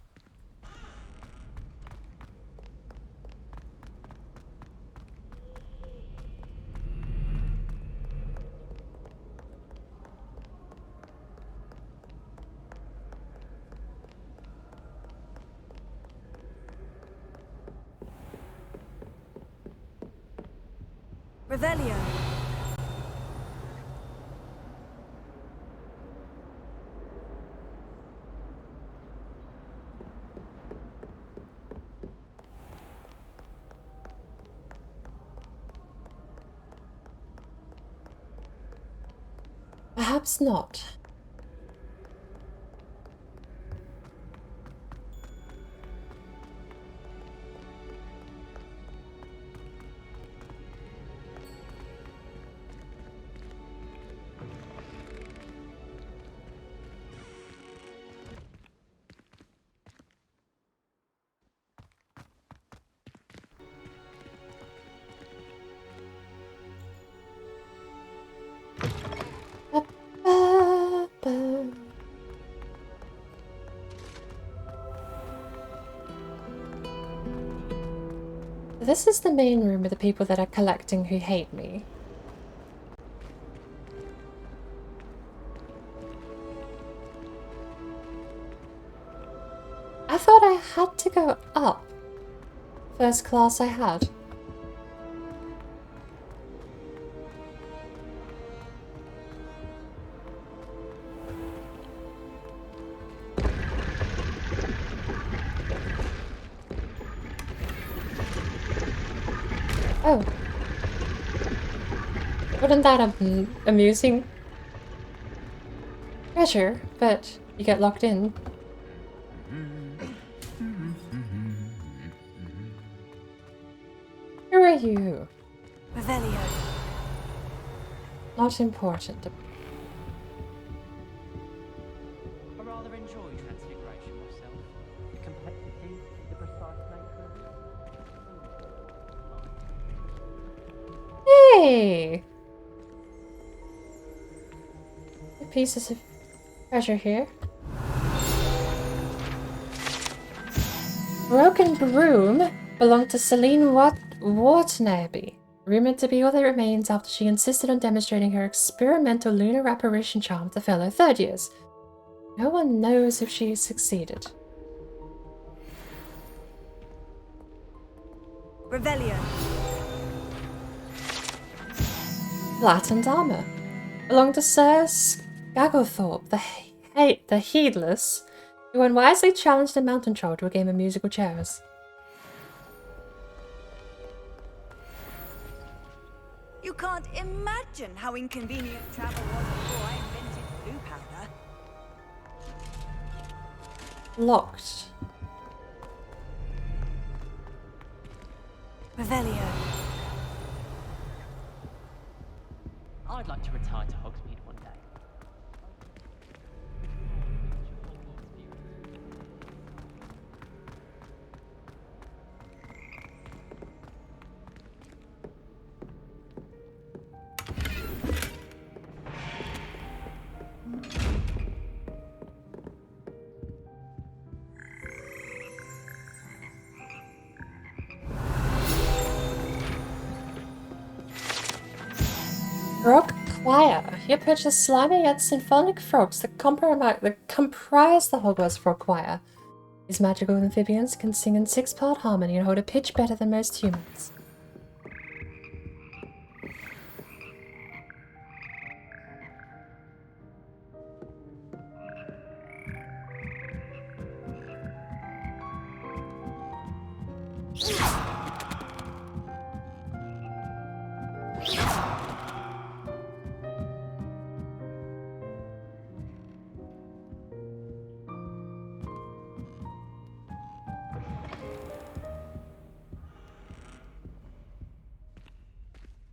Revelio. Perhaps not. This is the main room with the people that are collecting who hate me. I thought I had to go up. First class I had. Oh. Wasn't that amusing? Treasure, but you get locked in. Who are you? Revelio. Not important. I rather enjoy transfiguration myself. The complexity, the precise nature of it. Hey! The pieces of treasure here. Broken broom belonged to Celine Watanabe, rumored to be all that remains after she insisted on demonstrating her experimental lunar apparition charm to fellow third years. No one knows if she succeeded. Revelio. Flattened armor belonged to Sir Skagglethorpe, the Heedless, who unwisely challenged a mountain troll to a game of musical chairs. You can't imagine how inconvenient travel was before I invented blue powder. Locked. Revelio. I'd like to retire to Hogsmeade one day. Rock Choir. Here purchase slimy yet symphonic frogs that comprise the Hogwarts Frog Choir. These magical amphibians can sing in 6-part harmony and hold a pitch better than most humans.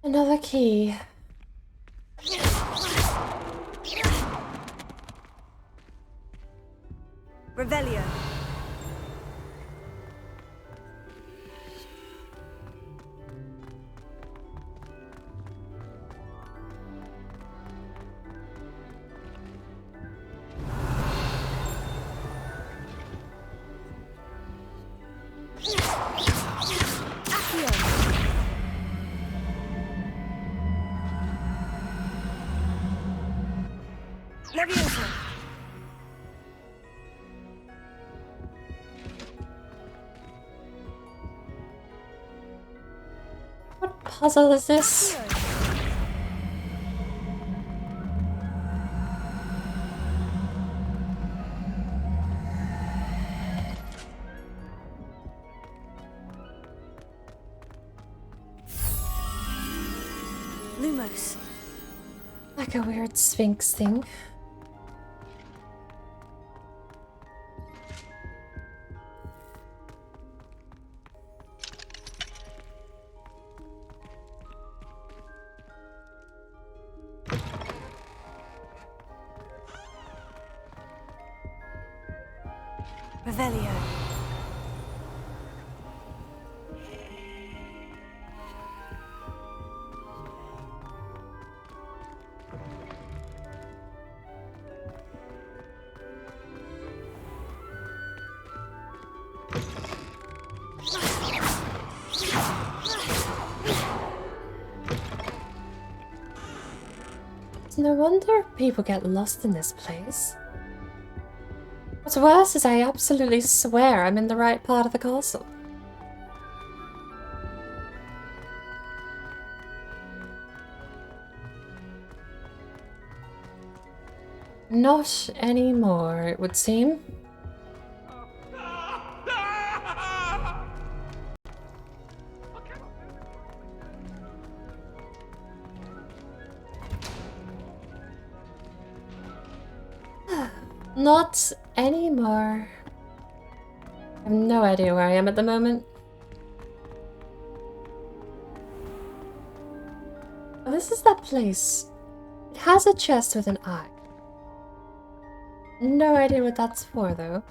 Another key. Revelio. Leviosa. What puzzle is this? Lumos. Like a weird sphinx thing. Revelio. No wonder people get lost in this place. What's worse is I absolutely swear I'm in the right part of the castle. Not anymore, it would seem. Not anymore. I have no idea where I am at the moment. Oh, this is that place. It has a chest with an eye. No idea what that's for, though.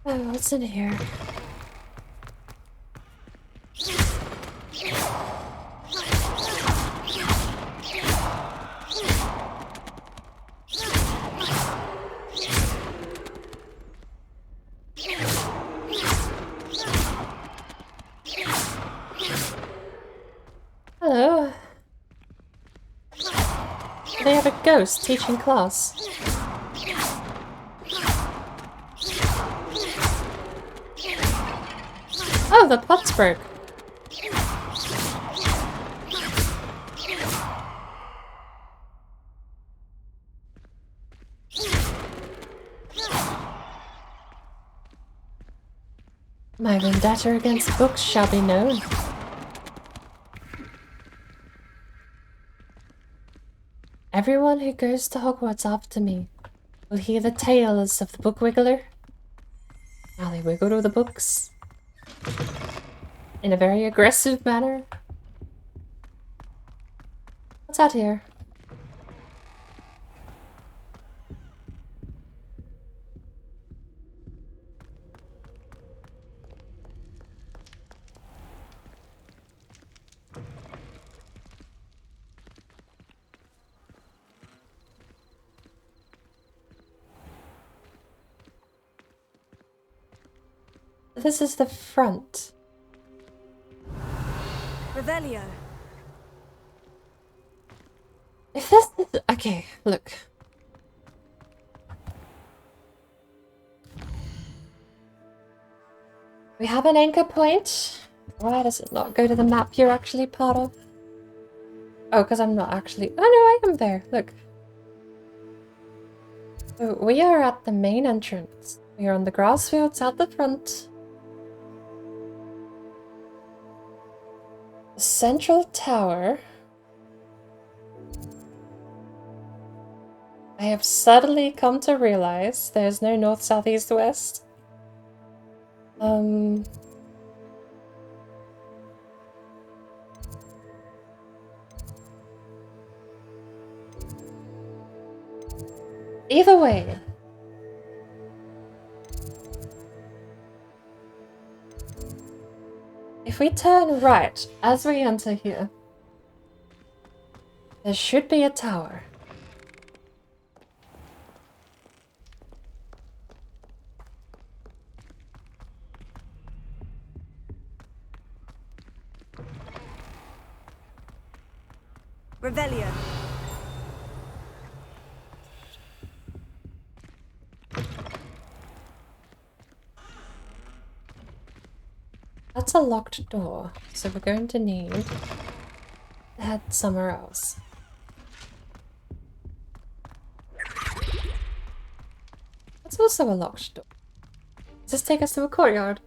Oh, what's in here? Hello. They have a ghost teaching class. Oh, the pot's broke. My vendetta against books shall be known. Everyone who goes to Hogwarts after me will hear the tales of the book wiggler. Now they wiggle to the books in a very aggressive manner. What's out here? This is the front. Revelio. If this is... Okay, look. We have an anchor point. Why does it not go to the map you're actually part of? Oh, because I'm not actually... Oh no, I am there. Look. So we are at the main entrance. We are on the grass fields out the front. The central tower. I have suddenly come to realize there's no north, south, east, west. Either way. If we turn right as we enter here, there should be a tower. Revelio. That's a locked door, so we're going to need to head somewhere else. That's also a locked door. Does this take us to a courtyard?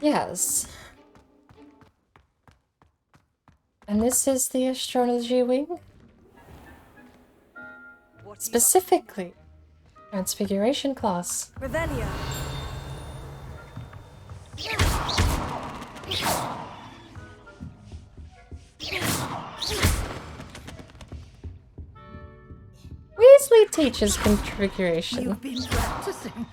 Yes. And this is the astrology wing? Specifically, Transfiguration class. Revelio. Weasley teaches Configuration. You've been practicing.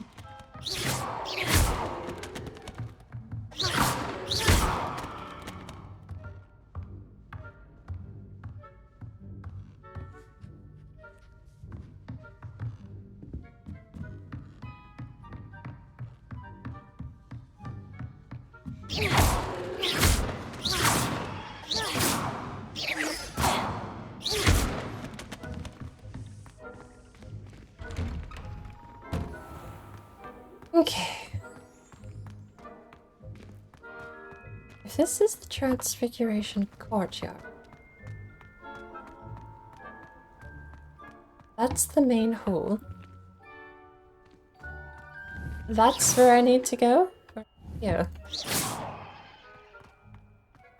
Okay. If this is the Transfiguration courtyard, that's the main hall. That's where I need to go? Yeah.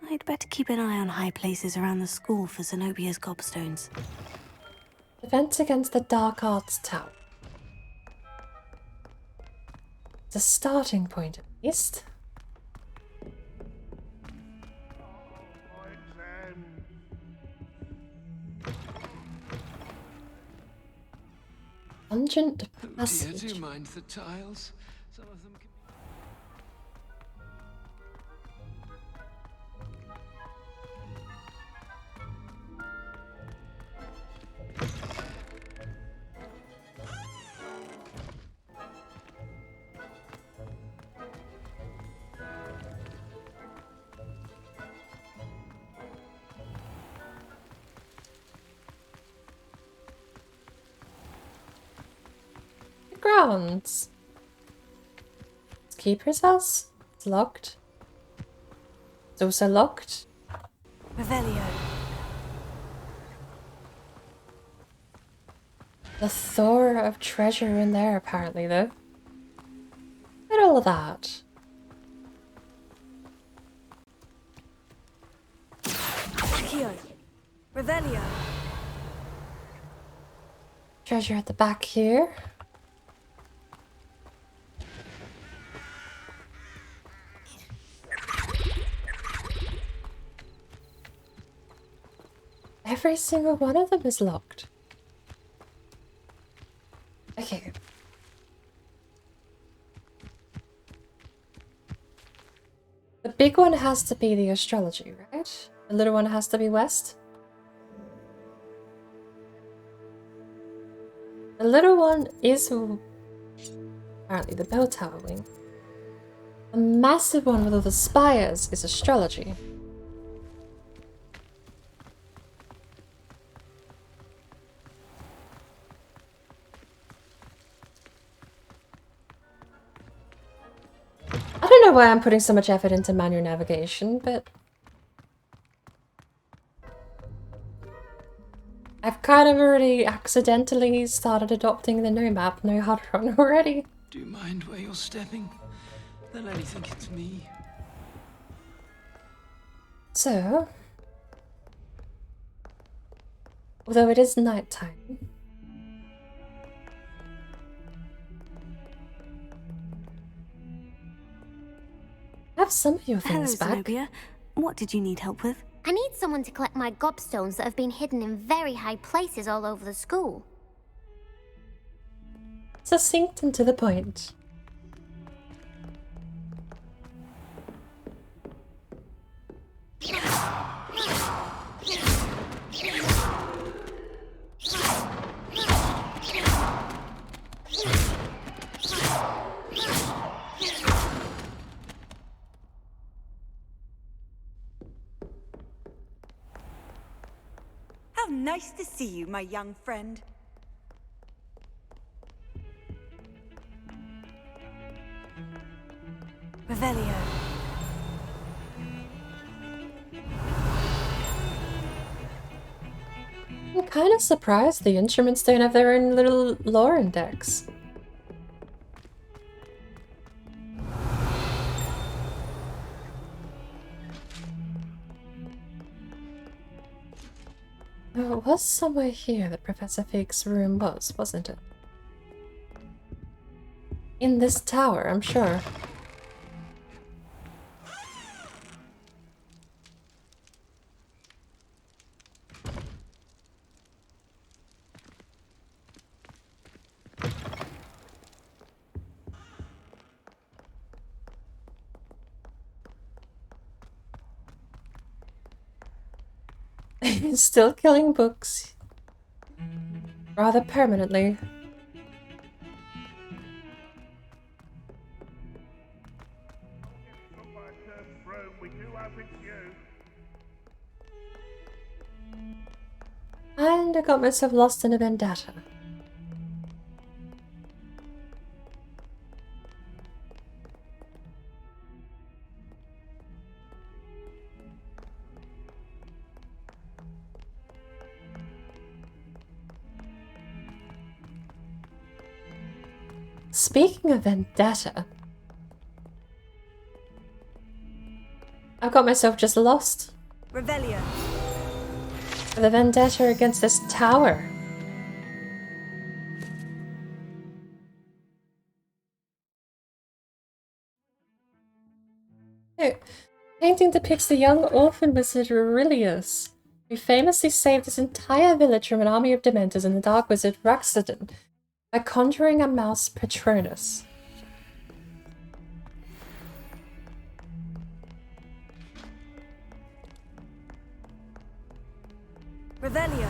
I'd better keep an eye on high places around the school for Zenobia's gobstones. Defense against the Dark Arts Tower. It's a starting point, at least. Pungent Oh dear, passage. do you mind the tiles? Some of them can Grounds. Keeper's house? It's locked. It's also locked. Revelio. The Thor of treasure in there, apparently, though. Look at all of that. Accio. Revelio. Treasure at the back here. Every single one of them is locked. Okay. The big one has to be the astrology, right? The little one has to be west. The little one is apparently the bell tower wing. The massive one with all the spires is astrology. I don't know why I'm putting so much effort into manual navigation, but I've kind of already accidentally started adopting the no map, no hard run already. Do you mind where you're stepping? The lady think it's me. So, although it is nighttime, have some of your things Hello, back. Zenobia. What did you need help with? I need someone to collect my gobstones that have been hidden in very high places all over the school. Succinct and to the point. How nice to see you, my young friend. Revelio. I'm kind of surprised the instruments don't have their own little lore index. Oh, it was somewhere here that Professor Fig's room was, wasn't it? In this tower, I'm sure. Still killing books. Rather permanently. And I got myself lost in a vendetta. Speaking of vendetta, I've got myself just lost. Revelio. The vendetta against this tower. Oh, painting depicts the young orphan wizard Aurelius, who famously saved his entire village from an army of dementors and the dark wizard Raxodon. By conjuring a mouse Patronus. Revelio.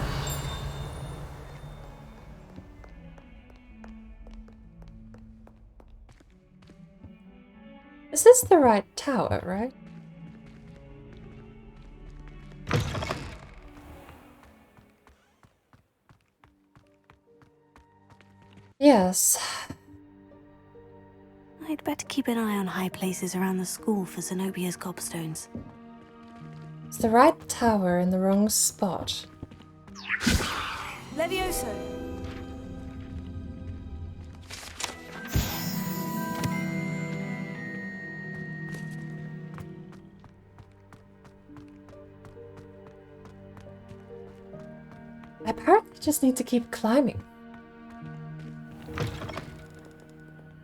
Is this the right tower, right? Yes. I'd better keep an eye on high places around the school for Zenobia's gobstones. It's the right tower in the wrong spot. Levioso. I apparently just need to keep climbing.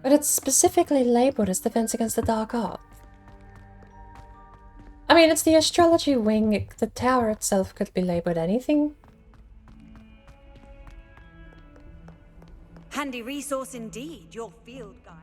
But it's specifically labeled as Defense Against the Dark Arts. I mean, it's the astrology wing. The tower itself could be labeled anything. Handy resource indeed, your field guide.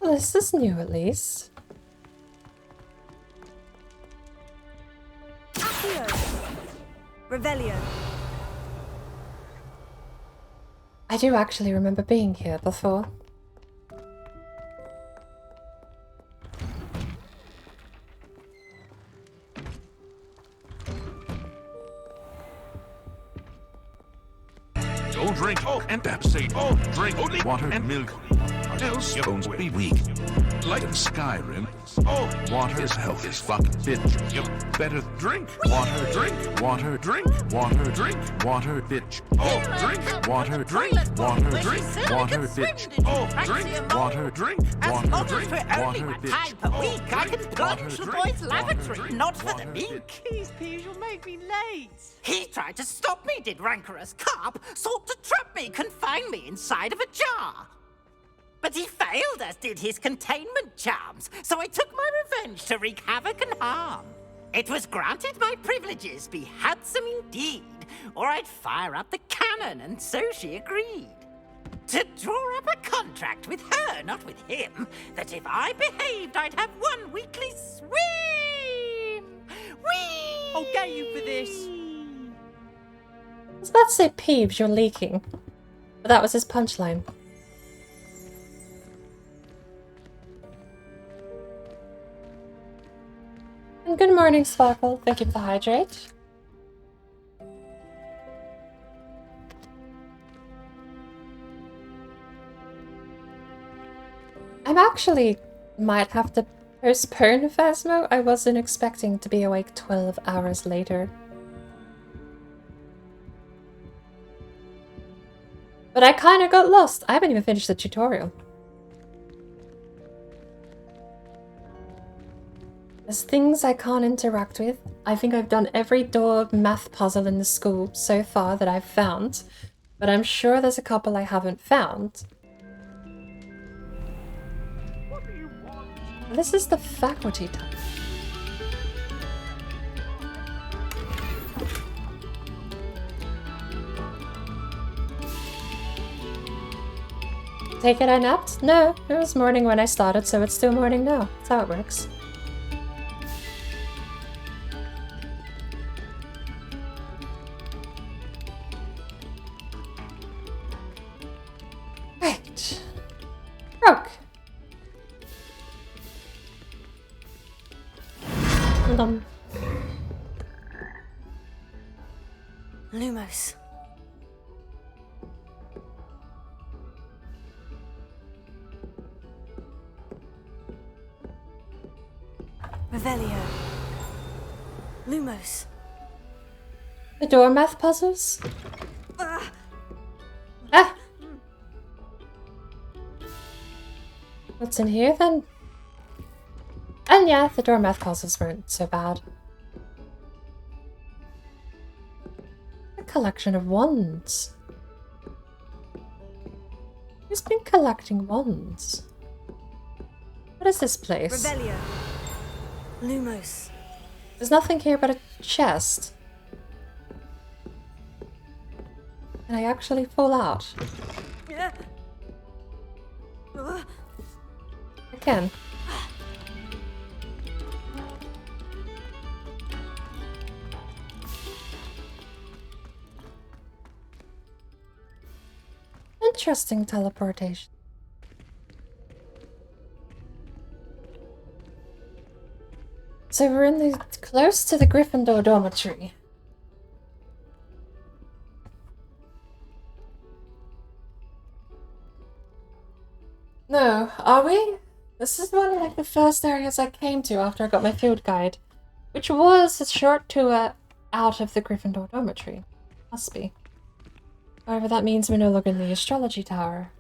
Well, this is new at least. Revelio. I do actually remember being here before. Don't drink and abstain. Drink only water and milk. Else your bones will be weak. Like in Skyrim, water is health is fucking bitch. You better drink water, drink water, drink water, drink water, bitch. Drink water, drink water, drink water, bitch. Drink water, drink water, drink water, bitch. Per week, I can plunge the boy's lavatory, not for the meek. Please, you'll make me late. He tried to stop me, did rancorous carp, sought to trap me, confine me inside of a jar. But he failed, as did his containment charms, so I took my revenge to wreak havoc and harm. It was granted my privileges be handsome indeed, or I'd fire up the cannon, and so she agreed. To draw up a contract with her, not with him, that if I behaved, I'd have one weekly swim! Whee! I'll get you for this. I was about to say, Peeves, you're leaking. But that was his punchline. And good morning, Sparkle. Thank you for the hydrate. I'm actually might have to postpone Phasmo. I wasn't expecting to be awake 12 hours later. But I kind of got lost. I haven't even finished the tutorial. There's things I can't interact with. I think I've done every door math puzzle in the school so far that I've found, but I'm sure there's a couple I haven't found. This is the faculty time. Take it I napped? No, it was morning when I started, so it's still morning now. That's how it works. Right. Rogue. Lumos. Revelio. Lumos. The door math puzzles? Ah! What's in here then? And yeah, the Dormouse castles weren't so bad. A collection of wands. Who's been collecting wands? What is this place? Revelio. Lumos. There's nothing here but a chest. Can I actually fall out? Yeah. I can. Interesting teleportation. So we're in the close to the Gryffindor dormitory. No, are we? This is one of like the first areas I came to after I got my field guide, which was a short tour out of the Gryffindor dormitory. Must be. However, that means we're no longer in the astrology tower.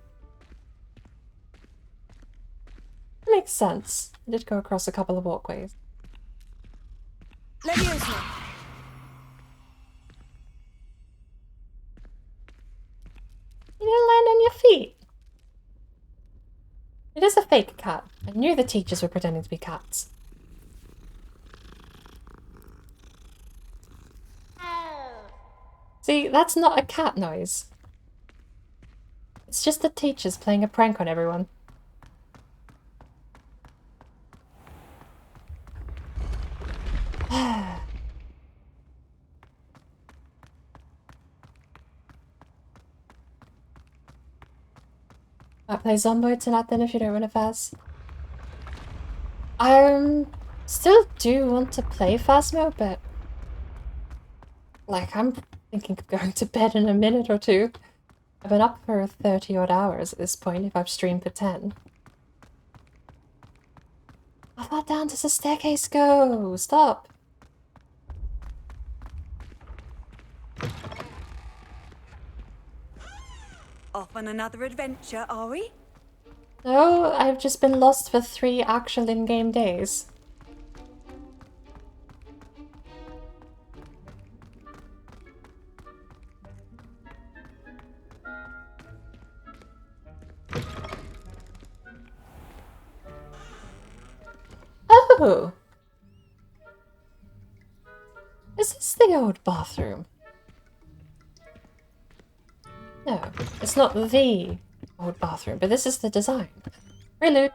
Makes sense. I did go across a couple of walkways. Leviosa. You didn't land on your feet. It is a fake cat. I knew the teachers were pretending to be cats. See, that's not a cat noise. It's just the teachers playing a prank on everyone. Might play Zomboid tonight then if you don't run a Phas. I still do want to play Phasmo, but like I'm thinking of going to bed in a minute or two. I've been up for 30 odd hours at this point if I've streamed for 10. How far down does the staircase go? Stop. Off on another adventure, are we? No, I've just been lost for 3 actual in-game days. Oh! Is this the old bathroom? No, it's not the old bathroom, but this is the design. Prelude.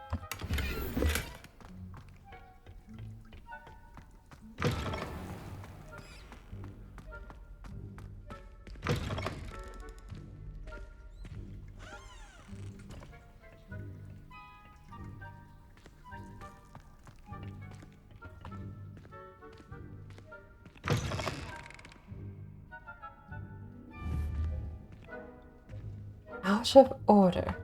Out of order.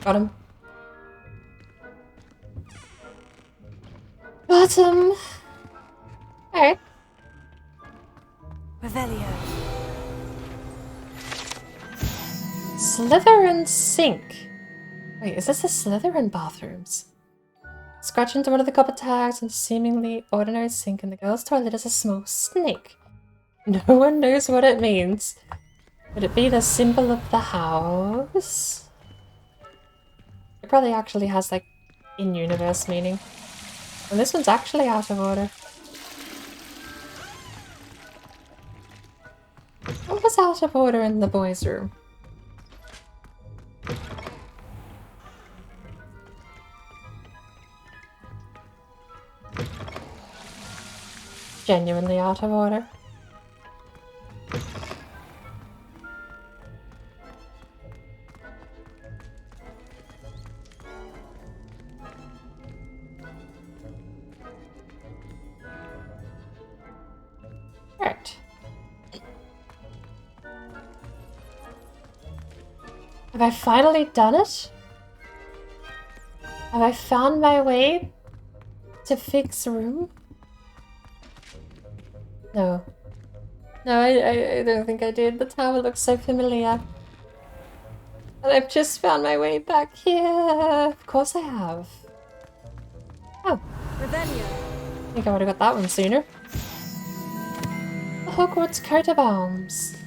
Got him. Bottom. Alright. Revelio. Slytherin sink. Wait, is this the Slytherin bathrooms? Scratch into one of the copper tags and seemingly ordinary sink in the girls' toilet is a small snake. No one knows what it means. Would it be the symbol of the house? It probably actually has like in-universe meaning. And this one's actually out of order. What was out of order in the boys' room? Genuinely out of order. Right. Have I finally done it? Have I found my way to Fig's room? No. No, I don't think I did. The tower looks so familiar. And I've just found my way back here. Of course I have. Oh. Revelio. I think I would have got that one sooner. The Hogwarts coat of arms.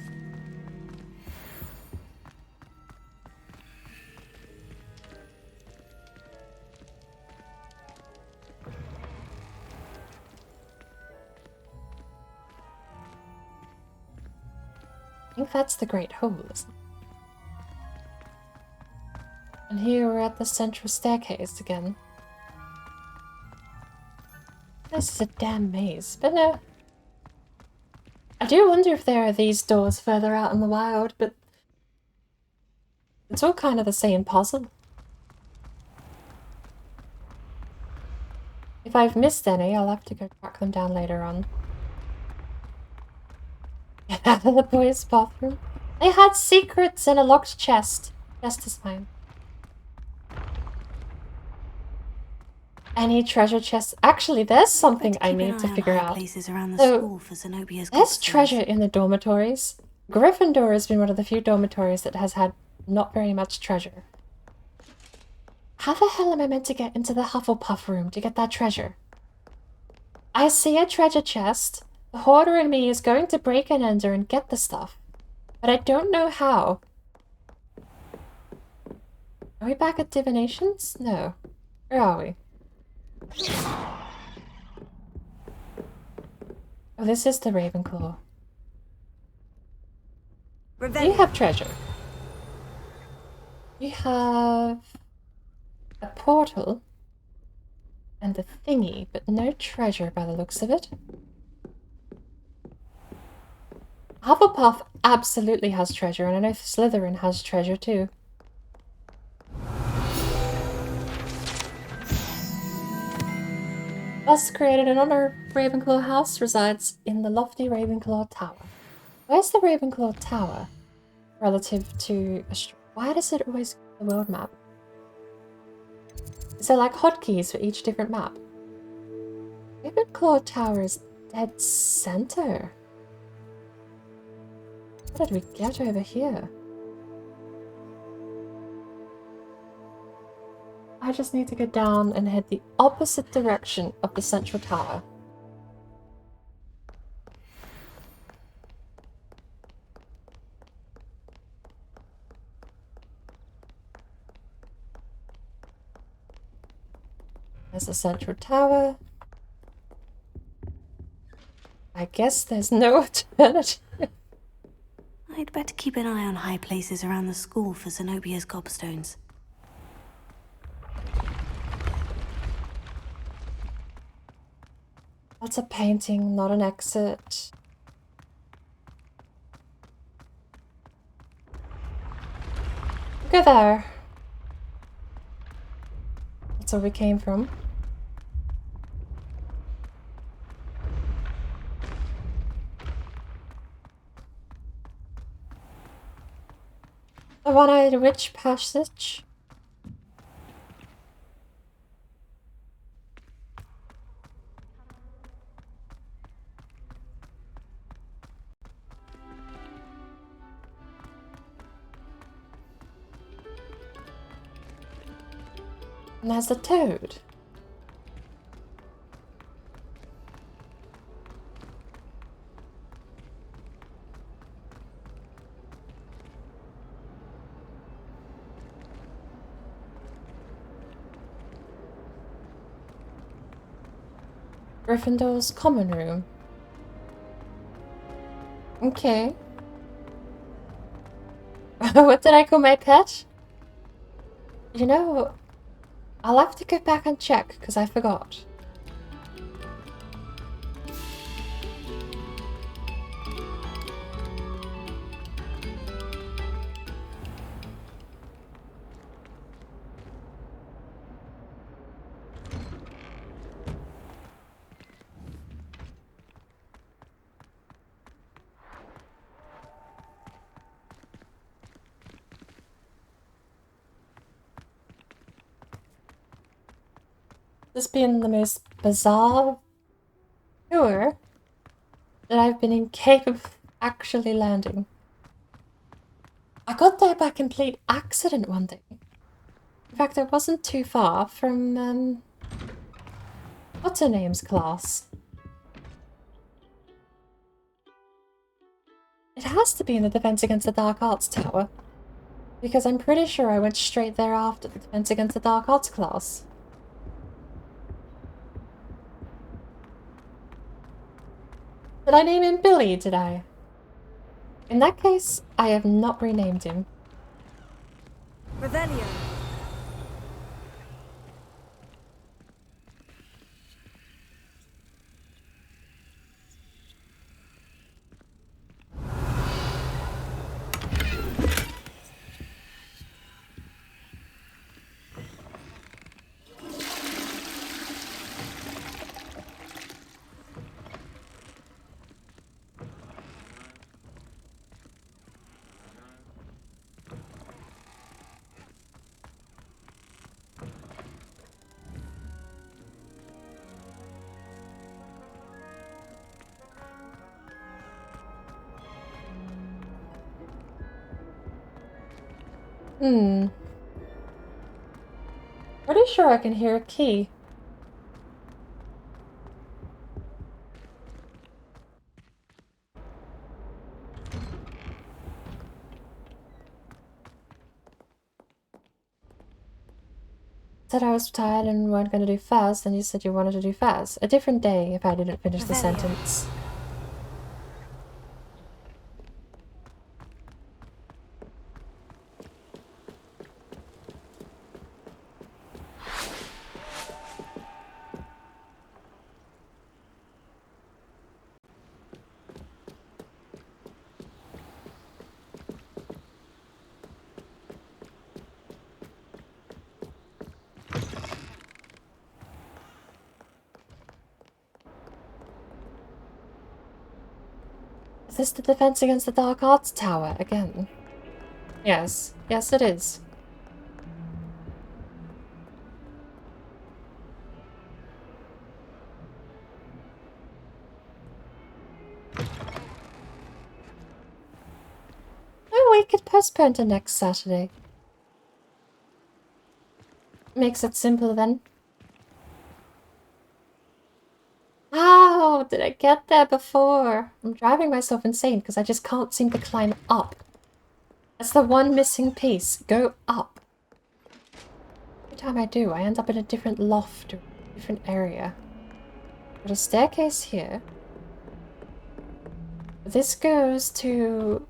I think that's the Great Hall, isn't it? And here we're at the central staircase again. This is a damn maze, but no. I do wonder if there are these doors further out in the wild, but it's all kind of the same puzzle. If I've missed any, I'll have to go track them down later on. Get out of the boys' bathroom. They had secrets in a locked chest. Chest is fine. Any treasure chests? Actually, there's something I need to figure out. So, there's treasure in the dormitories. Gryffindor has been one of the few dormitories that has had not very much treasure. How the hell am I meant to get into the Hufflepuff room to get that treasure? I see a treasure chest. The hoarder in me is going to break and enter and get the stuff. But I don't know how. Are we back at divinations? No. Where are we? Oh, this is the Ravenclaw. You have treasure. You have a portal and a thingy, but no treasure by the looks of it. Hufflepuff absolutely has treasure, and I know Slytherin has treasure too. Thus created in honor of Ravenclaw House resides in the lofty Ravenclaw Tower. Where's the Ravenclaw Tower relative to... Why does it always go to the world map? Is there like hotkeys for each different map? Ravenclaw Tower is dead center. How did we get over here? I just need to go down and head the opposite direction of the central tower. There's the central tower. I guess there's no alternative. I'd better keep an eye on high places around the school for Zenobia's gobstones. That's a painting, not an exit. Go there. That's where we came from. The one-eyed witch passage. And there's the toad. Gryffindor's common room. Okay. What did I call my pet? You know, I'll have to go back and check because I forgot. This has been the most bizarre tour that I've been incapable of actually landing. I got there by complete accident one day. In fact, I wasn't too far from, what's her name's class? It has to be in the Defense Against the Dark Arts Tower. Because I'm pretty sure I went straight there after the Defense Against the Dark Arts class. Did I name him Billy, did I? In that case, I have not renamed him. Revelio. Pretty sure I can hear a key. Said I was tired and weren't going to do fast, and you said you wanted to do fast. A different day if I didn't finish the sentence. Is this the Defense Against the Dark Arts Tower again? Yes. Yes, it is. Oh, we could postpone to next Saturday. Makes it simpler then. How did I get there before? I'm driving myself insane because I just can't seem to climb up. That's the one missing piece. Go up. Every time I do, I end up in a different loft or a different area. Got a staircase here. This goes to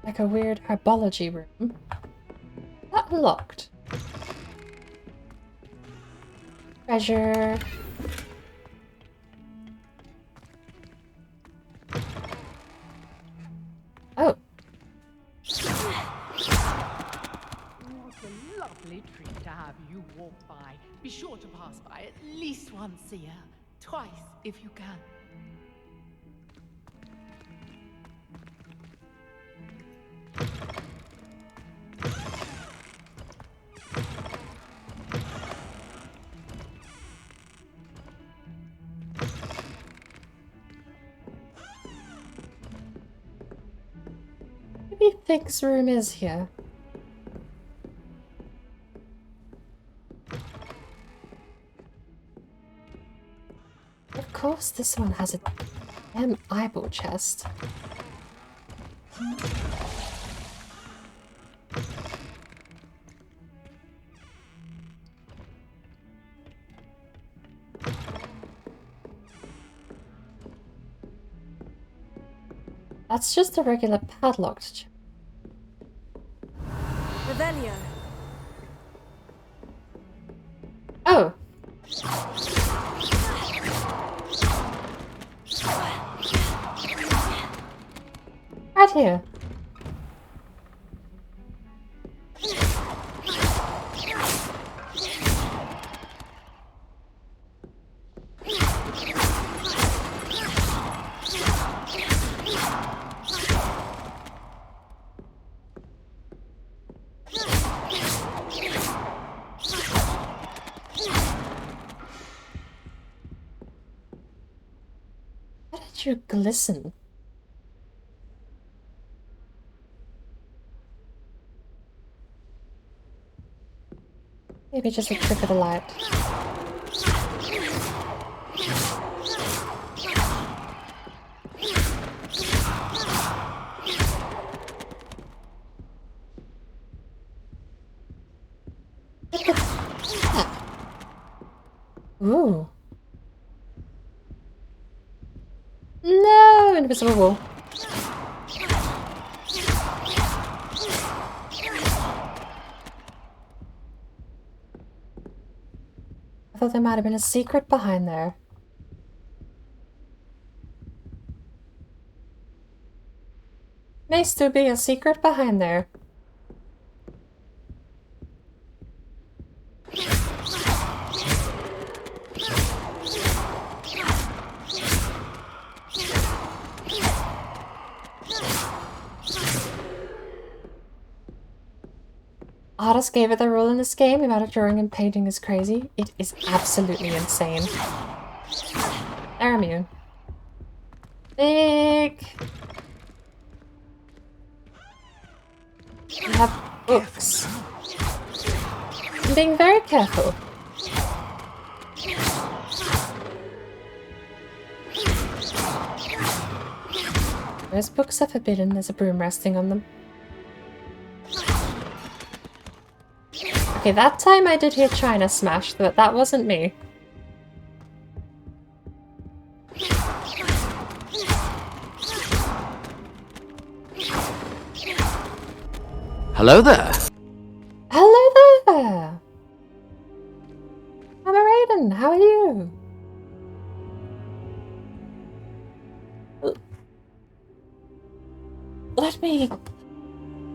like a weird herbology room. Is that unlocked? Treasure. Oh. What a lovely treat to have you walk by. Be sure to pass by at least once a year. Twice, if you can. Maybe Thick's room is here. Of course this one has a damn eyeball chest. That's just a regular padlocked chest. Revelio. Oh. Right here. How did you glisten? Maybe just a trick of the light. Ooh. No, invisible wall. I thought there might have been a secret behind there. May still be a secret behind there. Artists gave it their role in this game. The amount of drawing and painting is crazy. It is absolutely insane. They're immune. Big. We have books. I'm being very careful. Those books are forbidden. There's a broom resting on them. Okay, that time I did hear China smash, but that wasn't me. Hello there. Hello there. I'm Raiden. How are you? Let me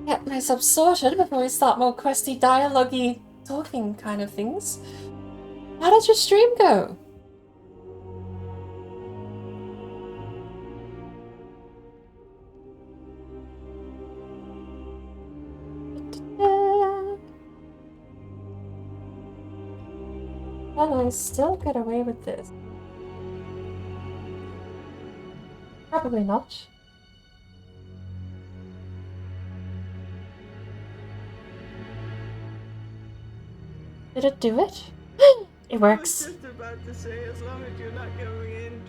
get myself sorted before we start more questy, dialogue-y, talking kind of things. How did your stream go? Can I still get away with this? Probably not. Did it do it? It works. I was just about to say, as long as you're not going in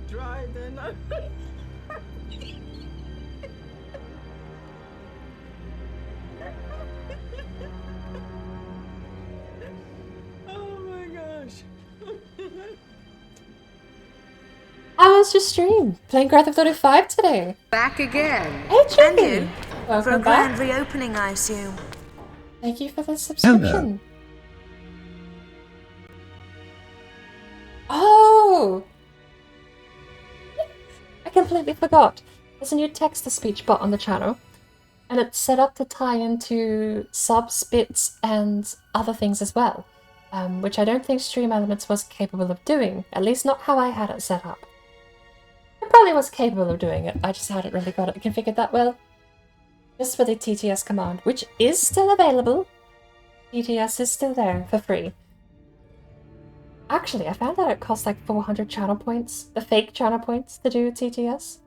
dry, then I... Oh my gosh. How was your stream? Playing Grand Theft Auto 5 today? Back again. Hey, And Jimmy! you? For a Welcome grand back. reopening, I assume. Thank you for the subscription. Oh! I completely forgot. There's a new text-to-speech bot on the channel, and it's set up to tie into subs, bits, and other things as well, which I don't think Stream Elements was capable of doing, at least not how I had it set up. It probably was capable of doing it, I just hadn't really got it configured that well. Just for the TTS command, which is still available. TTS is still there for free. Actually, I found out it costs like 400 channel points, the fake channel points, to do TTS.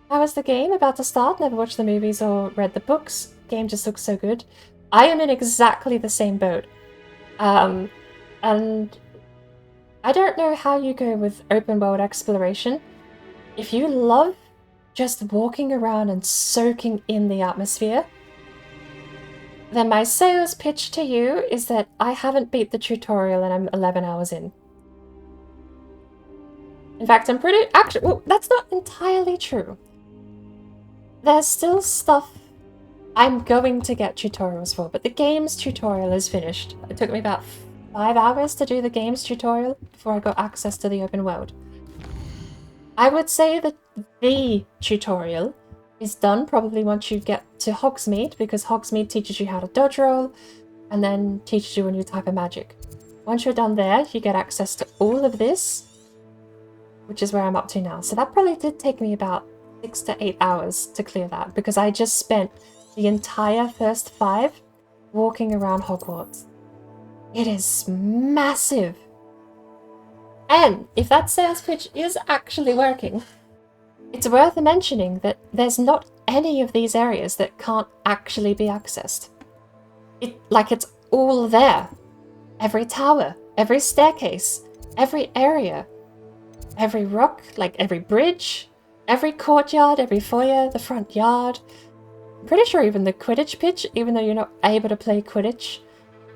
How is the game? About to start? Never watched the movies or read the books. Game just looks so good. I am in exactly the same boat. And I don't know how you go with open world exploration. If you love just walking around and soaking in the atmosphere, then my sales pitch to you is that I haven't beat the tutorial and I'm 11 hours in. In fact, I'm pretty... Actually, well, that's not entirely true. There's still stuff I'm going to get tutorials for, but the game's tutorial is finished. It took me about 5 hours to do the game's tutorial before I got access to the open world. I would say that the tutorial is done probably once you get to Hogsmeade, because Hogsmeade teaches you how to dodge roll and then teaches you a new type of magic. Once you're done there, you get access to all of this, which is where I'm up to now. So that probably did take me about 6 to 8 hours to clear that, because I just spent the entire first 5 walking around Hogwarts. It is massive. And if that sales pitch is actually working, it's worth mentioning that there's not any of these areas that can't actually be accessed. It's all there. Every tower, every staircase, every area, every rock, like every bridge, every courtyard, every foyer, the front yard. I'm pretty sure even the Quidditch pitch, even though you're not able to play Quidditch,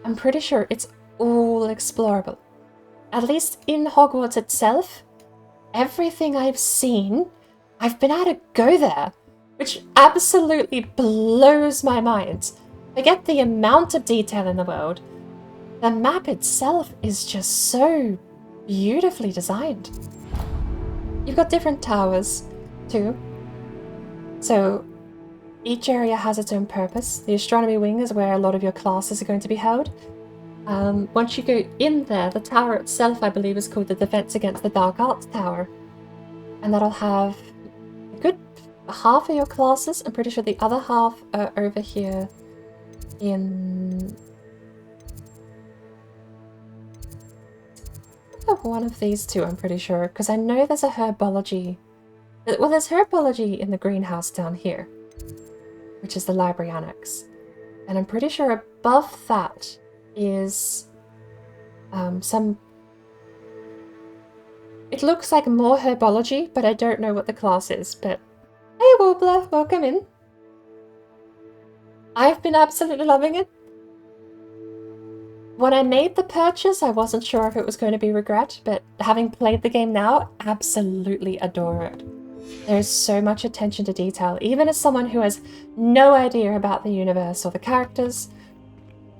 I'm pretty sure it's all explorable. At least in Hogwarts itself, everything I've seen, I've been able to go there, which absolutely blows my mind. Forget the amount of detail in the world. The map itself is just so beautifully designed. You've got different towers, too. So each area has its own purpose. The astronomy wing is where a lot of your classes are going to be held. Once you go in there, the tower itself, I believe, is called the Defense Against the Dark Arts Tower. And that'll have a good half of your classes. I'm pretty sure the other half are over here in... one of these two, I'm pretty sure, because I know there's a herbology. Well, there's herbology in the greenhouse down here, which is the library annex. And I'm pretty sure above that is some... It looks like more herbology, but I don't know what the class is. But hey, Warbler, welcome in. I've been absolutely loving it. When I made the purchase, I wasn't sure if it was going to be regret, but having played the game now, absolutely adore it. There's so much attention to detail, even as someone who has no idea about the universe or the characters.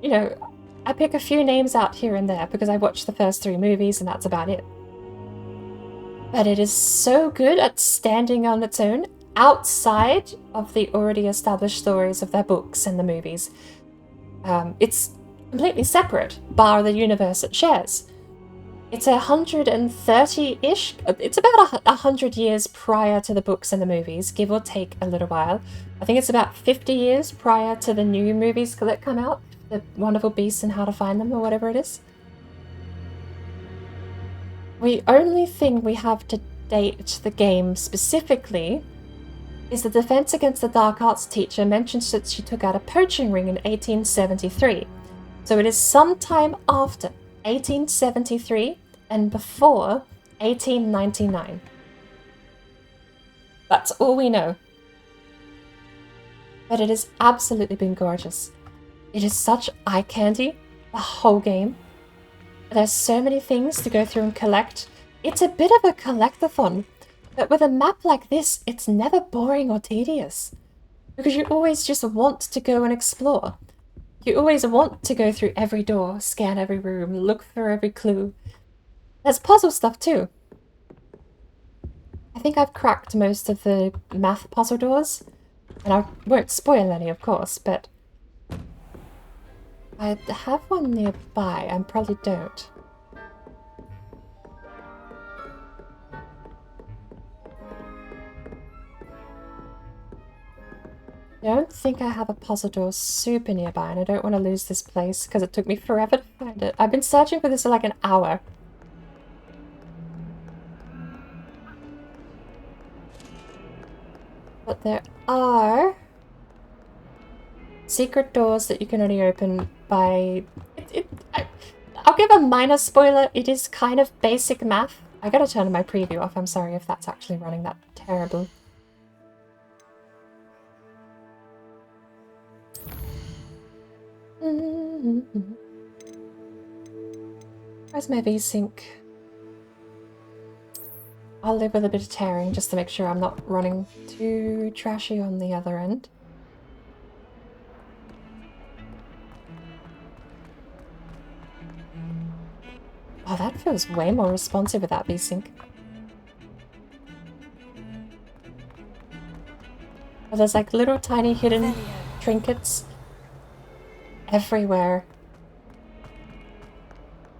You know, I pick a few names out here and there because I watched the first 3 movies and that's about it. But it is so good at standing on its own outside of the already established stories of their books and the movies. It's completely separate, bar the universe it shares. It's 130-ish, it's about 100 years prior to the books and the movies, give or take a little while. I think it's about 50 years prior to the new movies that come out, The Wonderful Beasts and How to Find Them, or whatever it is. The only thing we have to date the game specifically is the Defense Against the Dark Arts teacher mentions that she took out a poaching ring in 1873. So it is sometime after 1873 and before 1899. That's all we know. But it has absolutely been gorgeous. It is such eye candy, the whole game. There's so many things to go through and collect. It's a bit of a collectathon, but with a map like this, it's never boring or tedious. Because you always just want to go and explore. You always want to go through every door, scan every room, look for every clue. There's puzzle stuff too. I think I've cracked most of the math puzzle doors. And I won't spoil any, of course, but... I have one nearby, I probably don't. I don't think I have a puzzle door super nearby, and I don't want to lose this place because it took me forever to find it. I've been searching for this for like an hour. But there are secret doors that you can only open by... I'll give a minor spoiler. It is kind of basic math. I gotta turn my preview off. I'm sorry if that's actually running that terrible. Where's my VSync? I'll live with a bit of tearing just to make sure I'm not running too trashy on the other end. Oh, that feels way more responsive with that VSync. Oh, there's like little tiny hidden trinkets everywhere.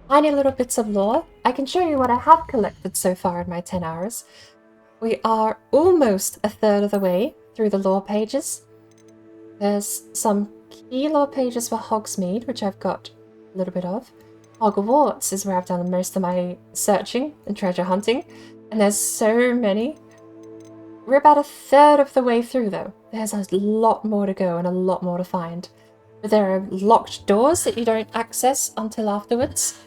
Tiny little bits of lore. I can show you what I have collected so far in my 10 hours. We are almost a third of the way through the lore pages. There's some key lore pages for Hogsmeade, which I've got a little bit of. Hogwarts is where I've done most of my searching and treasure hunting, and there's so many. We're about a third of the way through though. There's a lot more to go and a lot more to find. there are locked doors that you don't access until afterwards.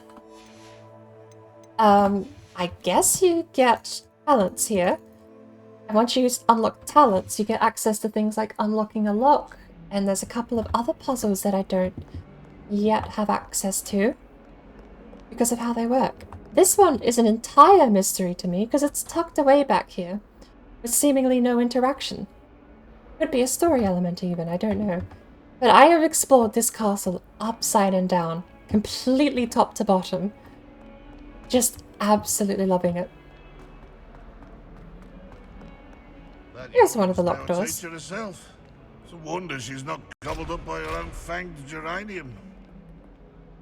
I guess you get talents here. And once you unlock talents, you get access to things like unlocking a lock. And there's a couple of other puzzles that I don't yet have access to because of how they work. This one is an entire mystery to me because it's tucked away back here with seemingly no interaction. Could be a story element even, I don't know. But I have explored this castle upside and down, completely top to bottom. Just absolutely loving it. Here's one of the locked doors. Herself. It's a wonder she's not gobbled up by her own fanged geranium.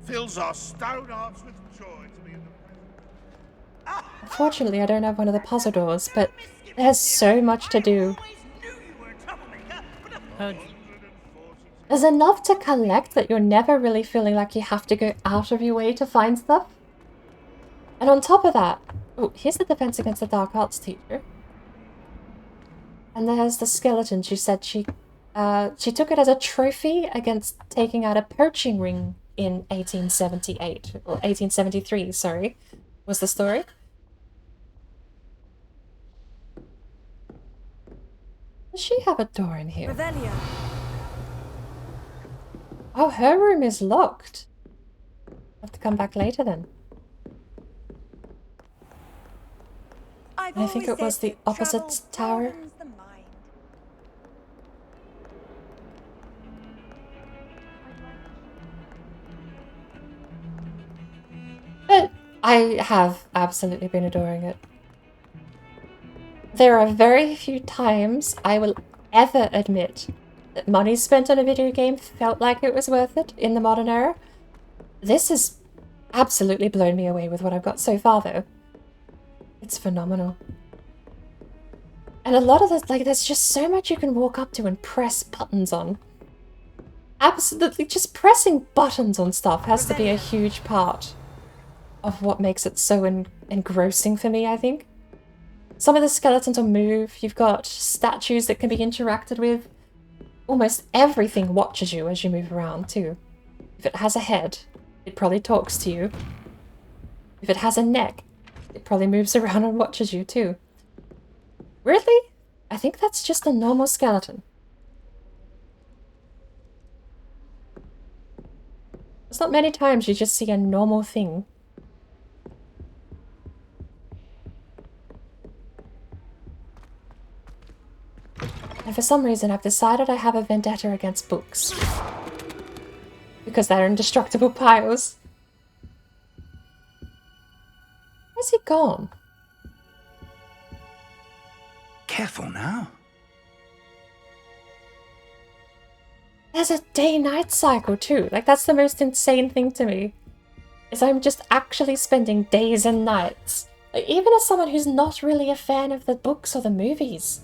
Fills our stout hearts with joy to be in the Unfortunately, I don't have one of the puzzle doors, but there's so much to do. There's enough to collect that you're never really feeling like you have to go out of your way to find stuff. And on top of that, oh, here's the Defense Against the Dark Arts teacher. And there's the skeleton. She said she took it as a trophy against taking out a poaching ring in 1878, or 1873, sorry, was the story. Does she have a door in here? Revelio. Oh, her room is locked. I'll have to come back later then. I think it was the opposite tower. But I have absolutely been adoring it. There are very few times I will ever admit that money spent on a video game felt like it was worth it in the modern era. This has absolutely blown me away with what I've got so far, though. It's phenomenal. And a lot of this, like, there's just so much you can walk up to and press buttons on. Absolutely, just pressing buttons on stuff has to be a huge part of what makes it so engrossing for me, I think. Some of the skeletons will move. You've got statues that can be interacted with. Almost everything watches you as you move around, too. If it has a head, it probably talks to you. If it has a neck, it probably moves around and watches you, too. Weirdly, I think that's just a normal skeleton. There's not many times you just see a normal thing. And for some reason, I've decided I have a vendetta against books. Because they're indestructible piles. Where's he gone? Careful now. There's a day-night cycle too. Like, that's the most insane thing to me. Is I'm just actually spending days and nights. Like, even as someone who's not really a fan of the books or the movies.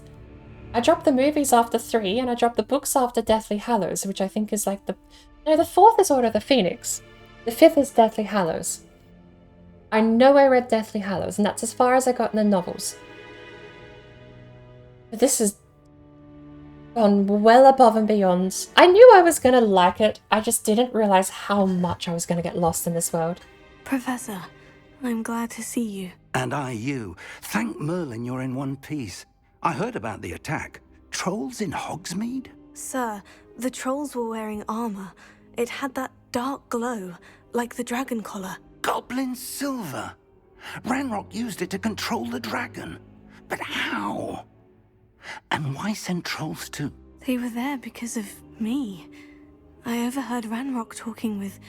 I dropped the movies after 3, and I dropped the books after Deathly Hallows, which I think is like the... No, the 4th is Order of the Phoenix. The 5th is Deathly Hallows. I know I read Deathly Hallows, and that's as far as I got in the novels. But this has gone well above and beyond. I knew I was going to like it, I just didn't realize how much I was going to get lost in this world. Professor, I'm glad to see you. And I you. Thank Merlin you're in one piece. I heard about the attack. Trolls in Hogsmeade? Sir, the trolls were wearing armor. It had that dark glow, like the dragon collar. Goblin silver. Ranrock used it to control the dragon. But how? And why send trolls too? They were there because of me. I overheard Ranrock talking with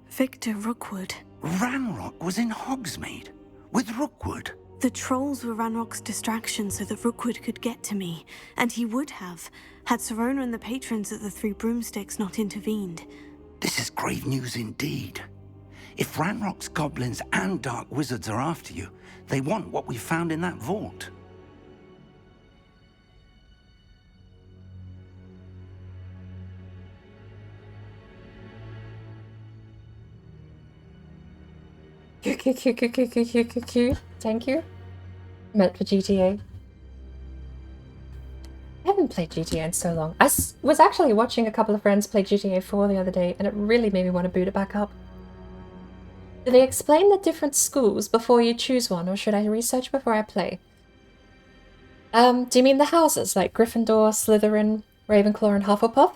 Victor Rookwood. Ranrock was in Hogsmeade? With Rookwood? The trolls were Ranrock's distraction so that Rookwood could get to me, and he would have, had Serona and the patrons at the Three Broomsticks not intervened. This is grave news indeed. If Ranrock's goblins and dark wizards are after you, they want what we found in that vault. Thank you. Meant for GTA. I haven't haven't played GTA in so long. I was actually watching a couple of friends play GTA 4 the other day, and it really made me want to boot it back up. Do they explain the different schools before you choose one, or should I research before I play? Do you mean the houses, like Gryffindor, Slytherin, Ravenclaw, and Hufflepuff?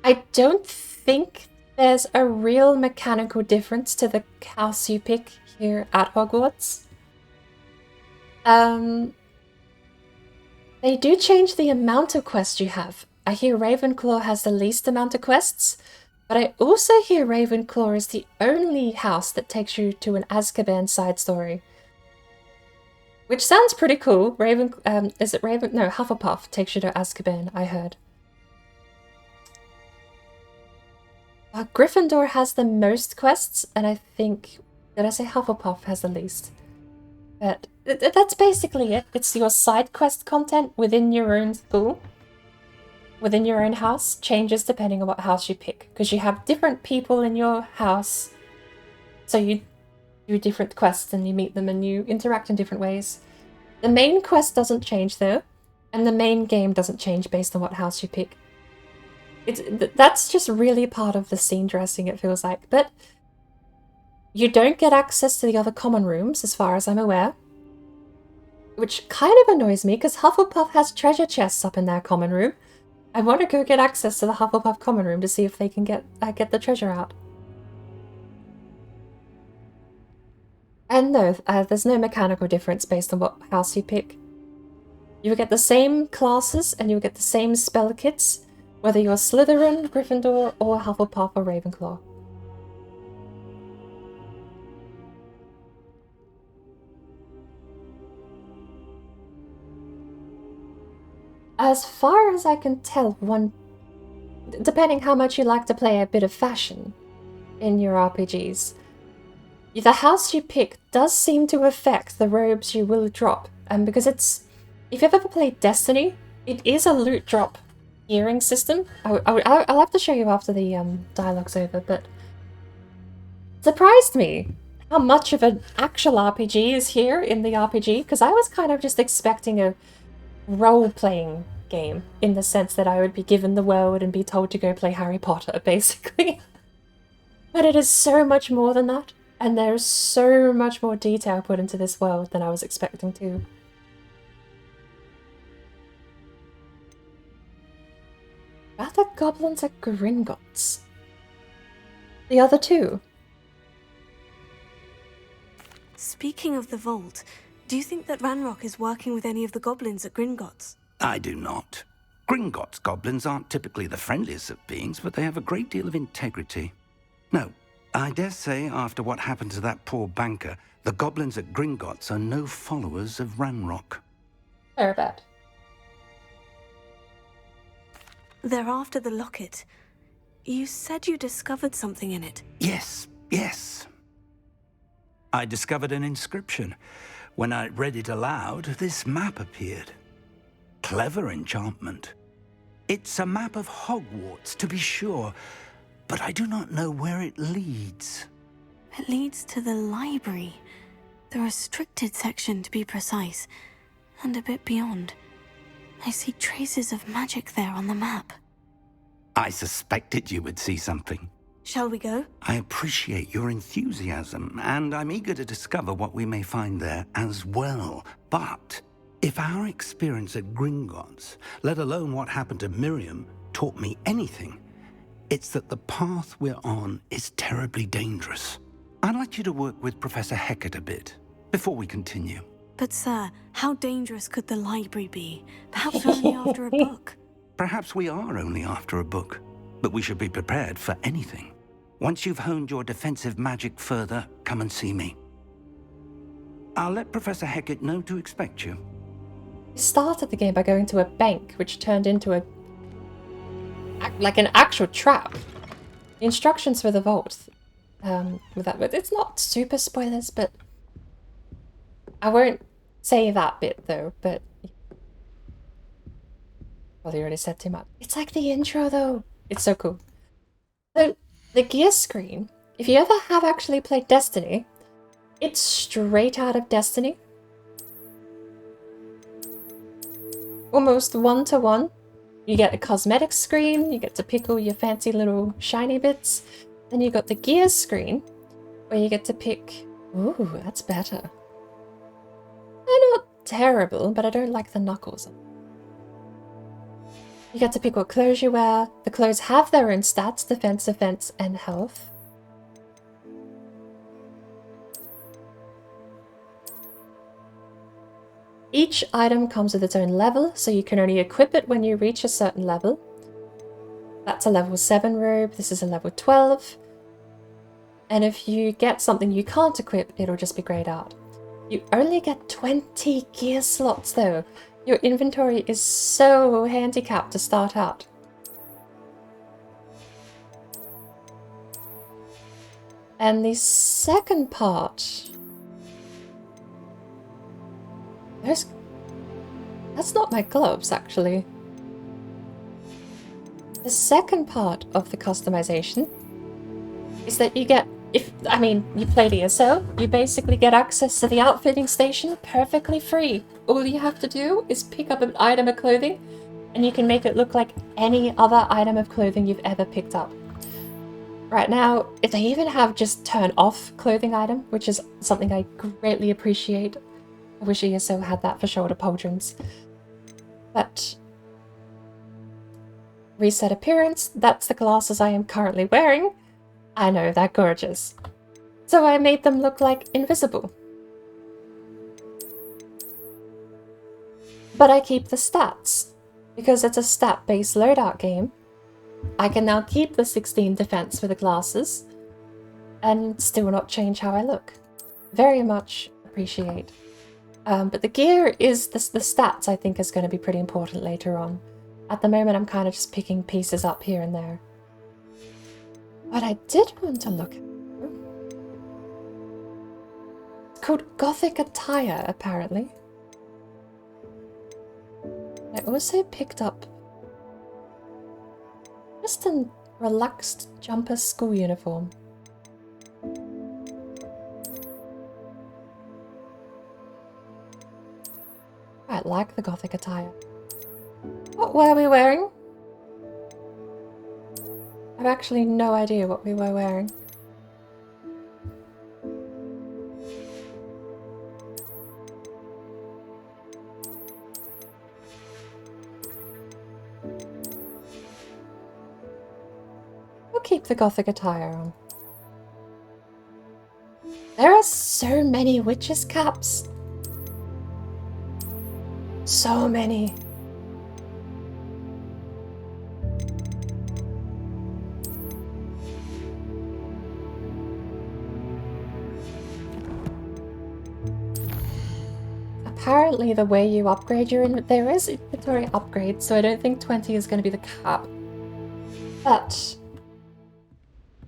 I don't think there's a real mechanical difference to the house you pick here at Hogwarts. They do change the amount of quests you have. I hear Ravenclaw has the least amount of quests, but I also hear Ravenclaw is the only house that takes you to an Azkaban side story. Which sounds pretty cool. Hufflepuff takes you to Azkaban, I heard. Gryffindor has the most quests, and I think... Did I say Hufflepuff has the least? But that's basically it. It's your side quest content within your own school, within your own house, changes depending on what house you pick. Because you have different people in your house, so you do different quests and you meet them and you interact in different ways. The main quest doesn't change though, and the main game doesn't change based on what house you pick. That's just really part of the scene dressing, it feels like. But you don't get access to the other common rooms, as far as I'm aware. Which kind of annoys me, because Hufflepuff has treasure chests up in their common room. I want to go get access to the Hufflepuff common room to see if they can get the treasure out. And no, there's no mechanical difference based on what house you pick. You will get the same classes and you'll get the same spell kits, whether you're Slytherin, Gryffindor, or Hufflepuff or Ravenclaw. As far as I can tell, depending how much you like to play a bit of fashion in your RPGs, the house you pick does seem to affect the robes you will drop. And because if you've ever played Destiny, it is a loot drop gearing system. I'll have to show you after the dialogue's over, but it surprised me how much of an actual RPG is here in the RPG, because I was kind of just expecting a role-playing game in the sense that I would be given the world and be told to go play Harry Potter, basically. But it is so much more than that, and there's so much more detail put into this world than I was expecting to. Are the goblins at Gringotts? The other two? Speaking of the vault, do you think that Ranrock is working with any of the goblins at Gringotts? I do not. Gringotts goblins aren't typically the friendliest of beings, but they have a great deal of integrity. No, I dare say after what happened to that poor banker, the goblins at Gringotts are no followers of Ranrock. Fair bet. They're after the locket. You said you discovered something in it. Yes. I discovered an inscription. When I read it aloud, this map appeared. Clever enchantment. It's a map of Hogwarts, to be sure, but I do not know where it leads. It leads to the library. The restricted section, to be precise, and a bit beyond. I see traces of magic there on the map. I suspected you would see something. Shall we go? I appreciate your enthusiasm, and I'm eager to discover what we may find there as well. But if our experience at Gringotts, let alone what happened to Miriam, taught me anything, it's that the path we're on is terribly dangerous. I'd like you to work with Professor Hecat a bit before we continue. But sir, how dangerous could the library be? Perhaps we're only after a book. Perhaps we are only after a book, but we should be prepared for anything. Once you've honed your defensive magic further, come and see me. I'll let Professor Hecat know to expect you. We started the game by going to a bank, which turned into an actual trap. The instructions for the vault, it's not super spoilers, but I won't say that bit though, but probably already said too much. It's like the intro though. It's so cool. So the gear screen, if you ever have actually played Destiny, it's straight out of Destiny. almost one-to-one. You get a cosmetic screen, you get to pick all your fancy little shiny bits. Then you got the gear screen, where you get to pick... Ooh, that's better. They're not terrible, but I don't like the knuckles. You get to pick what clothes you wear. The clothes have their own stats, defense, and health. Each item comes with its own level, so you can only equip it when you reach a certain level. That's a level 7 robe, this is a level 12. And if you get something you can't equip, it'll just be grayed out. You only get 20 gear slots though. Your inventory is so handicapped to start out. And the second part... That's not my gloves, actually. The second part of the customization is that you get... you play the ESO, you basically get access to the outfitting station perfectly free. All you have to do is pick up an item of clothing, and you can make it look like any other item of clothing you've ever picked up. Right now, they even have just turn off clothing item, which is something I greatly appreciate. I wish ESO had that for shoulder pauldrons. But... reset appearance, that's the glasses I am currently wearing. I know, they're gorgeous. So I made them look like invisible. But I keep the stats. Because it's a stat-based loadout game, I can now keep the 16 defense for the glasses and still not change how I look. Very much appreciate. But the gear is the stats I think is going to be pretty important later on. At the moment I'm kind of just picking pieces up here and there. What I did want to look at... It's called Gothic Attire, apparently. I also picked up just a relaxed jumper school uniform. I like the Gothic attire. What were we wearing? I have actually no idea what we were wearing. We'll keep the Gothic attire on. There are so many witches' caps. So many. Apparently the way you upgrade your inventory, there is inventory upgrades, so I don't think 20 is going to be the cap. But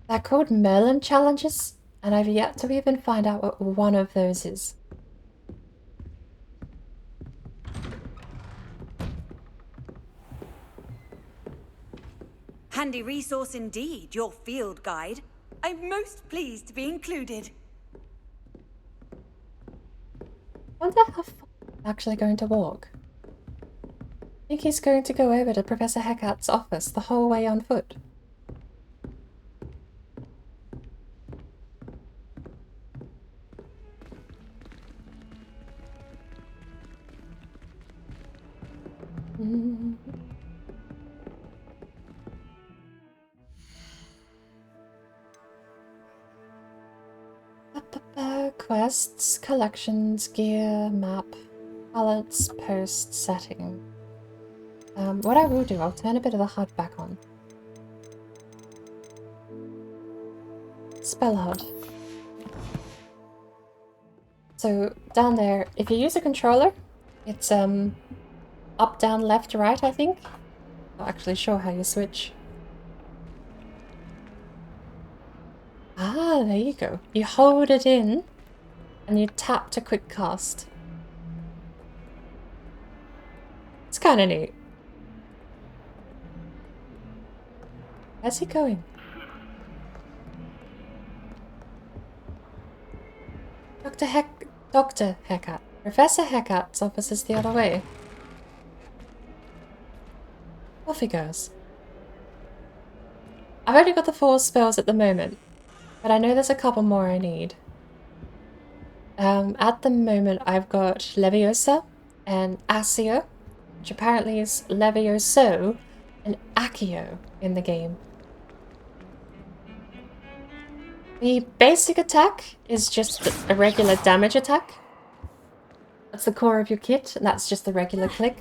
they're called Merlin challenges, and I've yet to even find out what one of those is. Handy resource indeed, your field guide. I'm most pleased to be included. I wonder how far he's actually going to walk. I think he's going to go over to Professor Heckat's office the whole way on foot. Quests, collections, gear, map, palettes, post, setting. What I will do, I'll turn a bit of the HUD back on. Spell HUD. So down there, if you use a controller, it's up, down, left, right, I think. Not actually sure how you switch. Ah, there you go. You hold it in and you tap to quick cast. It's kind of neat. Where's he going? Dr. Heckat. Professor Heckat's office is the other way. trophy goes. I've only got the 4 spells at the moment, but I know there's a couple more I need. At the moment I've got Leviosa and Accio, which apparently is Levioso and Accio in the game. The basic attack is just a regular damage attack. That's the core of your kit, and that's just the regular click.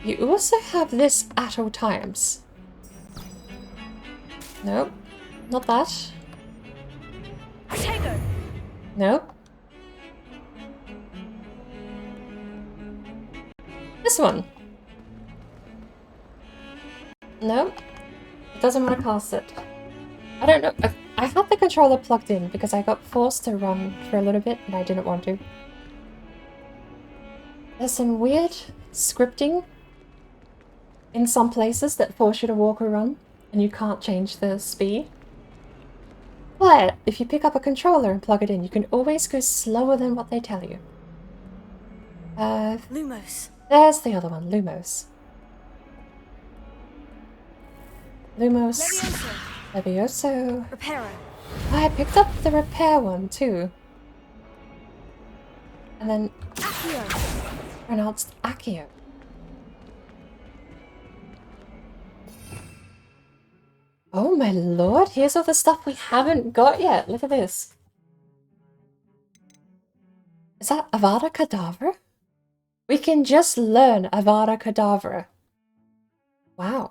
You also have this at all times. Nope, not that. Nope. This one. Nope. It doesn't want to cast it. I don't know. I had the controller plugged in because I got forced to run for a little bit and I didn't want to. There's some weird scripting in some places that force you to walk or run and you can't change the speed. But if you pick up a controller and plug it in, you can always go slower than what they tell you. Lumos. There's the other one, Lumos. Lumos. Levioso. Reparo. I picked up the repair one too. And then pronounced Accio. Oh my lord, here's all the stuff we haven't got yet. Look at this. Is that Avada Kedavra? We can just learn Avada Kedavra. Wow.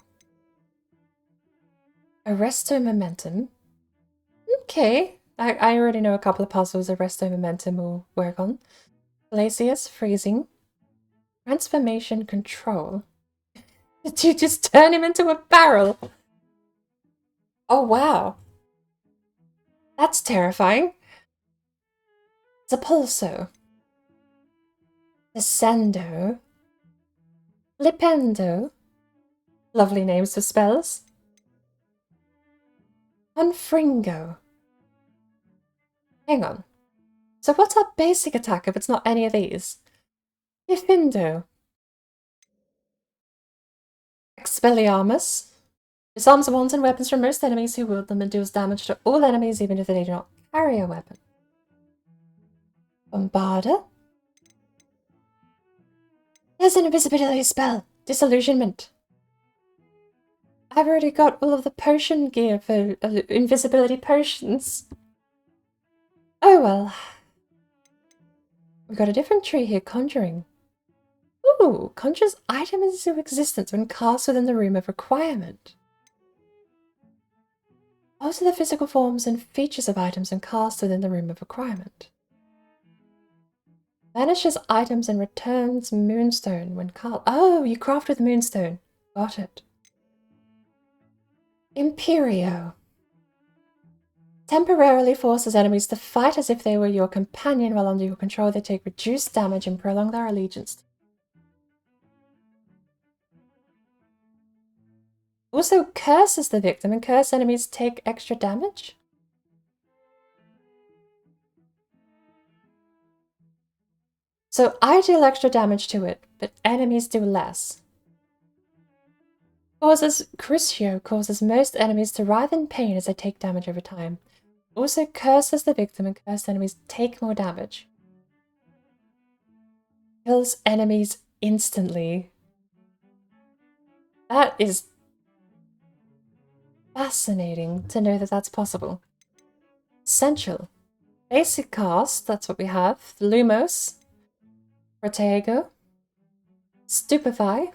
Arresto Momentum. Okay. I already know a couple of puzzles Arresto Momentum will work on. Glacius Freezing. Transformation Control. Did you just turn him into a barrel? Oh wow. That's terrifying. Zapulso. Descendo. Flipendo. Lovely names for spells. Confringo. Hang on. So what's our basic attack if it's not any of these? Diffindo. Expelliarmus. Disarms wands and weapons from most enemies who wield them and deals damage to all enemies even if they do not carry a weapon. Bombarda. There's an invisibility spell. Disillusionment. I've already got all of the potion gear for invisibility potions. Oh well. We've got a different tree here, Conjuring. Ooh, conjures items into existence when cast within the room of requirement. Alter the physical forms and features of items and cast within the room of requirement. Vanishes items and returns Moonstone when cast. Oh, you craft with Moonstone. Got it. Imperio. Temporarily forces enemies to fight as if they were your companion while under your control. They take reduced damage and prolong their allegiance. Also curses the victim and cursed enemies take extra damage? So I deal extra damage to it, but enemies do less. Crucio causes most enemies to writhe in pain as they take damage over time. Also curses the victim and cursed enemies take more damage. Kills enemies instantly. That is fascinating to know that that's possible. Essential. Basic cast, that's what we have. Lumos. Protego. Stupefy.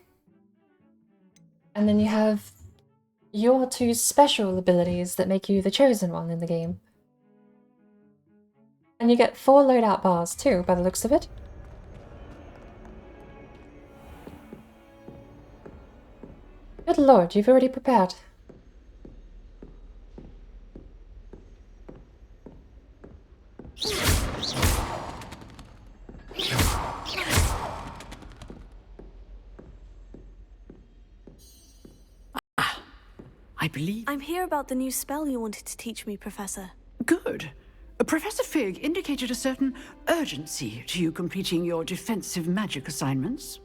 And then you have your 2 special abilities that make you the chosen one in the game. And you get 4 loadout bars too, by the looks of it. Good lord, you've already prepared. I believe... I'm here about the new spell you wanted to teach me, Professor. Good. Professor Fig indicated a certain urgency to you completing your defensive magic assignments.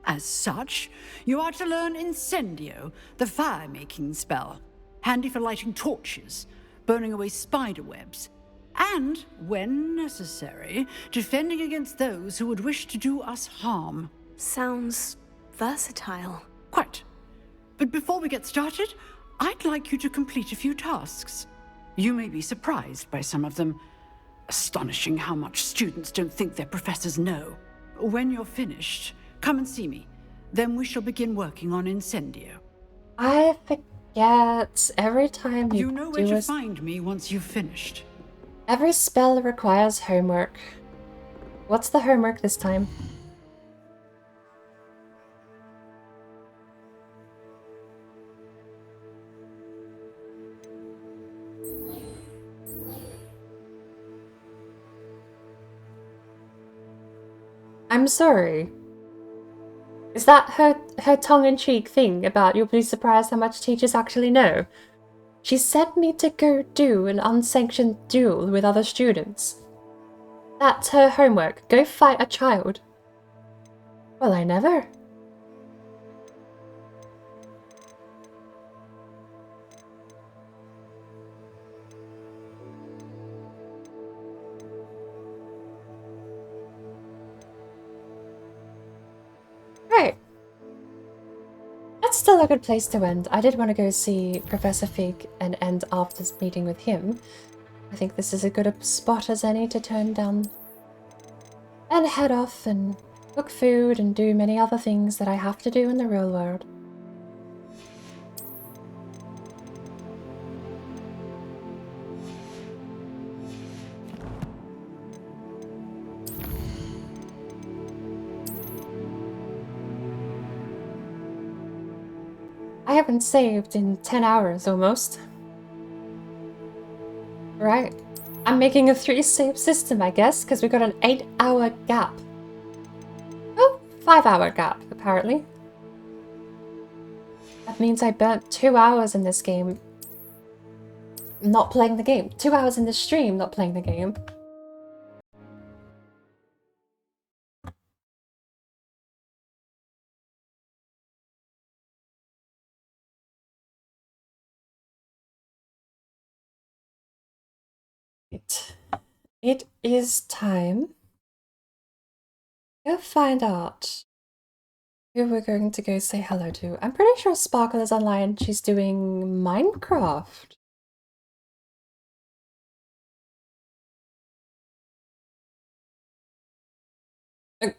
As such, you are to learn Incendio, the fire-making spell, handy for lighting torches, burning away spider webs, and, when necessary, defending against those who would wish to do us harm. Sounds versatile. Quite. But before we get started, I'd like you to complete a few tasks. You may be surprised by some of them. Astonishing how much students don't think their professors know. When you're finished, come and see me. Then we shall begin working on Incendio. I forget every time you know where to find me once you've finished. Every spell requires homework. What's the homework this time? I'm sorry. Is that her tongue-in-cheek thing about you'll be surprised how much teachers actually know? She sent me to go do an unsanctioned duel with other students. That's her homework. Go fight a child. Well, I never. Right. That's still a good place to end. I did want to go see Professor Fig and end after this meeting with him. I think this is as good a spot as any to turn down and head off and cook food and do many other things that I have to do in the real world. I haven't saved in 10 hours almost. Right. I'm making a 3-save system, I guess, because we got an 8-hour gap. Oh, 5-hour gap, apparently. That means I burnt 2 hours in this game. Not playing the game. 2 hours in the stream, not playing the game. It is time to find out who we're going to go say hello to. I'm pretty sure Sparkle is online. She's doing Minecraft.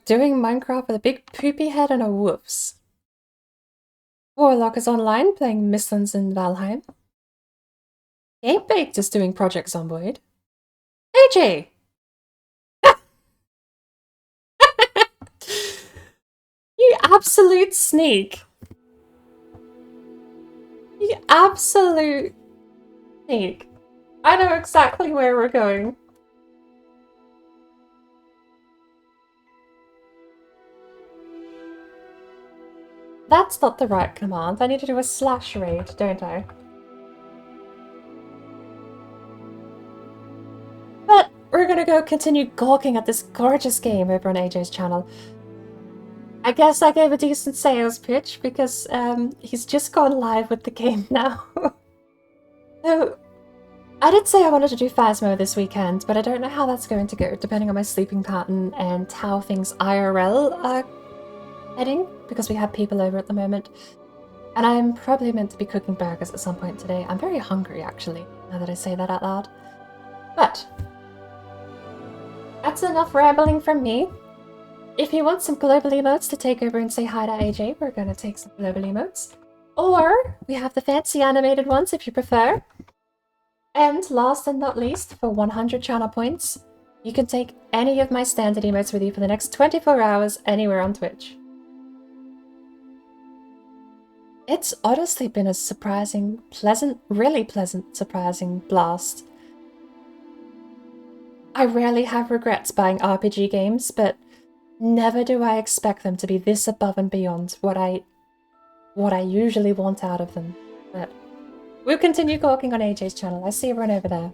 Doing Minecraft with a big poopy head and a woofs. Warlock is online playing Misslands in Valheim. Game Baked is doing Project Zomboid. AJ! You absolute sneak. You absolute sneak. I know exactly where we're going. That's not the right command. I need to do a slash raid, don't I? But we're gonna go continue gawking at this gorgeous game over on AJ's channel. I guess I gave a decent sales pitch because he's just gone live with the game now. So, I did say I wanted to do Phasmo this weekend, but I don't know how that's going to go, depending on my sleeping pattern and how things IRL are heading, because we have people over at the moment. And I'm probably meant to be cooking burgers at some point today. I'm very hungry, actually, now that I say that out loud. But that's enough rambling from me. If you want some global emotes to take over and say hi to AJ, we're going to take some global emotes. Or we have the fancy animated ones if you prefer. And last and not least, for 100 channel points, you can take any of my standard emotes with you for the next 24 hours anywhere on Twitch. It's honestly been a surprising, really pleasant, surprising blast. I rarely have regrets buying RPG games, but never do I expect them to be this above and beyond what I usually want out of them. But we'll continue gawking on AJ's channel. I see everyone over there.